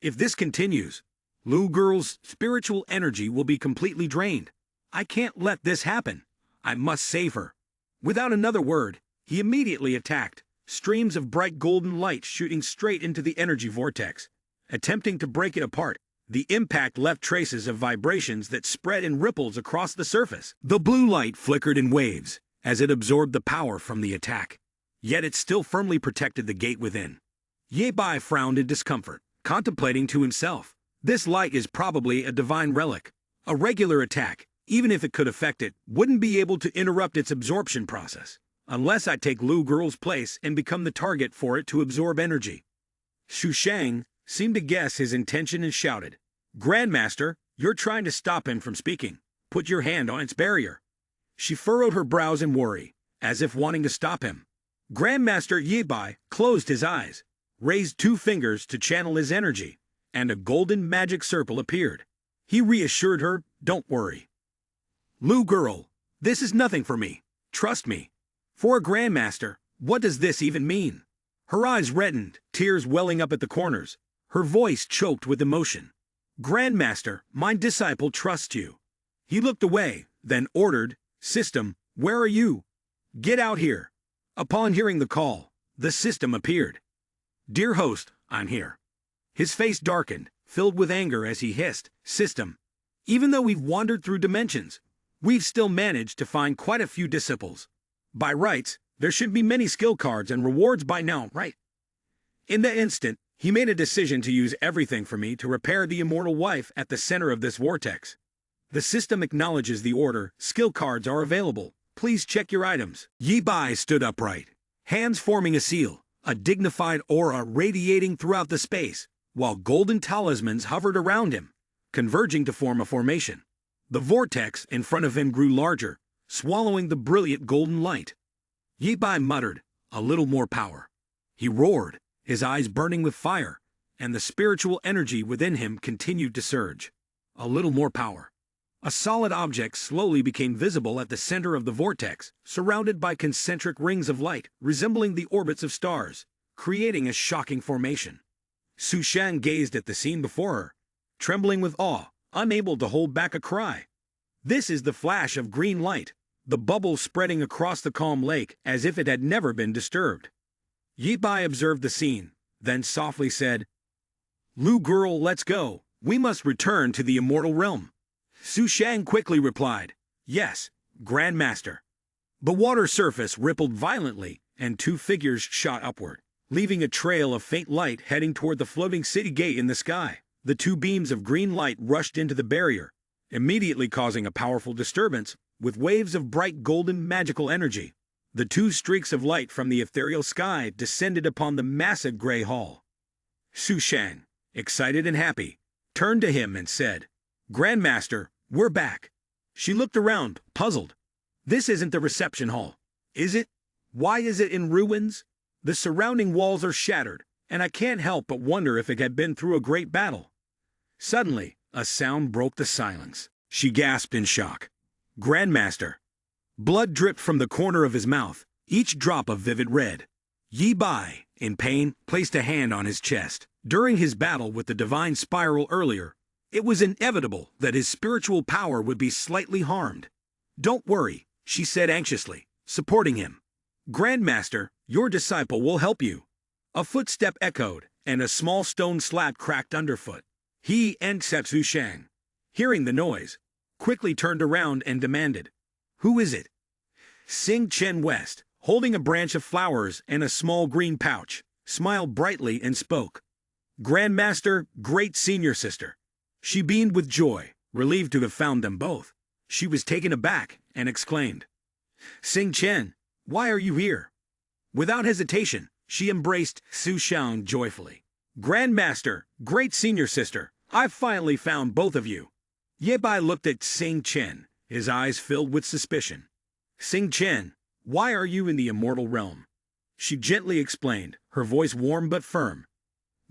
If this continues, Lu Girl's spiritual energy will be completely drained. I can't let this happen. I must save her. Without another word, he immediately attacked, streams of bright golden light shooting straight into the energy vortex. Attempting to break it apart, the impact left traces of vibrations that spread in ripples across the surface. The blue light flickered in waves as it absorbed the power from the attack. Yet it still firmly protected the gate within. Ye Bai frowned in discomfort, contemplating to himself, "This light is probably a divine relic. A regular attack, even if it could affect it, wouldn't be able to interrupt its absorption process, unless I take Lu Girl's place and become the target for it to absorb energy." Xu Shang seemed to guess his intention and shouted, "Grandmaster, you're trying to stop him from speaking. Put your hand on its barrier." She furrowed her brows in worry, as if wanting to stop him. Grandmaster Yi Bai closed his eyes, raised 2 fingers to channel his energy, and a golden magic circle appeared. He reassured her, "Don't worry. Lu Girl, this is nothing for me. Trust me." For a grandmaster, what does this even mean? Her eyes reddened, tears welling up at the corners. Her voice choked with emotion. "Grandmaster, my disciple trusts you." He looked away, then ordered, "System, where are you? Get out here." Upon hearing the call, the system appeared. "Dear host, I'm here." His face darkened, filled with anger as he hissed, "System, even though we've wandered through dimensions, we've still managed to find quite a few disciples. By rights, there should be many skill cards and rewards by now, right?" In the instant, he made a decision to use everything for me to repair the immortal wife at the center of this vortex. The system acknowledges the order. Skill cards are available. Please check your items. Yi Bai stood upright, hands forming a seal, a dignified aura radiating throughout the space, while golden talismans hovered around him, converging to form a formation. The vortex in front of him grew larger, swallowing the brilliant golden light. Yi Bai muttered, "A little more power." He roared, his eyes burning with fire, and the spiritual energy within him continued to surge. A little more power. A solid object slowly became visible at the center of the vortex, surrounded by concentric rings of light resembling the orbits of stars, creating a shocking formation. Su Shan gazed at the scene before her, trembling with awe, unable to hold back a cry. This is the flash of green light, the bubble spreading across the calm lake as if it had never been disturbed. Yi Bai observed the scene, then softly said, "Lu girl, let's go. We must return to the immortal realm." Su Shang quickly replied, "Yes, Grandmaster." The water surface rippled violently, and two figures shot upward, leaving a trail of faint light heading toward the floating city gate in the sky. The two beams of green light rushed into the barrier, immediately causing a powerful disturbance, with waves of bright golden magical energy. The two streaks of light from the ethereal sky descended upon the massive gray hall. Su Shang, excited and happy, turned to him and said, "Grandmaster, we're back." She looked around, puzzled. "This isn't the reception hall, is it? Why is it in ruins? The surrounding walls are shattered, and I can't help but wonder if it had been through a great battle." Suddenly, a sound broke the silence. She gasped in shock. "Grandmaster!" Blood dripped from the corner of his mouth, each drop of vivid red. Yi Bai, in pain, placed a hand on his chest. During his battle with the divine spiral earlier, it was inevitable that his spiritual power would be slightly harmed. "Don't worry," she said anxiously, supporting him. "Grandmaster, your disciple will help you." A footstep echoed, and a small stone slab cracked underfoot. He and Su Shang, hearing the noise, quickly turned around and demanded, "Who is it?" Sing Chen West, holding a branch of flowers and a small green pouch, smiled brightly and spoke. "Grandmaster, great senior sister." She beamed with joy, relieved to have found them both. She was taken aback and exclaimed, "Sing Chen, why are you here?" Without hesitation, she embraced Su Shang joyfully. "Grandmaster, great senior sister, I've finally found both of you." Ye Bai looked at Sing Chen, his eyes filled with suspicion. "Sing Chen, why are you in the immortal realm?" She gently explained, her voice warm but firm.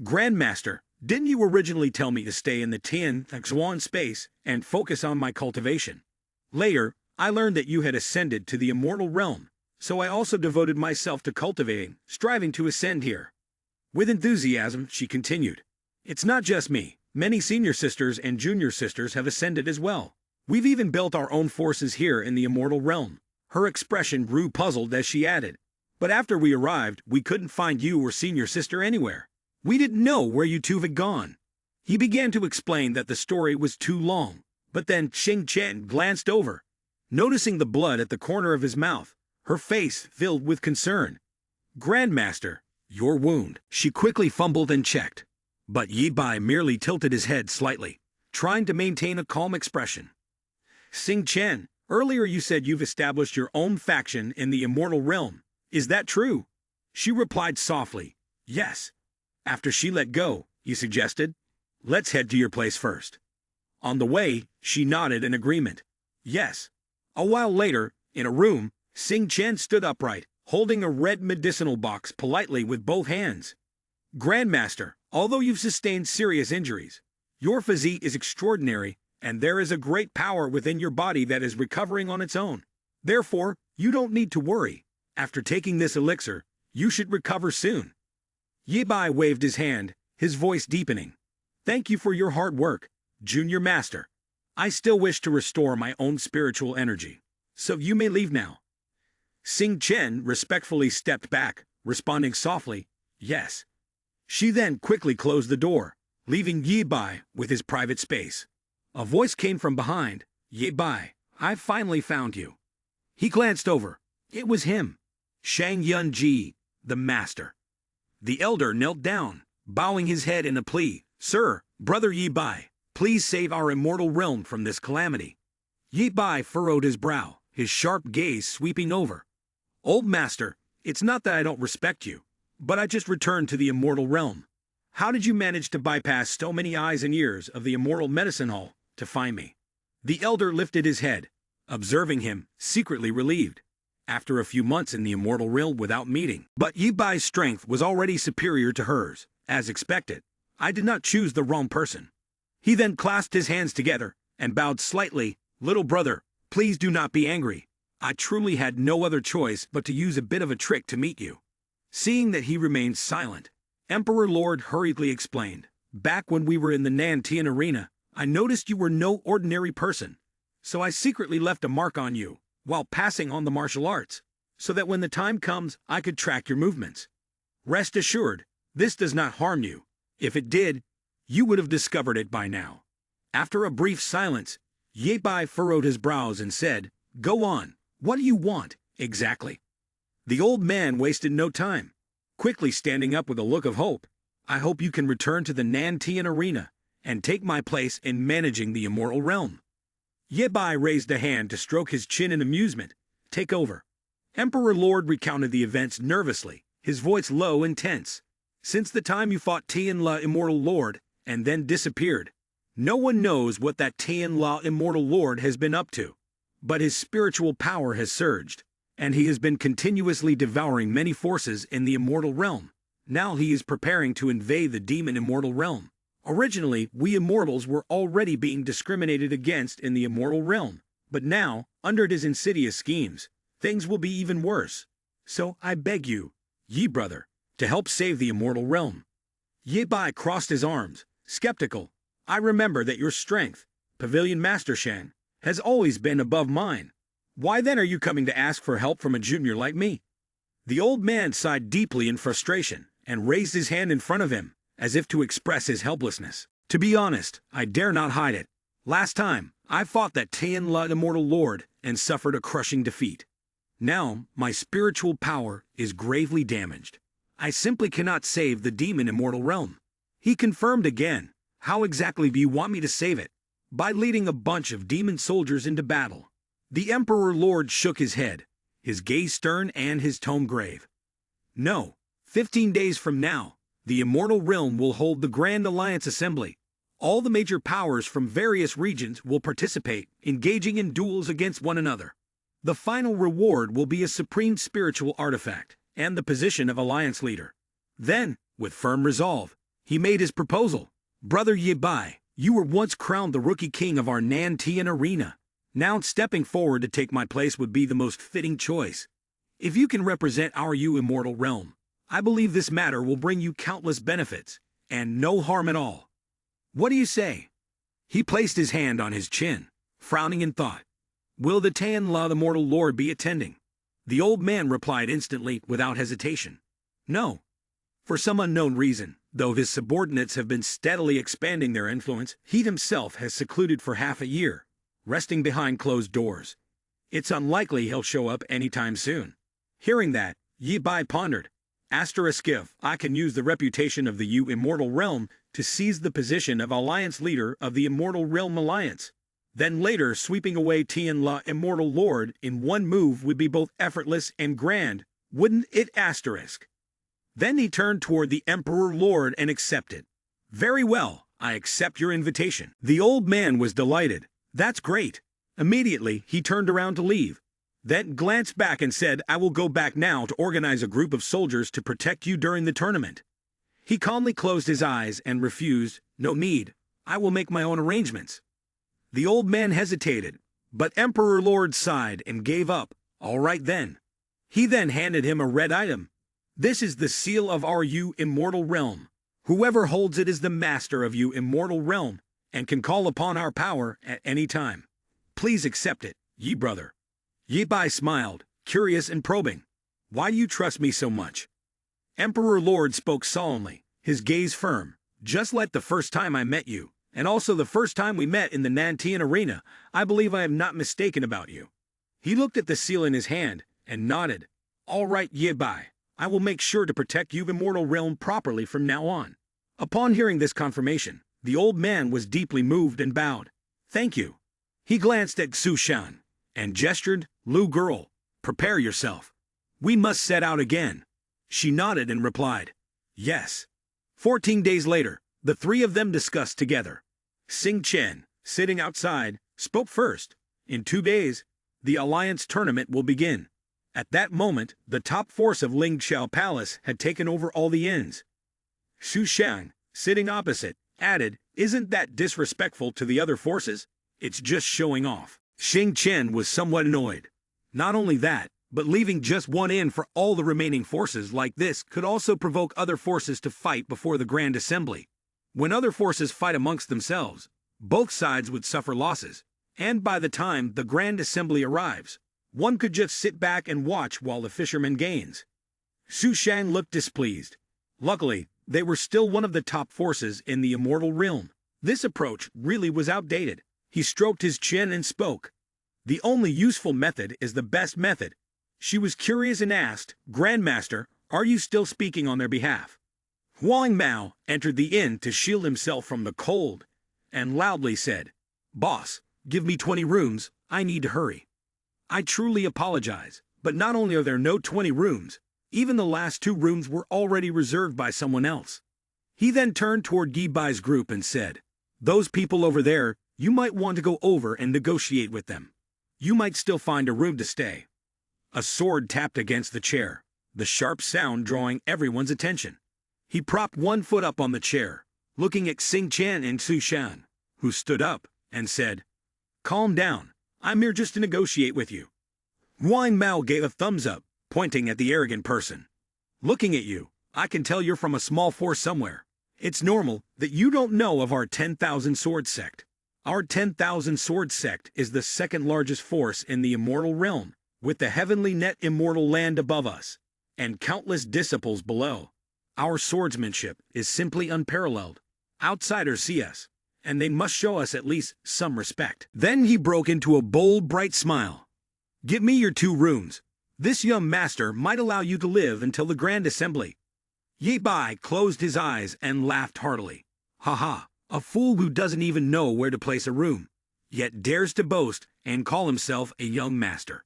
"Grandmaster, didn't you originally tell me to stay in the Tian Xuan space and focus on my cultivation? Later, I learned that you had ascended to the immortal realm, so I also devoted myself to cultivating, striving to ascend here." With enthusiasm, she continued, "It's not just me. Many senior sisters and junior sisters have ascended as well. We've even built our own forces here in the immortal realm." Her expression grew puzzled as she added, "But after we arrived, we couldn't find you or senior sister anywhere. We didn't know where you two had gone." He began to explain that the story was too long, but then Xing Chen glanced over. Noticing the blood at the corner of his mouth, her face filled with concern. "Grandmaster, your wound." She quickly fumbled and checked, but Yi Bai merely tilted his head slightly, trying to maintain a calm expression. "Sing Chen, earlier you said you've established your own faction in the immortal realm. Is that true?" She replied softly, "Yes." After she let go, he suggested, "Let's head to your place first." On the way, she nodded in agreement. "Yes." A while later, in a room, Sing Chen stood upright, holding a red medicinal box politely with both hands. "Grandmaster, although you've sustained serious injuries, your physique is extraordinary, and there is a great power within your body that is recovering on its own. Therefore, you don't need to worry. After taking this elixir, you should recover soon." Yi Bai waved his hand, his voice deepening. "Thank you for your hard work, Junior Master. I still wish to restore my own spiritual energy, so you may leave now." Sing Chen respectfully stepped back, responding softly, "Yes." She then quickly closed the door, leaving Yi Bai with his private space. A voice came from behind. "Yi Bai, I've finally found you." He glanced over. It was him, Shang Yun Ji, the master. The elder knelt down, bowing his head in a plea. "Sir, Brother Yi Bai, Please save our immortal realm from this calamity. Yi Bai furrowed his brow, his sharp gaze sweeping over. Old master, it's not that I don't respect you, but I just returned to the immortal realm. How did you manage to bypass so many eyes and ears of the immortal medicine hall to find me? The elder lifted his head, observing him, secretly relieved. After a few months in the immortal realm without meeting, but Yi Bai's strength was already superior to hers, as expected. I did not choose the wrong person. He then clasped his hands together and bowed slightly. Little brother, please do not be angry. I truly had no other choice but to use a bit of a trick to meet you. Seeing that he remained silent, Emperor Lord hurriedly explained. Back when we were in the Nantian arena, I noticed you were no ordinary person. So I secretly left a mark on you, while passing on the martial arts, so that when the time comes, I could track your movements. Rest assured, this does not harm you. If it did, you would have discovered it by now. After a brief silence, Ye Bai furrowed his brows and said, Go on, what do you want, exactly? The old man wasted no time, quickly standing up with a look of hope. I hope you can return to the Nantian arena and take my place in managing the immortal realm. Ye Bai raised a hand to stroke his chin in amusement. Take over. Emperor Lord recounted the events nervously, his voice low and tense. Since the time you fought Tian La Immortal Lord, and then disappeared, no one knows what that Tian La Immortal Lord has been up to. But his spiritual power has surged, and he has been continuously devouring many forces in the immortal realm. Now he is preparing to invade the demon immortal realm. Originally, we immortals were already being discriminated against in the immortal realm, but now, under his insidious schemes, things will be even worse. So I beg you, Yi brother, to help save the immortal realm. Ye Bai crossed his arms, skeptical. I remember that your strength, Pavilion Master Shan, has always been above mine. Why then are you coming to ask for help from a junior like me? The old man sighed deeply in frustration and raised his hand in front of him, as if to express his helplessness. To be honest, I dare not hide it. Last time, I fought that Tian La Immortal Lord and suffered a crushing defeat. Now, my spiritual power is gravely damaged. I simply cannot save the demon immortal realm. He confirmed again. How exactly do you want me to save it? By leading a bunch of demon soldiers into battle. The Emperor Lord shook his head, his gaze stern and his tone grave. No, 15 days from now, the immortal realm will hold the Grand Alliance Assembly. All the major powers from various regions will participate, engaging in duels against one another. The final reward will be a supreme spiritual artifact and the position of alliance leader. Then, with firm resolve, he made his proposal. Brother Ye Bai, you were once crowned the rookie king of our Nantian arena. Now stepping forward to take my place would be the most fitting choice. If you can represent our immortal realm, I believe this matter will bring you countless benefits, and no harm at all. What do you say? He placed his hand on his chin, frowning in thought. Will the Tian La the Mortal Lord be attending? The old man replied instantly without hesitation. No. For some unknown reason, though his subordinates have been steadily expanding their influence, he himself has secluded for half a year, resting behind closed doors. It's unlikely he'll show up anytime soon. Hearing that, Yi Bai pondered. If I can use the reputation of the Immortal Realm to seize the position of Alliance Leader of the Immortal Realm Alliance. Then later sweeping away Tian La Immortal Lord in one move would be both effortless and grand, wouldn't it? Then he turned toward the Emperor Lord and accepted. Very well, I accept your invitation. The old man was delighted. That's great. Immediately, he turned around to leave. Then glanced back and said, I will go back now to organize a group of soldiers to protect you during the tournament. He calmly closed his eyes and refused, no need, I will make my own arrangements. The old man hesitated, but Emperor Lord sighed and gave up. All right then. He then handed him a red item. This is the seal of our immortal realm. Whoever holds it is the master of immortal realm and can call upon our power at any time. Please accept it, Yi brother. Yi Bai smiled, curious and probing. Why do you trust me so much? Emperor Lord spoke solemnly, his gaze firm. Just like the first time I met you, and also the first time we met in the Nantian arena, I believe I am not mistaken about you. He looked at the seal in his hand and nodded. All right, Ye Bai, I will make sure to protect immortal realm properly from now on. Upon hearing this confirmation, The old man was deeply moved and bowed. Thank you. He glanced at Xu Shan and gestured, Lu girl, prepare yourself. We must set out again. She nodded and replied, yes. 14 days later, the three of them discussed together. Sing Chen, sitting outside, spoke first. In 2 days, the alliance tournament will begin. At that moment, the top force of Lingqiao Palace had taken over all the inns. Xu Shang, sitting opposite, added, isn't that disrespectful to the other forces? It's just showing off. Xing Chen was somewhat annoyed. Not only that, but leaving just one inn for all the remaining forces like this could also provoke other forces to fight before the Grand Assembly. When other forces fight amongst themselves, both sides would suffer losses, and by the time the Grand Assembly arrives, one could just sit back and watch while the fisherman gains. Xu Shang looked displeased. Luckily, they were still one of the top forces in the immortal realm. This approach really was outdated. He stroked his chin and spoke. The only useful method is the best method. She was curious and asked, Grandmaster, are you still speaking on their behalf? Huang Mao entered the inn to shield himself from the cold, and loudly said, Boss, give me 20 rooms, I need to hurry. I truly apologize, but not only are there no 20 rooms, even the last 2 rooms were already reserved by someone else. He then turned toward Yi Bai's group and said, those people over there, you might want to go over and negotiate with them. You might still find a room to stay. A sword tapped against the chair, the sharp sound drawing everyone's attention. He propped one foot up on the chair, looking at Xing Chen and Xu Shan, who stood up and said, calm down, I'm here just to negotiate with you. Huang Mao gave a thumbs up, pointing at the arrogant person. Looking at you, I can tell you're from a small force somewhere. It's normal that you don't know of our 10,000 sword sect. Our 10,000 sword sect is the second largest force in the immortal realm, with the heavenly net immortal land above us, and countless disciples below. Our swordsmanship is simply unparalleled. Outsiders see us, and they must show us at least some respect. Then he broke into a bold, bright smile. Give me your 2 rooms. This young master might allow you to live until the Grand Assembly. Yi Bai closed his eyes and laughed heartily. Ha ha, a fool who doesn't even know where to place a room, yet dares to boast and call himself a young master.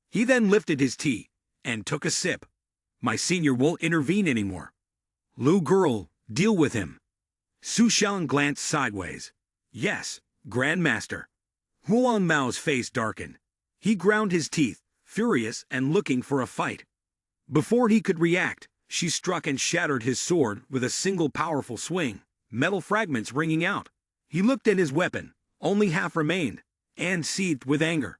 He then lifted his tea and took a sip. My senior won't intervene anymore. Lu girl, deal with him. Xu Shang glanced sideways. Yes, Grandmaster. Huang Mao's face darkened. He ground his teeth, furious and looking for a fight. Before he could react, she struck and shattered his sword with a single powerful swing, metal fragments ringing out. He looked at his weapon, only half remained, and seethed with anger.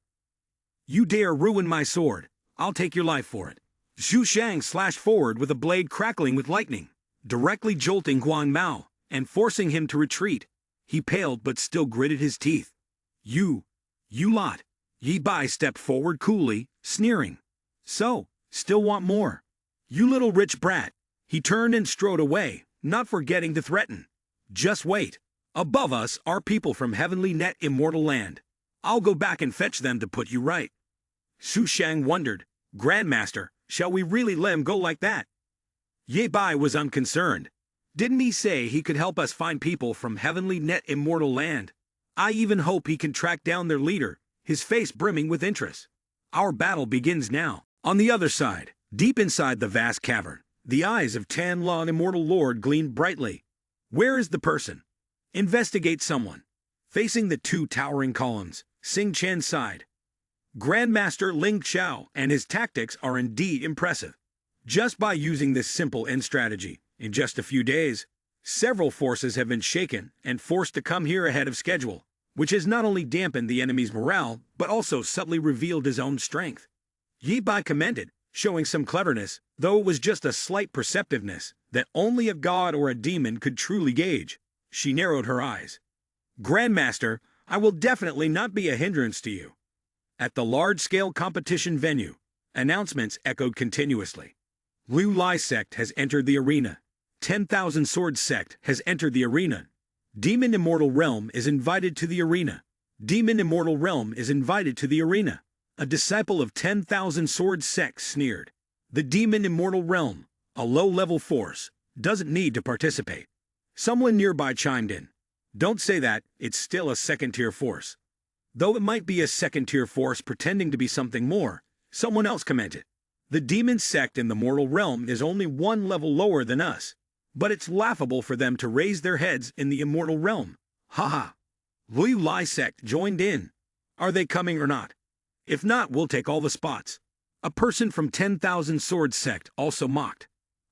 You dare ruin my sword, I'll take your life for it. Xu Shang slashed forward with a blade crackling with lightning, directly jolting Huang Mao and forcing him to retreat. He paled but still gritted his teeth. You lot. Yi Bai stepped forward coolly, sneering. So, still want more? You little rich brat. He turned and strode away, not forgetting to threaten. Just wait. Above us are people from heavenly net immortal land. I'll go back and fetch them to put you right. Xu Shang wondered, Grandmaster, shall we really let him go like that? Yi Bai was unconcerned. Didn't he say he could help us find people from heavenly net immortal land? I even hope he can track down their leader, his face brimming with interest. Our battle begins now. On the other side, deep inside the vast cavern, the eyes of Tan Lan Immortal Lord gleamed brightly. Where is the person? Investigate someone. Facing the 2 towering columns, Xing Chen sighed. Grandmaster Ling Qiao and his tactics are indeed impressive. Just by using this simple end strategy, in just a few days, several forces have been shaken and forced to come here ahead of schedule, which has not only dampened the enemy's morale, but also subtly revealed his own strength. Yi Bai commended, showing some cleverness, though it was just a slight perceptiveness that only a god or a demon could truly gauge. She narrowed her eyes. Grandmaster, I will definitely not be a hindrance to you. At the large-scale competition venue, announcements echoed continuously. Liu Lai sect has entered the arena. 10,000 Sword sect has entered the arena. Demon Immortal Realm is invited to the arena. Demon Immortal Realm is invited to the arena. A disciple of 10,000 Sword sect sneered. The Demon Immortal Realm, a low-level force, doesn't need to participate. Someone nearby chimed in. Don't say that, it's still a second-tier force. Though it might be a second-tier force pretending to be something more, someone else commented. The demon sect in the mortal realm is only one level lower than us, but it's laughable for them to raise their heads in the immortal realm. Haha. Liu Lai sect joined in. Are they coming or not? If not, we'll take all the spots. A person from 10,000 Swords sect also mocked.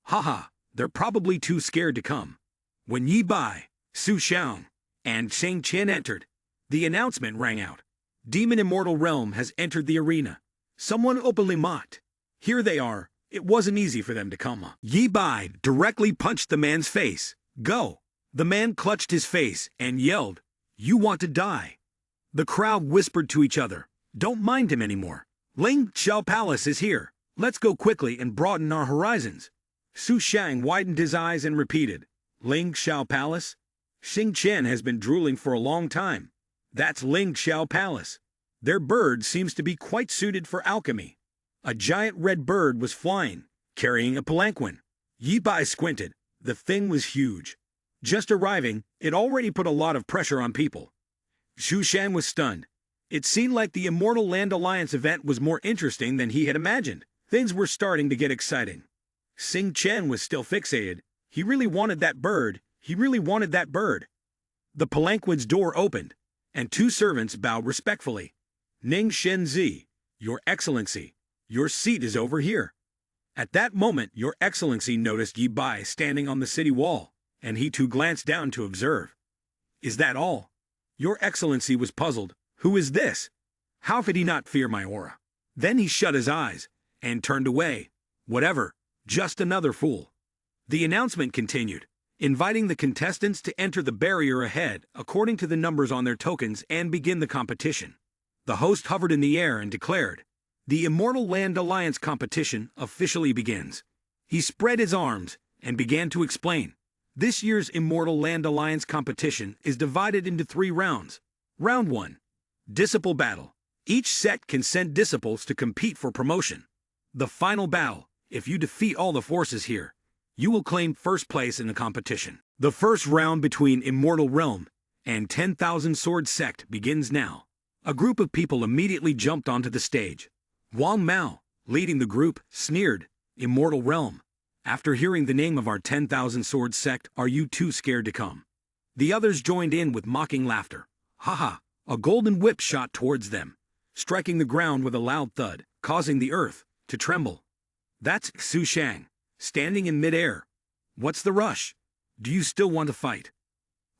Haha, they're probably too scared to come. When Yi Bai, Su Xiang, and Shang Qian entered, the announcement rang out. Demon Immortal Realm has entered the arena. Someone openly mocked. Here they are. It wasn't easy for them to come. Yi Bai directly punched the man's face. Go! The man clutched his face and yelled, "You want to die." The crowd whispered to each other, "Don't mind him anymore. Ling Xiao Palace is here. Let's go quickly and broaden our horizons." Su Shang widened his eyes and repeated, "Ling Xiao Palace? Xing Qian has been drooling for a long time. That's Ling Xiao Palace. Their bird seems to be quite suited for alchemy." A giant red bird was flying, carrying a palanquin. Yi Bai squinted. The thing was huge. Just arriving, it already put a lot of pressure on people. Xu Shan was stunned. It seemed like the Immortal Land Alliance event was more interesting than he had imagined. Things were starting to get exciting. Xing Chen was still fixated. He really wanted that bird. He really wanted that bird. The palanquin's door opened, and two servants bowed respectfully. "Ning Shenzi, Your Excellency, your seat is over here." At that moment, Your Excellency noticed Yi Bai standing on the city wall, and he too glanced down to observe. "Is that all?" Your Excellency was puzzled. "Who is this? How could he not fear my aura?" Then he shut his eyes and turned away. Whatever, just another fool. The announcement continued, inviting the contestants to enter the barrier ahead according to the numbers on their tokens and begin the competition. The host hovered in the air and declared, "The Immortal Land Alliance competition officially begins." He spread his arms and began to explain. This year's Immortal Land Alliance competition is divided into 3 rounds. Round 1. Disciple Battle. Each sect can send disciples to compete for promotion. The final battle, if you defeat all the forces here, you will claim first place in the competition. The first round between Immortal Realm and 10,000 Sword sect begins now. A group of people immediately jumped onto the stage. Wang Mao, leading the group, sneered, "Immortal Realm. After hearing the name of our 10,000 Sword sect, are you too scared to come?" The others joined in with mocking laughter. Haha, a golden whip shot towards them, striking the ground with a loud thud, causing the earth to tremble. That's Su Shang, standing in midair. "What's the rush? Do you still want to fight?"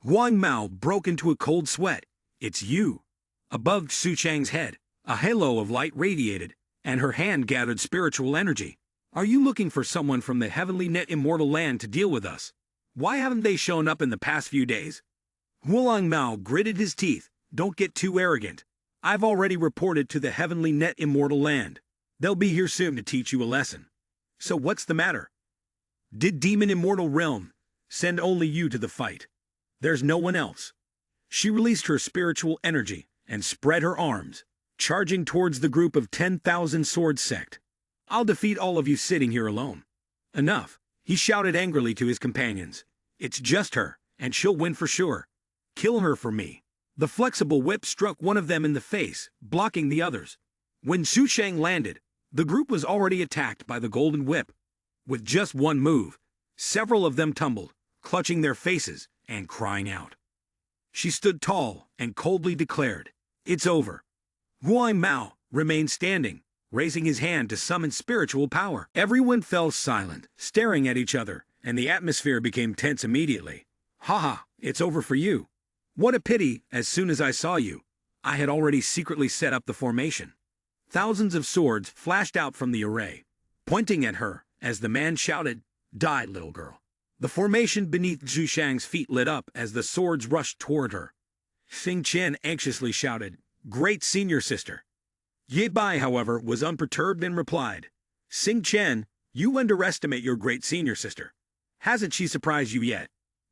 Wang Mao broke into a cold sweat. "It's you." Above Su Shang's head, a halo of light radiated, and her hand gathered spiritual energy. "Are you looking for someone from the heavenly net immortal land to deal with us? Why haven't they shown up in the past few days?" Wang Mao gritted his teeth. "Don't get too arrogant. I've already reported to the heavenly net immortal land. They'll be here soon to teach you a lesson. So what's the matter? Did Demon Immortal Realm send only you to the fight? There's no one else." She released her spiritual energy and spread her arms, charging towards the group of 10,000 Sword sect. "I'll defeat all of you sitting here alone." "Enough," he shouted angrily to his companions. "It's just her, and she'll win for sure. Kill her for me." The flexible whip struck one of them in the face, blocking the others. When Su Shang landed, the group was already attacked by the golden whip. With just one move, several of them tumbled, clutching their faces and crying out. She stood tall and coldly declared, "It's over." Wang Mao remained standing, raising his hand to summon spiritual power. Everyone fell silent, staring at each other, and the atmosphere became tense immediately. "Haha, it's over for you. What a pity, as soon as I saw you, I had already secretly set up the formation." Thousands of swords flashed out from the array, pointing at her as the man shouted, "Die, little girl." The formation beneath Zhu Shang's feet lit up as the swords rushed toward her. Xing Qian anxiously shouted, "Great senior sister." Ye Bai, however, was unperturbed and replied, "Xing Qian, you underestimate your great senior sister. Hasn't she surprised you yet?"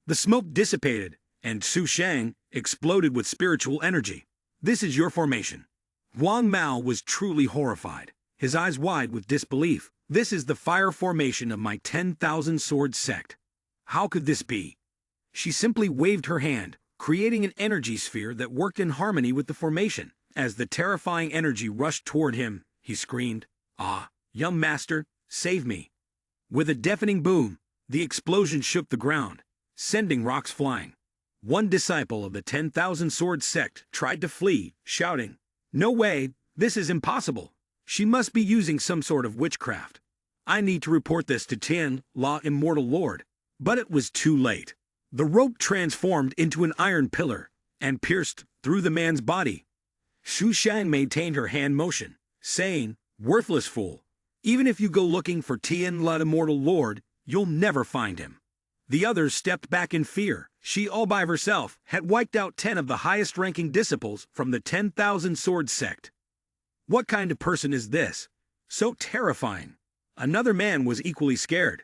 The smoke dissipated, and Su Shang exploded with spiritual energy. "This is your formation." Wang Mao was truly horrified, his eyes wide with disbelief. "This is the fire formation of my 10,000 Sword sect. How could this be?" She simply waved her hand, creating an energy sphere that worked in harmony with the formation. As the terrifying energy rushed toward him, he screamed, "Ah, young master, save me." With a deafening boom, the explosion shook the ground, sending rocks flying. One disciple of the 10,000 Sword sect tried to flee, shouting, "No way, this is impossible. She must be using some sort of witchcraft. I need to report this to Tian, La Immortal Lord." But it was too late. The rope transformed into an iron pillar and pierced through the man's body. Xu Shang maintained her hand motion, saying, "Worthless fool. Even if you go looking for Tian, La Immortal Lord, you'll never find him." The others stepped back in fear. She all by herself had wiped out 10 of the highest-ranking disciples from the 10,000 Sword sect. What kind of person is this? So terrifying. Another man was equally scared.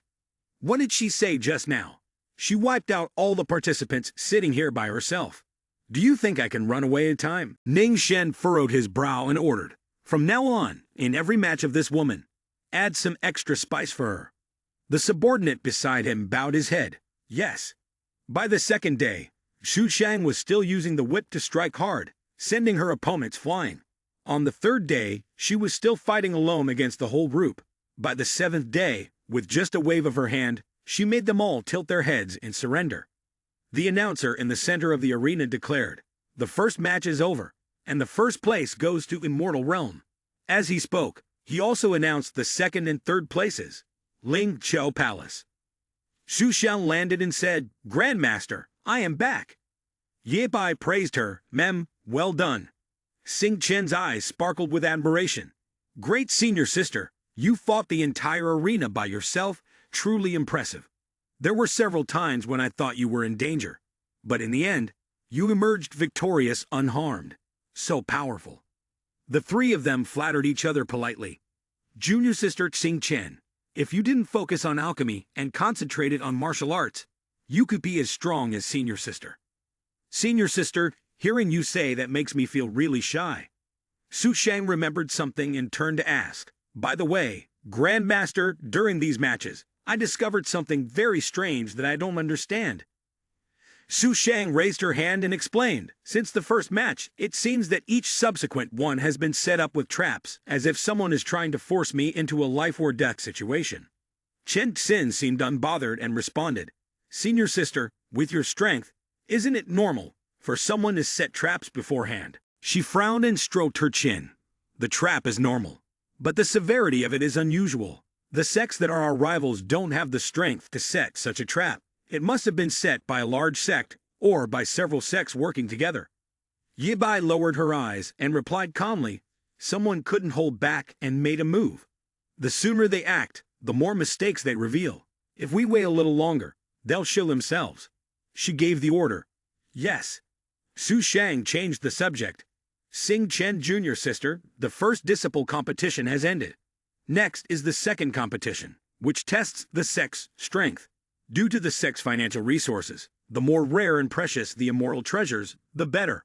What did she say just now? She wiped out all the participants sitting here by herself. Do you think I can run away in time? Ning Shen furrowed his brow and ordered, "From now on, in every match of this woman, add some extra spice for her." The subordinate beside him bowed his head. Yes. By the second day, Xu Shang was still using the whip to strike hard, sending her opponents flying. On the third day, she was still fighting alone against the whole group. By the seventh day, with just a wave of her hand, she made them all tilt their heads in surrender. The announcer in the center of the arena declared, "The first match is over, and the first place goes to Immortal Realm." As he spoke, he also announced the second and third places. Ling Chou Palace. Xu Shang landed and said, "Grandmaster, I am back." Ye Bai praised her, "Mem, well done." Xing Chen's eyes sparkled with admiration. "Great senior sister, you fought the entire arena by yourself, truly impressive. There were several times when I thought you were in danger, but in the end, you emerged victorious unharmed. So powerful." The three of them flattered each other politely. Junior sister Xing Chen, if you didn't focus on alchemy and concentrated on martial arts, you could be as strong as senior sister. Senior sister, hearing you say that makes me feel really shy. Xu Shang remembered something and turned to ask, "By the way, Grandmaster, during these matches, I discovered something very strange that I don't understand." Xu Shang raised her hand and explained, "Since the first match, it seems that each subsequent one has been set up with traps, as if someone is trying to force me into a life-or-death situation." Chen Xin seemed unbothered and responded, "Senior sister, with your strength, isn't it normal for someone to set traps beforehand?" She frowned and stroked her chin. "The trap is normal, but the severity of it is unusual. The sects that are our rivals don't have the strength to set such a trap. It must have been set by a large sect, or by several sects working together." Ye Bai lowered her eyes and replied calmly, "Someone couldn't hold back and made a move. The sooner they act, the more mistakes they reveal. If we wait a little longer, they'll show themselves." She gave the order. "Yes." Xu Shang changed the subject. "Xing Chen Junior sister, the first disciple competition has ended. Next is the second competition, which tests the sect's strength. Due to the sect's financial resources, the more rare and precious the immortal treasures, the better.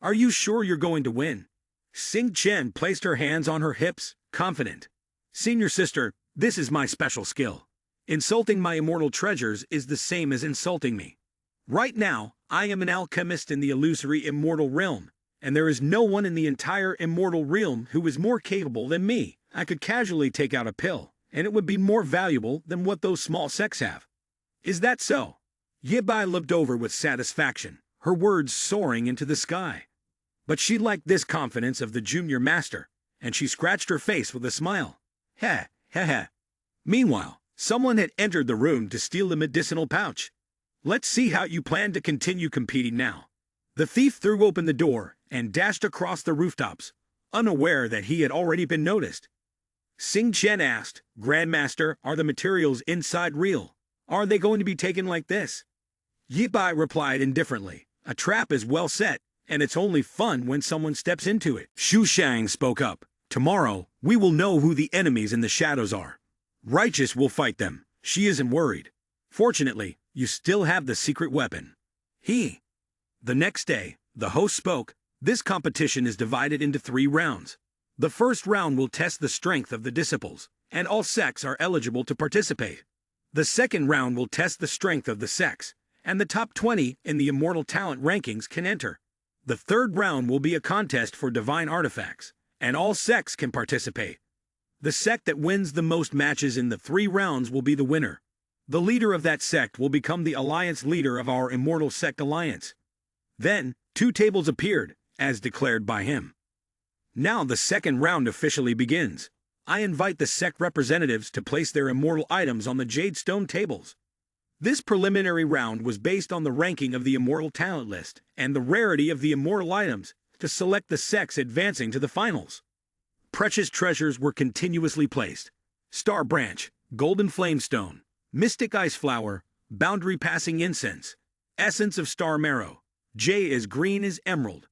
Are you sure you're going to win?" Xing Chen placed her hands on her hips, confident. "Senior sister, this is my special skill. Insulting my immortal treasures is the same as insulting me. Right now, I am an alchemist in the illusory immortal realm, and there is no one in the entire immortal realm who is more capable than me. I could casually take out a pill, and it would be more valuable than what those small sects have. Is that so?" Ye Bai looked over with satisfaction, her words soaring into the sky. But she liked this confidence of the junior master, and she scratched her face with a smile. Heh, heh, heh. Meanwhile, someone had entered the room to steal the medicinal pouch. "Let's see how you plan to continue competing now." The thief threw open the door and dashed across the rooftops, unaware that he had already been noticed. Xing Chen asked, "Grandmaster, are the materials inside real? Are they going to be taken like this?" Ye Bai replied indifferently, "A trap is well set, and it's only fun when someone steps into it." Xu Shang spoke up, "Tomorrow, we will know who the enemies in the shadows are. Righteous will fight them. She isn't worried. Fortunately, you still have the secret weapon." The next day, the host spoke, "This competition is divided into 3 rounds. The first round will test the strength of the disciples, and all sects are eligible to participate. The second round will test the strength of the sects, and the top 20 in the Immortal Talent rankings can enter. The third round will be a contest for divine artifacts, and all sects can participate. The sect that wins the most matches in the 3 rounds will be the winner. The leader of that sect will become the alliance leader of our Immortal Sect Alliance. Then, 2 tables appeared, as declared by him. Now the second round officially begins. I invite the sect representatives to place their immortal items on the jade stone tables. This preliminary round was based on the ranking of the Immortal Talent list and the rarity of the immortal items to select the sects advancing to the finals. Precious treasures were continuously placed. Star Branch, Golden Flamestone, Mystic Ice Flower, Boundary Passing Incense, Essence of Star Marrow, J as green as emerald.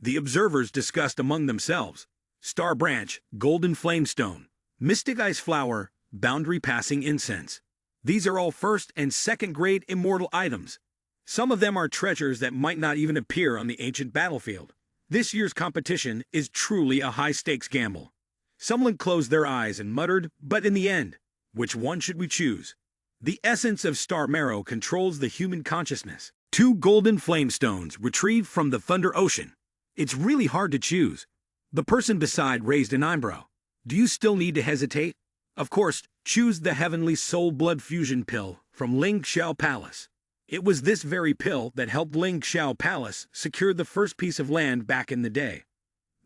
The observers discussed among themselves. Star Branch, Golden Flamestone, Mystic Ice Flower, Boundary Passing Incense. These are all first and second grade immortal items. Some of them are treasures that might not even appear on the ancient battlefield. This year's competition is truly a high-stakes gamble. Someone closed their eyes and muttered, but in the end, which one should we choose? The essence of Star Marrow controls the human consciousness. 2 golden flamestones retrieved from the Thunder Ocean. It's really hard to choose. The person beside raised an eyebrow. Do you still need to hesitate? Of course, choose the Heavenly Soul Blood Fusion Pill from Ling Xiao Palace. It was this very pill that helped Ling Xiao Palace secure the first piece of land back in the day.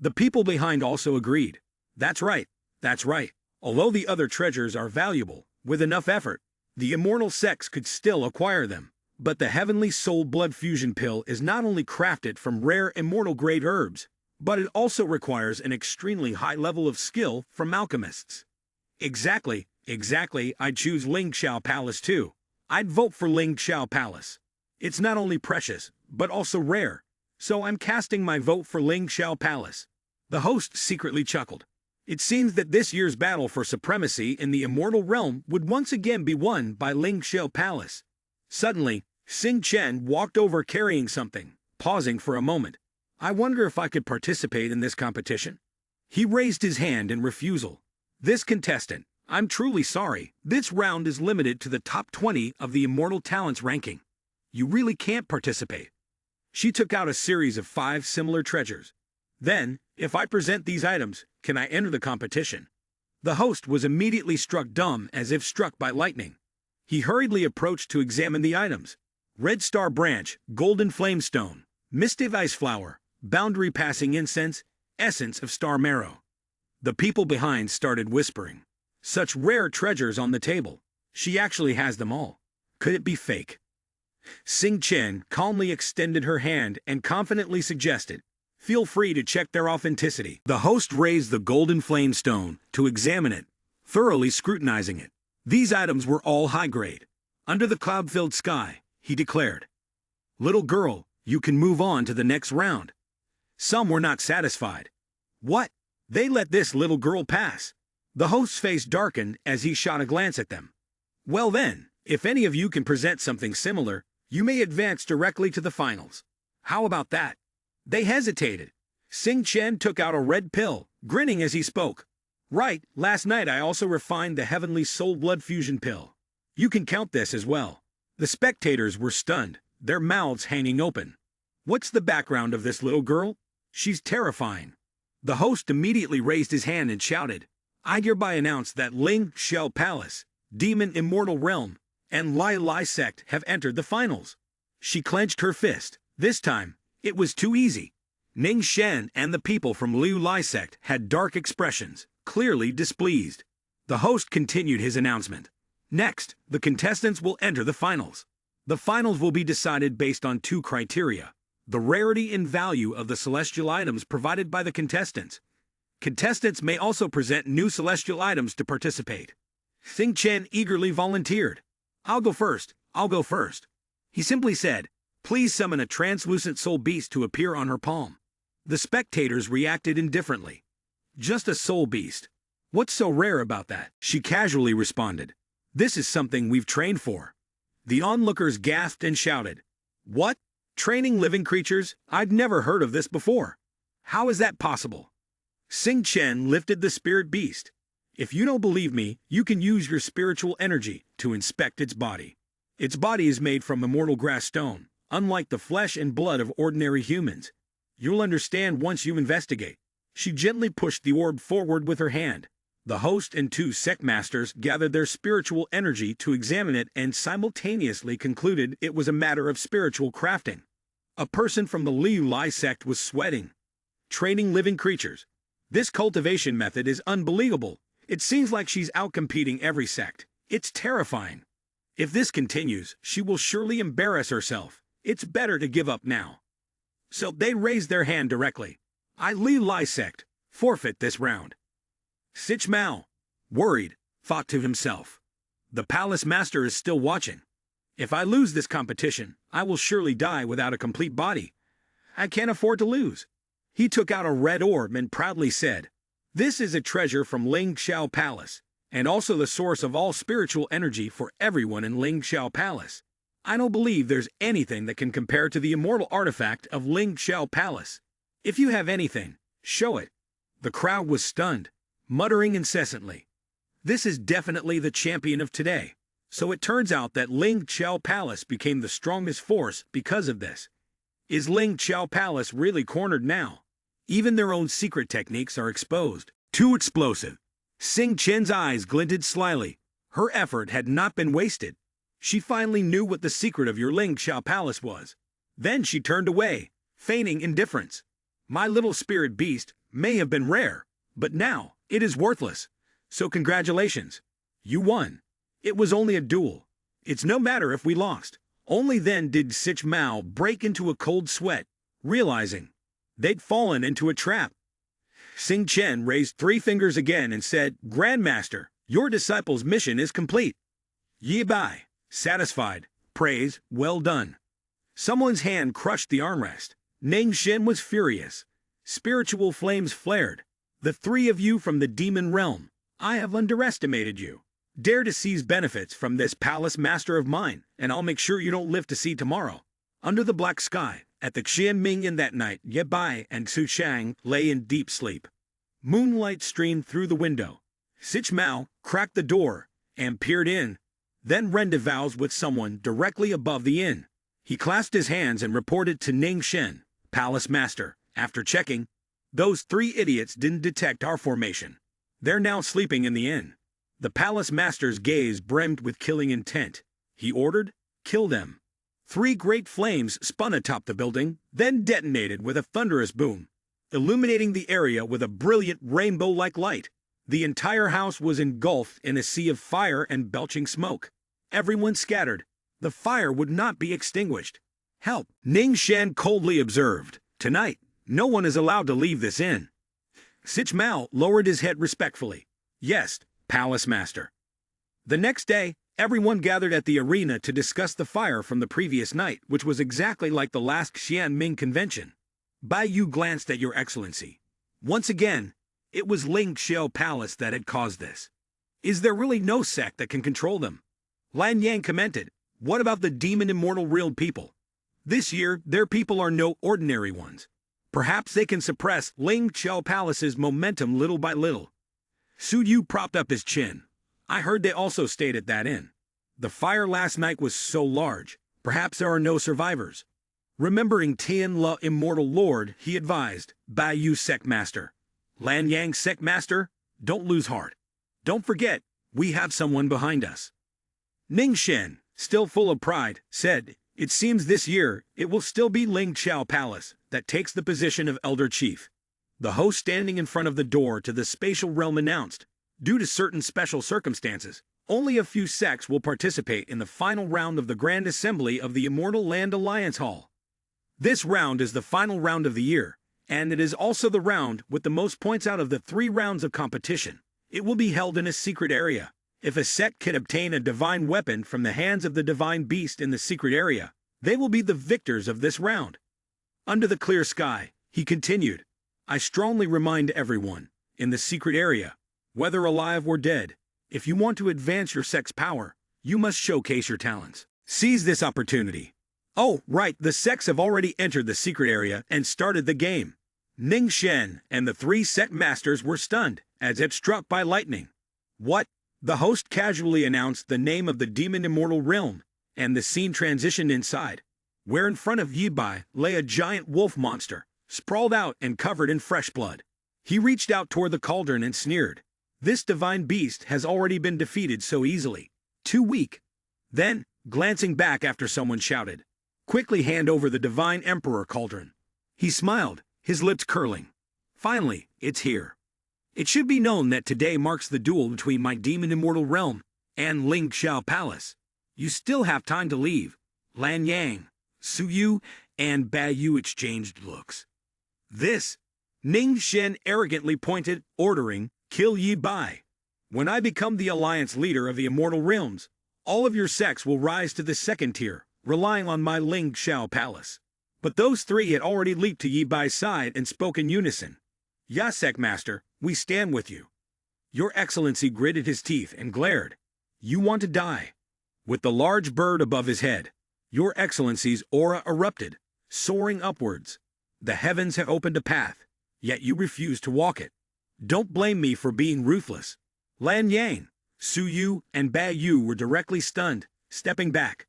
The people behind also agreed. That's right, that's right. Although the other treasures are valuable, with enough effort, the immortal sects could still acquire them. But the Heavenly Soul Blood Fusion Pill is not only crafted from rare immortal-grade herbs, but it also requires an extremely high level of skill from alchemists. Exactly, I'd choose Ling Xiao Palace too. I'd vote for Ling Xiao Palace. It's not only precious, but also rare. So I'm casting my vote for Ling Xiao Palace. The host secretly chuckled. It seems that this year's battle for supremacy in the immortal realm would once again be won by Ling Xiao Palace. Suddenly, Xing Chen walked over carrying something, pausing for a moment. I wonder if I could participate in this competition? He raised his hand in refusal. This contestant, I'm truly sorry, this round is limited to the top 20 of the Immortal Talents ranking. You really can't participate. She took out a series of 5 similar treasures. Then, if I present these items, can I enter the competition? The host was immediately struck dumb as if struck by lightning. He hurriedly approached to examine the items. Red Star Branch, Golden Flamestone, Mystic Ice Flower, Boundary Passing Incense, Essence of Star Marrow. The people behind started whispering. Such rare treasures on the table. She actually has them all. Could it be fake? Xing Chen calmly extended her hand and confidently suggested, feel free to check their authenticity. The host raised the golden flame stone to examine it, thoroughly scrutinizing it. These items were all high grade. Under the cloud-filled sky, he declared, little girl, you can move on to the next round. Some were not satisfied. What? They let this little girl pass. The host's face darkened as he shot a glance at them. Well then, if any of you can present something similar, you may advance directly to the finals. How about that? They hesitated. Xing Chen took out a red pill, grinning as he spoke. Right, last night I also refined the Heavenly Soul Blood Fusion Pill. You can count this as well. The spectators were stunned, their mouths hanging open. What's the background of this little girl? She's terrifying. The host immediately raised his hand and shouted, I hereby announce that Ling Xiao Palace, Demon Immortal Realm, and Lai Lai Sect have entered the finals. She clenched her fist. This time, it was too easy. Ning Shen and the people from Liu Lai Sect had dark expressions, clearly displeased. The host continued his announcement. Next, the contestants will enter the finals. The finals will be decided based on 2 criteria. The rarity and value of the celestial items provided by the contestants. Contestants may also present new celestial items to participate. Xing Chen eagerly volunteered. I'll go first. He simply said, please summon a translucent soul beast to appear on her palm. The spectators reacted indifferently. Just a soul beast. What's so rare about that? She casually responded. This is something we've trained for. The onlookers gasped and shouted. What? Training living creatures? I've never heard of this before. How is that possible? Xing Chen lifted the spirit beast. If you don't believe me, you can use your spiritual energy to inspect its body. Its body is made from immortal grass stone, unlike the flesh and blood of ordinary humans. You'll understand once you investigate. She gently pushed the orb forward with her hand. The host and two sect masters gathered their spiritual energy to examine it and simultaneously concluded it was a matter of spiritual crafting. A person from the Liu Lai sect was sweating. Training living creatures. This cultivation method is unbelievable. It seems like she's outcompeting every sect. It's terrifying. If this continues, she will surely embarrass herself. It's better to give up now. So they raised their hand directly. I Liu Lai sect. Forfeit this round. Sich Mao, worried, thought to himself. The palace master is still watching. If I lose this competition, I will surely die without a complete body. I can't afford to lose. He took out a red orb and proudly said, "This is a treasure from Ling Xiao Palace, and also the source of all spiritual energy for everyone in Ling Xiao Palace. I don't believe there's anything that can compare to the immortal artifact of Ling Xiao Palace. If you have anything, show it." The crowd was stunned, muttering incessantly. This is definitely the champion of today. So it turns out that Ling Xiao Palace became the strongest force because of this. Is Ling Xiao Palace really cornered now? Even their own secret techniques are exposed. Too explosive. Xing Chen's eyes glinted slyly. Her effort had not been wasted. She finally knew what the secret of your Ling Xiao Palace was. Then she turned away, feigning indifference. My little spirit beast may have been rare, but now it is worthless. So congratulations. You won. It was only a duel. It's no matter if we lost. Only then did Sich Mao break into a cold sweat, realizing they'd fallen into a trap. Xing Chen raised 3 fingers again and said, "Grandmaster, your disciple's mission is complete." Yi Bai, satisfied, praise, well done. Someone's hand crushed the armrest. Ning Shen was furious. Spiritual flames flared. "The 3 of you from the demon realm, I have underestimated you. Dare to seize benefits from this palace master of mine, and I'll make sure you don't live to see tomorrow." Under the black sky, at the Xianming Inn that night, Ye Bai and Su Shang lay in deep sleep. Moonlight streamed through the window. Sich Mao cracked the door and peered in, then rendezvoused with someone directly above the inn. He clasped his hands and reported to Ning Shen, palace master. After checking, those 3 idiots didn't detect our formation. They're now sleeping in the inn. The palace master's gaze brimmed with killing intent. He ordered, "Kill them." 3 great flames spun atop the building, then detonated with a thunderous boom, illuminating the area with a brilliant rainbow-like light. The entire house was engulfed in a sea of fire and belching smoke. Everyone scattered. The fire would not be extinguished. "Help," Ning Shan coldly observed. "Tonight, no one is allowed to leave this inn." Sich Mao lowered his head respectfully. "Yes, palace master." The next day, everyone gathered at the arena to discuss the fire from the previous night, which was exactly like the last Xianming convention. Bai Yu glanced at Your Excellency. Once again, it was Ling Xiao Palace that had caused this. Is there really no sect that can control them? Lan Yang commented, "What about the demon immortal real people? This year, their people are no ordinary ones. Perhaps they can suppress Ling Xiao Palace's momentum little by little." Su Yu propped up his chin. "I heard they also stayed at that inn. The fire last night was so large, perhaps there are no survivors." Remembering Tian Le Immortal Lord, he advised, "Bai Yu Sect Master. Lan Yang Sect Master, don't lose heart. Don't forget, we have someone behind us." Ning Shen, still full of pride, said, "It seems this year it will still be Ling Xiao Palace that takes the position of Elder Chief." The host standing in front of the door to the spatial realm announced, "Due to certain special circumstances, only a few sects will participate in the final round of the Grand Assembly of the Immortal Land Alliance Hall. This round is the final round of the year, and it is also the round with the most points out of the 3 rounds of competition. It will be held in a secret area. If a sect can obtain a divine weapon from the hands of the divine beast in the secret area, they will be the victors of this round." Under the clear sky, he continued, "I strongly remind everyone, in the secret area, whether alive or dead, if you want to advance your sect's power, you must showcase your talents. Seize this opportunity." Oh, right, the sects have already entered the secret area and started the game. Ning Shen and the 3 sect masters were stunned, as if struck by lightning. "What?" The host casually announced the name of the demon immortal realm, and the scene transitioned inside, where in front of Yi Bai lay a giant wolf monster, sprawled out and covered in fresh blood. He reached out toward the cauldron and sneered. This divine beast has already been defeated so easily. Too weak. Then, glancing back after someone shouted, "Quickly hand over the divine emperor cauldron." He smiled, his lips curling. Finally, it's here. It should be known that today marks the duel between my demon immortal realm and Ling Xiao Palace. You still have time to leave. Lan Yang, Su Yu, and Ba Yu exchanged looks. This, Ning Shen arrogantly pointed, ordering, "Kill Yi Bai. When I become the alliance leader of the immortal realms, all of your sects will rise to the second tier, relying on my Ling Xiao Palace." But those three had already leaped to Yi Bai's side and spoke in unison. "Ya Sect Master, we stand with you." Your Excellency gritted his teeth and glared. "You want to die?" With the large bird above his head, Your Excellency's aura erupted, soaring upwards. The heavens have opened a path, yet you refuse to walk it. Don't blame me for being ruthless. Lan Yang, Su Yu, and Ba Yu were directly stunned, stepping back.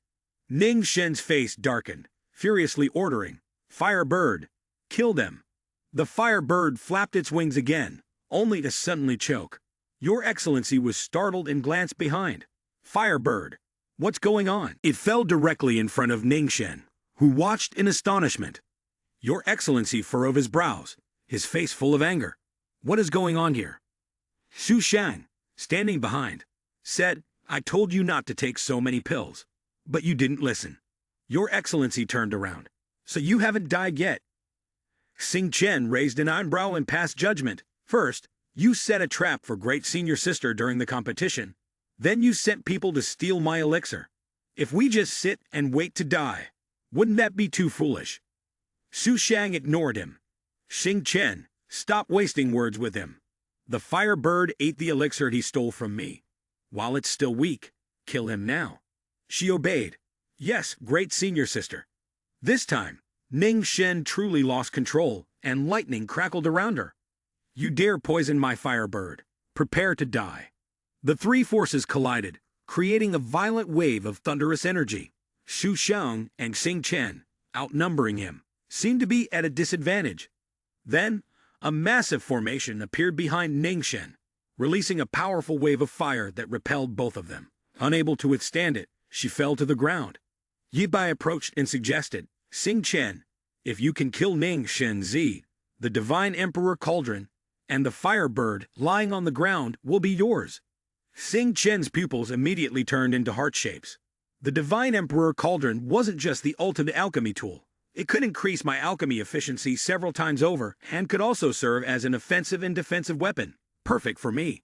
Ning Shen's face darkened, furiously ordering, "Fire bird, kill them." The fire bird flapped its wings again, only to suddenly choke. Your Excellency was startled and glanced behind. "Fire bird, what's going on?" It fell directly in front of Ning Shen, who watched in astonishment. Your Excellency furrowed his brows, his face full of anger. "What is going on here?" Xu Shang, standing behind, said, "I told you not to take so many pills, but you didn't listen." Your Excellency turned around. "So you haven't died yet?" Xing Chen raised an eyebrow and passed judgment. "First, you set a trap for great senior sister during the competition. Then you sent people to steal my elixir. If we just sit and wait to die, wouldn't that be too foolish?" Xu Shang ignored him. "Xing Chen, stop wasting words with him. The fire bird ate the elixir he stole from me. While it's still weak, kill him now." She obeyed. "Yes, great senior sister." This time, Ning Shen truly lost control, and lightning crackled around her. "You dare poison my fire bird. Prepare to die." The three forces collided, creating a violent wave of thunderous energy. Xu Shang and Xing Chen, outnumbering him, seemed to be at a disadvantage. Then, a massive formation appeared behind Ning Shen, releasing a powerful wave of fire that repelled both of them. Unable to withstand it, she fell to the ground. Yi Bai approached and suggested, "Xing Chen, if you can kill Ning Shen Zi, the Divine Emperor Cauldron, and the fire bird lying on the ground will be yours." Xing Chen's pupils immediately turned into heart shapes. The Divine Emperor Cauldron wasn't just the ultimate alchemy tool. It could increase my alchemy efficiency several times over and could also serve as an offensive and defensive weapon. Perfect for me.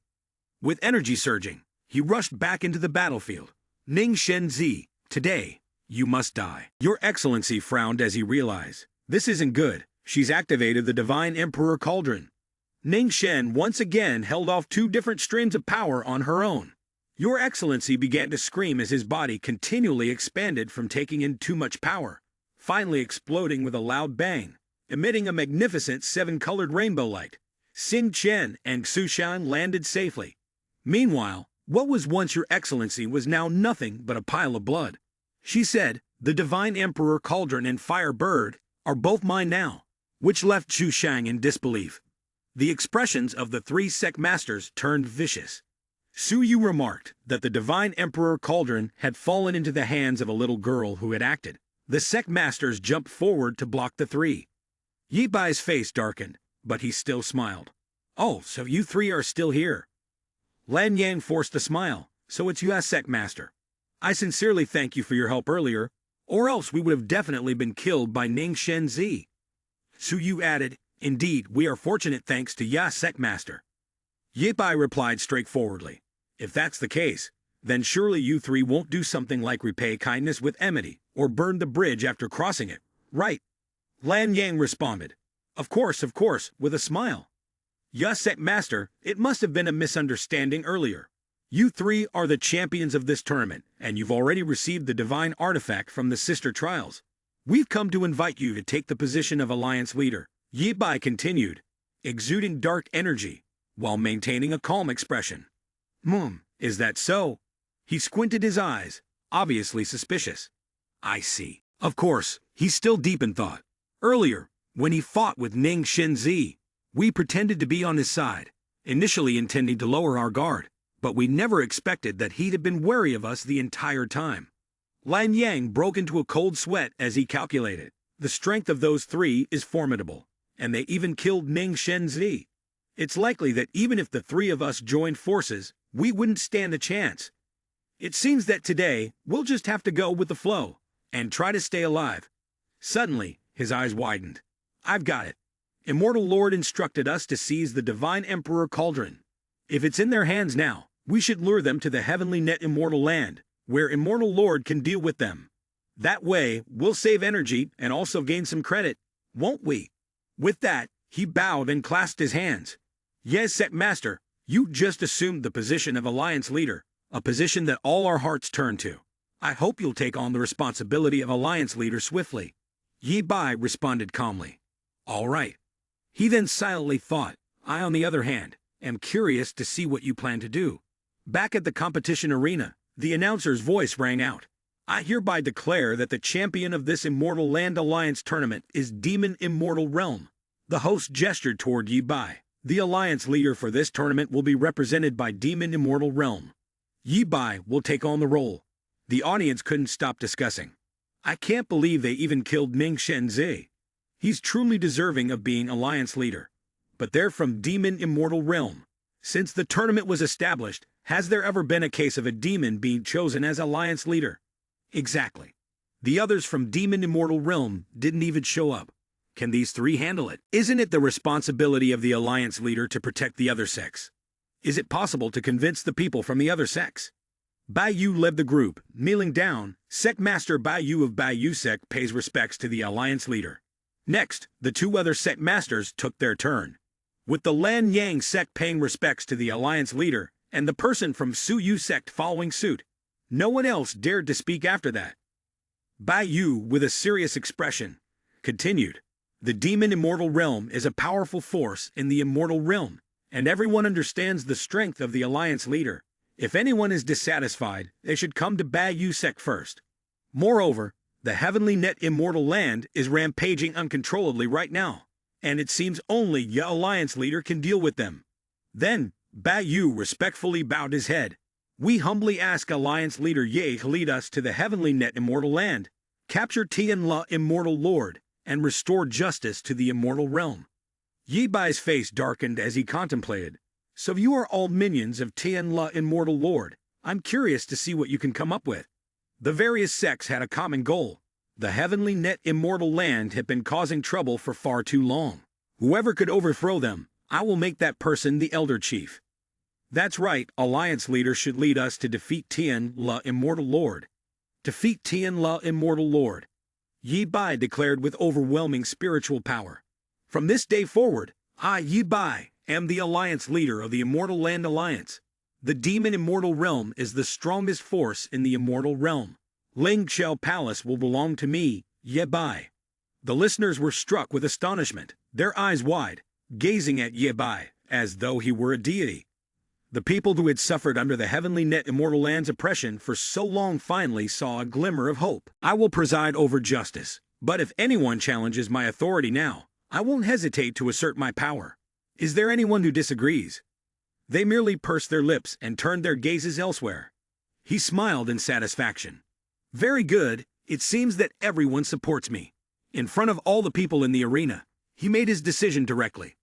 With energy surging, he rushed back into the battlefield. "Ning Shen Zi, today, you must die." Your Excellency frowned as he realized, this isn't good. She's activated the Divine Emperor Cauldron. Ning Shen once again held off two different streams of power on her own. Your Excellency began to scream as his body continually expanded from taking in too much power, finally exploding with a loud bang, emitting a magnificent seven-colored rainbow light. Xing Chen and Xu Shang landed safely. Meanwhile, what was once Your Excellency was now nothing but a pile of blood. She said, "The Divine Emperor Cauldron and Fire Bird are both mine now," which left Xu Shang in disbelief. The expressions of the three sect masters turned vicious. Su Yu remarked that the Divine Emperor Cauldron had fallen into the hands of a little girl who had acted. The sect masters jumped forward to block the three. Yi Bai's face darkened, but he still smiled. "Oh, so you three are still here." Lan Yang forced a smile. "So it's you, sect master. I sincerely thank you for your help earlier, or else we would have definitely been killed by Ning Shen Zi." Su Yu added, "Indeed, we are fortunate thanks to Ya Sect Master." Yi Bai replied straightforwardly, "If that's the case, then surely you three won't do something like repay kindness with enmity, or burn the bridge after crossing it, right?" Lan Yang responded, of course, with a smile. "Ya Sect Master, it must have been a misunderstanding earlier. You three are the champions of this tournament, and you've already received the divine artifact from the sister trials. We've come to invite you to take the position of alliance leader." Yi Bai continued, exuding dark energy, while maintaining a calm expression. Is that so?" He squinted his eyes, obviously suspicious. I see. Of course, he's still deep in thought. Earlier, when he fought with Ning Shenzi, we pretended to be on his side, initially intending to lower our guard, but we never expected that he'd have been wary of us the entire time. Lan Yang broke into a cold sweat as he calculated. The strength of those three is formidable, and they even killed Ning Shenzi. It's likely that even if the three of us joined forces, we wouldn't stand a chance. It seems that today, we'll just have to go with the flow, and try to stay alive. Suddenly, his eyes widened. I've got it. Immortal Lord instructed us to seize the Divine Emperor Cauldron. If it's in their hands now, we should lure them to the Heavenly Net Immortal Land, where Immortal Lord can deal with them. That way, we'll save energy and also gain some credit, won't we? With that, he bowed and clasped his hands. Yes, Sect Master, you just assumed the position of Alliance Leader, a position that all our hearts turn to. I hope you'll take on the responsibility of Alliance Leader swiftly. Yi Bai responded calmly. All right. He then silently thought, I, on the other hand, am curious to see what you plan to do. Back at the competition arena, the announcer's voice rang out. I hereby declare that the champion of this Immortal Land Alliance tournament is Demon Immortal Realm. The host gestured toward Yi Bai. The Alliance leader for this tournament will be represented by Demon Immortal Realm. Yi Bai will take on the role. The audience couldn't stop discussing. I can't believe they even killed Ming Shenzi. He's truly deserving of being Alliance leader. But they're from Demon Immortal Realm. Since the tournament was established, has there ever been a case of a demon being chosen as Alliance leader? Exactly. The others from Demon Immortal Realm didn't even show up. Can these three handle it? Isn't it the responsibility of the Alliance leader to protect the other sex? Is it possible to convince the people from the other sex? Bai Yu led the group. Kneeling down, Sect Master Bai Yu of Bai Yu Sect pays respects to the Alliance leader. Next, the two other Sect Masters took their turn. With the Lan Yang Sect paying respects to the Alliance leader, and the person from Su Yu Sect following suit, no one else dared to speak after that. Bai Yu, with a serious expression, continued, the Demon Immortal Realm is a powerful force in the Immortal Realm, and everyone understands the strength of the Alliance leader. If anyone is dissatisfied, they should come to Bai Yu Sect first. Moreover, the Heavenly Net Immortal Land is rampaging uncontrollably right now, and it seems only the Alliance leader can deal with them. Then, Bai Yu respectfully bowed his head. We humbly ask Alliance leader Ye to lead us to the Heavenly Net Immortal Land, capture Tian La Immortal Lord, and restore justice to the Immortal Realm. Yi Bai's face darkened as he contemplated. So you are all minions of Tian La Immortal Lord. I'm curious to see what you can come up with. The various sects had a common goal. The Heavenly Net Immortal Land had been causing trouble for far too long. Whoever could overthrow them, I will make that person the Elder Chief. That's right, Alliance leader should lead us to defeat Tian La Immortal Lord. Defeat Tian La Immortal Lord. Yi Bai declared with overwhelming spiritual power. From this day forward, I, Yi Bai, am the Alliance leader of the Immortal Land Alliance. The Demon Immortal Realm is the strongest force in the Immortal Realm. Ling Xiao Palace will belong to me, Yi Bai. The listeners were struck with astonishment, their eyes wide, gazing at Yi Bai, as though he were a deity. The people who had suffered under the Heavenly Net Immortal Land's oppression for so long finally saw a glimmer of hope. I will preside over justice, but if anyone challenges my authority now, I won't hesitate to assert my power. Is there anyone who disagrees? They merely pursed their lips and turned their gazes elsewhere. He smiled in satisfaction. Very good, it seems that everyone supports me. In front of all the people in the arena, he made his decision directly.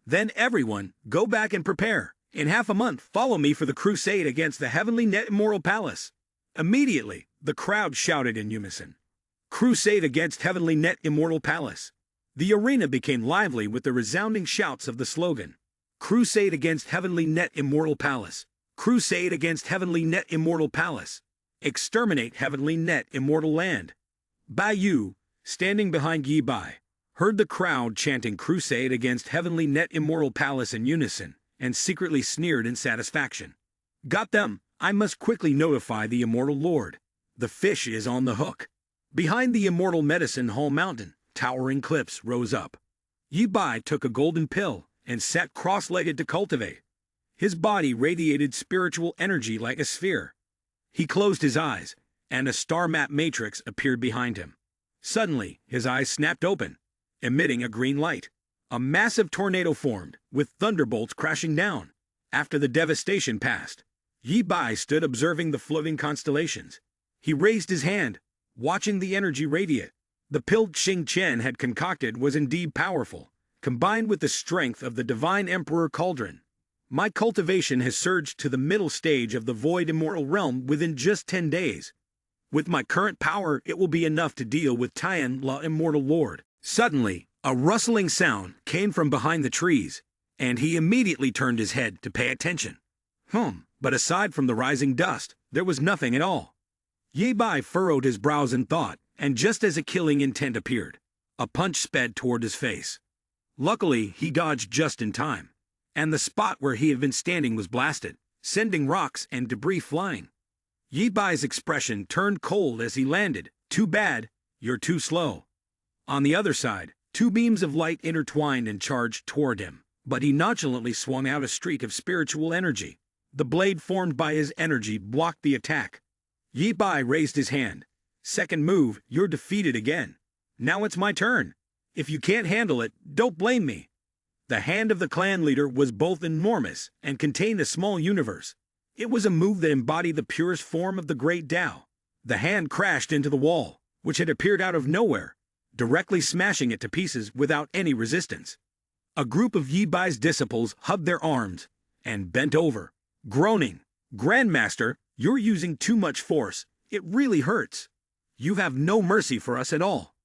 Then everyone, go back and prepare. In half a month, follow me for the crusade against the Heavenly Net Immortal Palace. Immediately, the crowd shouted in unison. Crusade against Heavenly Net Immortal Palace. The arena became lively with the resounding shouts of the slogan. Crusade against Heavenly Net Immortal Palace. Crusade against Heavenly Net Immortal Palace. Exterminate Heavenly Net Immortal Land. Bai Yu, standing behind Yi Bai, heard the crowd chanting Crusade against Heavenly Net Immortal Palace in unison, and secretly sneered in satisfaction. Got them! I must quickly notify the Immortal Lord. The fish is on the hook. Behind the Immortal Medicine Hall Mountain, towering cliffs rose up. Yi Bai took a golden pill and sat cross-legged to cultivate. His body radiated spiritual energy like a sphere. He closed his eyes, and a star map matrix appeared behind him. Suddenly, his eyes snapped open, emitting a green light. A massive tornado formed, with thunderbolts crashing down. After the devastation passed, Yi Bai stood observing the floating constellations. He raised his hand, watching the energy radiate. The pill Qing Chen had concocted was indeed powerful, combined with the strength of the Divine Emperor Cauldron. My cultivation has surged to the middle stage of the Void Immortal Realm within just 10 days. With my current power, it will be enough to deal with Tian La Immortal Lord. Suddenly, a rustling sound came from behind the trees, and he immediately turned his head to pay attention. But aside from the rising dust, there was nothing at all. Yi Bai furrowed his brows in thought, and just as a killing intent appeared, a punch sped toward his face. Luckily, he dodged just in time, and the spot where he had been standing was blasted, sending rocks and debris flying. Yi Bai's expression turned cold as he landed. "Too bad, you're too slow." On the other side, two beams of light intertwined and charged toward him, but he nonchalantly swung out a streak of spiritual energy. The blade formed by his energy blocked the attack. Yi Bai raised his hand. "Second move, you're defeated again. Now it's my turn. If you can't handle it, don't blame me." The hand of the clan leader was both enormous and contained a small universe. It was a move that embodied the purest form of the great Tao. The hand crashed into the wall, which had appeared out of nowhere, directly smashing it to pieces without any resistance. A group of Yi Bai's disciples hugged their arms and bent over, groaning. "Grandmaster, you're using too much force. It really hurts. You have no mercy for us at all."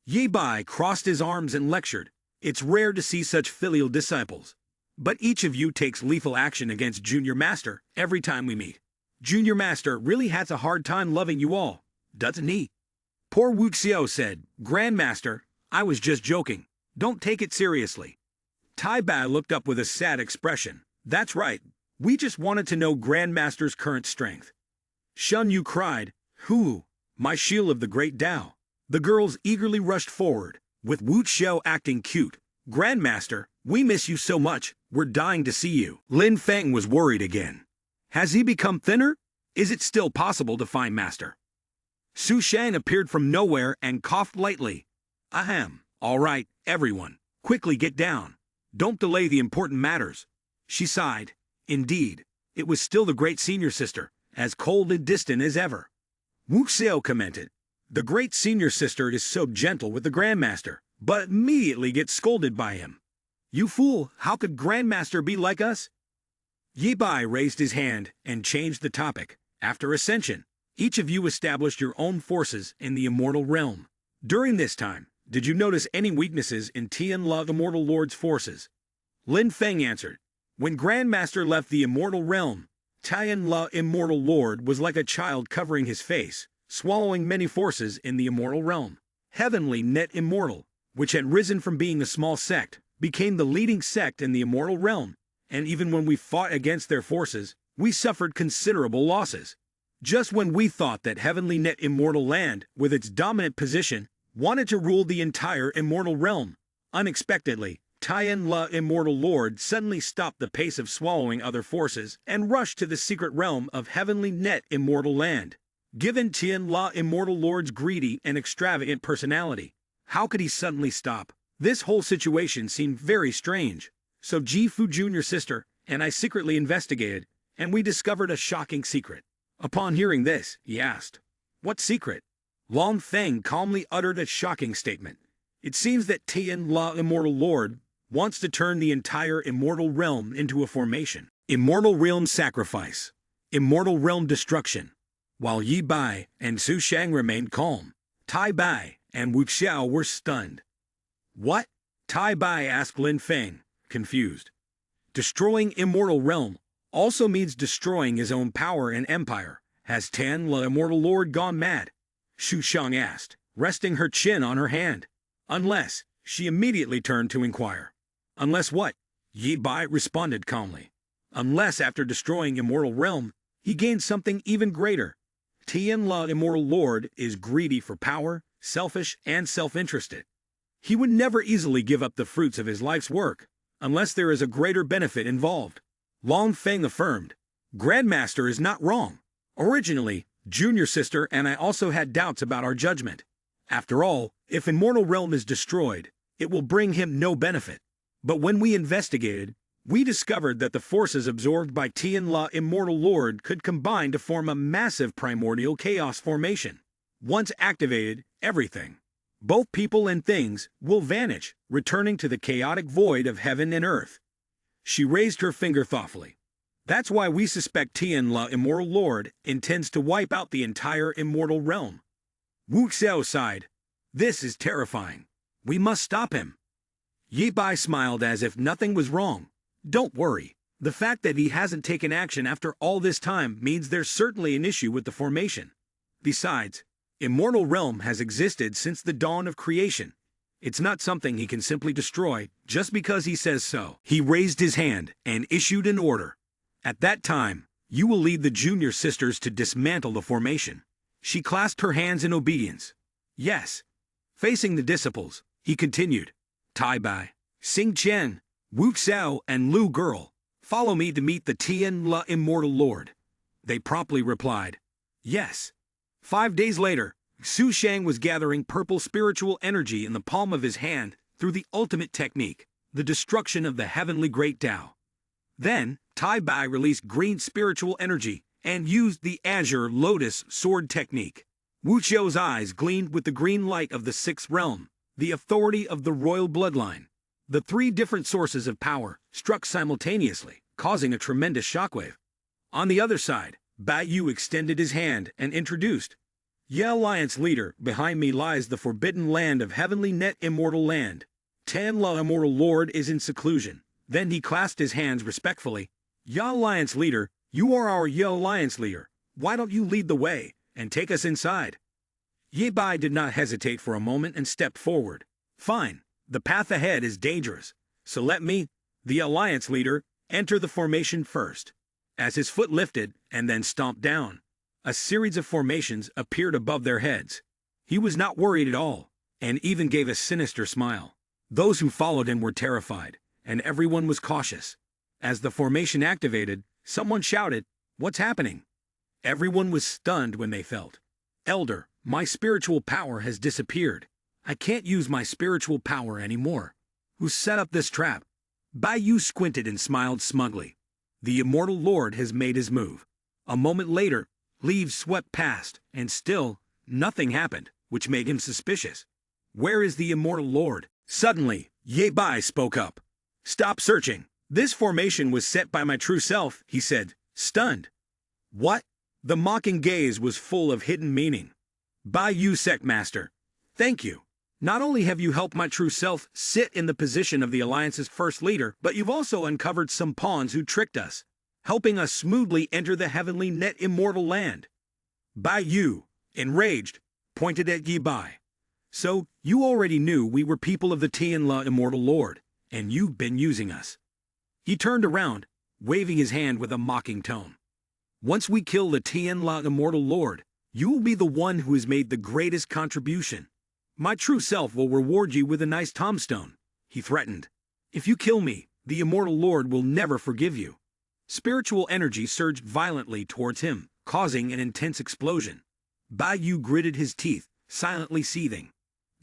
Yi Bai crossed his arms and lectured. "It's rare to see such filial disciples. But each of you takes lethal action against Junior Master every time we meet. Junior Master really has a hard time loving you all, doesn't he?" Poor Wu Xiao said, "Grandmaster, I was just joking. Don't take it seriously." Tai Bai looked up with a sad expression. "That's right. We just wanted to know Grandmaster's current strength." Shun Yu cried, "Hu, my shield of the great Tao." The girls eagerly rushed forward, with Wu Xiao acting cute. "Grandmaster, we miss you so much. We're dying to see you." Lin Feng was worried again. "Has he become thinner? Is it still possible to find Master?" Su Shang appeared from nowhere and coughed lightly. "Ahem. All right, everyone, quickly get down. Don't delay the important matters." She sighed. Indeed, it was still the great senior sister, as cold and distant as ever. Wu Xiao commented, "The great senior sister is so gentle with the Grandmaster, but immediately gets scolded by him. You fool, how could Grandmaster be like us?" Yi Bai raised his hand and changed the topic. "After Ascension, each of you established your own forces in the Immortal Realm. During this time, did you notice any weaknesses in Tian La Immortal Lord's forces?" Lin Feng answered, "When Grandmaster left the Immortal Realm, Tian La Immortal Lord was like a child covering his face, swallowing many forces in the Immortal Realm. Heavenly Net Immortal, which had risen from being a small sect, became the leading sect in the Immortal Realm, and even when we fought against their forces, we suffered considerable losses. Just when we thought that Heavenly Net Immortal Land, with its dominant position, wanted to rule the entire Immortal Realm, unexpectedly, Tian La Immortal Lord suddenly stopped the pace of swallowing other forces and rushed to the secret realm of Heavenly Net Immortal Land. Given Tian La Immortal Lord's greedy and extravagant personality, how could he suddenly stop? This whole situation seemed very strange. So Ji Fu Jr.'s sister and I secretly investigated, and we discovered a shocking secret." Upon hearing this, he asked, "What secret?" Long Feng calmly uttered a shocking statement. "It seems that Tian La Immortal Lord wants to turn the entire Immortal Realm into a formation. Immortal Realm Sacrifice. Immortal Realm Destruction." While Yi Bai and Su Shang remained calm, Tai Bai and Wu Xiao were stunned. "What?" Tai Bai asked Lin Feng, confused. "Destroying Immortal Realm also means destroying his own power and empire. Has Tian La Immortal Lord gone mad?" Shu Shang asked, resting her chin on her hand. "Unless," she immediately turned to inquire. "Unless what?" Yi Bai responded calmly. "Unless after destroying Immortal Realm, he gains something even greater. Tian La Immortal Lord is greedy for power, selfish, and self-interested. He would never easily give up the fruits of his life's work, unless there is a greater benefit involved." Long Feng affirmed, "Grandmaster is not wrong. Originally, Junior sister and I also had doubts about our judgment. After all, if Immortal Realm is destroyed, it will bring him no benefit. But when we investigated, we discovered that the forces absorbed by Tianla Immortal Lord could combine to form a massive primordial chaos formation. Once activated, everything, both people and things, will vanish, returning to the chaotic void of heaven and earth. She raised her finger thoughtfully. That's why we suspect Tianla Immortal Lord intends to wipe out the entire Immortal Realm. Wu Xiao sighed. This is terrifying. We must stop him. Yi Bai smiled as if nothing was wrong. Don't worry. The fact that he hasn't taken action after all this time means there's certainly an issue with the formation. Besides, Immortal Realm has existed since the dawn of creation. It's not something he can simply destroy just because he says so. He raised his hand and issued an order. At that time, you will lead the junior sisters to dismantle the formation. She clasped her hands in obedience. Yes. Facing the disciples, he continued. Tai Bai, Xing Chen, Wu Xiao, and Lu Girl, follow me to meet the Tianla Immortal Lord. They promptly replied. Yes. 5 days later, Su Shang was gathering purple spiritual energy in the palm of his hand through the ultimate technique, the destruction of the heavenly great Tao. Then, Tai Bai released green spiritual energy and used the Azure Lotus Sword technique. Wu Xiao's eyes gleamed with the green light of the sixth realm, the authority of the royal bloodline. The 3 different sources of power struck simultaneously, causing a tremendous shockwave. On the other side, Bai Yu extended his hand and introduced. Ye Alliance leader, behind me lies the forbidden land of heavenly net immortal land. Tianla Immortal Lord is in seclusion. Then he clasped his hands respectfully. Ye Alliance leader, you are our Ye Alliance leader. Why don't you lead the way and take us inside? Ye Bai did not hesitate for a moment and stepped forward. Fine, the path ahead is dangerous, so let me, the Alliance leader, enter the formation first. As his foot lifted and then stomped down, a series of formations appeared above their heads. He was not worried at all, and even gave a sinister smile. Those who followed him were terrified, and everyone was cautious. As the formation activated, someone shouted, "What's happening?" Everyone was stunned when they felt. Elder, my spiritual power has disappeared. I can't use my spiritual power anymore. Who set up this trap? Bai Yu squinted and smiled smugly. The Immortal Lord has made his move. A moment later, leaves swept past, and still, nothing happened, which made him suspicious. Where is the Immortal Lord? Suddenly, Ye Bai spoke up. Stop searching. This formation was set by my true self, he said, stunned. What? The mocking gaze was full of hidden meaning. Bai Yu Sectmaster, thank you. Not only have you helped my true self sit in the position of the Alliance's first leader, but you've also uncovered some pawns who tricked us, helping us smoothly enter the heavenly net immortal land. Bai Yu, enraged, pointed at Ye Bai. So, you already knew we were people of the Tianla Immortal Lord, and you've been using us. He turned around, waving his hand with a mocking tone. Once we kill the Tianla Immortal Lord, you will be the one who has made the greatest contribution. My true self will reward you with a nice tombstone, he threatened. If you kill me, the Immortal Lord will never forgive you. Spiritual energy surged violently towards him, causing an intense explosion. Bai Yu gritted his teeth, silently seething.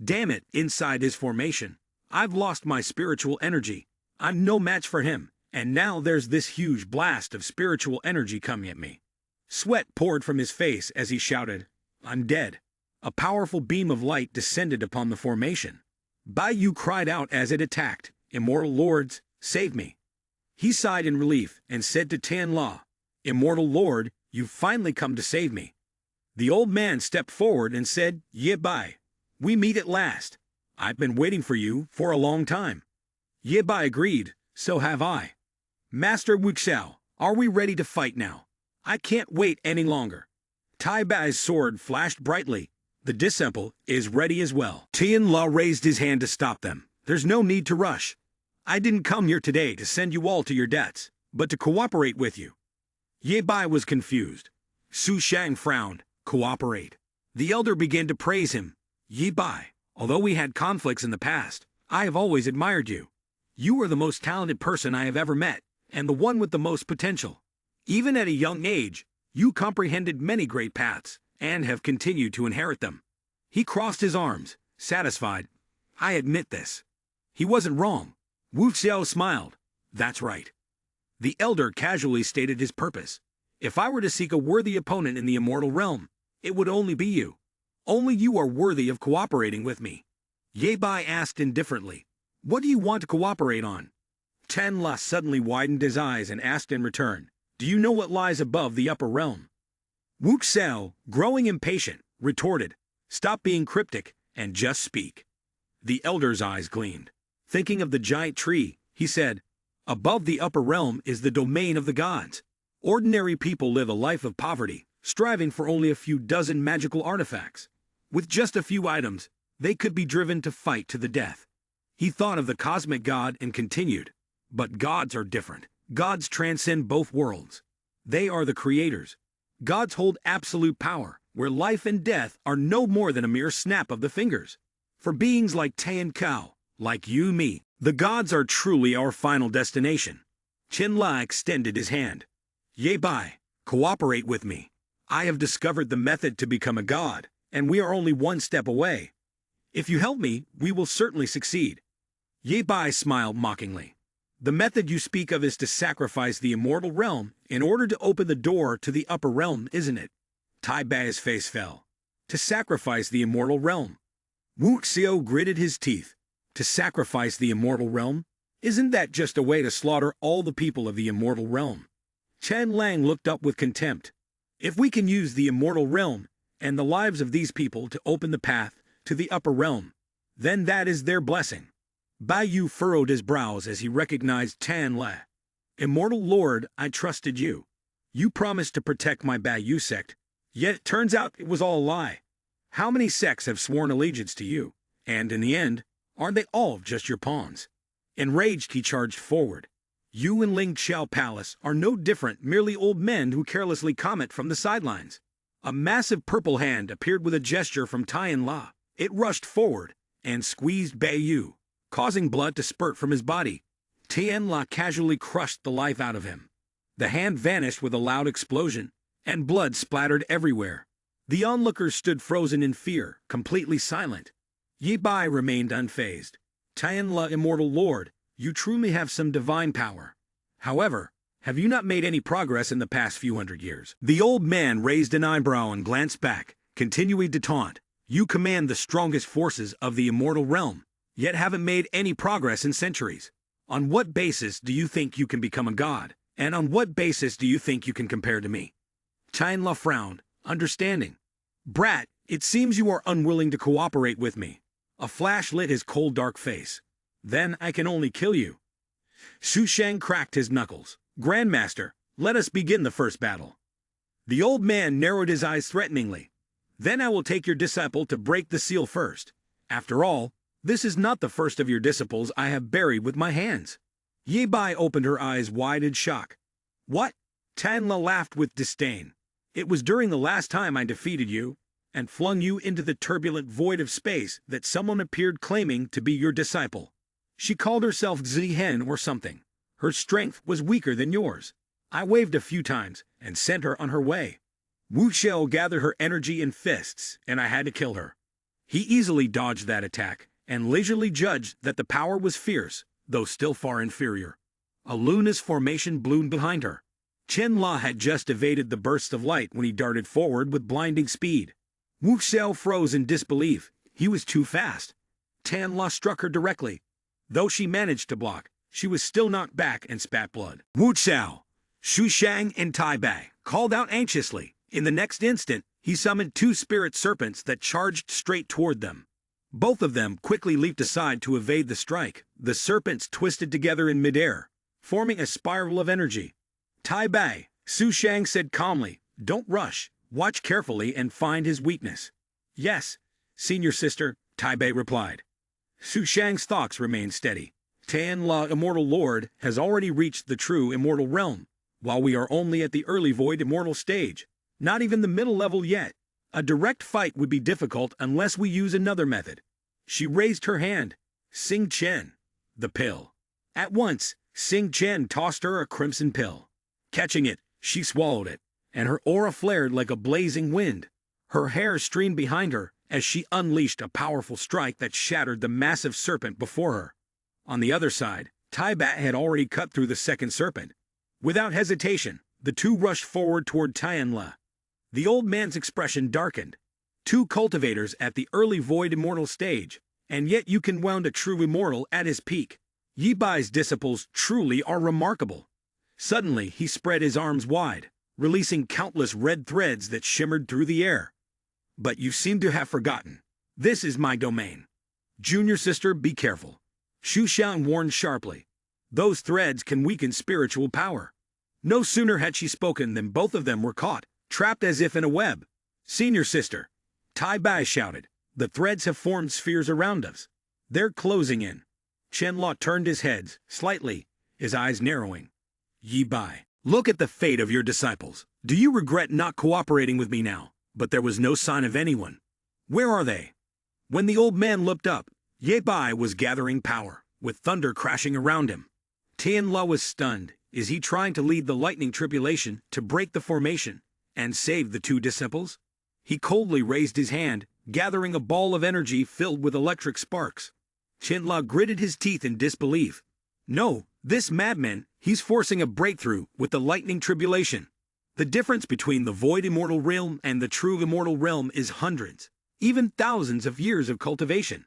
Damn it, inside his formation, I've lost my spiritual energy. I'm no match for him, and now there's this huge blast of spiritual energy coming at me. Sweat poured from his face as he shouted, I'm dead. A powerful beam of light descended upon the formation. Bai Yu cried out as it attacked, Immortal Lords, save me. He sighed in relief and said to Tianla, Immortal Lord, you've finally come to save me. The old man stepped forward and said, Ye Bai, we meet at last. I've been waiting for you for a long time. Ye Bai agreed, so have I. Master Wu Xiao, are we ready to fight now? I can't wait any longer. Tai Bai's sword flashed brightly. The disciple is ready as well. Tianla raised his hand to stop them. There's no need to rush. I didn't come here today to send you all to your deaths, but to cooperate with you. Ye Bai was confused. Su Shang frowned. Cooperate. The elder began to praise him. Ye Bai, although we had conflicts in the past, I have always admired you. You are the most talented person I have ever met, and the one with the most potential. Even at a young age, You comprehended many great paths, and have continued to inherit them. He crossed his arms, satisfied. I admit this. He wasn't wrong. Wu Xiao smiled. That's right. The elder casually stated his purpose. If I were to seek a worthy opponent in the immortal realm, it would only be you. Only you are worthy of cooperating with me. Ye Bai asked indifferently. What do you want to cooperate on? Tianla suddenly widened his eyes and asked in return. Do you know what lies above the upper realm? Wu Xiao, growing impatient, retorted. Stop being cryptic and just speak. The elder's eyes gleamed. Thinking of the giant tree, he said, above the upper realm is the domain of the gods. Ordinary people live a life of poverty, striving for only a few dozen magical artifacts. With just a few items, they could be driven to fight to the death. He thought of the cosmic god and continued, but gods are different. Gods transcend both worlds. They are the creators. Gods hold absolute power, where life and death are no more than a mere snap of the fingers. For beings like Tian Kao, like you, me, the gods are truly our final destination. Qin La extended his hand. Ye Bai, cooperate with me. I have discovered the method to become a god, and we are only one step away. If you help me, we will certainly succeed. Ye Bai smiled mockingly. The method you speak of is to sacrifice the immortal realm in order to open the door to the upper realm, isn't it? Tai Bai's face fell. To sacrifice the immortal realm. Wu Xiao gritted his teeth. To sacrifice the immortal realm? Isn't that just a way to slaughter all the people of the immortal realm? Chen Lang looked up with contempt. If we can use the immortal realm and the lives of these people to open the path to the upper realm, then that is their blessing. Bai Yu furrowed his brows as he recognized Tan Le. Immortal Lord, I trusted you. You promised to protect my Bai Yu sect, yet it turns out it was all a lie. How many sects have sworn allegiance to you? And in the end, aren't they all just your pawns? Enraged, he charged forward. You and Ling Xiao Palace are no different, merely old men who carelessly comment from the sidelines. A massive purple hand appeared with a gesture from Tian La. It rushed forward and squeezed Bai Yu, causing blood to spurt from his body. Tian La casually crushed the life out of him. The hand vanished with a loud explosion, and blood splattered everywhere. The onlookers stood frozen in fear, completely silent. Ye Bai remained unfazed. Tian La, Immortal Lord, you truly have some divine power. However, have you not made any progress in the past few hundred years? The old man raised an eyebrow and glanced back, continuing to taunt. You command the strongest forces of the immortal realm, yet haven't made any progress in centuries. On what basis do you think you can become a god? And on what basis do you think you can compare to me? Tian La frowned, understanding. Brat, it seems you are unwilling to cooperate with me. A flash lit his cold dark face. Then I can only kill you. Xu Shang cracked his knuckles. Grandmaster, let us begin the first battle. The old man narrowed his eyes threateningly. Then I will take your disciple to break the seal first. After all, this is not the first of your disciples I have buried with my hands. Ye Bai opened her eyes wide in shock. What? Tanla laughed with disdain. It was during the last time I defeated you, and flung you into the turbulent void of space, that someone appeared claiming to be your disciple. She called herself Zihen or something. Her strength was weaker than yours. I waved a few times and sent her on her way. Wu Xiao gathered her energy in fists, and I had to kill her. He easily dodged that attack, and leisurely judged that the power was fierce, though still far inferior. A luminous formation bloomed behind her. Chen La had just evaded the bursts of light when he darted forward with blinding speed. Wu Xiao froze in disbelief. He was too fast. Tan La struck her directly. Though she managed to block, she was still knocked back and spat blood. Wu Xiao, Xu Shang, and Tai Bai called out anxiously. In the next instant, he summoned two spirit serpents that charged straight toward them. Both of them quickly leaped aside to evade the strike. The serpents twisted together in midair, forming a spiral of energy. Tai Bai, Xu Shang said calmly, "Don't rush. Watch carefully and find his weakness." "Yes, senior sister," Tai Bai replied. Xu Shang's thoughts remained steady. Tan La, Immortal Lord, has already reached the true immortal realm, while we are only at the early void immortal stage. Not even the middle level yet. A direct fight would be difficult unless we use another method. She raised her hand. Sing Chen. The pill. At once, Sing Chen tossed her a crimson pill. Catching it, she swallowed it, and her aura flared like a blazing wind. Her hair streamed behind her as she unleashed a powerful strike that shattered the massive serpent before her. On the other side, Taibat had already cut through the second serpent. Without hesitation, the two rushed forward toward Tianla. The old man's expression darkened. Two cultivators at the early void immortal stage, and yet you can wound a true immortal at his peak. Yi Bai's disciples truly are remarkable. Suddenly, he spread his arms wide, releasing countless red threads that shimmered through the air. But you seem to have forgotten. This is my domain. Junior sister, be careful. Xu Xiang warned sharply. Those threads can weaken spiritual power. No sooner had she spoken than both of them were caught, trapped as if in a web. Senior sister, Tai Bai shouted. The threads have formed spheres around us. They're closing in. Chen Law turned his head, slightly, his eyes narrowing. Yi Bai, look at the fate of your disciples. Do you regret not cooperating with me now? But there was no sign of anyone. Where are they? When the old man looked up, Yi Bai was gathering power, with thunder crashing around him. Tian La was stunned. Is he trying to lead the lightning tribulation to break the formation and save the two disciples? He coldly raised his hand, gathering a ball of energy filled with electric sparks. Chen La gritted his teeth in disbelief. No, this madman, he's forcing a breakthrough with the lightning tribulation. The difference between the void immortal realm and the true immortal realm is hundreds, even thousands of years of cultivation.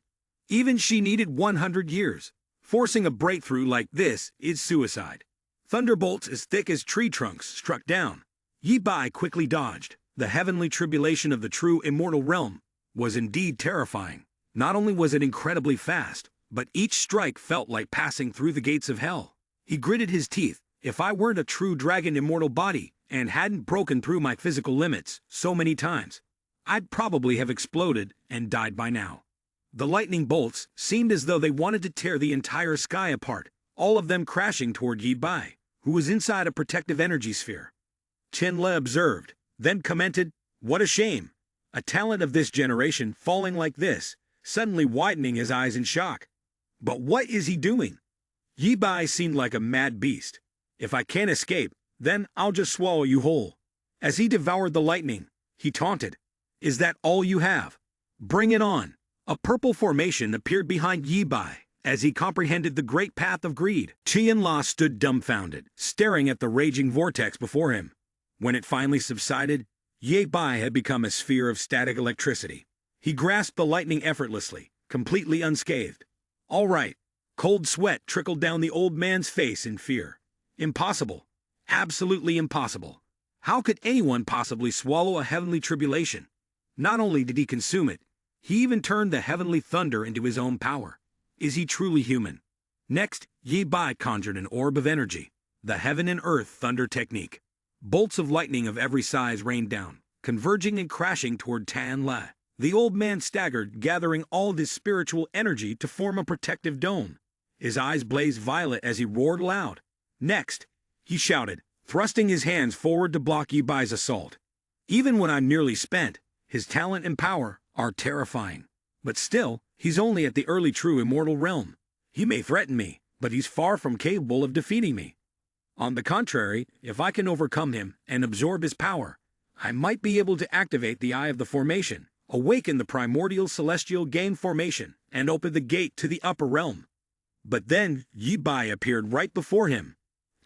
Even she needed 100 years. Forcing a breakthrough like this is suicide. Thunderbolts as thick as tree trunks struck down. Yi Bai quickly dodged. The heavenly tribulation of the true immortal realm was indeed terrifying. Not only was it incredibly fast, but each strike felt like passing through the gates of hell. He gritted his teeth. If I weren't a true dragon immortal body and hadn't broken through my physical limits so many times, I'd probably have exploded and died by now. The lightning bolts seemed as though they wanted to tear the entire sky apart, all of them crashing toward Yi Bai, who was inside a protective energy sphere. Chen Le observed, then commented, "What a shame. A talent of this generation falling like this," suddenly widening his eyes in shock. But what is he doing? Yi Bai seemed like a mad beast. If I can't escape, then I'll just swallow you whole. As he devoured the lightning, he taunted, "Is that all you have? Bring it on." A purple formation appeared behind Yi Bai as he comprehended the great path of greed. Qian La stood dumbfounded, staring at the raging vortex before him. When it finally subsided, Yi Bai had become a sphere of static electricity. He grasped the lightning effortlessly, completely unscathed. All right. Cold sweat trickled down the old man's face in fear. Impossible. Absolutely impossible. How could anyone possibly swallow a heavenly tribulation? Not only did he consume it, he even turned the heavenly thunder into his own power. Is he truly human? Next, Yi Bai conjured an orb of energy, the heaven and earth thunder technique. Bolts of lightning of every size rained down, converging and crashing toward Tan La. The old man staggered, gathering all his spiritual energy to form a protective dome. His eyes blazed violet as he roared aloud. Next, he shouted, thrusting his hands forward to block Yi Bai's assault. Even when I'm nearly spent, his talent and power are terrifying. But still, he's only at the early true immortal realm. He may threaten me, but he's far from capable of defeating me. On the contrary, if I can overcome him and absorb his power, I might be able to activate the Eye of the Formation, awaken the primordial celestial game formation, and open the gate to the upper realm. But then Yi Bai appeared right before him.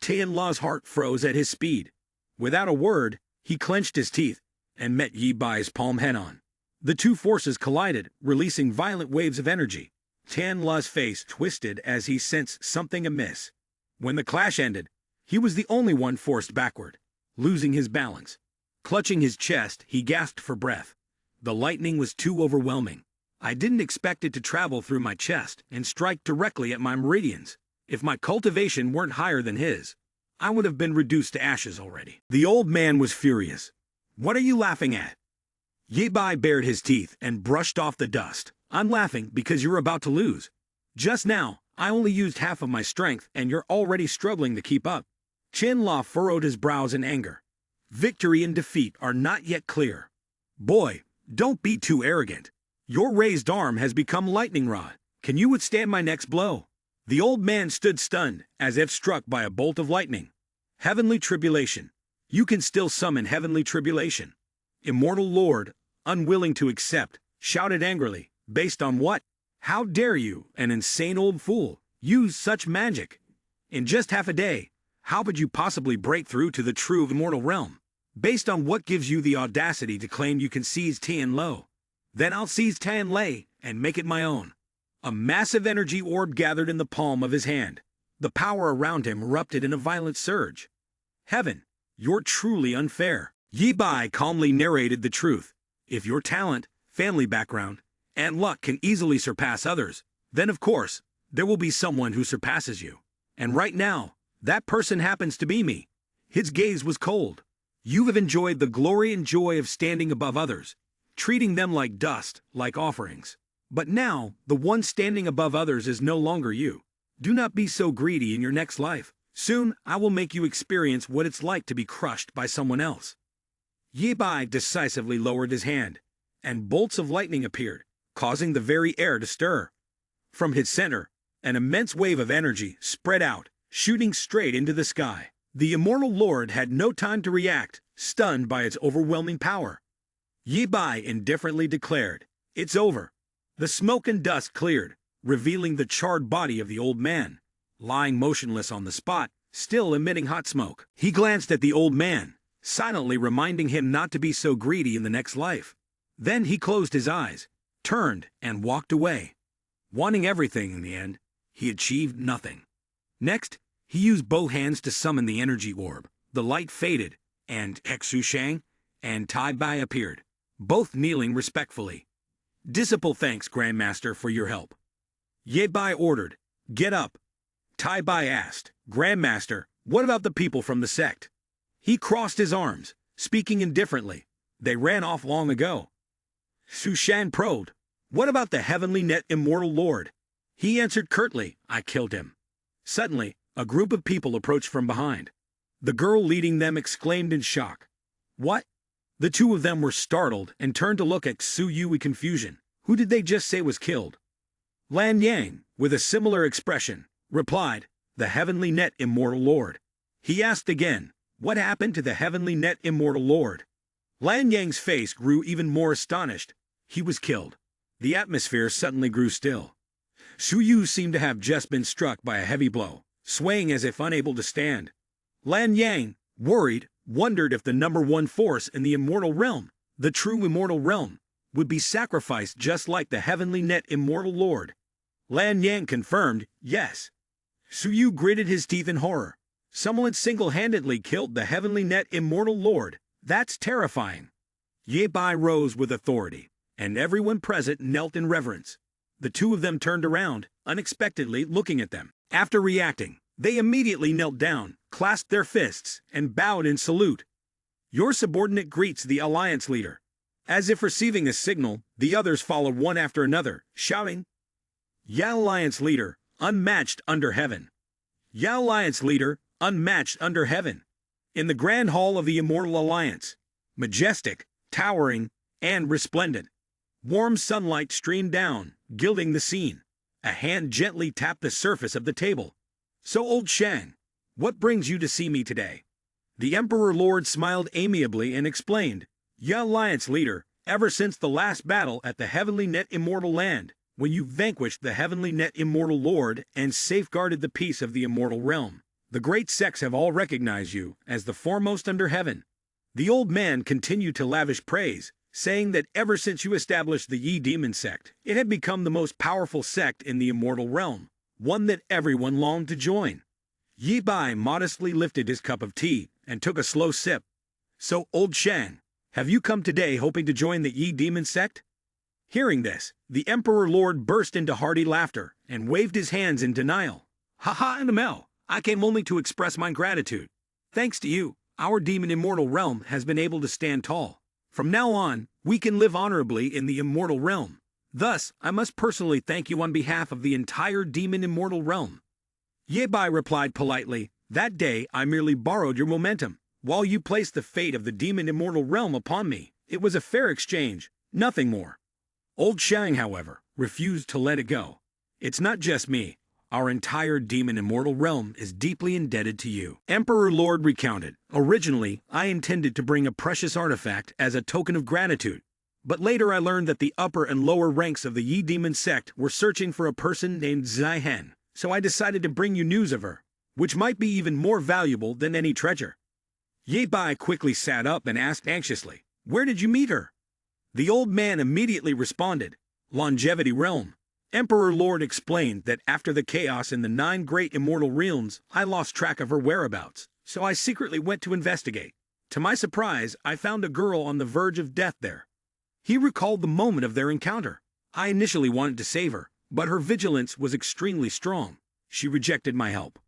Tian La's heart froze at his speed. Without a word, he clenched his teeth and met Yi Bai's palm head-on. The two forces collided, releasing violent waves of energy. Tian La's face twisted as he sensed something amiss. When the clash ended, he was the only one forced backward, losing his balance. Clutching his chest, he gasped for breath. The lightning was too overwhelming. I didn't expect it to travel through my chest and strike directly at my meridians. If my cultivation weren't higher than his, I would have been reduced to ashes already. The old man was furious. What are you laughing at? Yi Bai bared his teeth and brushed off the dust. I'm laughing because you're about to lose. Just now, I only used half of my strength and you're already struggling to keep up. Chen La furrowed his brows in anger. Victory and defeat are not yet clear. Boy, don't be too arrogant. Your raised arm has become lightning rod. Can you withstand my next blow? The old man stood stunned, as if struck by a bolt of lightning. Heavenly tribulation. You can still summon heavenly tribulation. Immortal Lord, unwilling to accept, shouted angrily, based on what? How dare you, an insane old fool, use such magic? In just half a day, how could you possibly break through to the true immortal realm? Based on what gives you the audacity to claim you can seize Tian Lo? Then I'll seize Tian Lei and make it my own. A massive energy orb gathered in the palm of his hand. The power around him erupted in a violent surge. Heaven, you're truly unfair. Yi Bai calmly narrated the truth. If your talent, family background, and luck can easily surpass others, then of course, there will be someone who surpasses you. And right now, that person happens to be me. His gaze was cold. You have enjoyed the glory and joy of standing above others, treating them like dust, like offerings. But now, the one standing above others is no longer you. Do not be so greedy in your next life. Soon, I will make you experience what it's like to be crushed by someone else. Yi Bai decisively lowered his hand, and bolts of lightning appeared, causing the very air to stir. From his center, an immense wave of energy spread out, shooting straight into the sky. The Immortal Lord had no time to react, stunned by its overwhelming power. Yi Bai indifferently declared, "It's over." The smoke and dust cleared, revealing the charred body of the old man, lying motionless on the spot, still emitting hot smoke. He glanced at the old man, silently reminding him not to be so greedy in the next life. Then he closed his eyes, turned, and walked away. Wanting everything in the end, he achieved nothing. Next, he used both hands to summon the energy orb. The light faded, and Xu Shang and Tai Bai appeared, both kneeling respectfully. "Disciple thanks, Grandmaster, for your help." Ye Bai ordered, "Get up." Tai Bai asked, "Grandmaster, what about the people from the sect?" He crossed his arms, speaking indifferently. "They ran off long ago." Su Shan probed, "What about the heavenly net immortal lord?" He answered curtly, "I killed him." Suddenly, a group of people approached from behind. The girl leading them exclaimed in shock, "What?" The two of them were startled and turned to look at Su Yu with confusion. Who did they just say was killed? Lan Yang, with a similar expression, replied, "The heavenly net immortal lord." He asked again, "What happened to the heavenly net immortal lord?" Lan Yang's face grew even more astonished. He was killed. The atmosphere suddenly grew still. Su Yu seemed to have just been struck by a heavy blow, swaying as if unable to stand. Lan Yang, worried, wondered if the number one force in the immortal realm, the true immortal realm, would be sacrificed just like the heavenly net immortal lord. Lan Yang confirmed, yes. Su Yu gritted his teeth in horror. Someone single-handedly killed the heavenly net immortal lord. That's terrifying. Ye Bai rose with authority, and everyone present knelt in reverence. The two of them turned around, unexpectedly looking at them. After reacting, they immediately knelt down, clasped their fists, and bowed in salute. Your subordinate greets the alliance leader. As if receiving a signal, the others followed one after another, shouting, "Ya alliance leader, unmatched under heaven. Ya alliance leader, unmatched under heaven." In the grand hall of the Immortal Alliance, majestic, towering, and resplendent, warm sunlight streamed down, gilding the scene. A hand gently tapped the surface of the table. "So, old Shang, what brings you to see me today?" The Emperor Lord smiled amiably and explained, "Ya Alliance leader, ever since the last battle at the Heavenly Net Immortal Land, when you vanquished the Heavenly Net Immortal Lord and safeguarded the peace of the Immortal Realm, the great sects have all recognized you as the foremost under heaven." The old man continued to lavish praise, saying that ever since you established the Yi Demon sect, it had become the most powerful sect in the Immortal Realm, one that everyone longed to join. Yi Bai modestly lifted his cup of tea and took a slow sip. "So, old Shang, have you come today hoping to join the Yi Demon sect?" Hearing this, the Emperor Lord burst into hearty laughter and waved his hands in denial. "Ha and Mel, I came only to express my gratitude. Thanks to you, our demon immortal realm has been able to stand tall. From now on, we can live honorably in the immortal realm. Thus, I must personally thank you on behalf of the entire demon immortal realm." Ye Bai replied politely, "That day I merely borrowed your momentum, while you placed the fate of the demon immortal realm upon me. It was a fair exchange, nothing more." Old Shang, however, refused to let it go. "It's not just me. Our entire demon immortal realm is deeply indebted to you. Emperor Lord recounted, originally, I intended to bring a precious artifact as a token of gratitude. But later I learned that the upper and lower ranks of the Yi Demon sect were searching for a person named Zihen, so I decided to bring you news of her, which might be even more valuable than any treasure. Ye Bai quickly sat up and asked anxiously, where did you meet her? The old man immediately responded, Longevity Realm. Emperor Lord explained that after the chaos in the 9 great immortal realms, I lost track of her whereabouts, so I secretly went to investigate. To my surprise, I found a girl on the verge of death there. He recalled the moment of their encounter. I initially wanted to save her, but her vigilance was extremely strong. She rejected my help.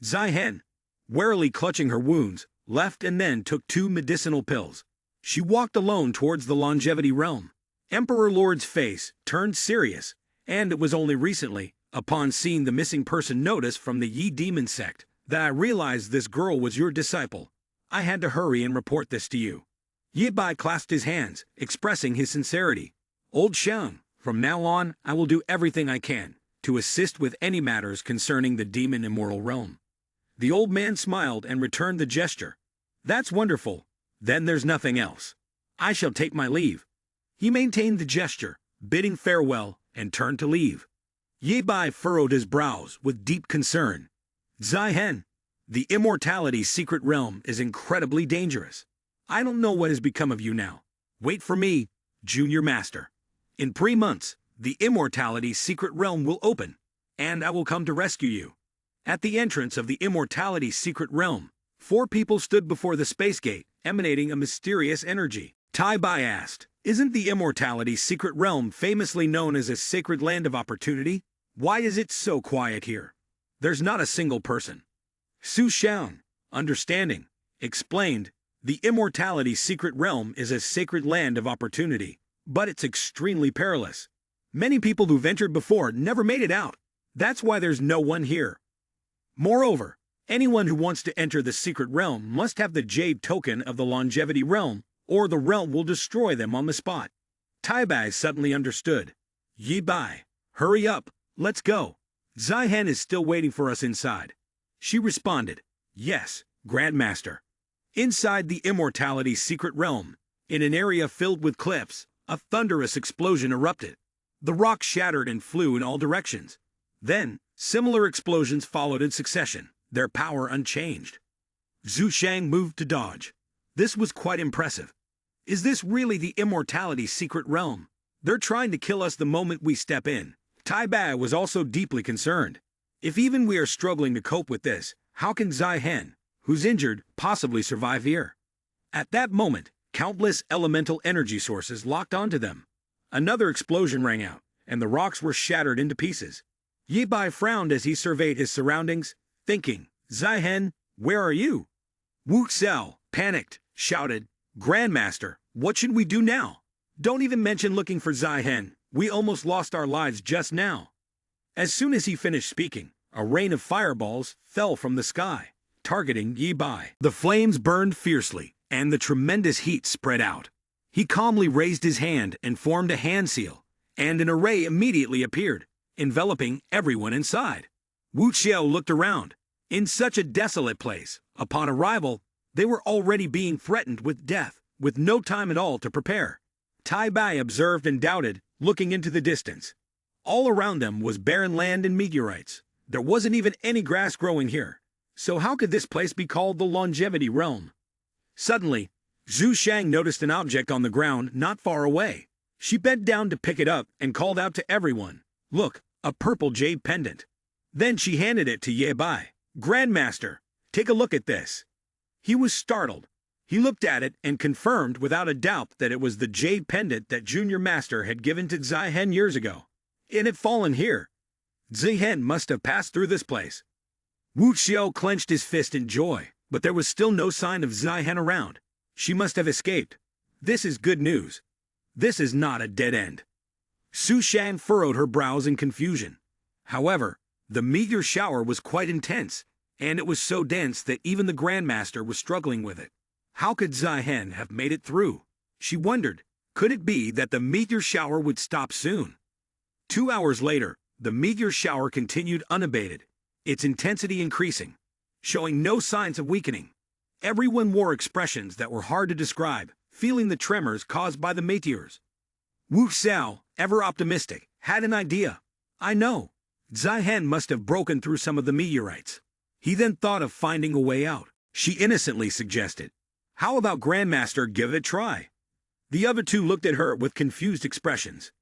Zihen, warily clutching her wounds, left and then took 2 medicinal pills. She walked alone towards the Longevity Realm. Emperor Lord's face turned serious, and it was only recently, upon seeing the missing person notice from the Yi Demon sect, that I realized this girl was your disciple. I had to hurry and report this to you. Ye Bai clasped his hands, expressing his sincerity. Old Xiang, from now on, I will do everything I can to assist with any matters concerning the demon immortal realm. The old man smiled and returned the gesture. That's wonderful. Then there's nothing else. I shall take my leave. He maintained the gesture, bidding farewell, and turned to leave. Ye Bai furrowed his brows with deep concern. Zihen, the immortality secret realm is incredibly dangerous. I don't know what has become of you now. Wait for me, Junior Master. In 3 months, the immortality secret realm will open, and I will come to rescue you. At the entrance of the immortality secret realm, 4 people stood before the space gate, emanating a mysterious energy. Tai Bai asked, isn't the immortality secret realm famously known as a sacred land of opportunity? Why is it so quiet here? There's not a single person. Su Xiang, understanding, explained, the immortality secret realm is a sacred land of opportunity, but it's extremely perilous. Many people who've entered before never made it out. That's why there's no one here. Moreover, anyone who wants to enter the secret realm must have the jade token of the longevity realm, or the realm will destroy them on the spot. Tai Bai suddenly understood. Ye Bai, hurry up, let's go. Zihen is still waiting for us inside. She responded, yes, Grandmaster. Inside the immortality secret realm, in an area filled with cliffs, a thunderous explosion erupted. The rocks shattered and flew in all directions. Then, similar explosions followed in succession, their power unchanged. Zhu Shang moved to dodge. This was quite impressive. Is this really the immortality secret realm? They're trying to kill us the moment we step in. Tai Bai was also deeply concerned. If even we are struggling to cope with this, how can Zihen, who's injured, possibly survive here? At that moment, countless elemental energy sources locked onto them. Another explosion rang out, and the rocks were shattered into pieces. Ye Bai frowned as he surveyed his surroundings, thinking, Zihen, where are you? Wu Xiao, panicked, shouted, Grandmaster, what should we do now? Don't even mention looking for Zihen, we almost lost our lives just now. As soon as he finished speaking, a rain of fireballs fell from the sky, targeting Ye Bai. The flames burned fiercely, and the tremendous heat spread out. He calmly raised his hand and formed a hand seal, and an array immediately appeared, enveloping everyone inside. Wu Xiao looked around. In such a desolate place, upon arrival, they were already being threatened with death, with no time at all to prepare. Tai Bai observed and doubted, looking into the distance. All around them was barren land and meteorites. There wasn't even any grass growing here. So how could this place be called the longevity realm? Suddenly, Zhu Shang noticed an object on the ground not far away. She bent down to pick it up and called out to everyone, look, a purple jade pendant. Then she handed it to Ye Bai. Grandmaster, take a look at this. He was startled. He looked at it and confirmed without a doubt that it was the jade pendant that Junior Master had given to Zihen years ago. It had fallen here. Zihen must have passed through this place. Wu Xiao clenched his fist in joy, but there was still no sign of Zihen around. She must have escaped. This is good news. This is not a dead end. Su Shan furrowed her brows in confusion. However, the meteor shower was quite intense, and it was so dense that even the Grandmaster was struggling with it. How could Zihen have made it through? She wondered, could it be that the meteor shower would stop soon? 2 hours later, The meteor shower continued unabated, its intensity increasing, showing no signs of weakening. Everyone wore expressions that were hard to describe, feeling the tremors caused by the meteors. Wu Xiao, ever optimistic, had an idea. I know. Zihen must have broken through some of the meteorites. He then thought of finding a way out. She innocently suggested. How about Grandmaster give it a try? The other two looked at her with confused expressions.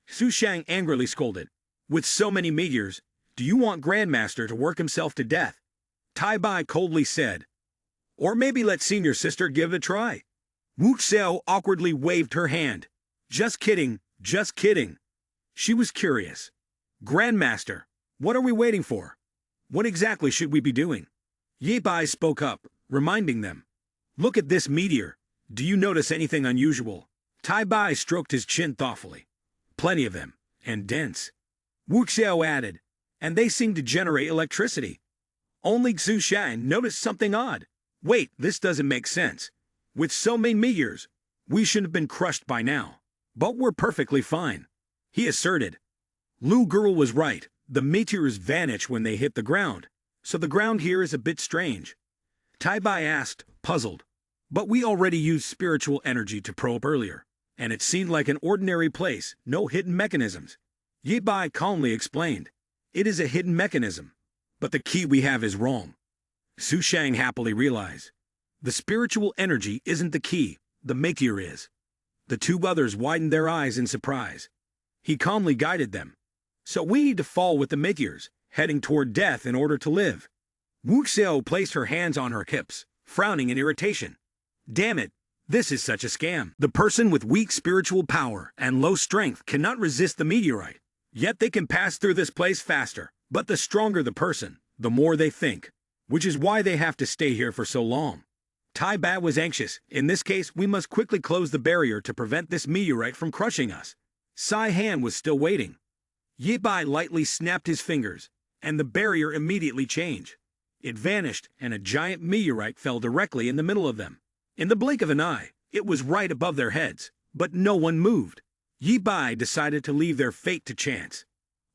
Su Shang angrily scolded. With so many meteors, do you want Grandmaster to work himself to death? Tai Bai coldly said. Or maybe let senior sister give it a try. Wu Xiao awkwardly waved her hand. Just kidding, just kidding. She was curious. Grandmaster, what are we waiting for? What exactly should we be doing? Ye Bai spoke up, reminding them. Look at this meteor. Do you notice anything unusual? Tai Bai stroked his chin thoughtfully. Plenty of them, and dense. Wu Xiao added, and they seem to generate electricity. Only Xu Shang noticed something odd. Wait, this doesn't make sense. With so many meteors, we should have been crushed by now. But we're perfectly fine, he asserted. Lu Girl was right. The meteors vanish when they hit the ground, so the ground here is a bit strange. Tai Bai asked, puzzled. But we already used spiritual energy to probe earlier, and it seemed like an ordinary place, no hidden mechanisms. Ye Bai calmly explained. It is a hidden mechanism, but the key we have is wrong. Su Shang happily realized. The spiritual energy isn't the key, the meteor is. The two others widened their eyes in surprise. He calmly guided them. So we need to fall with the meteors, heading toward death in order to live. Wu Xiao placed her hands on her hips, frowning in irritation. Damn it, this is such a scam. The person with weak spiritual power and low strength cannot resist the meteorite. Yet they can pass through this place faster. But the stronger the person, the more they think. Which is why they have to stay here for so long. Tai Bai was anxious. In this case, we must quickly close the barrier to prevent this meteorite from crushing us. Sai Han was still waiting. Ye Bai lightly snapped his fingers, and the barrier immediately changed. It vanished, and a giant meteorite fell directly in the middle of them. In the blink of an eye, it was right above their heads, but no one moved. Ye Bai decided to leave their fate to chance.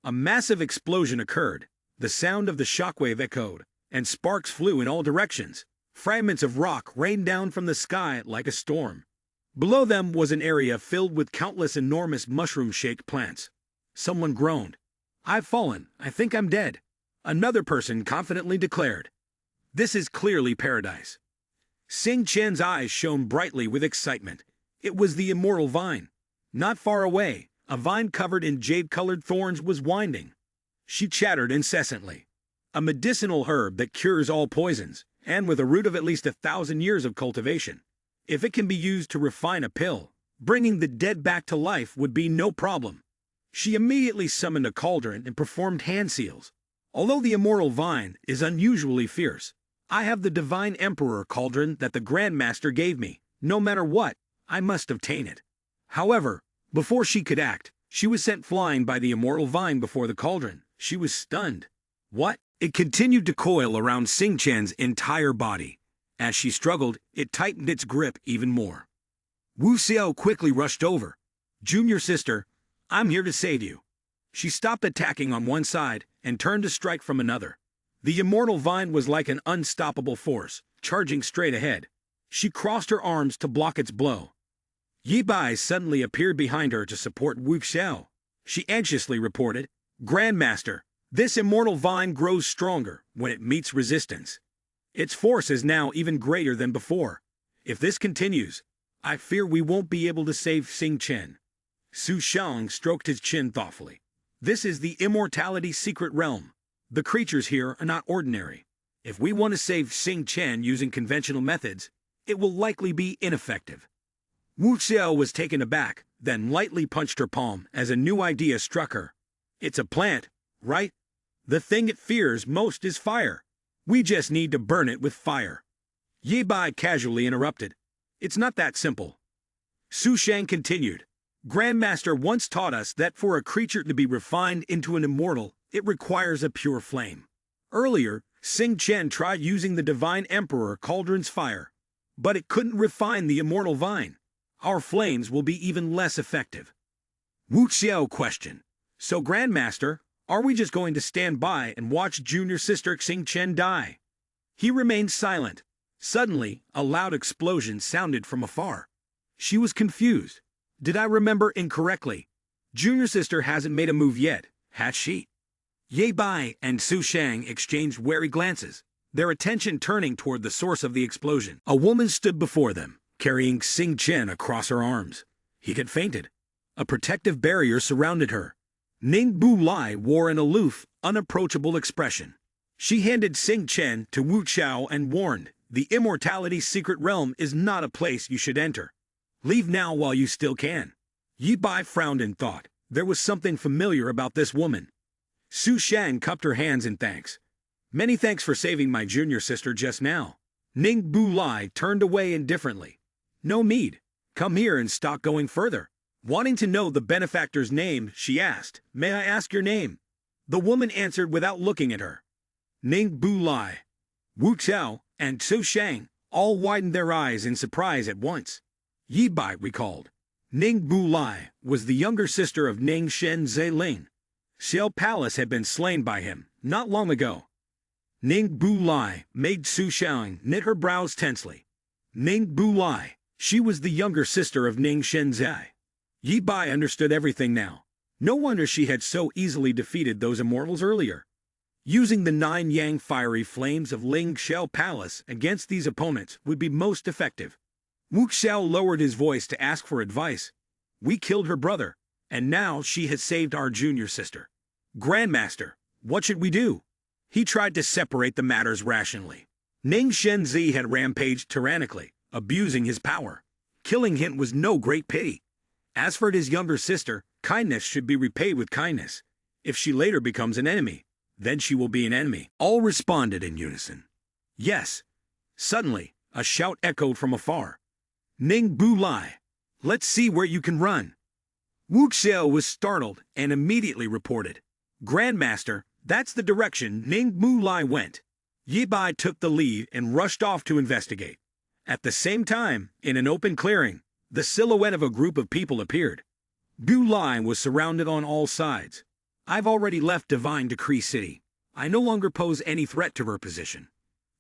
A massive explosion occurred. The sound of the shockwave echoed, and sparks flew in all directions. Fragments of rock rained down from the sky like a storm. Below them was an area filled with countless enormous mushroom-shaped plants. Someone groaned. I've fallen. I think I'm dead. Another person confidently declared. This is clearly paradise. Sing Chen's eyes shone brightly with excitement. It was the immortal vine. Not far away, a vine covered in jade-colored thorns was winding. She chattered incessantly. A medicinal herb that cures all poisons, and with a root of at least 1,000 years of cultivation. If it can be used to refine a pill, bringing the dead back to life would be no problem. She immediately summoned a cauldron and performed hand seals. Although the immortal vine is unusually fierce, I have the divine emperor cauldron that the Grandmaster gave me. No matter what, I must obtain it. However, before she could act, she was sent flying by the immortal vine before the cauldron. She was stunned. What? It continued to coil around Sing Chen's entire body. As she struggled, it tightened its grip even more. Wu Xiao quickly rushed over. Junior sister, I'm here to save you. She stopped attacking on one side and turned to strike from another. The immortal vine was like an unstoppable force, charging straight ahead. She crossed her arms to block its blow. Ye Bai suddenly appeared behind her to support Wu Xiao. She anxiously reported, Grandmaster, this immortal vine grows stronger when it meets resistance. Its force is now even greater than before. If this continues, I fear we won't be able to save Sing Chen. Su Shang stroked his chin thoughtfully. This is the immortality secret realm. The creatures here are not ordinary. If we want to save Sing Chen using conventional methods, it will likely be ineffective. Wu Xiao was taken aback, then lightly punched her palm as a new idea struck her. It's a plant, right? The thing it fears most is fire. We just need to burn it with fire. Ye Bai casually interrupted. It's not that simple. Su Shang continued. Grandmaster once taught us that for a creature to be refined into an immortal, it requires a pure flame. Earlier, Sing Chen tried using the Divine Emperor Cauldron's fire, but it couldn't refine the immortal vine. Our flames will be even less effective. Wu Xiao questioned. So Grandmaster, Are we just going to stand by and watch junior sister Xing Chen die? He remained silent. Suddenly, a loud explosion sounded from afar. She was confused. Did I remember incorrectly? Junior sister hasn't made a move yet, has she? Ye Bai and Su Shang exchanged wary glances, their attention turning toward the source of the explosion. A woman stood before them, carrying Xing Chen across her arms. He had fainted. A protective barrier surrounded her. Ning Bu Lai wore an aloof, unapproachable expression. She handed Xing Chen to Wu Xiao and warned, "The immortality's secret realm is not a place you should enter. Leave now while you still can." Yi Bai frowned in thought. There was something familiar about this woman. Su Shang cupped her hands in thanks. "Many thanks for saving my junior sister just now." Ning Bu Lai turned away indifferently. "No need. Come here and stop going further." Wanting to know the benefactor's name, she asked, "May I ask your name?" The woman answered without looking at her. Ning Bu Lai. Wu Xiao and Su Shang all widened their eyes in surprise at once. Yi Bai recalled. Ning Bu Lai was the younger sister of Ning Shen Zailing. Xiao Palace had been slain by him not long ago. Ning Bu Lai made Su Shang knit her brows tensely. Ning Bu Lai, she was the younger sister of Ning Shen Zai. Yi Bai understood everything now. No wonder she had so easily defeated those immortals earlier. Using the 9 yang fiery flames of Ling Xiao Palace against these opponents would be most effective. Wu Xiao lowered his voice to ask for advice. "We killed her brother, and now she has saved our junior sister. Grandmaster, what should we do?" He tried to separate the matters rationally. Ning Shenzi had rampaged tyrannically, abusing his power. Killing him was no great pity. As for his younger sister, kindness should be repaid with kindness. If she later becomes an enemy, then she will be an enemy. All responded in unison. Yes. Suddenly, a shout echoed from afar. "Ning Bu Lai, let's see where you can run." Wu Xiao was startled and immediately reported. "Grandmaster, that's the direction Ning Bu Lai went." Yi Bai took the lead and rushed off to investigate. At the same time, in an open clearing, the silhouette of a group of people appeared. Bu Lai was surrounded on all sides. "I've already left Divine Decree City. I no longer pose any threat to her position.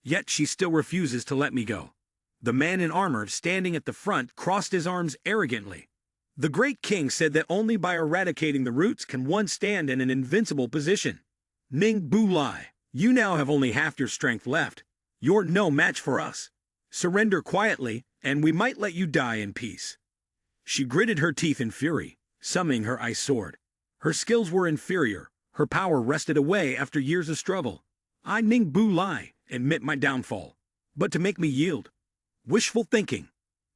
Yet she still refuses to let me go." The man in armor standing at the front crossed his arms arrogantly. "The great king said that only by eradicating the roots can one stand in an invincible position. Ning Bu Lai, you now have only half your strength left. You're no match for us. Surrender quietly, and we might let you die in peace." She gritted her teeth in fury, summoning her ice sword. Her skills were inferior. Her power rested away after years of struggle. "I, Ning Bu Lai, admit my downfall. But to make me yield? Wishful thinking.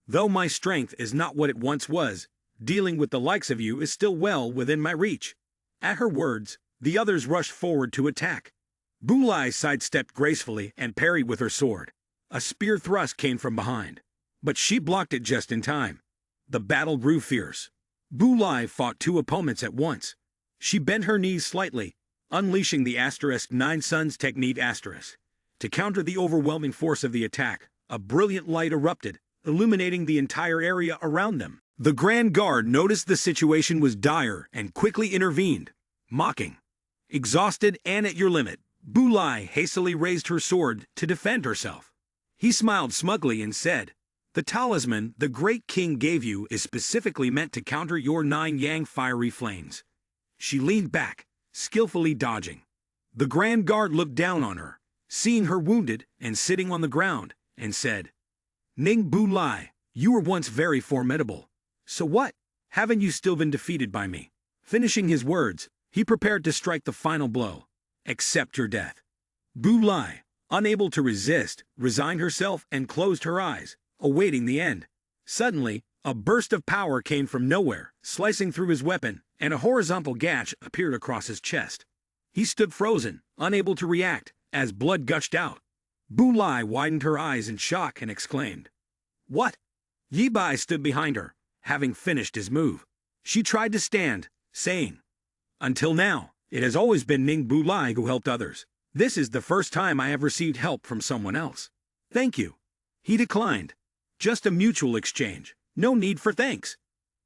Though my strength is not what it once was, dealing with the likes of you is still well within my reach." At her words, the others rushed forward to attack. Bu Lai sidestepped gracefully and parried with her sword. A spear thrust came from behind, but she blocked it just in time. The battle grew fierce. Bu Lai fought 2 opponents at once. She bent her knees slightly, unleashing the *9 Suns technique *. To counter the overwhelming force of the attack, a brilliant light erupted, illuminating the entire area around them. The Grand Guard noticed the situation was dire and quickly intervened, mocking. Exhausted and at your limit, Bu Lai hastily raised her sword to defend herself. He smiled smugly and said, "The talisman the great king gave you is specifically meant to counter your 9 yang fiery flames." She leaned back, skillfully dodging. The Grand Guard looked down on her, seeing her wounded and sitting on the ground, and said, "Ning Bu Lai, you were once very formidable. So what? Haven't you still been defeated by me?" Finishing his words, he prepared to strike the final blow. "Accept your death." Bu Lai, unable to resist, resigned herself and closed her eyes, awaiting the end. Suddenly, a burst of power came from nowhere, slicing through his weapon, and a horizontal gash appeared across his chest. He stood frozen, unable to react, as blood gushed out. Bu Lai widened her eyes in shock and exclaimed, "What?" Yi Bai stood behind her, having finished his move. She tried to stand, saying, "Until now, it has always been Ning Bu Lai who helped others. This is the first time I have received help from someone else. Thank you." He declined. "Just a mutual exchange. No need for thanks."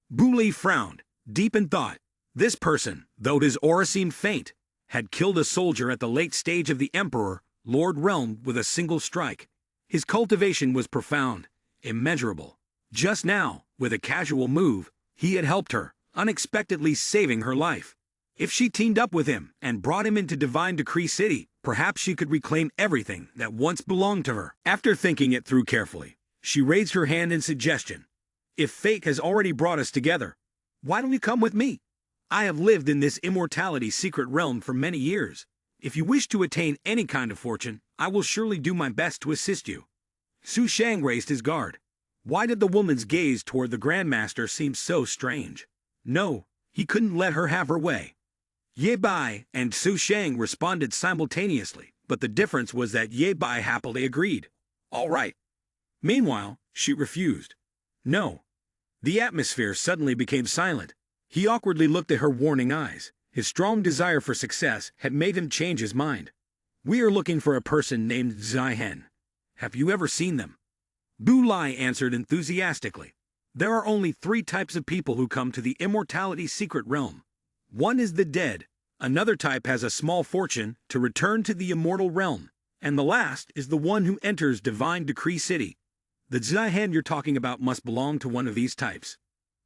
Bu Li frowned, deep in thought. This person, though his aura seemed faint, had killed a soldier at the late stage of the Emperor, Lord Realm, with a single strike. His cultivation was profound, immeasurable. Just now, with a casual move, he had helped her, unexpectedly saving her life. If she teamed up with him and brought him into Divine Decree City, perhaps she could reclaim everything that once belonged to her. After thinking it through carefully, she raised her hand in suggestion. If fate has already brought us together, why don't you come with me? I have lived in this immortality secret realm for many years. If you wish to attain any kind of fortune, I will surely do my best to assist you. Su Shang raised his guard. Why did the woman's gaze toward the Grandmaster seem so strange? No, he couldn't let her have her way. Ye Bai and Su Shang responded simultaneously, but the difference was that Ye Bai happily agreed. All right. Meanwhile, she refused. No. The atmosphere suddenly became silent. He awkwardly looked at her warning eyes. His strong desire for success had made him change his mind. We are looking for a person named Zihen. Have you ever seen them? Bu Lai answered enthusiastically. There are only 3 types of people who come to the immortality secret realm. One is the dead, another type has a small fortune to return to the immortal realm, and the last is the one who enters Divine Decree City. The Zihen you're talking about must belong to one of these types.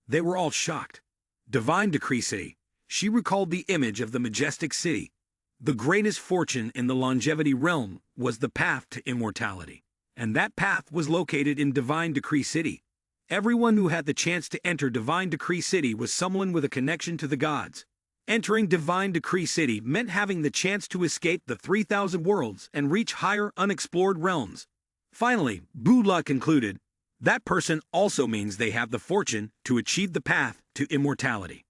They were all shocked. Divine Decree City. She recalled the image of the majestic city. The greatest fortune in the longevity realm was the path to immortality, and that path was located in Divine Decree City. Everyone who had the chance to enter Divine Decree City was someone with a connection to the gods. Entering Divine Decree City meant having the chance to escape the 3,000 worlds and reach higher unexplored realms. Finally, Bu La concluded, that person also means they have the fortune to achieve the path to immortality.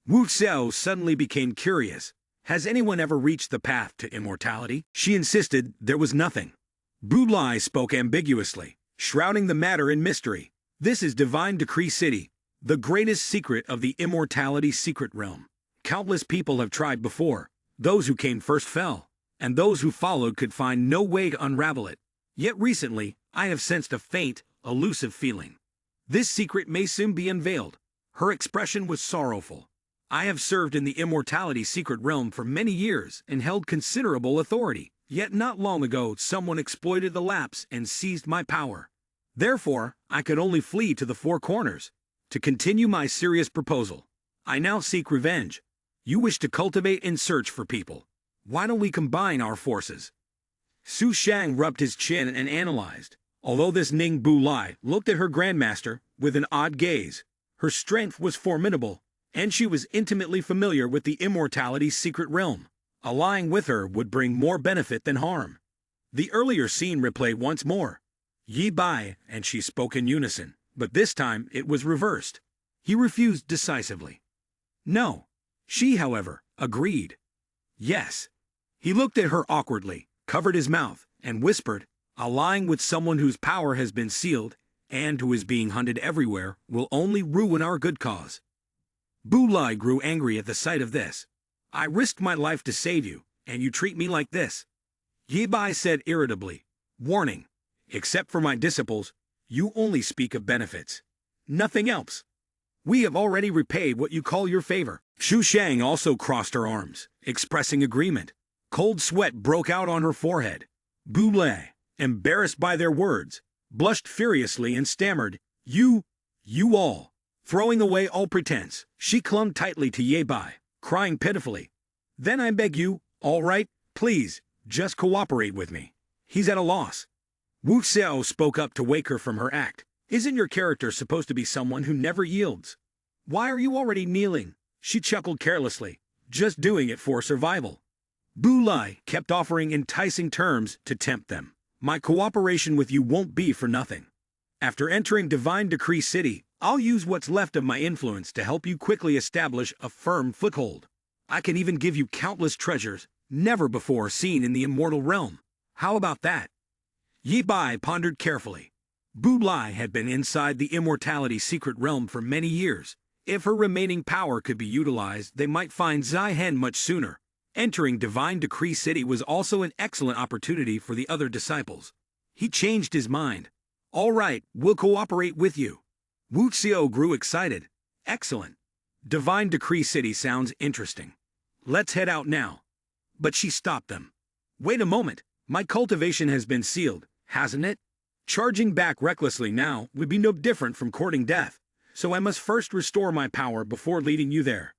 Wu Xiao suddenly became curious. Has anyone ever reached the path to immortality? She insisted there was nothing. Bu Lai spoke ambiguously, shrouding the matter in mystery. This is Divine Decree City, the greatest secret of the immortality secret realm. Countless people have tried before. Those who came first fell, and those who followed could find no way to unravel it. Yet recently, I have sensed a faint, elusive feeling. This secret may soon be unveiled. Her expression was sorrowful. I have served in the immortality secret realm for many years and held considerable authority. Yet not long ago, someone exploited the lapse and seized my power. Therefore, I could only flee to the 4 corners. To continue my serious proposal, I now seek revenge. You wish to cultivate and search for people. Why don't we combine our forces? Su Shang rubbed his chin and analyzed. Although this Ning Bu Lai looked at her grandmaster with an odd gaze, her strength was formidable, and she was intimately familiar with the immortality secret realm. Allying with her would bring more benefit than harm. The earlier scene replayed once more. Yi Bai and she spoke in unison, but this time it was reversed. He refused decisively. No. She, however, agreed. Yes. He looked at her awkwardly, covered his mouth, and whispered, allying with someone whose power has been sealed and who is being hunted everywhere will only ruin our good cause. Bu Lai grew angry at the sight of this. I risked my life to save you, and you treat me like this. Yi Bai said irritably, warning, except for my disciples, you only speak of benefits. Nothing else. We have already repaid what you call your favor. Su Shang also crossed her arms, expressing agreement. Cold sweat broke out on her forehead. Bu Lai, embarrassed by their words, blushed furiously and stammered, You all. Throwing away all pretense, she clung tightly to Ye Bai, crying pitifully. Then I beg you, all right, please, just cooperate with me. He's at a loss. Wu Xiao spoke up to wake her from her act. Isn't your character supposed to be someone who never yields? Why are you already kneeling? She chuckled carelessly, just doing it for survival. Bu Lai kept offering enticing terms to tempt them. My cooperation with you won't be for nothing. After entering Divine Decree City, I'll use what's left of my influence to help you quickly establish a firm foothold. I can even give you countless treasures, never before seen in the immortal realm. How about that? Yi Bai pondered carefully. Bu Lai had been inside the immortality secret realm for many years. If her remaining power could be utilized, they might find Zihen much sooner. Entering Divine Decree City was also an excellent opportunity for the other disciples. He changed his mind. All right, we'll cooperate with you. Wu Xiao grew excited. Excellent. Divine Decree City sounds interesting. Let's head out now. But she stopped them. Wait a moment, my cultivation has been sealed, hasn't it? Charging back recklessly now would be no different from courting death, so I must first restore my power before leading you there.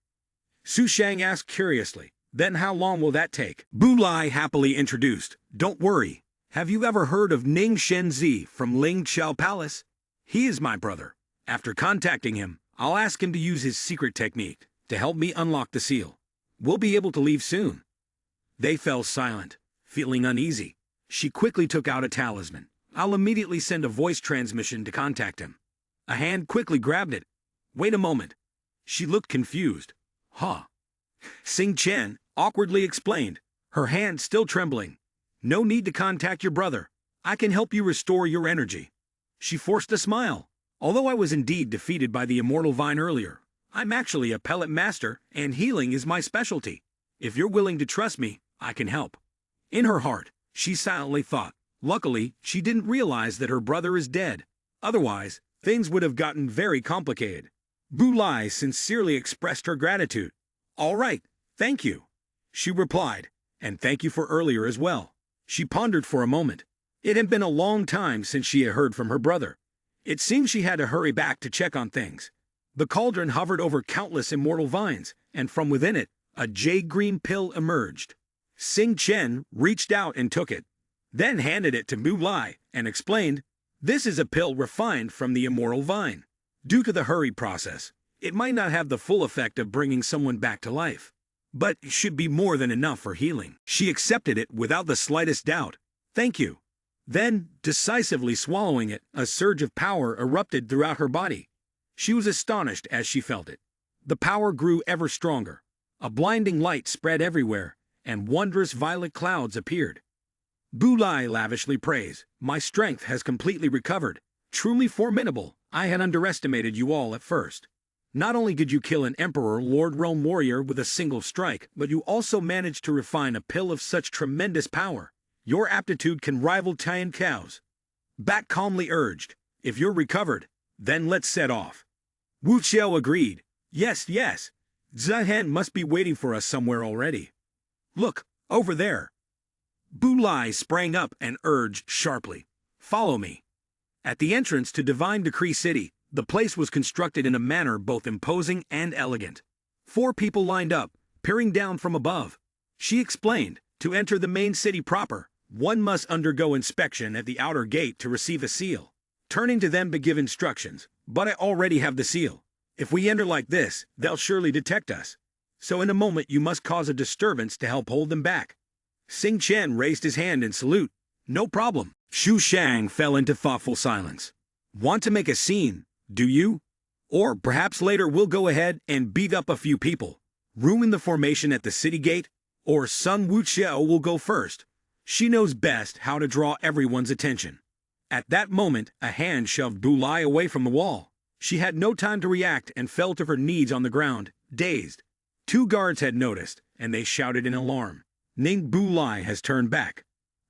Su Shang asked curiously, then how long will that take? Bu Lai happily introduced, don't worry. Have you ever heard of Ning Shenzi from Ling Chao Palace? He is my brother. After contacting him, I'll ask him to use his secret technique to help me unlock the seal. We'll be able to leave soon. They fell silent, feeling uneasy. She quickly took out a talisman. I'll immediately send a voice transmission to contact him. A hand quickly grabbed it. Wait a moment. She looked confused. Huh. Sing Chen awkwardly explained, her hand still trembling. No need to contact your brother. I can help you restore your energy. She forced a smile. Although I was indeed defeated by the immortal vine earlier, I'm actually a pellet master, and healing is my specialty. If you're willing to trust me, I can help. In her heart, she silently thought. Luckily, she didn't realize that her brother is dead. Otherwise, things would have gotten very complicated. Bu Lai sincerely expressed her gratitude. All right, thank you, she replied, and thank you for earlier as well. She pondered for a moment. It had been a long time since she had heard from her brother. It seemed she had to hurry back to check on things. The cauldron hovered over countless immortal vines, and from within it, a jade-green pill emerged. Sing Chen reached out and took it, then handed it to Bu Lai and explained, this is a pill refined from the immortal vine. Due to the hurry process, it might not have the full effect of bringing someone back to life, but it should be more than enough for healing. She accepted it without the slightest doubt. Thank you. Then, decisively swallowing it, a surge of power erupted throughout her body. She was astonished as she felt it. The power grew ever stronger. A blinding light spread everywhere, and wondrous violet clouds appeared. Bu Lai lavishly praised, my strength has completely recovered. Truly formidable. I had underestimated you all at first. Not only did you kill an emperor Lord Realm warrior with a single strike, but you also managed to refine a pill of such tremendous power. Your aptitude can rival Tian Cao's. Bat calmly urged, if you're recovered, then let's set off. Wu Xiao agreed. Yes, yes. Zihan must be waiting for us somewhere already. Look, over there. Bu Lai sprang up and urged sharply, follow me. At the entrance to Divine Decree City, the place was constructed in a manner both imposing and elegant. 4 people lined up, peering down from above. She explained, to enter the main city proper, one must undergo inspection at the outer gate to receive a seal. Turning to them to give instructions, but I already have the seal. If we enter like this, they'll surely detect us. So in a moment you must cause a disturbance to help hold them back. Sing Chen raised his hand in salute. No problem. Shu Shang fell into thoughtful silence. Want to make a scene, do you? Or perhaps later we'll go ahead and beat up a few people. Ruin the formation at the city gate? Or Sun Wuxiao will go first. She knows best how to draw everyone's attention. At that moment, a hand shoved Bu Lai away from the wall. She had no time to react and fell to her knees on the ground, dazed. 2 guards had noticed, and they shouted in alarm. Ning Bu Lai has turned back.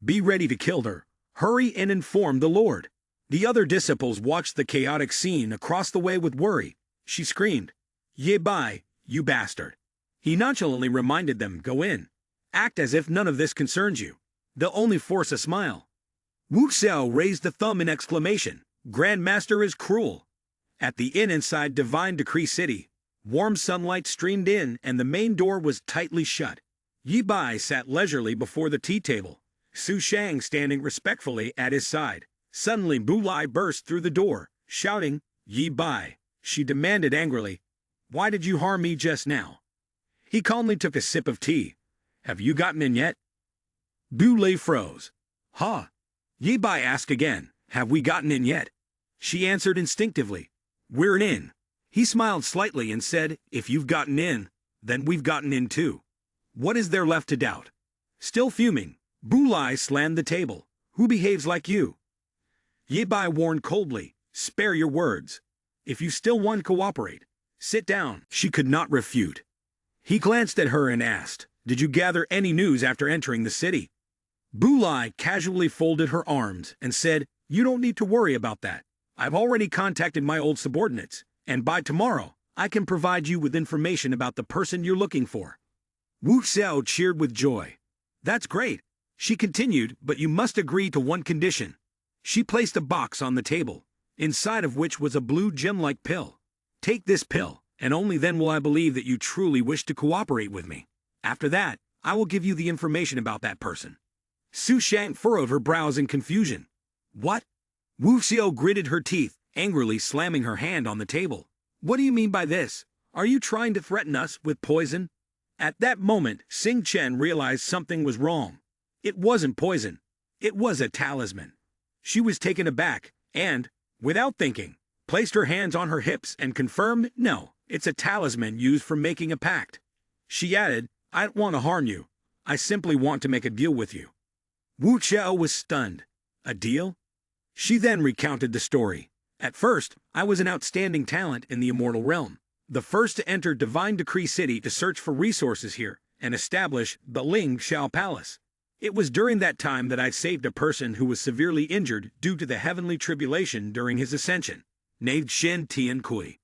Be ready to kill her. Hurry and inform the Lord. The other disciples watched the chaotic scene across the way with worry. She screamed, Ye Bai, you bastard. He nonchalantly reminded them, go in. Act as if none of this concerns you. They'll only force a smile. Wu Xiao raised the thumb in exclamation. Grand Master is cruel. At the inn inside Divine Decree City, warm sunlight streamed in and the main door was tightly shut. Yi Bai sat leisurely before the tea table, Su Shang standing respectfully at his side. Suddenly Bu Lai burst through the door, shouting, Yi Bai. She demanded angrily, why did you harm me just now? He calmly took a sip of tea. Have you gotten in yet? Bu Lai froze. Huh? Yi Bai asked again, have we gotten in yet? She answered instinctively, we're in. He smiled slightly and said, if you've gotten in, then we've gotten in too. What is there left to doubt? Still fuming, Bu Lai slammed the table. Who behaves like you? Yi Bai warned coldly, spare your words. If you still want to cooperate, sit down. She could not refute. He glanced at her and asked, did you gather any news after entering the city? Bu Lai casually folded her arms and said, you don't need to worry about that. I've already contacted my old subordinates, and by tomorrow, I can provide you with information about the person you're looking for. Wu Xiao cheered with joy. That's great. She continued, but you must agree to one condition. She placed a box on the table, inside of which was a blue gem-like pill. Take this pill, and only then will I believe that you truly wish to cooperate with me. After that, I will give you the information about that person. Su Shang furrowed her brows in confusion. What? Wu Xiao gritted her teeth, angrily slamming her hand on the table. What do you mean by this? Are you trying to threaten us with poison? At that moment, Xing Chen realized something was wrong. It wasn't poison. It was a talisman. She was taken aback and, without thinking, placed her hands on her hips and confirmed, no, it's a talisman used for making a pact. She added, I don't want to harm you. I simply want to make a deal with you. Wu Xiao was stunned. A deal? She then recounted the story. At first, I was an outstanding talent in the immortal realm, the first to enter Divine Decree City to search for resources here and establish the Ling Xiao Palace. It was during that time that I saved a person who was severely injured due to the heavenly tribulation during his ascension, named Shen Tian Kui.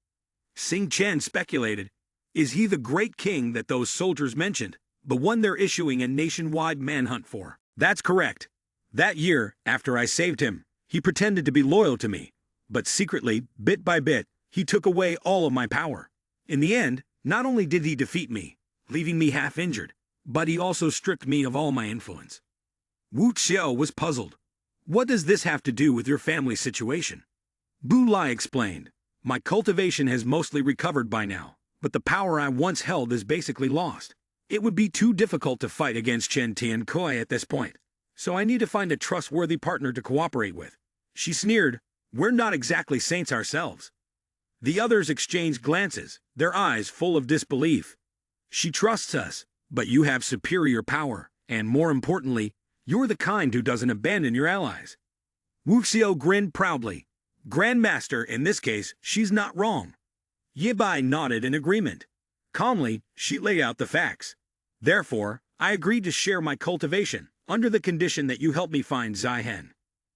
Xing Chen speculated, is he the great king that those soldiers mentioned, the one they're issuing a nationwide manhunt for? That's correct. That year, after I saved him, he pretended to be loyal to me, but secretly, bit by bit, he took away all of my power. In the end, not only did he defeat me, leaving me half injured, but he also stripped me of all my influence. Wu Xiao was puzzled. What does this have to do with your family situation? Bu Lai explained, my cultivation has mostly recovered by now, but the power I once held is basically lost. It would be too difficult to fight against Chen Tian Kui at this point, so I need to find a trustworthy partner to cooperate with. She sneered, we're not exactly saints ourselves. The others exchanged glances, their eyes full of disbelief. She trusts us, but you have superior power, and more importantly, you're the kind who doesn't abandon your allies. Wu Xiao grinned proudly. Grandmaster, in this case, she's not wrong. Ye Bai nodded in agreement. Calmly, she laid out the facts. Therefore, I agreed to share my cultivation, under the condition that you help me find Zihen.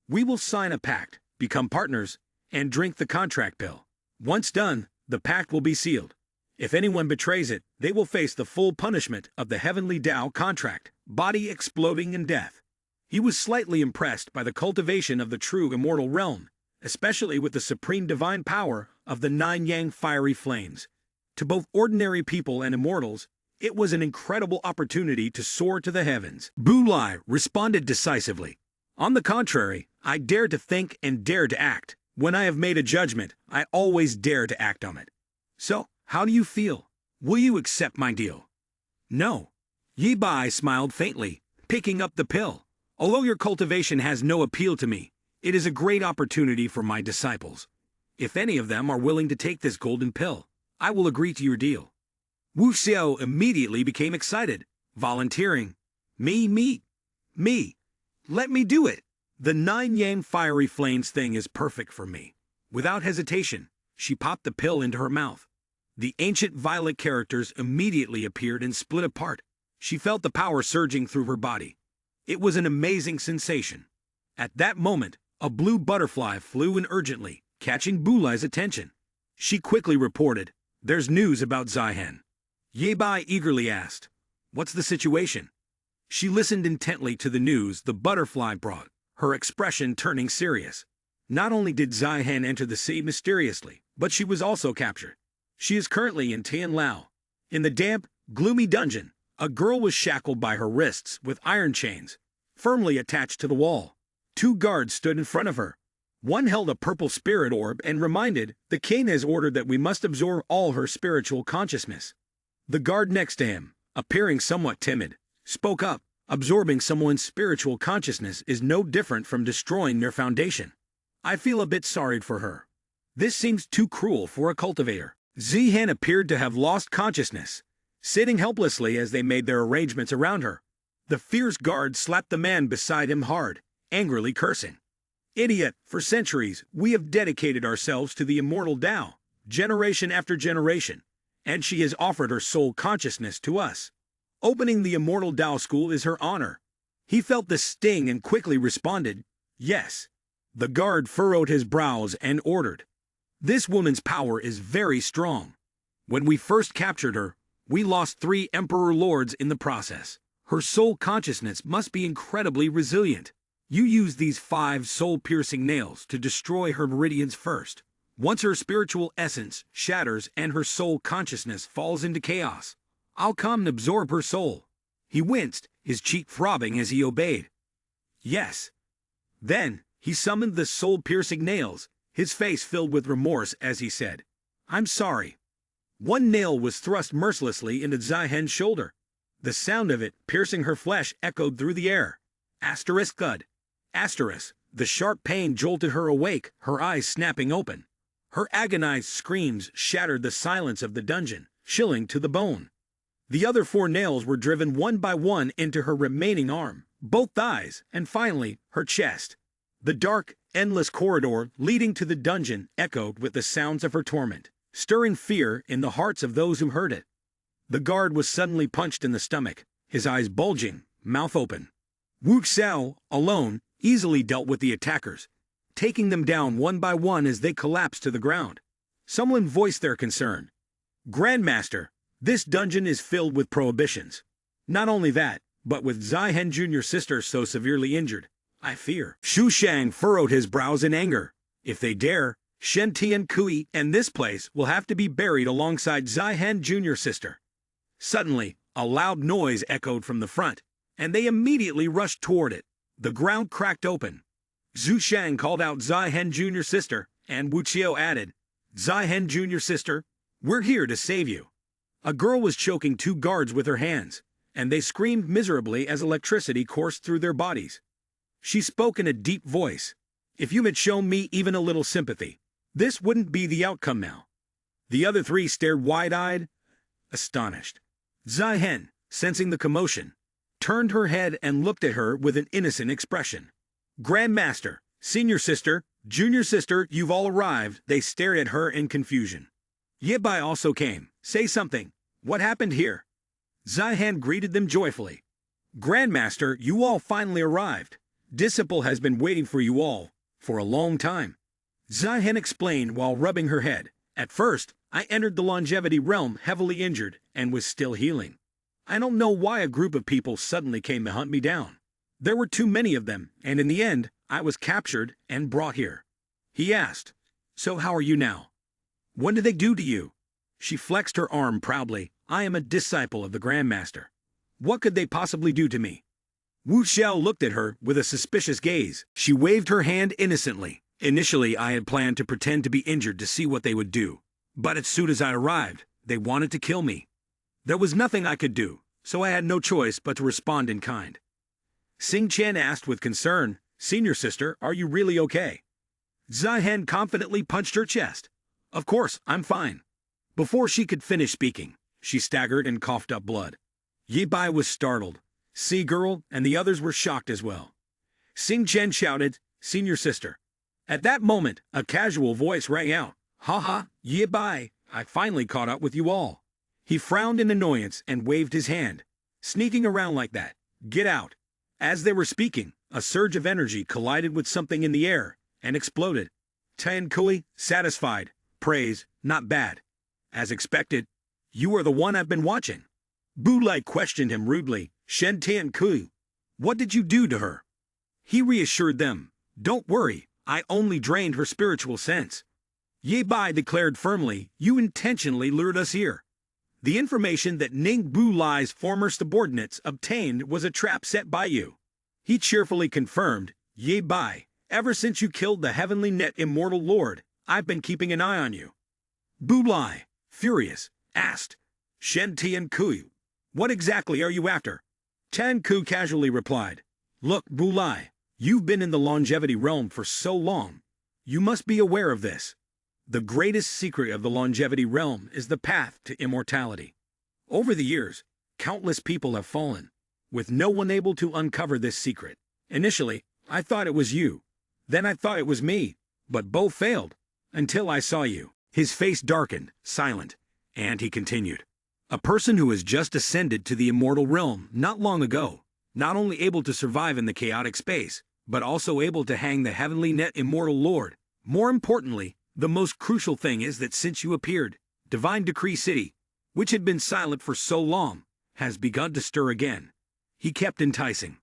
We will sign a pact, become partners, and drink the contract pill. Once done, the pact will be sealed. If anyone betrays it, they will face the full punishment of the heavenly Tao contract, body exploding in death. He was slightly impressed by the cultivation of the true immortal realm, especially with the supreme divine power of the nine yang fiery flames. To both ordinary people and immortals, it was an incredible opportunity to soar to the heavens. Bu Lai responded decisively. On the contrary, I dare to think and dare to act. When I have made a judgment, I always dare to act on it. So, how do you feel? Will you accept my deal? No. Yi Bai smiled faintly, picking up the pill. Although your cultivation has no appeal to me, it is a great opportunity for my disciples. If any of them are willing to take this golden pill, I will agree to your deal. Wu Xiao immediately became excited, volunteering. Me. Let me do it. The nine yang fiery flames thing is perfect for me. Without hesitation, she popped the pill into her mouth. The ancient violet characters immediately appeared and split apart. She felt the power surging through her body. It was an amazing sensation. At that moment, a blue butterfly flew in urgently, catching Bu Lai's attention. She quickly reported, there's news about Zihen. Ye Bai eagerly asked, what's the situation? She listened intently to the news the butterfly brought, her expression turning serious. Not only did Zihen enter the sea mysteriously, but she was also captured. She is currently in Tianlao. In the damp, gloomy dungeon, a girl was shackled by her wrists with iron chains, firmly attached to the wall. 2 guards stood in front of her. One held a purple spirit orb and reminded, the king has ordered that we must absorb all her spiritual consciousness. The guard next to him, appearing somewhat timid, spoke up. Absorbing someone's spiritual consciousness is no different from destroying their foundation. I feel a bit sorry for her. This seems too cruel for a cultivator. Zihen appeared to have lost consciousness, sitting helplessly as they made their arrangements around her. The fierce guard slapped the man beside him hard, angrily cursing. Idiot, for centuries, we have dedicated ourselves to the immortal Tao, generation after generation, and she has offered her soul consciousness to us. Opening the immortal Tao school is her honor. He felt the sting and quickly responded, yes. The guard furrowed his brows and ordered, this woman's power is very strong. When we first captured her, we lost 3 emperor lords in the process. Her soul consciousness must be incredibly resilient. You use these 5 soul-piercing nails to destroy her meridians first. Once her spiritual essence shatters and her soul consciousness falls into chaos, I'll come and absorb her soul. He winced, his cheek throbbing as he obeyed. Yes. Then, he summoned the soul-piercing nails, his face filled with remorse as he said, "I'm sorry." One nail was thrust mercilessly into Zihen's shoulder. The sound of it, piercing her flesh, echoed through the air. Asterisk thud. Asterisk. The sharp pain jolted her awake, her eyes snapping open. Her agonized screams shattered the silence of the dungeon, chilling to the bone. The other 4 nails were driven one by one into her remaining arm, both thighs, and finally, her chest. The dark, endless corridor leading to the dungeon echoed with the sounds of her torment, stirring fear in the hearts of those who heard it. The guard was suddenly punched in the stomach, his eyes bulging, mouth open. Wu Xiao, alone, easily dealt with the attackers, taking them down one by one as they collapsed to the ground. Someone voiced their concern. "Grandmaster, this dungeon is filled with prohibitions. Not only that, but with Zihen Jr.'s sister so severely injured, I fear." Shu Shang furrowed his brows in anger. If they dare, Shen Tian Kui and this place will have to be buried alongside Zihen Jr.'s sister. Suddenly, a loud noise echoed from the front, and they immediately rushed toward it. The ground cracked open. Zhu Shang called out Zihen Jr.'s sister, and Wu Qiao added, "Zihen Jr.'s sister, we're here to save you." A girl was choking 2 guards with her hands, and they screamed miserably as electricity coursed through their bodies. She spoke in a deep voice. "If you had shown me even a little sympathy, this wouldn't be the outcome now." The other 3 stared wide-eyed, astonished. Zihen, sensing the commotion, turned her head and looked at her with an innocent expression. "Grandmaster, senior sister, junior sister, you've all arrived." They stared at her in confusion. Ye Bai also came. "Say something. What happened here?" Zihen greeted them joyfully. "Grandmaster, you all finally arrived. Disciple has been waiting for you all, for a long time." Zihen explained while rubbing her head. "At first, I entered the longevity realm heavily injured and was still healing. I don't know why a group of people suddenly came to hunt me down. There were too many of them, and in the end, I was captured and brought here." He asked, "So how are you now? What did they do to you?" She flexed her arm proudly. "I am a disciple of the Grandmaster. What could they possibly do to me?" Wu Xiao looked at her with a suspicious gaze. She waved her hand innocently. "Initially, I had planned to pretend to be injured to see what they would do. But as soon as I arrived, they wanted to kill me. There was nothing I could do, so I had no choice but to respond in kind." Xing Chen asked with concern, "Senior sister, are you really okay?" Zihen confidently punched her chest. "Of course, I'm fine." Before she could finish speaking, she staggered and coughed up blood. Ye Bai was startled. Sea Girl and the others were shocked as well. Xing Chen shouted, "Senior sister." At that moment, a casual voice rang out, "Ha ha, Ye Bai, I finally caught up with you all." He frowned in annoyance and waved his hand. "Sneaking around like that, get out." As they were speaking, a surge of energy collided with something in the air and exploded. Tian Kui, satisfied, praise, "Not bad." "As expected, you are the one I've been watching." Bu Lai questioned him rudely, "Shen Tian Kui, what did you do to her?" He reassured them, "Don't worry, I only drained her spiritual sense." Ye Bai declared firmly, "You intentionally lured us here. The information that Ning Bu Lai's former subordinates obtained was a trap set by you." He cheerfully confirmed, "Ye Bai, ever since you killed the Heavenly Net Immortal Lord, I've been keeping an eye on you." Bu Lai, furious, asked, "Shen Tian Kui, what exactly are you after?" Tan Ku casually replied, "Look, Bu Lai, you've been in the longevity realm for so long. You must be aware of this. The greatest secret of the longevity realm is the path to immortality. Over the years, countless people have fallen, with no one able to uncover this secret. Initially, I thought it was you. Then I thought it was me, but both failed, until I saw you." His face darkened, silent, and he continued, "A person who has just ascended to the immortal realm not long ago, not only able to survive in the chaotic space, but also able to hang the Heavenly Net Immortal Lord. More importantly, the most crucial thing is that since you appeared, Divine Decree City, which had been silent for so long, has begun to stir again." He kept enticing.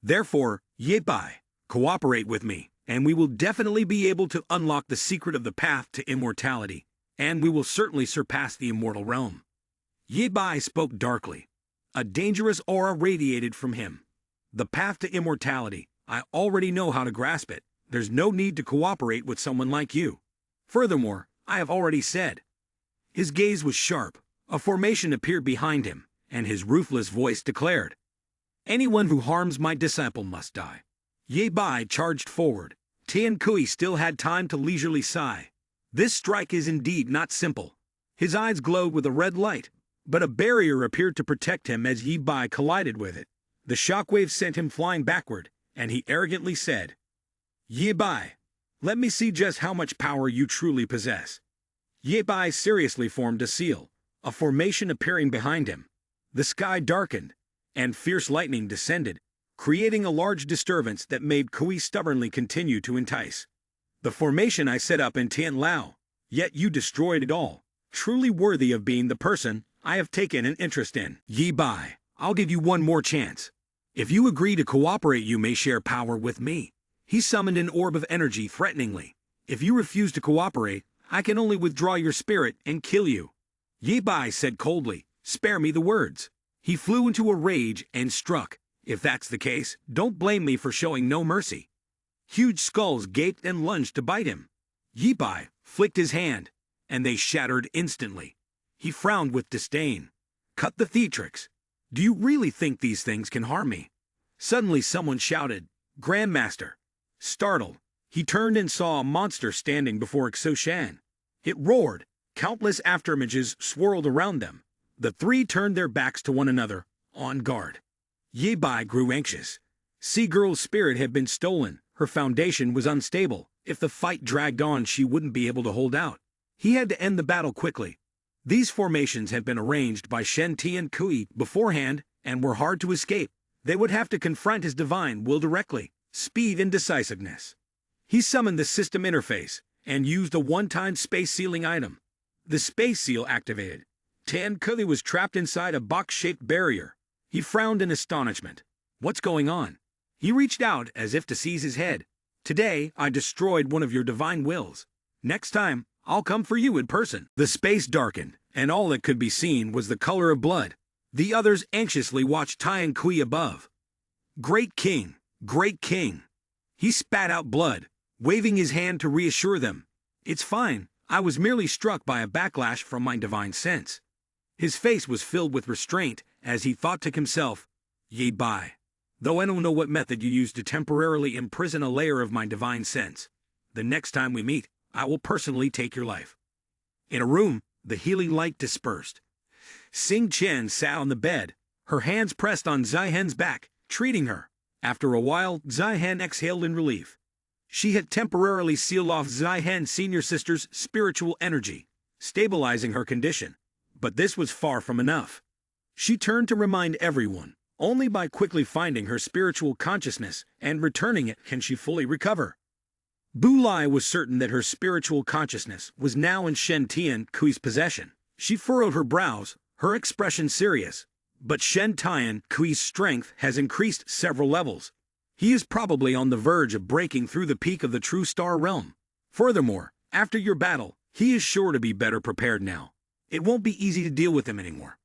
Therefore, Ye Bai, cooperate with me, and we will definitely be able to unlock the secret of the path to immortality, and we will certainly surpass the immortal realm. Ye Bai spoke darkly. A dangerous aura radiated from him. The path to immortality, I already know how to grasp it. There's no need to cooperate with someone like you. Furthermore, I have already said. His gaze was sharp. A formation appeared behind him, and his ruthless voice declared, anyone who harms my disciple must die. Ye Bai charged forward. Tian Kui still had time to leisurely sigh. This strike is indeed not simple. His eyes glowed with a red light, but a barrier appeared to protect him as Ye Bai collided with it. The shockwave sent him flying backward, and he arrogantly said, Ye Bai, let me see just how much power you truly possess. Ye Bai seriously formed a seal, a formation appearing behind him. The sky darkened, and fierce lightning descended, creating a large disturbance that made Kui stubbornly continue to entice. The formation I set up in Tian Lao, yet you destroyed it all, truly worthy of being the person I have taken an interest in. Ye Bai, I'll give you one more chance. If you agree to cooperate, you may share power with me. He summoned an orb of energy threateningly. If you refuse to cooperate, I can only withdraw your spirit and kill you. Ye Bai said coldly, spare me the words. He flew into a rage and struck. If that's the case, don't blame me for showing no mercy. Huge skulls gaped and lunged to bite him. Ye Bai flicked his hand, and they shattered instantly. He frowned with disdain. Cut the theatrics. Do you really think these things can harm me? Suddenly someone shouted, Grandmaster. Startled, he turned and saw a monster standing before Xu Shan. It roared. Countless afterimages swirled around them. The three turned their backs to one another, on guard. Ye Bai grew anxious. Sea-Girl's spirit had been stolen. Her foundation was unstable. If the fight dragged on, she wouldn't be able to hold out. He had to end the battle quickly. These formations had been arranged by Shen Tian Kui beforehand and were hard to escape. They would have to confront his divine will directly. Speed and decisiveness. He summoned the system interface and used a one-time space sealing item. The space seal activated. Tian Kui was trapped inside a box-shaped barrier. He frowned in astonishment. What's going on? He reached out as if to seize his head. Today, I destroyed one of your divine wills. Next time, I'll come for you in person. The space darkened, and all that could be seen was the color of blood. The others anxiously watched Tian Kui above. Great King! Great King! He spat out blood, waving his hand to reassure them. It's fine, I was merely struck by a backlash from my divine sense. His face was filled with restraint as he thought to himself, Ye Bai, though I don't know what method you used to temporarily imprison a layer of my divine sense, the next time we meet, I will personally take your life. In a room, the healing light dispersed. Xing Chen sat on the bed, her hands pressed on Zihen's back, treating her. After a while, Zihen exhaled in relief. She had temporarily sealed off Zihen's senior sister's spiritual energy, stabilizing her condition. But this was far from enough. She turned to remind everyone, only by quickly finding her spiritual consciousness and returning it can she fully recover. Bu Lai was certain that her spiritual consciousness was now in Shen Tian Kui's possession. She furrowed her brows, her expression serious. But Shen Tian Kui's strength has increased several levels. He is probably on the verge of breaking through the peak of the true star realm. Furthermore, after your battle, he is sure to be better prepared now. It won't be easy to deal with him anymore.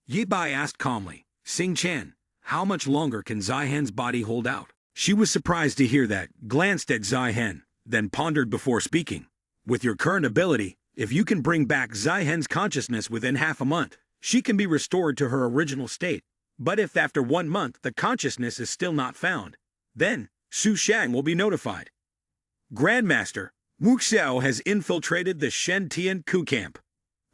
Ye Bai asked calmly, Xing Chen, how much longer can Zihen's body hold out? She was surprised to hear that, glanced at Zihen, then pondered before speaking. With your current ability, if you can bring back Zihen's consciousness within half a month, she can be restored to her original state. But if after 1 month the consciousness is still not found, then Xu Shang will be notified. Grandmaster, Wu Xiao has infiltrated the Shen Tian Ku camp.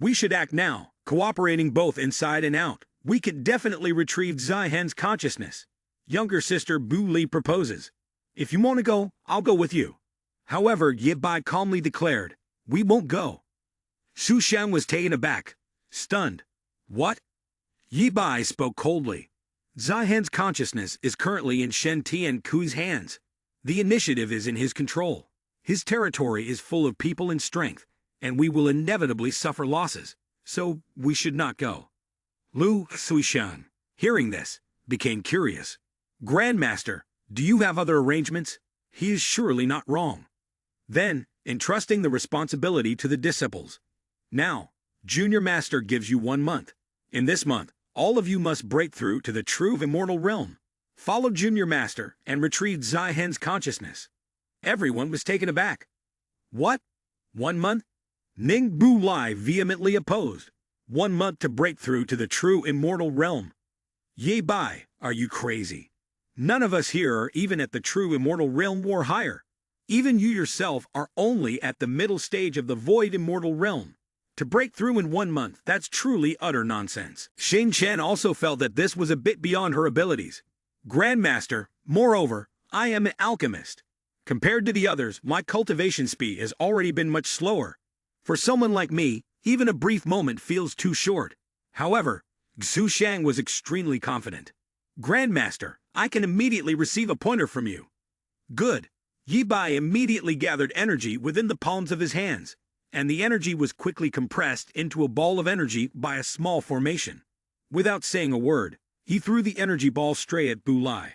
We should act now, cooperating both inside and out. We can definitely retrieve Zihen's consciousness. Younger sister Bu Li proposes. If you want to go, I'll go with you. However, Ye Bai calmly declared, we won't go. Xu Shang was taken aback, stunned. What? Ye Bai spoke coldly. Zihen's consciousness is currently in Shen Tian Kui's hands. The initiative is in his control. His territory is full of people and strength, and we will inevitably suffer losses, so we should not go. Lu Suishan, hearing this, became curious. Grandmaster, do you have other arrangements? He is surely not wrong. Then, entrusting the responsibility to the disciples. Now, Junior Master gives you 1 month. In this month, all of you must break through to the true immortal realm. Follow Junior Master and retrieve Zai-Hen's consciousness. Everyone was taken aback. What? 1 month? Ning Bu Lai vehemently opposed. 1 month to break through to the true immortal realm. Ye Bai, are you crazy? None of us here are even at the true immortal realm or higher. Even you yourself are only at the middle stage of the void immortal realm. To break through in 1 month, that's truly utter nonsense. Xing Chen also felt that this was a bit beyond her abilities. Grandmaster, moreover, I am an alchemist. Compared to the others, my cultivation speed has already been much slower. For someone like me, even a brief moment feels too short. However, Xu Shang was extremely confident. Grandmaster, I can immediately receive a pointer from you. Good. Yi Bai immediately gathered energy within the palms of his hands, and the energy was quickly compressed into a ball of energy by a small formation. Without saying a word, he threw the energy ball straight at Bu Lai.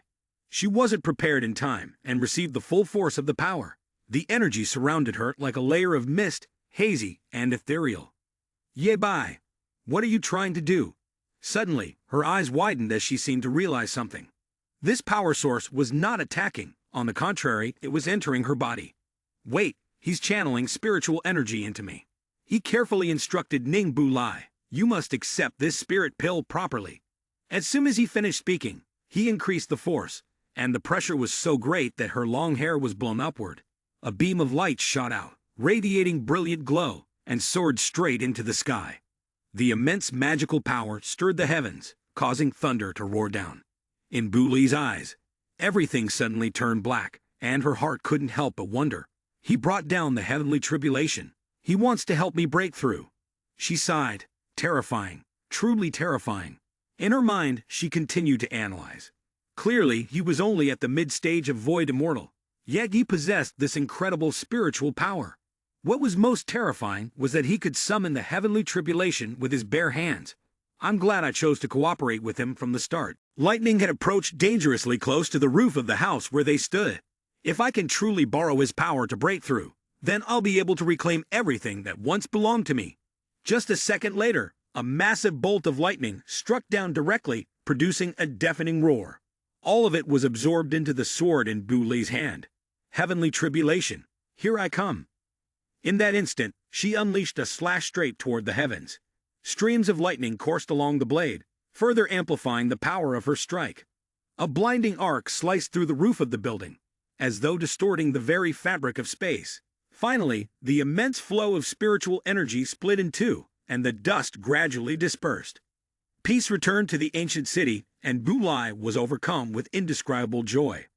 She wasn't prepared in time and received the full force of the power. The energy surrounded her like a layer of mist, hazy and ethereal. Ye Bai, what are you trying to do? Suddenly, her eyes widened as she seemed to realize something. This power source was not attacking. On the contrary, it was entering her body. Wait, he's channeling spiritual energy into me. He carefully instructed Ning Bu Lai, you must accept this spirit pill properly. As soon as he finished speaking, he increased the force, and the pressure was so great that her long hair was blown upward. A beam of light shot out, radiating brilliant glow, and soared straight into the sky. The immense magical power stirred the heavens, causing thunder to roar down. In Bu Li's eyes, everything suddenly turned black, and her heart couldn't help but wonder. He brought down the heavenly tribulation. He wants to help me break through. She sighed. Terrifying, truly terrifying. In her mind, she continued to analyze. Clearly, he was only at the mid-stage of Void Immortal, yet he possessed this incredible spiritual power. What was most terrifying was that he could summon the heavenly tribulation with his bare hands. I'm glad I chose to cooperate with him from the start. Lightning had approached dangerously close to the roof of the house where they stood. If I can truly borrow his power to break through, then I'll be able to reclaim everything that once belonged to me. Just a second later, a massive bolt of lightning struck down directly, producing a deafening roar. All of it was absorbed into the sword in Bu Li's hand. Heavenly tribulation, here I come. In that instant, she unleashed a slash straight toward the heavens. Streams of lightning coursed along the blade, further amplifying the power of her strike. A blinding arc sliced through the roof of the building, as though distorting the very fabric of space. Finally, the immense flow of spiritual energy split in two, and the dust gradually dispersed. Peace returned to the ancient city, and Bu Lai was overcome with indescribable joy.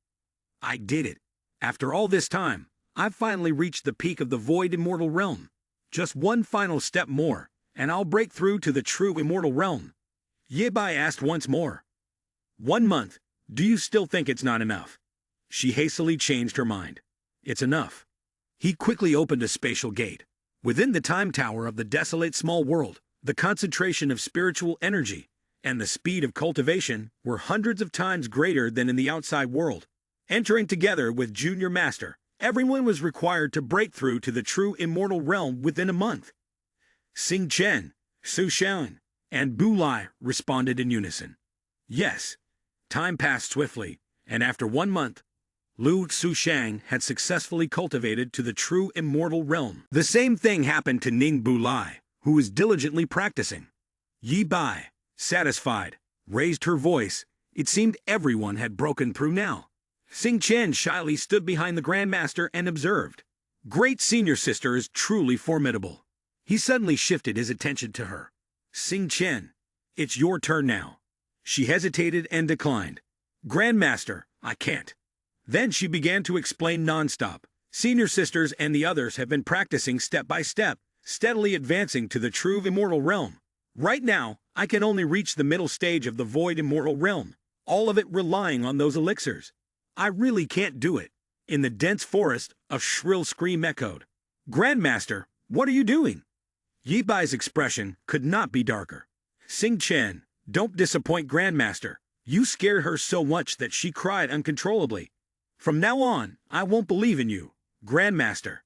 I did it. After all this time, I've finally reached the peak of the void immortal realm. Just one final step more, and I'll break through to the true immortal realm. Ye Bai asked once more. 1 month, do you still think it's not enough? She hastily changed her mind. It's enough. He quickly opened a spatial gate. Within the time tower of the desolate small world, the concentration of spiritual energy and the speed of cultivation were hundreds of times greater than in the outside world. Entering together with Junior Master, everyone was required to break through to the true immortal realm within a month. Xing Chen, Xu Shang, and Bu Lai responded in unison. Yes. Time passed swiftly, and after 1 month, Lu Xushang had successfully cultivated to the true immortal realm. The same thing happened to Ning Bu Lai, who was diligently practicing. Yi Bai, satisfied, raised her voice. It seemed everyone had broken through now. Xing Chen shyly stood behind the Grandmaster and observed. Great senior sister is truly formidable. He suddenly shifted his attention to her. Xing Chen, it's your turn now. She hesitated and declined. Grandmaster, I can't. Then she began to explain nonstop. Senior sisters and the others have been practicing step by step, steadily advancing to the true immortal realm. Right now, I can only reach the middle stage of the void immortal realm, all of it relying on those elixirs. I really can't do it. In the dense forest, a shrill scream echoed. Grandmaster, what are you doing? Yi Bai's expression could not be darker. Xing Chen, don't disappoint Grandmaster. You scared her so much that she cried uncontrollably. From now on, I won't believe in you, Grandmaster.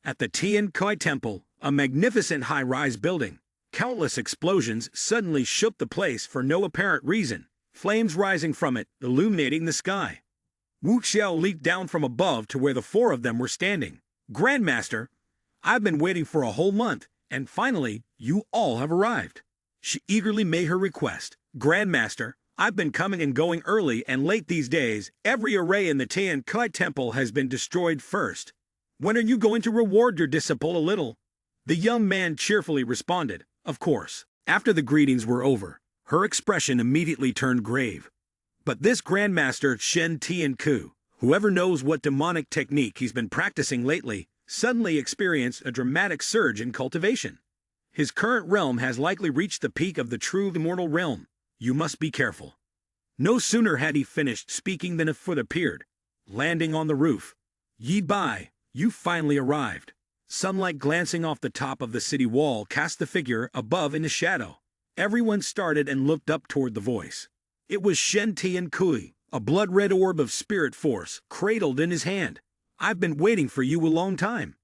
At the Tian Kai Temple, a magnificent high-rise building, countless explosions suddenly shook the place for no apparent reason, flames rising from it, illuminating the sky. Wu Xiao leaped down from above to where the four of them were standing. Grandmaster, I've been waiting for a whole month, and finally, you all have arrived. She eagerly made her request. Grandmaster, I've been coming and going early and late these days. Every array in the Tian Kai Temple has been destroyed first. When are you going to reward your disciple a little? The young man cheerfully responded, of course. After the greetings were over, her expression immediately turned grave. But this Grandmaster Shen Tianku, whoever knows what demonic technique he's been practicing lately, suddenly experienced a dramatic surge in cultivation. His current realm has likely reached the peak of the true immortal realm. You must be careful. No sooner had he finished speaking than a foot appeared, landing on the roof. Yi Bai, you finally arrived. Sunlight glancing off the top of the city wall cast the figure above in the shadow. Everyone started and looked up toward the voice. It was Shen Tian Kui, a blood-red orb of spirit force, cradled in his hand. I've been waiting for you a long time.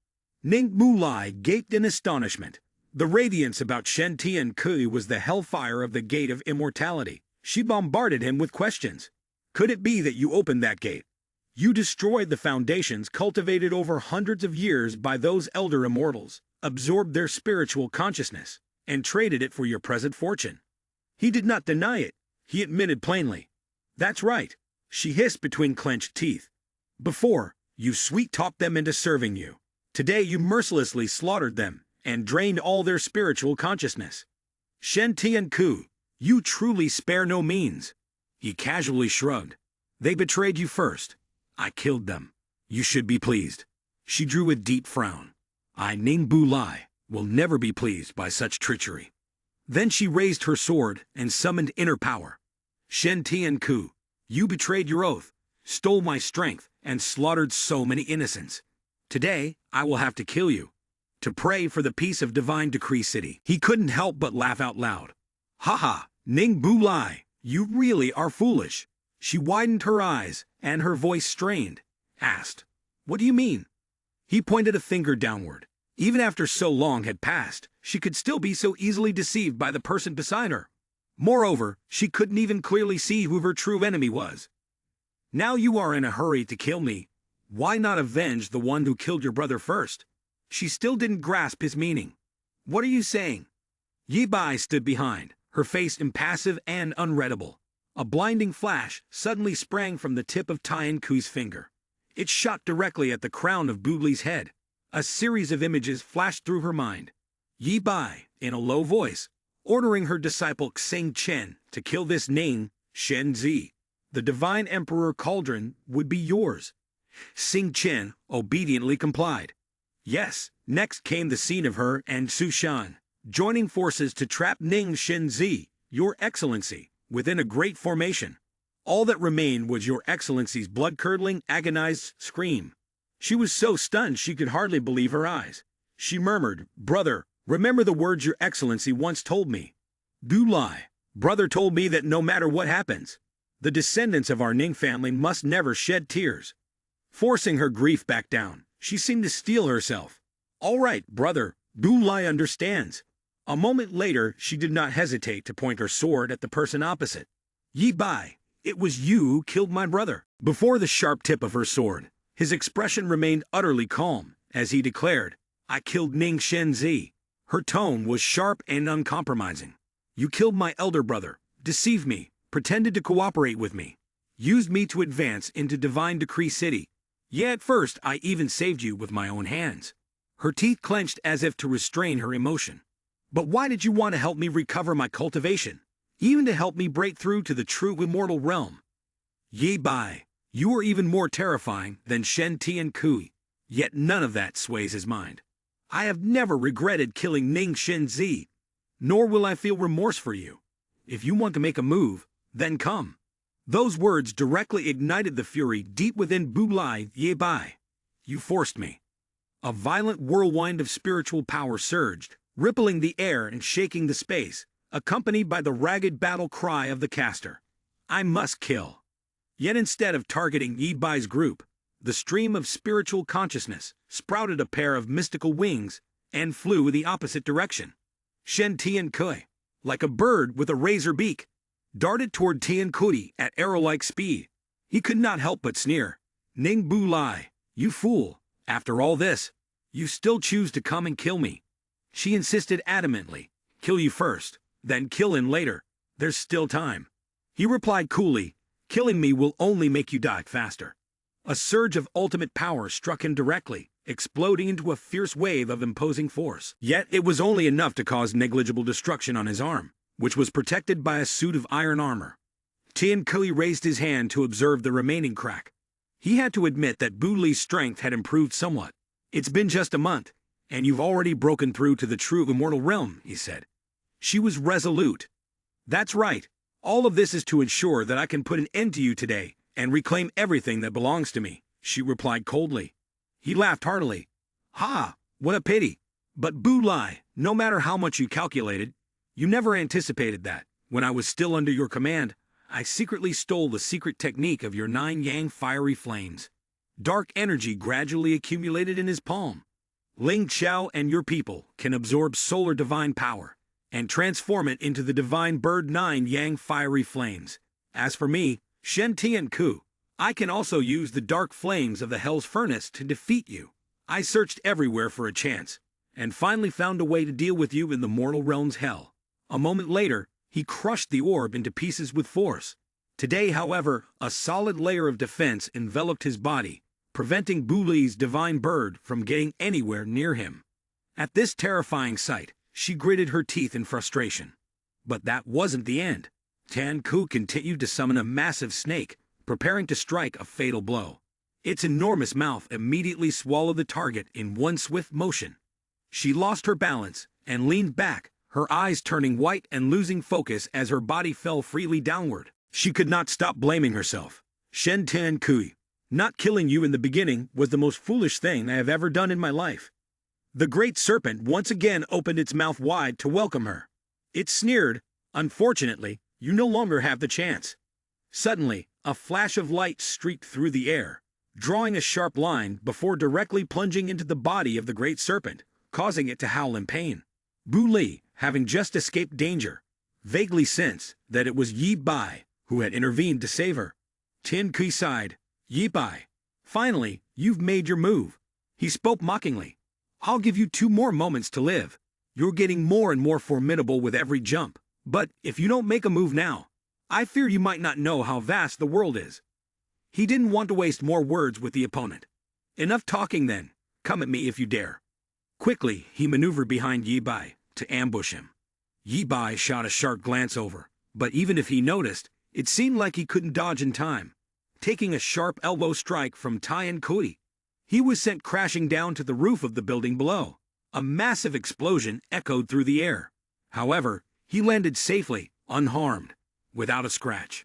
Ning Mulai gaped in astonishment. The radiance about Shen Tian Kui was the hellfire of the Gate of Immortality. She bombarded him with questions. Could it be that you opened that gate? You destroyed the foundations cultivated over hundreds of years by those elder immortals, absorbed their spiritual consciousness, and traded it for your present fortune. He did not deny it. He admitted plainly. That's right, she hissed between clenched teeth. Before, you sweet-talked them into serving you. Today you mercilessly slaughtered them and drained all their spiritual consciousness. Shen Tianku, you truly spare no means. He casually shrugged. They betrayed you first. I killed them. You should be pleased. She drew a deep frown. I, Ning Bu Lai, will never be pleased by such treachery. Then she raised her sword and summoned inner power. Shen Tianku, you betrayed your oath, stole my strength, and slaughtered so many innocents. Today, I will have to kill you, to pray for the peace of Divine Decree City. He couldn't help but laugh out loud. Ha ha, Ning Bu Lai, you really are foolish. She widened her eyes, and her voice strained, asked, What do you mean? He pointed a finger downward. Even after so long had passed, she could still be so easily deceived by the person beside her. Moreover, she couldn't even clearly see who her true enemy was. Now you are in a hurry to kill me. Why not avenge the one who killed your brother first? She still didn't grasp his meaning. What are you saying? Yi Bai stood behind, her face impassive and unreadable. A blinding flash suddenly sprang from the tip of Tian Kui's finger. It shot directly at the crown of Bubli's head. A series of images flashed through her mind. Yi Bai, in a low voice, ordering her disciple Xing Chen to kill this Ning Shen Zi. The divine emperor cauldron would be yours. Xing Chen obediently complied. Yes, next came the scene of her and Su Shan, joining forces to trap Ning Shen Zi, your excellency, within a great formation. All that remained was your excellency's blood-curdling, agonized scream. She was so stunned she could hardly believe her eyes. She murmured, Brother, remember the words your excellency once told me. Du Lai, brother told me that no matter what happens, the descendants of our Ning family must never shed tears. Forcing her grief back down, she seemed to steel herself. All right, brother, Du Lai understands. A moment later, she did not hesitate to point her sword at the person opposite. Yi Bai, it was you who killed my brother. Before the sharp tip of her sword, his expression remained utterly calm, as he declared, I killed Ning Shen Zi. Her tone was sharp and uncompromising. You killed my elder brother, deceived me, pretended to cooperate with me, used me to advance into Divine Decree City. Yeah, at first I even saved you with my own hands. Her teeth clenched as if to restrain her emotion. But why did you want to help me recover my cultivation, even to help me break through to the true immortal realm? Yi Bai, you are even more terrifying than Shen Tian Kui, yet none of that sways his mind. I have never regretted killing Ning Shen Zi, nor will I feel remorse for you. If you want to make a move, then come. Those words directly ignited the fury deep within Bulai Yi Bai. You forced me. A violent whirlwind of spiritual power surged, rippling the air and shaking the space, accompanied by the ragged battle cry of the caster. I must kill. Yet instead of targeting Yi Bai's group, the stream of spiritual consciousness sprouted a pair of mystical wings and flew the opposite direction. Shen Tiankui, like a bird with a razor beak, darted toward Tiankui at arrow-like speed. He could not help but sneer. Ning Bu Lai, you fool, after all this, you still choose to come and kill me. She insisted adamantly, kill you first, then kill him later, there's still time. He replied coolly, killing me will only make you die faster. A surge of ultimate power struck him directly, exploding into a fierce wave of imposing force. Yet it was only enough to cause negligible destruction on his arm, which was protected by a suit of iron armor. Tiankui raised his hand to observe the remaining crack. He had to admit that Bu Li's strength had improved somewhat. It's been just a month, and you've already broken through to the true immortal realm, he said. She was resolute. That's right. All of this is to ensure that I can put an end to you today and reclaim everything that belongs to me, she replied coldly. He laughed heartily. Ha, what a pity. But Bu Li, no matter how much you calculated, you never anticipated that, when I was still under your command, I secretly stole the secret technique of your 9 yang fiery flames. Dark energy gradually accumulated in his palm. Ling Qiao and your people can absorb solar divine power and transform it into the divine bird 9 yang fiery flames. As for me, Shen Tianku, I can also use the dark flames of the hell's furnace to defeat you. I searched everywhere for a chance, and finally found a way to deal with you in the mortal realm's hell. A moment later, he crushed the orb into pieces with force. Today, however, a solid layer of defense enveloped his body, preventing Bu Li's divine bird from getting anywhere near him. At this terrifying sight, she gritted her teeth in frustration. But that wasn't the end. Tianku continued to summon a massive snake, preparing to strike a fatal blow. Its enormous mouth immediately swallowed the target in one swift motion. She lost her balance and leaned back, her eyes turning white and losing focus as her body fell freely downward. She could not stop blaming herself. Shen Tiankui, not killing you in the beginning was the most foolish thing I have ever done in my life. The great serpent once again opened its mouth wide to welcome her. It sneered, unfortunately, you no longer have the chance. Suddenly, a flash of light streaked through the air, drawing a sharp line before directly plunging into the body of the great serpent, causing it to howl in pain. Bu Li, having just escaped danger, vaguely sensed that it was Yi Bai who had intervened to save her. Tiankui sighed. Yi Bai, finally, you've made your move. He spoke mockingly. I'll give you 2 more moments to live. You're getting more and more formidable with every jump. But if you don't make a move now, I fear you might not know how vast the world is. He didn't want to waste more words with the opponent. Enough talking then. Come at me if you dare. Quickly, he maneuvered behind Yi Bai to ambush him. Yi Bai shot a sharp glance over, but even if he noticed, it seemed like he couldn't dodge in time. Taking a sharp elbow strike from Tiankui, he was sent crashing down to the roof of the building below. A massive explosion echoed through the air. However, he landed safely, unharmed, without a scratch.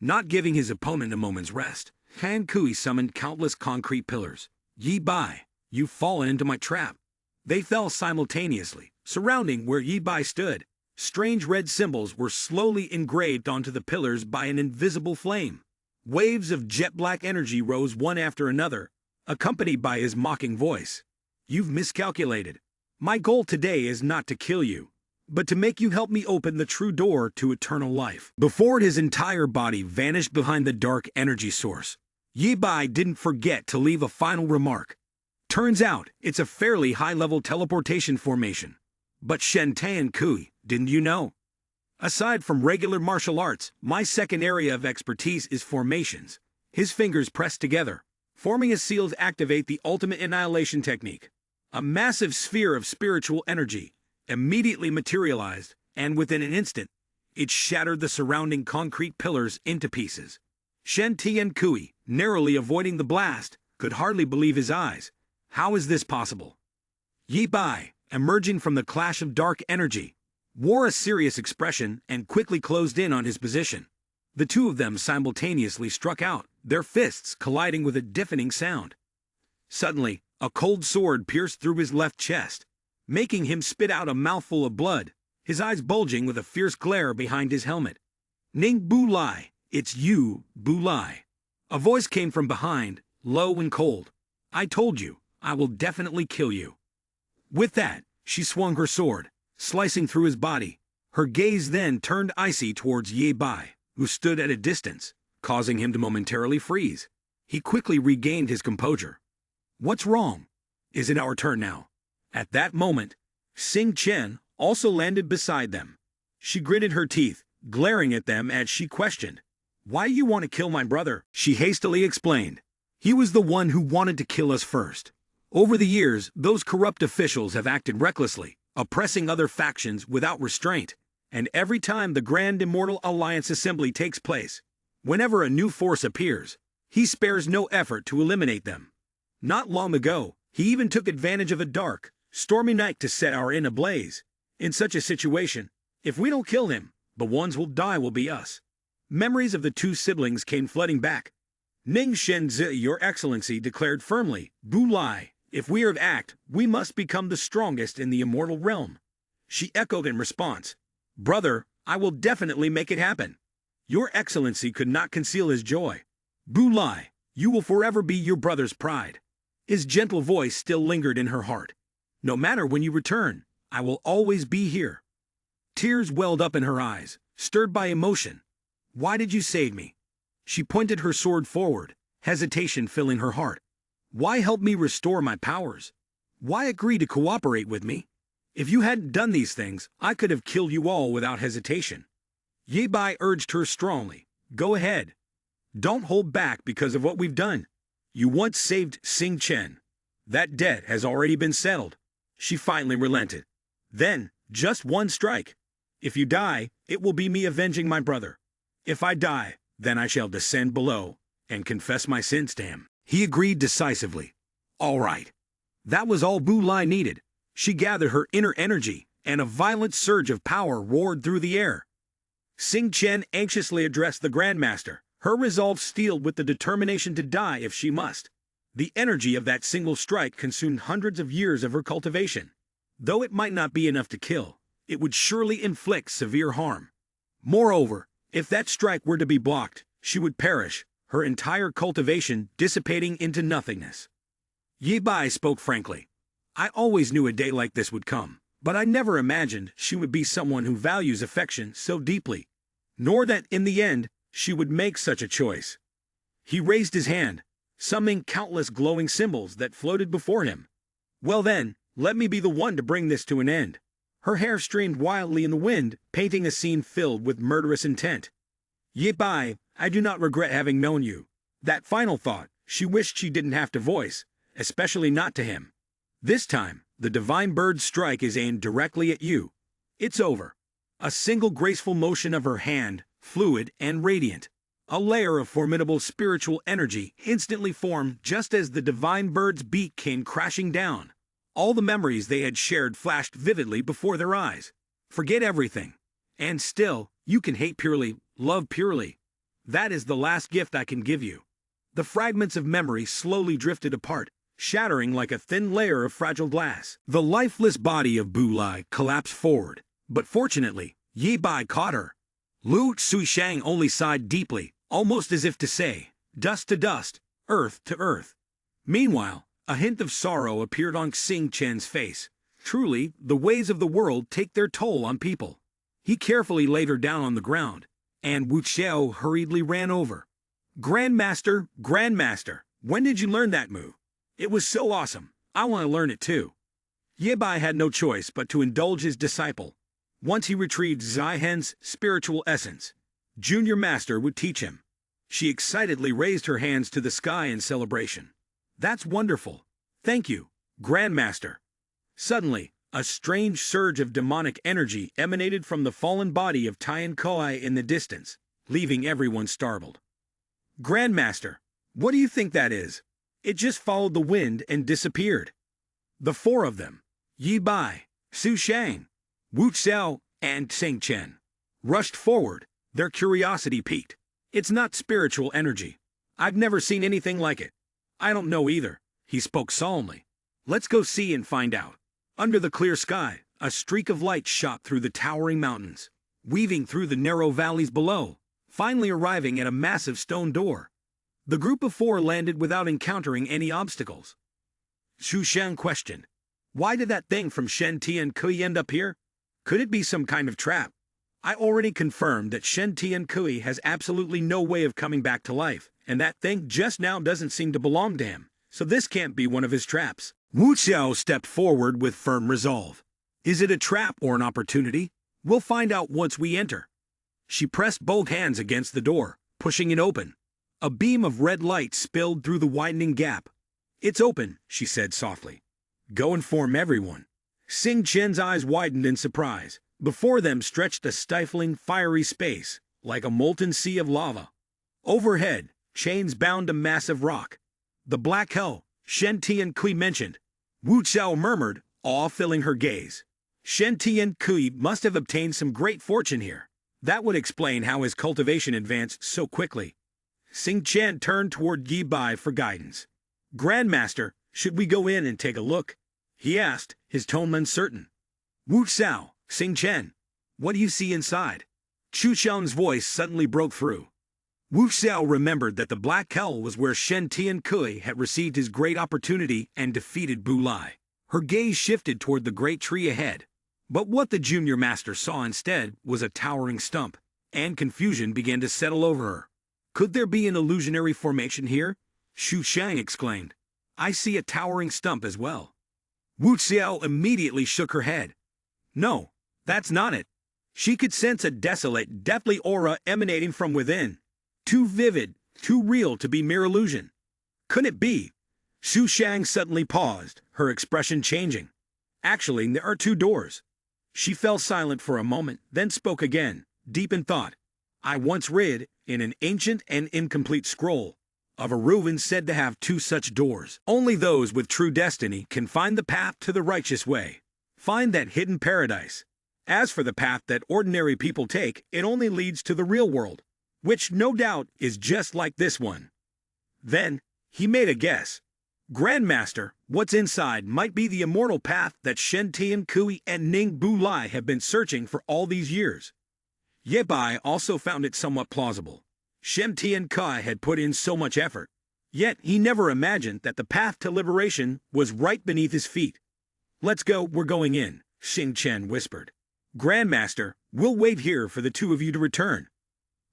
Not giving his opponent a moment's rest, Tiankui summoned countless concrete pillars. Yi Bai, you've fallen into my trap. They fell simultaneously, surrounding where Yi Bai stood. Strange red symbols were slowly engraved onto the pillars by an invisible flame. Waves of jet-black energy rose one after another, accompanied by his mocking voice. You've miscalculated. My goal today is not to kill you, but to make you help me open the true door to eternal life. Before his entire body vanished behind the dark energy source, Yi Bai didn't forget to leave a final remark. Turns out, it's a fairly high-level teleportation formation. But Shen Tiankui, didn't you know? Aside from regular martial arts, my second area of expertise is formations. His fingers pressed together, forming a seal to activate the ultimate annihilation technique. A massive sphere of spiritual energy immediately materialized, and within an instant, it shattered the surrounding concrete pillars into pieces. Shen Tiankui, narrowly avoiding the blast, could hardly believe his eyes. How is this possible? Yi Bai, emerging from the clash of dark energy, wore a serious expression and quickly closed in on his position. The two of them simultaneously struck out, their fists colliding with a deafening sound. Suddenly, a cold sword pierced through his left chest, making him spit out a mouthful of blood, his eyes bulging with a fierce glare behind his helmet. Ning Bu Lai, It's you, Bulai. A voice came from behind, low and cold. I told you, I will definitely kill you. With that, she swung her sword, slicing through his body. Her gaze then turned icy towards Ye Bai, who stood at a distance, causing him to momentarily freeze. He quickly regained his composure. What's wrong? Is it our turn now? At that moment, Sing Chen also landed beside them. She gritted her teeth, glaring at them as she questioned. Why you want to kill my brother? She hastily explained. He was the one who wanted to kill us first. Over the years, those corrupt officials have acted recklessly, oppressing other factions without restraint. And every time the Grand Immortal Alliance Assembly takes place, whenever a new force appears, he spares no effort to eliminate them. Not long ago, he even took advantage of a dark, stormy night to set our inn ablaze. In such a situation, if we don't kill him, the ones who'll die will be us. Memories of the two siblings came flooding back. Ning Shenzi, Your Excellency, declared firmly, Bulai, if we are to act, we must become the strongest in the immortal realm. She echoed in response, Brother, I will definitely make it happen. Your Excellency could not conceal his joy. Bulai, you will forever be your brother's pride. His gentle voice still lingered in her heart. No matter when you return, I will always be here. Tears welled up in her eyes, stirred by emotion. Why did you save me? She pointed her sword forward, hesitation filling her heart. Why help me restore my powers? Why agree to cooperate with me? If you hadn't done these things, I could have killed you all without hesitation. Ye Bai urged her strongly. Go ahead. Don't hold back because of what we've done. You once saved Sing Chen. That debt has already been settled. She finally relented. Then, just one strike. If you die, it will be me avenging my brother. If I die, then I shall descend below and confess my sins to him. He agreed decisively. All right. That was all Bulai needed. She gathered her inner energy, and a violent surge of power roared through the air. Sing Chen anxiously addressed the Grandmaster, her resolve steeled with the determination to die if she must. The energy of that single strike consumed hundreds of years of her cultivation. Though it might not be enough to kill, it would surely inflict severe harm. Moreover, if that strike were to be blocked, she would perish, her entire cultivation dissipating into nothingness. Ye Bai spoke frankly. I always knew a day like this would come, but I never imagined she would be someone who values affection so deeply, nor that in the end she would make such a choice. He raised his hand, summoning countless glowing symbols that floated before him. Well then, let me be the one to bring this to an end. Her hair streamed wildly in the wind, painting a scene filled with murderous intent. Ye Bai, I do not regret having known you. That final thought, she wished she didn't have to voice, especially not to him. This time, the divine bird's strike is aimed directly at you. It's over. A single graceful motion of her hand, fluid and radiant. A layer of formidable spiritual energy instantly formed just as the divine bird's beak came crashing down. All the memories they had shared flashed vividly before their eyes. Forget everything. And still, you can hate purely, love purely. That is the last gift I can give you. The fragments of memory slowly drifted apart, shattering like a thin layer of fragile glass. The lifeless body of Bulai collapsed forward, but fortunately, Ye Bai caught her. Lu Suishang only sighed deeply, almost as if to say, dust to dust, earth to earth. Meanwhile, a hint of sorrow appeared on Sing Chen's face. Truly, the ways of the world take their toll on people. He carefully laid her down on the ground, and Wu Xiao hurriedly ran over. Grandmaster, Grandmaster, when did you learn that move? It was so awesome. I want to learn it too. Ye Bai had no choice but to indulge his disciple. Once he retrieved Zaihen's spiritual essence, Junior Master would teach him. She excitedly raised her hands to the sky in celebration. That's wonderful. Thank you, Grandmaster. Suddenly, a strange surge of demonic energy emanated from the fallen body of Tian Koi in the distance, leaving everyone startled. Grandmaster, what do you think that is? It just followed the wind and disappeared. The four of them, Ye Bai, Su Shang, Wu Xiao, and Sing Chen, rushed forward, their curiosity piqued. It's not spiritual energy. I've never seen anything like it. I don't know either, he spoke solemnly. Let's go see and find out. Under the clear sky, a streak of light shot through the towering mountains, weaving through the narrow valleys below. finally arriving at a massive stone door. The group of four landed without encountering any obstacles. Xu Shang questioned, "Why did that thing from Shen Tian Kui end up here? Could it be some kind of trap? I already confirmed that Shen Tian Kui has absolutely no way of coming back to life, and that thing just now doesn't seem to belong to him, so this can't be one of his traps." Wu Xiao stepped forward with firm resolve. "Is it a trap or an opportunity? We'll find out once we enter." She pressed both hands against the door, pushing it open. A beam of red light spilled through the widening gap. "It's open," she said softly. "Go inform everyone." Xing Chen's eyes widened in surprise. Before them stretched a stifling, fiery space, like a molten sea of lava. Overhead, chains bound a massive rock. "The Black Hell," Shen Tian Kui mentioned. Wu Xiao murmured, awe filling her gaze. Shen Tian Kui must have obtained some great fortune here. That would explain how his cultivation advanced so quickly. Xing Chen turned toward Yi Bai for guidance. "Grandmaster, should we go in and take a look?" he asked, his tone uncertain. "Wu Xiao, Xing Chen, what do you see inside?" Chu Xiang's voice suddenly broke through. Wu Xiao remembered that the Black Hell was where Shen Tian Kui had received his great opportunity and defeated Bu Lai. Her gaze shifted toward the great tree ahead. But what the junior master saw instead was a towering stump, and confusion began to settle over her. "Could there be an illusionary formation here?" Xu Shang exclaimed. "I see a towering stump as well." Wu Xiao immediately shook her head. "No, that's not it." She could sense a desolate, deathly aura emanating from within. Too vivid, too real to be mere illusion. Couldn't it be? Xu Shang suddenly paused, her expression changing. "Actually, there are two doors." She fell silent for a moment, then spoke again, deep in thought. "I once read, in an ancient and incomplete scroll, of a Reuven said to have two such doors. Only those with true destiny can find the path to the righteous way, find that hidden paradise. As for the path that ordinary people take, it only leads to the real world, which no doubt is just like this one." Then, he made a guess. "Grandmaster, what's inside might be the immortal path that Shen Tian Kui and Ning Bu Lai have been searching for all these years." Ye Bai also found it somewhat plausible. Shen Tian Kui had put in so much effort, yet he never imagined that the path to liberation was right beneath his feet. "Let's go, we're going in," Xing Chen whispered. "Grandmaster, we'll wait here for the two of you to return."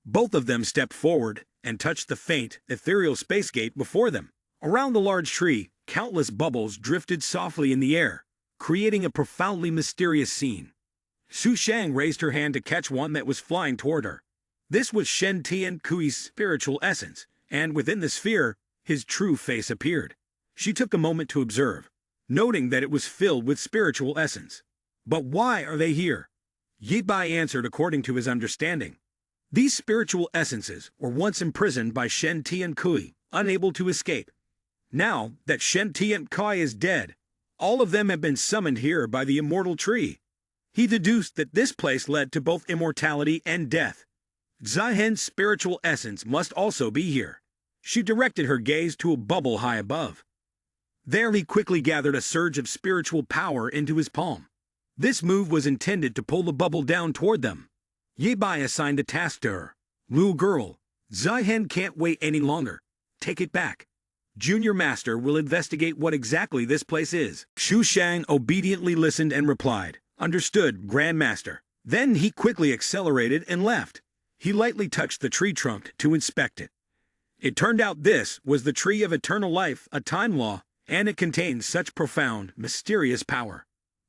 Both of them stepped forward and touched the faint, ethereal space gate before them. Around the large tree, countless bubbles drifted softly in the air, creating a profoundly mysterious scene. Xu Shang raised her hand to catch one that was flying toward her. This was Shen Tian Kui's spiritual essence, and within the sphere, his true face appeared. She took a moment to observe, noting that it was filled with spiritual essence. "But why are they here?" Yi Bai answered according to his understanding. "These spiritual essences were once imprisoned by Shen Tian Kui, unable to escape. Now that Shen Tian Kui is dead, all of them have been summoned here by the immortal tree." He deduced that this place led to both immortality and death. Zihen's spiritual essence must also be here. She directed her gaze to a bubble high above. There he quickly gathered a surge of spiritual power into his palm. This move was intended to pull the bubble down toward them. Ye Bai assigned a task to her. "Little girl, Zihen can't wait any longer. Take it back. Junior Master will investigate what exactly this place is." Xu Shang obediently listened and replied, "Understood, Grandmaster." Then he quickly accelerated and left. He lightly touched the tree trunk to inspect it. It turned out this was the tree of eternal life, a time law, and it contained such profound, mysterious power.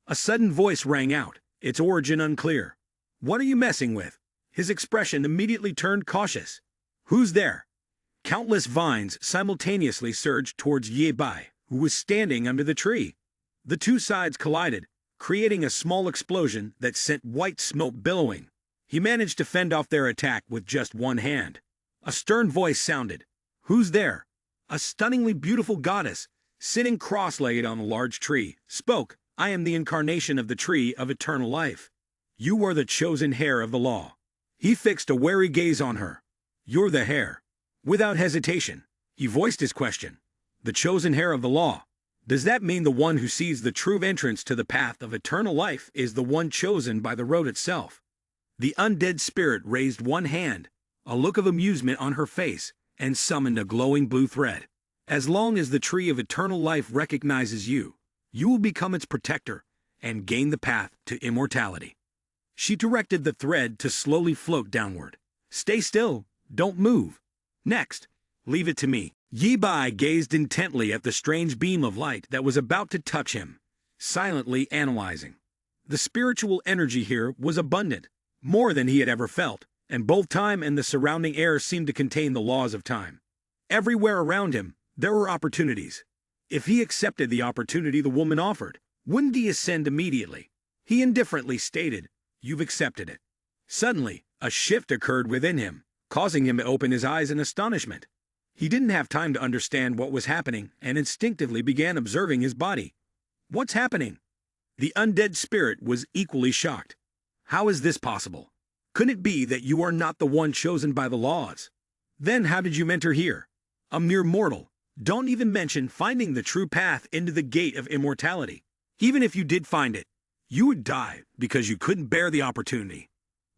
A sudden voice rang out, its origin unclear. "What are you messing with?" His expression immediately turned cautious. "Who's there?" Countless vines simultaneously surged towards Ye Bai, who was standing under the tree. The two sides collided, creating a small explosion that sent white smoke billowing. He managed to fend off their attack with just one hand. A stern voice sounded. "Who's there?" A stunningly beautiful goddess, sitting cross-legged on a large tree, spoke. "I am the incarnation of the tree of eternal life. You are the chosen heir of the law." He fixed a wary gaze on her. "You're the heir." Without hesitation, he voiced his question. "The chosen heir of the law. Does that mean the one who sees the true entrance to the path of eternal life is the one chosen by the road itself?" The undead spirit raised one hand. a look of amusement on her face, and summoned a glowing blue thread. As long as the tree of eternal life recognizes you, you will become its protector and gain the path to immortality. She directed the thread to slowly float downward. Stay still, don't move. Next, leave it to me. Yi Bai gazed intently at the strange beam of light that was about to touch him, silently analyzing. The spiritual energy here was abundant, more than he had ever felt, and both time and the surrounding air seemed to contain the laws of time. Everywhere around him, there were opportunities. If he accepted the opportunity the woman offered, wouldn't he ascend immediately? He indifferently stated, "You've accepted it." Suddenly, a shift occurred within him, causing him to open his eyes in astonishment. He didn't have time to understand what was happening and instinctively began observing his body. What's happening? The undead spirit was equally shocked. How is this possible? Could it be that you are not the one chosen by the laws? Then how did you enter here? A mere mortal. Don't even mention finding the true path into the gate of immortality. Even if you did find it, you would die because you couldn't bear the opportunity.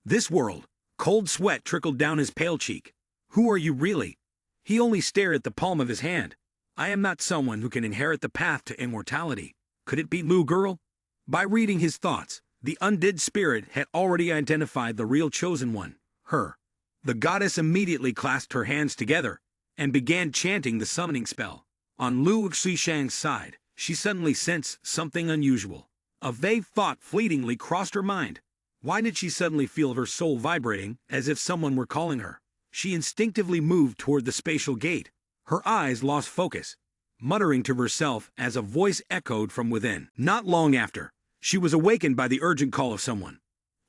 This world, cold sweat trickled down his pale cheek. Who are you really? He only stared at the palm of his hand. I am not someone who can inherit the path to immortality. Could it be Lu Girl? By reading his thoughts, the undead spirit had already identified the real chosen one, her. The goddess immediately clasped her hands together and began chanting the summoning spell. On Lu Xishang's side, she suddenly sensed something unusual. A vague thought fleetingly crossed her mind. Why did she suddenly feel her soul vibrating as if someone were calling her? She instinctively moved toward the spatial gate. Her eyes lost focus, muttering to herself as a voice echoed from within. Not long after, she was awakened by the urgent call of someone.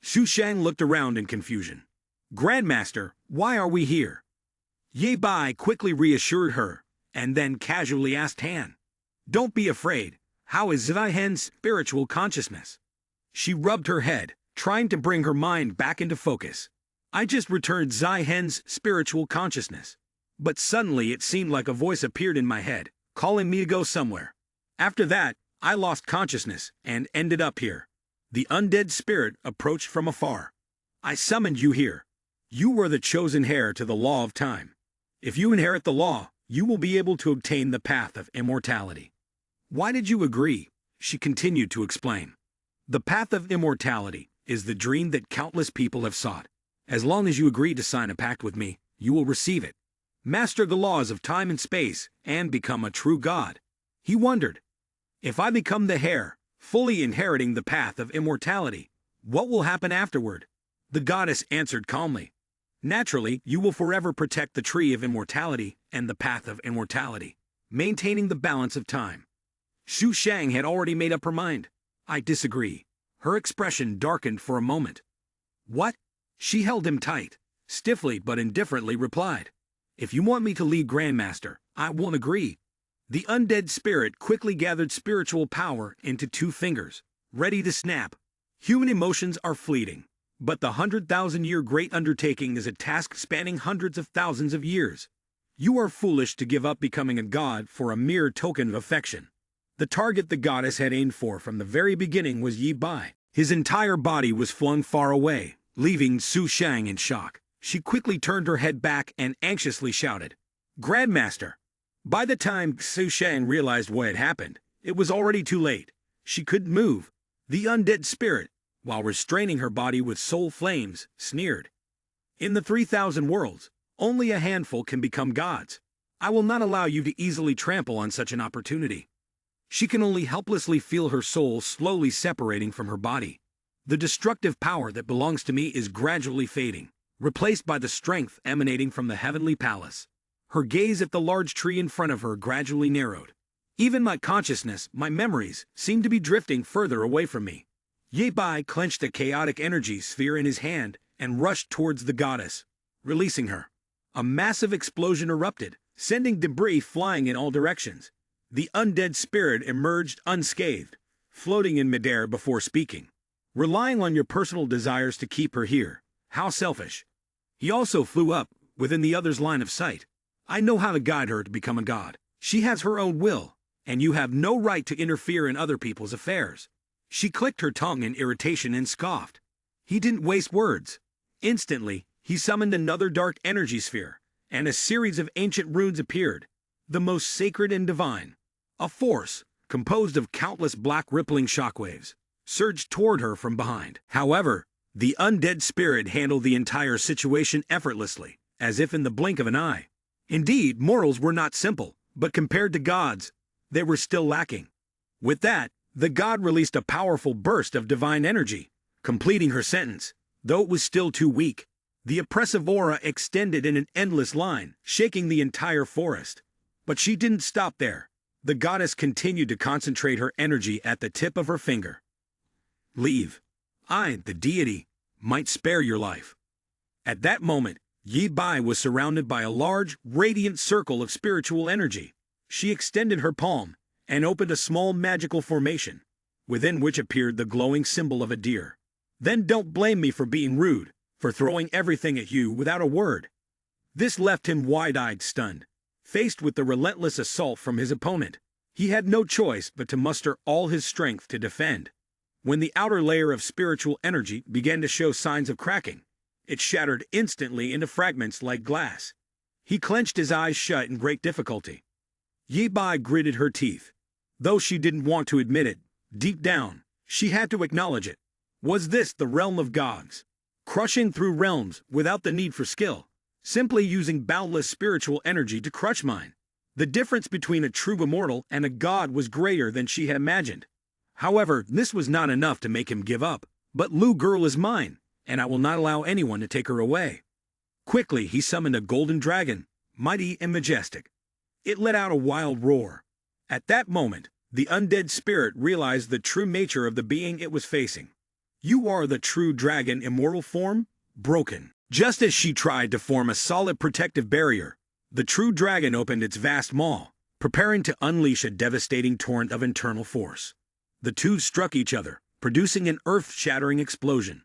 Xu Shang looked around in confusion. "Grandmaster, why are we here?" Ye Bai quickly reassured her, and then casually asked Han, "Don't be afraid. How is Zai Hen's spiritual consciousness?" She rubbed her head, trying to bring her mind back into focus. "I just returned Zai Hen's spiritual consciousness. But suddenly it seemed like a voice appeared in my head, calling me to go somewhere. After that, I lost consciousness and ended up here." The undead spirit approached from afar. "I summoned you here. You were the chosen heir to the law of time. If you inherit the law, you will be able to obtain the path of immortality." "Why did you agree?" She continued to explain. "The path of immortality is the dream that countless people have sought. As long as you agree to sign a pact with me, you will receive it. Master the laws of time and space, and become a true god." He wondered, if I become the heir, fully inheriting the path of immortality, what will happen afterward? The goddess answered calmly, "Naturally, you will forever protect the tree of immortality and the path of immortality, maintaining the balance of time." Xu Shang had already made up her mind. "I disagree." Her expression darkened for a moment. "What?" She held him tight, stiffly but indifferently replied, "If you want me to leave Grandmaster, I won't agree." The undead spirit quickly gathered spiritual power into 2 fingers, ready to snap. Human emotions are fleeting, but the 100,000-year great undertaking is a task spanning hundreds of thousands of years. You are foolish to give up becoming a god for a mere token of affection. The target the goddess had aimed for from the very beginning was Yi Bai. His entire body was flung far away, leaving Xu Shang in shock. She quickly turned her head back and anxiously shouted, "Grandmaster!" By the time Xu Shang realized what had happened, it was already too late. She couldn't move. The undead spirit, while restraining her body with soul flames, sneered, "In the 3,000 worlds, only a handful can become gods. I will not allow you to easily trample on such an opportunity." She can only helplessly feel her soul slowly separating from her body. "The destructive power that belongs to me is gradually fading, replaced by the strength emanating from the heavenly palace." Her gaze at the large tree in front of her gradually narrowed. "Even my consciousness, my memories, seem to be drifting further away from me." Ye Bai clenched a chaotic energy sphere in his hand and rushed towards the goddess, releasing her. A massive explosion erupted, sending debris flying in all directions. The undead spirit emerged unscathed, floating in midair before speaking. "Relying on your personal desires to keep her here. How selfish." He also flew up, within the other's line of sight. "I know how to guide her to become a god. She has her own will, and you have no right to interfere in other people's affairs." She clicked her tongue in irritation and scoffed. He didn't waste words. Instantly, He summoned another dark energy sphere, and a series of ancient runes appeared, the most sacred and divine. A force, composed of countless black rippling shockwaves, surged toward her from behind. However, the undead spirit handled the entire situation effortlessly, as if in the blink of an eye. Indeed, mortals were not simple, but compared to gods, they were still lacking. With that, the god released a powerful burst of divine energy, completing her sentence, though it was still too weak. The oppressive aura extended in an endless line, shaking the entire forest. But she didn't stop there. The goddess continued to concentrate her energy at the tip of her finger. Leave. I, the deity, might spare your life. At that moment, Yi Bai was surrounded by a large, radiant circle of spiritual energy. She extended her palm and opened a small magical formation, within which appeared the glowing symbol of a deer. Then don't blame me for being rude, for throwing everything at you without a word. This left him wide-eyed, stunned. Faced with the relentless assault from his opponent, he had no choice but to muster all his strength to defend. When the outer layer of spiritual energy began to show signs of cracking, it shattered instantly into fragments like glass. He clenched his eyes shut in great difficulty. Yi Bai gritted her teeth. Though she didn't want to admit it, deep down, she had to acknowledge it. Was this the realm of gods? Crushing through realms without the need for skill, simply using boundless spiritual energy to crush mine. The difference between a true immortal and a god was greater than she had imagined. However, this was not enough to make him give up. But Lu Girl is mine, and I will not allow anyone to take her away. Quickly, he summoned a golden dragon, mighty and majestic. It let out a wild roar. At that moment, the undead spirit realized the true nature of the being it was facing. You are the true dragon immortal form, broken. Just as she tried to form a solid protective barrier, the true dragon opened its vast maw, preparing to unleash a devastating torrent of internal force. The two struck each other, producing an earth-shattering explosion.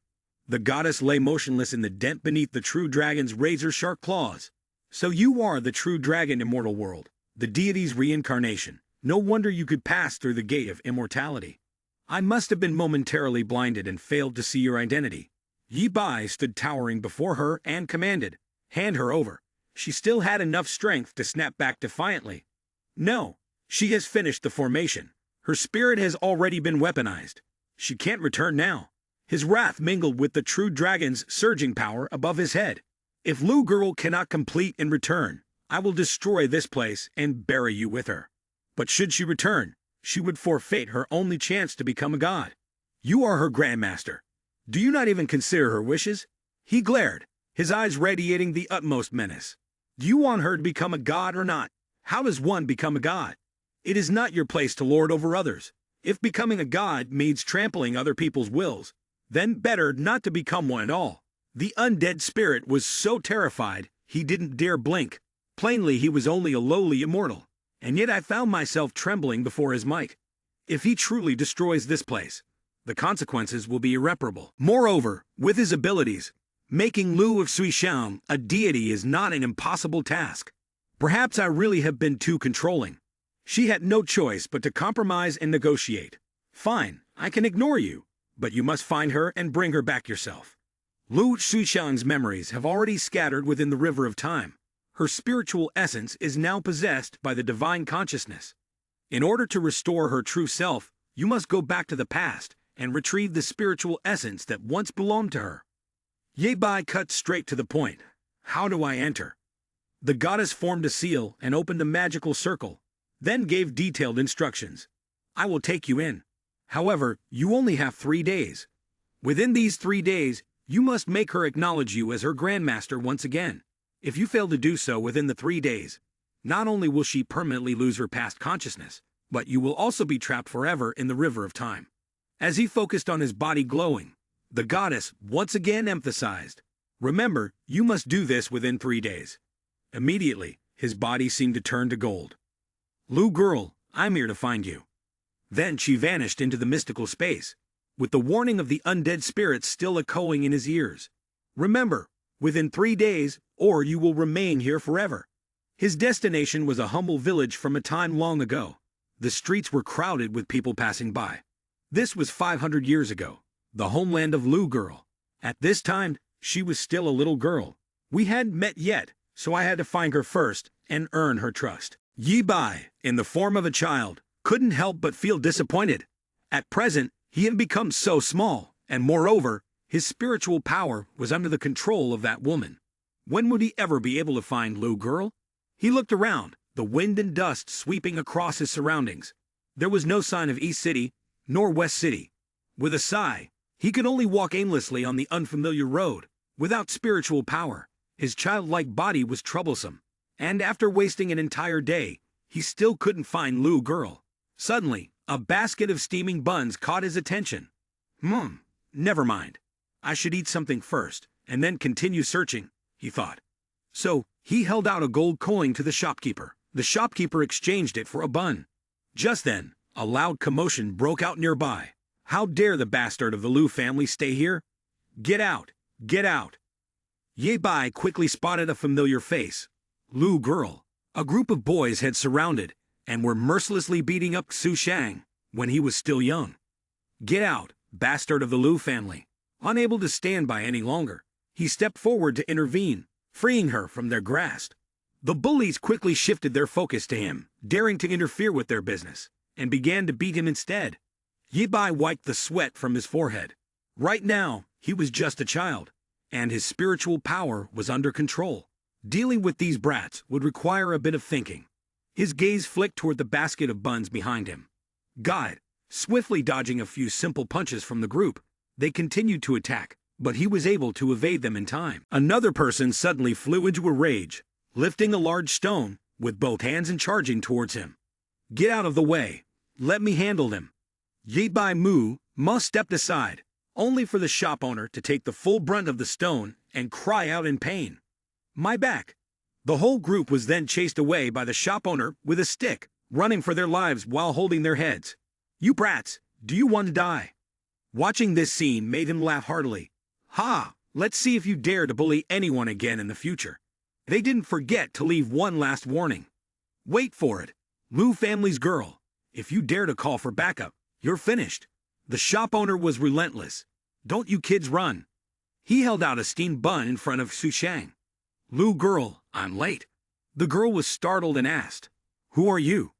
The goddess lay motionless in the dent beneath the true dragon's razor-sharp claws. So you are the true dragon immortal world, the deity's reincarnation. No wonder you could pass through the gate of immortality. I must have been momentarily blinded and failed to see your identity. Yi Bai stood towering before her and commanded, hand her over. She still had enough strength to snap back defiantly. No, she has finished the formation. Her spirit has already been weaponized. She can't return now. His wrath mingled with the true dragon's surging power above his head. If Lu Girl cannot complete and return, I will destroy this place and bury you with her. But should she return, she would forfeit her only chance to become a god. You are her grandmaster. Do you not even consider her wishes? He glared, his eyes radiating the utmost menace. Do you want her to become a god or not? How does one become a god? It is not your place to lord over others. If becoming a god means trampling other people's wills, then better not to become one at all. The undead spirit was so terrified, he didn't dare blink. Plainly, he was only a lowly immortal. And yet I found myself trembling before his might. If he truly destroys this place, the consequences will be irreparable. Moreover, with his abilities, making Lu of Suishan a deity is not an impossible task. Perhaps I really have been too controlling. She had no choice but to compromise and negotiate. Fine, I can ignore you, but you must find her and bring her back yourself. Lu Suishan's memories have already scattered within the river of time. Her spiritual essence is now possessed by the divine consciousness. In order to restore her true self, you must go back to the past and retrieve the spiritual essence that once belonged to her. Yi Bai cut straight to the point. How do I enter? The goddess formed a seal and opened a magical circle, then gave detailed instructions. I will take you in. However, you only have 3 days. Within these 3 days, you must make her acknowledge you as her grandmaster once again. If you fail to do so within the 3 days, not only will she permanently lose her past consciousness, but you will also be trapped forever in the river of time. As he focused on his body glowing, the goddess once again emphasized, remember, you must do this within 3 days. Immediately, his body seemed to turn to gold. Lu Girl, I'm here to find you. Then she vanished into the mystical space, with the warning of the undead spirits still echoing in his ears. Remember, within 3 days, or you will remain here forever. His destination was a humble village from a time long ago. The streets were crowded with people passing by. This was 500 years ago, the homeland of Lu Girl. At this time, She was still a little girl. We hadn't met yet, so I had to find her first and earn her trust. Yi Bai, in the form of a child, couldn't help but feel disappointed. At present, he had become so small, and moreover, his spiritual power was under the control of that woman. When would he ever be able to find Lu Girl? He looked around, the wind and dust sweeping across his surroundings. There was no sign of East City, nor West City. With a sigh, he could only walk aimlessly on the unfamiliar road. Without spiritual power, his childlike body was troublesome, and after wasting an entire day, he still couldn't find Lu Girl. Suddenly, a basket of steaming buns caught his attention. Never mind. I should eat something first, and then continue searching, he thought. So, he held out a gold coin to the shopkeeper. The shopkeeper exchanged it for a bun. Just then, a loud commotion broke out nearby. How dare the bastard of the Lu family stay here? Get out! Get out! Ye Bai quickly spotted a familiar face. Lu Girl. A group of boys had surrounded and were mercilessly beating up Xu Shang when he was still young. Get out, bastard of the Lu family. Unable to stand by any longer, he stepped forward to intervene, freeing her from their grasp. The bullies quickly shifted their focus to him, daring to interfere with their business, and began to beat him instead. Ye Bai wiped the sweat from his forehead. Right now, he was just a child, and his spiritual power was under control. Dealing with these brats would require a bit of thinking. His gaze flicked toward the basket of buns behind him. God, swiftly dodging a few simple punches from the group, they continued to attack, but he was able to evade them in time. Another person suddenly flew into a rage, lifting a large stone with both hands and charging towards him. Get out of the way. Let me handle them. Ye Bai Ma stepped aside, only for the shop owner to take the full brunt of the stone and cry out in pain. My back. The whole group was then chased away by the shop owner with a stick, running for their lives while holding their heads. You brats, do you want to die? Watching this scene made him laugh heartily. Ha! Let's see if you dare to bully anyone again in the future. They didn't forget to leave one last warning. Wait for it. Lu family's girl. If you dare to call for backup, you're finished. The shop owner was relentless. Don't you kids run. He held out a steamed bun in front of Xu Shang. Lu Girl, I'm late. The girl was startled and asked, Who are you?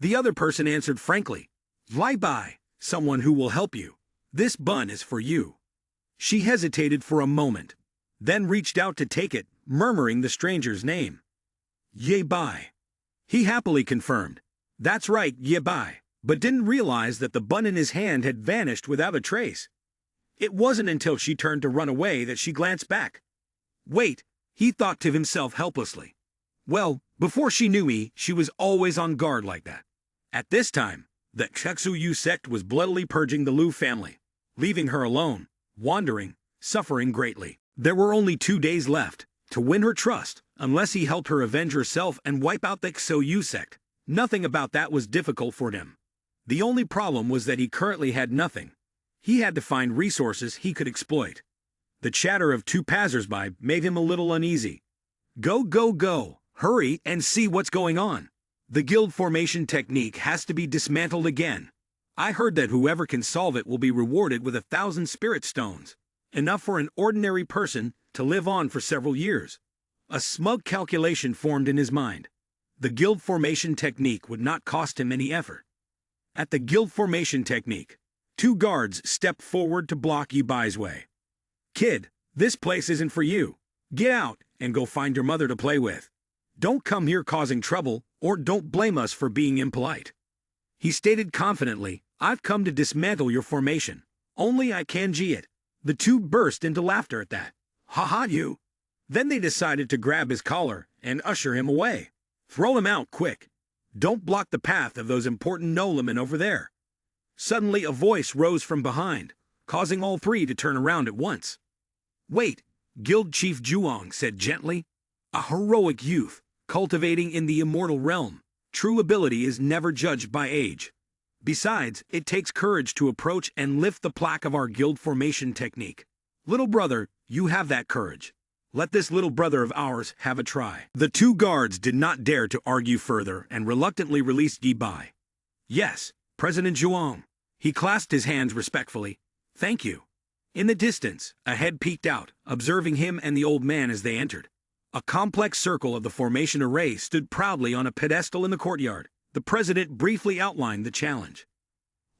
The other person answered frankly, Lie Bai, someone who will help you. This bun is for you. She hesitated for a moment, then reached out to take it, murmuring the stranger's name. Ye Bai. He happily confirmed, That's right, Ye Bai, but didn't realize that the bun in his hand had vanished without a trace. It wasn't until she turned to run away that she glanced back. Wait, he thought to himself helplessly. Well, before she knew she was always on guard like that. At this time, the Cheksu sect was bloodily purging the Lu family, leaving her alone, wandering, suffering greatly. There were only 2 days left to win her trust, unless he helped her avenge herself and wipe out the Cheksu sect. Nothing about that was difficult for him. The only problem was that he currently had nothing. He had to find resources he could exploit. The chatter of 2 passers-by made him a little uneasy. Go, go, go, hurry and see what's going on. The guild formation technique has to be dismantled again. I heard that whoever can solve it will be rewarded with 1,000 spirit stones, enough for an ordinary person to live on for several years. A smug calculation formed in his mind. The guild formation technique would not cost him any effort. At the guild formation technique, 2 guards stepped forward to block Ye Bai's way. Kid, this place isn't for you. Get out and go find your mother to play with. Don't come here causing trouble, or don't blame us for being impolite. He stated confidently, I've come to dismantle your formation. Only I can G it. The 2 burst into laughter at that. Ha ha you. Then they decided to grab his collar and usher him away. Throw him out quick. Don't block the path of those important noblemen over there. Suddenly a voice rose from behind, causing all 3 to turn around at once. Wait, Guild Chief Zhuang said gently. A heroic youth, cultivating in the immortal realm. True ability is never judged by age. Besides, it takes courage to approach and lift the plaque of our guild formation technique. Little brother, you have that courage. Let this little brother of ours have a try. The 2 guards did not dare to argue further and reluctantly released Ye Bai. Yes, President Zhuang. He clasped his hands respectfully. Thank you. In the distance, a head peeked out, observing him and the old man as they entered. A complex circle of the formation array stood proudly on a pedestal in the courtyard. The president briefly outlined the challenge.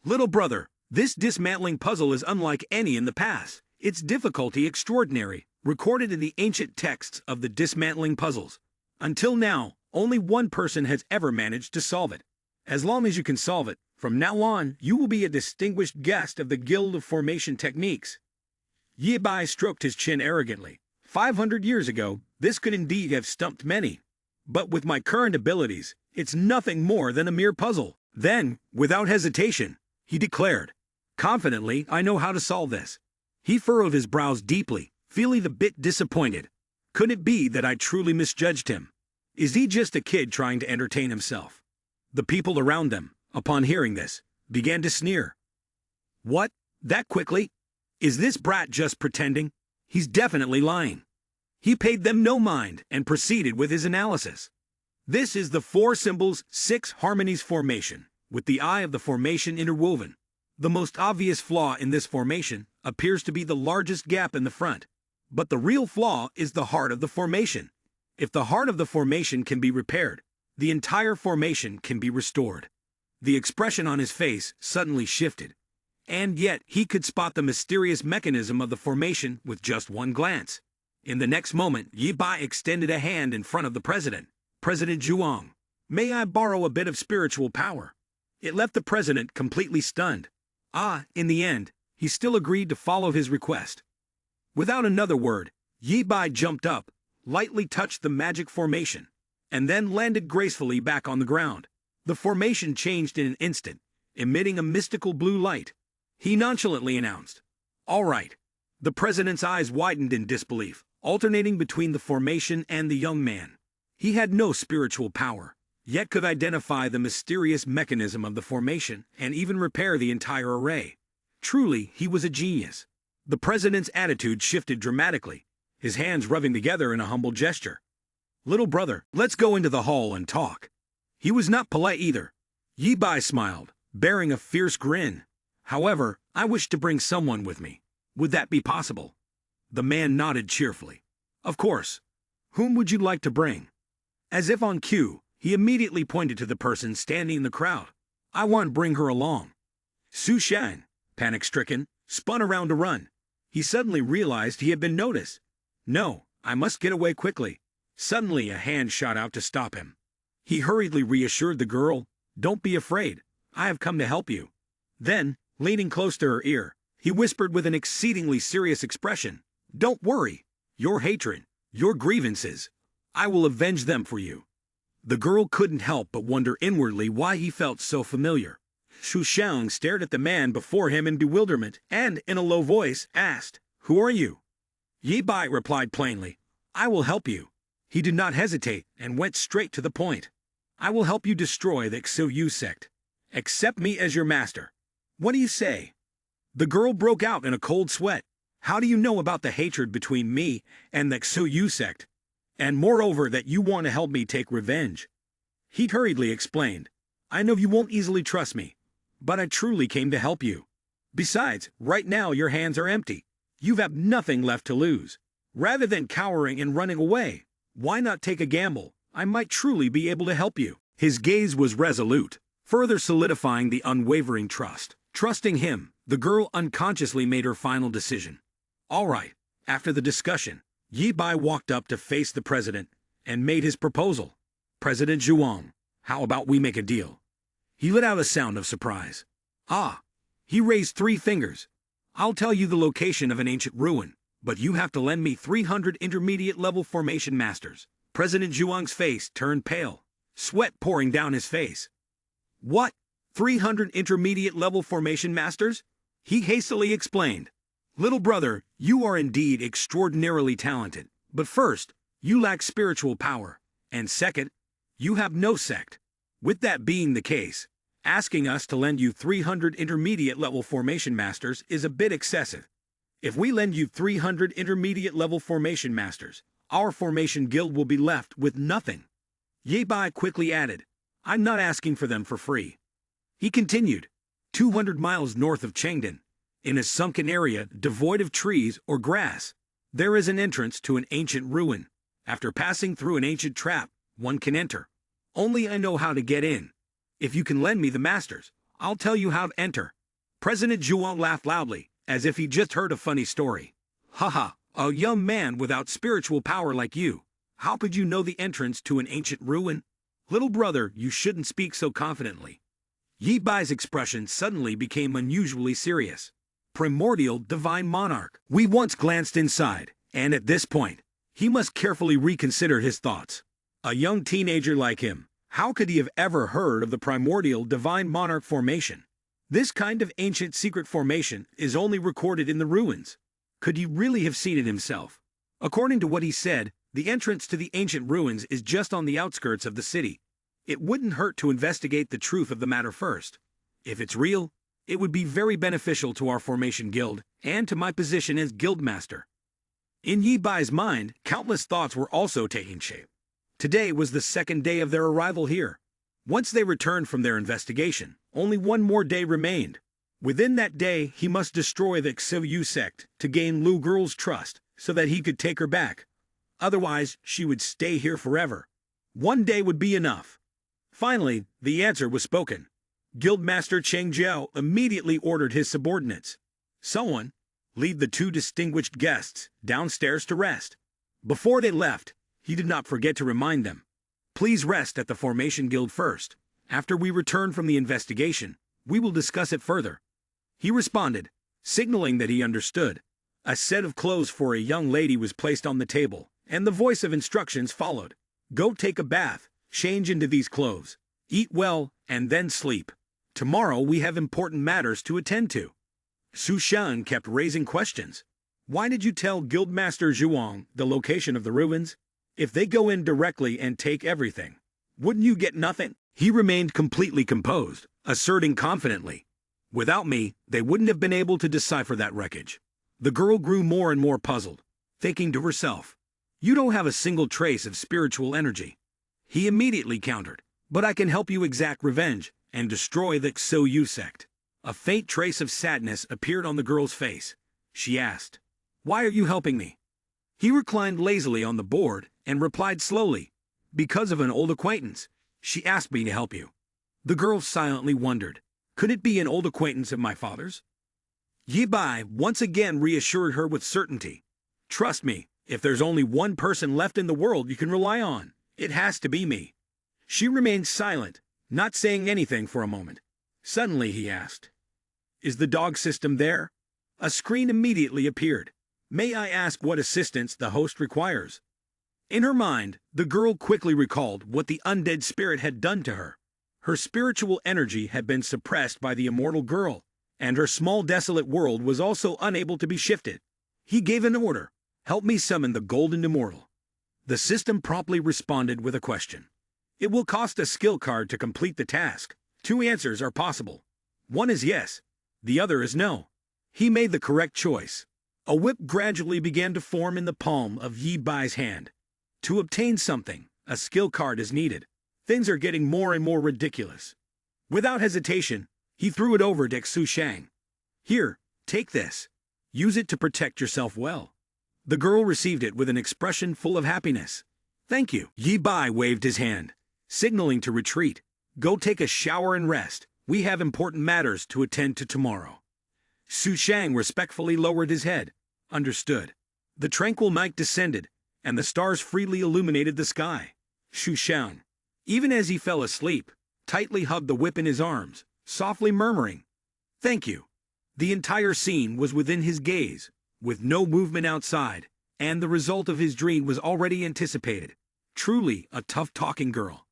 Little brother, this dismantling puzzle is unlike any in the past. Its difficulty extraordinary, recorded in the ancient texts of the dismantling puzzles. Until now, only one person has ever managed to solve it. As long as you can solve it, from now on, you will be a distinguished guest of the Guild of Formation Techniques. Yi Bai stroked his chin arrogantly. 500 years ago, this could indeed have stumped many. But with my current abilities, it's nothing more than a mere puzzle. Then, without hesitation, he declared, confidently, I know how to solve this. He furrowed his brows deeply, feeling a bit disappointed. Could it be that I truly misjudged him? Is he just a kid trying to entertain himself? The people around them, upon hearing this, began to sneer. What? That quickly? Is this brat just pretending? He's definitely lying. He paid them no mind and proceeded with his analysis. This is the 4 symbols 6 harmonies formation, with the eye of the formation interwoven. The most obvious flaw in this formation appears to be the largest gap in the front. But the real flaw is the heart of the formation. If the heart of the formation can be repaired, the entire formation can be restored. The expression on his face suddenly shifted. And yet he could spot the mysterious mechanism of the formation with just one glance. In the next moment, Yi Bai extended a hand in front of the president. President Zhuang, may I borrow a bit of spiritual power? It left the president completely stunned. In the end, he still agreed to follow his request. Without another word, Yi Bai jumped up, lightly touched the magic formation, and then landed gracefully back on the ground. The formation changed in an instant, emitting a mystical blue light. He nonchalantly announced, All right. The president's eyes widened in disbelief, alternating between the formation and the young man. He had no spiritual power, yet could identify the mysterious mechanism of the formation and even repair the entire array. Truly, he was a genius. The president's attitude shifted dramatically, his hands rubbing together in a humble gesture. Little brother, let's go into the hall and talk. He was not polite either. Yi Bai smiled, bearing a fierce grin. However, I wish to bring someone with me. Would that be possible? The man nodded cheerfully. Of course. Whom would you like to bring? As if on cue, he immediately pointed to the person standing in the crowd. I want to bring her along. Su Shan, panic-stricken, spun around to run. He suddenly realized he had been noticed. No, I must get away quickly. Suddenly a hand shot out to stop him. He hurriedly reassured the girl, Don't be afraid. I have come to help you. Then, leaning close to her ear, he whispered with an exceedingly serious expression, Don't worry. Your hatred, your grievances, I will avenge them for you. The girl couldn't help but wonder inwardly why he felt so familiar. Shu Xiang stared at the man before him in bewilderment and, in a low voice, asked, Who are you? Yi Bai replied plainly, I will help you. He did not hesitate and went straight to the point. I will help you destroy the Xu sect. Accept me as your master. What do you say? The girl broke out in a cold sweat. How do you know about the hatred between me and the Xu sect? And moreover that you want to help me take revenge. He hurriedly explained, I know you won't easily trust me, but I truly came to help you. Besides, right now your hands are empty. You have nothing left to lose. Rather than cowering and running away, why not take a gamble? I might truly be able to help you. His gaze was resolute, further solidifying the unwavering trust. Trusting him, the girl unconsciously made her final decision. All right, after the discussion, Yi Bai walked up to face the president and made his proposal. President Zhuang, how about we make a deal? He let out a sound of surprise. He raised 3 fingers. I'll tell you the location of an ancient ruin, but you have to lend me 300 intermediate-level formation masters. President Zhuang's face turned pale, sweat pouring down his face. What? 300 intermediate-level formation masters? He hastily explained. Little brother, you are indeed extraordinarily talented, but first, you lack spiritual power, and second, you have no sect. With that being the case, asking us to lend you 300 intermediate-level formation masters is a bit excessive. If we lend you 300 intermediate-level formation masters, our formation guild will be left with nothing. Ye Bai quickly added, I'm not asking for them for free. He continued, 200 miles north of Chengdan, In a sunken area devoid of trees or grass, there is an entrance to an ancient ruin. After passing through an ancient trap, one can enter. Only I know how to get in. If you can lend me the masters, I'll tell you how to enter. President Zhuang laughed loudly, as if he just heard a funny story. Haha, a young man without spiritual power like you. How could you know the entrance to an ancient ruin? Little brother, you shouldn't speak so confidently. Yi Bai's expression suddenly became unusually serious. Primordial divine monarch. We once glanced inside, and at this point, he must carefully reconsider his thoughts. A young teenager like him, how could he have ever heard of the primordial divine monarch formation? This kind of ancient secret formation is only recorded in the ruins. Could he really have seen it himself? According to what he said, the entrance to the ancient ruins is just on the outskirts of the city. It wouldn't hurt to investigate the truth of the matter first. If it's real, it would be very beneficial to our formation guild and to my position as guildmaster. In Yi Bai's mind, countless thoughts were also taking shape. Today was the second day of their arrival here. Once they returned from their investigation, only one more day remained. Within that day, he must destroy the Xiu sect to gain Lu Girl's trust so that he could take her back. Otherwise, she would stay here forever. One day would be enough. Finally, the answer was spoken. Guildmaster Cheng Jiao immediately ordered his subordinates. Someone, lead the two distinguished guests downstairs to rest. Before they left, he did not forget to remind them. Please rest at the Formation Guild first. After we return from the investigation, we will discuss it further. He responded, signaling that he understood. A set of clothes for a young lady was placed on the table, and the voice of instructions followed. Go take a bath, change into these clothes, eat well, and then sleep. Tomorrow we have important matters to attend to. Su Shan kept raising questions. Why did you tell Guildmaster Zhuang the location of the ruins? If they go in directly and take everything, wouldn't you get nothing? He remained completely composed, asserting confidently. Without me, they wouldn't have been able to decipher that wreckage. The girl grew more and more puzzled, thinking to herself, you don't have a single trace of spiritual energy. He immediately countered, but I can help you exact revenge and destroy the Xiu sect. A faint trace of sadness appeared on the girl's face. She asked, why are you helping me? He reclined lazily on the board and replied slowly, because of an old acquaintance. She asked me to help you. The girl silently wondered, could it be an old acquaintance of my father's? Yi Bai once again reassured her with certainty. Trust me, if there's only one person left in the world you can rely on, it has to be me. She remained silent, not saying anything for a moment. Suddenly he asked, is the dog system there? A screen immediately appeared. May I ask what assistance the host requires? In her mind, the girl quickly recalled what the undead spirit had done to her. Her spiritual energy had been suppressed by the immortal girl, and her small desolate world was also unable to be shifted. He gave an order, help me summon the golden immortal. The system promptly responded with a question. It will cost a skill card to complete the task. 2 answers are possible. One is yes, the other is no. He made the correct choice. A whip gradually began to form in the palm of Yi Bai's hand. To obtain something, a skill card is needed. Things are getting more and more ridiculous. Without hesitation, he threw it over to Xu Shang. Here, take this. Use it to protect yourself well. The girl received it with an expression full of happiness. Thank you. Yi Bai waved his hand, signaling to retreat. Go take a shower and rest. We have important matters to attend to tomorrow. Su Shang respectfully lowered his head. Understood. The tranquil night descended, and the stars freely illuminated the sky. Su Shang, even as he fell asleep, tightly hugged the whip in his arms, softly murmuring, thank you. The entire scene was within his gaze, with no movement outside, and the result of his dream was already anticipated. Truly a tough-talking girl.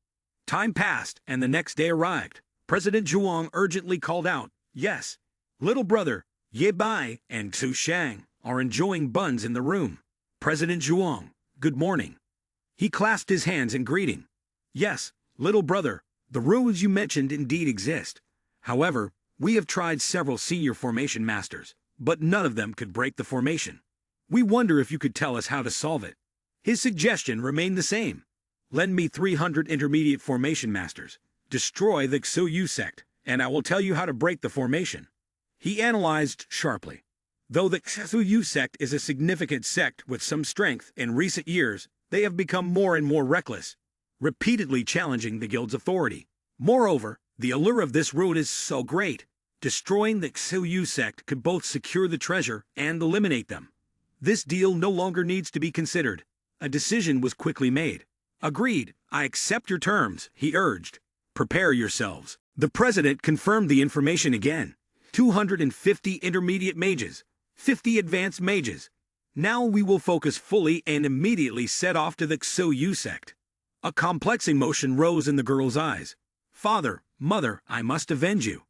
Time passed, and the next day arrived. President Zhuang urgently called out, yes, little brother, Ye Bai and Su Shang are enjoying buns in the room. President Zhuang, good morning. He clasped his hands in greeting. Yes, little brother, the ruins you mentioned indeed exist. However, we have tried several senior formation masters, but none of them could break the formation. We wonder if you could tell us how to solve it. His suggestion remained the same. Lend me 300 intermediate formation masters. Destroy the Xiu sect, and I will tell you how to break the formation. He analyzed sharply. Though the Suyu sect is a significant sect with some strength, in recent years, they have become more and more reckless, repeatedly challenging the guild's authority. Moreover, the allure of this route is so great. Destroying the Suyu sect could both secure the treasure and eliminate them. This deal no longer needs to be considered. A decision was quickly made. Agreed, I accept your terms, he urged. Prepare yourselves. The president confirmed the information again. 250 intermediate mages, 50 advanced mages. Now we will focus fully and immediately set off to the Suyu sect. A complex emotion rose in the girl's eyes. Father, mother, I must avenge you.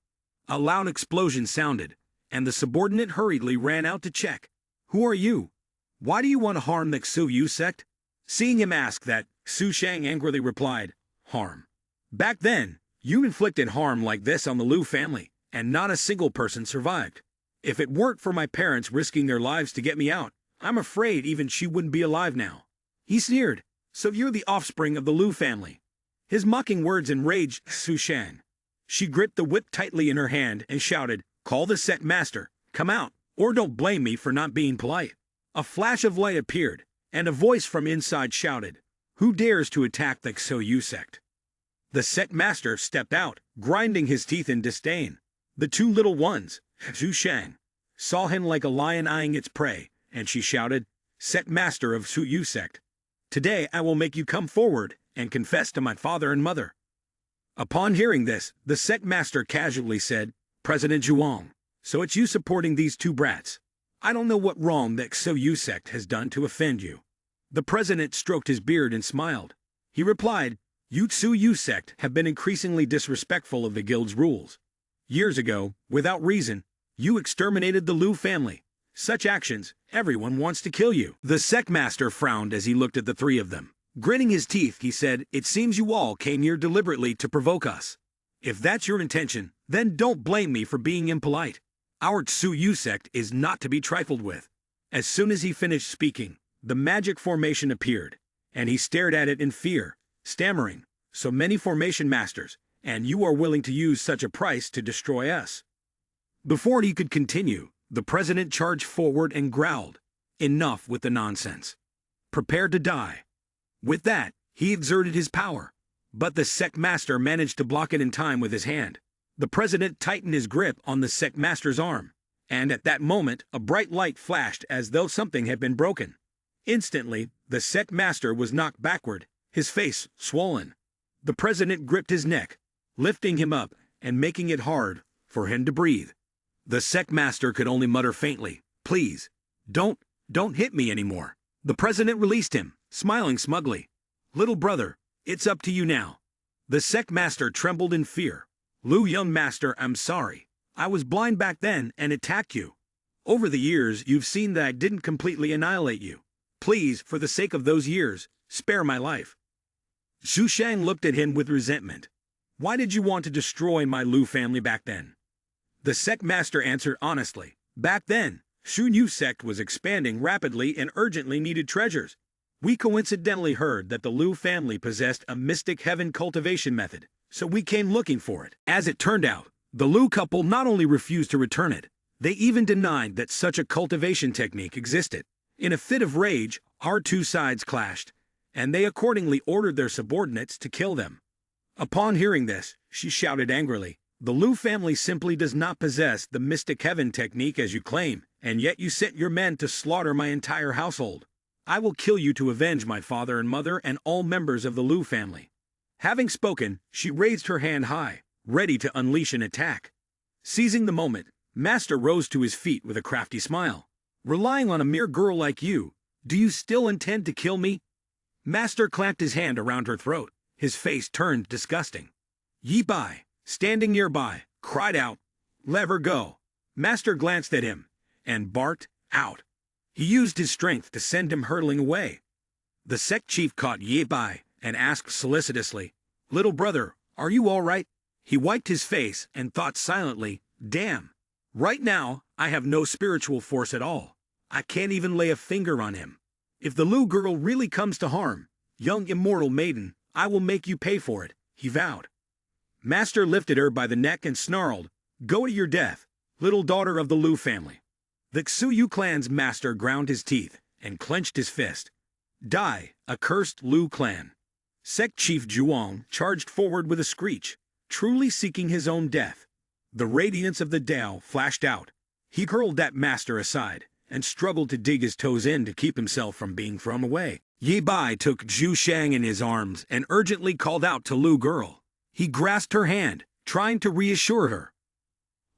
A loud explosion sounded, and the subordinate hurriedly ran out to check. Who are you? Why do you want to harm the Suyu sect? Seeing him ask that, Su Shang angrily replied, Harm. Back then, you inflicted harm like this on the Liu family, and not a single person survived. If it weren't for my parents risking their lives to get me out, I'm afraid even she wouldn't be alive now. He sneered, so you're the offspring of the Liu family. His mocking words enraged Su Shang. She gripped the whip tightly in her hand and shouted, Call the sect master, come out, or don't blame me for not being polite. A flash of light appeared, and a voice from inside shouted, Who dares to attack the Suyu sect? The sect master stepped out, grinding his teeth in disdain. The two little ones, Su Shang, saw him like a lion eyeing its prey, and she shouted, Sect master of Suyu sect, today I will make you come forward and confess to my father and mother. Upon hearing this, the sect master casually said, President Zhuang, so it's you supporting these two brats. I don't know what wrong the Suyu sect has done to offend you. The president stroked his beard and smiled. He replied, You Suyu sect have been increasingly disrespectful of the guild's rules. Years ago, without reason, you exterminated the Liu family. Such actions, everyone wants to kill you. The sect master frowned as he looked at the three of them. Gritting his teeth, he said, It seems you all came here deliberately to provoke us. If that's your intention, then don't blame me for being impolite. Our Suyu sect is not to be trifled with. As soon as he finished speaking, the magic formation appeared, and he stared at it in fear, stammering, So many formation masters, and you are willing to use such a price to destroy us. Before he could continue, the president charged forward and growled, Enough with the nonsense. Prepare to die. With that, he exerted his power, but the sect master managed to block it in time with his hand. The president tightened his grip on the sect master's arm, and at that moment a bright light flashed as though something had been broken. Instantly, the sect master was knocked backward, his face swollen. The president gripped his neck, lifting him up and making it hard for him to breathe. The sect master could only mutter faintly, Please, don't hit me anymore. The president released him, smiling smugly. Little brother, it's up to you now. The sect master trembled in fear. Liu young master, I'm sorry. I was blind back then and attacked you. Over the years, you've seen that I didn't completely annihilate you. Please, for the sake of those years, spare my life. Su Shang looked at him with resentment. Why did you want to destroy my Liu family back then? The sect master answered honestly. Back then, Suyu sect was expanding rapidly and urgently needed treasures. We coincidentally heard that the Liu family possessed a mystic heaven cultivation method, so we came looking for it. As it turned out, the Liu couple not only refused to return it, they even denied that such a cultivation technique existed. In a fit of rage, our two sides clashed, and they accordingly ordered their subordinates to kill them. Upon hearing this, she shouted angrily, The Liu family simply does not possess the mystic heaven technique as you claim, and yet you sent your men to slaughter my entire household. I will kill you to avenge my father and mother and all members of the Liu family. Having spoken, she raised her hand high, ready to unleash an attack. Seizing the moment, Master rose to his feet with a crafty smile. Relying on a mere girl like you, do you still intend to kill me? Master clamped his hand around her throat. His face turned disgusting. Yi Bai, standing nearby, cried out, Let her go. Master glanced at him and barked, Out. He used his strength to send him hurtling away. The sect chief caught Yi Bai and asked solicitously, Little brother, are you all right? He wiped his face and thought silently, Damn. Right now, I have no spiritual force at all. I can't even lay a finger on him. If the Liu girl really comes to harm, young immortal maiden, I will make you pay for it, he vowed. Master lifted her by the neck and snarled, Go to your death. little daughter of the Lu family. The Xuyu clan's master ground his teeth and clenched his fist. Die, accursed Lu clan. Sect Chief Zhuang charged forward with a screech, truly seeking his own death. The radiance of the Tao flashed out. He hurled that master aside and struggled to dig his toes in to keep himself from being thrown away. Ye Bai took Zhu Shang in his arms and urgently called out to Lu Girl. He grasped her hand, trying to reassure her.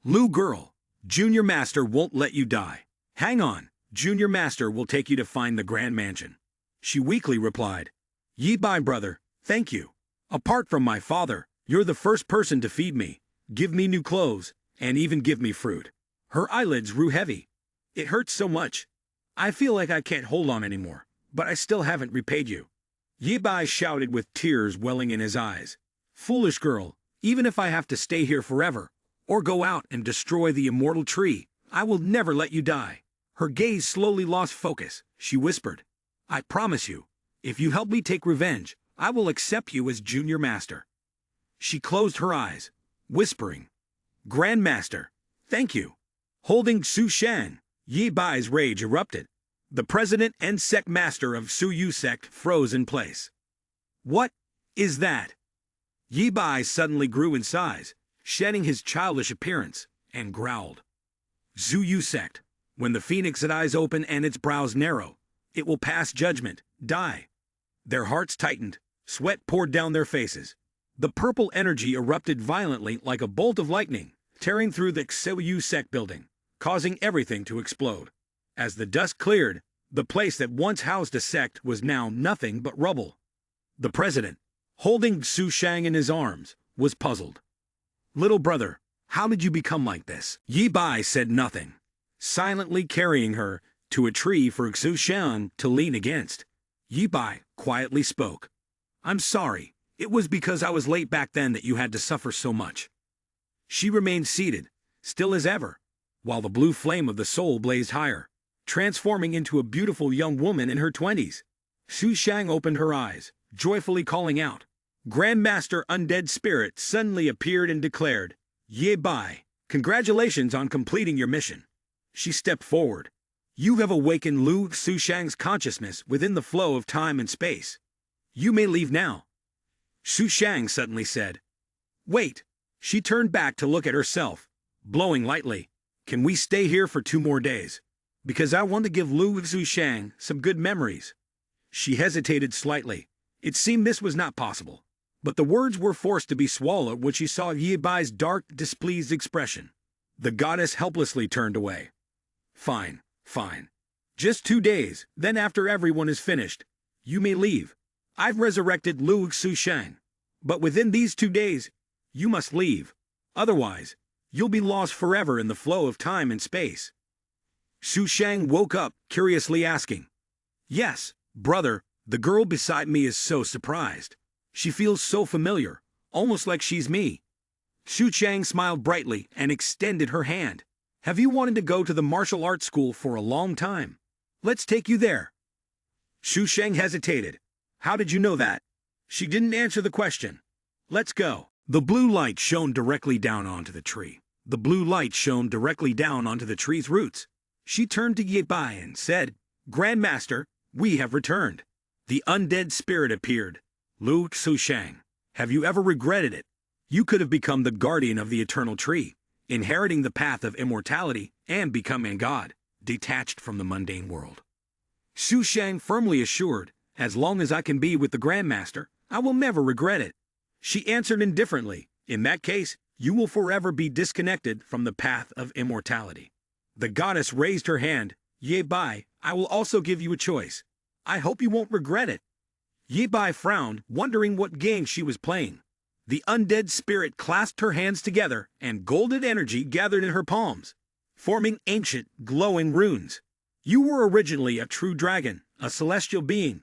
Lu Girl, Junior Master won't let you die. Hang on, Junior Master will take you to find the Grand Mansion. She weakly replied. Ye Bai brother, thank you. Apart from my father, you're the first person to feed me, give me new clothes, and even give me fruit. Her eyelids grew heavy. It hurts so much. I feel like I can't hold on anymore, but I still haven't repaid you. Ye Bai shouted with tears welling in his eyes. Foolish girl, even if I have to stay here forever, or go out and destroy the immortal tree, I will never let you die. Her gaze slowly lost focus. She whispered, I promise you, if you help me take revenge, I will accept you as Junior Master. She closed her eyes, whispering, Grand Master, thank you. Holding Xu Shan, Ye Bai's rage erupted. The president and sect master of Xuyu sect froze in place. What is that? Ye Bai suddenly grew in size, shedding his childish appearance, and growled. Xuyu sect, when the phoenix's eyes open and its brows narrow, it will pass judgment, die. Their hearts tightened, sweat poured down their faces. The purple energy erupted violently like a bolt of lightning, tearing through the Xuyu sect building, causing everything to explode. As the dust cleared, the place that once housed a sect was now nothing but rubble. The president, holding Xu Shang in his arms, was puzzled. Little brother, how did you become like this? Ye Bai said nothing, silently carrying her to a tree for Xu Shang to lean against. Ye Bai quietly spoke. I'm sorry, it was because I was late back then that you had to suffer so much. She remained seated, still as ever, while the blue flame of the soul blazed higher, transforming into a beautiful young woman in her 20s. Xu Shang opened her eyes, joyfully calling out. Grandmaster Undead Spirit suddenly appeared and declared, Ye Bai, congratulations on completing your mission. She stepped forward. You have awakened Lu Xu Shang's consciousness within the flow of time and space. You may leave now. Xu Shang suddenly said. Wait. She turned back to look at herself, blowing lightly. Can we stay here for 2 more days? Because I want to give Lu Xu Shang some good memories. She hesitated slightly. It seemed this was not possible. But the words were forced to be swallowed when she saw Ye Bai's dark, displeased expression. The goddess helplessly turned away. Fine, fine. Just 2 days, then after everyone is finished, you may leave. I've resurrected Lu Xu Shang. But within these 2 days, you must leave. Otherwise, you'll be lost forever in the flow of time and space. Xu Shang woke up, curiously asking. Yes, brother, the girl beside me is so surprised. She feels so familiar, almost like she's me. Xu Shang smiled brightly and extended her hand. Have you wanted to go to the martial arts school for a long time? Let's take you there. Xu Shang hesitated. How did you know that? She didn't answer the question. Let's go. The blue light shone directly down onto the tree. The blue light shone directly down onto the tree's roots. She turned to Ye Bai and said, Grandmaster, we have returned. The undead spirit appeared. Lu Xu Shang, have you ever regretted it? You could have become the guardian of the eternal tree, inheriting the path of immortality and becoming a god, detached from the mundane world. Xu Shang firmly assured, as long as I can be with the Grandmaster, I will never regret it. She answered indifferently, in that case, you will forever be disconnected from the path of immortality. The goddess raised her hand. Ye Bai, I will also give you a choice. I hope you won't regret it. Ye Bai frowned, wondering what game she was playing. The undead spirit clasped her hands together, and golden energy gathered in her palms, forming ancient, glowing runes. You were originally a true dragon, a celestial being,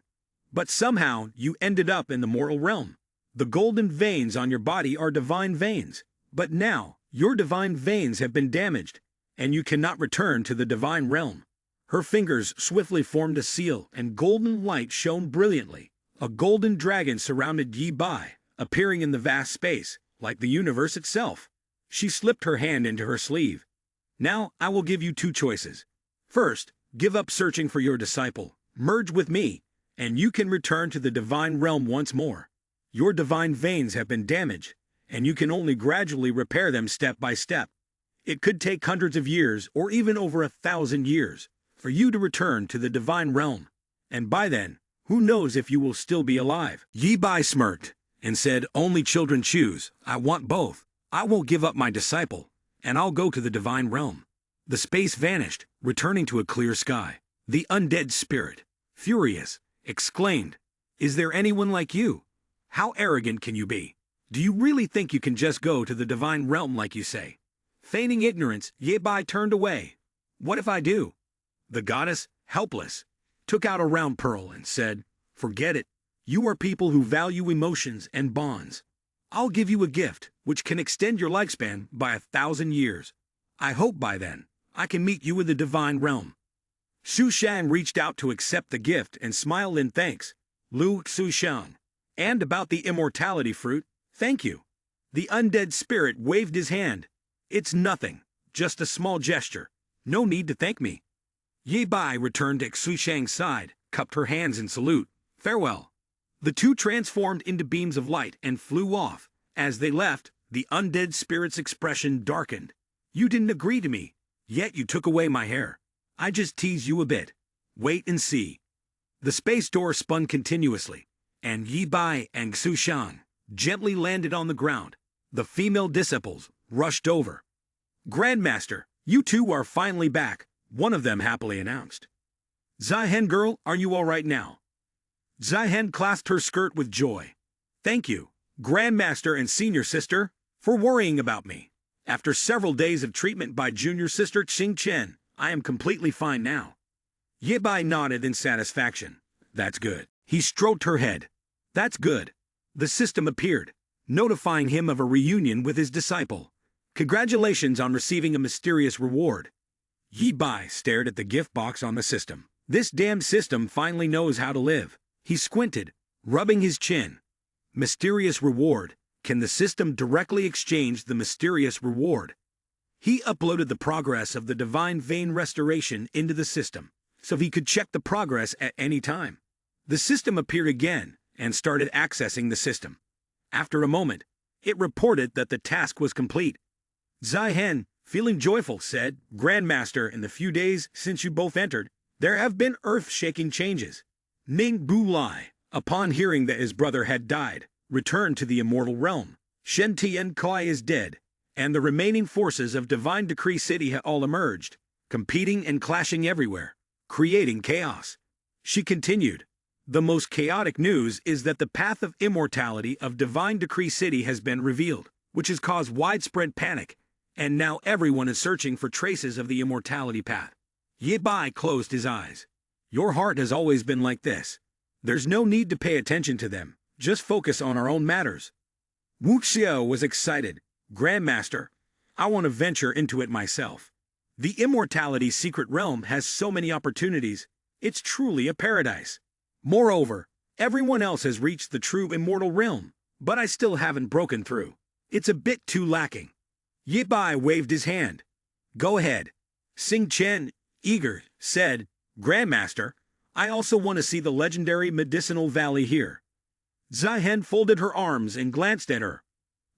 but somehow you ended up in the mortal realm. The golden veins on your body are divine veins, but now your divine veins have been damaged, and you cannot return to the divine realm. Her fingers swiftly formed a seal, and golden light shone brilliantly. A golden dragon surrounded Ye Bai, appearing in the vast space, like the universe itself. She slipped her hand into her sleeve. Now, I will give you two choices. First, give up searching for your disciple, merge with me, and you can return to the divine realm once more. Your divine veins have been damaged, and you can only gradually repair them step by step. It could take hundreds of years, or even over 1,000 years, for you to return to the divine realm. And by then, who knows if you will still be alive? Yi Bai smirked and said, "Only children choose. I want both. I won't give up my disciple, and I'll go to the divine realm." The space vanished, returning to a clear sky. The undead spirit, furious, exclaimed, "Is there anyone like you? How arrogant can you be? Do you really think you can just go to the divine realm like you say?" Feigning ignorance, Yi Bai turned away. "What if I do?" The goddess, helpless, took out a round pearl and said, "Forget it. You are people who value emotions and bonds. I'll give you a gift which can extend your lifespan by 1,000 years. I hope by then I can meet you in the divine realm." Xu Shang reached out to accept the gift and smiled in thanks. "Lu Xu Shang. And about the immortality fruit, thank you." The undead spirit waved his hand. "It's nothing, just a small gesture. No need to thank me." Yi Bai returned to Xu Shang's side, cupped her hands in salute. "Farewell." The two transformed into beams of light and flew off. As they left, the undead spirit's expression darkened. "You didn't agree to me, yet you took away my hair. I just teased you a bit. Wait and see." The space door spun continuously, and Yi Bai and Xu Shang gently landed on the ground. The female disciples rushed over. "Grandmaster, you two are finally back," one of them happily announced. "Zihen girl, are you all right now?" Zihen clasped her skirt with joy. "Thank you, Grandmaster and Senior Sister, for worrying about me. After several days of treatment by Junior Sister Xing Chen, I am completely fine now." Yi Bai nodded in satisfaction. "That's good." He stroked her head. "That's good." The system appeared, notifying him of a reunion with his disciple. "Congratulations on receiving a mysterious reward." Yi Bai stared at the gift box on the system. This damned system finally knows how to live. He squinted, rubbing his chin. Mysterious reward. Can the system directly exchange the mysterious reward? He uploaded the progress of the divine vein restoration into the system, so he could check the progress at any time. The system appeared again and started accessing the system. After a moment, it reported that the task was complete. Zihen, feeling joyful, said, "Grandmaster, in the few days since you both entered, there have been earth-shaking changes." Ning Bu Lai, upon hearing that his brother had died, returned to the immortal realm. Shen Tian Kai is dead, and the remaining forces of Divine Decree City have all emerged, competing and clashing everywhere, creating chaos. She continued, "The most chaotic news is that the path of immortality of Divine Decree City has been revealed, which has caused widespread panic, and now everyone is searching for traces of the immortality path." Yi Bai closed his eyes. "Your heart has always been like this. There's no need to pay attention to them. Just focus on our own matters." Wu Xiao was excited. "Grandmaster, I want to venture into it myself. The immortality secret realm has so many opportunities. It's truly a paradise. Moreover, everyone else has reached the true immortal realm, but I still haven't broken through. It's a bit too lacking." Yi Bai waved his hand. "Go ahead." Xing Chen, eager, said, "Grandmaster, I also want to see the legendary medicinal valley here." Zihen folded her arms and glanced at her.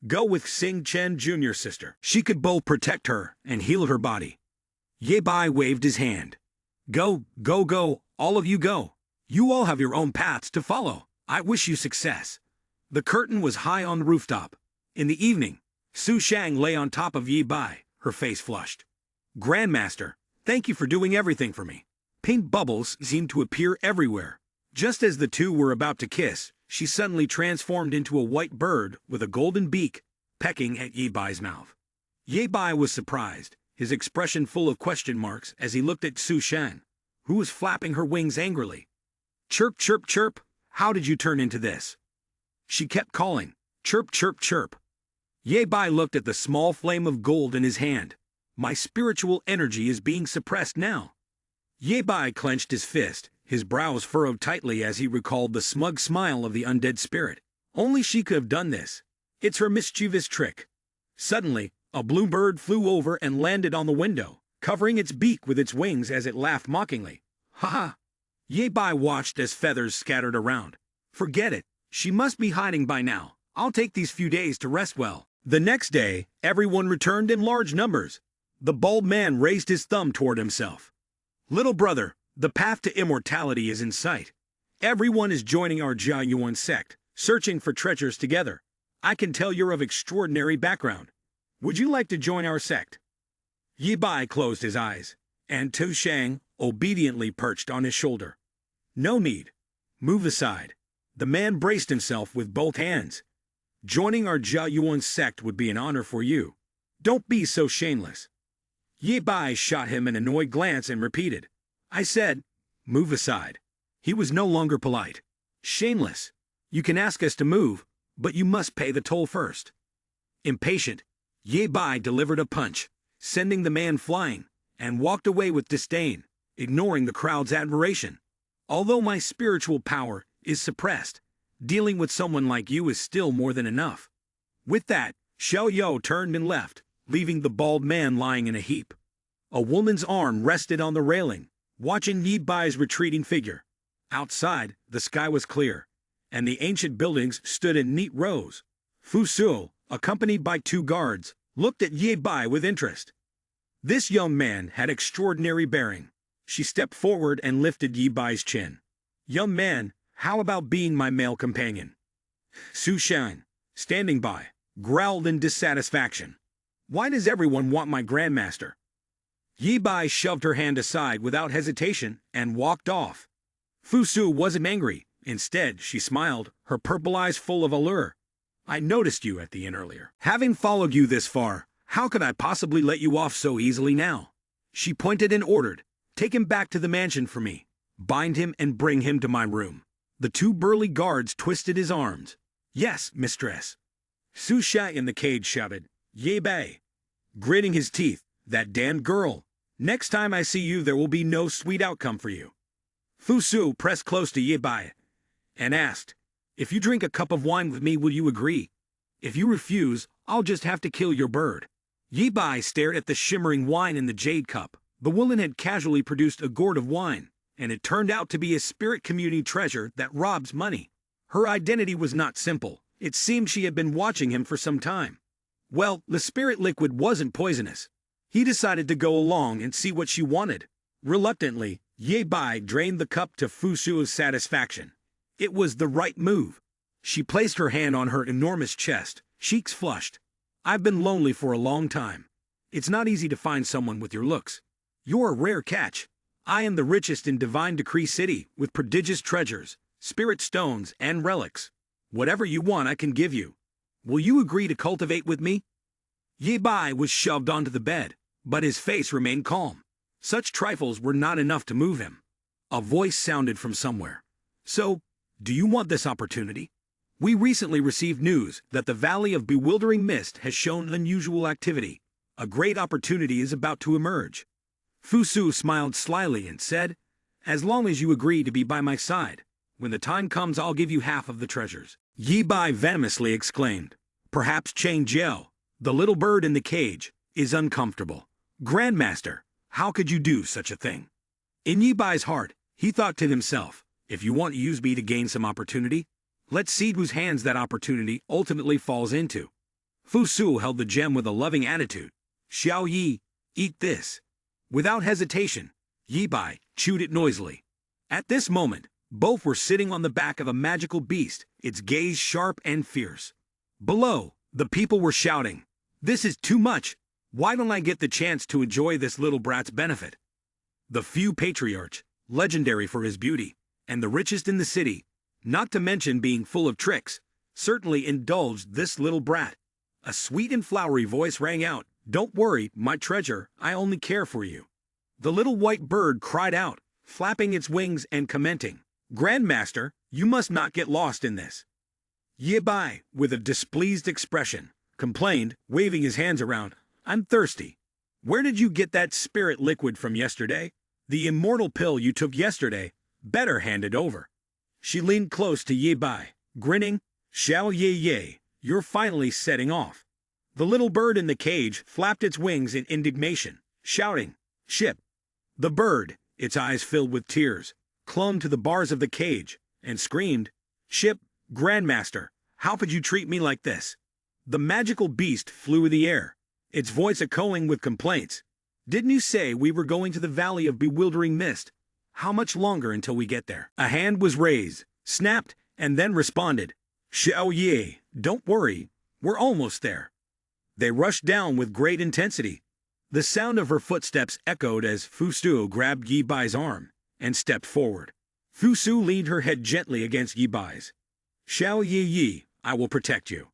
"Go with Xing Chen, Junior Sister. She could both protect her and heal her body." Ye Bai waved his hand. "Go, go, go, all of you go. You all have your own paths to follow. I wish you success." The curtain was high on the rooftop. In the evening, Su Shang lay on top of Yi Bai, her face flushed. "Grandmaster, thank you for doing everything for me." Pink bubbles seemed to appear everywhere. Just as the two were about to kiss, she suddenly transformed into a white bird with a golden beak, pecking at Yi Bai's mouth. Yi Bai was surprised, his expression full of question marks as he looked at Su Shang, who was flapping her wings angrily. "Chirp, chirp, chirp, how did you turn into this?" She kept calling, "Chirp, chirp, chirp." Ye Bai looked at the small flame of gold in his hand. "My spiritual energy is being suppressed now." Ye Bai clenched his fist, his brows furrowed tightly as he recalled the smug smile of the undead spirit. Only she could have done this. It's her mischievous trick. Suddenly, A blue bird flew over and landed on the window, covering its beak with its wings as it laughed mockingly. Ha ha! Ye Bai watched as feathers scattered around. Forget it. She must be hiding by now. I'll take these few days to rest well. The next day, everyone returned in large numbers. The bald man raised his thumb toward himself. Little brother, the path to immortality is in sight. Everyone is joining our Jia Yuan sect, searching for treasures together. I can tell you're of extraordinary background. Would you like to join our sect? Yi Bai closed his eyes, and Tu Shang obediently perched on his shoulder. No need. Move aside. The man braced himself with both hands. Joining our Jia Yuan sect would be an honor for you. Don't be so shameless. Yi Bai shot him an annoyed glance and repeated, I said, move aside. He was no longer polite. Shameless. You can ask us to move, but you must pay the toll first. Impatient, Yi Bai delivered a punch, sending the man flying, and walked away with disdain, ignoring the crowd's admiration. Although my spiritual power is suppressed, dealing with someone like you is still more than enough. With that, Xiao Yo turned and left, leaving the bald man lying in a heap. A woman's arm rested on the railing, watching Yi Bai's retreating figure. Outside, the sky was clear, and the ancient buildings stood in neat rows. Fu Su, accompanied by 2 guards, looked at Yi Bai with interest. This young man had extraordinary bearing. She stepped forward and lifted Yi Bai's chin. Young man, how about being my male companion? Su Shan, standing by, growled in dissatisfaction. Why does everyone want my grandmaster? Yi Bai shoved her hand aside without hesitation and walked off. Fu Su wasn't angry. Instead, she smiled, her purple eyes full of allure. I noticed you at the inn earlier. Having followed you this far, how could I possibly let you off so easily now? She pointed and ordered, take him back to the mansion for me. Bind him and bring him to my room. The 2 burly guards twisted his arms. Yes, mistress. Su Sha in the cage shouted, Ye Bai. Gritting his teeth, that damned girl. Next time I see you there will be no sweet outcome for you. Fu Su pressed close to Ye Bai and asked, if you drink a cup of wine with me will you agree? If you refuse, I'll just have to kill your bird. Yi Bai stared at the shimmering wine in the jade cup. The woman had casually produced a gourd of wine, and it turned out to be a spirit community treasure that robs money. Her identity was not simple. It seemed she had been watching him for some time. Well, the spirit liquid wasn't poisonous. He decided to go along and see what she wanted. Reluctantly, Ye Bai drained the cup to Fu Su's satisfaction. It was the right move. She placed her hand on her enormous chest, cheeks flushed. I've been lonely for a long time. It's not easy to find someone with your looks. You're a rare catch. I am the richest in Divine Decree City, with prodigious treasures, spirit stones, and relics. Whatever you want I can give you. Will you agree to cultivate with me? Ye Bai was shoved onto the bed, but his face remained calm. Such trifles were not enough to move him. A voice sounded from somewhere. So, do you want this opportunity? We recently received news that the Valley of Bewildering Mist has shown unusual activity. A great opportunity is about to emerge. Fu Su smiled slyly and said, as long as you agree to be by my side, when the time comes I'll give you half of the treasures. Yi Bai venomously exclaimed, perhaps Chang Jiao, the little bird in the cage, is uncomfortable. Grandmaster, how could you do such a thing? In Yi Bai's heart, he thought to himself, if you want to use me to gain some opportunity, let's see whose hands that opportunity ultimately falls into. Fu Su held the gem with a loving attitude. Xiao Yi, eat this. Without hesitation, Yi Bai chewed it noisily. At this moment, both were sitting on the back of a magical beast, its gaze sharp and fierce. Below, the people were shouting, this is too much. Why don't I get the chance to enjoy this little brat's benefit? The Fu Patriarch, legendary for his beauty, and the richest in the city, not to mention being full of tricks, certainly indulged this little brat. A sweet and flowery voice rang out, don't worry, my treasure, I only care for you. The little white bird cried out, flapping its wings and commenting, Grandmaster, you must not get lost in this. Ye Bai, with a displeased expression, complained, waving his hands around, I'm thirsty. Where did you get that spirit liquid from yesterday? The immortal pill you took yesterday, better hand it over. She leaned close to Ye Bai, grinning, Xiao Ye Ye, you're finally setting off. The little bird in the cage flapped its wings in indignation, shouting, "Ship!" The bird, its eyes filled with tears, clung to the bars of the cage and screamed, "Ship, Grandmaster, how could you treat me like this?" The magical beast flew in the air, its voice echoing with complaints. "Didn't you say we were going to the Valley of Bewildering Mist? How much longer until we get there?" A hand was raised, snapped, and then responded, "Xiao Ye, don't worry, we're almost there." They rushed down with great intensity. The sound of her footsteps echoed as Fusu grabbed Yi Bai's arm and stepped forward. Fusu leaned her head gently against Yi Bai's. "Xiao Yi, I will protect you."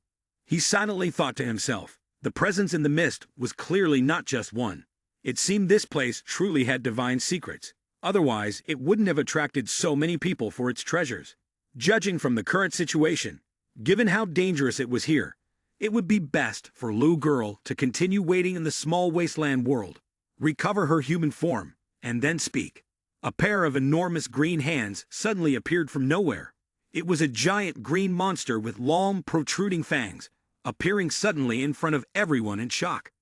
He silently thought to himself. The presence in the mist was clearly not just one. It seemed this place truly had divine secrets. Otherwise, it wouldn't have attracted so many people for its treasures. Judging from the current situation, given how dangerous it was here, it would be best for Lu Girl to continue waiting in the small wasteland world, recover her human form, and then speak. A pair of enormous green hands suddenly appeared from nowhere. It was a giant green monster with long, protruding fangs, appearing suddenly in front of everyone in shock.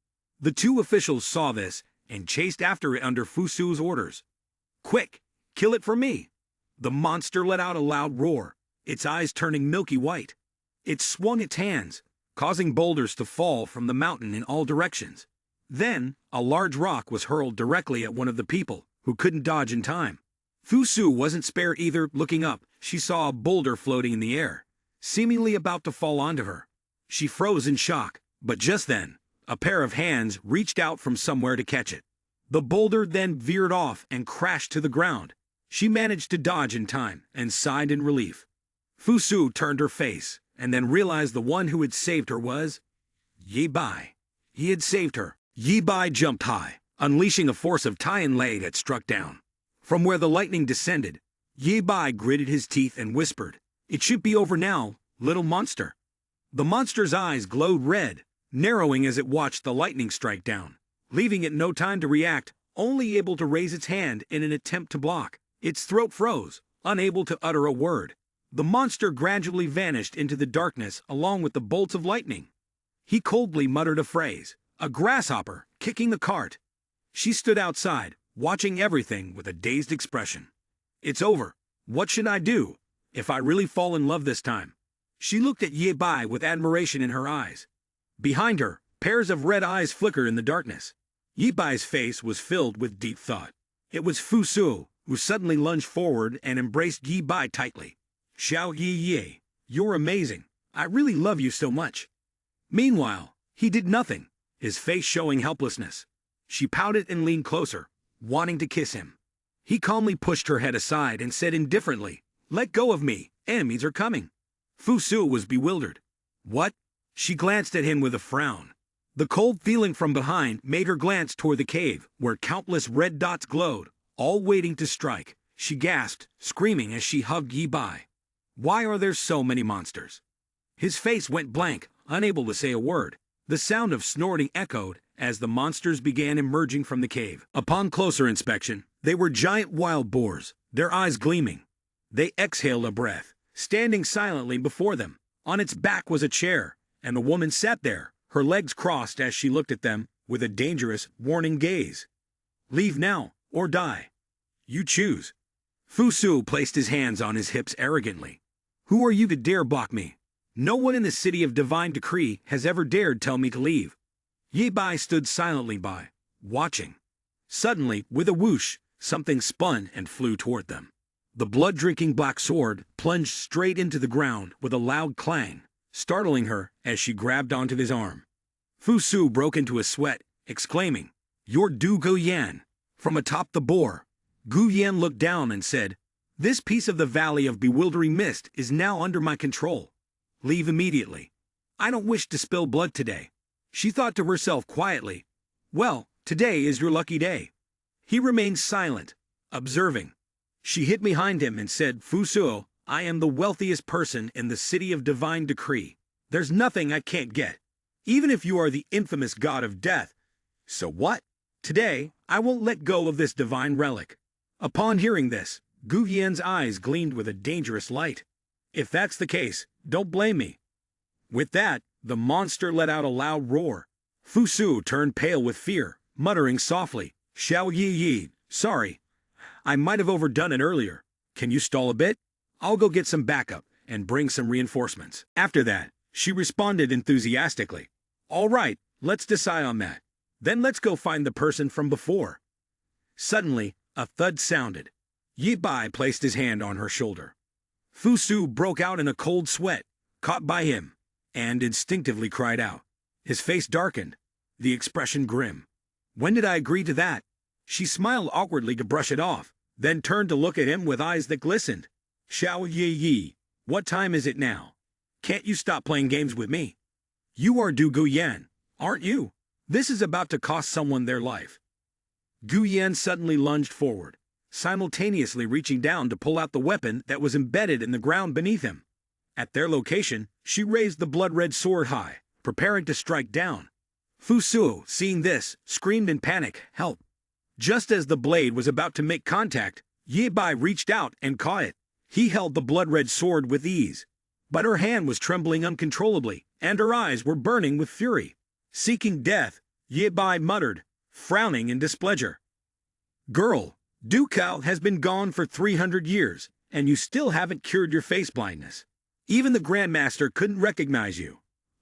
The two officials saw this and chased after it under Fusu's orders. "Quick, kill it for me!" The monster let out a loud roar, its eyes turning milky white. It swung its hands, causing boulders to fall from the mountain in all directions. Then, a large rock was hurled directly at one of the people, who couldn't dodge in time. Fusu wasn't spared either. Looking up, she saw a boulder floating in the air, seemingly about to fall onto her. She froze in shock, but just then, a pair of hands reached out from somewhere to catch it. The boulder then veered off and crashed to the ground. She managed to dodge in time and sighed in relief. Fusu turned her face and then realized the one who had saved her was Yi Bai. He had saved her. Yi Bai jumped high, unleashing a force of Tian Lei that struck down. From where the lightning descended, Yi Bai gritted his teeth and whispered, "It should be over now, little monster." The monster's eyes glowed red, narrowing as it watched the lightning strike down, leaving it no time to react, only able to raise its hand in an attempt to block. Its throat froze, unable to utter a word. The monster gradually vanished into the darkness along with the bolts of lightning. He coldly muttered a phrase, "A grasshopper, kicking the cart." She stood outside, watching everything with a dazed expression. "It's over. What should I do? If I really fall in love this time?" She looked at Ye Bai with admiration in her eyes. Behind her, pairs of red eyes flickered in the darkness. Ye Bai's face was filled with deep thought. It was Fusu, who suddenly lunged forward and embraced Yi Bai tightly. "Xiao Yi, you're amazing. I really love you so much." Meanwhile, he did nothing, his face showing helplessness. She pouted and leaned closer, wanting to kiss him. He calmly pushed her head aside and said indifferently, "Let go of me, enemies are coming." Fusu was bewildered. "What?" She glanced at him with a frown. The cold feeling from behind made her glance toward the cave, where countless red dots glowed, all waiting to strike. She gasped, screaming as she hugged Yi Bai. "Why are there so many monsters?" His face went blank, unable to say a word. The sound of snorting echoed as the monsters began emerging from the cave. Upon closer inspection, they were giant wild boars, their eyes gleaming. They exhaled a breath, standing silently before them. On its back was a chair, and the woman sat there, her legs crossed as she looked at them with a dangerous, warning gaze. "Leave now, or die. You choose." Fusu placed his hands on his hips arrogantly. "Who are you to dare block me? No one in the city of divine decree has ever dared tell me to leave." Ye Bai stood silently by, watching. Suddenly, with a whoosh, something spun and flew toward them. The blood-drinking black sword plunged straight into the ground with a loud clang, startling her as she grabbed onto his arm. Fusu broke into a sweat, exclaiming, "You're Du Guyan, from atop the boar." Guyan looked down and said, "This piece of the Valley of Bewildering Mist is now under my control. Leave immediately. I don't wish to spill blood today." She thought to herself quietly, "Well, today is your lucky day." He remained silent, observing. She hid behind him and said, "Fusu, I am the wealthiest person in the city of divine decree. There's nothing I can't get, even if you are the infamous god of death. So what? Today, I won't let go of this divine relic." Upon hearing this, Gu Yan's eyes gleamed with a dangerous light. "If that's the case, don't blame me." With that, The monster let out a loud roar. Fusu turned pale with fear, muttering softly, "Xiao Yi Yi, sorry. I might have overdone it earlier. Can you stall a bit? I'll go get some backup and bring some reinforcements." After that, she responded enthusiastically. "All right, let's decide on that. Then let's go find the person from before." Suddenly, a thud sounded. Yi Bai placed his hand on her shoulder. Fusu broke out in a cold sweat, caught by him, and instinctively cried out. His face darkened, the expression grim. "When did I agree to that?" She smiled awkwardly to brush it off, then turned to look at him with eyes that glistened. "Xiao Yi Yi, what time is it now? Can't you stop playing games with me? You are Du Guyan, aren't you? This is about to cost someone their life." Guyan suddenly lunged forward, simultaneously reaching down to pull out the weapon that was embedded in the ground beneath him. At their location, she raised the blood-red sword high, preparing to strike down. Fusu, seeing this, screamed in panic, "Help!" Just as the blade was about to make contact, Yi Bai reached out and caught it. He held the blood-red sword with ease, but her hand was trembling uncontrollably, and her eyes were burning with fury. Seeking death, Yi Bai muttered, frowning in displeasure. "Girl, Dukao has been gone for 300 years, and you still haven't cured your face blindness. Even the Grandmaster couldn't recognize you."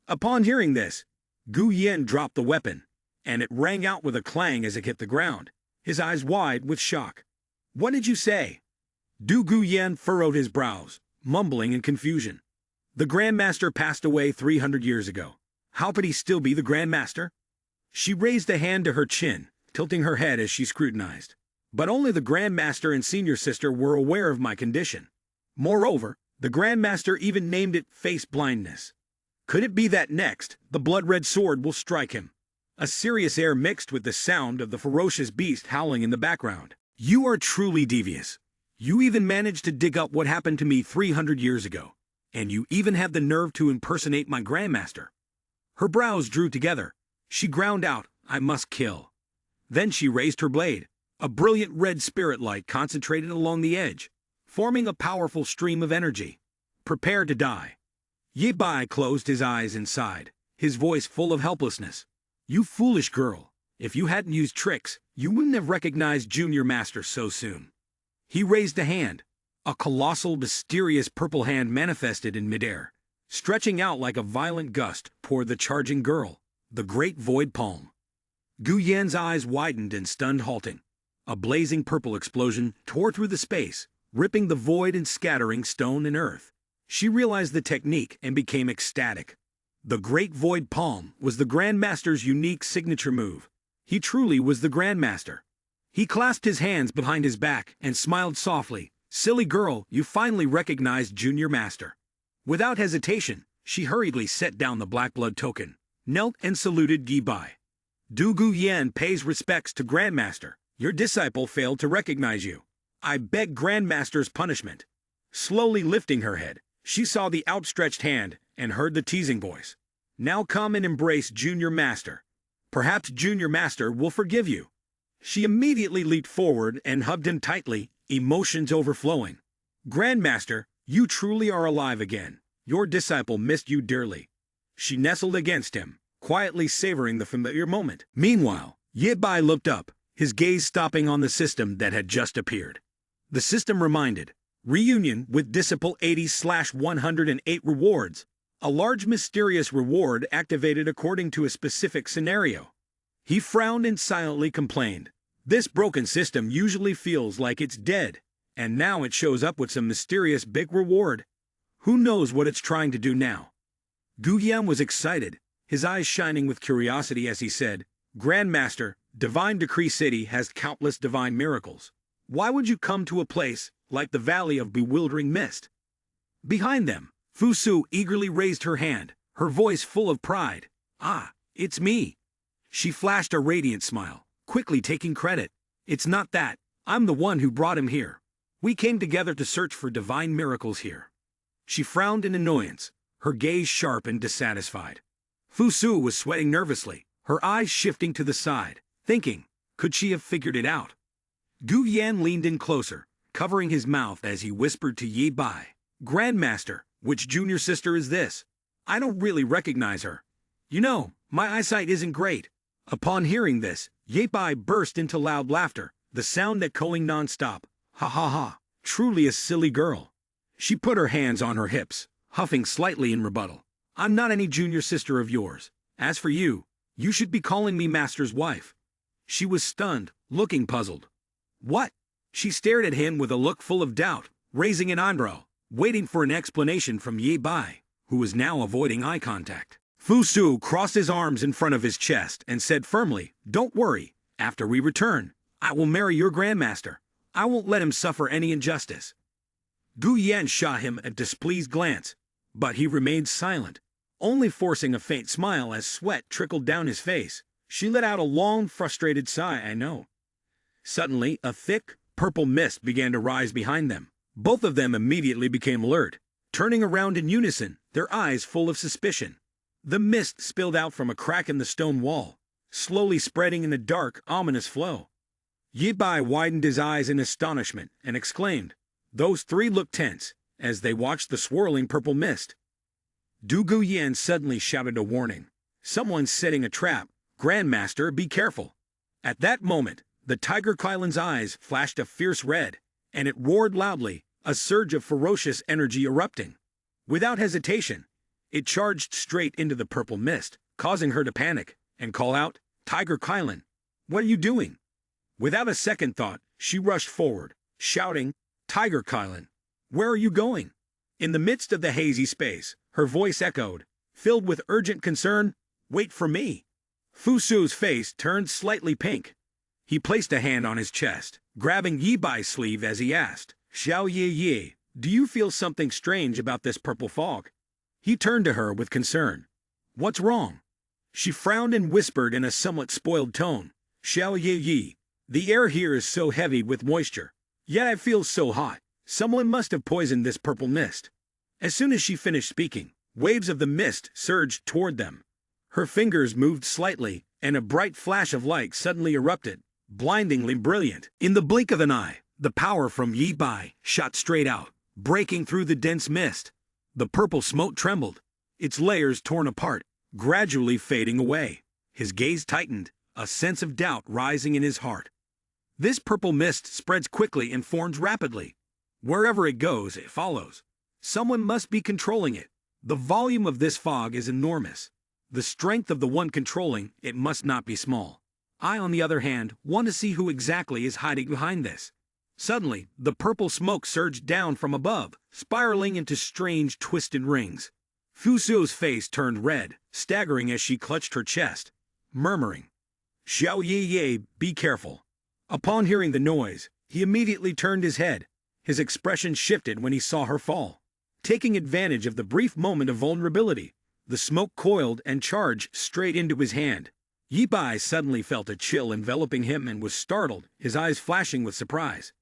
Upon hearing this, Gu Yen dropped the weapon, and it rang out with a clang as it hit the ground, his eyes wide with shock. "What did you say?" Du Guyan furrowed his brows, mumbling in confusion. "The Grandmaster passed away 300 years ago. How could he still be the Grandmaster?" She raised a hand to her chin, tilting her head as she scrutinized. "But only the Grandmaster and Senior Sister were aware of my condition. Moreover, the Grandmaster even named it face blindness. Could it be that next, the blood-red sword will strike him?" A serious air mixed with the sound of the ferocious beast howling in the background. "You are truly devious. You even managed to dig up what happened to me 300 years ago. And you even have the nerve to impersonate my Grandmaster." Her brows drew together. She ground out, "I must kill." Then she raised her blade. A brilliant red spirit light concentrated along the edge, forming a powerful stream of energy. "Prepare to die." Yi Bai closed his eyes and sighed, his voice full of helplessness. "You foolish girl. If you hadn't used tricks, you wouldn't have recognized Junior Master so soon." He raised a hand. A colossal, mysterious purple hand manifested in midair, stretching out like a violent gust toward the charging girl, the great void palm. Gu Yan's eyes widened in stunned halting. A blazing purple explosion tore through the space, ripping the void and scattering stone and earth. She realized the technique and became ecstatic. The Great Void Palm was the Grandmaster's unique signature move. He truly was the Grandmaster. He clasped his hands behind his back and smiled softly. "Silly girl, you finally recognized Junior Master." Without hesitation, she hurriedly set down the black blood token, knelt and saluted Yi Bai. "Du Guyan pays respects to Grandmaster. Your disciple failed to recognize you. I beg Grandmaster's punishment." Slowly lifting her head, she saw the outstretched hand and heard the teasing voice. "Now come and embrace Junior Master. Perhaps Junior Master will forgive you." She immediately leaped forward and hugged him tightly, emotions overflowing. "Grandmaster, you truly are alive again. Your disciple missed you dearly." She nestled against him, quietly savoring the familiar moment. Meanwhile, Yi Bai looked up, his gaze stopping on the system that had just appeared. The system reminded, "Reunion with Disciple 80/108 rewards. A large mysterious reward activated according to a specific scenario." He frowned and silently complained. "This broken system usually feels like it's dead, and now it shows up with some mysterious big reward. Who knows what it's trying to do now?" Guyan was excited, his eyes shining with curiosity as he said, "Grandmaster, Divine Decree City has countless divine miracles. Why would you come to a place like the Valley of Bewildering Mist?" Behind them, Fusu eagerly raised her hand, her voice full of pride. "Ah, it's me." She flashed a radiant smile, quickly taking credit. "It's not that. I'm the one who brought him here. We came together to search for divine miracles here." She frowned in annoyance, her gaze sharp and dissatisfied. Fusu was sweating nervously, her eyes shifting to the side, thinking, could she have figured it out? Gu Yan leaned in closer, covering his mouth as he whispered to Yi Bai, "Grandmaster, which junior sister is this? I don't really recognize her. You know, my eyesight isn't great. Upon hearing this, Ye Bai burst into loud laughter, the sound echoing non-stop. Ha ha ha, truly a silly girl. She put her hands on her hips, huffing slightly in rebuttal. I'm not any junior sister of yours. As for you, you should be calling me master's wife. She was stunned, looking puzzled. What? She stared at him with a look full of doubt, raising an eyebrow, waiting for an explanation from Ye Bai, who was now avoiding eye contact. Fu Su crossed his arms in front of his chest and said firmly, "Don't worry. After we return, I will marry your grandmaster. I won't let him suffer any injustice." Gu Yan shot him a displeased glance, but he remained silent, only forcing a faint smile as sweat trickled down his face. She let out a long, frustrated sigh, I know. Suddenly, a thick, purple mist began to rise behind them. Both of them immediately became alert, turning around in unison, their eyes full of suspicion. The mist spilled out from a crack in the stone wall, slowly spreading in a dark, ominous flow. Ye Bai widened his eyes in astonishment and exclaimed. Those three looked tense as they watched the swirling purple mist. Du Guyan suddenly shouted a warning. Someone's setting a trap. Grandmaster, be careful. At that moment, the Tiger Kylan's eyes flashed a fierce red, and it roared loudly, a surge of ferocious energy erupting. Without hesitation, it charged straight into the purple mist, causing her to panic and call out, Tiger Kylan, what are you doing? Without a second thought, she rushed forward, shouting, Tiger Kylan, where are you going? In the midst of the hazy space, her voice echoed, filled with urgent concern, wait for me. Fu Su's face turned slightly pink. He placed a hand on his chest, grabbing Ye Bai's sleeve as he asked, Xiao Ye, do you feel something strange about this purple fog? He turned to her with concern. What's wrong? She frowned and whispered in a somewhat spoiled tone, Xiao Ye, the air here is so heavy with moisture, yet I feel so hot. Someone must have poisoned this purple mist. As soon as she finished speaking, waves of the mist surged toward them. Her fingers moved slightly, and a bright flash of light suddenly erupted, blindingly brilliant. In the blink of an eye, the power from Ye Bai shot straight out, breaking through the dense mist. The purple smoke trembled, its layers torn apart, gradually fading away. His gaze tightened, a sense of doubt rising in his heart. This purple mist spreads quickly and forms rapidly. Wherever it goes, it follows. Someone must be controlling it. The volume of this fog is enormous. The strength of the one controlling it must not be small. I, on the other hand, want to see who exactly is hiding behind this. Suddenly, the purple smoke surged down from above, spiraling into strange, twisted rings. Fu Su's face turned red, staggering as she clutched her chest, murmuring, Xiao Ye, be careful. Upon hearing the noise, he immediately turned his head. His expression shifted when he saw her fall. Taking advantage of the brief moment of vulnerability, the smoke coiled and charged straight into his hand. Ye Bai suddenly felt a chill enveloping him and was startled, his eyes flashing with surprise.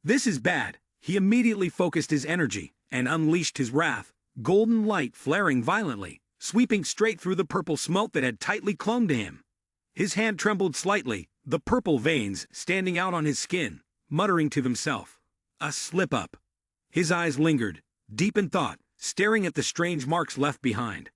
This is bad. He immediately focused his energy and unleashed his wrath, golden light flaring violently, sweeping straight through the purple smoke that had tightly clung to him. His hand trembled slightly, the purple veins standing out on his skin, muttering to himself, a slip-up. His eyes lingered, deep in thought, staring at the strange marks left behind.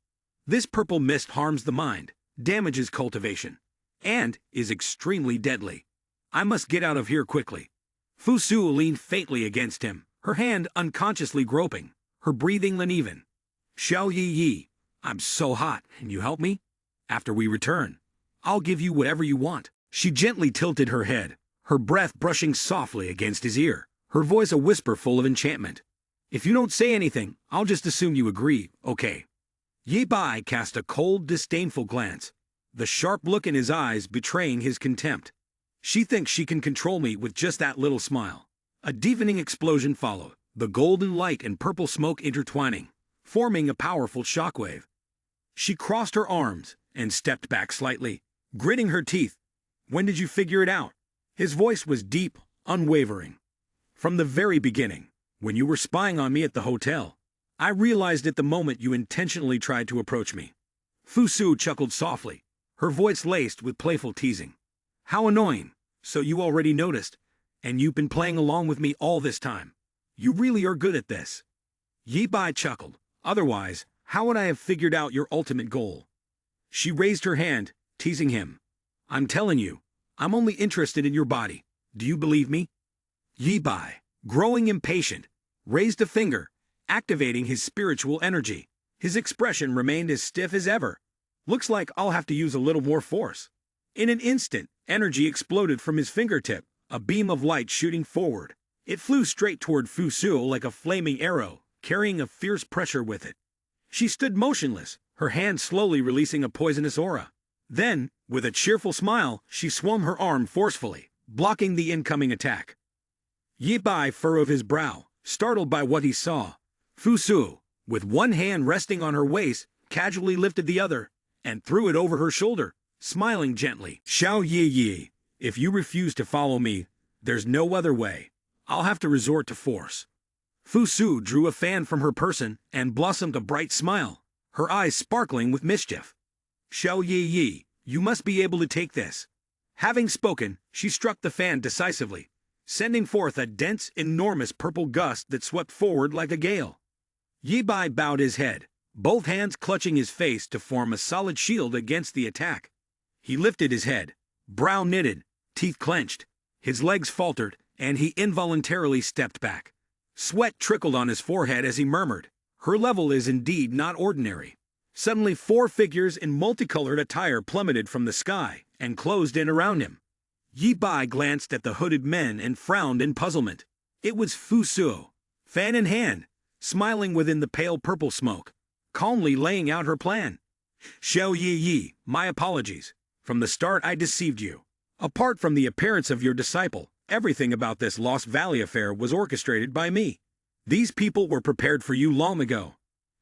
This purple mist harms the mind, damages cultivation, and is extremely deadly. I must get out of here quickly. Fu Su leaned faintly against him, her hand unconsciously groping, her breathing uneven. Xiao Yi, I'm so hot, can you help me? After we return, I'll give you whatever you want. She gently tilted her head, her breath brushing softly against his ear, her voice a whisper full of enchantment. If you don't say anything, I'll just assume you agree, okay? Ye Bai cast a cold, disdainful glance, the sharp look in his eyes betraying his contempt. She thinks she can control me with just that little smile. A deafening explosion followed, the golden light and purple smoke intertwining, forming a powerful shockwave. She crossed her arms and stepped back slightly, gritting her teeth. When did you figure it out? His voice was deep, unwavering. From the very beginning, when you were spying on me at the hotel, I realized at the moment you intentionally tried to approach me. Fu Su chuckled softly, her voice laced with playful teasing. How annoying. So you already noticed, and you've been playing along with me all this time. You really are good at this. Ye Bai chuckled. Otherwise, How would I have figured out your ultimate goal? She raised her hand, teasing him. I'm telling you, I'm only interested in your body. Do you believe me? Yi Bai, growing impatient, raised a finger, activating his spiritual energy. His expression remained as stiff as ever. Looks like I'll have to use a little more force. In an instant, energy exploded from his fingertip, a beam of light shooting forward. It flew straight toward Fu Su like a flaming arrow, carrying a fierce pressure with it. She stood motionless, her hand slowly releasing a poisonous aura. Then, with a cheerful smile, she swung her arm forcefully, blocking the incoming attack. Yi Bai furrowed his brow, startled by what he saw. Fu Su, with one hand resting on her waist, casually lifted the other, and threw it over her shoulder, smiling gently. Xiao Yi, if you refuse to follow me, there's no other way. I'll have to resort to force. Fu Su drew a fan from her person and blossomed a bright smile, her eyes sparkling with mischief. Xiao Yi, you must be able to take this. Having spoken, she struck the fan decisively, sending forth a dense, enormous purple gust that swept forward like a gale. Yi Bai bowed his head, both hands clutching his face to form a solid shield against the attack. He lifted his head, brow knitted, teeth clenched, his legs faltered, and he involuntarily stepped back. Sweat trickled on his forehead as he murmured, "Her level is indeed not ordinary." Suddenly 4 figures in multicolored attire plummeted from the sky and closed in around him. Yi Bai glanced at the hooded men and frowned in puzzlement. It was Fu Su, fan in hand, smiling within the pale purple smoke, calmly laying out her plan. Xiao Yi, my apologies. From the start I deceived you. Apart from the appearance of your disciple, everything about this Lost Valley affair was orchestrated by me. These people were prepared for you long ago.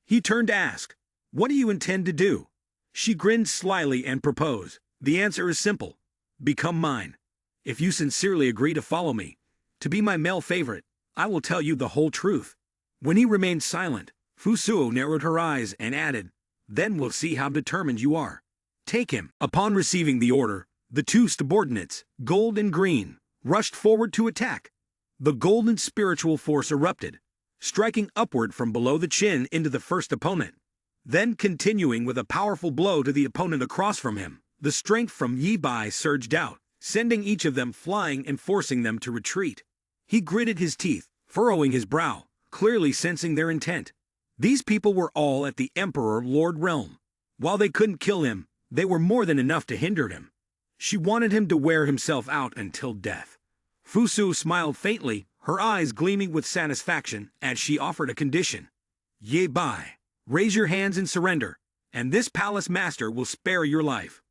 He turned to ask, what do you intend to do? She grinned slyly and proposed, the answer is simple. Become mine. If you sincerely agree to follow me, to be my male favorite, I will tell you the whole truth. When he remained silent, Fu Su narrowed her eyes and added, then we'll see how determined you are. Take him. Upon receiving the order, the 2 subordinates, gold and green, rushed forward to attack. The golden spiritual force erupted, striking upward from below the chin into the first opponent, then continuing with a powerful blow to the opponent across from him. The strength from Yi Bai surged out, sending each of them flying and forcing them to retreat. He gritted his teeth, furrowing his brow, clearly sensing their intent. These people were all at the Emperor Lord Realm. While they couldn't kill him, they were more than enough to hinder him. She wanted him to wear himself out until death. Fu Su smiled faintly, her eyes gleaming with satisfaction as she offered a condition. Yi Bai, raise your hands in surrender, and this palace master will spare your life.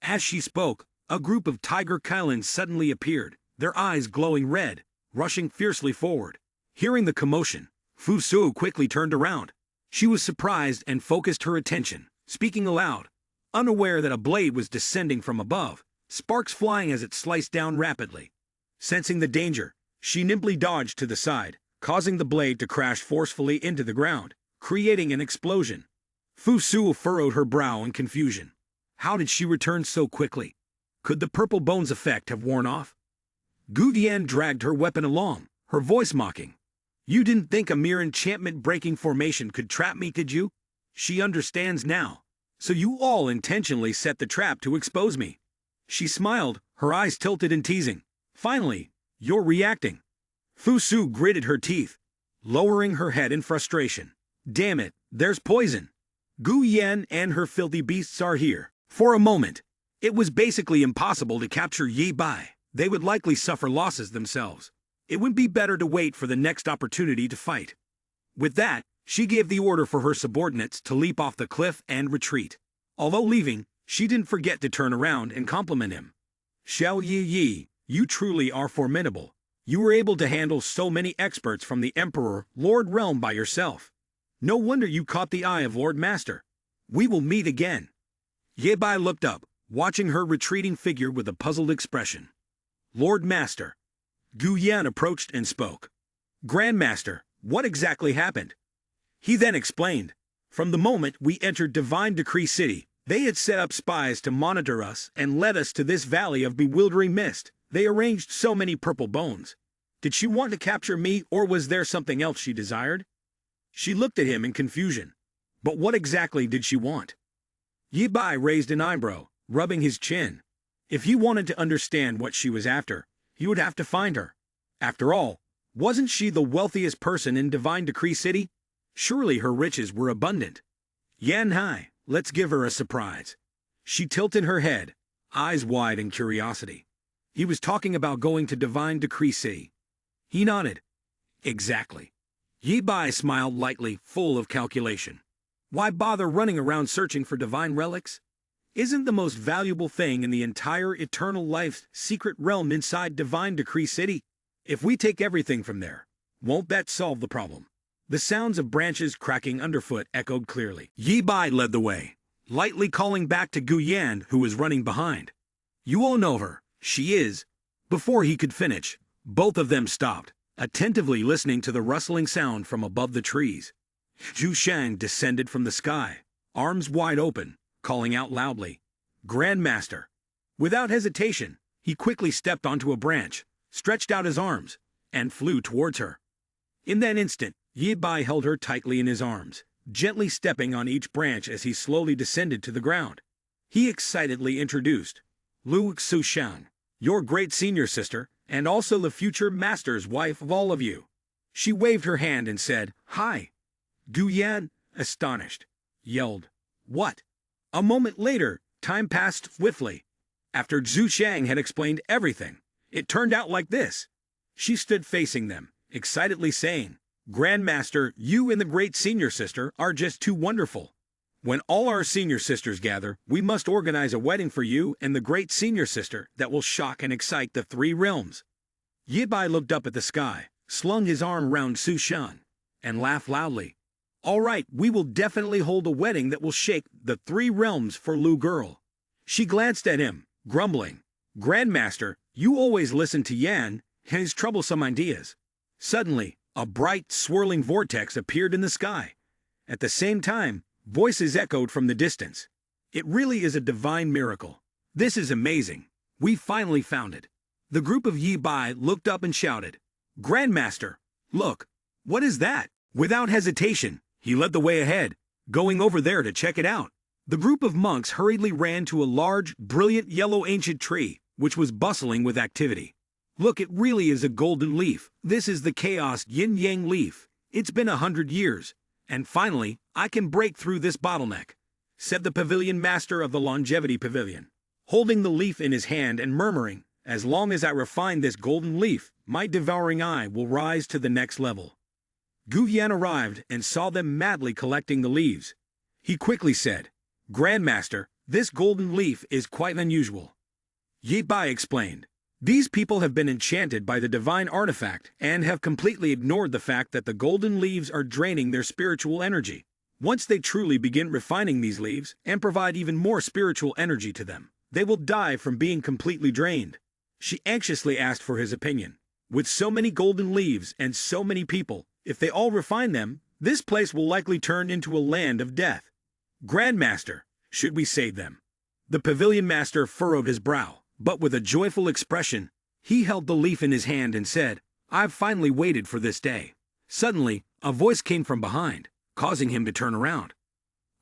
As she spoke, a group of tiger Kailins suddenly appeared, their eyes glowing red, rushing fiercely forward. Hearing the commotion, Fu Su quickly turned around. She was surprised and focused her attention, speaking aloud, unaware that a blade was descending from above, sparks flying as it sliced down rapidly. Sensing the danger, she nimbly dodged to the side, causing the blade to crash forcefully into the ground, creating an explosion. Fu Su furrowed her brow in confusion. How did she return so quickly? Could the purple bone's effect have worn off? Gu Dian dragged her weapon along, her voice mocking. You didn't think a mere enchantment-breaking formation could trap me, did you? She understands now. So you all intentionally set the trap to expose me. She smiled, her eyes tilted in teasing. Finally, you're reacting. Fu Su gritted her teeth, lowering her head in frustration. Damn it, there's poison. Gu Yan and her filthy beasts are here. For a moment, it was basically impossible to capture Yi Bai. They would likely suffer losses themselves. It would be better to wait for the next opportunity to fight. With that, she gave the order for her subordinates to leap off the cliff and retreat. Although leaving, she didn't forget to turn around and compliment him. Xiao Yi, you truly are formidable. You were able to handle so many experts from the Emperor Lord Realm by yourself. No wonder you caught the eye of Lord Master. We will meet again. Yi Bai looked up, watching her retreating figure with a puzzled expression. Lord Master. Gu Yan approached and spoke. Grandmaster, what exactly happened? He then explained. From the moment we entered Divine Decree City, they had set up spies to monitor us and led us to this valley of bewildering mist. They arranged so many purple bones. Did she want to capture me, or was there something else she desired? She looked at him in confusion. But what exactly did she want? Yi Bai raised an eyebrow, rubbing his chin. If he wanted to understand what she was after, he would have to find her. After all, wasn't she the wealthiest person in Divine Decree City? Surely her riches were abundant. Yan Hai, let's give her a surprise. She tilted her head, eyes wide in curiosity. He was talking about going to Divine Decree City. He nodded. Exactly. Yi Bai smiled lightly, full of calculation. Why bother running around searching for divine relics? Isn't the most valuable thing in the entire Eternal Life's secret realm inside Divine Decree City? If we take everything from there, won't that solve the problem? The sounds of branches cracking underfoot echoed clearly. Yi Bai led the way, lightly calling back to Gu Yan, who was running behind. You all know her. She is. Before he could finish, both of them stopped, attentively listening to the rustling sound from above the trees. Zhu Shang descended from the sky, arms wide open, calling out loudly, Grandmaster. Without hesitation, he quickly stepped onto a branch, stretched out his arms, and flew towards her. In that instant, Yi Bai held her tightly in his arms, gently stepping on each branch as he slowly descended to the ground. He excitedly introduced, Lu Xuxiang, your great senior sister, and also the future master's wife of all of you. She waved her hand and said, Hi. Gu Yan, astonished, yelled, What? A moment later, time passed swiftly. After Zhu Shang had explained everything, it turned out like this. She stood facing them, excitedly saying, Grandmaster, you and the great senior sister are just too wonderful. When all our senior sisters gather, we must organize a wedding for you and the great senior sister that will shock and excite the three realms. Yi Bai looked up at the sky, slung his arm round Su Shan, and laughed loudly. All right, we will definitely hold a wedding that will shake the three realms for Lu Girl. She glanced at him, grumbling, Grandmaster, you always listen to Yan and his troublesome ideas. Suddenly, a bright, swirling vortex appeared in the sky. At the same time, voices echoed from the distance. It really is a divine miracle. This is amazing. We finally found it. The group of Yi Bai looked up and shouted, Grandmaster, look, what is that? Without hesitation, he led the way ahead, going over there to check it out. The group of monks hurriedly ran to a large, brilliant yellow ancient tree, which was bustling with activity. Look, it really is a golden leaf. This is the chaos yin-yang leaf. It's been 100 years. And finally, I can break through this bottleneck, said the pavilion master of the longevity pavilion, holding the leaf in his hand and murmuring, As long as I refine this golden leaf, my devouring eye will rise to the next level. Gu Yan arrived and saw them madly collecting the leaves. He quickly said, Grandmaster, this golden leaf is quite unusual. Yi Bai explained, These people have been enchanted by the divine artifact and have completely ignored the fact that the golden leaves are draining their spiritual energy. Once they truly begin refining these leaves and provide even more spiritual energy to them, they will die from being completely drained. She anxiously asked for his opinion. With so many golden leaves and so many people, if they all refine them, this place will likely turn into a land of death. Grandmaster, should we save them? The pavilion master furrowed his brow, but with a joyful expression, he held the leaf in his hand and said, I've finally waited for this day. Suddenly, a voice came from behind, causing him to turn around.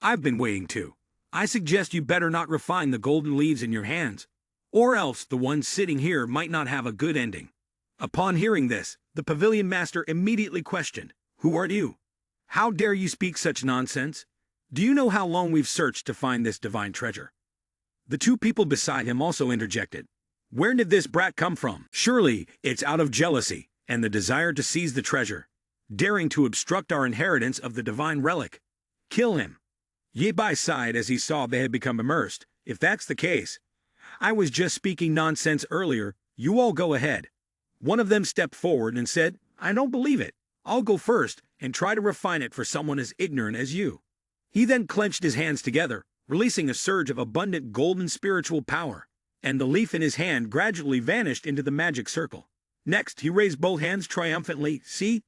I've been waiting too. I suggest you better not refine the golden leaves in your hands, or else the one sitting here might not have a good ending. Upon hearing this, the pavilion master immediately questioned, Who are you? How dare you speak such nonsense? Do you know how long we've searched to find this divine treasure? The two people beside him also interjected. Where did this brat come from? Surely, it's out of jealousy and the desire to seize the treasure, daring to obstruct our inheritance of the divine relic. Kill him. Yi Bai sighed as he saw they had become immersed. If that's the case, I was just speaking nonsense earlier. You all go ahead. One of them stepped forward and said, I don't believe it. I'll go first and try to refine it for someone as ignorant as you. He then clenched his hands together, releasing a surge of abundant golden spiritual power, and the leaf in his hand gradually vanished into the magic circle. Next, he raised both hands triumphantly. See?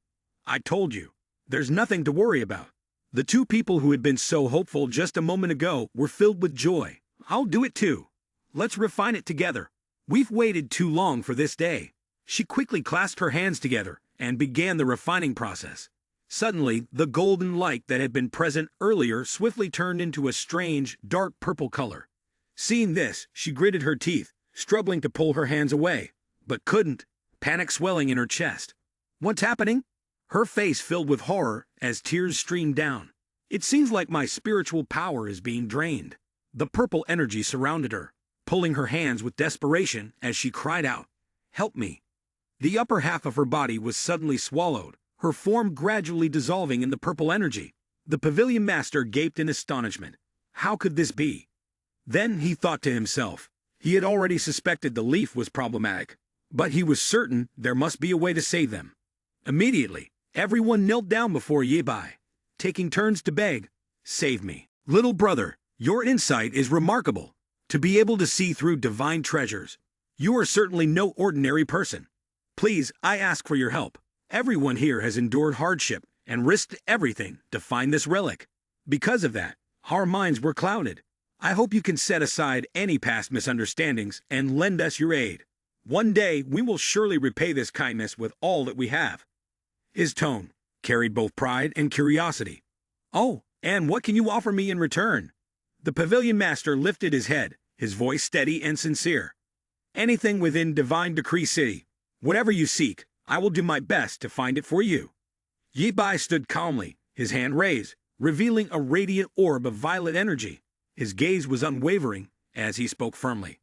I told you. There's nothing to worry about. The two people who had been so hopeful just a moment ago were filled with joy. I'll do it too. Let's refine it together. We've waited too long for this day. She quickly clasped her hands together and began the refining process. Suddenly, the golden light that had been present earlier swiftly turned into a strange, dark purple color. Seeing this, she gritted her teeth, struggling to pull her hands away, but couldn't, panic swelling in her chest. What's happening? Her face filled with horror as tears streamed down. It seems like my spiritual power is being drained. The purple energy surrounded her, pulling her hands with desperation as she cried out, "Help me!" The upper half of her body was suddenly swallowed, her form gradually dissolving in the purple energy. The pavilion master gaped in astonishment. How could this be? Then he thought to himself. He had already suspected the leaf was problematic, but he was certain there must be a way to save them. Immediately, everyone knelt down before Yebai, taking turns to beg, "Save me. Little brother, your insight is remarkable. To be able to see through divine treasures, you are certainly no ordinary person. Please, I ask for your help. Everyone here has endured hardship and risked everything to find this relic. Because of that, our minds were clouded. I hope you can set aside any past misunderstandings and lend us your aid. One day, we will surely repay this kindness with all that we have." His tone carried both pride and curiosity. "Oh, and what can you offer me in return?" The pavilion master lifted his head, his voice steady and sincere. "Anything within Divine Decree City. Whatever you seek, I will do my best to find it for you." Yebai stood calmly, his hand raised, revealing a radiant orb of violet energy. His gaze was unwavering as he spoke firmly.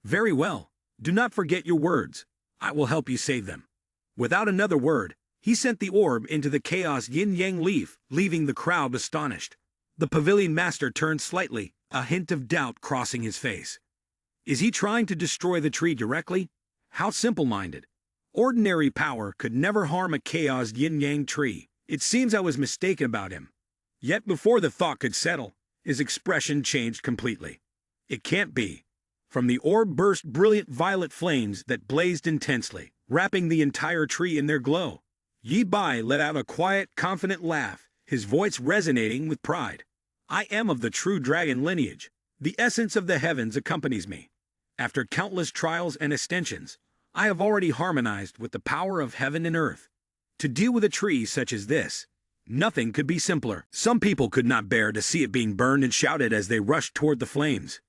"Very well. Do not forget your words. I will help you save them." Without another word, he sent the orb into the chaos yin-yang leaf, leaving the crowd astonished. The pavilion master turned slightly, a hint of doubt crossing his face. Is he trying to destroy the tree directly? How simple-minded. Ordinary power could never harm a chaos yin-yang tree. It seems I was mistaken about him. Yet before the thought could settle, his expression changed completely. It can't be. From the orb burst brilliant violet flames that blazed intensely, wrapping the entire tree in their glow. Yebai let out a quiet, confident laugh, his voice resonating with pride. "I am of the true dragon lineage. The essence of the heavens accompanies me. After countless trials and extensions, I have already harmonized with the power of heaven and earth. To deal with a tree such as this, nothing could be simpler." Some people could not bear to see it being burned and shouted as they rushed toward the flames.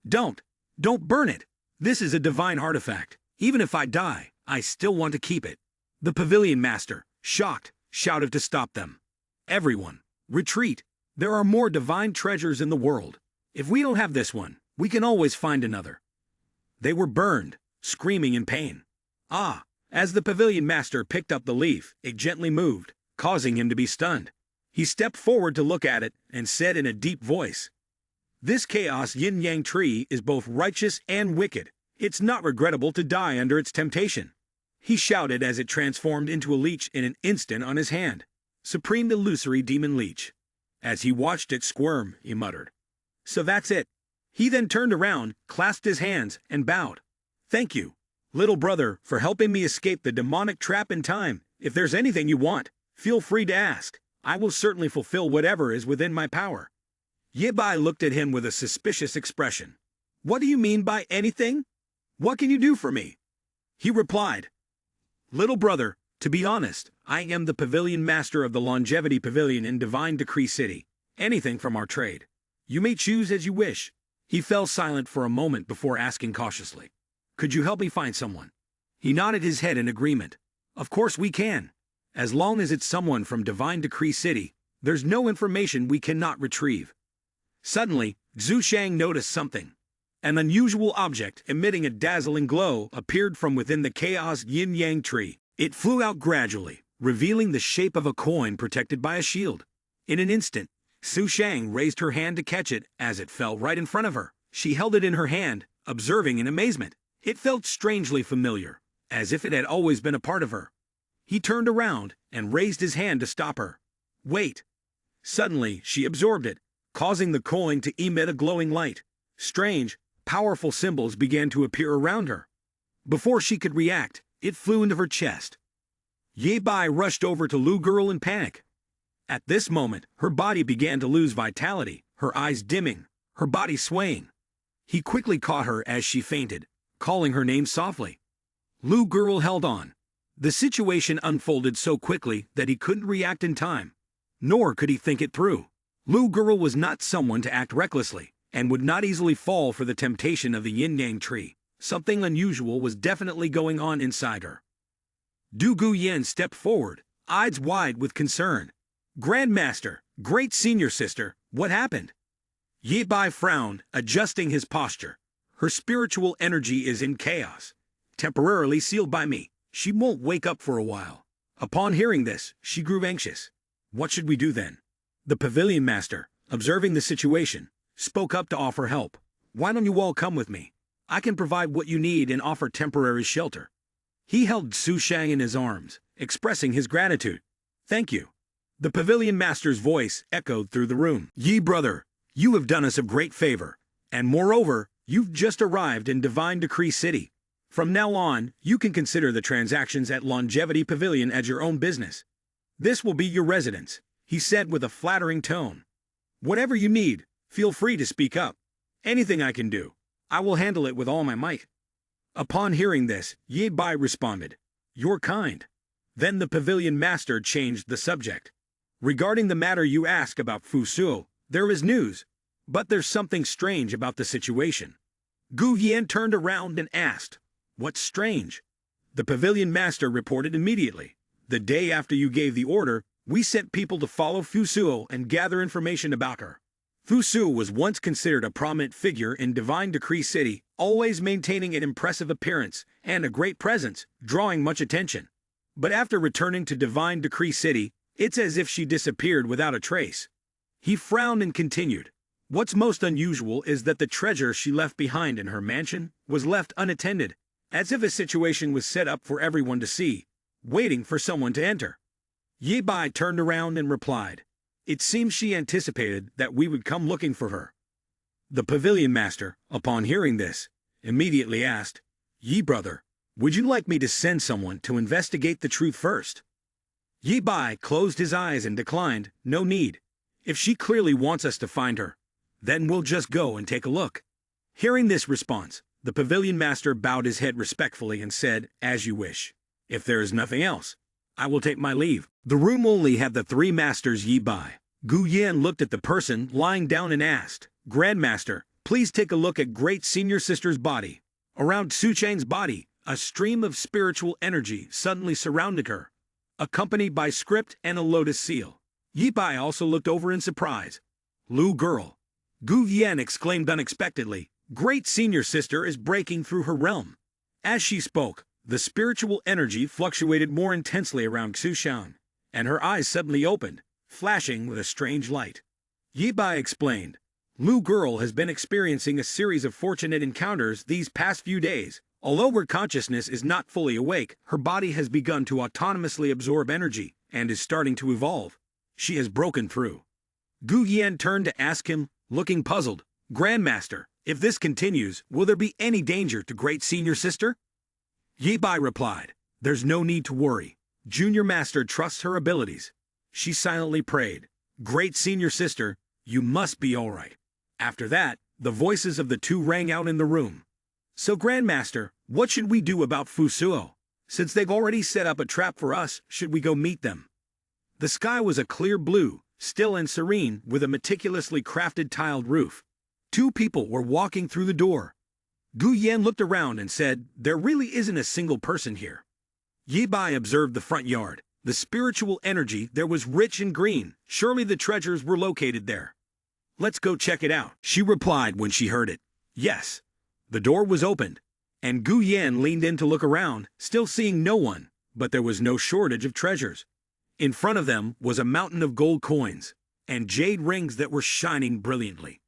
Don't burn it! This is a divine artifact. Even if I die, I still want to keep it." The pavilion master, shocked, shouted to stop them. "Everyone, retreat! There are more divine treasures in the world. If we don't have this one, we can always find another." They were burned, screaming in pain. As the pavilion master picked up the leaf, it gently moved, causing him to be stunned. He stepped forward to look at it and said in a deep voice, "This chaos yin-yang tree is both righteous and wicked. It's not regrettable to die under its temptation." He shouted as it transformed into a leech in an instant on his hand. "Supreme illusory demon leech." As he watched it squirm, he muttered, "So that's it." He then turned around, clasped his hands, and bowed. "Thank you, little brother, for helping me escape the demonic trap in time. If there's anything you want, feel free to ask. I will certainly fulfill whatever is within my power." Yebai looked at him with a suspicious expression. "What do you mean by anything? What can you do for me?" He replied, "Little brother, to be honest, I am the pavilion master of the Longevity Pavilion in Divine Decree City. Anything from our trade. You may choose as you wish." He fell silent for a moment before asking cautiously, "Could you help me find someone?" He nodded his head in agreement. "Of course we can. As long as it's someone from Divine Decree City, there's no information we cannot retrieve." Suddenly, Zhu Shang noticed something. An unusual object emitting a dazzling glow appeared from within the chaos yin-yang tree. It flew out gradually, revealing the shape of a coin protected by a shield. In an instant, Zhu Shang raised her hand to catch it as it fell right in front of her. She held it in her hand, observing in amazement. It felt strangely familiar, as if it had always been a part of her. He turned around and raised his hand to stop her. "Wait!" Suddenly, she absorbed it, causing the coin to emit a glowing light. Strange, powerful symbols began to appear around her. Before she could react, it flew into her chest. Yebai rushed over to Lu Girl in panic. At this moment, her body began to lose vitality, her eyes dimming, her body swaying. He quickly caught her as she fainted, calling her name softly. Lu Girl held on. The situation unfolded so quickly that he couldn't react in time, nor could he think it through. Lu Girl was not someone to act recklessly, and would not easily fall for the temptation of the yin-yang tree. Something unusual was definitely going on inside her. Du Guyan stepped forward, eyes wide with concern. Grandmaster, great senior sister, what happened? Ye Bai frowned, adjusting his posture. Her spiritual energy is in chaos. Temporarily sealed by me, she won't wake up for a while. Upon hearing this, she grew anxious. What should we do then? The pavilion master, observing the situation, spoke up to offer help. Why don't you all come with me? I can provide what you need and offer temporary shelter. He held Su Shang in his arms, expressing his gratitude. Thank you. The pavilion master's voice echoed through the room. Ye brother, you have done us a great favor, and moreover, you've just arrived in Divine Decree City. From now on, you can consider the transactions at Longevity Pavilion as your own business. This will be your residence, he said with a flattering tone. Whatever you need, feel free to speak up. Anything I can do, I will handle it with all my might. Upon hearing this, Ye Bai responded, You're kind. Then the pavilion master changed the subject. Regarding the matter you ask about Fu Suo, there is news, but there's something strange about the situation. Gu Yan turned around and asked, What's strange? The pavilion master reported immediately. The day after you gave the order, we sent people to follow Fu Suo and gather information about her. Fu Suo was once considered a prominent figure in Divine Decree City, always maintaining an impressive appearance and a great presence, drawing much attention. But after returning to Divine Decree City, it's as if she disappeared without a trace. He frowned and continued. What's most unusual is that the treasure she left behind in her mansion was left unattended, as if a situation was set up for everyone to see, waiting for someone to enter. Ye Bai turned around and replied, It seems she anticipated that we would come looking for her. The pavilion master, upon hearing this, immediately asked, Ye brother, would you like me to send someone to investigate the truth first? Ye Bai closed his eyes and declined, No need. If she clearly wants us to find her, then we'll just go and take a look. Hearing this response, the pavilion master bowed his head respectfully and said, As you wish. If there is nothing else, I will take my leave. The room only had the three masters Ye Bai. Gu Yan looked at the person lying down and asked, Grandmaster, please take a look at great senior sister's body. Around Su Chang's body, a stream of spiritual energy suddenly surrounded her, accompanied by script and a lotus seal. Ye Bai also looked over in surprise. Lu Girl. Gu Yan exclaimed unexpectedly, Great senior sister is breaking through her realm. As she spoke, the spiritual energy fluctuated more intensely around Xu Shang, and her eyes suddenly opened, flashing with a strange light. Ye Bai explained, Lu Girl has been experiencing a series of fortunate encounters these past few days. Although her consciousness is not fully awake, her body has begun to autonomously absorb energy and is starting to evolve. She has broken through. Gu Yan turned to ask him, looking puzzled, Grandmaster, if this continues, will there be any danger to great senior sister? Ye Bai replied, There's no need to worry. Junior Master trusts her abilities. She silently prayed, Great senior sister, you must be all right. After that, the voices of the two rang out in the room. So Grandmaster, what should we do about Fu Suo? Since they've already set up a trap for us, should we go meet them? The sky was a clear blue, still and serene, with a meticulously crafted tiled roof. Two people were walking through the door. Gu Yan looked around and said, There really isn't a single person here. Ye Bai observed the front yard. The spiritual energy there was rich and green. Surely the treasures were located there. Let's go check it out, she replied when she heard it. Yes. The door was opened, and Gu Yan leaned in to look around, still seeing no one, but there was no shortage of treasures. In front of them was a mountain of gold coins, and jade rings that were shining brilliantly.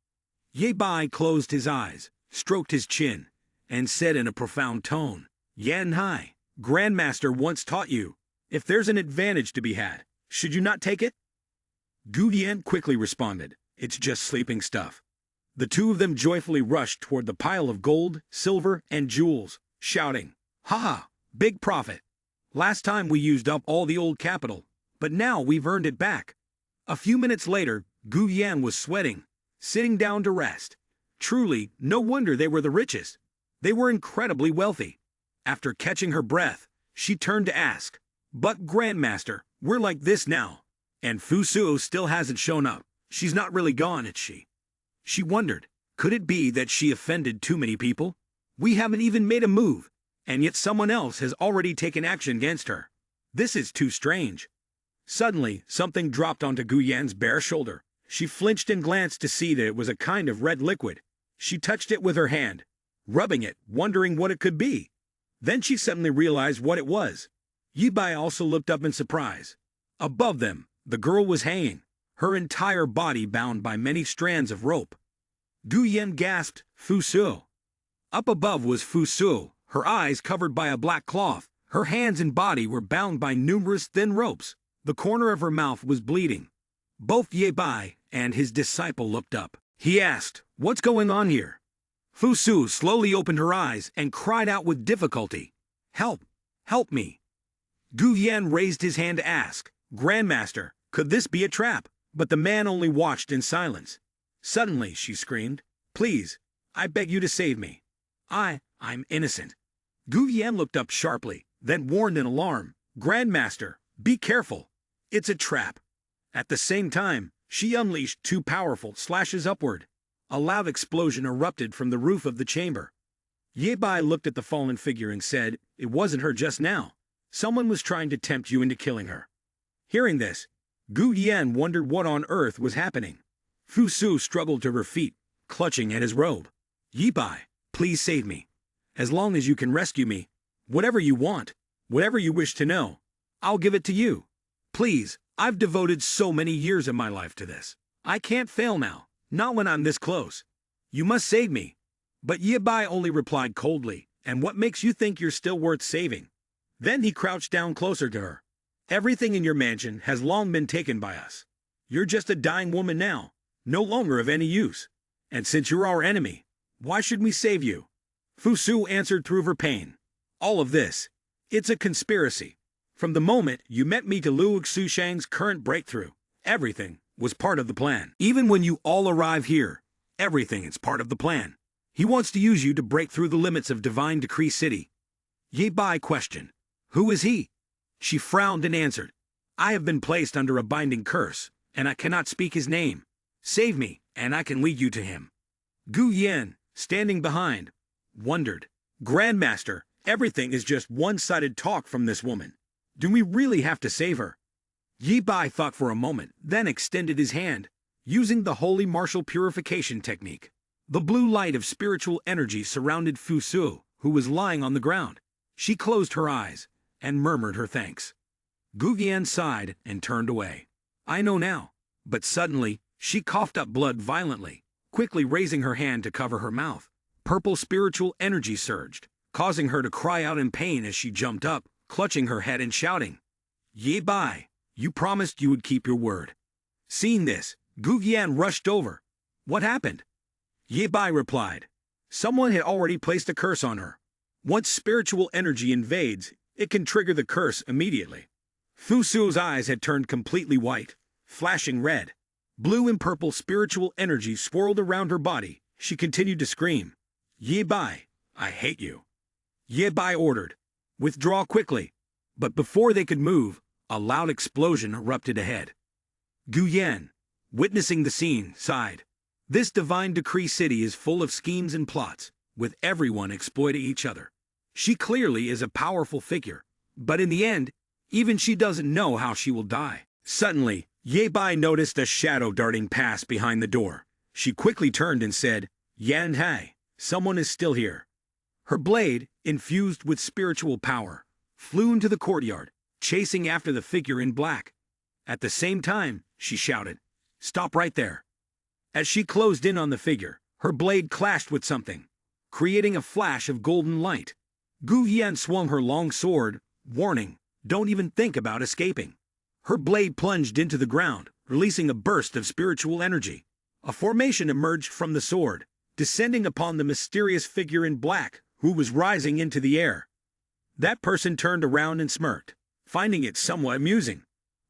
Ye Bai closed his eyes, stroked his chin, and said in a profound tone, Yan Hai, Grandmaster once taught you, if there's an advantage to be had, should you not take it? Gu Yan quickly responded, It's just sleeping stuff. The two of them joyfully rushed toward the pile of gold, silver, and jewels, shouting, Ha! Big profit! Last time we used up all the old capital, but now we've earned it back. A few minutes later, Gu Yan was sweating, sitting down to rest. Truly, no wonder they were the richest. They were incredibly wealthy. After catching her breath, She turned to ask, "But Grandmaster, we're like this now. And Fusuo still hasn't shown up. She's not really gone, is she?" She wondered, could it be that she offended too many people? We haven't even made a move, and yet someone else has already taken action against her. This is too strange. Suddenly, something dropped onto Guyan's bare shoulder. She flinched and glanced to see that it was a kind of red liquid. She touched it with her hand, rubbing it, wondering what it could be. Then she suddenly realized what it was. Yibai also looked up in surprise. Above them, the girl was hanging, her entire body bound by many strands of rope. Guyan gasped, "Fusuo." Up above was Fusuo, her eyes covered by a black cloth. Her hands and body were bound by numerous thin ropes. The corner of her mouth was bleeding. Both Yibai and his disciple looked up. He asked, "What's going on here?" Fusuo slowly opened her eyes and cried out with difficulty, "Help! Help me!" Guyan raised his hand to ask, "Grandmaster, could this be a trap?" But the man only watched in silence. Suddenly, she screamed, "Please, I beg you to save me. I'm innocent." Guyan looked up sharply, then warned in alarm, "Grandmaster, be careful. It's a trap." At the same time, she unleashed two powerful slashes upward. A loud explosion erupted from the roof of the chamber. Yibai looked at the fallen figure and said, "It wasn't her just now. Someone was trying to tempt you into killing her." Hearing this, Guyan wondered what on earth was happening. Fusuo struggled to her feet, clutching at his robe. "Yibai, please save me. As long as you can rescue me, whatever you want, whatever you wish to know, I'll give it to you. Please, I've devoted so many years of my life to this. I can't fail now, not when I'm this close. You must save me." But Yibai only replied coldly, "And what makes you think you're still worth saving?" Then he crouched down closer to her. "Everything in your mansion has long been taken by us. You're just a dying woman now, no longer of any use. And since you're our enemy, why should we save you?" Fusuo answered through her pain, "All of this, it's a conspiracy. From the moment you met me to Liu Xushang's current breakthrough, everything was part of the plan. Even when you all arrive here, everything is part of the plan. He wants to use you to break through the limits of Divine Decree City." Yibai questioned, "Who is he?" She frowned and answered, "I have been placed under a binding curse, and I cannot speak his name. Save me, and I can lead you to him." Guyan, standing behind, wondered, "Grandmaster, everything is just one-sided talk from this woman. Do we really have to save her?" Yibai thought for a moment, then extended his hand, using the holy martial purification technique. The blue light of spiritual energy surrounded Fusuo, who was lying on the ground. She closed her eyes and murmured her thanks. Guyan sighed and turned away. "I know now." But suddenly, she coughed up blood violently, quickly raising her hand to cover her mouth. Purple spiritual energy surged, causing her to cry out in pain as she jumped up, clutching her head and shouting, "Yibai, you promised you would keep your word." Seeing this, Guyan rushed over. "What happened?" Yibai replied, "Someone had already placed a curse on her. Once spiritual energy invades, it can trigger the curse immediately." Fusuo's eyes had turned completely white, flashing red. Blue and purple spiritual energy swirled around her body. She continued to scream, "Yibai, I hate you." Yibai ordered, "Withdraw quickly." But before they could move, a loud explosion erupted ahead. Guyan, witnessing the scene, sighed. This Divine Decree City is full of schemes and plots, with everyone exploiting each other. She clearly is a powerful figure, but in the end, even she doesn't know how she will die. Suddenly, Yibai noticed a shadow darting past behind the door. She quickly turned and said, "Yan Hai, someone is still here." Her blade, infused with spiritual power, flew into the courtyard, chasing after the figure in black. At the same time, she shouted, "Stop right there." As she closed in on the figure, her blade clashed with something, creating a flash of golden light. Guyan swung her long sword, warning, "Don't even think about escaping." Her blade plunged into the ground, releasing a burst of spiritual energy. A formation emerged from the sword, descending upon the mysterious figure in black, who was rising into the air. That person turned around and smirked, finding it somewhat amusing.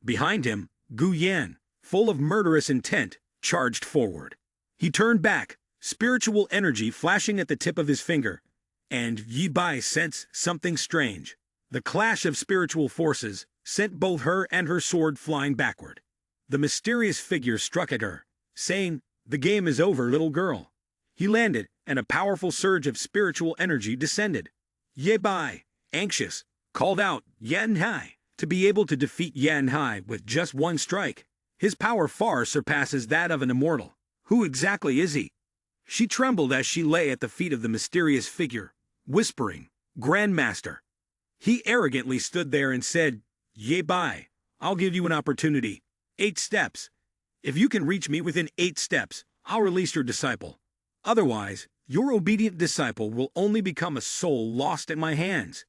Behind him, Guyan, full of murderous intent, charged forward. He turned back, spiritual energy flashing at the tip of his finger, and Yibai sensed something strange. The clash of spiritual forces sent both her and her sword flying backward. The mysterious figure struck at her, saying, "The game is over, little girl." He landed, and a powerful surge of spiritual energy descended. Ye Bai, anxious, called out, "Yan Hai," to be able to defeat Yan Hai with just one strike. His power far surpasses that of an immortal. Who exactly is he? She trembled as she lay at the feet of the mysterious figure, whispering, "Grandmaster." He arrogantly stood there and said, "Ye Bai, I'll give you an opportunity. 8 steps. If you can reach me within 8 steps, I'll release your disciple. Otherwise, your obedient disciple will only become a soul lost at my hands."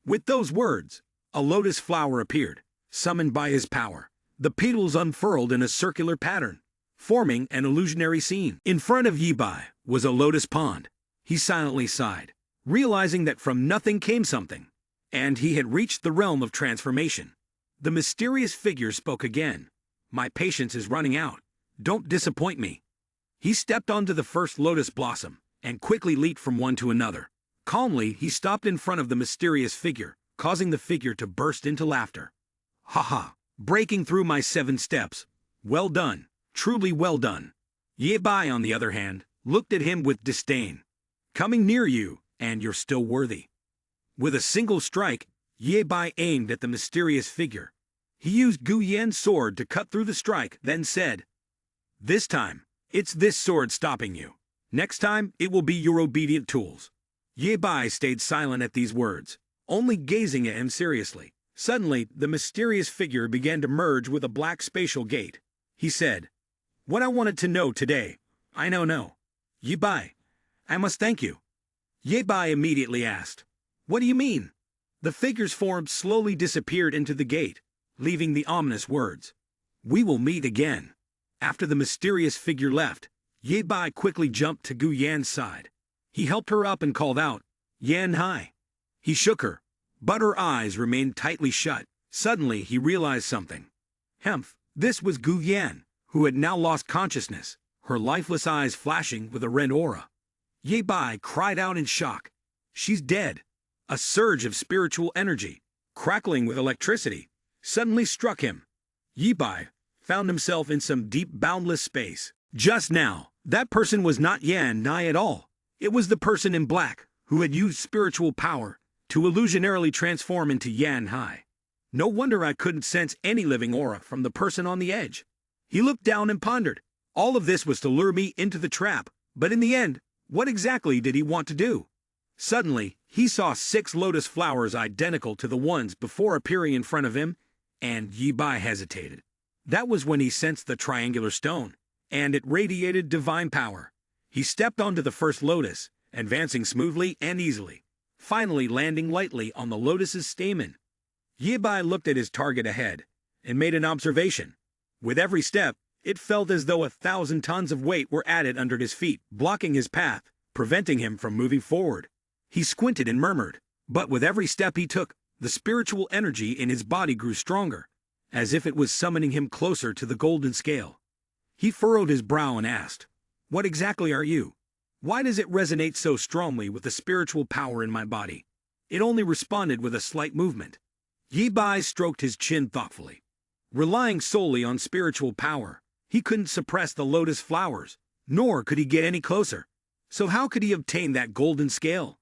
With those words, a lotus flower appeared, summoned by his power. The petals unfurled in a circular pattern, forming an illusionary scene. In front of Ye Bai was a lotus pond. He silently sighed, realizing that from nothing came something, and he had reached the realm of transformation. The mysterious figure spoke again. "My patience is running out. Don't disappoint me." He stepped onto the first lotus blossom and quickly leaped from one to another. Calmly, he stopped in front of the mysterious figure, causing the figure to burst into laughter. "Ha ha, breaking through my 7 steps. Well done, truly well done." Ye Bai, on the other hand, looked at him with disdain. "Coming near you, and you're still worthy." With a single strike, Ye Bai aimed at the mysterious figure. He used Gu Yan's sword to cut through the strike, then said, "This time, it's this sword stopping you. Next time, it will be your obedient tools." Ye Bai stayed silent at these words, only gazing at him seriously. Suddenly, the mysterious figure began to merge with a black spatial gate. He said, "What I wanted to know today, I now know. Ye Bai, I must thank you." Ye Bai immediately asked, "What do you mean?" The figure's form slowly disappeared into the gate, leaving the ominous words, "We will meet again." After the mysterious figure left, Ye Bai quickly jumped to Gu Yan's side. He helped her up and called out, "Yan Hai." He shook her, but her eyes remained tightly shut. Suddenly, he realized something. This was Gu Yan, who had now lost consciousness, her lifeless eyes flashing with a red aura. Ye Bai cried out in shock. "She's dead." A surge of spiritual energy, crackling with electricity, suddenly struck him. Ye Bai found himself in some deep, boundless space. Just now, that person was not Yan Hai at all. It was the person in black, who had used spiritual power to illusionarily transform into Yan Hai. No wonder I couldn't sense any living aura from the person on the edge. He looked down and pondered. All of this was to lure me into the trap, but in the end, what exactly did he want to do? Suddenly, he saw 6 lotus flowers identical to the ones before appearing in front of him, and Ye Bai hesitated. That was when he sensed the triangular stone, and it radiated divine power. He stepped onto the first lotus, advancing smoothly and easily, finally landing lightly on the lotus's stamen. Ye Bai looked at his target ahead and made an observation. With every step, it felt as though 1,000 tons of weight were added under his feet, blocking his path, preventing him from moving forward. He squinted and murmured, but with every step he took, the spiritual energy in his body grew stronger, as if it was summoning him closer to the golden scale. He furrowed his brow and asked, "What exactly are you? Why does it resonate so strongly with the spiritual power in my body?" It only responded with a slight movement. Ye Bai stroked his chin thoughtfully. Relying solely on spiritual power, he couldn't suppress the lotus flowers, nor could he get any closer. So how could he obtain that golden scale?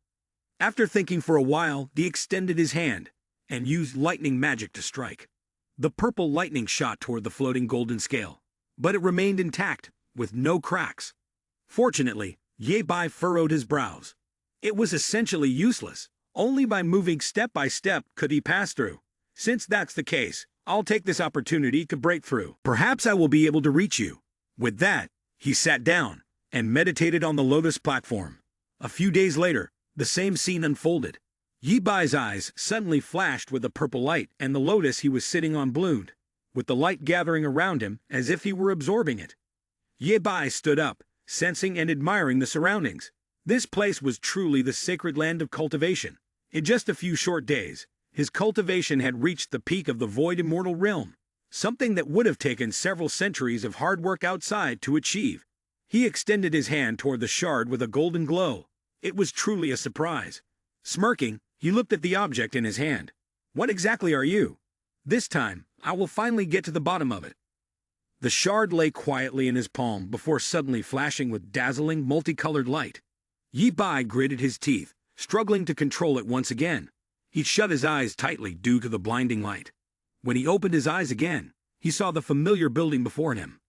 After thinking for a while, he extended his hand and used lightning magic to strike. The purple lightning shot toward the floating golden scale, but it remained intact, with no cracks. Fortunately, Ye Bai furrowed his brows. It was essentially useless. Only by moving step by step could he pass through. Since that's the case, I'll take this opportunity to break through. Perhaps I will be able to reach you. With that, he sat down and meditated on the lotus platform. A few days later, the same scene unfolded. Ye Bai's eyes suddenly flashed with a purple light, and the lotus he was sitting on bloomed, with the light gathering around him as if he were absorbing it. Ye Bai stood up, sensing and admiring the surroundings. This place was truly the sacred land of cultivation. In just a few short days, his cultivation had reached the peak of the void immortal realm, something that would have taken several centuries of hard work outside to achieve. He extended his hand toward the shard with a golden glow. It was truly a surprise. Smirking, He looked at the object in his hand. What exactly are you? This time, I will finally get to the bottom of it. The shard lay quietly in his palm before suddenly flashing with dazzling, multicolored light. Yi Bai gritted his teeth, struggling to control it once again. He shut his eyes tightly due to the blinding light. When he opened his eyes again, he saw the familiar building before him.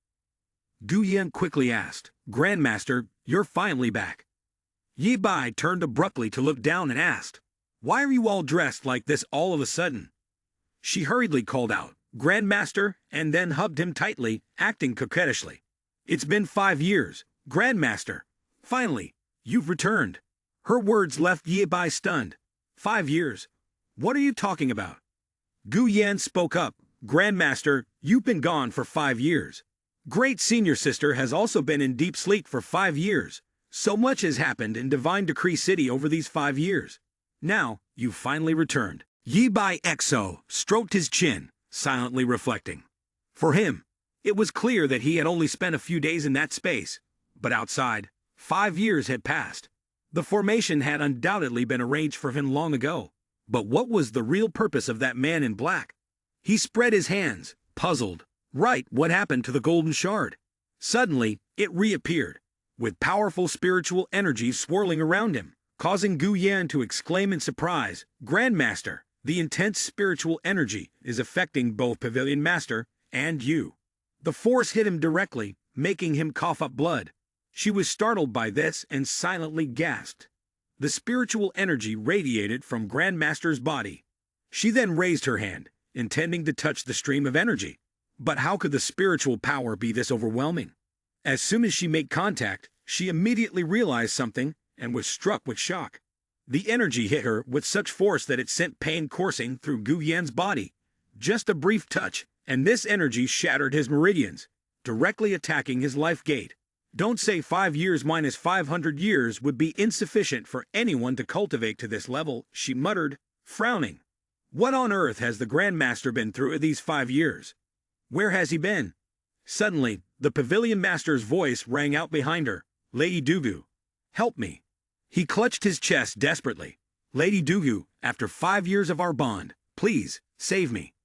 Gu Yan quickly asked, "Grandmaster, you're finally back." Yi Bai turned abruptly to look down and asked, "Why are you all dressed like this all of a sudden?" She hurriedly called out, "Grandmaster," and then hugged him tightly, acting coquettishly. "It's been 5 years, Grandmaster. Finally, you've returned." Her words left Yi Bai stunned. 5 years? What are you talking about? Gu Yan spoke up, "Grandmaster, you've been gone for 5 years. Great Senior Sister has also been in deep sleep for 5 years. So much has happened in Divine Decree City over these 5 years. Now, you've finally returned." Yi Bai Exo stroked his chin, silently reflecting. For him, it was clear that he had only spent a few days in that space, but outside, 5 years had passed. The formation had undoubtedly been arranged for him long ago, but what was the real purpose of that man in black? He spread his hands, puzzled. Right, what happened to the golden shard? Suddenly, it reappeared, with powerful spiritual energy swirling around him, causing Gu Yan to exclaim in surprise, "Grandmaster, the intense spiritual energy is affecting both Pavilion Master and you." The force hit him directly, making him cough up blood. She was startled by this and silently gasped. The spiritual energy radiated from Grandmaster's body. She then raised her hand, intending to touch the stream of energy. But how could the spiritual power be this overwhelming? As soon as she made contact, she immediately realized something and was struck with shock. The energy hit her with such force that it sent pain coursing through Gu Yan's body. Just a brief touch, and this energy shattered his meridians, directly attacking his life gate. Don't say 5 years minus 500 years would be insufficient for anyone to cultivate to this level, she muttered, frowning. What on earth has the Grandmaster been through these 5 years? Where has he been? Suddenly, the Pavilion Master's voice rang out behind her. "Lady Dugu, help me." He clutched his chest desperately. "Lady Dugu, after 5 years of our bond, please, save me."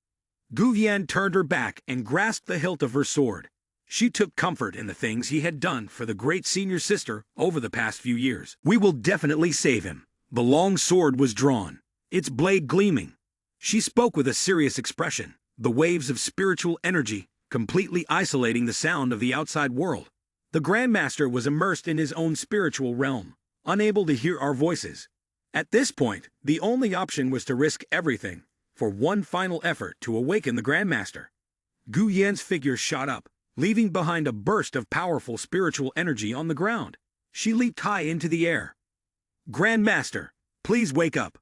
Gu Yan turned her back and grasped the hilt of her sword. She took comfort in the things he had done for the great Senior Sister over the past few years. "We will definitely save him." The long sword was drawn, its blade gleaming. She spoke with a serious expression, the waves of spiritual energy completely isolating the sound of the outside world. The Grandmaster was immersed in his own spiritual realm, unable to hear our voices. At this point, the only option was to risk everything for one final effort to awaken the Grandmaster. Gu Yan's figure shot up, leaving behind a burst of powerful spiritual energy on the ground. She leaped high into the air. "Grandmaster, please wake up."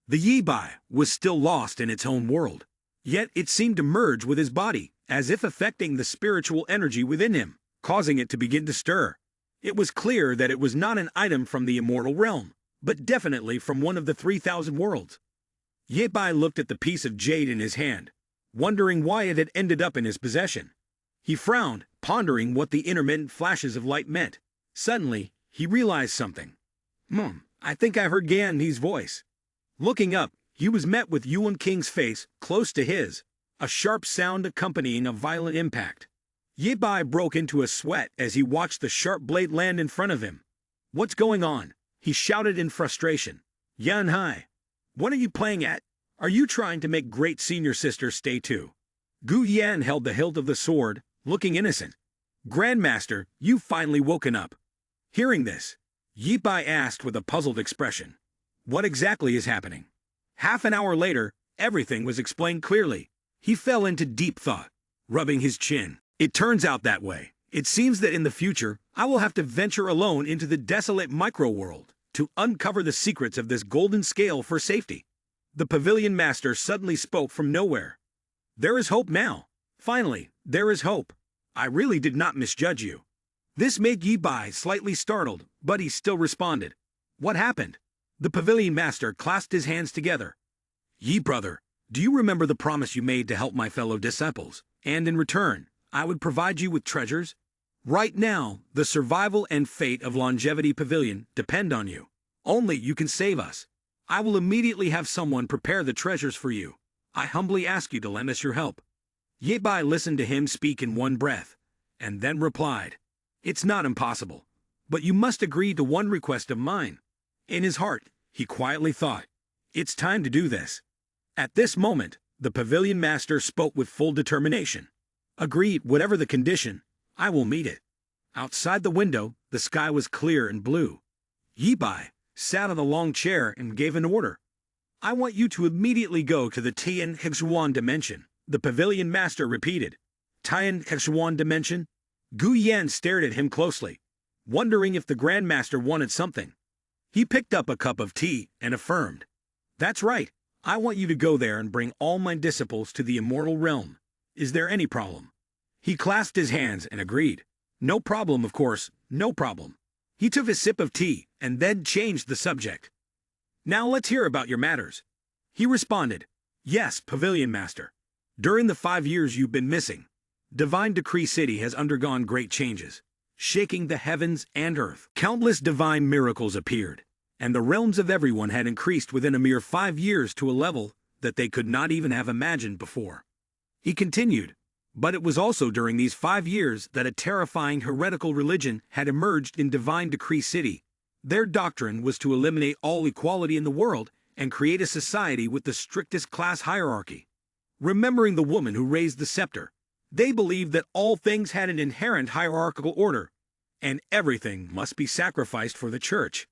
The Yi Bai was still lost in its own world, yet it seemed to merge with his body, as if affecting the spiritual energy within him, causing it to begin to stir. It was clear that it was not an item from the immortal realm, but definitely from one of the 3,000 worlds. Yi Bai looked at the piece of jade in his hand, wondering why it had ended up in his possession. He frowned, pondering what the intermittent flashes of light meant. Suddenly, he realized something. I think I heard Gan He's voice." Looking up, he was met with Yuan King's face close to his, a sharp sound accompanying a violent impact. Yi Bai broke into a sweat as he watched the sharp blade land in front of him. "What's going on?" he shouted in frustration. "Yan Hai, what are you playing at? Are you trying to make great Senior Sister stay too?" Gu Yan held the hilt of the sword, looking innocent. "Grandmaster, you've finally woken up." Hearing this, Yi Bai asked with a puzzled expression, "What exactly is happening?" Half an hour later, everything was explained clearly. He fell into deep thought, rubbing his chin. "It turns out that way. It seems that in the future, I will have to venture alone into the desolate micro-world to uncover the secrets of this golden scale for safety." The Pavilion Master suddenly spoke from nowhere. "There is hope now. Finally, there is hope. I really did not misjudge you." This made Yi Bai slightly startled, but he still responded. "What happened?" The Pavilion Master clasped his hands together. "Yi brother, do you remember the promise you made to help my fellow disciples, and in return, I would provide you with treasures? Right now, the survival and fate of Longevity Pavilion depend on you. Only you can save us. I will immediately have someone prepare the treasures for you. I humbly ask you to lend us your help." Ye Bai listened to him speak in one breath, and then replied, "It's not impossible, but you must agree to one request of mine." In his heart, he quietly thought, "It's time to do this." At this moment, the pavilion master spoke with full determination. "Agreed, whatever the condition, I will meet it." Outside the window, the sky was clear and blue. Ye Bai sat on the long chair and gave an order. "I want you to immediately go to the Tian Hexuan dimension," the pavilion master repeated. "Tian Hexuan dimension?" Gu Yan stared at him closely, wondering if the Grandmaster wanted something. He picked up a cup of tea and affirmed, "That's right. I want you to go there and bring all my disciples to the immortal realm. Is there any problem?" He clasped his hands and agreed. "No problem, of course, no problem." He took a sip of tea and then changed the subject. "Now let's hear about your matters." He responded, "Yes, Pavilion Master. During the 5 years you've been missing, Divine Decree City has undergone great changes, shaking the heavens and earth. Countless divine miracles appeared, and the realms of everyone had increased within a mere 5 years to a level that they could not even have imagined before." He continued, "But it was also during these 5 years that a terrifying heretical religion had emerged in Divine Decree City. Their doctrine was to eliminate all equality in the world and create a society with the strictest class hierarchy. Remembering the woman who raised the scepter, they believed that all things had an inherent hierarchical order, and everything must be sacrificed for the church.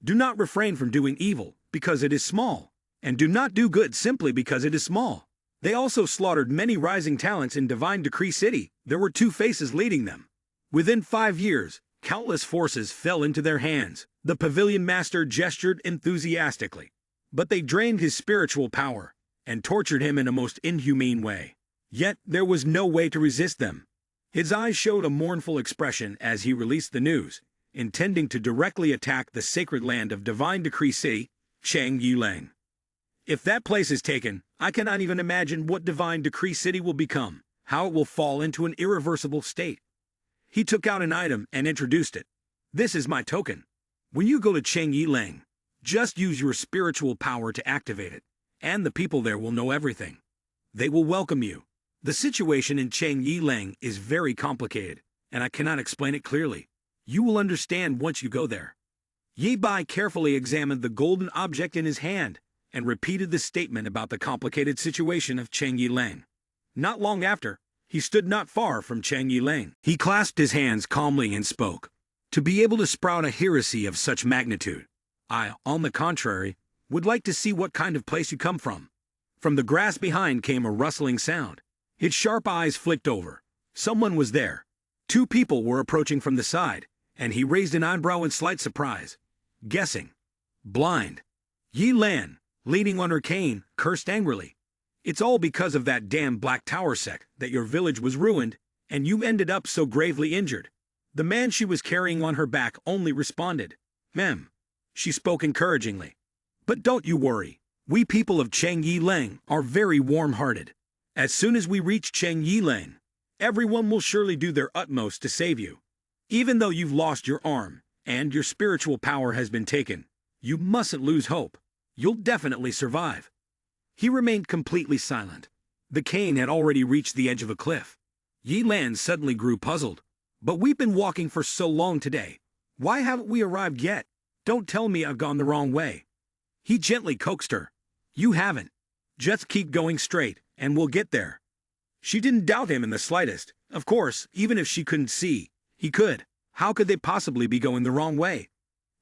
Do not refrain from doing evil because it is small, and do not do good simply because it is small." They also slaughtered many rising talents in Divine Decree City. There were 2 faces leading them. Within 5 years, countless forces fell into their hands. The pavilion master gestured enthusiastically, but they drained his spiritual power and tortured him in a most inhumane way. Yet there was no way to resist them. His eyes showed a mournful expression as he released the news, intending to directly attack the sacred land of Divine Decree City, Chang Yilang. "If that place is taken, I cannot even imagine what Divine Decree City will become, how it will fall into an irreversible state." He took out an item and introduced it. "This is my token. When you go to Chang Yilang, just use your spiritual power to activate it, and the people there will know everything. They will welcome you. The situation in Chang Yilang is very complicated, and I cannot explain it clearly. You will understand once you go there." Ye Bai carefully examined the golden object in his hand and repeated the statement about the complicated situation of Chang Yilang. Not long after, he stood not far from Chang Yilang. He clasped his hands calmly and spoke, "To be able to sprout a heresy of such magnitude, I, on the contrary, would like to see what kind of place you come from." From the grass behind came a rustling sound. His sharp eyes flicked over. Someone was there. 2 people were approaching from the side, and he raised an eyebrow in slight surprise. Guessing. Blind. Yi Lan, leaning on her cane, cursed angrily. "It's all because of that damn Black Tower sect that your village was ruined, and you ended up so gravely injured." The man she was carrying on her back only responded, "Ma'am." She spoke encouragingly. "But don't you worry. We people of Chang Yilang are very warm-hearted. As soon as we reach Chang Yilang, everyone will surely do their utmost to save you. Even though you've lost your arm and your spiritual power has been taken, you mustn't lose hope. You'll definitely survive." He remained completely silent. The cane had already reached the edge of a cliff. Yi Lan suddenly grew puzzled. "But we've been walking for so long today. Why haven't we arrived yet? Don't tell me I've gone the wrong way." He gently coaxed her. "You haven't. Just keep going straight, and we'll get there." She didn't doubt him in the slightest. Of course, even if she couldn't see, he could. How could they possibly be going the wrong way?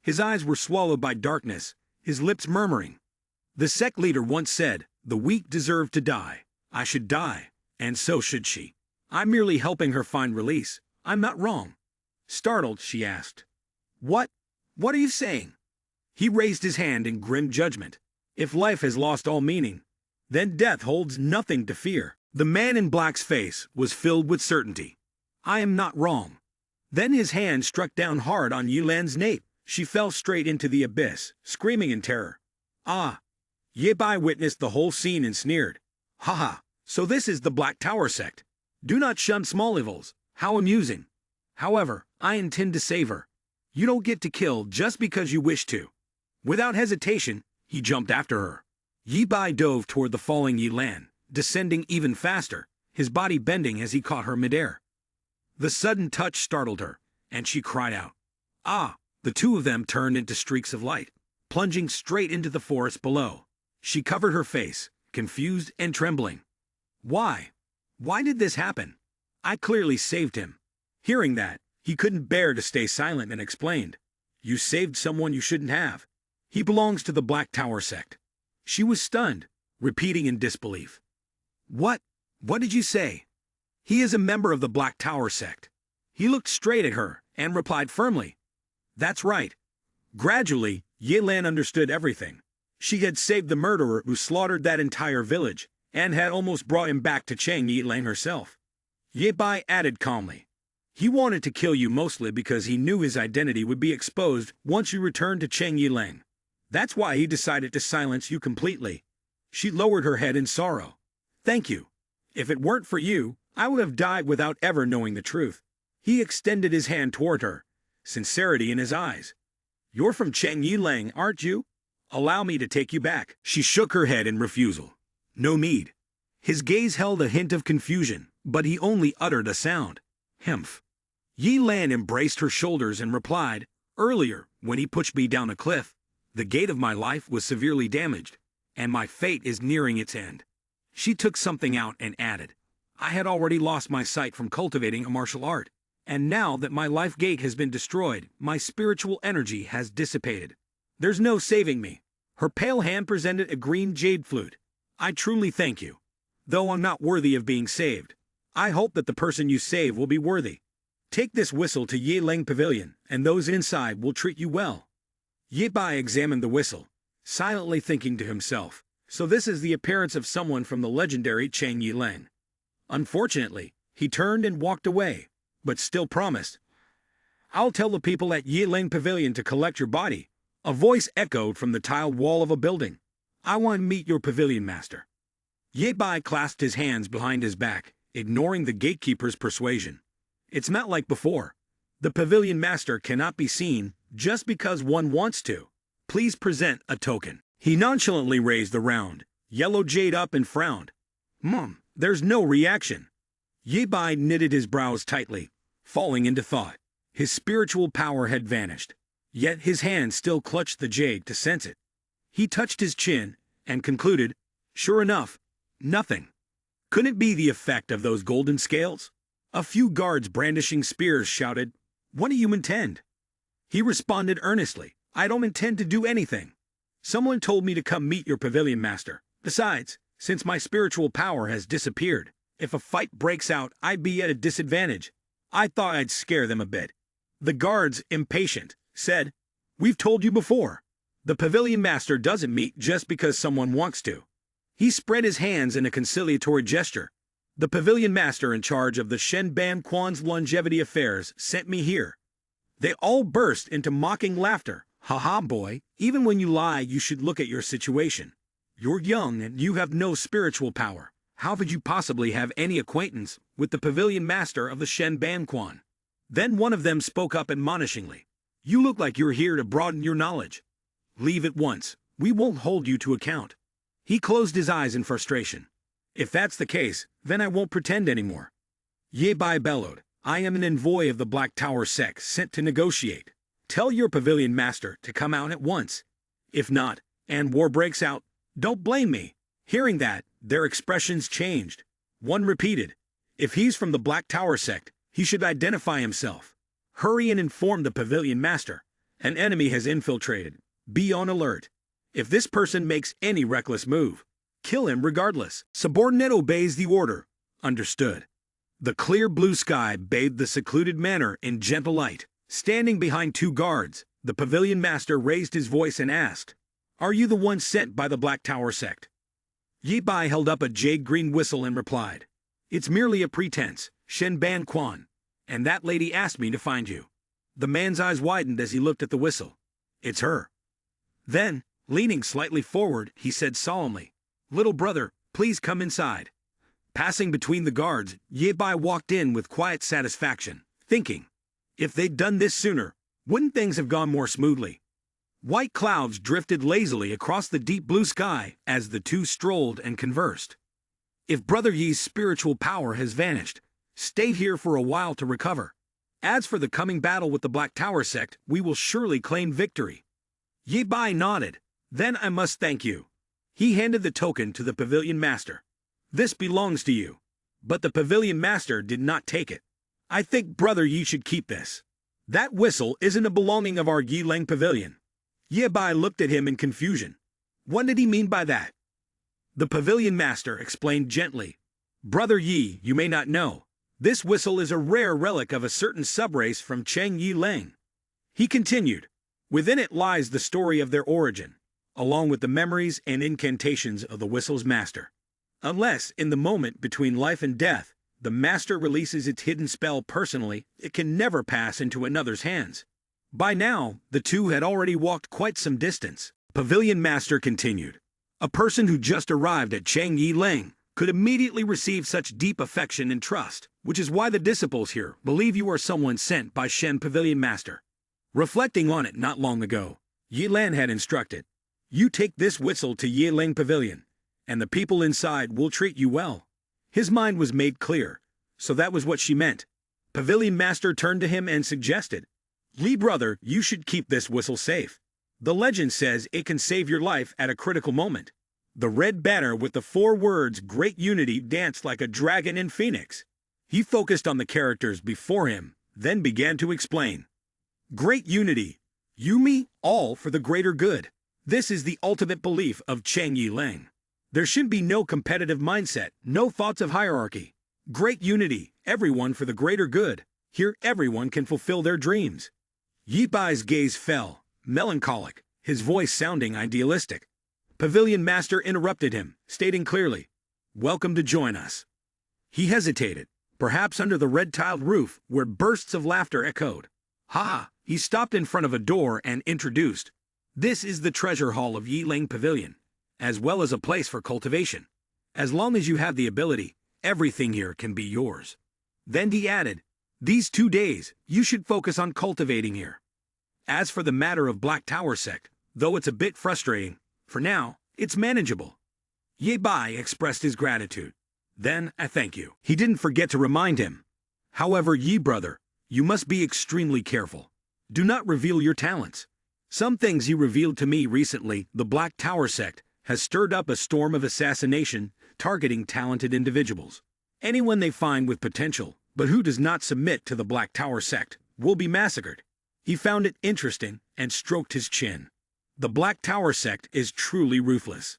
His eyes were swallowed by darkness, his lips murmuring. The sect leader once said, "The weak deserve to die. I should die, and so should she. I'm merely helping her find release. I'm not wrong." Startled, she asked, What are you saying?" He raised his hand in grim judgment. "If life has lost all meaning, then death holds nothing to fear." The man in black's face was filled with certainty. "I am not wrong." Then his hand struck down hard on Yulan's nape. She fell straight into the abyss, screaming in terror. "Ah!" Ye Bai witnessed the whole scene and sneered. "Ha! So this is the Black Tower sect. Do not shun small evils. How amusing. However, I intend to save her. You don't get to kill just because you wish to." Without hesitation, He jumped after her. Yi Bai dove toward the falling Yi Lan, descending even faster, his body bending as he caught her midair. The sudden touch startled her, and she cried out. Ah! The two of them turned into streaks of light, plunging straight into the forest below. She covered her face, confused and trembling. Why? Why did this happen? I clearly saved him. Hearing that, he couldn't bear to stay silent and explained. You saved someone you shouldn't have. He belongs to the Black Tower sect. She was stunned, repeating in disbelief. What? What did you say? He is a member of the Black Tower sect. He looked straight at her and replied firmly. That's right. Gradually, Ye Lan understood everything. She had saved the murderer who slaughtered that entire village, and had almost brought him back to Chang Yi Lang herself. Ye Bai added calmly. He wanted to kill you mostly because he knew his identity would be exposed once you returned to Chang Yi Lang. That's why he decided to silence you completely. She lowered her head in sorrow. Thank you. If it weren't for you, I would have died without ever knowing the truth. He extended his hand toward her, sincerity in his eyes. You're from Chang Yi Lang, aren't you? Allow me to take you back. She shook her head in refusal. No need. His gaze held a hint of confusion, but he only uttered a sound. Hemph. Yi Lan embraced her shoulders and replied, Earlier, when he pushed me down a cliff, the gate of my life was severely damaged, and my fate is nearing its end. She took something out and added, I had already lost my sight from cultivating a martial art, and now that my life gate has been destroyed, my spiritual energy has dissipated. There's no saving me. Her pale hand presented a green jade flute. I truly thank you. Though I'm not worthy of being saved, I hope that the person you save will be worthy. Take this whistle to Ye Lang Pavilion, and those inside will treat you well. Ye Bai examined the whistle, silently thinking to himself, so this is the appearance of someone from the legendary Chang Yi Lang. Unfortunately, he turned and walked away, but still promised. I'll tell the people at Ye Lang Pavilion to collect your body. A voice echoed from the tiled wall of a building. I want to meet your pavilion master. Ye Bai clasped his hands behind his back, ignoring the gatekeeper's persuasion. It's not like before. The pavilion master cannot be seen just because one wants to. Please present a token. He nonchalantly raised the round, yellow jade up and frowned. There's no reaction. Ye Bai knitted his brows tightly, falling into thought. His spiritual power had vanished, yet his hand still clutched the jade to sense it. He touched his chin and concluded, sure enough, nothing. Could it be the effect of those golden scales? A few guards brandishing spears shouted, What do you intend? He responded earnestly, I don't intend to do anything. Someone told me to come meet your pavilion master. Besides, since my spiritual power has disappeared, if a fight breaks out, I'd be at a disadvantage. I thought I'd scare them a bit. The guards, impatient, said, We've told you before. The pavilion master doesn't meet just because someone wants to. He spread his hands in a conciliatory gesture. The pavilion master in charge of the Shen Ban Quan's longevity affairs sent me here. They all burst into mocking laughter. Ha ha, boy, even when you lie, you should look at your situation. You're young and you have no spiritual power. How could you possibly have any acquaintance with the pavilion master of the Shen Ban Quan? Then one of them spoke up admonishingly. You look like you're here to broaden your knowledge. Leave at once. We won't hold you to account. He closed his eyes in frustration. If that's the case, then I won't pretend anymore. Ye Bai bellowed. I am an envoy of the Black Tower sect sent to negotiate. Tell your pavilion master to come out at once. If not, and war breaks out, don't blame me. Hearing that, their expressions changed. One repeated, If he's from the Black Tower sect, he should identify himself. Hurry and inform the pavilion master. An enemy has infiltrated. Be on alert. If this person makes any reckless move, kill him regardless. Subordinate obeys the order. Understood. The clear blue sky bathed the secluded manor in gentle light. Standing behind two guards, the pavilion master raised his voice and asked, Are you the one sent by the Black Tower sect? Ye Bai held up a jade-green whistle and replied, It's merely a pretense, Shen Ban Quan, and that lady asked me to find you. The man's eyes widened as he looked at the whistle. It's her. Then, leaning slightly forward, he said solemnly, Little brother, please come inside. Passing between the guards, Ye Bai walked in with quiet satisfaction, thinking, if they'd done this sooner, wouldn't things have gone more smoothly? White clouds drifted lazily across the deep blue sky as the two strolled and conversed. If Brother Yi's spiritual power has vanished, stay here for a while to recover. As for the coming battle with the Black Tower sect, we will surely claim victory. Yi Bai nodded. Then I must thank you. He handed the token to the pavilion master. This belongs to you. But the pavilion master did not take it. I think Brother Yi should keep this. That whistle isn't a belonging of our Yilang pavilion. Yi Bai looked at him in confusion. What did he mean by that? The pavilion master explained gently. Brother Yi, you may not know. This whistle is a rare relic of a certain subrace from Cheng Yilang. He continued. Within it lies the story of their origin, along with the memories and incantations of the whistle's master. Unless, in the moment between life and death, the master releases its hidden spell personally, it can never pass into another's hands. By now, the two had already walked quite some distance. Pavilion master continued. A person who just arrived at Cheng Yilang could immediately receive such deep affection and trust, which is why the disciples here believe you are someone sent by Shen Pavilion Master. Reflecting on it not long ago, Yi Lan had instructed, you take this whistle to Yilang Pavilion, and the people inside will treat you well. His mind was made clear, so that was what she meant. Pavilion Master turned to him and suggested, Li brother, you should keep this whistle safe. The legend says it can save your life at a critical moment. The red banner with the 4 words Great Unity danced like a dragon in Phoenix. He focused on the characters before him, then began to explain. Great Unity. Yumi, all for the greater good. This is the ultimate belief of Cheng Yilang. There should be no competitive mindset, no thoughts of hierarchy. Great Unity, everyone for the greater good. Here everyone can fulfill their dreams. Yi Bai's gaze fell, melancholic, his voice sounding idealistic. Pavilion Master interrupted him, stating clearly, Welcome to join us. He hesitated, perhaps under the red-tiled roof where bursts of laughter echoed. Ha! He stopped in front of a door and introduced, This is the treasure hall of Yilang Pavilion, as well as a place for cultivation. As long as you have the ability, everything here can be yours. Then he added, These 2 days, you should focus on cultivating here. As for the matter of Black Tower sect, though it's a bit frustrating, for now, it's manageable. Ye Bai expressed his gratitude. Then, I thank you. He didn't forget to remind him. However, Yi brother, you must be extremely careful. Do not reveal your talents. Some things you revealed to me recently, the Black Tower sect, has stirred up a storm of assassination, targeting talented individuals. Anyone they find with potential, but who does not submit to the Black Tower sect, will be massacred. He found it interesting and stroked his chin. The Black Tower sect is truly ruthless.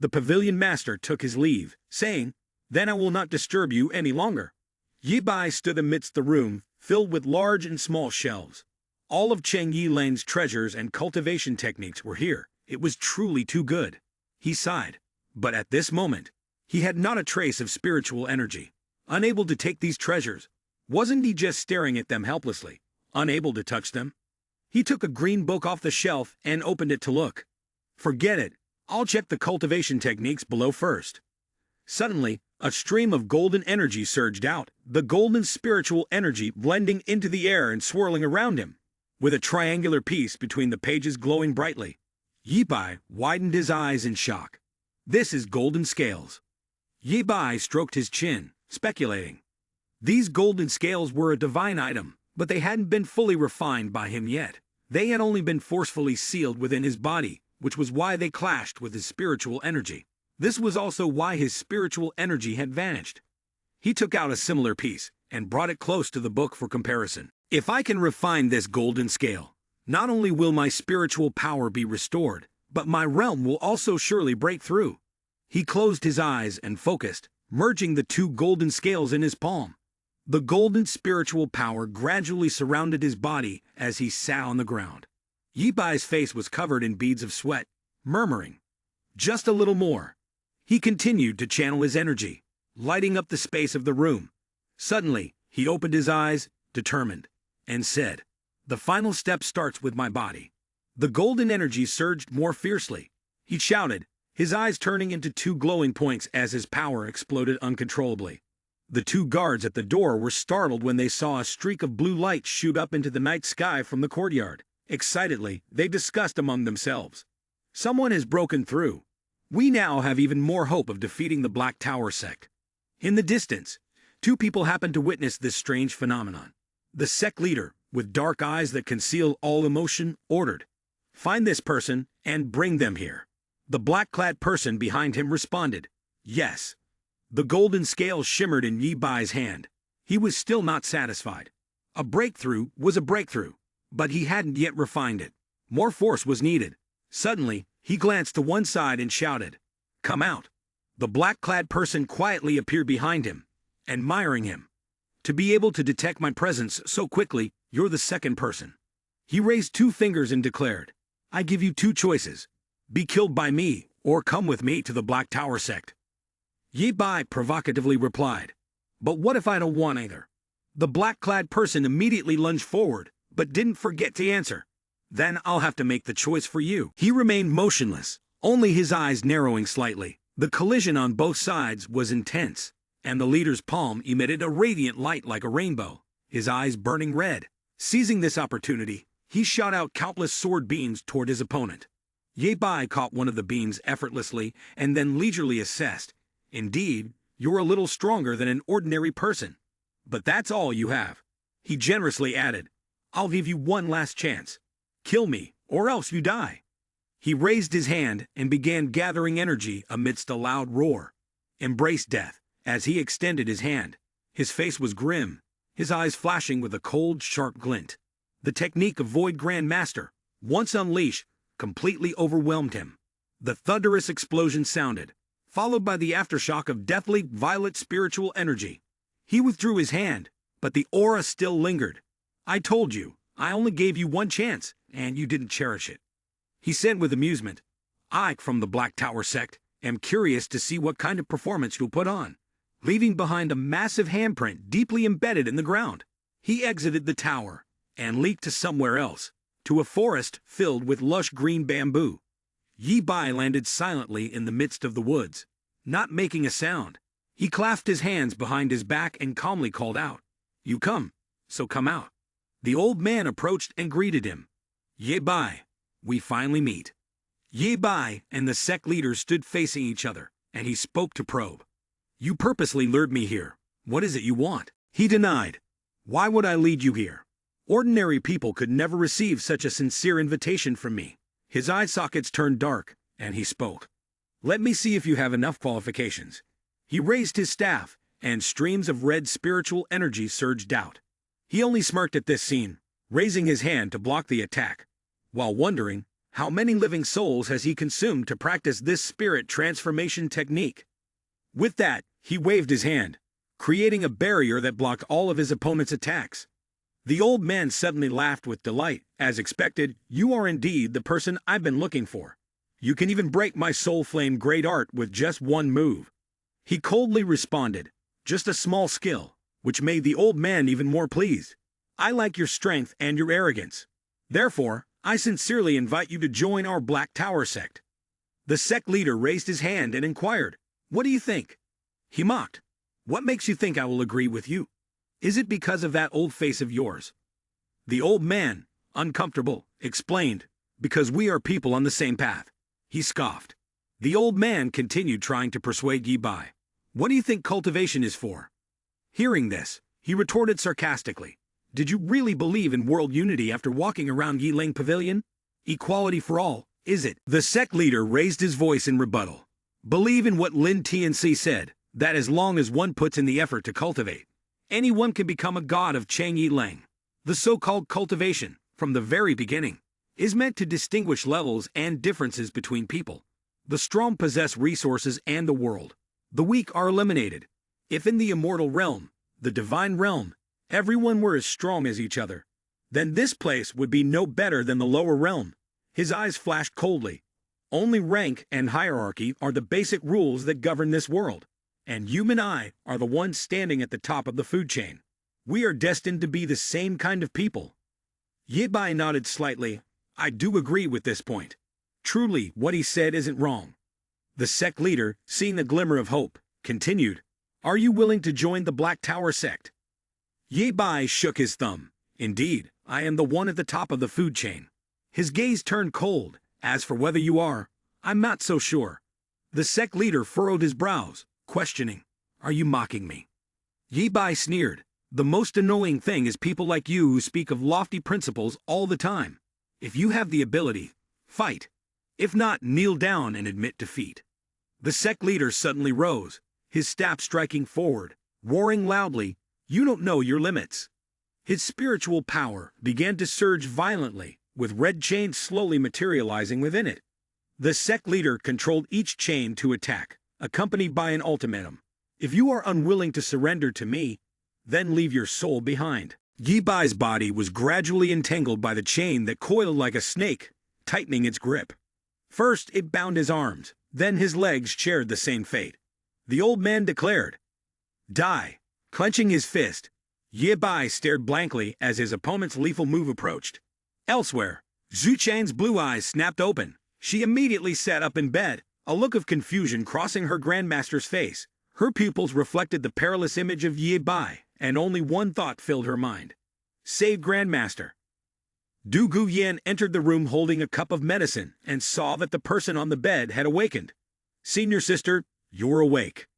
The pavilion master took his leave, saying, Then I will not disturb you any longer. Yi Bai stood amidst the room, filled with large and small shelves. All of Cheng Yilang's treasures and cultivation techniques were here. It was truly too good. He sighed. But at this moment, he had not a trace of spiritual energy. Unable to take these treasures, wasn't he just staring at them helplessly, unable to touch them? He took a green book off the shelf and opened it to look. Forget it. I'll check the cultivation techniques below first. Suddenly, a stream of golden energy surged out, the golden spiritual energy blending into the air and swirling around him, with a triangular piece between the pages glowing brightly. Yi Bai widened his eyes in shock. This is golden scales. Yi Bai stroked his chin, speculating. These golden scales were a divine item, but they hadn't been fully refined by him yet. They had only been forcefully sealed within his body, which was why they clashed with his spiritual energy. This was also why his spiritual energy had vanished. He took out a similar piece and brought it close to the book for comparison. If I can refine this golden scale, not only will my spiritual power be restored, but my realm will also surely break through. He closed his eyes and focused, merging the 2 golden scales in his palm. The golden spiritual power gradually surrounded his body as he sat on the ground. Yi Bai's face was covered in beads of sweat, murmuring, Just a little more. He continued to channel his energy, lighting up the space of the room. Suddenly, he opened his eyes, determined, and said, The final step starts with my body. The golden energy surged more fiercely. He shouted, his eyes turning into 2 glowing points as his power exploded uncontrollably. The 2 guards at the door were startled when they saw a streak of blue light shoot up into the night sky from the courtyard. Excitedly, they discussed among themselves. Someone has broken through. We now have even more hope of defeating the Black Tower sect. In the distance, two people happened to witness this strange phenomenon. The sect leader, with dark eyes that conceal all emotion, ordered, "Find this person and bring them here." The black-clad person behind him responded, "Yes." The golden scales shimmered in Yi Bai's hand. He was still not satisfied. A breakthrough was a breakthrough, but he hadn't yet refined it. More force was needed. Suddenly, he glanced to one side and shouted, "Come out." The black-clad person quietly appeared behind him, admiring him. "To be able to detect my presence so quickly, you're the second person." He raised two fingers and declared, "I give you two choices. Be killed by me, or come with me to the Black Tower sect." Yi Bai provocatively replied, "But what if I don't want either?" The black-clad person immediately lunged forward, but didn't forget to answer, "Then I'll have to make the choice for you." He remained motionless, only his eyes narrowing slightly. The collision on both sides was intense, and the leader's palm emitted a radiant light like a rainbow, his eyes burning red. Seizing this opportunity, he shot out countless sword beams toward his opponent. Ye Bai caught one of the beams effortlessly and then leisurely assessed, "Indeed, you're a little stronger than an ordinary person. But that's all you have." He generously added, "I'll give you one last chance. Kill me, or else you die." He raised his hand and began gathering energy amidst a loud roar. "Embrace death." As he extended his hand, his face was grim, his eyes flashing with a cold, sharp glint. The technique of Void Grand Master, once unleashed, completely overwhelmed him. The thunderous explosion sounded, followed by the aftershock of deathly, violet spiritual energy. He withdrew his hand, but the aura still lingered. "I told you, I only gave you one chance, and you didn't cherish it," he said with amusement. "I, from the Black Tower sect, am curious to see what kind of performance you'll put on." Leaving behind a massive handprint deeply embedded in the ground, he exited the tower and leaped to somewhere else, to a forest filled with lush green bamboo. Yi Bai landed silently in the midst of the woods, not making a sound. He clasped his hands behind his back and calmly called out, "You come, so come out." The old man approached and greeted him. "Ye Bai, we finally meet." Ye Bai and the sect leader stood facing each other, and he spoke to probe. "You purposely lured me here. What is it you want?" He denied. "Why would I lead you here? Ordinary people could never receive such a sincere invitation from me." His eye sockets turned dark, and he spoke. "Let me see if you have enough qualifications." He raised his staff, and streams of red spiritual energy surged out. He only smirked at this scene, raising his hand to block the attack, while wondering, how many living souls has he consumed to practice this spirit transformation technique? With that, he waved his hand, creating a barrier that blocked all of his opponent's attacks. The old man suddenly laughed with delight. "As expected, you are indeed the person I've been looking for. You can even break my soul flame great art with just one move." He coldly responded, "Just a small skill," which made the old man even more pleased. "I like your strength and your arrogance. Therefore, I sincerely invite you to join our Black Tower sect." The sect leader raised his hand and inquired, "What do you think?" He mocked, "What makes you think I will agree with you? Is it because of that old face of yours?" The old man, uncomfortable, explained, "Because we are people on the same path." He scoffed. The old man continued trying to persuade Yi Bai. "What do you think cultivation is for?" Hearing this, he retorted sarcastically, "Did you really believe in world unity after walking around Yiling Pavilion? Equality for all, is it?" The sect leader raised his voice in rebuttal. "Believe in what Lin TNC said, that as long as one puts in the effort to cultivate, anyone can become a god of Chang Yiling. The so-called cultivation, from the very beginning, is meant to distinguish levels and differences between people. The strong possess resources and the world. The weak are eliminated. If in the immortal realm, the divine realm, everyone were as strong as each other, then this place would be no better than the lower realm." His eyes flashed coldly. "Only rank and hierarchy are the basic rules that govern this world, and you and I are the ones standing at the top of the food chain. We are destined to be the same kind of people." Ye Bai nodded slightly. "I do agree with this point. Truly, what he said isn't wrong." The sect leader, seeing the glimmer of hope, continued, "Are you willing to join the Black Tower sect?" Ye Bai shook his thumb. "Indeed, I am the one at the top of the food chain. His gaze turned cold. As for whether you are, I'm not so sure. The sect leader furrowed his brows, questioning, "Are you mocking me?" Yi Bai sneered. "The most annoying thing is people like you who speak of lofty principles all the time. If you have the ability, fight. If not, kneel down and admit defeat." The sect leader suddenly rose, his staff striking forward, roaring loudly, "You don't know your limits." His spiritual power began to surge violently, with red chains slowly materializing within it. The sect leader controlled each chain to attack, accompanied by an ultimatum. "If you are unwilling to surrender to me, then leave your soul behind." Yi Bai's body was gradually entangled by the chain that coiled like a snake, tightening its grip. First, it bound his arms, then his legs shared the same fate. The old man declared, "Die." Clenching his fist, Yi Bai stared blankly as his opponent's lethal move approached. Elsewhere, Zhu Chang's blue eyes snapped open. She immediately sat up in bed, a look of confusion crossing her grandmaster's face. Her pupils reflected the perilous image of Yi Bai, and only one thought filled her mind. Save Grandmaster. Du Guyan entered the room holding a cup of medicine and saw that the person on the bed had awakened. "Senior sister, you're awake."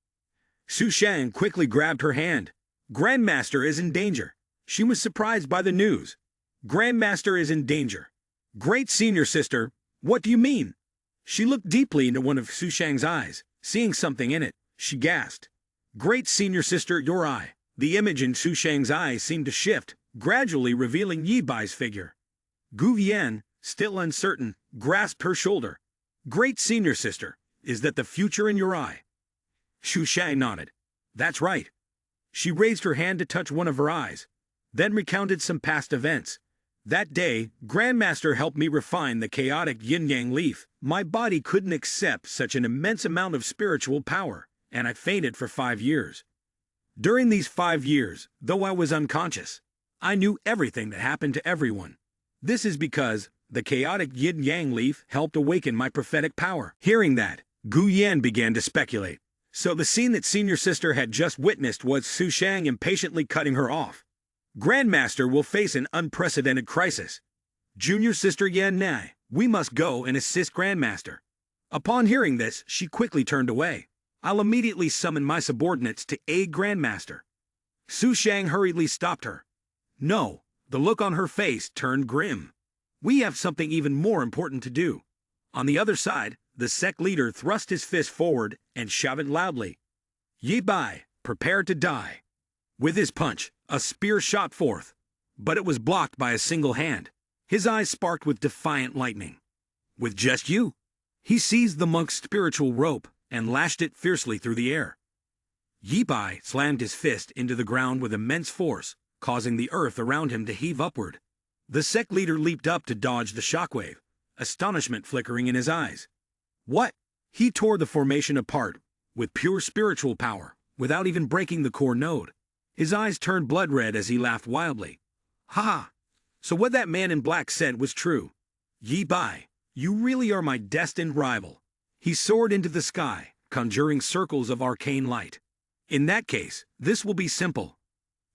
Su Shang quickly grabbed her hand. "Grandmaster is in danger." She was surprised by the news. "Grandmaster is in danger. Great senior sister, what do you mean?" She looked deeply into one of Su Shang's eyes. Seeing something in it, she gasped. "Great senior sister, your eye." The image in Su Shang's eyes seemed to shift, gradually revealing Yi Bai's figure. Gu Yan, still uncertain, grasped her shoulder. "Great senior sister, is that the future in your eye?" Su Shang nodded. "That's right." She raised her hand to touch one of her eyes, then recounted some past events. "That day, Grandmaster helped me refine the chaotic yin-yang leaf. My body couldn't accept such an immense amount of spiritual power, and I fainted for 5 years. During these 5 years, though I was unconscious, I knew everything that happened to everyone. This is because the chaotic yin-yang leaf helped awaken my prophetic power." Hearing that, Gu Yan began to speculate. So the scene that senior sister had just witnessed was Su Shang impatiently cutting her off. "Grandmaster will face an unprecedented crisis. Junior sister Yan Nai, we must go and assist Grandmaster." Upon hearing this, she quickly turned away. "I'll immediately summon my subordinates to aid Grandmaster." Su Shang hurriedly stopped her. "No." The look on her face turned grim. "We have something even more important to do." On the other side, the sect leader thrust his fist forward and shouted loudly, "Yi Bai, prepare to die." With his punch, a spear shot forth, but it was blocked by a single hand. His eyes sparked with defiant lightning. "With just you?" He seized the monk's spiritual rope and lashed it fiercely through the air. Yi Bai slammed his fist into the ground with immense force, causing the earth around him to heave upward. The sect leader leaped up to dodge the shockwave, astonishment flickering in his eyes. "What?" He tore the formation apart, with pure spiritual power, without even breaking the core node. His eyes turned blood red as he laughed wildly. "Ha ha! So what that man in black said was true. Yi Bai, you really are my destined rival." He soared into the sky, conjuring circles of arcane light. "In that case, this will be simple."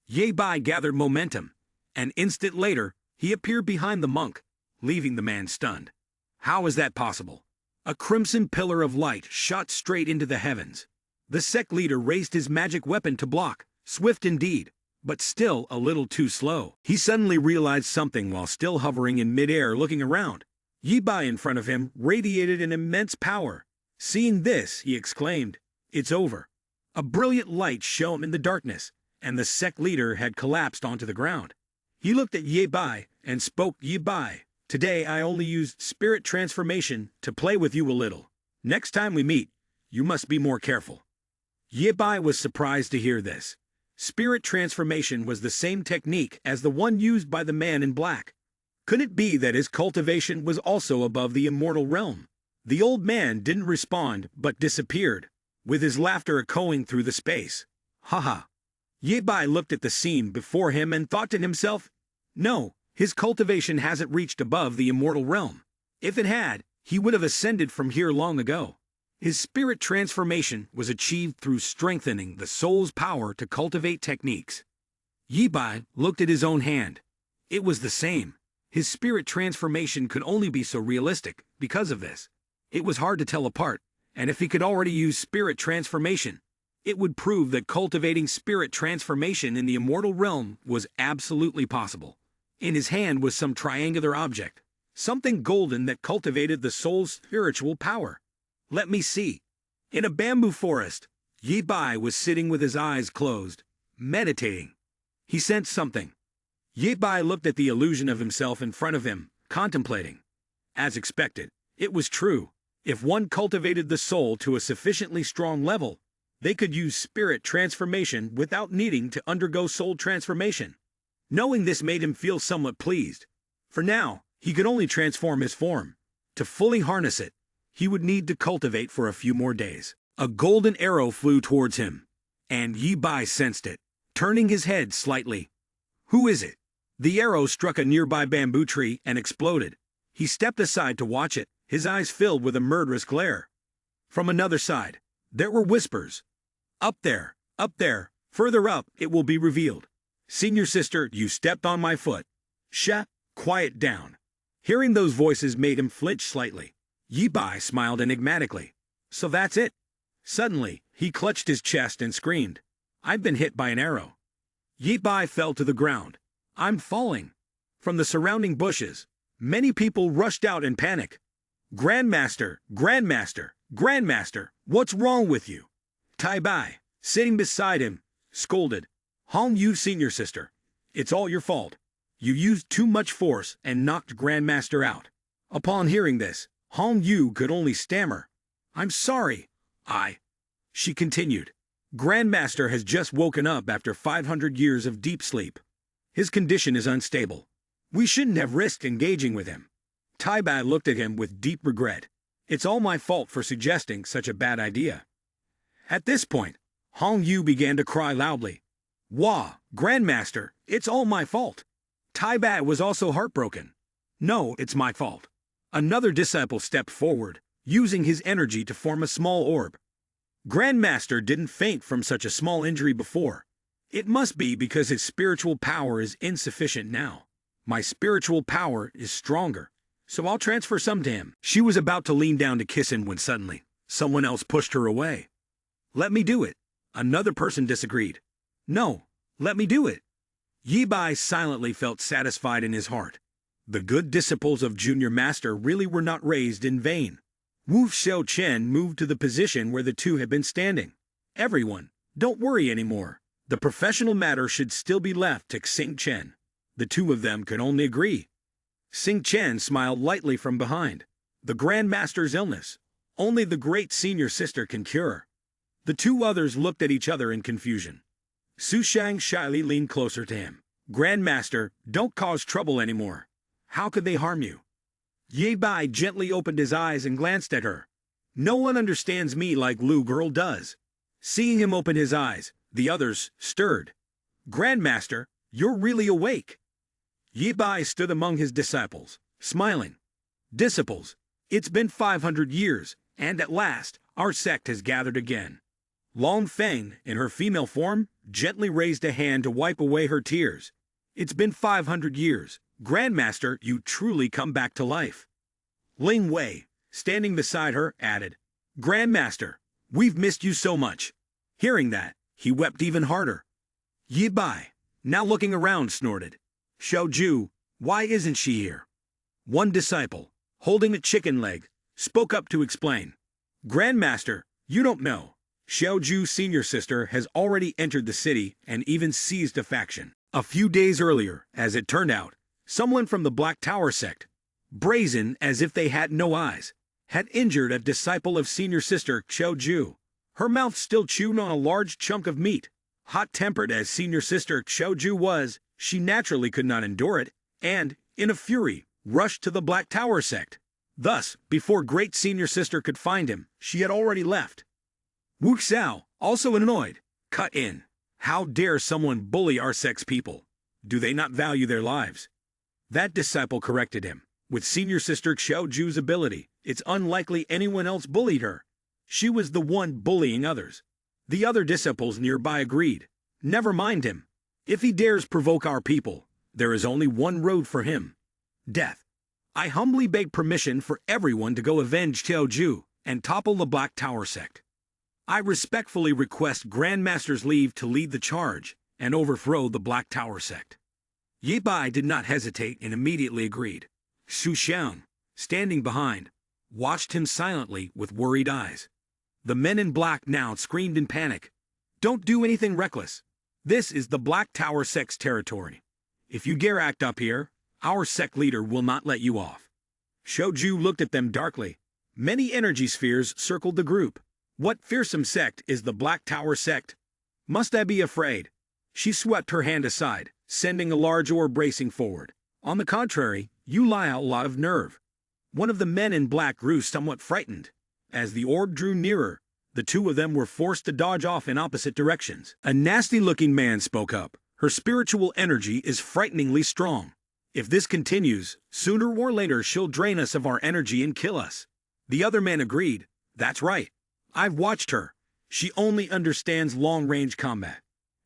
Yi Bai gathered momentum. An instant later, he appeared behind the monk, leaving the man stunned. How is that possible? A crimson pillar of light shot straight into the heavens. The sect leader raised his magic weapon to block, swift indeed, but still a little too slow. He suddenly realized something while still hovering in midair looking around. Yi Bai in front of him radiated an immense power. Seeing this, he exclaimed, "It's over." A brilliant light shone in the darkness, and the sect leader had collapsed onto the ground. He looked at Yi Bai and spoke, "Yi Bai, today I only used spirit transformation to play with you a little. Next time we meet, you must be more careful." Yi Bai was surprised to hear this. Spirit transformation was the same technique as the one used by the man in black. Could it be that his cultivation was also above the immortal realm? The old man didn't respond but disappeared, with his laughter echoing through the space. "Ha ha." Yi Bai looked at the scene before him and thought to himself, "No, his cultivation hasn't reached above the immortal realm. If it had, he would have ascended from here long ago." His spirit transformation was achieved through strengthening the soul's power to cultivate techniques. Yi Bai looked at his own hand. It was the same. His spirit transformation could only be so realistic because of this. It was hard to tell apart, and if he could already use spirit transformation, it would prove that cultivating spirit transformation in the immortal realm was absolutely possible. In his hand was some triangular object, something golden that cultivated the soul's spiritual power. Let me see. In a bamboo forest, Yi Bai was sitting with his eyes closed, meditating. He sensed something. Yi Bai looked at the illusion of himself in front of him, contemplating. As expected, it was true. If one cultivated the soul to a sufficiently strong level, they could use spirit transformation without needing to undergo soul transformation. Knowing this made him feel somewhat pleased. For now, he could only transform his form. To fully harness it, he would need to cultivate for a few more days. A golden arrow flew towards him, and Yi Bai sensed it, turning his head slightly. Who is it? The arrow struck a nearby bamboo tree and exploded. He stepped aside to watch it, his eyes filled with a murderous glare. From another side, there were whispers. Up there, further up, it will be revealed. Senior sister, you stepped on my foot. Sha, quiet down. Hearing those voices made him flinch slightly. Yi Bai smiled enigmatically. So that's it. Suddenly, he clutched his chest and screamed. I've been hit by an arrow. Yi Bai fell to the ground. I'm falling. From the surrounding bushes, many people rushed out in panic. Grandmaster, Grandmaster, Grandmaster, what's wrong with you? Tai Bai, sitting beside him, scolded. Hong Yu, senior sister, it's all your fault. You used too much force and knocked Grandmaster out. Upon hearing this, Hong Yu could only stammer. I'm sorry. She continued. Grandmaster has just woken up after 500 years of deep sleep. His condition is unstable. We shouldn't have risked engaging with him. Tai Bai looked at him with deep regret. It's all my fault for suggesting such a bad idea. At this point, Hong Yu began to cry loudly. Wah, Grandmaster, it's all my fault. Tai Bai was also heartbroken. No, it's my fault. Another disciple stepped forward, using his energy to form a small orb. Grandmaster didn't faint from such a small injury before. It must be because his spiritual power is insufficient now. My spiritual power is stronger, so I'll transfer some to him. She was about to lean down to kiss him when suddenly, someone else pushed her away. Let me do it. Another person disagreed. No, let me do it. Yi Bai silently felt satisfied in his heart. The good disciples of Junior Master really were not raised in vain. Wu Xiao Chen moved to the position where the two had been standing. Everyone, don't worry anymore. The professional matter should still be left to Xing Chen. The two of them could only agree. Xing Chen smiled lightly from behind. The Grandmaster's illness, only the great senior sister can cure. The two others looked at each other in confusion. Su Shang shyly leaned closer to him. Grandmaster, don't cause trouble anymore. How could they harm you? Yi Bai gently opened his eyes and glanced at her. No one understands me like Lu Girl does. Seeing him open his eyes, the others stirred. Grandmaster, you're really awake. Yi Bai stood among his disciples, smiling. Disciples, it's been 500 years, and at last, our sect has gathered again. Long Feng, in her female form, gently raised a hand to wipe away her tears. It's been 500 years. Grandmaster, you truly come back to life. Ling Wei, standing beside her, added, Grandmaster, we've missed you so much. Hearing that, he wept even harder. Yi Bai, now looking around, snorted. Xiao Ju, why isn't she here? One disciple, holding a chicken leg, spoke up to explain. Grandmaster, you don't know. Xiao Ju's senior sister has already entered the city and even seized a faction. A few days earlier, as it turned out, someone from the Black Tower sect, brazen as if they had no eyes, had injured a disciple of senior sister Xiao Ju. Her mouth still chewed on a large chunk of meat. Hot-tempered as senior sister Xiao Ju was, she naturally could not endure it, and, in a fury, rushed to the Black Tower sect. Thus, before great senior sister could find him, she had already left. Wu Xiao, also annoyed, cut in. How dare someone bully our sect's people? Do they not value their lives? That disciple corrected him. With senior sister Xiao Ju's ability, it's unlikely anyone else bullied her. She was the one bullying others. The other disciples nearby agreed. Never mind him. If he dares provoke our people, there is only one road for him. Death. I humbly beg permission for everyone to go avenge Ju and topple the Black Tower sect. I respectfully request Grandmaster's leave to lead the charge and overthrow the Black Tower sect. Ye Bai did not hesitate and immediately agreed. Xu Xiang, standing behind, watched him silently with worried eyes. The men in black now screamed in panic. Don't do anything reckless. This is the Black Tower sect's territory. If you dare act up here, our sect leader will not let you off. Shoju looked at them darkly. Many energy spheres circled the group. What fearsome sect is the Black Tower sect? Must I be afraid? She swept her hand aside, sending a large orb racing forward. On the contrary, you lie a lot of nerve. One of the men in black grew somewhat frightened. As the orb drew nearer, the two of them were forced to dodge off in opposite directions. A nasty-looking man spoke up. Her spiritual energy is frighteningly strong. If this continues, sooner or later she'll drain us of our energy and kill us. The other man agreed. That's right. I've watched her. She only understands long-range combat.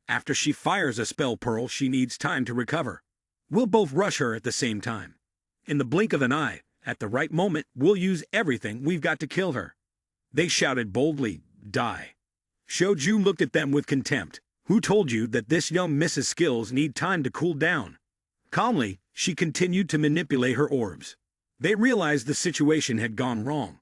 After she fires a spell pearl, she needs time to recover. We'll both rush her at the same time. In the blink of an eye, at the right moment, we'll use everything we've got to kill her. They shouted boldly, die. Shoju looked at them with contempt. Who told you that this young Mrs. Skills need time to cool down? Calmly, she continued to manipulate her orbs. They realized the situation had gone wrong.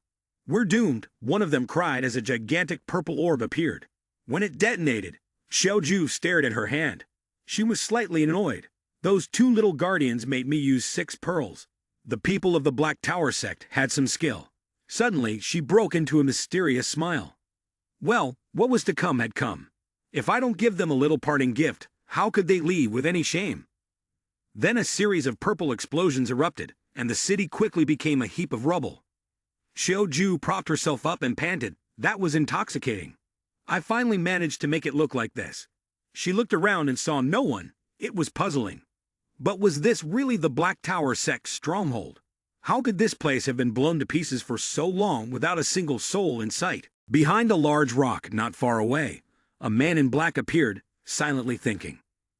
We're doomed, one of them cried as a gigantic purple orb appeared. When it detonated, Shoju stared at her hand. She was slightly annoyed. Those two little guardians made me use 6 pearls. The people of the Black Tower sect had some skill. Suddenly, she broke into a mysterious smile. Well, what was to come had come. If I don't give them a little parting gift, how could they leave with any shame? Then a series of purple explosions erupted, and the city quickly became a heap of rubble. Shoju propped herself up and panted. That was intoxicating. I finally managed to make it look like this. She looked around and saw no one. It was puzzling. But was this really the Black Tower sect's stronghold? How could this place have been blown to pieces for so long without a single soul in sight? Behind a large rock not far away, a man in black appeared, silently thinking.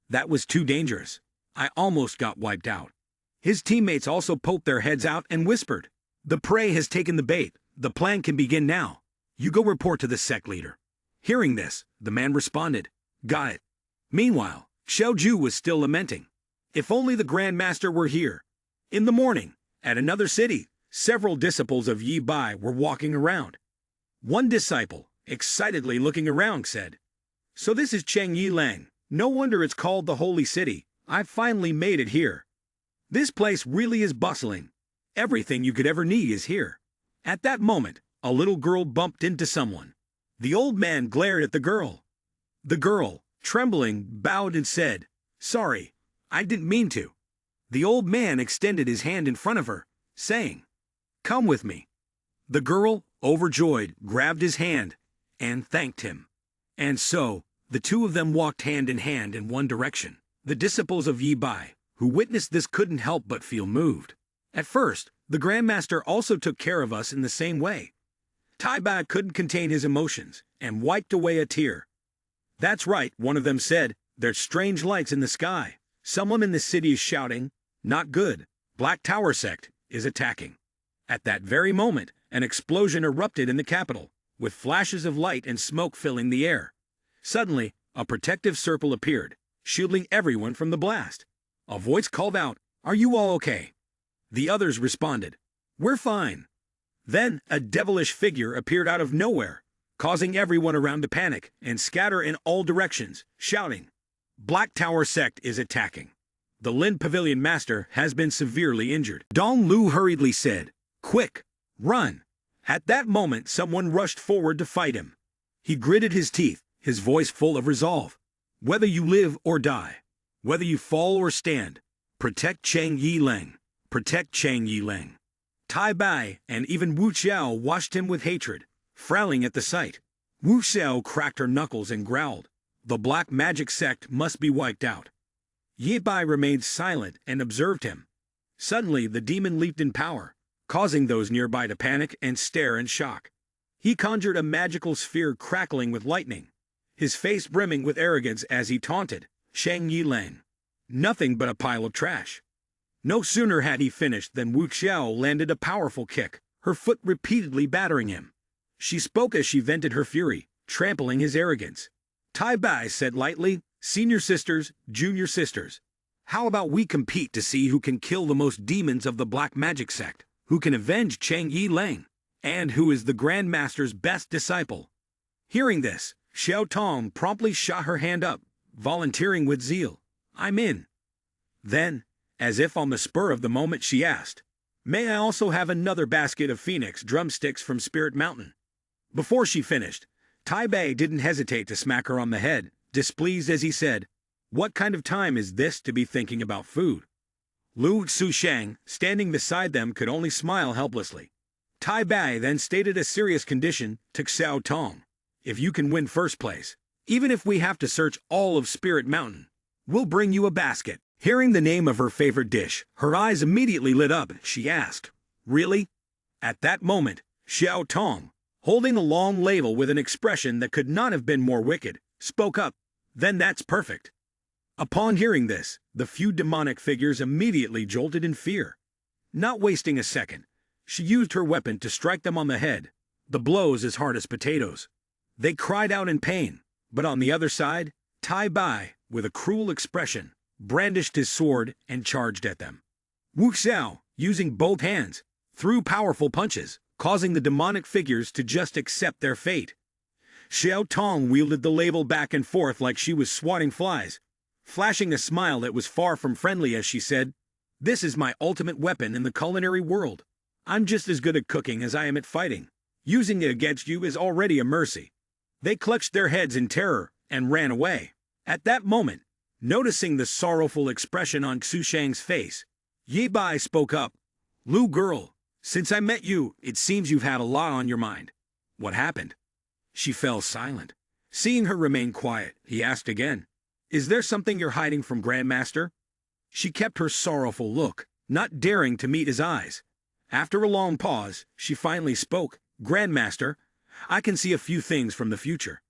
That was too dangerous. I almost got wiped out. His teammates also poked their heads out and whispered, the prey has taken the bait. The plan can begin now. You go report to the sect leader. Hearing this, the man responded, got it. Meanwhile, Shoju was still lamenting. If only the Grandmaster were here. In the morning, at another city, several disciples of Yi Bai were walking around. One disciple, excitedly looking around, said, so this is Cheng Yi Lang. No wonder it's called the Holy City. I've finally made it here. This place really is bustling. Everything you could ever need is here. At that moment, a little girl bumped into someone. The old man glared at the girl. The girl, trembling, bowed and said, sorry, I didn't mean to. The old man extended his hand in front of her, saying, come with me. The girl, overjoyed, grabbed his hand and thanked him. And so, the two of them walked hand in hand in one direction. The disciples of Yi Bai, who witnessed this, couldn't help but feel moved. At first, the Grandmaster also took care of us in the same way. Tai Bai couldn't contain his emotions and wiped away a tear. That's right, one of them said, there's strange lights in the sky. Someone in the city is shouting, not good, Black Tower sect is attacking. At that very moment, an explosion erupted in the capital, with flashes of light and smoke filling the air. Suddenly, a protective circle appeared, shielding everyone from the blast. A voice called out, are you all okay? The others responded, we're fine. Then, a devilish figure appeared out of nowhere, causing everyone around to panic and scatter in all directions, shouting, Black Tower sect is attacking. The Lin Pavilion Master has been severely injured. Dong Lu hurriedly said, quick, run. At that moment, someone rushed forward to fight him. He gritted his teeth, his voice full of resolve. Whether you live or die, whether you fall or stand, protect Cheng Yi Lang. Protect Cheng Yi Lang. Tai Bai and even Wu Xiao watched him with hatred, frowning at the sight. Wu Xiao cracked her knuckles and growled, the black magic sect must be wiped out. Yi Bai remained silent and observed him. Suddenly, the demon leaped in power, causing those nearby to panic and stare in shock. He conjured a magical sphere crackling with lightning, his face brimming with arrogance as he taunted, Cheng Yi Lang. Nothing but a pile of trash. No sooner had he finished than Wu Xiao landed a powerful kick, her foot repeatedly battering him. She spoke as she vented her fury, trampling his arrogance. Tai Bai said lightly, "Senior sisters, junior sisters. How about we compete to see who can kill the most demons of the black magic sect, who can avenge Chang Yi Lang, and who is the Grand Master's best disciple?" Hearing this, Xiao Tong promptly shot her hand up, volunteering with zeal, "I'm in." Then, as if on the spur of the moment, she asked, "May I also have another basket of phoenix drumsticks from Spirit Mountain?" Before she finished, Tai Bei didn't hesitate to smack her on the head, displeased as he said, "What kind of time is this to be thinking about food?" Lu Xushang, standing beside them, could only smile helplessly. Tai Bei then stated a serious condition to Xiao Tong. "If you can win first place, even if we have to search all of Spirit Mountain, we'll bring you a basket." Hearing the name of her favorite dish, her eyes immediately lit up. She asked, "Really?" At that moment, Xiao Tong, holding a long ladle with an expression that could not have been more wicked, spoke up, "Then that's perfect." Upon hearing this, the few demonic figures immediately jolted in fear. Not wasting a second, she used her weapon to strike them on the head, the blows as hard as potatoes. They cried out in pain, but on the other side, Tai Bai, with a cruel expression, brandished his sword and charged at them. Wu Xiao, using both hands, threw powerful punches, causing the demonic figures to just accept their fate. Xiao Tong wielded the ladle back and forth like she was swatting flies, flashing a smile that was far from friendly as she said, "This is my ultimate weapon in the culinary world. I'm just as good at cooking as I am at fighting. Using it against you is already a mercy." They clutched their heads in terror and ran away. At that moment, noticing the sorrowful expression on Xu Shang's face, Yi Bai spoke up, "Lu girl, since I met you, it seems you've had a lot on your mind. What happened?" She fell silent. Seeing her remain quiet, he asked again, "Is there something you're hiding from Grandmaster?" She kept her sorrowful look, not daring to meet his eyes. After a long pause, she finally spoke, "Grandmaster, I can see a few things from the future."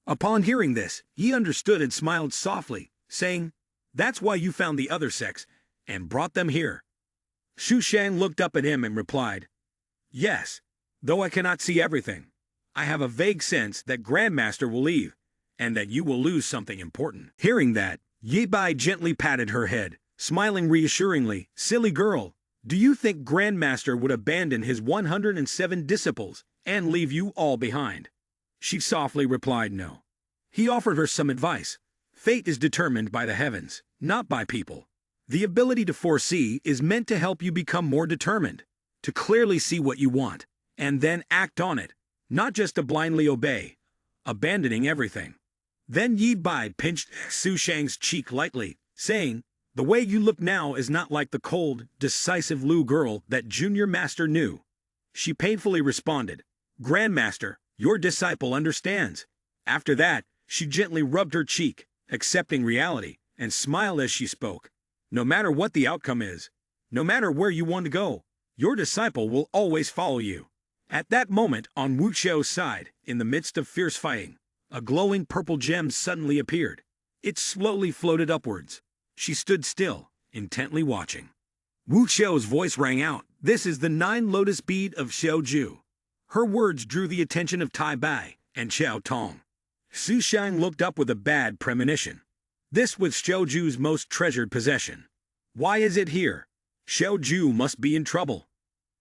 Upon hearing this, he understood and smiled softly, saying, "That's why you found the other sex and brought them here." Xu Shang looked up at him and replied, "Yes, though I cannot see everything. I have a vague sense that Grandmaster will leave, and that you will lose something important." Hearing that, Yi Bai gently patted her head, smiling reassuringly, "Silly girl, do you think Grandmaster would abandon his 107 disciples and leave you all behind?" She softly replied no. He offered her some advice. Fate is determined by the heavens, not by people. The ability to foresee is meant to help you become more determined, to clearly see what you want, and then act on it, not just to blindly obey, abandoning everything. Then Yi Bai pinched Xu Shang's cheek lightly, saying, "The way you look now is not like the cold, decisive Lu girl that Junior Master knew." She painfully responded, "Grandmaster, your disciple understands." After that, she gently rubbed her cheek, accepting reality, and smiled as she spoke. "No matter what the outcome is, no matter where you want to go, your disciple will always follow you." At that moment, on Wu Xiao's side, in the midst of fierce fighting, a glowing purple gem suddenly appeared. It slowly floated upwards. She stood still, intently watching. Wu Xiao's voice rang out, "This is the 9 lotus bead of Xiaoju." Her words drew the attention of Tai Bai and Xiao Tong. Xu Shang looked up with a bad premonition. This was Xiaoju's most treasured possession. Why is it here? Xiaoju must be in trouble.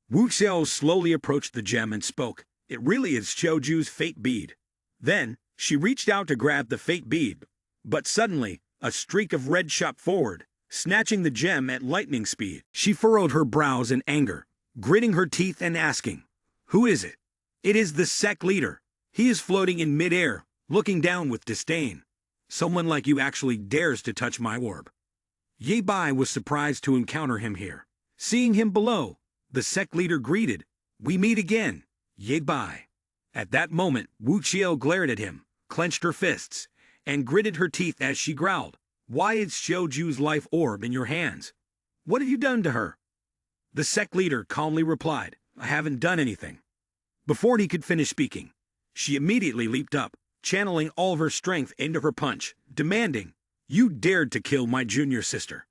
Wu Xiao slowly approached the gem and spoke, "It really is Xiaoju's fate bead." Then, she reached out to grab the fate bead, but suddenly, a streak of red shot forward, snatching the gem at lightning speed. She furrowed her brows in anger, gritting her teeth and asking, "Who is it?" "It is the sect leader. He is floating in midair, looking down with disdain. Someone like you actually dares to touch my orb." Yi Bai was surprised to encounter him here. Seeing him below, the sect leader greeted, "We meet again, Yi Bai." At that moment, Wu Qiao glared at him, clenched her fists, and gritted her teeth as she growled, "Why is Xiaoju's life orb in your hands? What have you done to her?" The sect leader calmly replied, "I haven't done anything." Before he could finish speaking, she immediately leaped up, channeling all of her strength into her punch, demanding, "You dared to kill my junior sister."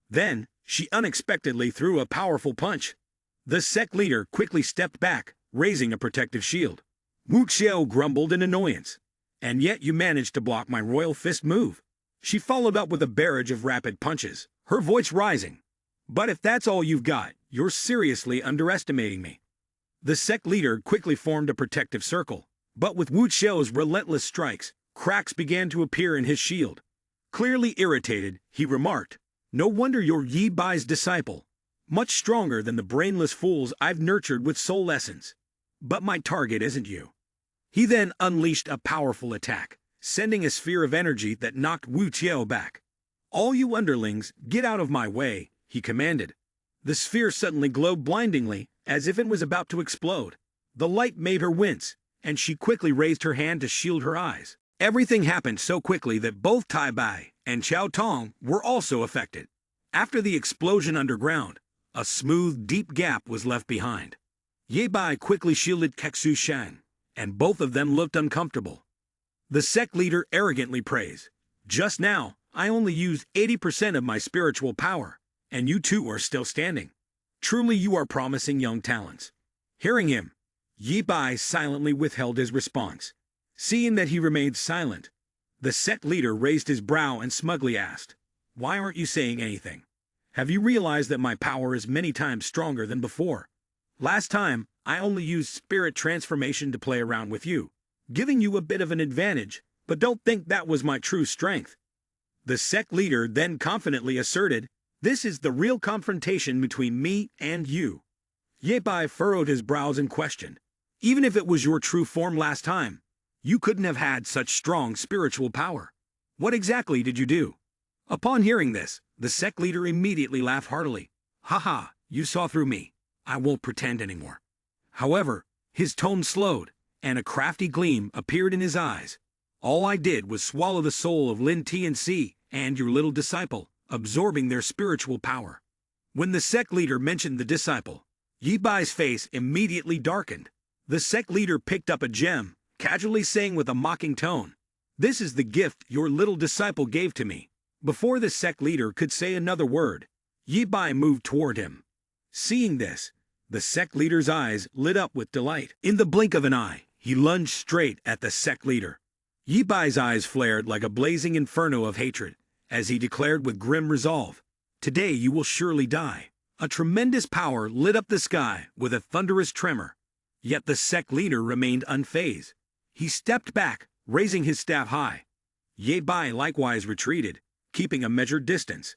Then, She unexpectedly threw a powerful punch. The sect leader quickly stepped back, raising a protective shield. Wu Xiao grumbled in annoyance. And yet you managed to block my royal fist move. She followed up with a barrage of rapid punches, her voice rising. But if that's all you've got, you're seriously underestimating me. The sect leader quickly formed a protective circle, but with Wu Xiao's relentless strikes, cracks began to appear in his shield. Clearly irritated, he remarked, "No wonder you're Yi Bai's disciple. Much stronger than the brainless fools I've nurtured with soul essence. But my target isn't you." He then unleashed a powerful attack, sending a sphere of energy that knocked Wu Qiao back. "All you underlings, get out of my way," he commanded. The sphere suddenly glowed blindingly, as if it was about to explode. The light made her wince, and she quickly raised her hand to shield her eyes. Everything happened so quickly that both Tai Bai and Qiao Tong were also affected. After the explosion underground, a smooth, deep gap was left behind. Ye Bai quickly shielded Kexu Shan, and both of them looked uncomfortable. The sect leader arrogantly praised, "Just now, I only used 80% of my spiritual power, and you two are still standing. Truly you are promising young talents." Hearing him, Ye Bai silently withheld his response. Seeing that he remained silent, the sect leader raised his brow and smugly asked, "Why aren't you saying anything? Have you realized that my power is many times stronger than before? Last time, I only used spirit transformation to play around with you, giving you a bit of an advantage, but don't think that was my true strength." The sect leader then confidently asserted, "This is the real confrontation between me and you." Ye Bai furrowed his brows and questioned, "Even if it was your true form last time, you couldn't have had such strong spiritual power. What exactly did you do?" Upon hearing this, the sect leader immediately laughed heartily. "Haha, you saw through me. I won't pretend anymore." However, his tone slowed, and a crafty gleam appeared in his eyes. "All I did was swallow the soul of Lin T&C and your little disciple, absorbing their spiritual power." When the sect leader mentioned the disciple, Yi Bai's face immediately darkened. The sect leader picked up a gem, casually saying with a mocking tone, "This is the gift your little disciple gave to me." Before the sect leader could say another word, Yi Bai moved toward him. Seeing this, the sect leader's eyes lit up with delight. In the blink of an eye, he lunged straight at the sect leader. Yi Bai's eyes flared like a blazing inferno of hatred, as he declared with grim resolve, "Today you will surely die." A tremendous power lit up the sky with a thunderous tremor. Yet the sect leader remained unfazed. He stepped back, raising his staff high. Ye Bai likewise retreated, keeping a measured distance.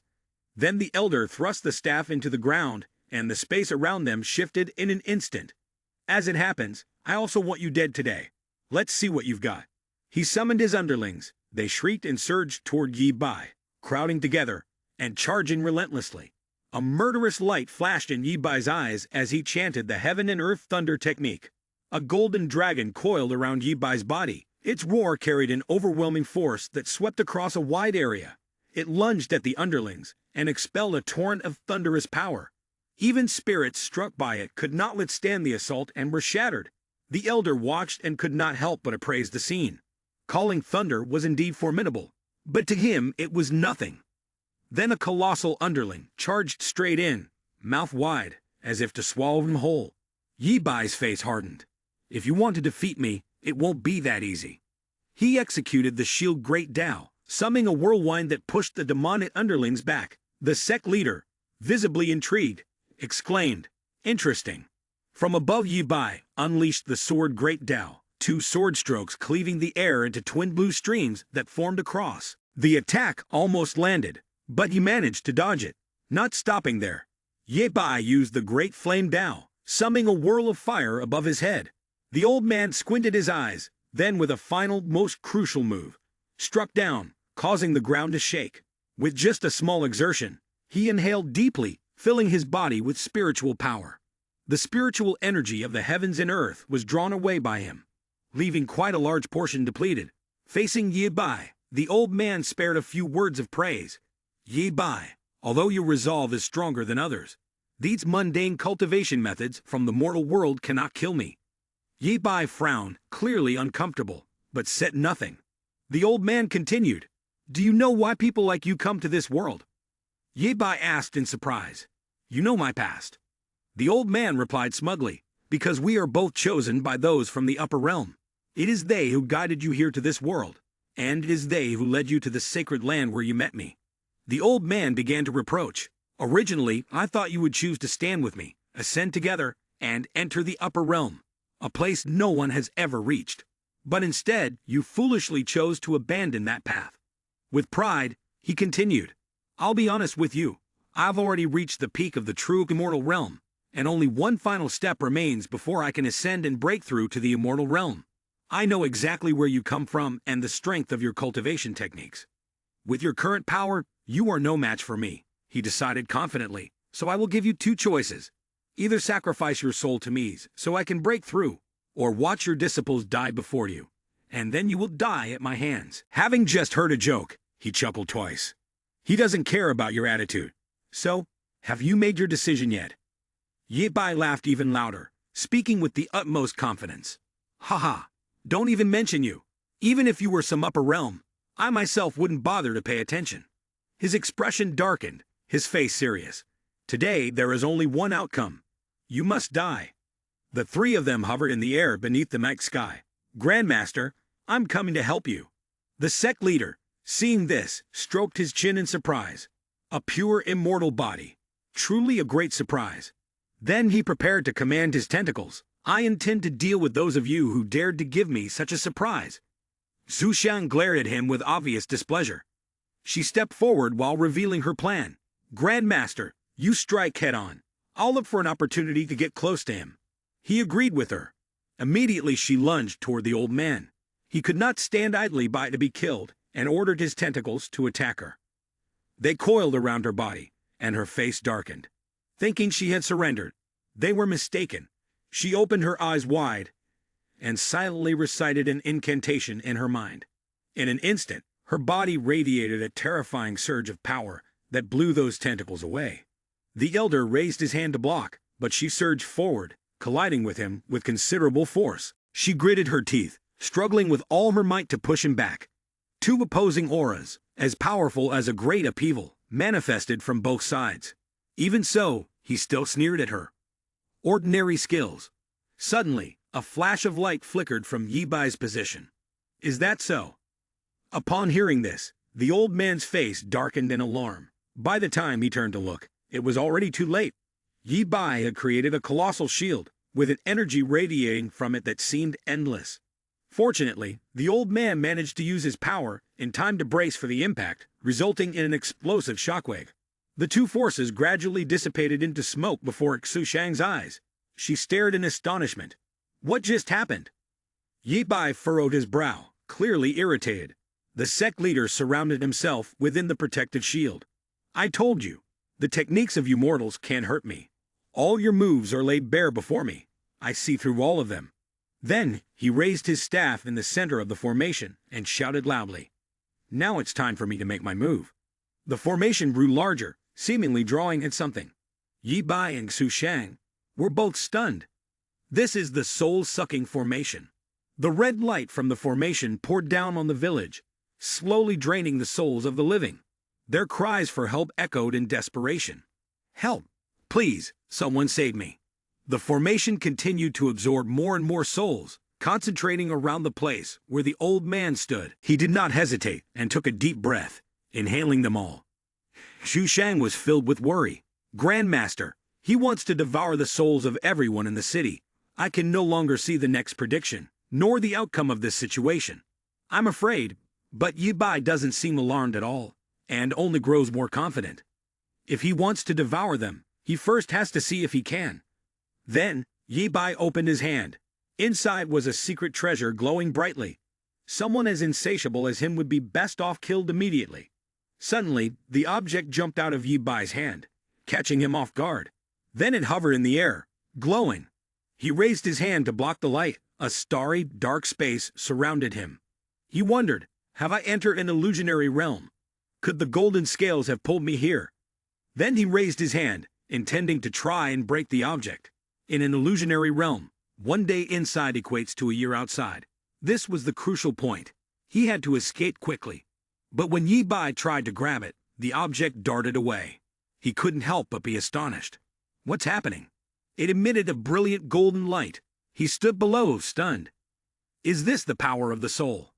Then the elder thrust the staff into the ground, and the space around them shifted in an instant. "As it happens, I also want you dead today. Let's see what you've got." He summoned his underlings. They shrieked and surged toward Ye Bai, crowding together and charging relentlessly. A murderous light flashed in Yi Bai's eyes as he chanted the heaven and earth thunder technique. A golden dragon coiled around Yi Bai's body. Its roar carried an overwhelming force that swept across a wide area. It lunged at the underlings and expelled a torrent of thunderous power. Even spirits struck by it could not withstand the assault and were shattered. The elder watched and could not help but appraise the scene. Calling thunder was indeed formidable, but to him it was nothing. Then a colossal underling charged straight in, mouth wide, as if to swallow him whole. Yi Bai's face hardened. "If you want to defeat me, it won't be that easy." He executed the shield Great Tao, summoning a whirlwind that pushed the demonic underlings back. The sect leader, visibly intrigued, exclaimed, "Interesting." From above, Yi Bai unleashed the sword Great Tao, two sword strokes cleaving the air into twin blue streams that formed a cross. The attack almost landed, but he managed to dodge it. Not stopping there, Ye Bai used the Great Flame Tao, summoning a whirl of fire above his head. The old man squinted his eyes, then with a final, most crucial move, struck down, causing the ground to shake. With just a small exertion, he inhaled deeply, filling his body with spiritual power. The spiritual energy of the heavens and earth was drawn away by him, leaving quite a large portion depleted. Facing Ye Bai, the old man spared a few words of praise. "Ye Bai, although your resolve is stronger than others, these mundane cultivation methods from the mortal world cannot kill me." Ye Bai frowned, clearly uncomfortable, but said nothing. The old man continued, "Do you know why people like you come to this world?" Ye Bai asked in surprise. You know my past. The old man replied smugly, because we are both chosen by those from the upper realm. It is they who guided you here to this world, and it is they who led you to the sacred land where you met me. The old man began to reproach. Originally, I thought you would choose to stand with me, ascend together, and enter the upper realm, a place no one has ever reached. But instead, you foolishly chose to abandon that path. With pride, he continued, I'll be honest with you, I've already reached the peak of the true immortal realm, and only one final step remains before I can ascend and break through to the immortal realm. I know exactly where you come from and the strength of your cultivation techniques. With your current power, you are no match for me, he decided confidently, so I will give you two choices. Either sacrifice your soul to me so I can break through, or watch your disciples die before you, and then you will die at my hands. Having just heard a joke, he chuckled twice. He doesn't care about your attitude. So, have you made your decision yet? Ye Bai laughed even louder, speaking with the utmost confidence. Haha, don't even mention you. Even if you were some upper realm, I myself wouldn't bother to pay attention. His expression darkened, his face serious. Today there is only one outcome. You must die. The three of them hovered in the air beneath the night sky. Grandmaster, I'm coming to help you. The sect leader, seeing this, stroked his chin in surprise. A pure immortal body. Truly a great surprise. Then he prepared to command his tentacles. I intend to deal with those of you who dared to give me such a surprise. Zhu Xiang glared at him with obvious displeasure. She stepped forward while revealing her plan. Grandmaster, you strike head-on. I'll look for an opportunity to get close to him. He agreed with her. Immediately she lunged toward the old man. He could not stand idly by to be killed, and ordered his tentacles to attack her. They coiled around her body, and her face darkened. Thinking she had surrendered, they were mistaken. She opened her eyes wide, and silently recited an incantation in her mind. In an instant, her body radiated a terrifying surge of power that blew those tentacles away. The elder raised his hand to block, but she surged forward, colliding with him with considerable force. She gritted her teeth, struggling with all her might to push him back. Two opposing auras, as powerful as a great upheaval, manifested from both sides. Even so, he still sneered at her. Ordinary skills. Suddenly, a flash of light flickered from Ye Bai's position. Is that so? Upon hearing this, the old man's face darkened in alarm. By the time he turned to look, it was already too late. Ye Bai had created a colossal shield, with an energy radiating from it that seemed endless. Fortunately, the old man managed to use his power in time to brace for the impact, resulting in an explosive shockwave. The two forces gradually dissipated into smoke before Xu Shang's eyes. She stared in astonishment. What just happened? Ye Bai furrowed his brow, clearly irritated. The sect leader surrounded himself within the protective shield. I told you, the techniques of you mortals can't hurt me. All your moves are laid bare before me. I see through all of them. Then, he raised his staff in the center of the formation and shouted loudly. Now it's time for me to make my move. The formation grew larger, seemingly drawing at something. Ye Bai and Xu Shang were both stunned. This is the soul-sucking formation. The red light from the formation poured down on the village, slowly draining the souls of the living. Their cries for help echoed in desperation. Help! Please, someone save me. The formation continued to absorb more and more souls, concentrating around the place where the old man stood. He did not hesitate and took a deep breath, inhaling them all. Xu Shang was filled with worry. Grandmaster, he wants to devour the souls of everyone in the city. I can no longer see the next prediction, nor the outcome of this situation. I'm afraid, but Ye Bai doesn't seem alarmed at all, and only grows more confident. If he wants to devour them, he first has to see if he can. Then, Ye Bai opened his hand. Inside was a secret treasure glowing brightly. Someone as insatiable as him would be best off killed immediately. Suddenly, the object jumped out of Ye Bai's hand, catching him off guard. Then it hovered in the air, glowing. He raised his hand to block the light. A starry, dark space surrounded him. He wondered, have I entered an illusionary realm? Could the golden scales have pulled me here? Then he raised his hand, intending to try and break the object. In an illusionary realm, one day inside equates to a year outside. This was the crucial point. He had to escape quickly. But when Ye Bai tried to grab it, the object darted away. He couldn't help but be astonished. What's happening? It emitted a brilliant golden light. He stood below, stunned. Is this the power of the soul?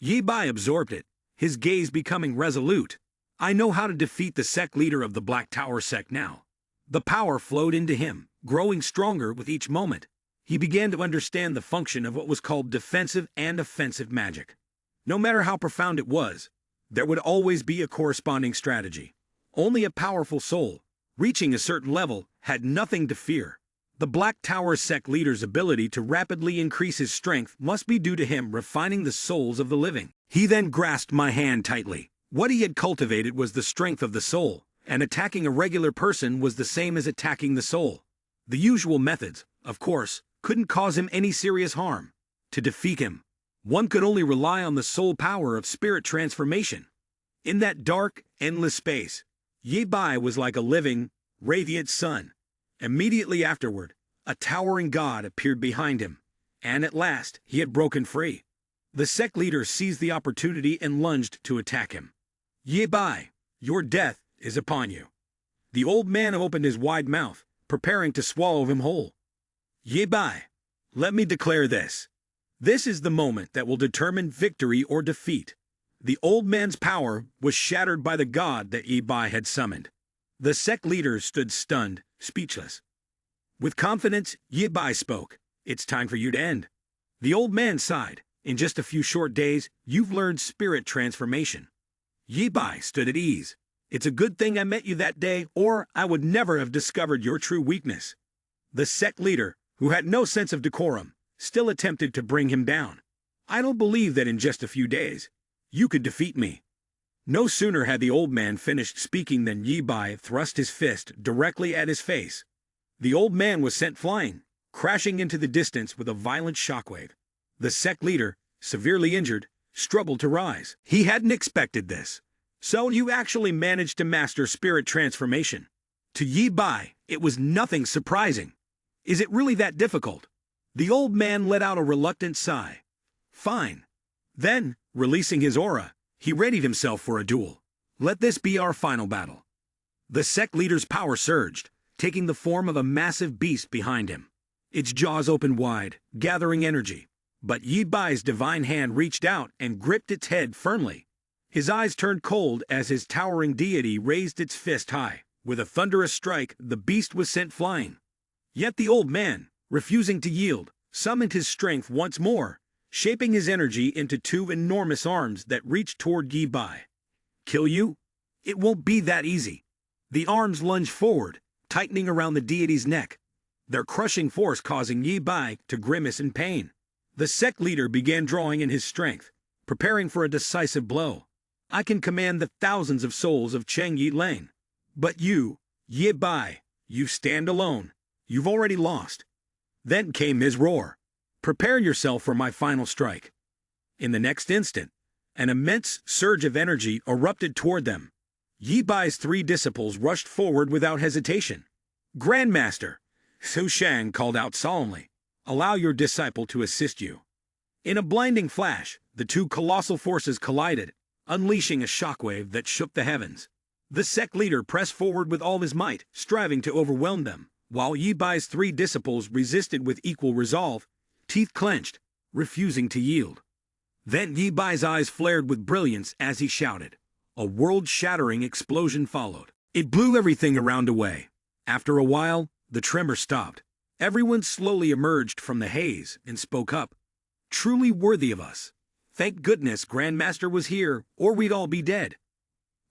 Yi Bai absorbed it, his gaze becoming resolute. I know how to defeat the sect leader of the Black Tower sect now. The power flowed into him, growing stronger with each moment. He began to understand the function of what was called defensive and offensive magic. No matter how profound it was, there would always be a corresponding strategy. Only a powerful soul, reaching a certain level, had nothing to fear. The Black Tower sect leader's ability to rapidly increase his strength must be due to him refining the souls of the living. He then grasped my hand tightly. What he had cultivated was the strength of the soul, and attacking a regular person was the same as attacking the soul. The usual methods, of course, couldn't cause him any serious harm. To defeat him, one could only rely on the soul power of spirit transformation. In that dark, endless space, Yi Bai was like a living, radiant sun. Immediately afterward, a towering god appeared behind him, and at last he had broken free. The sect leader seized the opportunity and lunged to attack him. Yi Bai, your death is upon you. The old man opened his wide mouth, preparing to swallow him whole. Yi Bai, let me declare this. This is the moment that will determine victory or defeat. The old man's power was shattered by the god that Yi Bai had summoned. The sect leader stood stunned, speechless. With confidence, Yi Bai spoke. It's time for you to end. The old man sighed. In just a few short days, you've learned spirit transformation. Yi Bai stood at ease. It's a good thing I met you that day, or I would never have discovered your true weakness. The sect leader, who had no sense of decorum, still attempted to bring him down. I don't believe that in just a few days, you could defeat me. No sooner had the old man finished speaking than Yi Bai thrust his fist directly at his face. The old man was sent flying, crashing into the distance with a violent shockwave. The sect leader, severely injured, struggled to rise. He hadn't expected this. So you actually managed to master spirit transformation. To Yi Bai, it was nothing surprising. Is it really that difficult? The old man let out a reluctant sigh. Fine. Then, releasing his aura, he readied himself for a duel. Let this be our final battle. The sect leader's power surged, taking the form of a massive beast behind him. Its jaws opened wide, gathering energy. But Yi Bai's divine hand reached out and gripped its head firmly. His eyes turned cold as his towering deity raised its fist high. With a thunderous strike, the beast was sent flying. Yet the old man, refusing to yield, summoned his strength once more, shaping his energy into two enormous arms that reached toward Yi Bai. Kill you? It won't be that easy. The arms lunged forward, tightening around the deity's neck, their crushing force causing Yi Bai to grimace in pain. The sect leader began drawing in his strength, preparing for a decisive blow. I can command the thousands of souls of Cheng Yi Lang. But you, Yi Bai, you stand alone. You've already lost. Then came his roar. Prepare yourself for my final strike. In the next instant, an immense surge of energy erupted toward them. Yi Bai's three disciples rushed forward without hesitation. Grandmaster, Su Shang called out solemnly, allow your disciple to assist you. In a blinding flash, the two colossal forces collided, unleashing a shockwave that shook the heavens. The sect leader pressed forward with all his might, striving to overwhelm them, while Yi Bai's three disciples resisted with equal resolve, teeth clenched, refusing to yield. Then Yi Bai's eyes flared with brilliance as he shouted. A world-shattering explosion followed. It blew everything around away. After a while, the tremor stopped. Everyone slowly emerged from the haze and spoke up. Truly worthy of us. Thank goodness Grandmaster was here, or we'd all be dead.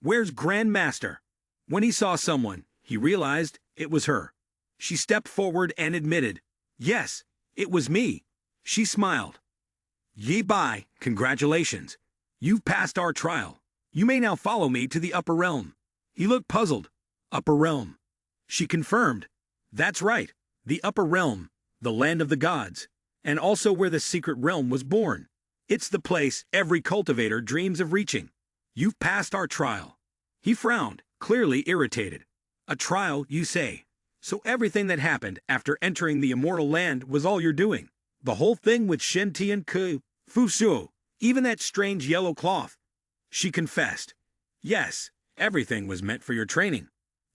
Where's Grandmaster? When he saw someone, he realized it was her. She stepped forward and admitted, yes, it was me. She smiled. Yi Bai, congratulations. You've passed our trial. You may now follow me to the upper realm. He looked puzzled. Upper realm. She confirmed. That's right, the upper realm, the land of the gods, and also where the secret realm was born. It's the place every cultivator dreams of reaching. You've passed our trial. He frowned, clearly irritated. A trial, you say? So everything that happened after entering the immortal land was all you're doing? The whole thing with Shen Tian Ke, Fu Shuo, even that strange yellow cloth? She confessed. Yes, everything was meant for your training.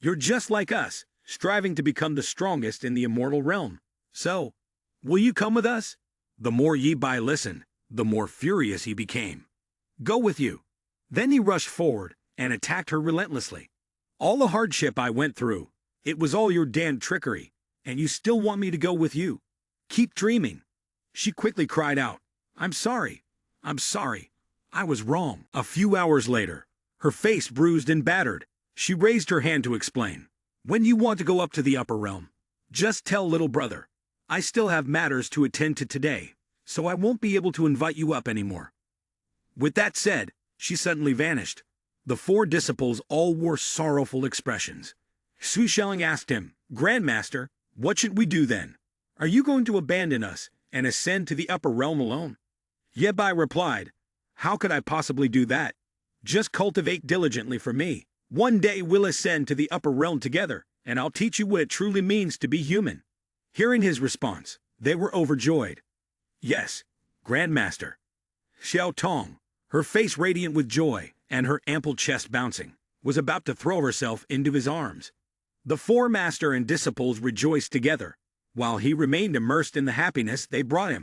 You're just like us, striving to become the strongest in the immortal realm. So, will you come with us? The more Yi Bai listened, the more furious he became. Go with you. Then he rushed forward and attacked her relentlessly. All the hardship I went through, it was all your damned trickery, and you still want me to go with you? Keep dreaming. She quickly cried out, I'm sorry. I'm sorry. I was wrong. A few hours later, her face bruised and battered, she raised her hand to explain. When you want to go up to the upper realm, just tell little brother. I still have matters to attend to today, so I won't be able to invite you up anymore. With that said, she suddenly vanished. The four disciples all wore sorrowful expressions. Sui Xiang asked him, Grandmaster, what should we do then? Are you going to abandon us and ascend to the upper realm alone? Ye Bai replied, How could I possibly do that? Just cultivate diligently for me. One day we'll ascend to the upper realm together, and I'll teach you what it truly means to be human. Hearing his response, they were overjoyed. Yes, Grandmaster. Xiao Tong, her face radiant with joy and her ample chest bouncing, was about to throw herself into his arms. The four master and disciples rejoiced together, while he remained immersed in the happiness they brought him.